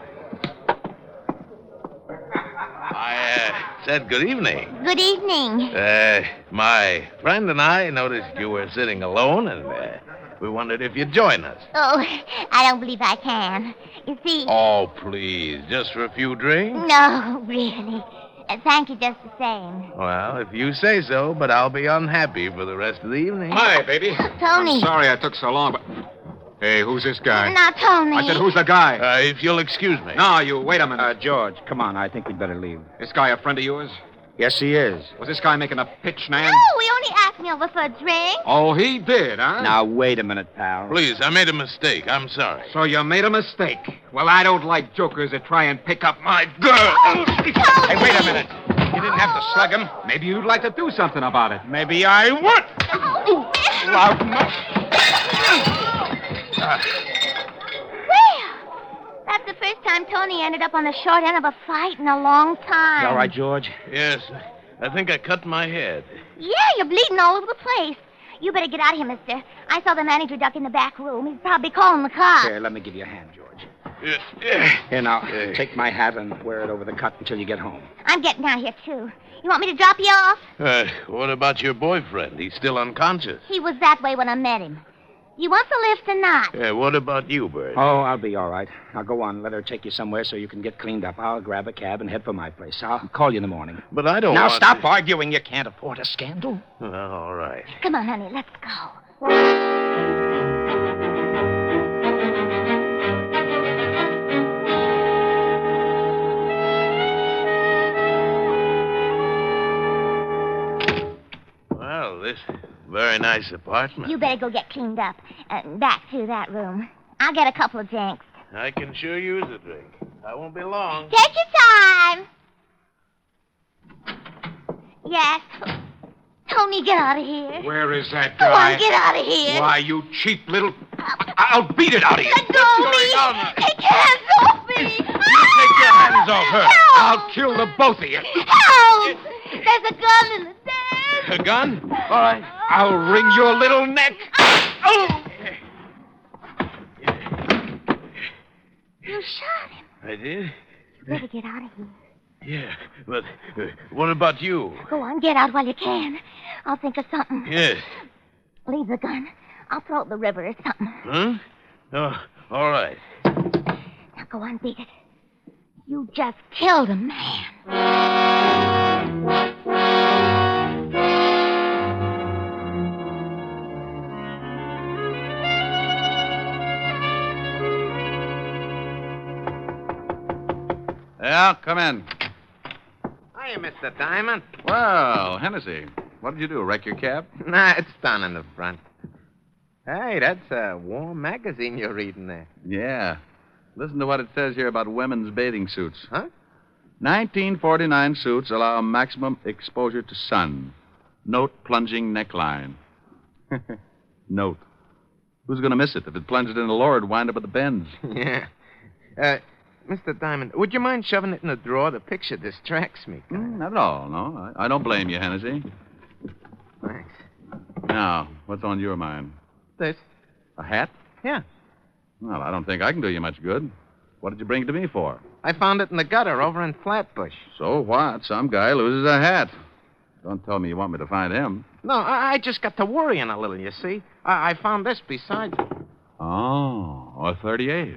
I said good evening. Good evening. My friend and I noticed you were sitting alone, and we wondered if you'd join us. Oh, I don't believe I can. You see... Oh, please, just for a few drinks? No, really. Thank you just the same. Well, if you say so, but I'll be unhappy for the rest of the evening. Hi, baby. Tony. I'm sorry I took so long, but... Hey, who's this guy? Now, Tony. I said, who's the guy? If you'll excuse me. No, you wait a minute. George, come on. I think we'd better leave. This guy a friend of yours? Yes, he is. Was this guy making a pitch, Nan? No, he only asked me over for a drink. Oh, he did, huh? Now, wait a minute, pal. Please, I made a mistake. I'm sorry. So you made a mistake. Well, I don't like jokers that try and pick up my girl. Hey, wait a minute. You didn't have to slug him. Maybe you'd like to do something about it. Maybe I would. Loud enough. That's the first time Tony ended up on the short end of a fight in a long time. You all right, George? Yes, I think I cut my head. Yeah, you're bleeding all over the place. You better get out of here, mister. I saw the manager duck in the back room. He's probably calling the cops. Here, let me give you a hand, George. Here, now, take my hat and wear it over the cut until you get home. I'm getting down here, too. You want me to drop you off? What about your boyfriend? He's still unconscious. He was that way when I met him. You want the lift or not? What about you, Bert? Oh, I'll be all right. Now, go on. Let her take you somewhere so you can get cleaned up. I'll grab a cab and head for my place. I'll call you in the morning. But I don't Now, want stop to... arguing. You can't afford a scandal. All right. Come on, honey. Let's go. Well, this very nice apartment. You better go get cleaned up. Back through that room. I'll get a couple of drinks. I can sure use a drink. I won't be long. Take your time. Yes. Tony, get out of here. Where is that Go guy? on, get out of here. Why, you cheap little... I'll beat it out of you. Let go of me. Take your hands off me. Take your hands off her. Help. I'll kill the both of you. Help! There's a gun in the desk. A gun? All right. I'll wring your little neck. Oh! You shot him. I did? You better get out of here. Yeah, but what about you? Go on, get out while you can. I'll think of something. Yes. Leave the gun. I'll throw it in the river or something. Huh? Oh, all right. Now go on, beat it. You just killed a man. Yeah, come in. Hiya, Mr. Diamond. Well, Hennessy, what did you do? Wreck your cab? Nah, it's down in the front. Hey, that's a warm magazine you're reading there. Yeah. Listen to what it says here about women's bathing suits. Huh? 1949 suits allow maximum exposure to sun. Note plunging neckline. Note. Who's going to miss it? If it plunged in the lower, it'd wind up at the bends. Yeah. Mr. Diamond, would you mind shoving it in the drawer? The picture distracts me. Not at all, no. I don't blame you, Hennessy. Thanks. Now, what's on your mind? This. A hat? Yeah. Well, I don't think I can do you much good. What did you bring it to me for? I found it in the gutter over in Flatbush. So what? Some guy loses a hat. Don't tell me you want me to find him. No, I just got to worrying a little, you see. I found this beside it. Oh, a 38.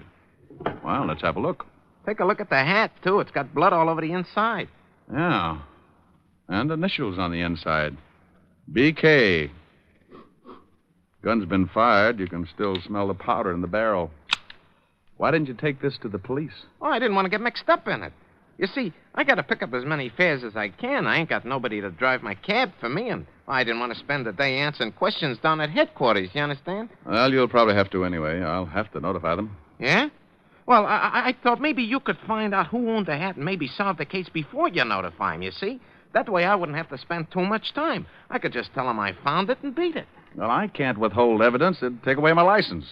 Well, let's have a look. Take a look at the hat, too. It's got blood all over the inside. Yeah. And initials on the inside. BK. Gun's been fired. You can still smell the powder in the barrel. Why didn't you take this to the police? Oh, I didn't want to get mixed up in it. You see, I got to pick up as many fares as I can. I ain't got nobody to drive my cab for me, and I didn't want to spend the day answering questions down at headquarters, you understand? Well, you'll probably have to anyway. I'll have to notify them. Yeah? Well, I thought maybe you could find out who owned the hat and maybe solve the case before you notify him, you see? That way I wouldn't have to spend too much time. I could just tell them I found it and beat it. Well, I can't withhold evidence. It'd take away my license.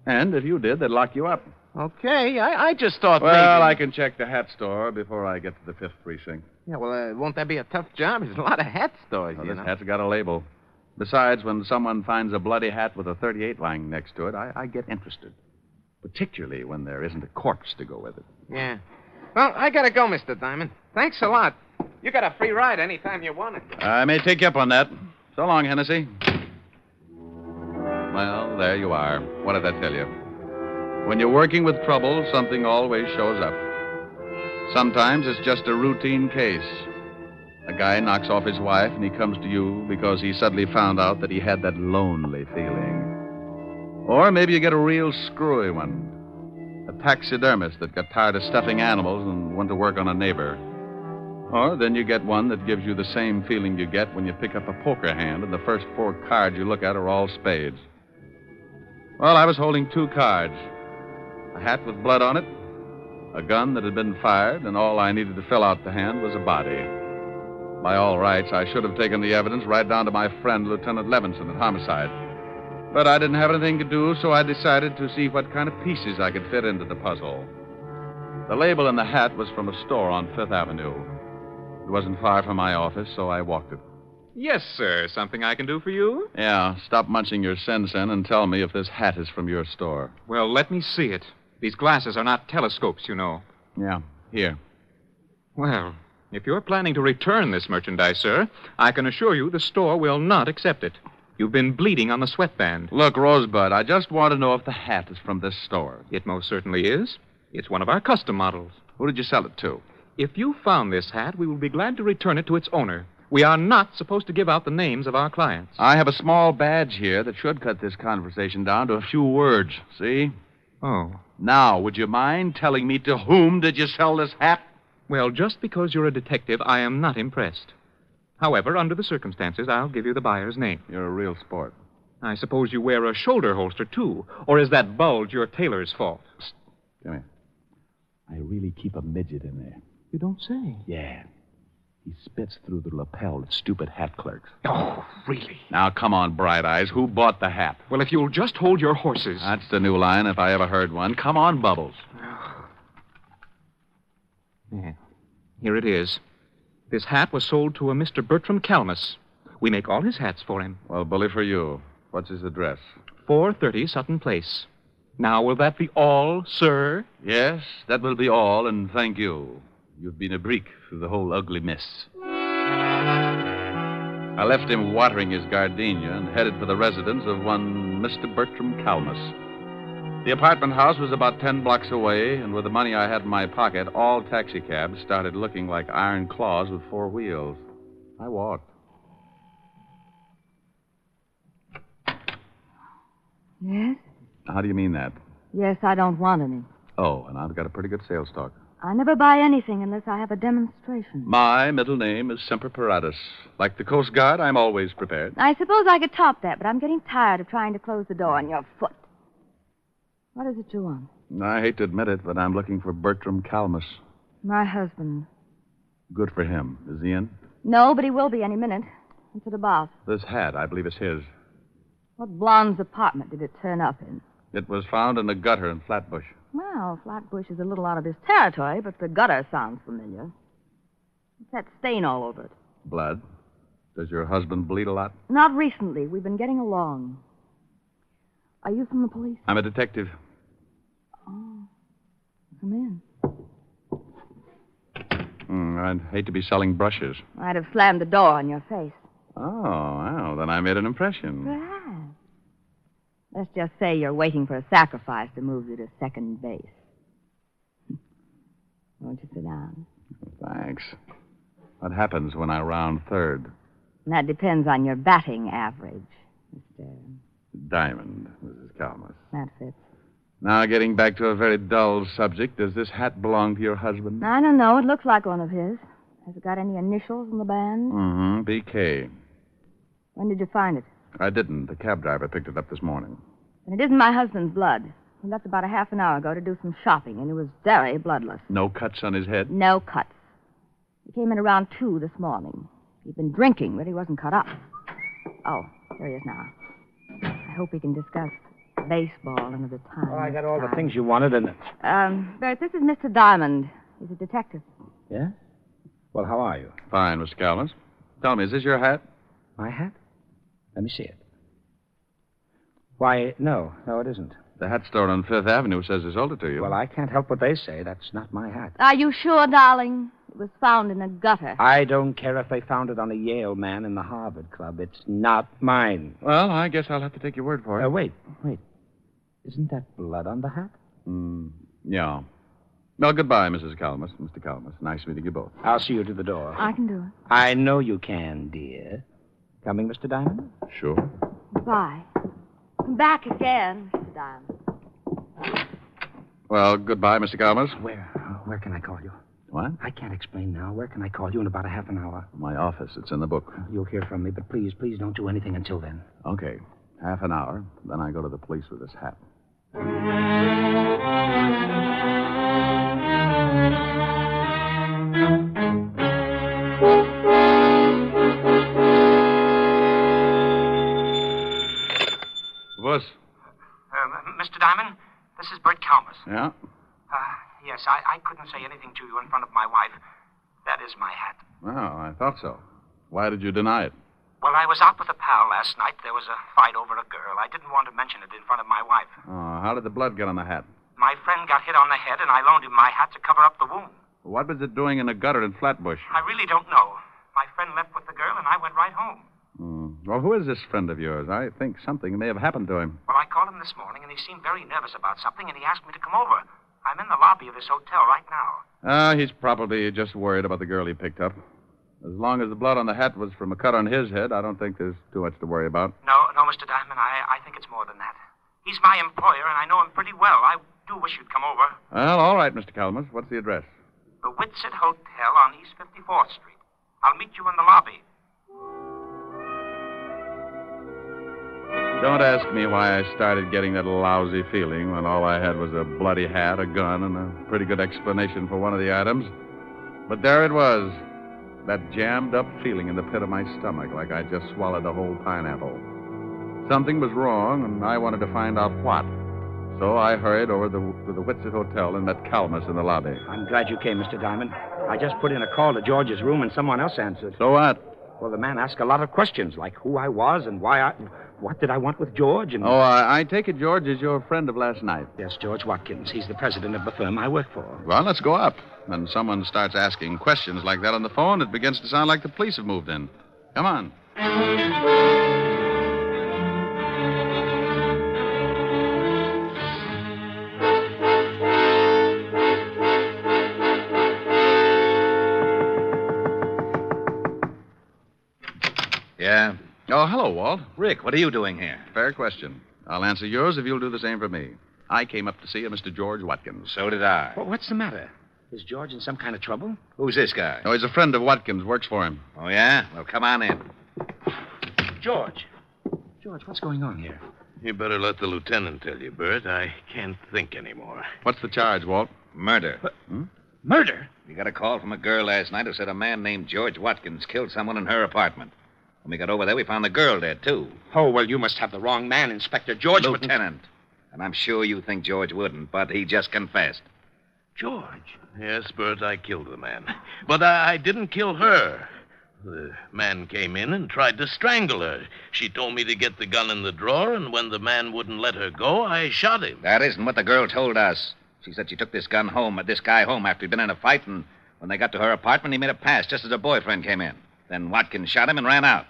And if you did, they'd lock you up. Okay, I just thought well, maybe... I can check the hat store before I get to the 5th precinct. Yeah, well, won't that be a tough job? There's a lot of hat stores, well, you this know. hat's got a label. Besides, when someone finds a bloody hat with a 38 lying next to it, I get interested. Particularly when there isn't a corpse to go with it. Yeah. Well, I gotta go, Mr. Diamond. Thanks a lot. You got a free ride anytime you want it. I may take you up on that. So long, Hennessy. Well, there you are. What did I tell you? When you're working with trouble, something always shows up. Sometimes it's just a routine case. A guy knocks off his wife and he comes to you because he suddenly found out that he had that lonely feeling. Or maybe you get a real screwy one. A taxidermist that got tired of stuffing animals and went to work on a neighbor. Or then you get one that gives you the same feeling you get when you pick up a poker hand and the first 4 cards you look at are all spades. Well, I was holding 2 cards. A hat with blood on it, a gun that had been fired, and all I needed to fill out the hand was a body. By all rights, I should have taken the evidence right down to my friend, Lieutenant Levinson, at homicide. But I didn't have anything to do, so I decided to see what kind of pieces I could fit into the puzzle. The label in the hat was from a store on 5th Avenue. It wasn't far from my office, so I walked it. Yes, sir. Something I can do for you? Yeah, stop munching your sen-sen and tell me if this hat is from your store. Well, let me see it. These glasses are not telescopes, you know. Yeah, here. Well, if you're planning to return this merchandise, sir, I can assure you the store will not accept it. You've been bleeding on the sweatband. Look, Rosebud, I just want to know if the hat is from this store. It most certainly is. It's one of our custom models. Who did you sell it to? If you found this hat, we will be glad to return it to its owner. We are not supposed to give out the names of our clients. I have a small badge here that should cut this conversation down to a few words. See? Oh. Now, would you mind telling me to whom did you sell this hat? Well, just because you're a detective, I am not impressed. However, under the circumstances, I'll give you the buyer's name. You're a real sport. I suppose you wear a shoulder holster, too. Or is that bulge your tailor's fault? Psst. Come here. I really keep a midget in there. You don't say. Yeah. He spits through the lapel at stupid hat clerks. Oh, really? Now, come on, Bright Eyes. Who bought the hat? Well, if you'll just hold your horses. That's the new line, if I ever heard one. Come on, Bubbles. Yeah. Here it is. This hat was sold to a Mr. Bertram Calmus. We make all his hats for him. Well, bully for you. What's his address? 430 Sutton Place. Now, will that be all, sir? Yes, that will be all, and thank you. You've been a brick through the whole ugly mess. I left him watering his gardenia and headed for the residence of one Mr. Bertram Calmus. The apartment house was about 10 blocks away, and with the money I had in my pocket, all taxicabs started looking like iron claws with 4 wheels. I walked. Yes? How do you mean that? Yes, I don't want any. Oh, and I've got a pretty good sales talk. I never buy anything unless I have a demonstration. My middle name is Semper Paratus. Like the Coast Guard, I'm always prepared. I suppose I could top that, but I'm getting tired of trying to close the door on your foot. What is it you want? I hate to admit it, but I'm looking for Bertram Calmus. My husband. Good for him. Is he in? No, but he will be any minute. It's at the boss. This hat, I believe, is his. What blonde's apartment did it turn up in? It was found in a gutter in Flatbush. Well, Flatbush is a little out of his territory, but the gutter sounds familiar. What's that stain all over it? Blood. Does your husband bleed a lot? Not recently. We've been getting along. Are you from the police? I'm a detective. Oh. Come in. I'd hate to be selling brushes. I'd have slammed the door on your face. Oh, well, then I made an impression. Perhaps. Let's just say you're waiting for a sacrifice to move you to second base. Won't you sit down? Thanks. What happens when I round third? That depends on your batting average, Mr. Diamond, Mrs. Calmus. That fits. Now, getting back to a very dull subject, does this hat belong to your husband? I don't know. It looks like one of his. Has it got any initials in the band? Mm-hmm. BK. When did you find it? I didn't. The cab driver picked it up this morning. And it isn't my husband's blood. He left about a half an hour ago to do some shopping, and he was very bloodless. No cuts on his head? No cuts. He came in around 2 this morning. He'd been drinking, but he wasn't cut up. Oh, here he is now. I hope we can discuss baseball another time. Well, I got all the things you wanted, and... Bert, this is Mr. Diamond. He's a detective. Yeah? Well, how are you? Fine, Mr. Calmus. Tell me, is this your hat? My hat? Let me see it. Why, no, it isn't. The hat store on Fifth Avenue says they sold it to you. Well, I can't help what they say. That's not my hat. Are you sure, darling? It was found in a gutter. I don't care if they found it on a Yale man in the Harvard Club. It's not mine. Well, I guess I'll have to take your word for it. Wait. Isn't that blood on the hat? Yeah. Well, goodbye, Mrs. Calmus, Mr. Calmus. Nice meeting you both. I'll see you to the door. I can do it. I know you can, dear. Coming, Mr. Diamond? Sure. Goodbye. Come back again, Mr. Diamond. Well, goodbye, Mr. Calmus. Where can I call you? What? I can't explain now. Where can I call you in about a half an hour? My office. It's in the book. You'll hear from me, but please don't do anything until then. Okay. Half an hour. Then I go to the police with this hat. What's... Mr. Diamond, this is Bert Calmus. Yeah? Yes, I couldn't say anything to you in front of my wife. That is my hat. Well, I thought so. Why did you deny it? Well, I was out with a pal last night. There was a fight over a girl. I didn't want to mention it in front of my wife. Oh, how did the blood get on the hat? My friend got hit on the head, and I loaned him my hat to cover up the wound. What was it doing in a gutter in Flatbush? I really don't know. My friend left with the girl, and I went right home. Well, who is this friend of yours? I think something may have happened to him. Well, I called him this morning, and he seemed very nervous about something, and he asked me to come over. I'm in the lobby of his hotel right now. He's probably just worried about the girl he picked up. As long as the blood on the hat was from a cut on his head, I don't think there's too much to worry about. No, Mr. Diamond, I think it's more than that. He's my employer, and I know him pretty well. I do wish you'd come over. Well, all right, Mr. Calmus. What's the address? The Whitsett Hotel on East 54th Street. I'll meet you in the lobby. Don't ask me why I started getting that lousy feeling when all I had was a bloody hat, a gun, and a pretty good explanation for one of the items. But there it was, that jammed-up feeling in the pit of my stomach, like I just swallowed a whole pineapple. Something was wrong, and I wanted to find out what. So I hurried over to the Whitsett Hotel and met Calmus in the lobby. I'm glad you came, Mr. Diamond. I just put in a call to George's room, and someone else answered. So what? Well, the man asked a lot of questions, like who I was and what did I want with George, and... Oh, I take it George is your friend of last night. Yes, George Watkins. He's the president of the firm I work for. Well, let's go up. When someone starts asking questions like that on the phone, it begins to sound like the police have moved in. Come on. Yeah? Oh, hello, Walt. Rick, what are you doing here? Fair question. I'll answer yours if you'll do the same for me. I came up to see a Mr. George Watkins. So did I. Well, what's the matter? Is George in some kind of trouble? Who's this guy? Oh, he's a friend of Watkins, works for him. Oh, yeah? Well, come on in. George. George, what's going on here? You better let the lieutenant tell you, Bert. I can't think anymore. What's the charge, Walt? Murder. Murder? We got a call from a girl last night who said a man named George Watkins killed someone in her apartment. When we got over there, we found the girl dead, too. Oh, well, you must have the wrong man, Inspector. George wouldn't- Lieutenant. And I'm sure you think George wouldn't, but he just confessed. George? Yes, Bert, I killed the man. But I didn't kill her. The man came in and tried to strangle her. She told me to get the gun in the drawer, and when the man wouldn't let her go, I shot him. That isn't what the girl told us. She said she took this guy home after he'd been in a fight, and when they got to her apartment, he made a pass just as her boyfriend came in. Then Watkins shot him and ran out.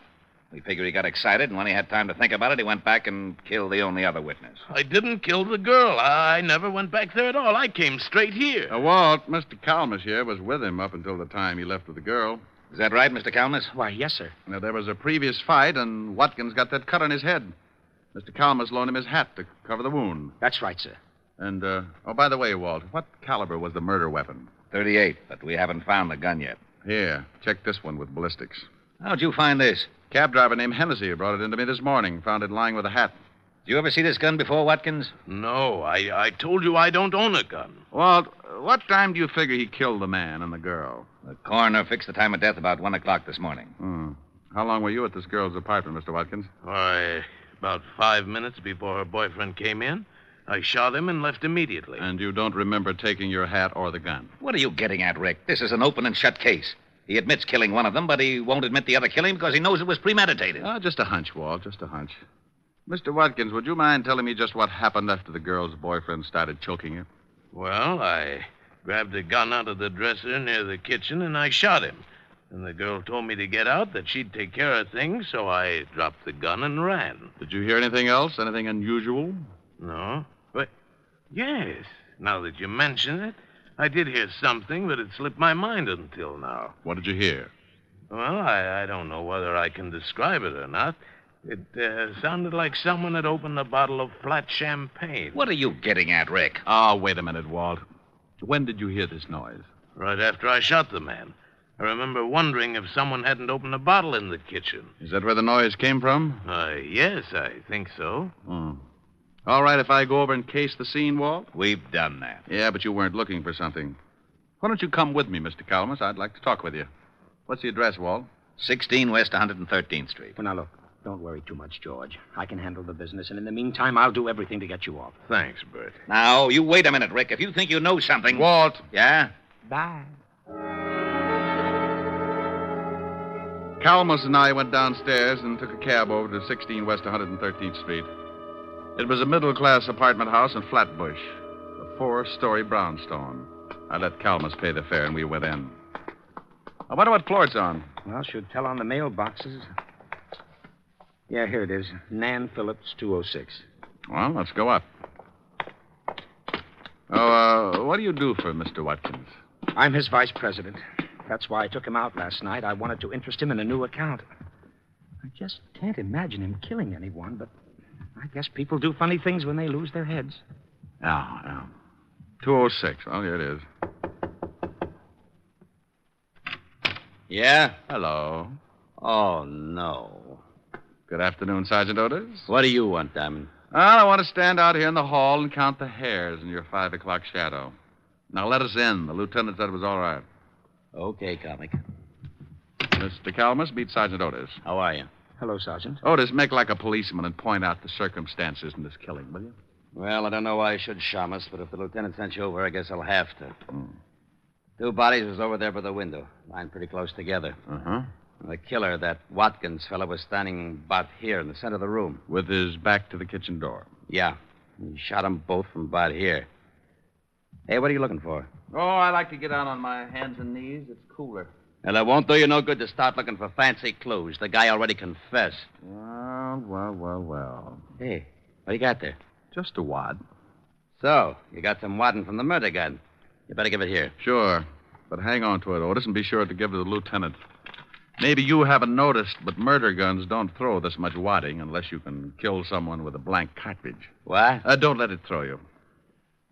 We figured he got excited, and when he had time to think about it, he went back and killed the only other witness. I didn't kill the girl. I never went back there at all. I came straight here. Walt, Mr. Calmus here was with him up until the time he left with the girl. Is that right, Mr. Calmus? Why, yes, sir. Now, there was a previous fight, and Watkins got that cut on his head. Mr. Calmus loaned him his hat to cover the wound. That's right, sir. And, by the way, Walt, what caliber was the murder weapon? .38, but we haven't found the gun yet. Here, check this one with ballistics. How'd you find this? Cab driver named Hennessy brought it into me this morning. Found it lying with a hat. Did you ever see this gun before, Watkins? No, I told you I don't own a gun. Walt, what time do you figure he killed the man and the girl? The coroner fixed the time of death about 1 o'clock this morning. How long were you at this girl's apartment, Mr. Watkins? Why, about 5 minutes before her boyfriend came in. I shot him and left immediately. And you don't remember taking your hat or the gun? What are you getting at, Rick? This is an open and shut case. He admits killing one of them, but he won't admit the other killing because he knows it was premeditated. Just a hunch, Walt, just a hunch. Mr. Watkins, would you mind telling me just what happened after the girl's boyfriend started choking her? Well, I grabbed a gun out of the dresser near the kitchen and I shot him. And the girl told me to get out, that she'd take care of things, so I dropped the gun and ran. Did you hear anything else? Anything unusual? No. But, yes, now that you mention it, I did hear something, but it slipped my mind until now. What did you hear? Well, I don't know whether I can describe it or not. It sounded like someone had opened a bottle of flat champagne. What are you getting at, Rick? Oh, wait a minute, Walt. When did you hear this noise? Right after I shot the man. I remember wondering if someone hadn't opened a bottle in the kitchen. Is that where the noise came from? Yes, I think so. All right, if I go over and case the scene, Walt? We've done that. Yeah, but you weren't looking for something. Why don't you come with me, Mr. Calmus? I'd like to talk with you. What's the address, Walt? 16 West 113th Street. Well, now, look, don't worry too much, George. I can handle the business, and in the meantime, I'll do everything to get you off. Thanks, Bert. Now, you wait a minute, Rick. If you think you know something... Walt. Yeah? Bye. Calmus and I went downstairs and took a cab over to 16 West 113th Street. It was a middle-class apartment house in Flatbush, a 4-story brownstone. I let Calmus pay the fare, and we went in. I wonder what floor it's on. Well, should tell on the mailboxes. Yeah, here it is. Nan Phillips, 206. Well, let's go up. Oh, what do you do for Mr. Watkins? I'm his vice president. That's why I took him out last night. I wanted to interest him in a new account. I just can't imagine him killing anyone, but I guess people do funny things when they lose their heads. Yeah. 206. Oh, here it is. Yeah? Hello. Oh, no. Good afternoon, Sergeant Otis. What do you want, Diamond? I want to stand out here in the hall and count the hairs in your 5 o'clock shadow. Now, let us in. The lieutenant said it was all right. Okay, comic. Mr. Calmus, meet Sergeant Otis. How are you? Hello, Sergeant. Otis, make like a policeman and point out the circumstances in this killing, will you? Well, I don't know why I should, Shamus, but if the lieutenant sent you over, I guess I'll have to. 2 bodies was over there by the window, lying pretty close together. Uh-huh. The killer, that Watkins fellow, was standing about here in the center of the room. With his back to the kitchen door. Yeah. He shot them both from about here. Hey, what are you looking for? Oh, I like to get down on my hands and knees. It's cooler. Well, it won't do you no good to start looking for fancy clues. The guy already confessed. Well. Hey, what do you got there? Just a wad. So, you got some wadding from the murder gun. You better give it here. Sure. But hang on to it, Otis, and be sure to give it to the lieutenant. Maybe you haven't noticed, but murder guns don't throw this much wadding unless you can kill someone with a blank cartridge. What? Don't let it throw you.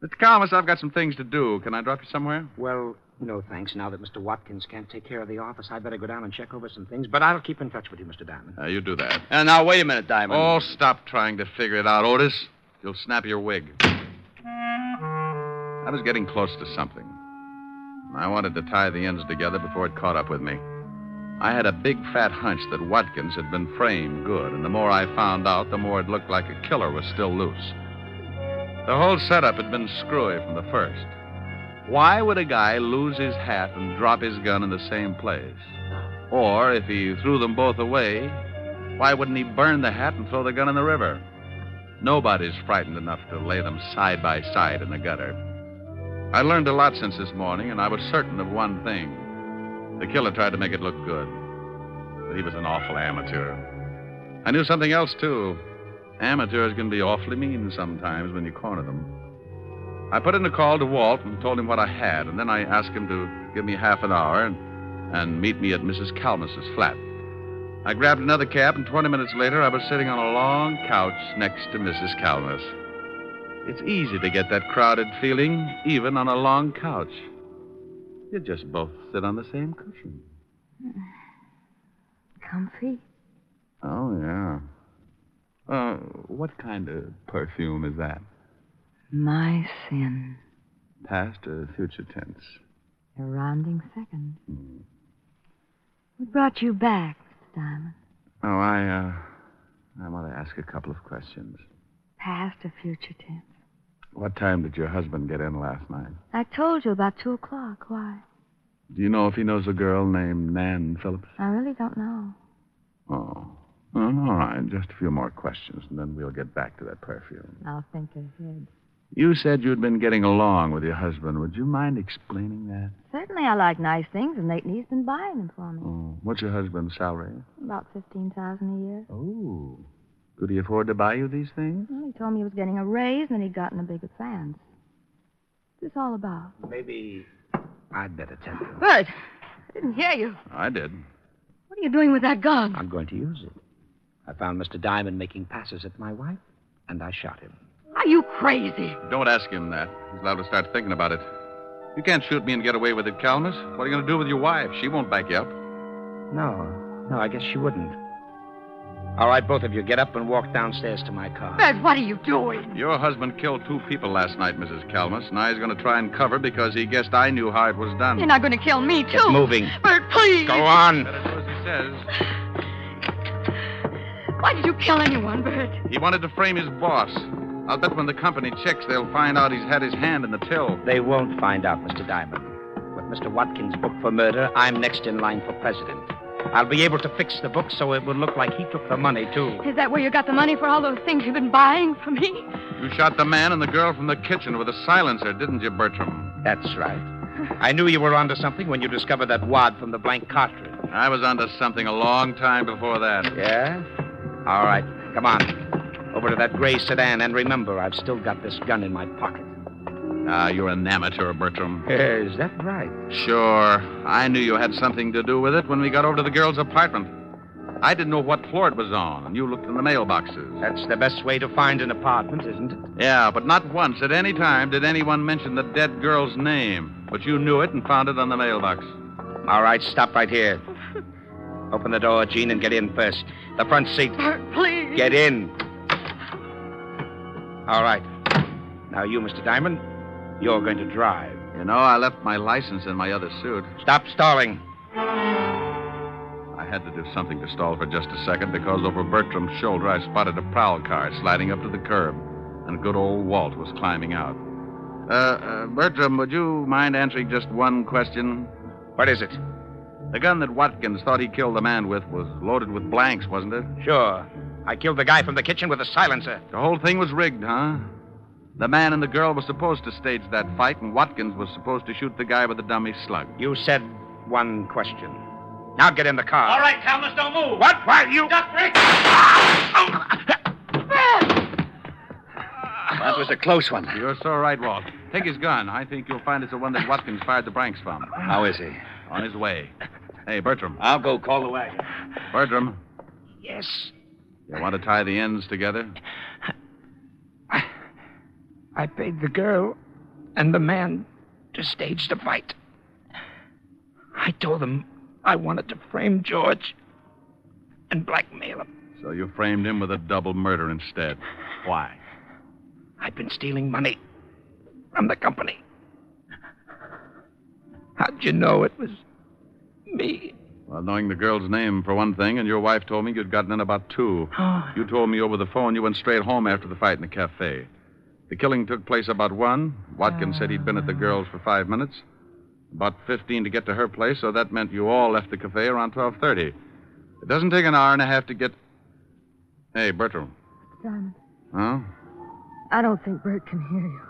Mr. Calmus, I've got some things to do. Can I drop you somewhere? Well, no, thanks. Now that Mr. Watkins can't take care of the office, I'd better go down and check over some things. But I'll keep in touch with you, Mr. Diamond. You do that. Now, wait a minute, Diamond. Oh, stop trying to figure it out, Otis. You'll snap your wig. I was getting close to something. I wanted to tie the ends together before it caught up with me. I had a big, fat hunch that Watkins had been framed good, and the more I found out, the more it looked like a killer was still loose. The whole setup had been screwy from the first. Why would a guy lose his hat and drop his gun in the same place? Or, if he threw them both away, why wouldn't he burn the hat and throw the gun in the river? Nobody's frightened enough to lay them side by side in the gutter. I learned a lot since this morning, and I was certain of one thing. The killer tried to make it look good, but he was an awful amateur. I knew something else, too. Amateurs can be awfully mean sometimes when you corner them. I put in a call to Walt and told him what I had, and then I asked him to give me half an hour and meet me at Mrs. Calmus's flat. I grabbed another cab, and 20 minutes later, I was sitting on a long couch next to Mrs. Calmus. It's easy to get that crowded feeling, even on a long couch. You just both sit on the same cushion. Comfy? Oh, yeah. What kind of perfume is that? My sin. Past or future tense? A rounding second. What brought you back, Mr. Diamond? Oh, I want to ask a couple of questions. Past or future tense? What time did your husband get in last night? I told you about 2 o'clock. Why? Do you know if he knows a girl named Nan Phillips? I really don't know. Oh. Well, all right. Just a few more questions, and then we'll get back to that perfume. I'll think ahead. You said you'd been getting along with your husband. Would you mind explaining that? Certainly I like nice things, and lately he's been buying them for me. Oh. What's your husband's salary? About $15,000 a year. Oh. Could he afford to buy you these things? Well, he told me he was getting a raise and that he'd gotten a big advance. What's this all about? Maybe I'd better tell you. Bert, I didn't hear you. I did. What are you doing with that gun? I'm going to use it. I found Mr. Diamond making passes at my wife, and I shot him. Are you crazy? Don't ask him that. He's liable to start thinking about it. You can't shoot me and get away with it, Calmus. What are you going to do with your wife? She won't back you up. No, I guess she wouldn't. All right, both of you, get up and walk downstairs to my car. Bert, what are you doing? Your husband killed 2 people last night, Mrs. Calmus. Now he's going to try and cover because he guessed I knew how it was done. You're not going to kill me, too. Get moving. Bert, please. Go on. Better do as he says. Why did you kill anyone, Bert? He wanted to frame his boss. I'll bet when the company checks, they'll find out he's had his hand in the till. They won't find out, Mr. Diamond. With Mr. Watkins' book for murder, I'm next in line for president. I'll be able to fix the book so it will look like he took the money, too. Is that where you got the money for all those things you've been buying for me? You shot the man and the girl from the kitchen with a silencer, didn't you, Bertram? That's right. I knew you were onto something when you discovered that wad from the blank cartridge. I was onto something a long time before that. Yeah? All right. Come on. Over to that gray sedan, and remember, I've still got this gun in my pocket. You're an amateur, Bertram. Is that right? Sure. I knew you had something to do with it when we got over to the girl's apartment. I didn't know what floor it was on, and you looked in the mailboxes. That's the best way to find an apartment, isn't it? Yeah, but not once at any time did anyone mention the dead girl's name. But you knew it and found it on the mailbox. All right, stop right here. Open the door, Gene, and get in first. The front seat. Please. Get in. All right. Now you, Mr. Diamond, you're going to drive. You know, I left my license in my other suit. Stop stalling. I had to do something to stall for just a second because over Bertram's shoulder I spotted a prowl car sliding up to the curb, and good old Walt was climbing out. Bertram, would you mind answering just one question? What is it? The gun that Watkins thought he killed the man with was loaded with blanks, wasn't it? Sure. I killed the guy from the kitchen with a silencer. The whole thing was rigged, huh? The man and the girl were supposed to stage that fight, and Watkins was supposed to shoot the guy with the dummy slug. You said one question. Now get in the car. All right, Calmus, don't move. What? Why, you... Duck, Rick! That was a close one. You're so right, Walt. Take his gun. I think you'll find it's the one that Watkins fired the blanks from. How is he? On his way. Hey, Bertram. I'll go call the wagon. Bertram. Yes? You want to tie the ends together? I paid the girl and the man to stage the fight. I told them I wanted to frame George and blackmail him. So you framed him with a double murder instead. Why? I've been stealing money from the company. How'd you know it was me? Well, knowing the girl's name, for one thing, and your wife told me you'd gotten in about 2. Oh. You told me over the phone you went straight home after the fight in the cafe. The killing took place about 1. Watkins said he'd been at the girl's for 5 minutes. About 15 to get to her place, so that meant you all left the cafe around 12:30. It doesn't take an hour and a half to get... Hey, Bertram. Simon, Huh? I don't think Bert can hear you.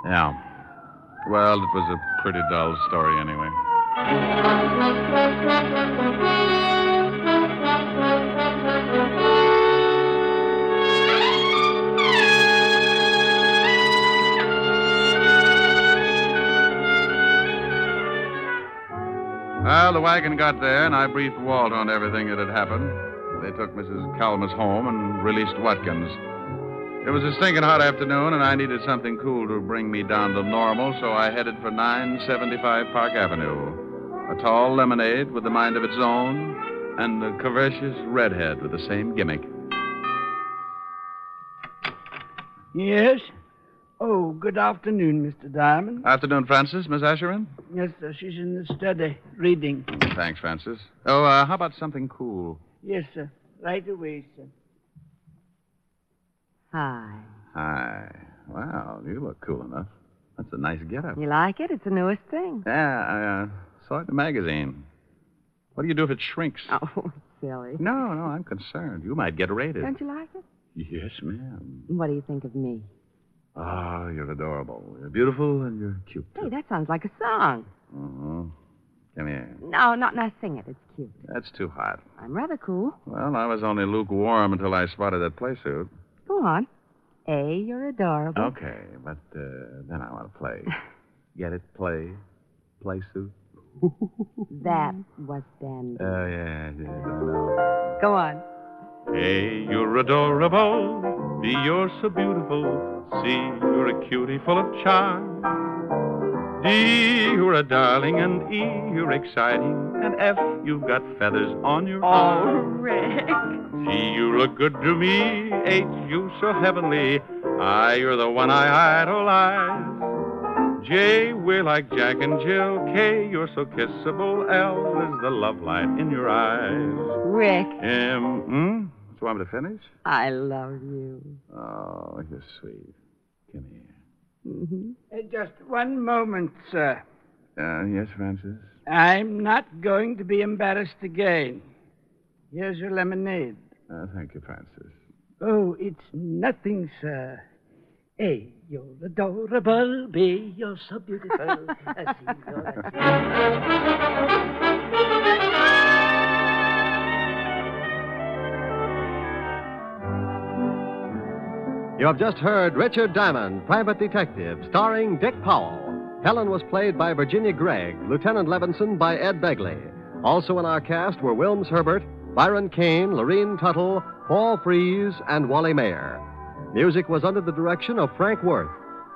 Yeah. Well, it was a pretty dull story anyway. Well, the wagon got there, and I briefed Walt on everything that had happened. They took Mrs. Calmus home and released Watkins. It was a stinking hot afternoon, and I needed something cool to bring me down to normal, so I headed for 975 Park Avenue. A tall lemonade with a mind of its own, and a curvaceous redhead with the same gimmick. Yes? Oh, good afternoon, Mr. Diamond. Afternoon, Francis. Miss Asherin? Yes, sir. She's in the study, reading. Thanks, Francis. Oh, how about something cool? Yes, sir. Right away, sir. Hi. Hi. Wow, you look cool enough. That's a nice getup. You like it? It's the newest thing. Yeah, I saw it in the magazine. What do you do if it shrinks? Oh, silly. No, I'm concerned. You might get raided. Don't you like it? Yes, ma'am. What do you think of me? Oh, you're adorable. You're beautiful and you're cute. Hey, that sounds like a song. Mm-hmm. Come here. No, not sing it. It's cute. That's too hot. I'm rather cool. Well, I was only lukewarm until I spotted that play suit. Go on. A, you're adorable. Okay, but then I want to play. Get it? Play suit. That was dandy. Oh, yeah, I know. Go on. Hey, you're adorable. B, you're so beautiful. C, you're a cutie full of charm. D, you're a darling. And E, you're exciting. And F, you've got feathers on your arm. Oh, Rick. G, you look good to me. H, you so heavenly. I, you're the one I idolize. J, we're like Jack and Jill. K, you're so kissable. L is the love light in your eyes. Rick. M, do you want me to finish? I love you. Oh, you're sweet. Come here. Mm-hmm. Just one moment, sir. Yes, Francis? I'm not going to be embarrassed again. Here's your lemonade. Thank you, Francis. Oh, it's nothing, sir. A, you're adorable. B, you're so beautiful. C, you're... You have just heard Richard Diamond, Private Detective, starring Dick Powell. Helen was played by Virginia Gregg, Lieutenant Levinson by Ed Begley. Also in our cast were Wilms Herbert, Byron Kane, Lorene Tuttle, Paul Freese, and Wally Mayer. Music was under the direction of Frank Worth.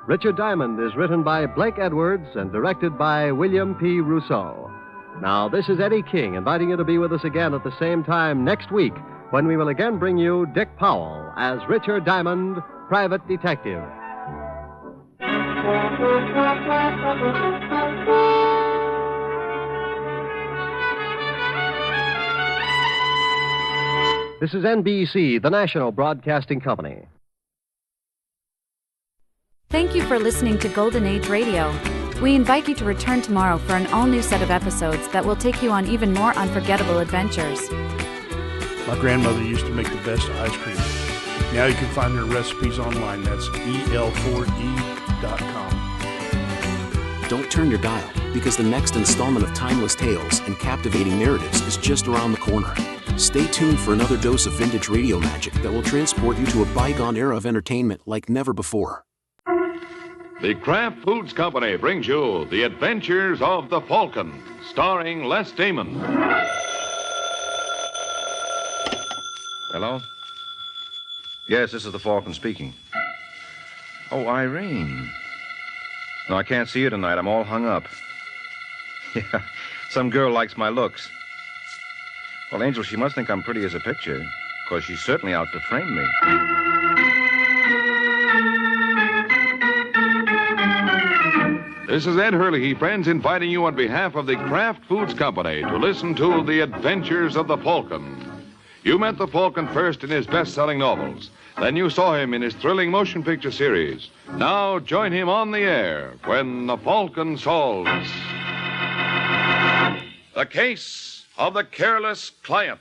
Richard Diamond is written by Blake Edwards and directed by William P. Rousseau. Now, this is Eddie King inviting you to be with us again at the same time next week when we will again bring you Dick Powell as Richard Diamond, Private Detective. This is NBC, the national broadcasting company. Thank you for listening to Golden Age Radio. We invite you to return tomorrow for an all-new set of episodes that will take you on even more unforgettable adventures. My grandmother used to make the best ice cream. Now you can find her recipes online. That's el4e.com. Don't turn your dial, because the next installment of timeless tales and captivating narratives is just around the corner. Stay tuned for another dose of vintage radio magic that will transport you to a bygone era of entertainment like never before. The Kraft Foods Company brings you The Adventures of the Falcon, starring Les Damon. Hello? Yes, this is the Falcon speaking. Oh, Irene. No, I can't see you tonight. I'm all hung up. Yeah, some girl likes my looks. Well, Angel, she must think I'm pretty as a picture, because she's certainly out to frame me. This is Ed Hurley, friends, inviting you on behalf of the Kraft Foods Company to listen to The Adventures of the Falcon. You met the Falcon first in his best-selling novels. Then you saw him in his thrilling motion picture series. Now join him on the air when the Falcon solves the case of the careless client.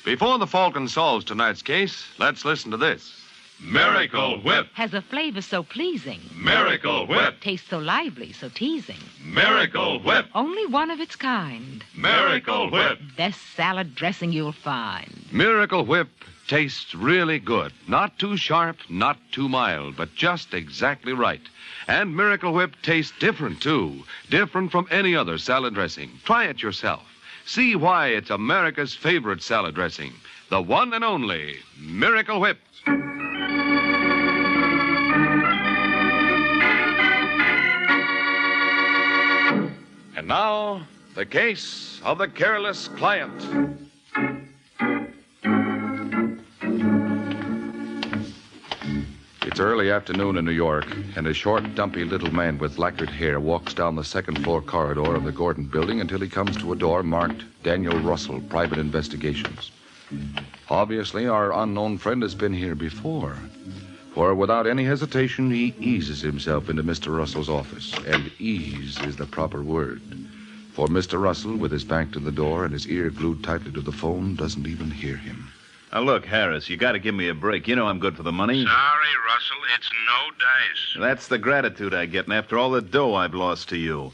Before the Falcon solves tonight's case, let's listen to this. Miracle Whip. Has a flavor so pleasing. Miracle Whip. Tastes so lively, so teasing. Miracle Whip. Only one of its kind. Miracle Whip. Best salad dressing you'll find. Miracle Whip tastes really good. Not too sharp, not too mild, but just exactly right. And Miracle Whip tastes different, too. Different from any other salad dressing. Try it yourself. See why it's America's favorite salad dressing. The one and only Miracle Whip. And now, the case of the careless client. It's early afternoon in New York, and a short, dumpy little man with lacquered hair walks down the second-floor corridor of the Gordon building until he comes to a door marked Daniel Russell, Private Investigations. Obviously, our unknown friend has been here before, for without any hesitation, he eases himself into Mr. Russell's office, and ease is the proper word. For Mr. Russell, with his back to the door and his ear glued tightly to the phone, doesn't even hear him. Now, look, Harris, you got to give me a break. You know I'm good for the money. Sorry, Russell, it's no dice. That's the gratitude I get, and after all the dough I've lost to you.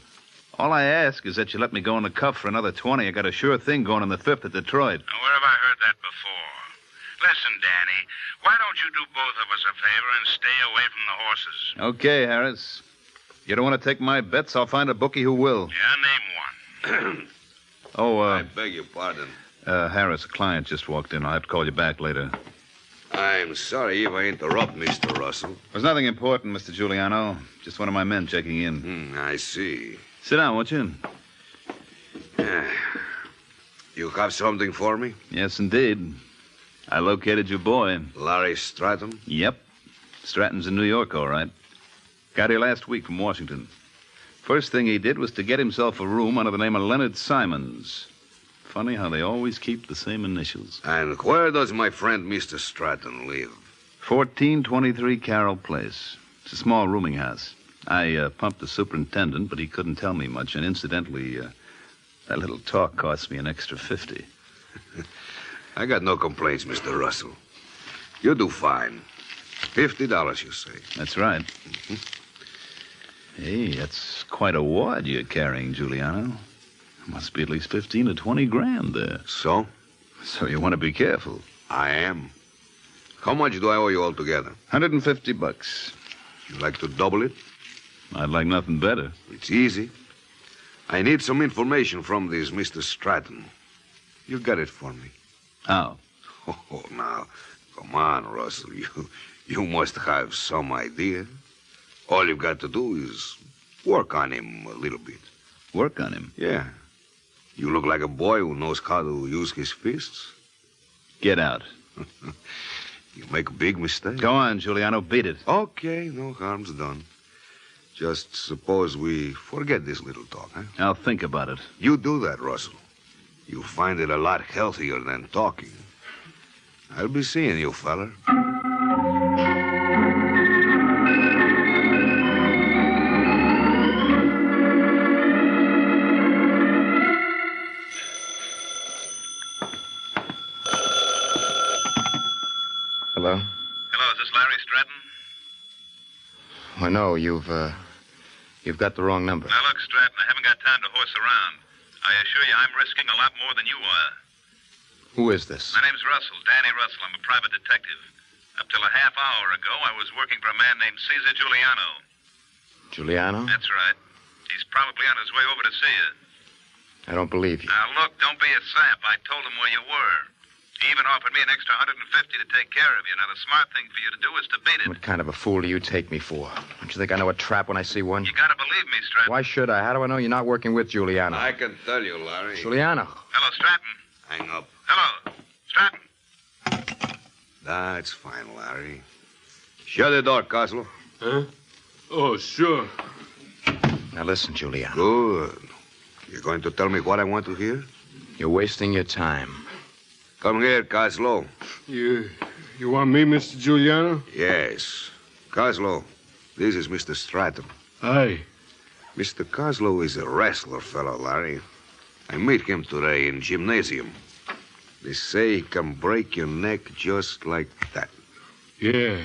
All I ask is that you let me go in the cuff for another 20. I got a sure thing going on the 5th at Detroit. Now, where have I heard that before? Listen, Danny, why don't you do both of us a favor and stay away from the horses? Okay, Harris. You don't want to take my bets? I'll find a bookie who will. Yeah, name one. I beg your pardon. Harris, a client just walked in. I'll have to call you back later. I'm sorry if I interrupt, Mr. Russell. There's nothing important, Mr. Giuliano. Just one of my men checking in. I see. Sit down, won't you? You have something for me? Yes, indeed. I located your boy. Larry Stratton? Yep. Stratton's in New York, all right. Got here last week from Washington. First thing he did was to get himself a room under the name of Leonard Simons. Funny how they always keep the same initials. And where does my friend Mr. Stratton live? 1423 Carroll Place. It's a small rooming house. I pumped the superintendent, but he couldn't tell me much. And incidentally, that little talk cost me an extra 50. I got no complaints, Mr. Russell. You do fine. $50, you say. That's right. Hey, that's quite a wad you're carrying, Giuliano. Must be at least 15 to 20 grand there. So? So you want to be careful. I am. How much do I owe you altogether? $150. You'd like to double it? I'd like nothing better. It's easy. I need some information from this Mr. Stratton. You got it for me. How? Oh, now, come on, Russell. You must have some idea. All you've got to do is work on him a little bit. Work on him? Yeah. You look like a boy who knows how to use his fists. Get out. You make a big mistake. Go on, Giuliano. Beat it. Okay, no harm's done. Just suppose we forget this little talk, huh? I'll think about it. You do that, Russell. You'll find it a lot healthier than talking. I'll be seeing you, fella. Hello? Hello, is this Larry Stratton? Oh, no, you've got the wrong number. Now, look, Stratton, I haven't got time to horse around. I assure you I'm risking a lot more than you are. Who is this? My name's Russell, Danny Russell. I'm a private detective. Up till a half hour ago, I was working for a man named Caesar Giuliano. Giuliano? That's right. He's probably on his way over to see you. I don't believe you. Now, look, don't be a sap. I told him where you were. He even offered me an extra $150 to take care of you. Now, the smart thing for you to do is to beat it. What kind of a fool do you take me for? Don't you think I know a trap when I see one? You gotta believe me, Stratton. Why should I? How do I know you're not working with Giuliano? I can tell you, Larry. Giuliano. Hello, Stratton. Hang up. Hello, Stratton. That's fine, Larry. Shut the door, Coslow. Huh? Oh, sure. Now listen, Giuliano. Good. You're going to tell me what I want to hear? You're wasting your time. Come here, Coslow. You want me, Mr. Giuliano? Yes. Coslow, this is Mr. Stratton. Hi. Mr. Coslow is a wrestler fellow, Larry. I met him today in gymnasium. They say he can break your neck just like that. Yeah,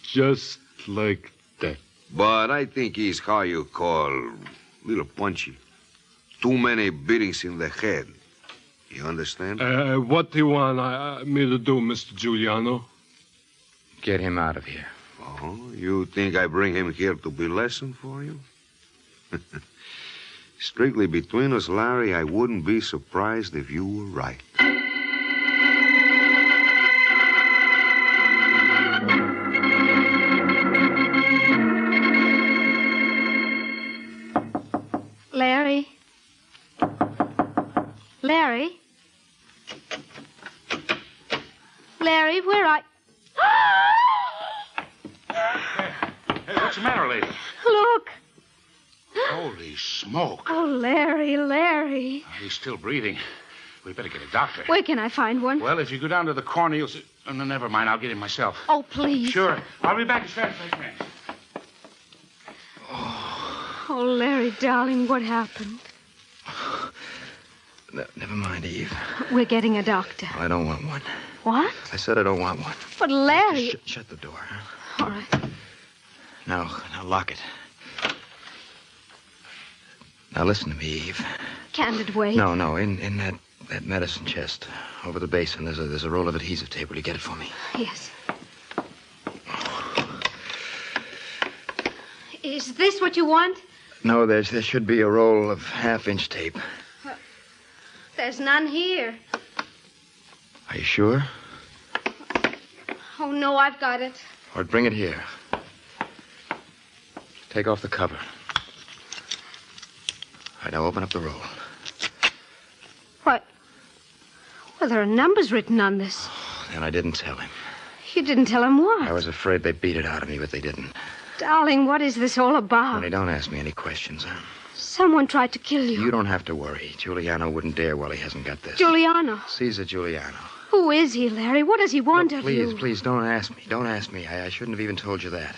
just like that. But I think he's how you call little punchy. Too many beatings in the head. You understand? What do you want me to do, Mr. Giuliano? Get him out of here. Oh, you think I bring him here to be lesson for you? Strictly between us, Larry, I wouldn't be surprised if you were right. Larry? Larry? Larry, where are... Hey, what's the matter, lady? Look. Holy smoke. Oh, Larry. He's still breathing. We better get a doctor. Where can I find one? Well, if you go down to the corner, you'll see... Oh, no, never mind. I'll get him myself. Oh, please. Sure. I'll be back as fast as I can. Oh, Larry, darling, what happened? No, never mind, Eve. We're getting a doctor. I don't want one. What? I said I don't want one. But, Larry... Shut the door, huh? All right. Now lock it. Now listen to me, Eve. Can't it wait? No. In that medicine chest over the basin, there's a roll of adhesive tape. Will you get it for me? Yes. Is this what you want? No, there should be a roll of half-inch tape. There's none here. Are you sure? Oh, no, I've got it. Or bring it here. Take off the cover. All right, now open up the roll. What? Well, there are numbers written on this. And I didn't tell him. You didn't tell him what? I was afraid they beat it out of me, but they didn't. Darling, what is this all about? Honey, don't ask me any questions, huh? Someone tried to kill you. You don't have to worry. Giuliano wouldn't dare while he hasn't got this. Giuliano? Caesar Giuliano. Who is he, Larry? What does he want of you? Please, don't ask me. Don't ask me. I shouldn't have even told you that.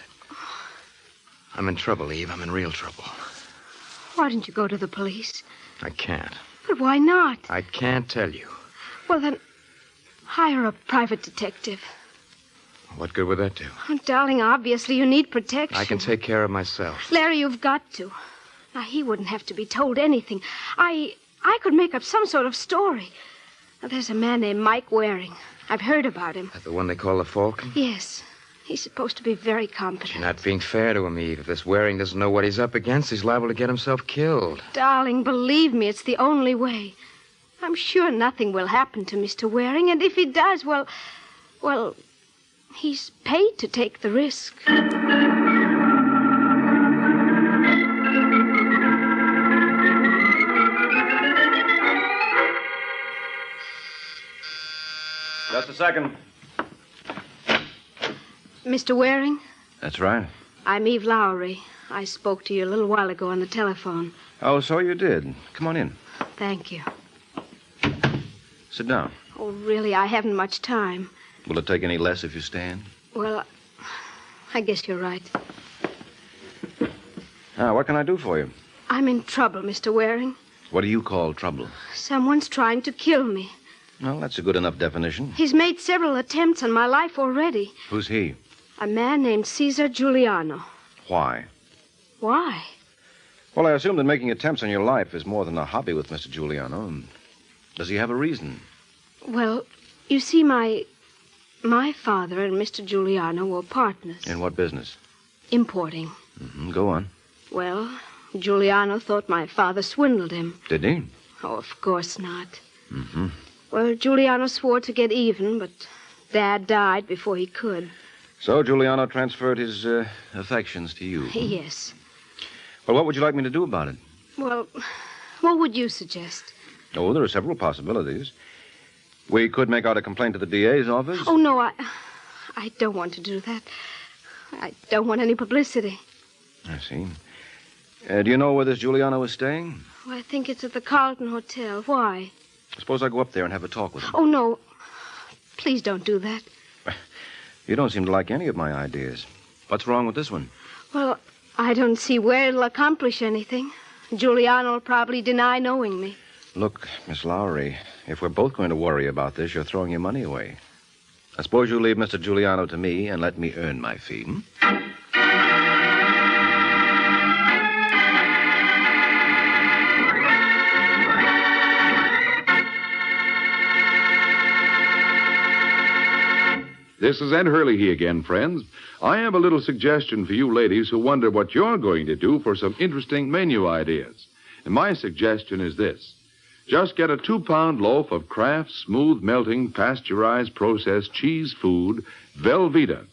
I'm in trouble, Eve. I'm in real trouble. Why didn't you go to the police? I can't. But why not? I can't tell you. Well, then, hire a private detective. What good would that do? Oh, darling, obviously you need protection. I can take care of myself. Larry, you've got to. Now, he wouldn't have to be told anything. I could make up some sort of story. Now, there's a man named Mike Waring. I've heard about him. That the one they call the Falcon? Yes. He's supposed to be very competent. You're not being fair to him, Eve. If this Waring doesn't know what he's up against, he's liable to get himself killed. Darling, believe me, it's the only way. I'm sure nothing will happen to Mr. Waring, and if he does, well, he's paid to take the risk. Just a second. Mr. Waring? That's right. I'm Eve Lowry. I spoke to you a little while ago on the telephone. Oh, so you did. Come on in. Thank you. Sit down. Oh, really, I haven't much time. Will it take any less if you stand? Well, I guess you're right. Now, what can I do for you? I'm in trouble, Mr. Waring. What do you call trouble? Someone's trying to kill me. Well, that's a good enough definition. He's made several attempts on my life already. Who's he? A man named Caesar Giuliano. Why? Why? Well, I assume that making attempts on your life is more than a hobby with Mr. Giuliano. And does he have a reason? Well, you see, my father and Mr. Giuliano were partners. In what business? Importing. Mm-hmm. Go on. Well, Giuliano thought my father swindled him. Did he? Oh, of course not. Mm-hmm. Well, Giuliano swore to get even, but Dad died before he could. So Giuliano transferred his affections to you. Yes. Well, what would you like me to do about it? Well, what would you suggest? Oh, there are several possibilities. We could make out a complaint to the DA's office. Oh, no, I don't want to do that. I don't want any publicity. I see. Do you know where this Giuliano is staying? Well, I think it's at the Carlton Hotel. Why? Suppose I go up there and have a talk with him. Oh, no. Please don't do that. You don't seem to like any of my ideas. What's wrong with this one? Well, I don't see where it'll accomplish anything. Giuliano will probably deny knowing me. Look, Miss Lowry, if we're both going to worry about this, you're throwing your money away. I suppose you leave Mr. Giuliano to me and let me earn my fee, hmm? This is Ed Hurley again, friends. I have a little suggestion for you ladies who wonder what you're going to do for some interesting menu ideas. And my suggestion is this. Just get a 2-pound loaf of Kraft smooth melting pasteurized processed cheese food, Velveeta.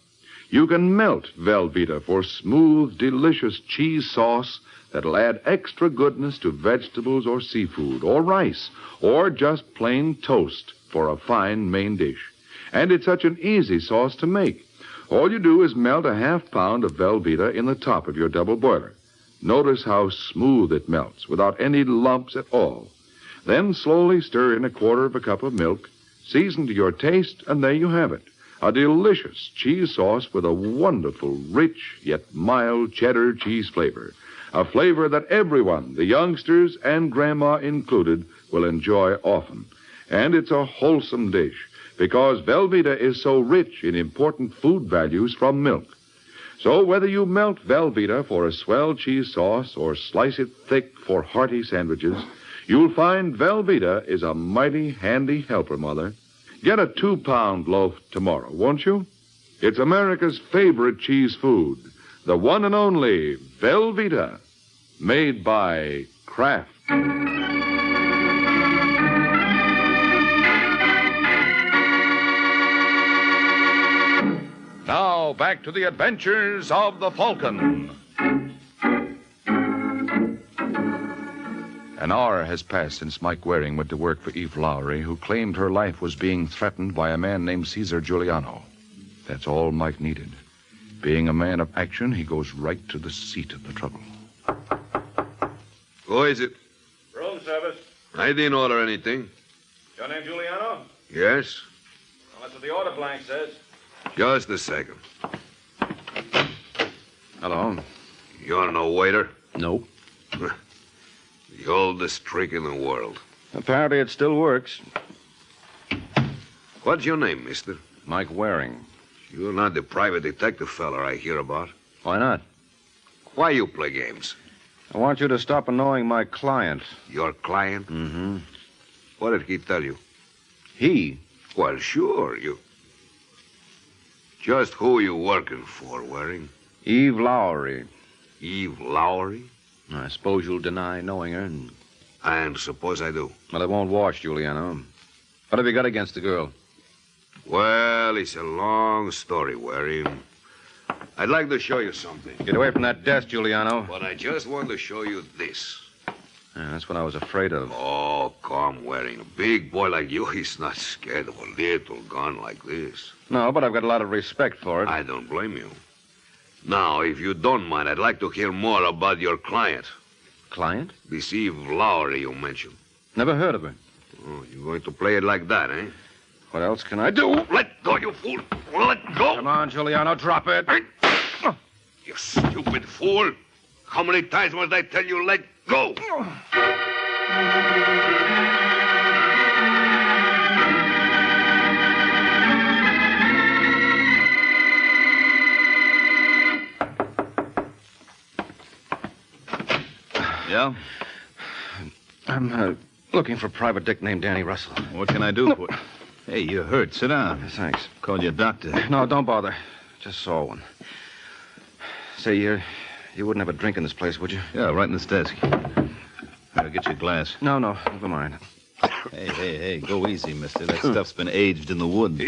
You can melt Velveeta for smooth, delicious cheese sauce that'll add extra goodness to vegetables or seafood or rice or just plain toast for a fine main dish. And it's such an easy sauce to make. All you do is melt a 1/2 pound of Velveeta in the top of your double boiler. Notice how smooth it melts without any lumps at all. Then slowly stir in 1/4 cup of milk, season to your taste, and there you have it. A delicious cheese sauce with a wonderful, rich, yet mild cheddar cheese flavor. A flavor that everyone, the youngsters and Grandma included, will enjoy often. And it's a wholesome dish, because Velveeta is so rich in important food values from milk. So whether you melt Velveeta for a swell cheese sauce or slice it thick for hearty sandwiches, you'll find Velveeta is a mighty handy helper, Mother. Get a 2-pound loaf tomorrow, won't you? It's America's favorite cheese food, the one and only Velveeta, made by Kraft. Now, back to the adventures of the Falcon. An hour has passed since Mike Waring went to work for Eve Lowry, who claimed her life was being threatened by a man named Cesar Giuliano. That's all Mike needed. Being a man of action, he goes right to the seat of the trouble. Who is it? Room service. I didn't order anything. Your name Giuliano? Yes? Well, that's what the order blank says. Just a second. Hello. You're no waiter? Nope. The oldest trick in the world. Apparently it still works. What's your name, mister? Mike Waring. You're not the private detective fella I hear about. Why not? Why you play games? I want you to stop annoying my client. Your client? Mm-hmm. What did he tell you? He? Well, sure, you... Just who you working for, Waring? Eve Lowry. Eve Lowry? I suppose you'll deny knowing her. And suppose I do. Well, it won't wash, Giuliano. What have you got against the girl? Well, it's a long story, Waring. I'd like to show you something. Get away from that desk, Giuliano. But I just want to show you this. Yeah, that's what I was afraid of. Oh, come, Waring. A big boy like you, he's not scared of a little gun like this. No, but I've got a lot of respect for it. I don't blame you. Now, if you don't mind, I'd like to hear more about your client. Client? This Eve Lowry you mentioned. Never heard of her. Oh, you're going to play it like that, eh? What else can I do? Let go, you fool. Let go. Come on, Giuliano, drop it. You stupid fool. How many times must I tell you let go? Yeah? I'm looking for a private dick named Danny Russell. What can I do for you? Hey, you're hurt. Sit down. Thanks. Call you a doctor. No, don't bother. Just saw one. Say, you wouldn't have a drink in this place, would you? Yeah, right in this desk. I'll get you a glass. No, never mind. Hey, go easy, mister. That stuff's been aged in the wood.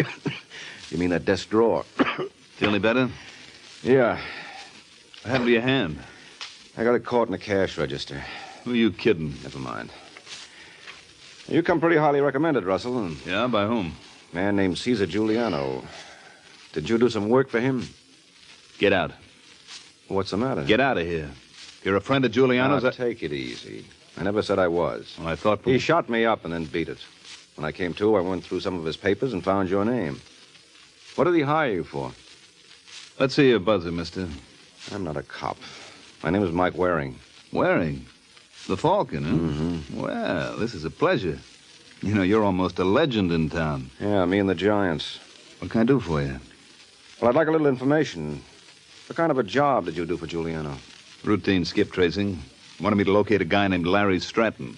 You mean that desk drawer? Feel any better? Yeah. What happened to your hand? I got it caught in the cash register. Who are you kidding? Never mind. You come pretty highly recommended, Russell. Yeah, by whom? A man named Caesar Giuliano. Did you do some work for him? Get out. What's the matter? Get out of here. You're a friend of Giuliano's? Now, take it easy. I never said I was. Well, I thought... He shot me up and then beat it. When I came to, I went through some of his papers and found your name. What did he hire you for? Let's see your buzzer, mister. I'm not a cop. My name is Mike Waring. Waring? The Falcon, huh? Mm-hmm. Well, this is a pleasure. You know, you're almost a legend in town. Yeah, me and the Giants. What can I do for you? Well, I'd like a little information. What kind of a job did you do for Giuliano? Routine skip tracing. Wanted me to locate a guy named Larry Stratton.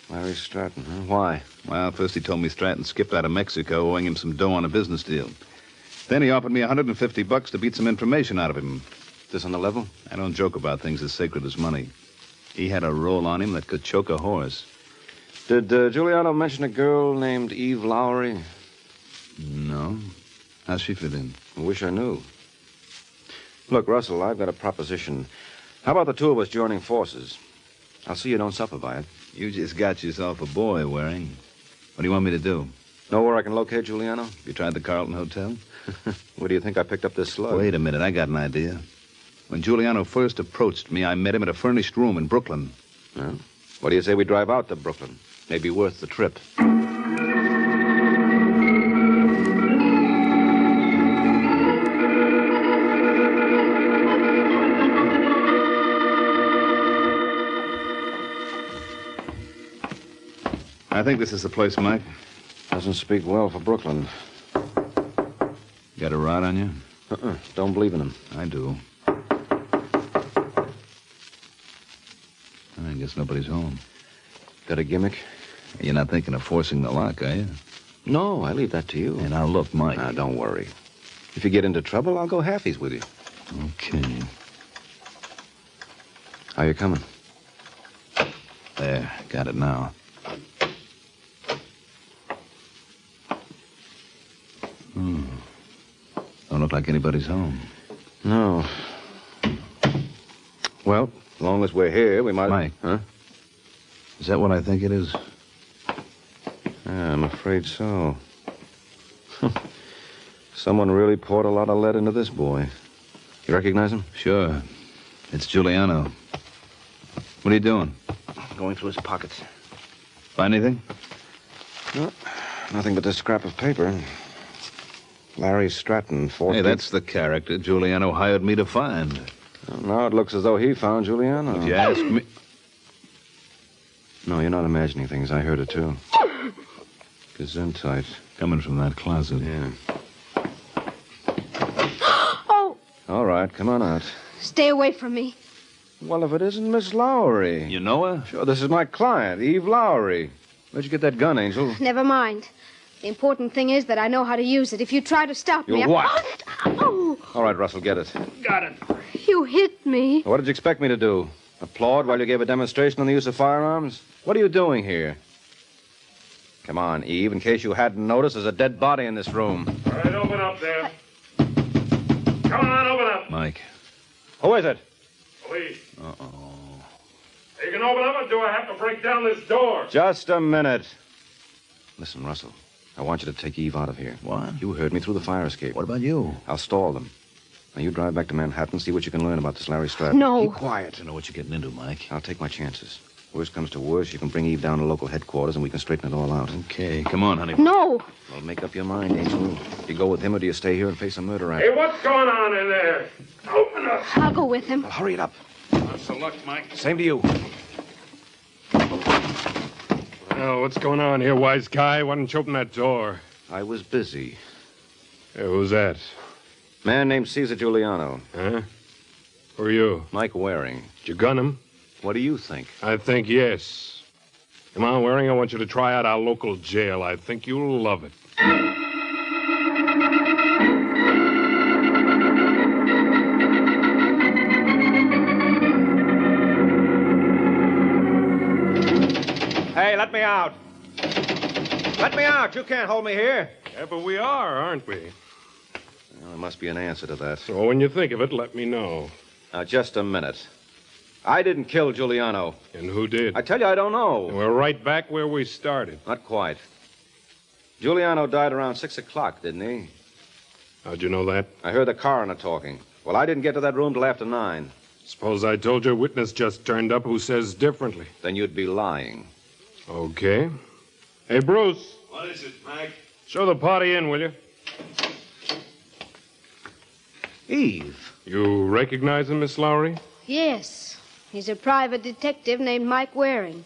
Larry Stratton, huh? Why? Well, first he told me Stratton skipped out of Mexico owing him some dough on a business deal. Then he offered me $150 to beat some information out of him. This on the level? I don't joke about things as sacred as money. He had a roll on him that could choke a horse. Did Giuliano mention a girl named Eve Lowry? No. How's she fit in? I wish I knew. Look, Russell, I've got a proposition. How about the two of us joining forces? I'll see you don't suffer by it. You just got yourself a boy, Waring. What do you want me to do? Know where I can locate Giuliano? You tried the Carlton Hotel? Where do you think I picked up this slug? Wait a minute, I got an idea. When Giuliano first approached me, I met him at a furnished room in Brooklyn. Well, what do you say we drive out to Brooklyn? Maybe worth the trip. I think this is the place, Mike. Doesn't speak well for Brooklyn. Got a rod on you? Don't believe in him. I do. I guess nobody's home. Got a gimmick? You're not thinking of forcing the lock, are you? No, I leave that to you. And now look, Mike. Now, don't worry. If you get into trouble, I'll go halfies with you. Okay. How you coming? There, got it now. Don't look like anybody's home. No. Well, as long as we're here, we might... Mike. Huh? Is that what I think it is? Yeah, I'm afraid so. Someone really poured a lot of lead into this boy. You recognize him? Sure. It's Giuliano. What are you doing? Going through his pockets. Find anything? No, nothing but this scrap of paper. Larry Stratton, 40... Hey, that's the character Giuliano hired me to find. Well, now it looks as though he found Giuliano. If you ask me... No, you're not imagining things. I heard it, too. Gesundheit. Coming from that closet. Yeah. Oh! All right, come on out. Stay away from me. Well, if it isn't Miss Lowry. You know her? Sure, this is my client, Eve Lowry. Where'd you get that gun, Angel? Never mind. The important thing is that I know how to use it. If you try to stop me... You'll what? Oh! All right, Russell, get it. Got it. You hit me. What did you expect me to do? Applaud while you gave a demonstration on the use of firearms? What are you doing here? Come on, Eve. In case you hadn't noticed, there's a dead body in this room. All right, open up there. Come on, open up. Mike. Who is it? Police. Uh-oh. You can open up, or do I have to break down this door? Just a minute. Listen, Russell. I want you to take Eve out of here. What? You heard me through the fire escape. What about you? I'll stall them. Now, you drive back to Manhattan, see what you can learn about this Larry Stratton. No. Keep quiet. You know what you're getting into, Mike. I'll take my chances. Worst comes to worst, you can bring Eve down to local headquarters and we can straighten it all out. Okay, come on, honey. No. Well, make up your mind, Angel. Do you go with him or do you stay here and face a murder act? Hey, what's going on in there? Open up. I'll go with him. Well, hurry it up. Lots of luck, Mike. Same to you. Well, what's going on here, wise guy? Why didn't you open that door? I was busy. Hey, who's that? Man named Caesar Giuliano. Huh? Who are you? Mike Waring. Did you gun him? What do you think? I think yes. Come on, Waring, I want you to try out our local jail. I think you'll love it. Hey, let me out. Let me out. You can't hold me here. Yeah, but we are, aren't we? Well, there must be an answer to that. So when you think of it, let me know. Now, just a minute. I didn't kill Giuliano. And who did? I tell you, I don't know. And we're right back where we started. Not quite. Giuliano died around 6 o'clock, didn't he? How'd you know that? I heard the coroner talking. Well, I didn't get to that room till after 9. Suppose I told you a witness just turned up who says differently. Then you'd be lying. Okay. Hey, Bruce. What is it, Mike? Show the party in, will you? Eve. You recognize him, Miss Lowry? Yes. He's a private detective named Mike Waring.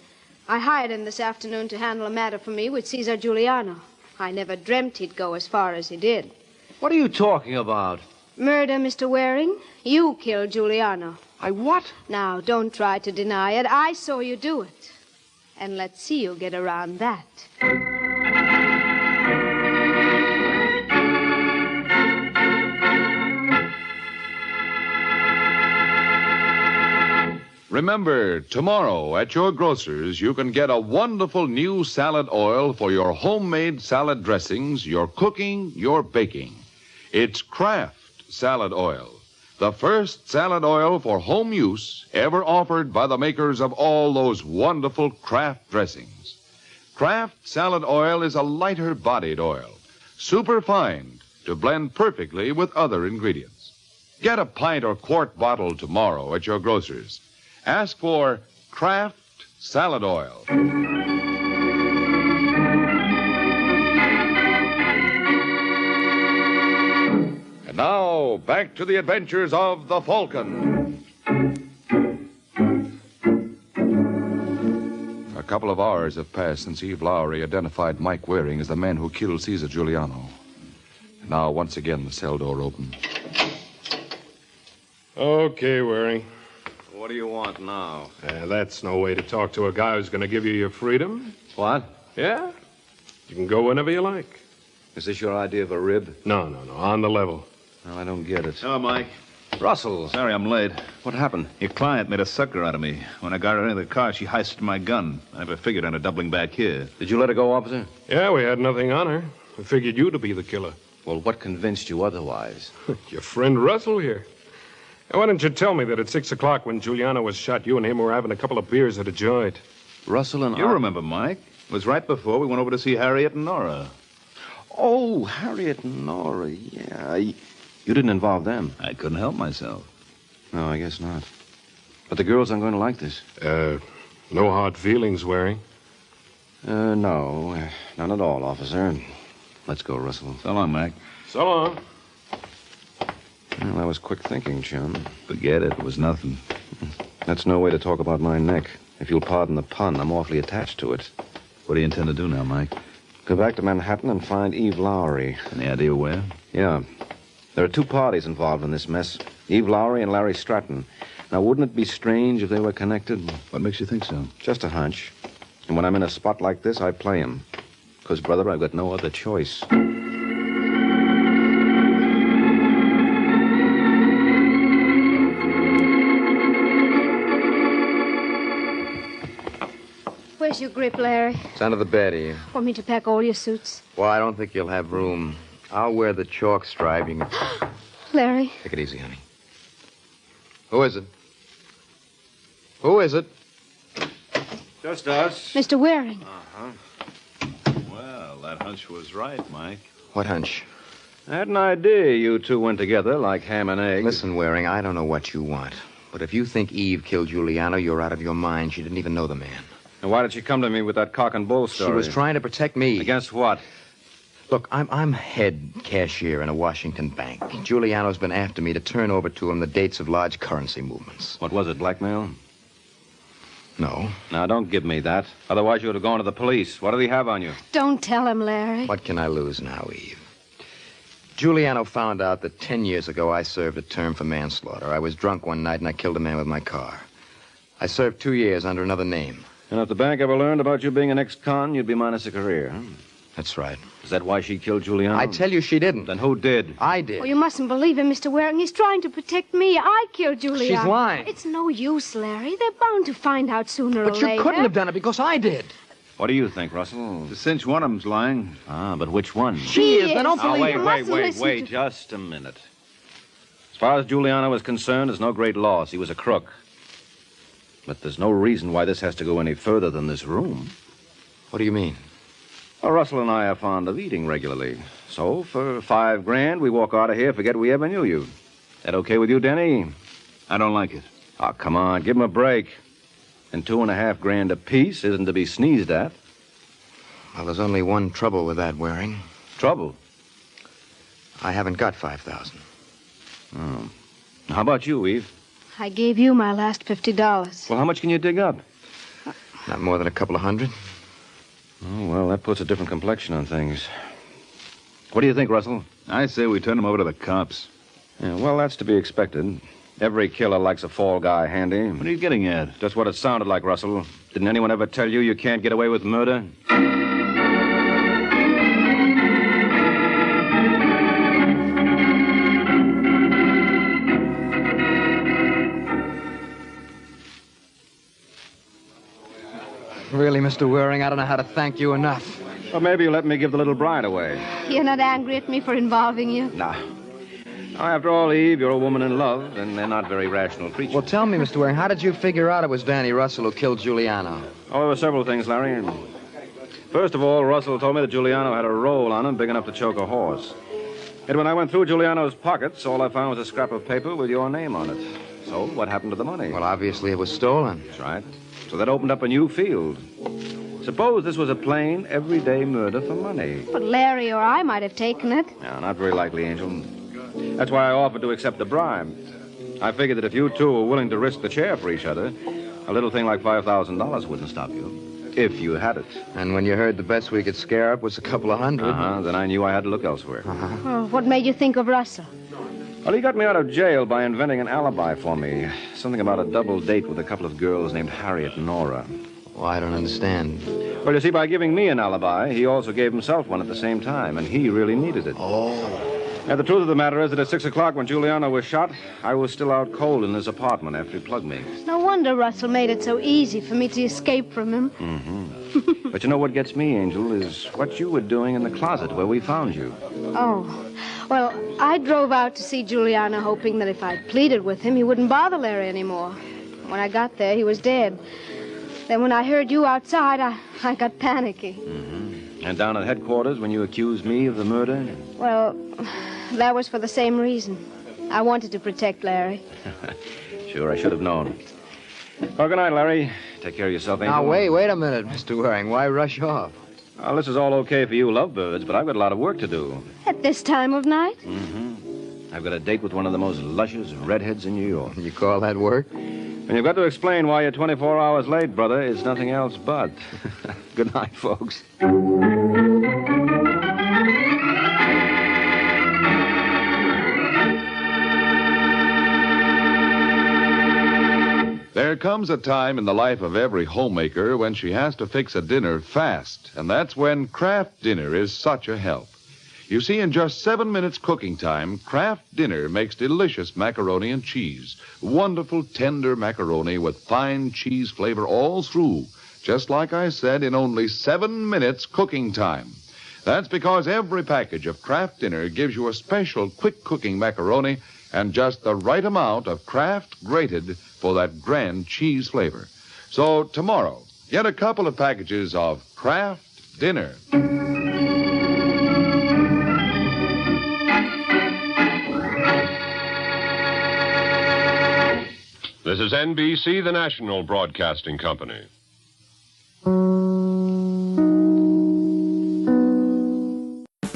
I hired him this afternoon to handle a matter for me with Cesar Giuliano. I never dreamt he'd go as far as he did. What are you talking about? Murder, Mr. Waring. You killed Giuliano. I what? Now, don't try to deny it. I saw you do it. And let's see you get around that. Remember, tomorrow at your grocer's, you can get a wonderful new salad oil for your homemade salad dressings, your cooking, your baking. It's Kraft Salad Oil, the first salad oil for home use ever offered by the makers of all those wonderful Kraft dressings. Kraft Salad Oil is a lighter-bodied oil, superfine to blend perfectly with other ingredients. Get a pint or quart bottle tomorrow at your grocer's. Ask for Kraft Salad Oil. And now, back to the adventures of the Falcon. A couple of hours have passed since Eve Lowry identified Mike Waring as the man who killed Cesar Giuliano. And now, once again, the cell door opened. Okay, Waring. What do you want now? That's no way to talk to a guy who's going to give you your freedom. What? Yeah? You can go whenever you like. Is this your idea of a rib? No. On the level. Well, I don't get it. Hello, Mike. Russell. Sorry I'm late. What happened? Your client made a sucker out of me. When I got her into the car, she heisted my gun. I never figured on her doubling back here. Did you let her go, officer? Yeah, we had nothing on her. We figured you to be the killer. Well, what convinced you otherwise? Your friend Russell here. Now, why didn't you tell me that at 6 o'clock when Giuliano was shot, you and him were having a couple of beers at a joint? Russell and You remember, Mike. It was right before we went over to see Harriet and Nora. Oh, Harriet and Nora, yeah. You didn't involve them. I couldn't help myself. No, I guess not. But the girls aren't going to like this. No hard feelings, Waring? No. None at all, officer. Let's go, Russell. So long, Mike. So long. Well, that was quick thinking, chum. Forget it. It was nothing. That's no way to talk about my neck. If you'll pardon the pun, I'm awfully attached to it. What do you intend to do now, Mike? Go back to Manhattan and find Eve Lowry. Any idea where? Yeah. There are 2 parties involved in this mess. Eve Lowry and Larry Stratton. Now, wouldn't it be strange if they were connected? What makes you think so? Just a hunch. And when I'm in a spot like this, I play 'em. Because, brother, I've got no other choice. Where's your grip, Larry? It's under the bed here. Want me to pack all your suits? Well, I don't think you'll have room. I'll wear the chalk stripe. You can... Larry? Take it easy, honey. Who is it? Who is it? Just us. Mr. Waring. Uh-huh. Well, that hunch was right, Mike. What hunch? I had an idea you 2 went together like ham and eggs. Listen, Waring, I don't know what you want. But if you think Eve killed Giuliano, you're out of your mind. She didn't even know the man. And why did she come to me with that cock and bull story? She was trying to protect me. Against what? Look, I'm head cashier in a Washington bank. Giuliano's been after me to turn over to him the dates of large currency movements. What was it, blackmail? No. Now, don't give me that. Otherwise, you would have gone to the police. What do they have on you? Don't tell him, Larry. What can I lose now, Eve? Giuliano found out that 10 years ago I served a term for manslaughter. I was drunk one night and I killed a man with my car. I served 2 years under another name. And if the bank ever learned about you being an ex-con, you'd be minus a career, huh? That's right. Is that why she killed Giuliano? I tell you she didn't. Then who did? I did. Oh, you mustn't believe him, Mr. Waring. He's trying to protect me. I killed Giuliano. She's lying. It's no use, Larry. They're bound to find out sooner or But later. you couldn't have done it because I did. What do you think, Russell? To cinch one of them's lying. Ah, but which one? She is. I don't believe wait, you. wait, Mustn't wait, listen wait. to- Just a minute. As far as Giuliano was concerned, it's no great loss. He was a crook. But there's no reason why this has to go any further than this room. What do you mean? Well, Russell and I are fond of eating regularly. So, for $5,000, we walk out of here, forget we ever knew you. That okay with you, Denny? I don't like it. Oh, come on, give him a break. And $2,500 apiece isn't to be sneezed at. Well, there's only one trouble with that, Waring. Trouble? I haven't got 5,000. Oh. How about you, Eve? I gave you my last $50. Well, how much can you dig up? Not more than a couple of hundred. Oh, well, that puts a different complexion on things. What do you think, Russell? I say we turn him over to the cops. Yeah, well, that's to be expected. Every killer likes a fall guy handy. What are you getting at? Just what it sounded like, Russell. Didn't anyone ever tell you can't get away with murder? Really, Mr. Waring, I don't know how to thank you enough. Well, maybe you'll let me give the little bride away. You're not angry at me for involving you? Nah. After all, Eve, you're a woman in love, and they're not very rational creatures. Well, tell me, Mr. Waring, how did you figure out it was Danny Russell who killed Giuliano? Oh, there were several things, Larry. First of all, Russell told me that Giuliano had a roll on him big enough to choke a horse. And when I went through Giuliano's pockets, all I found was a scrap of paper with your name on it. So, what happened to the money? Well, obviously it was stolen. That's right. So that opened up a new field. Suppose this was a plain, everyday murder for money. But Larry or I might have taken it. No, not very likely, Angel. That's why I offered to accept the bribe. I figured that if you two were willing to risk the chair for each other, a little thing like $5,000 wouldn't stop you. If you had it. And when you heard the best we could scare up was a couple of hundred. Then I knew I had to look elsewhere. Well, what made you think of Russell? Well, he got me out of jail by inventing an alibi for me. Something about a double date with a couple of girls named Harriet and Nora. Well, I don't understand. Well, you see, by giving me an alibi, he also gave himself one at the same time, and he really needed it. Oh. Now, the truth of the matter is that at 6 o'clock when Giuliano was shot, I was still out cold in his apartment after he plugged me. No wonder Russell made it so easy for me to escape from him. Mm-hmm. But you know what gets me, Angel, is what you were doing in the closet where we found you. Oh. Well, I drove out to see Giuliano, hoping that if I pleaded with him, he wouldn't bother Larry anymore. When I got there, he was dead. Then when I heard you outside, I got panicky. Mm-hmm. And down at headquarters, when you accused me of the murder? Well, that was for the same reason. I wanted to protect Larry. Sure, I should have known. Well, good night, Larry. Take care of yourself, Angel. Now, wait a minute, Mr. Waring. Why rush off? Well, this is all okay for you lovebirds, but I've got a lot of work to do. At this time of night? Mm-hmm. I've got a date with one of the most luscious redheads in New York. You call that work? And you've got to explain why you're 24 hours late, brother. It's nothing else but. Good night, folks. There comes a time in the life of every homemaker when she has to fix a dinner fast, and that's when Kraft Dinner is such a help. You see, in just 7 minutes cooking time, Kraft Dinner makes delicious macaroni and cheese. Wonderful, tender macaroni with fine cheese flavor all through, just like I said, in only 7 minutes cooking time. That's because every package of Kraft Dinner gives you a special quick cooking macaroni and just the right amount of Kraft grated for that grand cheese flavor. So tomorrow, get a couple of packages of Kraft Dinner. This is NBC, the national broadcasting company.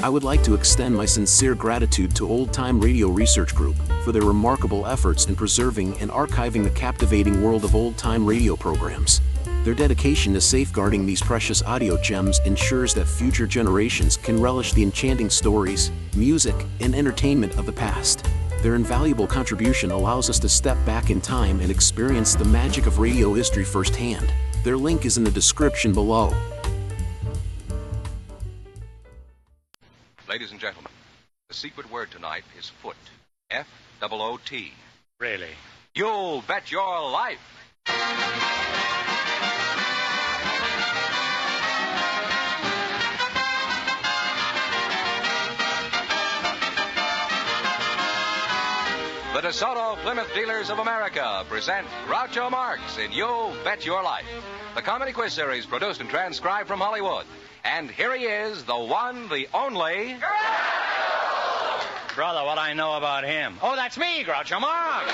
I would like to extend my sincere gratitude to Old Time Radio Research Group for their remarkable efforts in preserving and archiving the captivating world of old-time radio programs. Their dedication to safeguarding these precious audio gems ensures that future generations can relish the enchanting stories, music, and entertainment of the past. Their invaluable contribution allows us to step back in time and experience the magic of radio history firsthand. Their link is in the description below. Ladies and gentlemen, the secret word tonight is foot. F-O-O-T. Really? You'll bet your life. The DeSoto Plymouth Dealers of America present Groucho Marx in You Bet Your Life, the comedy quiz series produced and transcribed from Hollywood. And here he is, the one, the only... Brother, what I know about him. Oh, that's me, Groucho Marx.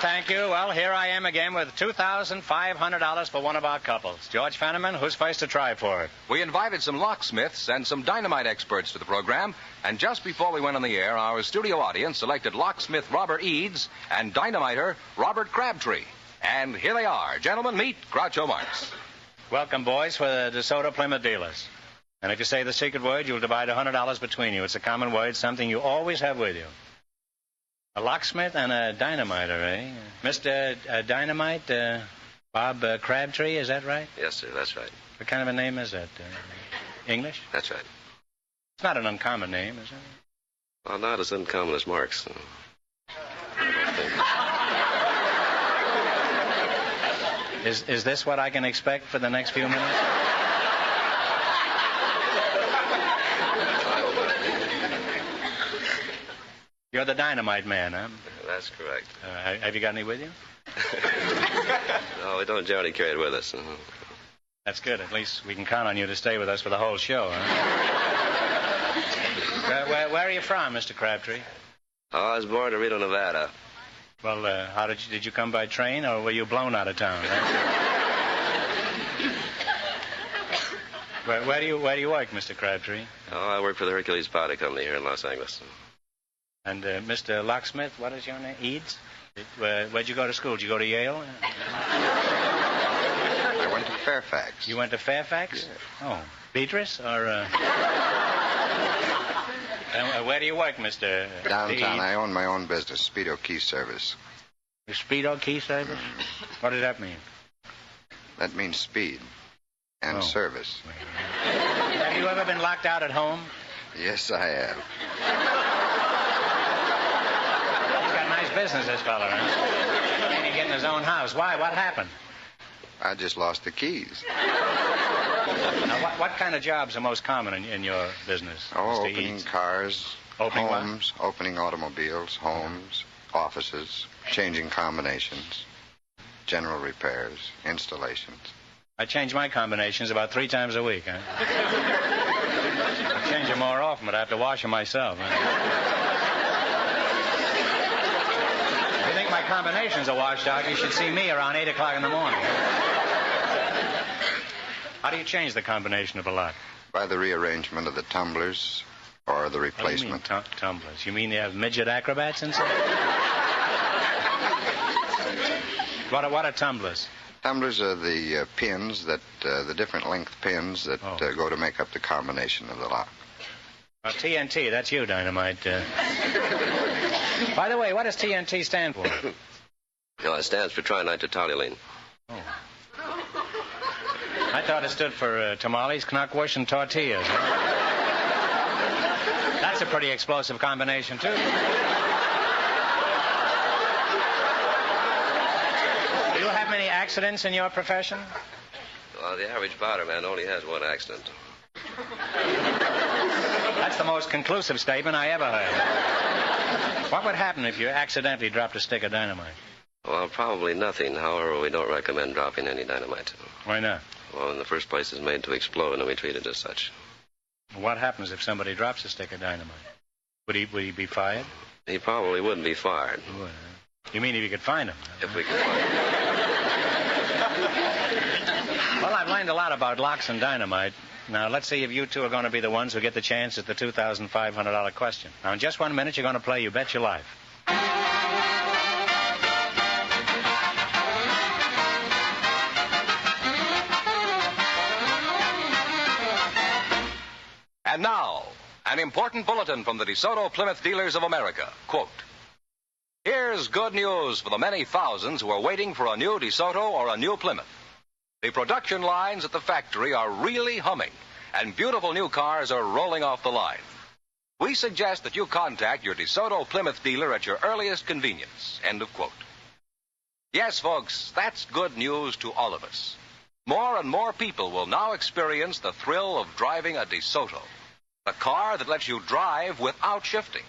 Thank you. Well, here I am again with $2,500 for one of our couples. George Fenneman, who's first to try for it? We invited some locksmiths and some dynamite experts to the program, and just before we went on the air, our studio audience selected locksmith Robert Eads and dynamiter Robert Crabtree. And here they are. Gentlemen, meet Groucho Marx. Welcome, boys, for the DeSoto Plymouth Dealers. And if you say the secret word, you'll divide $100 between you. It's a common word, something you always have with you. A locksmith and a dynamiter, eh? Mr. Dynamite, Bob Crabtree, is that right? Yes, sir, that's right. What kind of a name is that? English? That's right. It's not an uncommon name, is it? Well, not as uncommon as Marx. Is this what I can expect for the next few minutes? You're the dynamite man, huh? That's correct. Have you got any with you? No, we don't generally carry it with us. That's good. At least we can count on you to stay with us for the whole show, huh? Where are you from, Mr. Crabtree? Oh, I was born in Reno, Nevada. Well, how did you come by train, or were you blown out of town? Huh? Where do you work, Mr. Crabtree? Oh, I work for the Hercules Powder Company here in Los Angeles. And Mr. Locksmith, what is your name? Eads? Where'd you go to school? Did you go to Yale? I went to Fairfax. You went to Fairfax? Yeah. Oh, Beatrice, or... where do you work, Mr. Downtown. I own my own business, Speedo Key Service. Your Speedo Key Service? What does that mean? That means speed and service. Have you ever been locked out at home? Yes, I have. He's got nice business, this fella, huh? And he getting his own house. Why? What happened? I just lost the keys. Now, what kind of jobs are most common in your business? Oh, Mr. opening Eads? cars, Opening homes, opening automobiles, homes, offices, changing combinations, general repairs, installations. I change my combinations about 3 times a week, huh? I change them more often, but I have to wash them myself. Huh? If you think my combinations are washed out, you should see me around 8 o'clock in the morning. How do you change the combination of a lock? By the rearrangement of the tumblers or the replacement. What do you mean, tumblers? You mean they have midget acrobats inside? What are tumblers? Tumblers are the pins that, the different length pins that go to make up the combination of the lock. TNT, that's you, Dynamite. By the way, what does TNT stand for? No, it stands for trinitrotoluene. Oh. I thought it stood for tamales, knockwurst, and tortillas. That's a pretty explosive combination, too. Do you have many accidents in your profession? Well, the average powderman only has one accident. That's the most conclusive statement I ever heard. What would happen if you accidentally dropped a stick of dynamite? Well, probably nothing. However, we don't recommend dropping any dynamite. Why not? Well, in the first place, it's made to explode, and we treat it as such. What happens if somebody drops a stick of dynamite? Would he be fired? He probably wouldn't be fired. He would, huh? You mean if you could find him? If we could find him. Well, I've learned a lot about locks and dynamite. Now, let's see if you two are going to be the ones who get the chance at the $2,500 question. Now, in just 1 minute, you're going to play You Bet Your Life. And now, an important bulletin from the DeSoto Plymouth Dealers of America. Quote, here's good news for the many thousands who are waiting for a new DeSoto or a new Plymouth. The production lines at the factory are really humming, and beautiful new cars are rolling off the line. We suggest that you contact your DeSoto Plymouth dealer at your earliest convenience. End of quote. Yes, folks, that's good news to all of us. More and more people will now experience the thrill of driving a DeSoto, the car that lets you drive without shifting.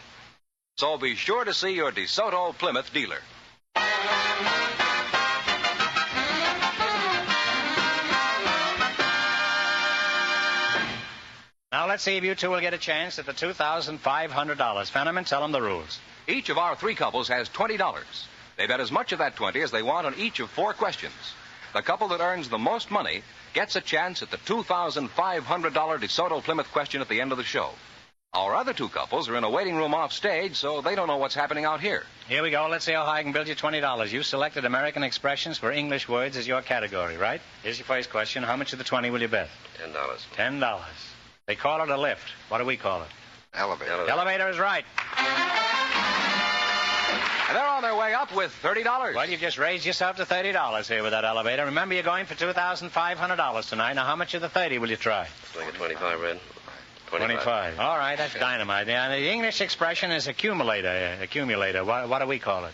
So be sure to see your DeSoto Plymouth dealer. Now let's see if you two will get a chance at the $2,500. Fenneman, tell them the rules. Each of our three couples has $20. They bet as much of that 20 as they want on each of 4 questions. The couple that earns the most money gets a chance at the $2,500 DeSoto Plymouth question at the end of the show. Our other 2 couples are in a waiting room off stage, so they don't know what's happening out here. Here we go. Let's see how high I can build you $20. You selected American expressions for English words as your category, right? Here's your first question. How much of the 20 will you bet? $10. $10. They call it a lift. What do we call it? Elevator. Elevator is right. And they're on their way up with $30. Well, you've just raised yourself to $30 here with that elevator. Remember, you're going for $2,500 tonight. Now, how much of the 30 will you try? Swing at 25, Red. 25. All right, that's dynamite. Yeah, the English expression is accumulator. Accumulator. What do we call it?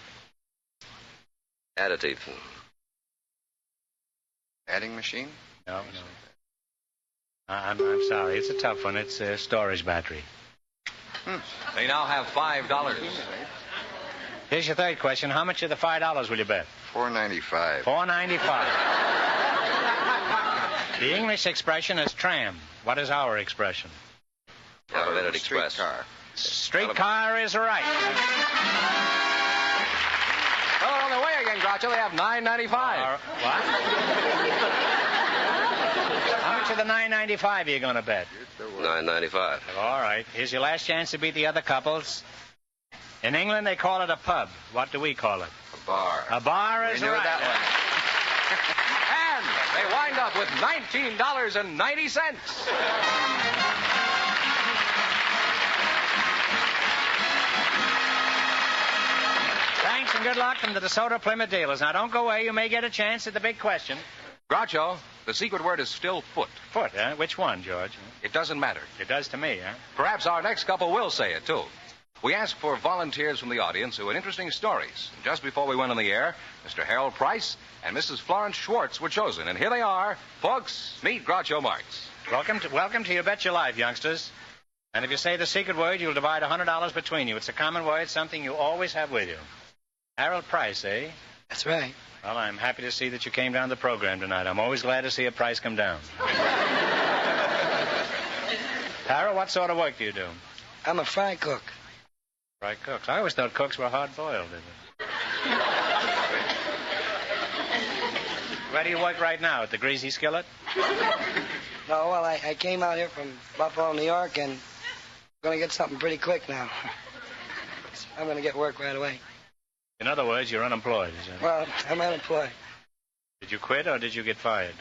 Additive. Adding machine? No. I'm sorry. It's a tough one. It's a storage battery. They now have $5. Here's your third question. How much of the $5 will you bet? $4.95. $4.95. The English expression is tram. What is our expression? Elevated express. Streetcar. Streetcar is right. Well, they're on their way again, Groucho. They have $9.95. What? How much of the $9.95 are you going to bet? $9.95. All right. Here's your last chance to beat the other couples. In England, they call it a pub. What do we call it? A bar. A bar is We knew right. that And they wind up with $19.90. Thanks and good luck from the DeSoto Plymouth dealers. Now, don't go away. You may get a chance at the big question. Groucho, the secret word is still foot. Foot, huh? Which one, George? It doesn't matter. It does to me, huh? Perhaps our next couple will say it, too. We asked for volunteers from the audience who had interesting stories. And just before we went on the air, Mr. Harold Price and Mrs. Florence Schwartz were chosen. And here they are. Folks, meet Groucho Marx. Welcome to You Bet Your Life, youngsters. And if you say the secret word, you'll divide $100 between you. It's a common word, something you always have with you. Harold Price, eh? That's right. Well, I'm happy to see that you came down to the program tonight. I'm always glad to see a price come down. Harold, what sort of work do you do? I'm a fry cook. Fry cooks. I always thought cooks were hard-boiled. Where do you work right now? At the Greasy Skillet? No, well, I came out here from Buffalo, New York, and I'm going to get something pretty quick now. I'm going to get work right away. In other words, you're unemployed, is it? Well, I'm unemployed. Did you quit or did you get fired?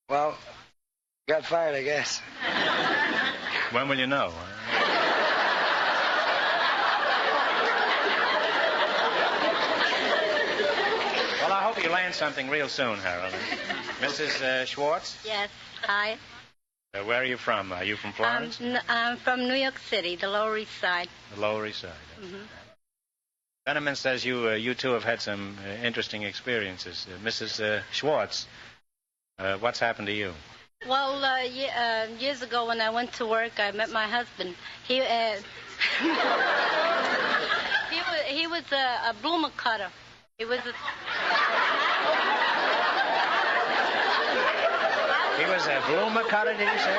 Well, got fired, I guess. When will you know? Well, I hope you land something real soon, Harold. Mrs. Schwartz? Yes. Hi. Where are you from? Are you from Florence? I'm from New York City, the Lower East Side. The Lower East Side. Mm-hmm. Veneman says you two have had some interesting experiences. Mrs. Schwartz, what's happened to you? Well, years ago when I went to work, I met my husband. He was a bloomer cutter. He was a bloomer cutter, did you say?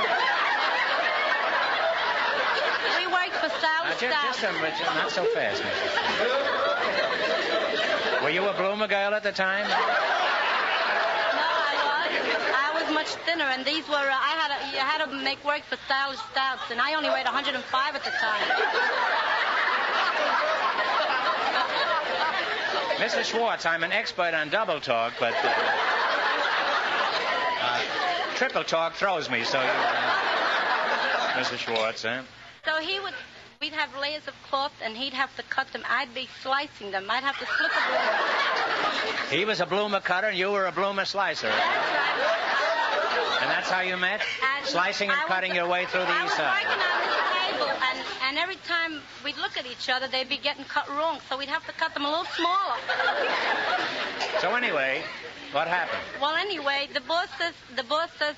We worked for Salad Just not so fast, Mrs. Were you a bloomer girl at the time? No, I was much thinner, and these were, you had to make work for Salad Stouts, and I only weighed 105 at the time. Mrs. Schwartz, I'm an expert on double talk, but triple talk throws me, so Mrs. Schwartz, eh? So we'd have layers of cloth, and he'd have to cut them. I'd be slicing them. I'd have to split the bloomer. He was a bloomer cutter, and you were a bloomer slicer. That's right. And that's how you met? Slicing and cutting your way through the east side. I was working on this table, and every time we'd look at each other, they'd be getting cut wrong, so we'd have to cut them a little smaller. So anyway, What happened? Well, anyway, the boss says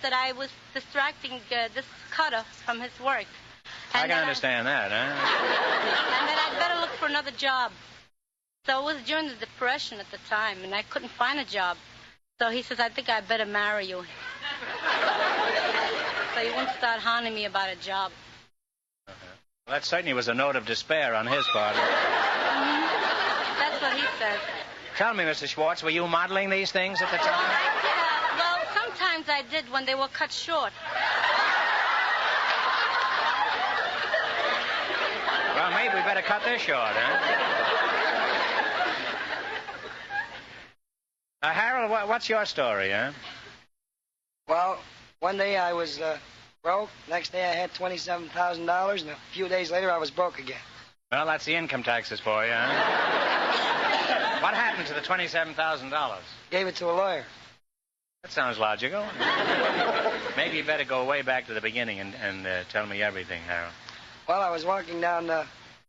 that I was distracting this cutter from his work. I can understand that, huh? And that I'd better look for another job. So it was during the Depression at the time, and I couldn't find a job. So he says, I think I'd better marry you. So he wouldn't start haunting me about a job. Well, that certainly was a note of despair on his part. That's what he says. Tell me, Mr. Schwartz, were you modeling these things at the time? Well, sometimes I did when they were cut short. Well, maybe we better cut this short, huh? Harold, what's your story, huh? Well, one day I was broke. Next day I had $27,000, and a few days later I was broke again. Well, that's the income taxes for you, huh? What happened to the $27,000? Gave it to a lawyer. That sounds logical. Maybe you better go way back to the beginning and tell me everything, Harold. Well, I was walking down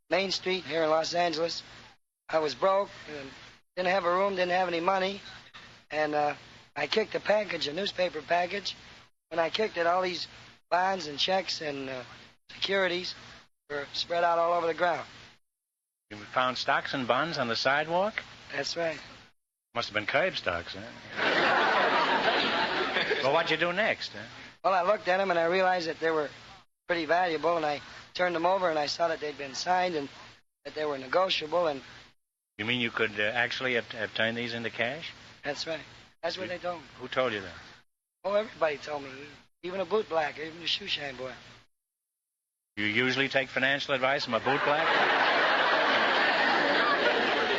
Main Street here in Los Angeles. I was broke, and didn't have a room, didn't have any money, and I kicked a package, a newspaper package. When I kicked it, all these bonds and checks and securities were spread out all over the ground. You found stocks and bonds on the sidewalk? That's right. Must have been curb stocks, huh? Well, what'd you do next, huh? Well, I looked at them, and I realized that they were pretty valuable, and I turned them over, and I saw that they'd been signed and that they were negotiable, and... You mean you could actually have turned these into cash? That's right. That's what they told me. Who told you that? Oh, everybody told me. Even a boot blacker, even a shoe shine boy. You usually take financial advice from a boot black?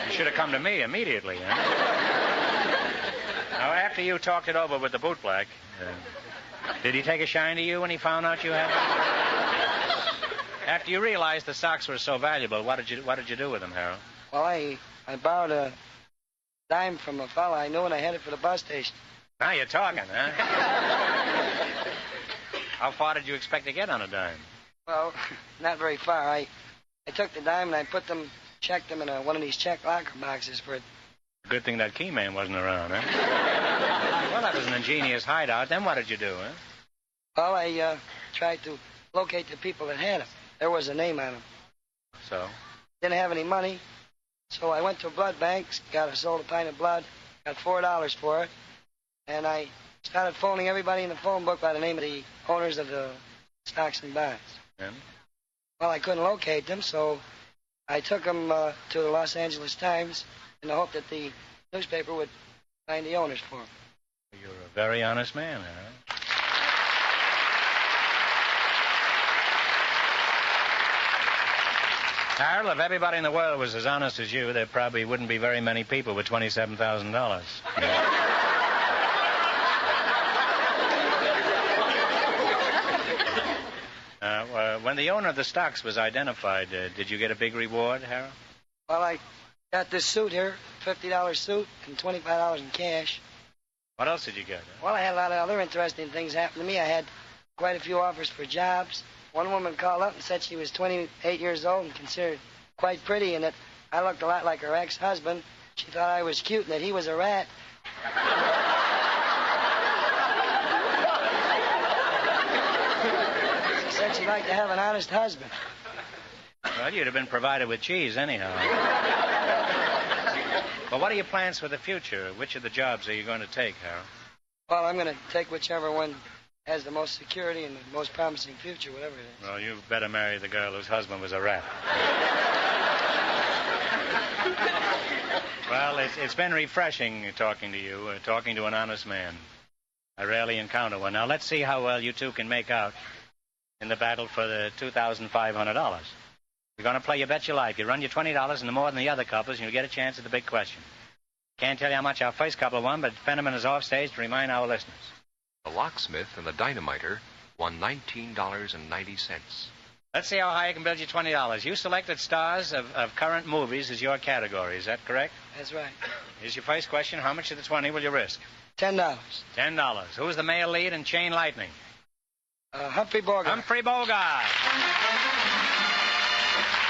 You should have come to me immediately, huh? Now, after you talked it over with the boot black, did he take a shine to you when he found out you had them? After you realized the socks were so valuable, what did you do with them, Harold? Well, I borrowed a dime from a fella I knew, and I headed for the bus station. Now you're talking, huh? How far did you expect to get on a dime? Well, not very far. I took the dime and I checked them in one of these check locker boxes for it. Good thing that key man wasn't around, huh? Well, that was an ingenious hideout. Then what did you do, huh? Well, I tried to locate the people that had them. There was a name on them. So? Didn't have any money, so I went to a blood bank, sold a pint of blood, got $4 for it, and I started phoning everybody in the phone book by the name of the owners of the stocks and bonds. And? Well, I couldn't locate them, so I took them to the Los Angeles Times in the hope that the newspaper would find the owners for them. You're a very honest man, huh? Harold, if everybody in the world was as honest as you, there probably wouldn't be very many people with $27,000. When the owner of the stocks was identified, did you get a big reward, Harold? Well, I got this suit here, $50 suit, and $25 in cash. What else did you get? Well, I had a lot of other interesting things happen to me. I had quite a few offers for jobs. One woman called up and said she was 28 years old and considered quite pretty, and that I looked a lot like her ex-husband. She thought I was cute and that he was a rat. She said she'd like to have an honest husband. Well, you'd have been provided with cheese anyhow. Well, what are your plans for the future? Which of the jobs are you going to take, Harold? Well, I'm going to take whichever one has the most security and the most promising future, whatever it is. Well, you better marry the girl whose husband was a rat. Well, it's been refreshing talking to you, talking to an honest man. I rarely encounter one. Now, let's see how well you two can make out in the battle for the $2,500. You're going to play You Bet Your Life. You run your $20 into more than the other couples, and you'll get a chance at the big question. Can't tell you how much our first couple won, but Fenneman is off stage to remind our listeners. The locksmith and the dynamiter won $19.90. Let's see how high you can build your $20. You selected stars of current movies as your category. Is that correct? That's right. Here's your first question. How much of the 20 will you risk? $10. $10. Who's the male lead in Chain Lightning? Humphrey Bogart. Humphrey Bogart.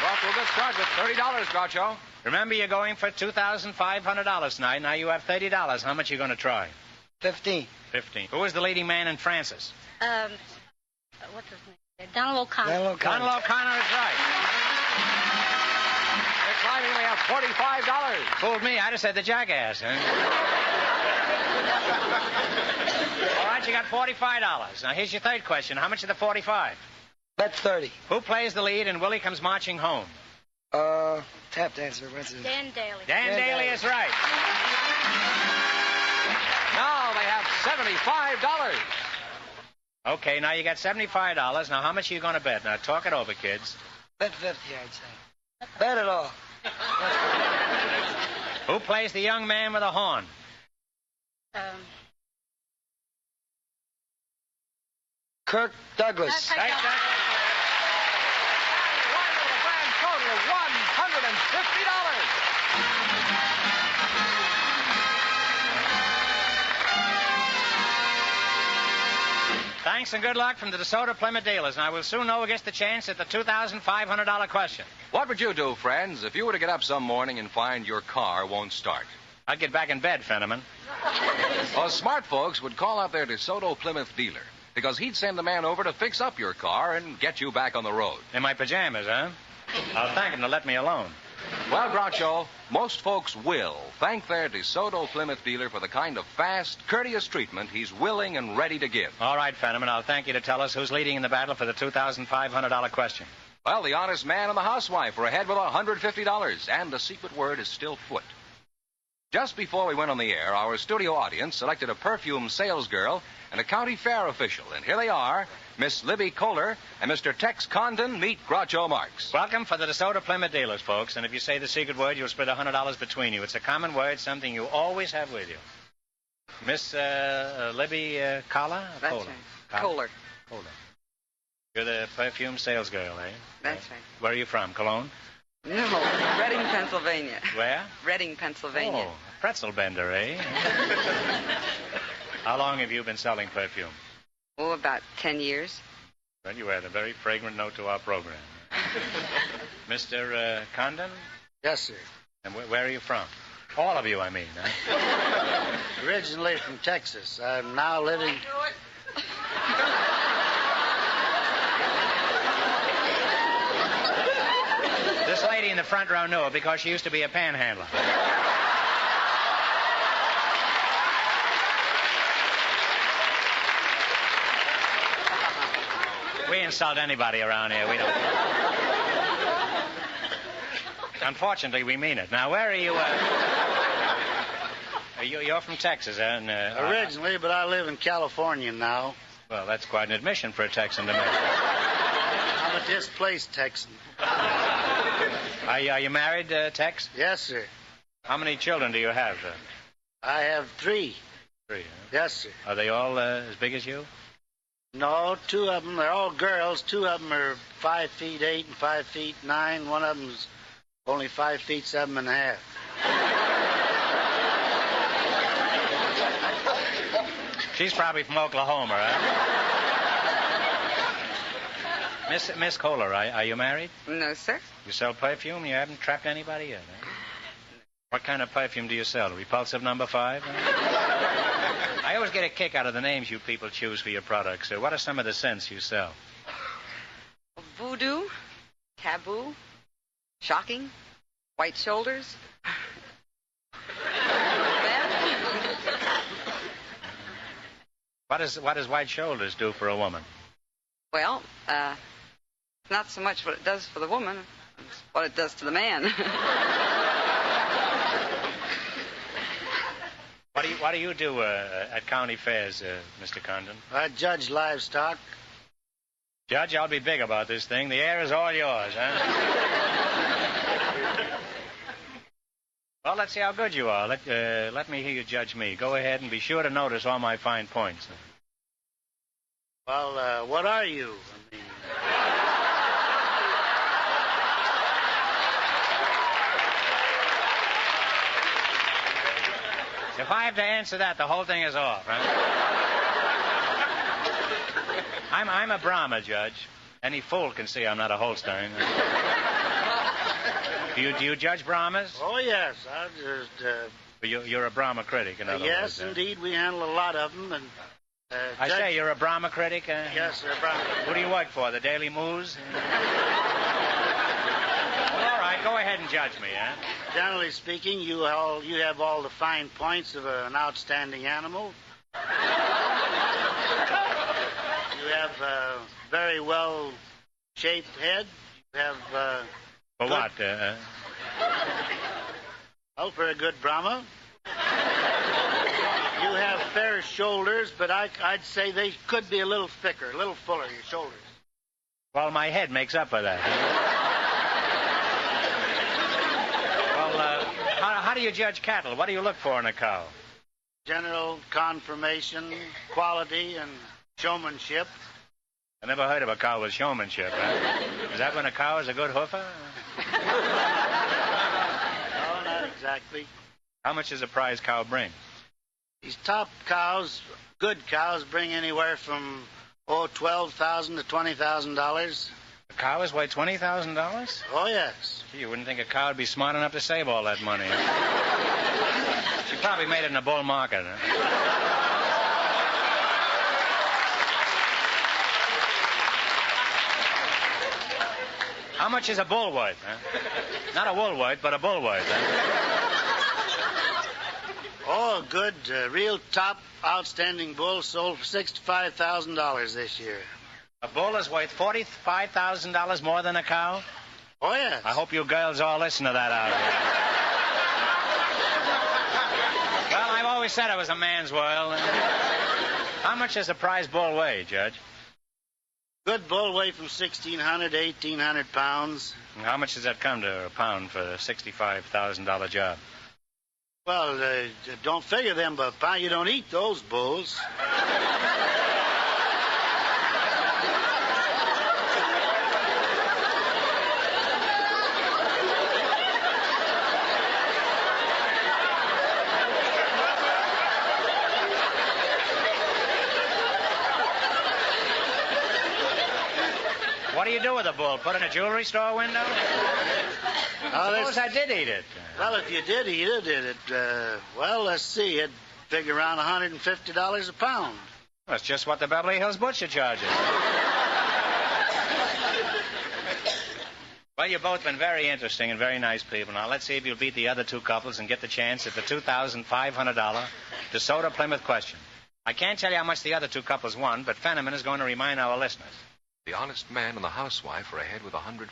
Well, to a good start with $30, Groucho. Remember, you're going for $2,500 tonight. Now you have $30. How much are you going to try? 15. 15. Who was the leading man in Francis? What's his name? Donald O'Connor. Donald O'Connor is right. It's right, we have $45. Fooled me. I just said the jackass. Huh? All right, you got $45. Now, here's your third question. How much of the 45? Bet 30. Who plays the lead in Willie Comes Marching Home? Tap dancer. What's his name? Dan Daly. Dan Daly is right. Now they have $75. Okay, now you got $75. Now, how much are you going to bet? Now, talk it over, kids. Bet 50, I'd say. Bet it all. Who plays the young man with a horn? Kirk Douglas. One with a grand total of $150. Thanks and good luck from the DeSoto Plymouth dealers. Now, we'll soon know who gets the chance at the $2,500 question. What would you do, friends, if you were to get up some morning and find your car won't start? I'd get back in bed, Fenneman. Well, smart folks would call up their DeSoto Plymouth dealer, because he'd send a man over to fix up your car and get you back on the road. In my pajamas, huh? I'll thank him to let me alone. Well, Groucho, most folks will thank their DeSoto Plymouth dealer for the kind of fast, courteous treatment he's willing and ready to give. All right, Fenneman, I'll thank you to tell us who's leading in the battle for the $2,500 question. Well, the honest man and the housewife are ahead with $150, and the secret word is still foot. Just before we went on the air, our studio audience selected a perfume salesgirl and a county fair official. And here they are, Miss Libby Kohler and Mr. Tex Condon meet Groucho Marx. Welcome for the DeSoto Plymouth dealers, folks. And if you say the secret word, you'll split $100 between you. It's a common word, something you always have with you. Miss Libby Kohler? That's Kohler. right. Kohler. Kohler. You're the perfume salesgirl, eh? That's right. Where are you from, Cologne? No, Reading, Pennsylvania. Where? Reading, Pennsylvania. Oh, pretzel bender, eh? How long have you been selling perfume? Oh, about 10 years. Well, you add a very fragrant note to our program. Mr. Condon? Yes, sir. And where are you from? All of you, I mean. Huh? Originally from Texas. I'm now living... This lady in the front row knew it because she used to be a panhandler. We insult anybody around here. We don't. Unfortunately, we mean it. Now, where are you? You're from Texas, and originally, but I live in California now. Well, that's quite an admission for a Texan to make. I'm a displaced Texan. Are you married, Tex? Yes, sir. How many children do you have? I have 3. 3, huh? Yes, sir. Are they all as big as you? No, 2 of them, they're all girls. 2 of them are 5 feet 8 and 5 feet 9. One of them's only 5 feet 7 and a half. She's probably from Oklahoma, right? Miss Kohler, are you married? No, sir. You sell perfume? You haven't trapped anybody yet, huh? What kind of perfume do you sell? Repulsive number 5? I always get a kick out of the names you people choose for your products. What are some of the scents you sell? Voodoo, taboo, shocking, white shoulders. What does white shoulders do for a woman? Well, not so much what it does for the woman, it's what it does to the man. What do you do at county fairs, Mr. Condon? I judge livestock. Judge, I'll be big about this thing. The air is all yours, huh? Well, let's see how good you are. Let me hear you judge me. Go ahead and be sure to notice all my fine points. Well, what are you? I mean... If I have to answer that, the whole thing is off, huh? I'm a Brahma, Judge. Any fool can see I'm not a Holstein. Do you judge Brahmas? Oh, yes. I just... You're a Brahma critic, in other words. Yes, indeed. We handle a lot of them. And I say you're a Brahma critic? Yes, sir, Brahma critic. Who do you work for, the Daily Moose? Well, all right, go ahead and judge me, eh? Generally speaking, you have all the fine points of an outstanding animal. You have a very well-shaped head. You have... For what? Well, for a good Brahma. You have fair shoulders, but I'd say they could be a little thicker, a little fuller, your shoulders. Well, my head makes up for that. Well, how do you judge cattle? What do you look for in a cow? General conformation, quality, and showmanship. I never heard of a cow with showmanship, huh? Is that when a cow is a good hoofer? No, not exactly. How much does a prize cow bring? These top cows, good cows, bring anywhere from, $12,000 to $20,000. A cow is worth $20,000? Oh, yes. Gee, you wouldn't think a cow would be smart enough to save all that money. She probably made it in a bull market. How much is a bull worth? Huh? Not a wool worth, but a bull worth. Huh? Oh, good, real top, outstanding bull sold for $65,000 this year. A bull is worth $45,000 more than a cow? Oh, yes. I hope you girls all listen to that out there. Well, I've always said it was a man's world. How much does a prize bull weigh, Judge? Good bull weigh from 1,600 to 1,800 pounds. And how much does that come to a pound for a $65,000 job? Well, don't figure them, but you don't eat those bulls. What do you do with a bull? Put in a jewelry store window? Suppose I did eat it. Well, if you did eat it, let's see, it'd figure around $150 a pound. That's just what the Beverly Hills butcher charges. Well, you've both been very interesting and very nice people. Now, let's see if you'll beat the other two couples and get the chance at the $2,500 DeSoto Plymouth question. I can't tell you how much the other two couples won, but Fenneman is going to remind our listeners. The honest man and the housewife are ahead with $150.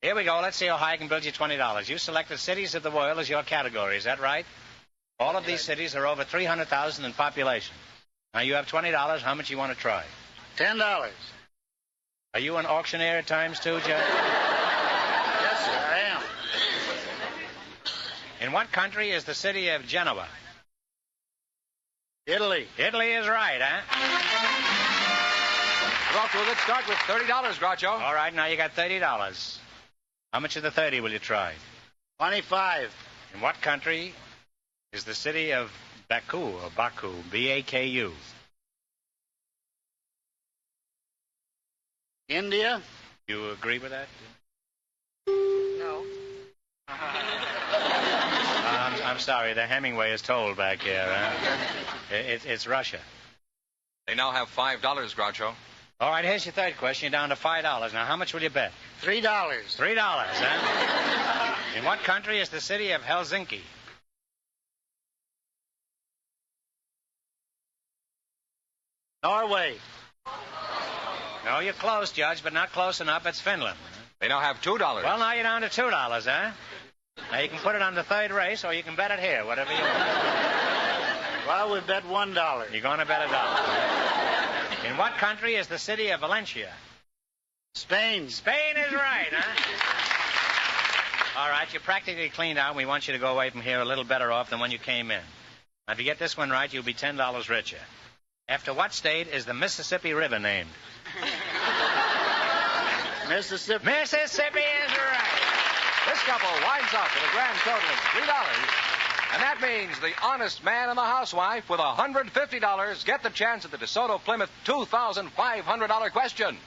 Here we go. Let's see how high I can build you $20. You selected cities of the world as your category. Is that right? All of these cities are over 300,000 in population. Now, you have $20. How much you want to try? $10. Are you an auctioneer at times, too, Judge? Yes, sir, I am. In what country is the city of Genoa? Italy. Italy is right, huh? We're off to a good start with $30, Groucho. All right, now you got $30. How much of the 30 will you try? 25. In what country is the city of Baku, or Baku, B-A-K-U? India. You agree with that? No. I'm sorry, the Hemingway is told back here. It's Russia. They now have $5, Groucho. All right, here's your third question. You're down to $5. Now, how much will you bet? $3. $3, huh? In what country is the city of Helsinki? Norway. No, you're close, Judge, but not close enough. It's Finland. They now have $2. Well, now you're down to $2, huh? Now, you can put it on the third race, or you can bet it here, whatever you want. Well, we bet $1. You're going to bet $1. In what country is the city of Valencia? Spain. Spain is right, huh? All right, you're practically cleaned out. We want you to go away from here a little better off than when you came in. Now, if you get this one right, you'll be $10 richer. After what state is the Mississippi River named? Mississippi. Mississippi is right. This couple winds up with a grand total of $3. And that means the honest man and the housewife with $150 get the chance at the DeSoto Plymouth $2,500 question.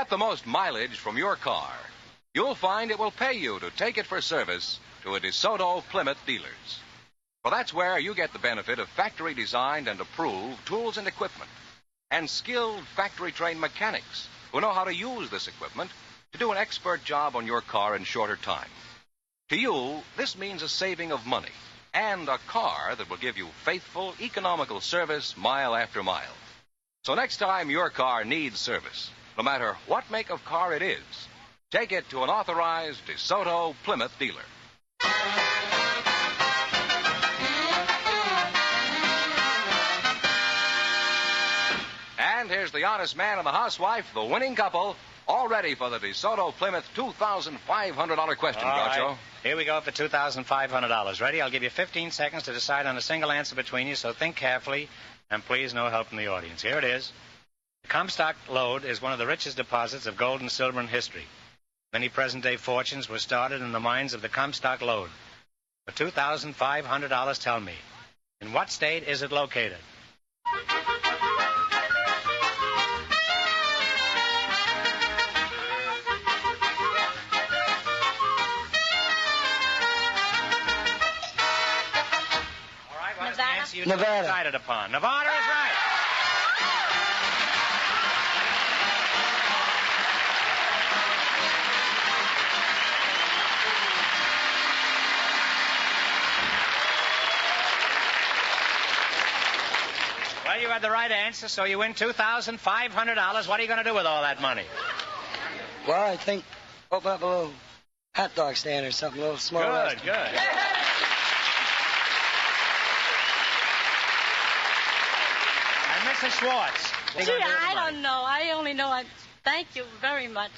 get the most mileage from your car, you'll find it will pay you to take it for service to a DeSoto Plymouth dealers. For that's where you get the benefit of factory-designed and approved tools and equipment, and skilled factory-trained mechanics who know how to use this equipment to do an expert job on your car in shorter time. To you, this means a saving of money and a car that will give you faithful, economical service mile after mile. So next time your car needs service, no matter what make of car it is, take it to an authorized DeSoto Plymouth dealer. And here's the honest man and the housewife, the winning couple, all ready for the DeSoto Plymouth $2,500 question, Groucho. Right. Here we go for $2,500. Ready? I'll give you 15 seconds to decide on a single answer between you, so think carefully, and please no help from the audience. Here it is. The Comstock lode is one of the richest deposits of gold and silver in history. Many present-day fortunes were started in the mines of the Comstock lode. For $2,500, tell me, in what state is it located? You Nevada. Decided upon. Nevada is right. Well, you had the right answer, so you win $2,500. What are you going to do with all that money? Well, I think open up a little hot dog stand or something, a little small restaurant. Good. Mrs. Schwartz. Gee, I don't know. I only know I thank you very much.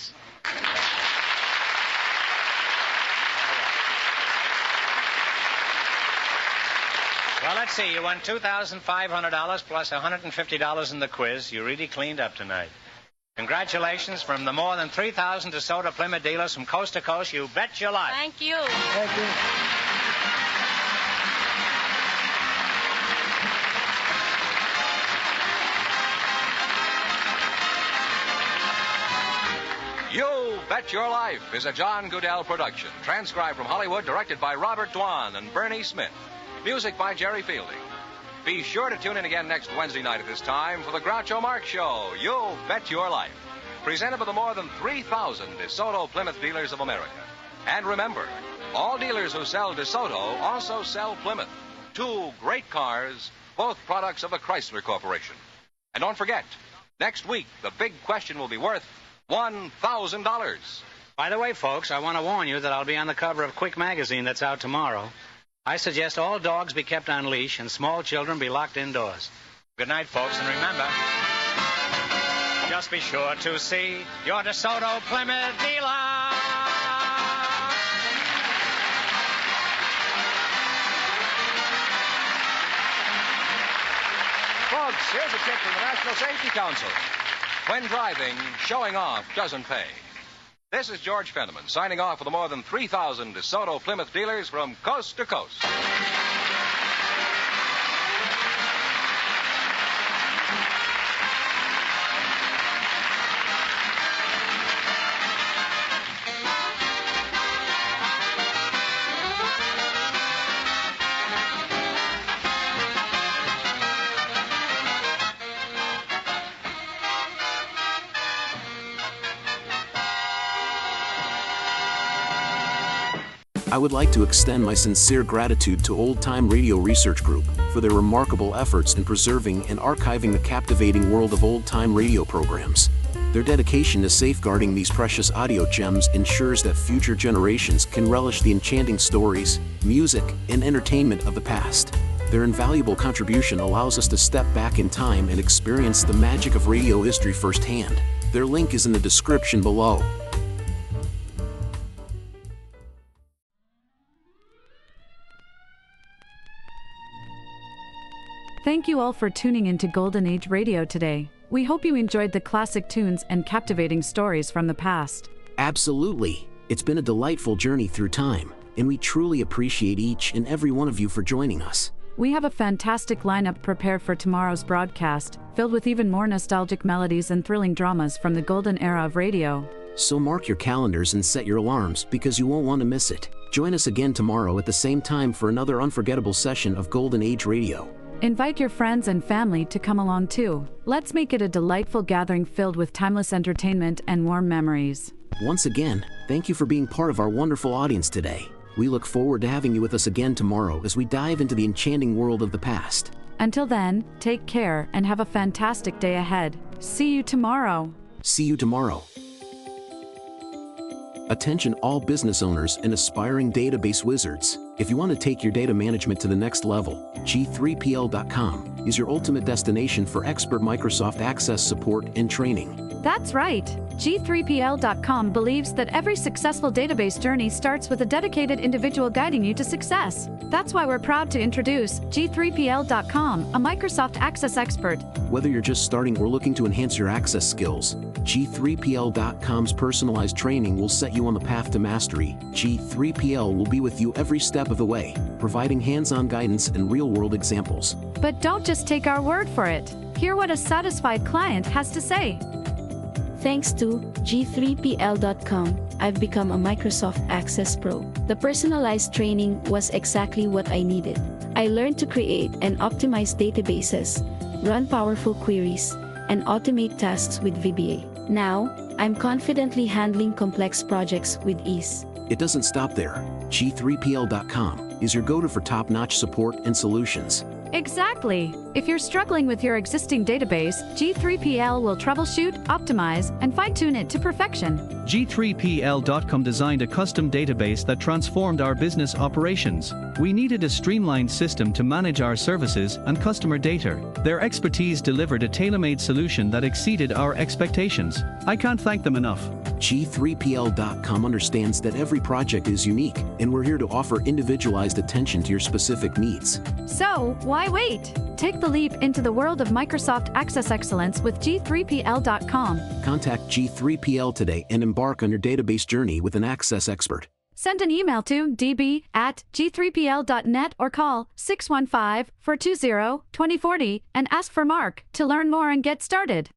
Well, let's see. You won $2,500 plus $150 in the quiz. You really cleaned up tonight. Congratulations from the more than 3,000 DeSoto Plymouth dealers from coast to coast. You bet your life. Thank you. Thank you. You Bet Your Life is a John Goodell production. Transcribed from Hollywood, directed by Robert Dwan and Bernie Smith. Music by Jerry Fielding. Be sure to tune in again next Wednesday night at this time for the Groucho Marx Show. You Bet Your Life. Presented by the more than 3,000 DeSoto Plymouth dealers of America. And remember, all dealers who sell DeSoto also sell Plymouth. Two great cars, both products of the Chrysler Corporation. And don't forget, next week, the big question will be worth $1,000. By the way, folks, I want to warn you that I'll be on the cover of Quick magazine that's out tomorrow. I suggest all dogs be kept on leash and small children be locked indoors. Good night, folks, and remember, just be sure to see your DeSoto Plymouth dealer. Folks, here's a tip from the National Safety Council. When driving, showing off doesn't pay. This is George Fenneman signing off for the more than 3,000 DeSoto Plymouth dealers from coast to coast. I would like to extend my sincere gratitude to Old Time Radio Research Group for their remarkable efforts in preserving and archiving the captivating world of old-time radio programs. Their dedication to safeguarding these precious audio gems ensures that future generations can relish the enchanting stories, music, and entertainment of the past. Their invaluable contribution allows us to step back in time and experience the magic of radio history firsthand. Their link is in the description below. Thank you all for tuning into Golden Age Radio today. We hope you enjoyed the classic tunes and captivating stories from the past. Absolutely. It's been a delightful journey through time, and we truly appreciate each and every one of you for joining us. We have a fantastic lineup prepared for tomorrow's broadcast, filled with even more nostalgic melodies and thrilling dramas from the golden era of radio. So mark your calendars and set your alarms because you won't want to miss it. Join us again tomorrow at the same time for another unforgettable session of Golden Age Radio. Invite your friends and family to come along too. Let's make it a delightful gathering filled with timeless entertainment and warm memories. Once again, thank you for being part of our wonderful audience today. We look forward to having you with us again tomorrow as we dive into the enchanting world of the past. Until then, take care and have a fantastic day ahead. See you tomorrow. See you tomorrow. Attention all business owners and aspiring database wizards. If you want to take your data management to the next level, G3PL.com is your ultimate destination for expert Microsoft Access support and training. That's right. G3PL.com believes that every successful database journey starts with a dedicated individual guiding you to success. That's why we're proud to introduce G3PL.com, a Microsoft Access expert. Whether you're just starting or looking to enhance your access skills, G3PL.com's personalized training will set you on the path to mastery. G3PL will be with you every step of the way, providing hands-on guidance and real-world examples. But don't just take our word for it. Hear what a satisfied client has to say. Thanks to G3PL.com, I've become a Microsoft Access Pro. The personalized training was exactly what I needed. I learned to create and optimize databases, run powerful queries, and automate tasks with VBA. Now, I'm confidently handling complex projects with ease. It doesn't stop there. G3PL.com is your go-to for top-notch support and solutions. Exactly. If you're struggling with your existing database, G3PL will troubleshoot, optimize, and fine-tune it to perfection. G3PL.com designed a custom database that transformed our business operations. We needed a streamlined system to manage our services and customer data. Their expertise delivered a tailor-made solution that exceeded our expectations. I can't thank them enough. G3PL.com understands that every project is unique, and we're here to offer individualized attention to your specific needs. So, why wait? Take the leap into the world of Microsoft Access Excellence with G3PL.com. Contact G3PL today and embark on your database journey with an Access expert. Send an email to db@g3pl.net or call 615-420-2040 and ask for Mark to learn more and get started.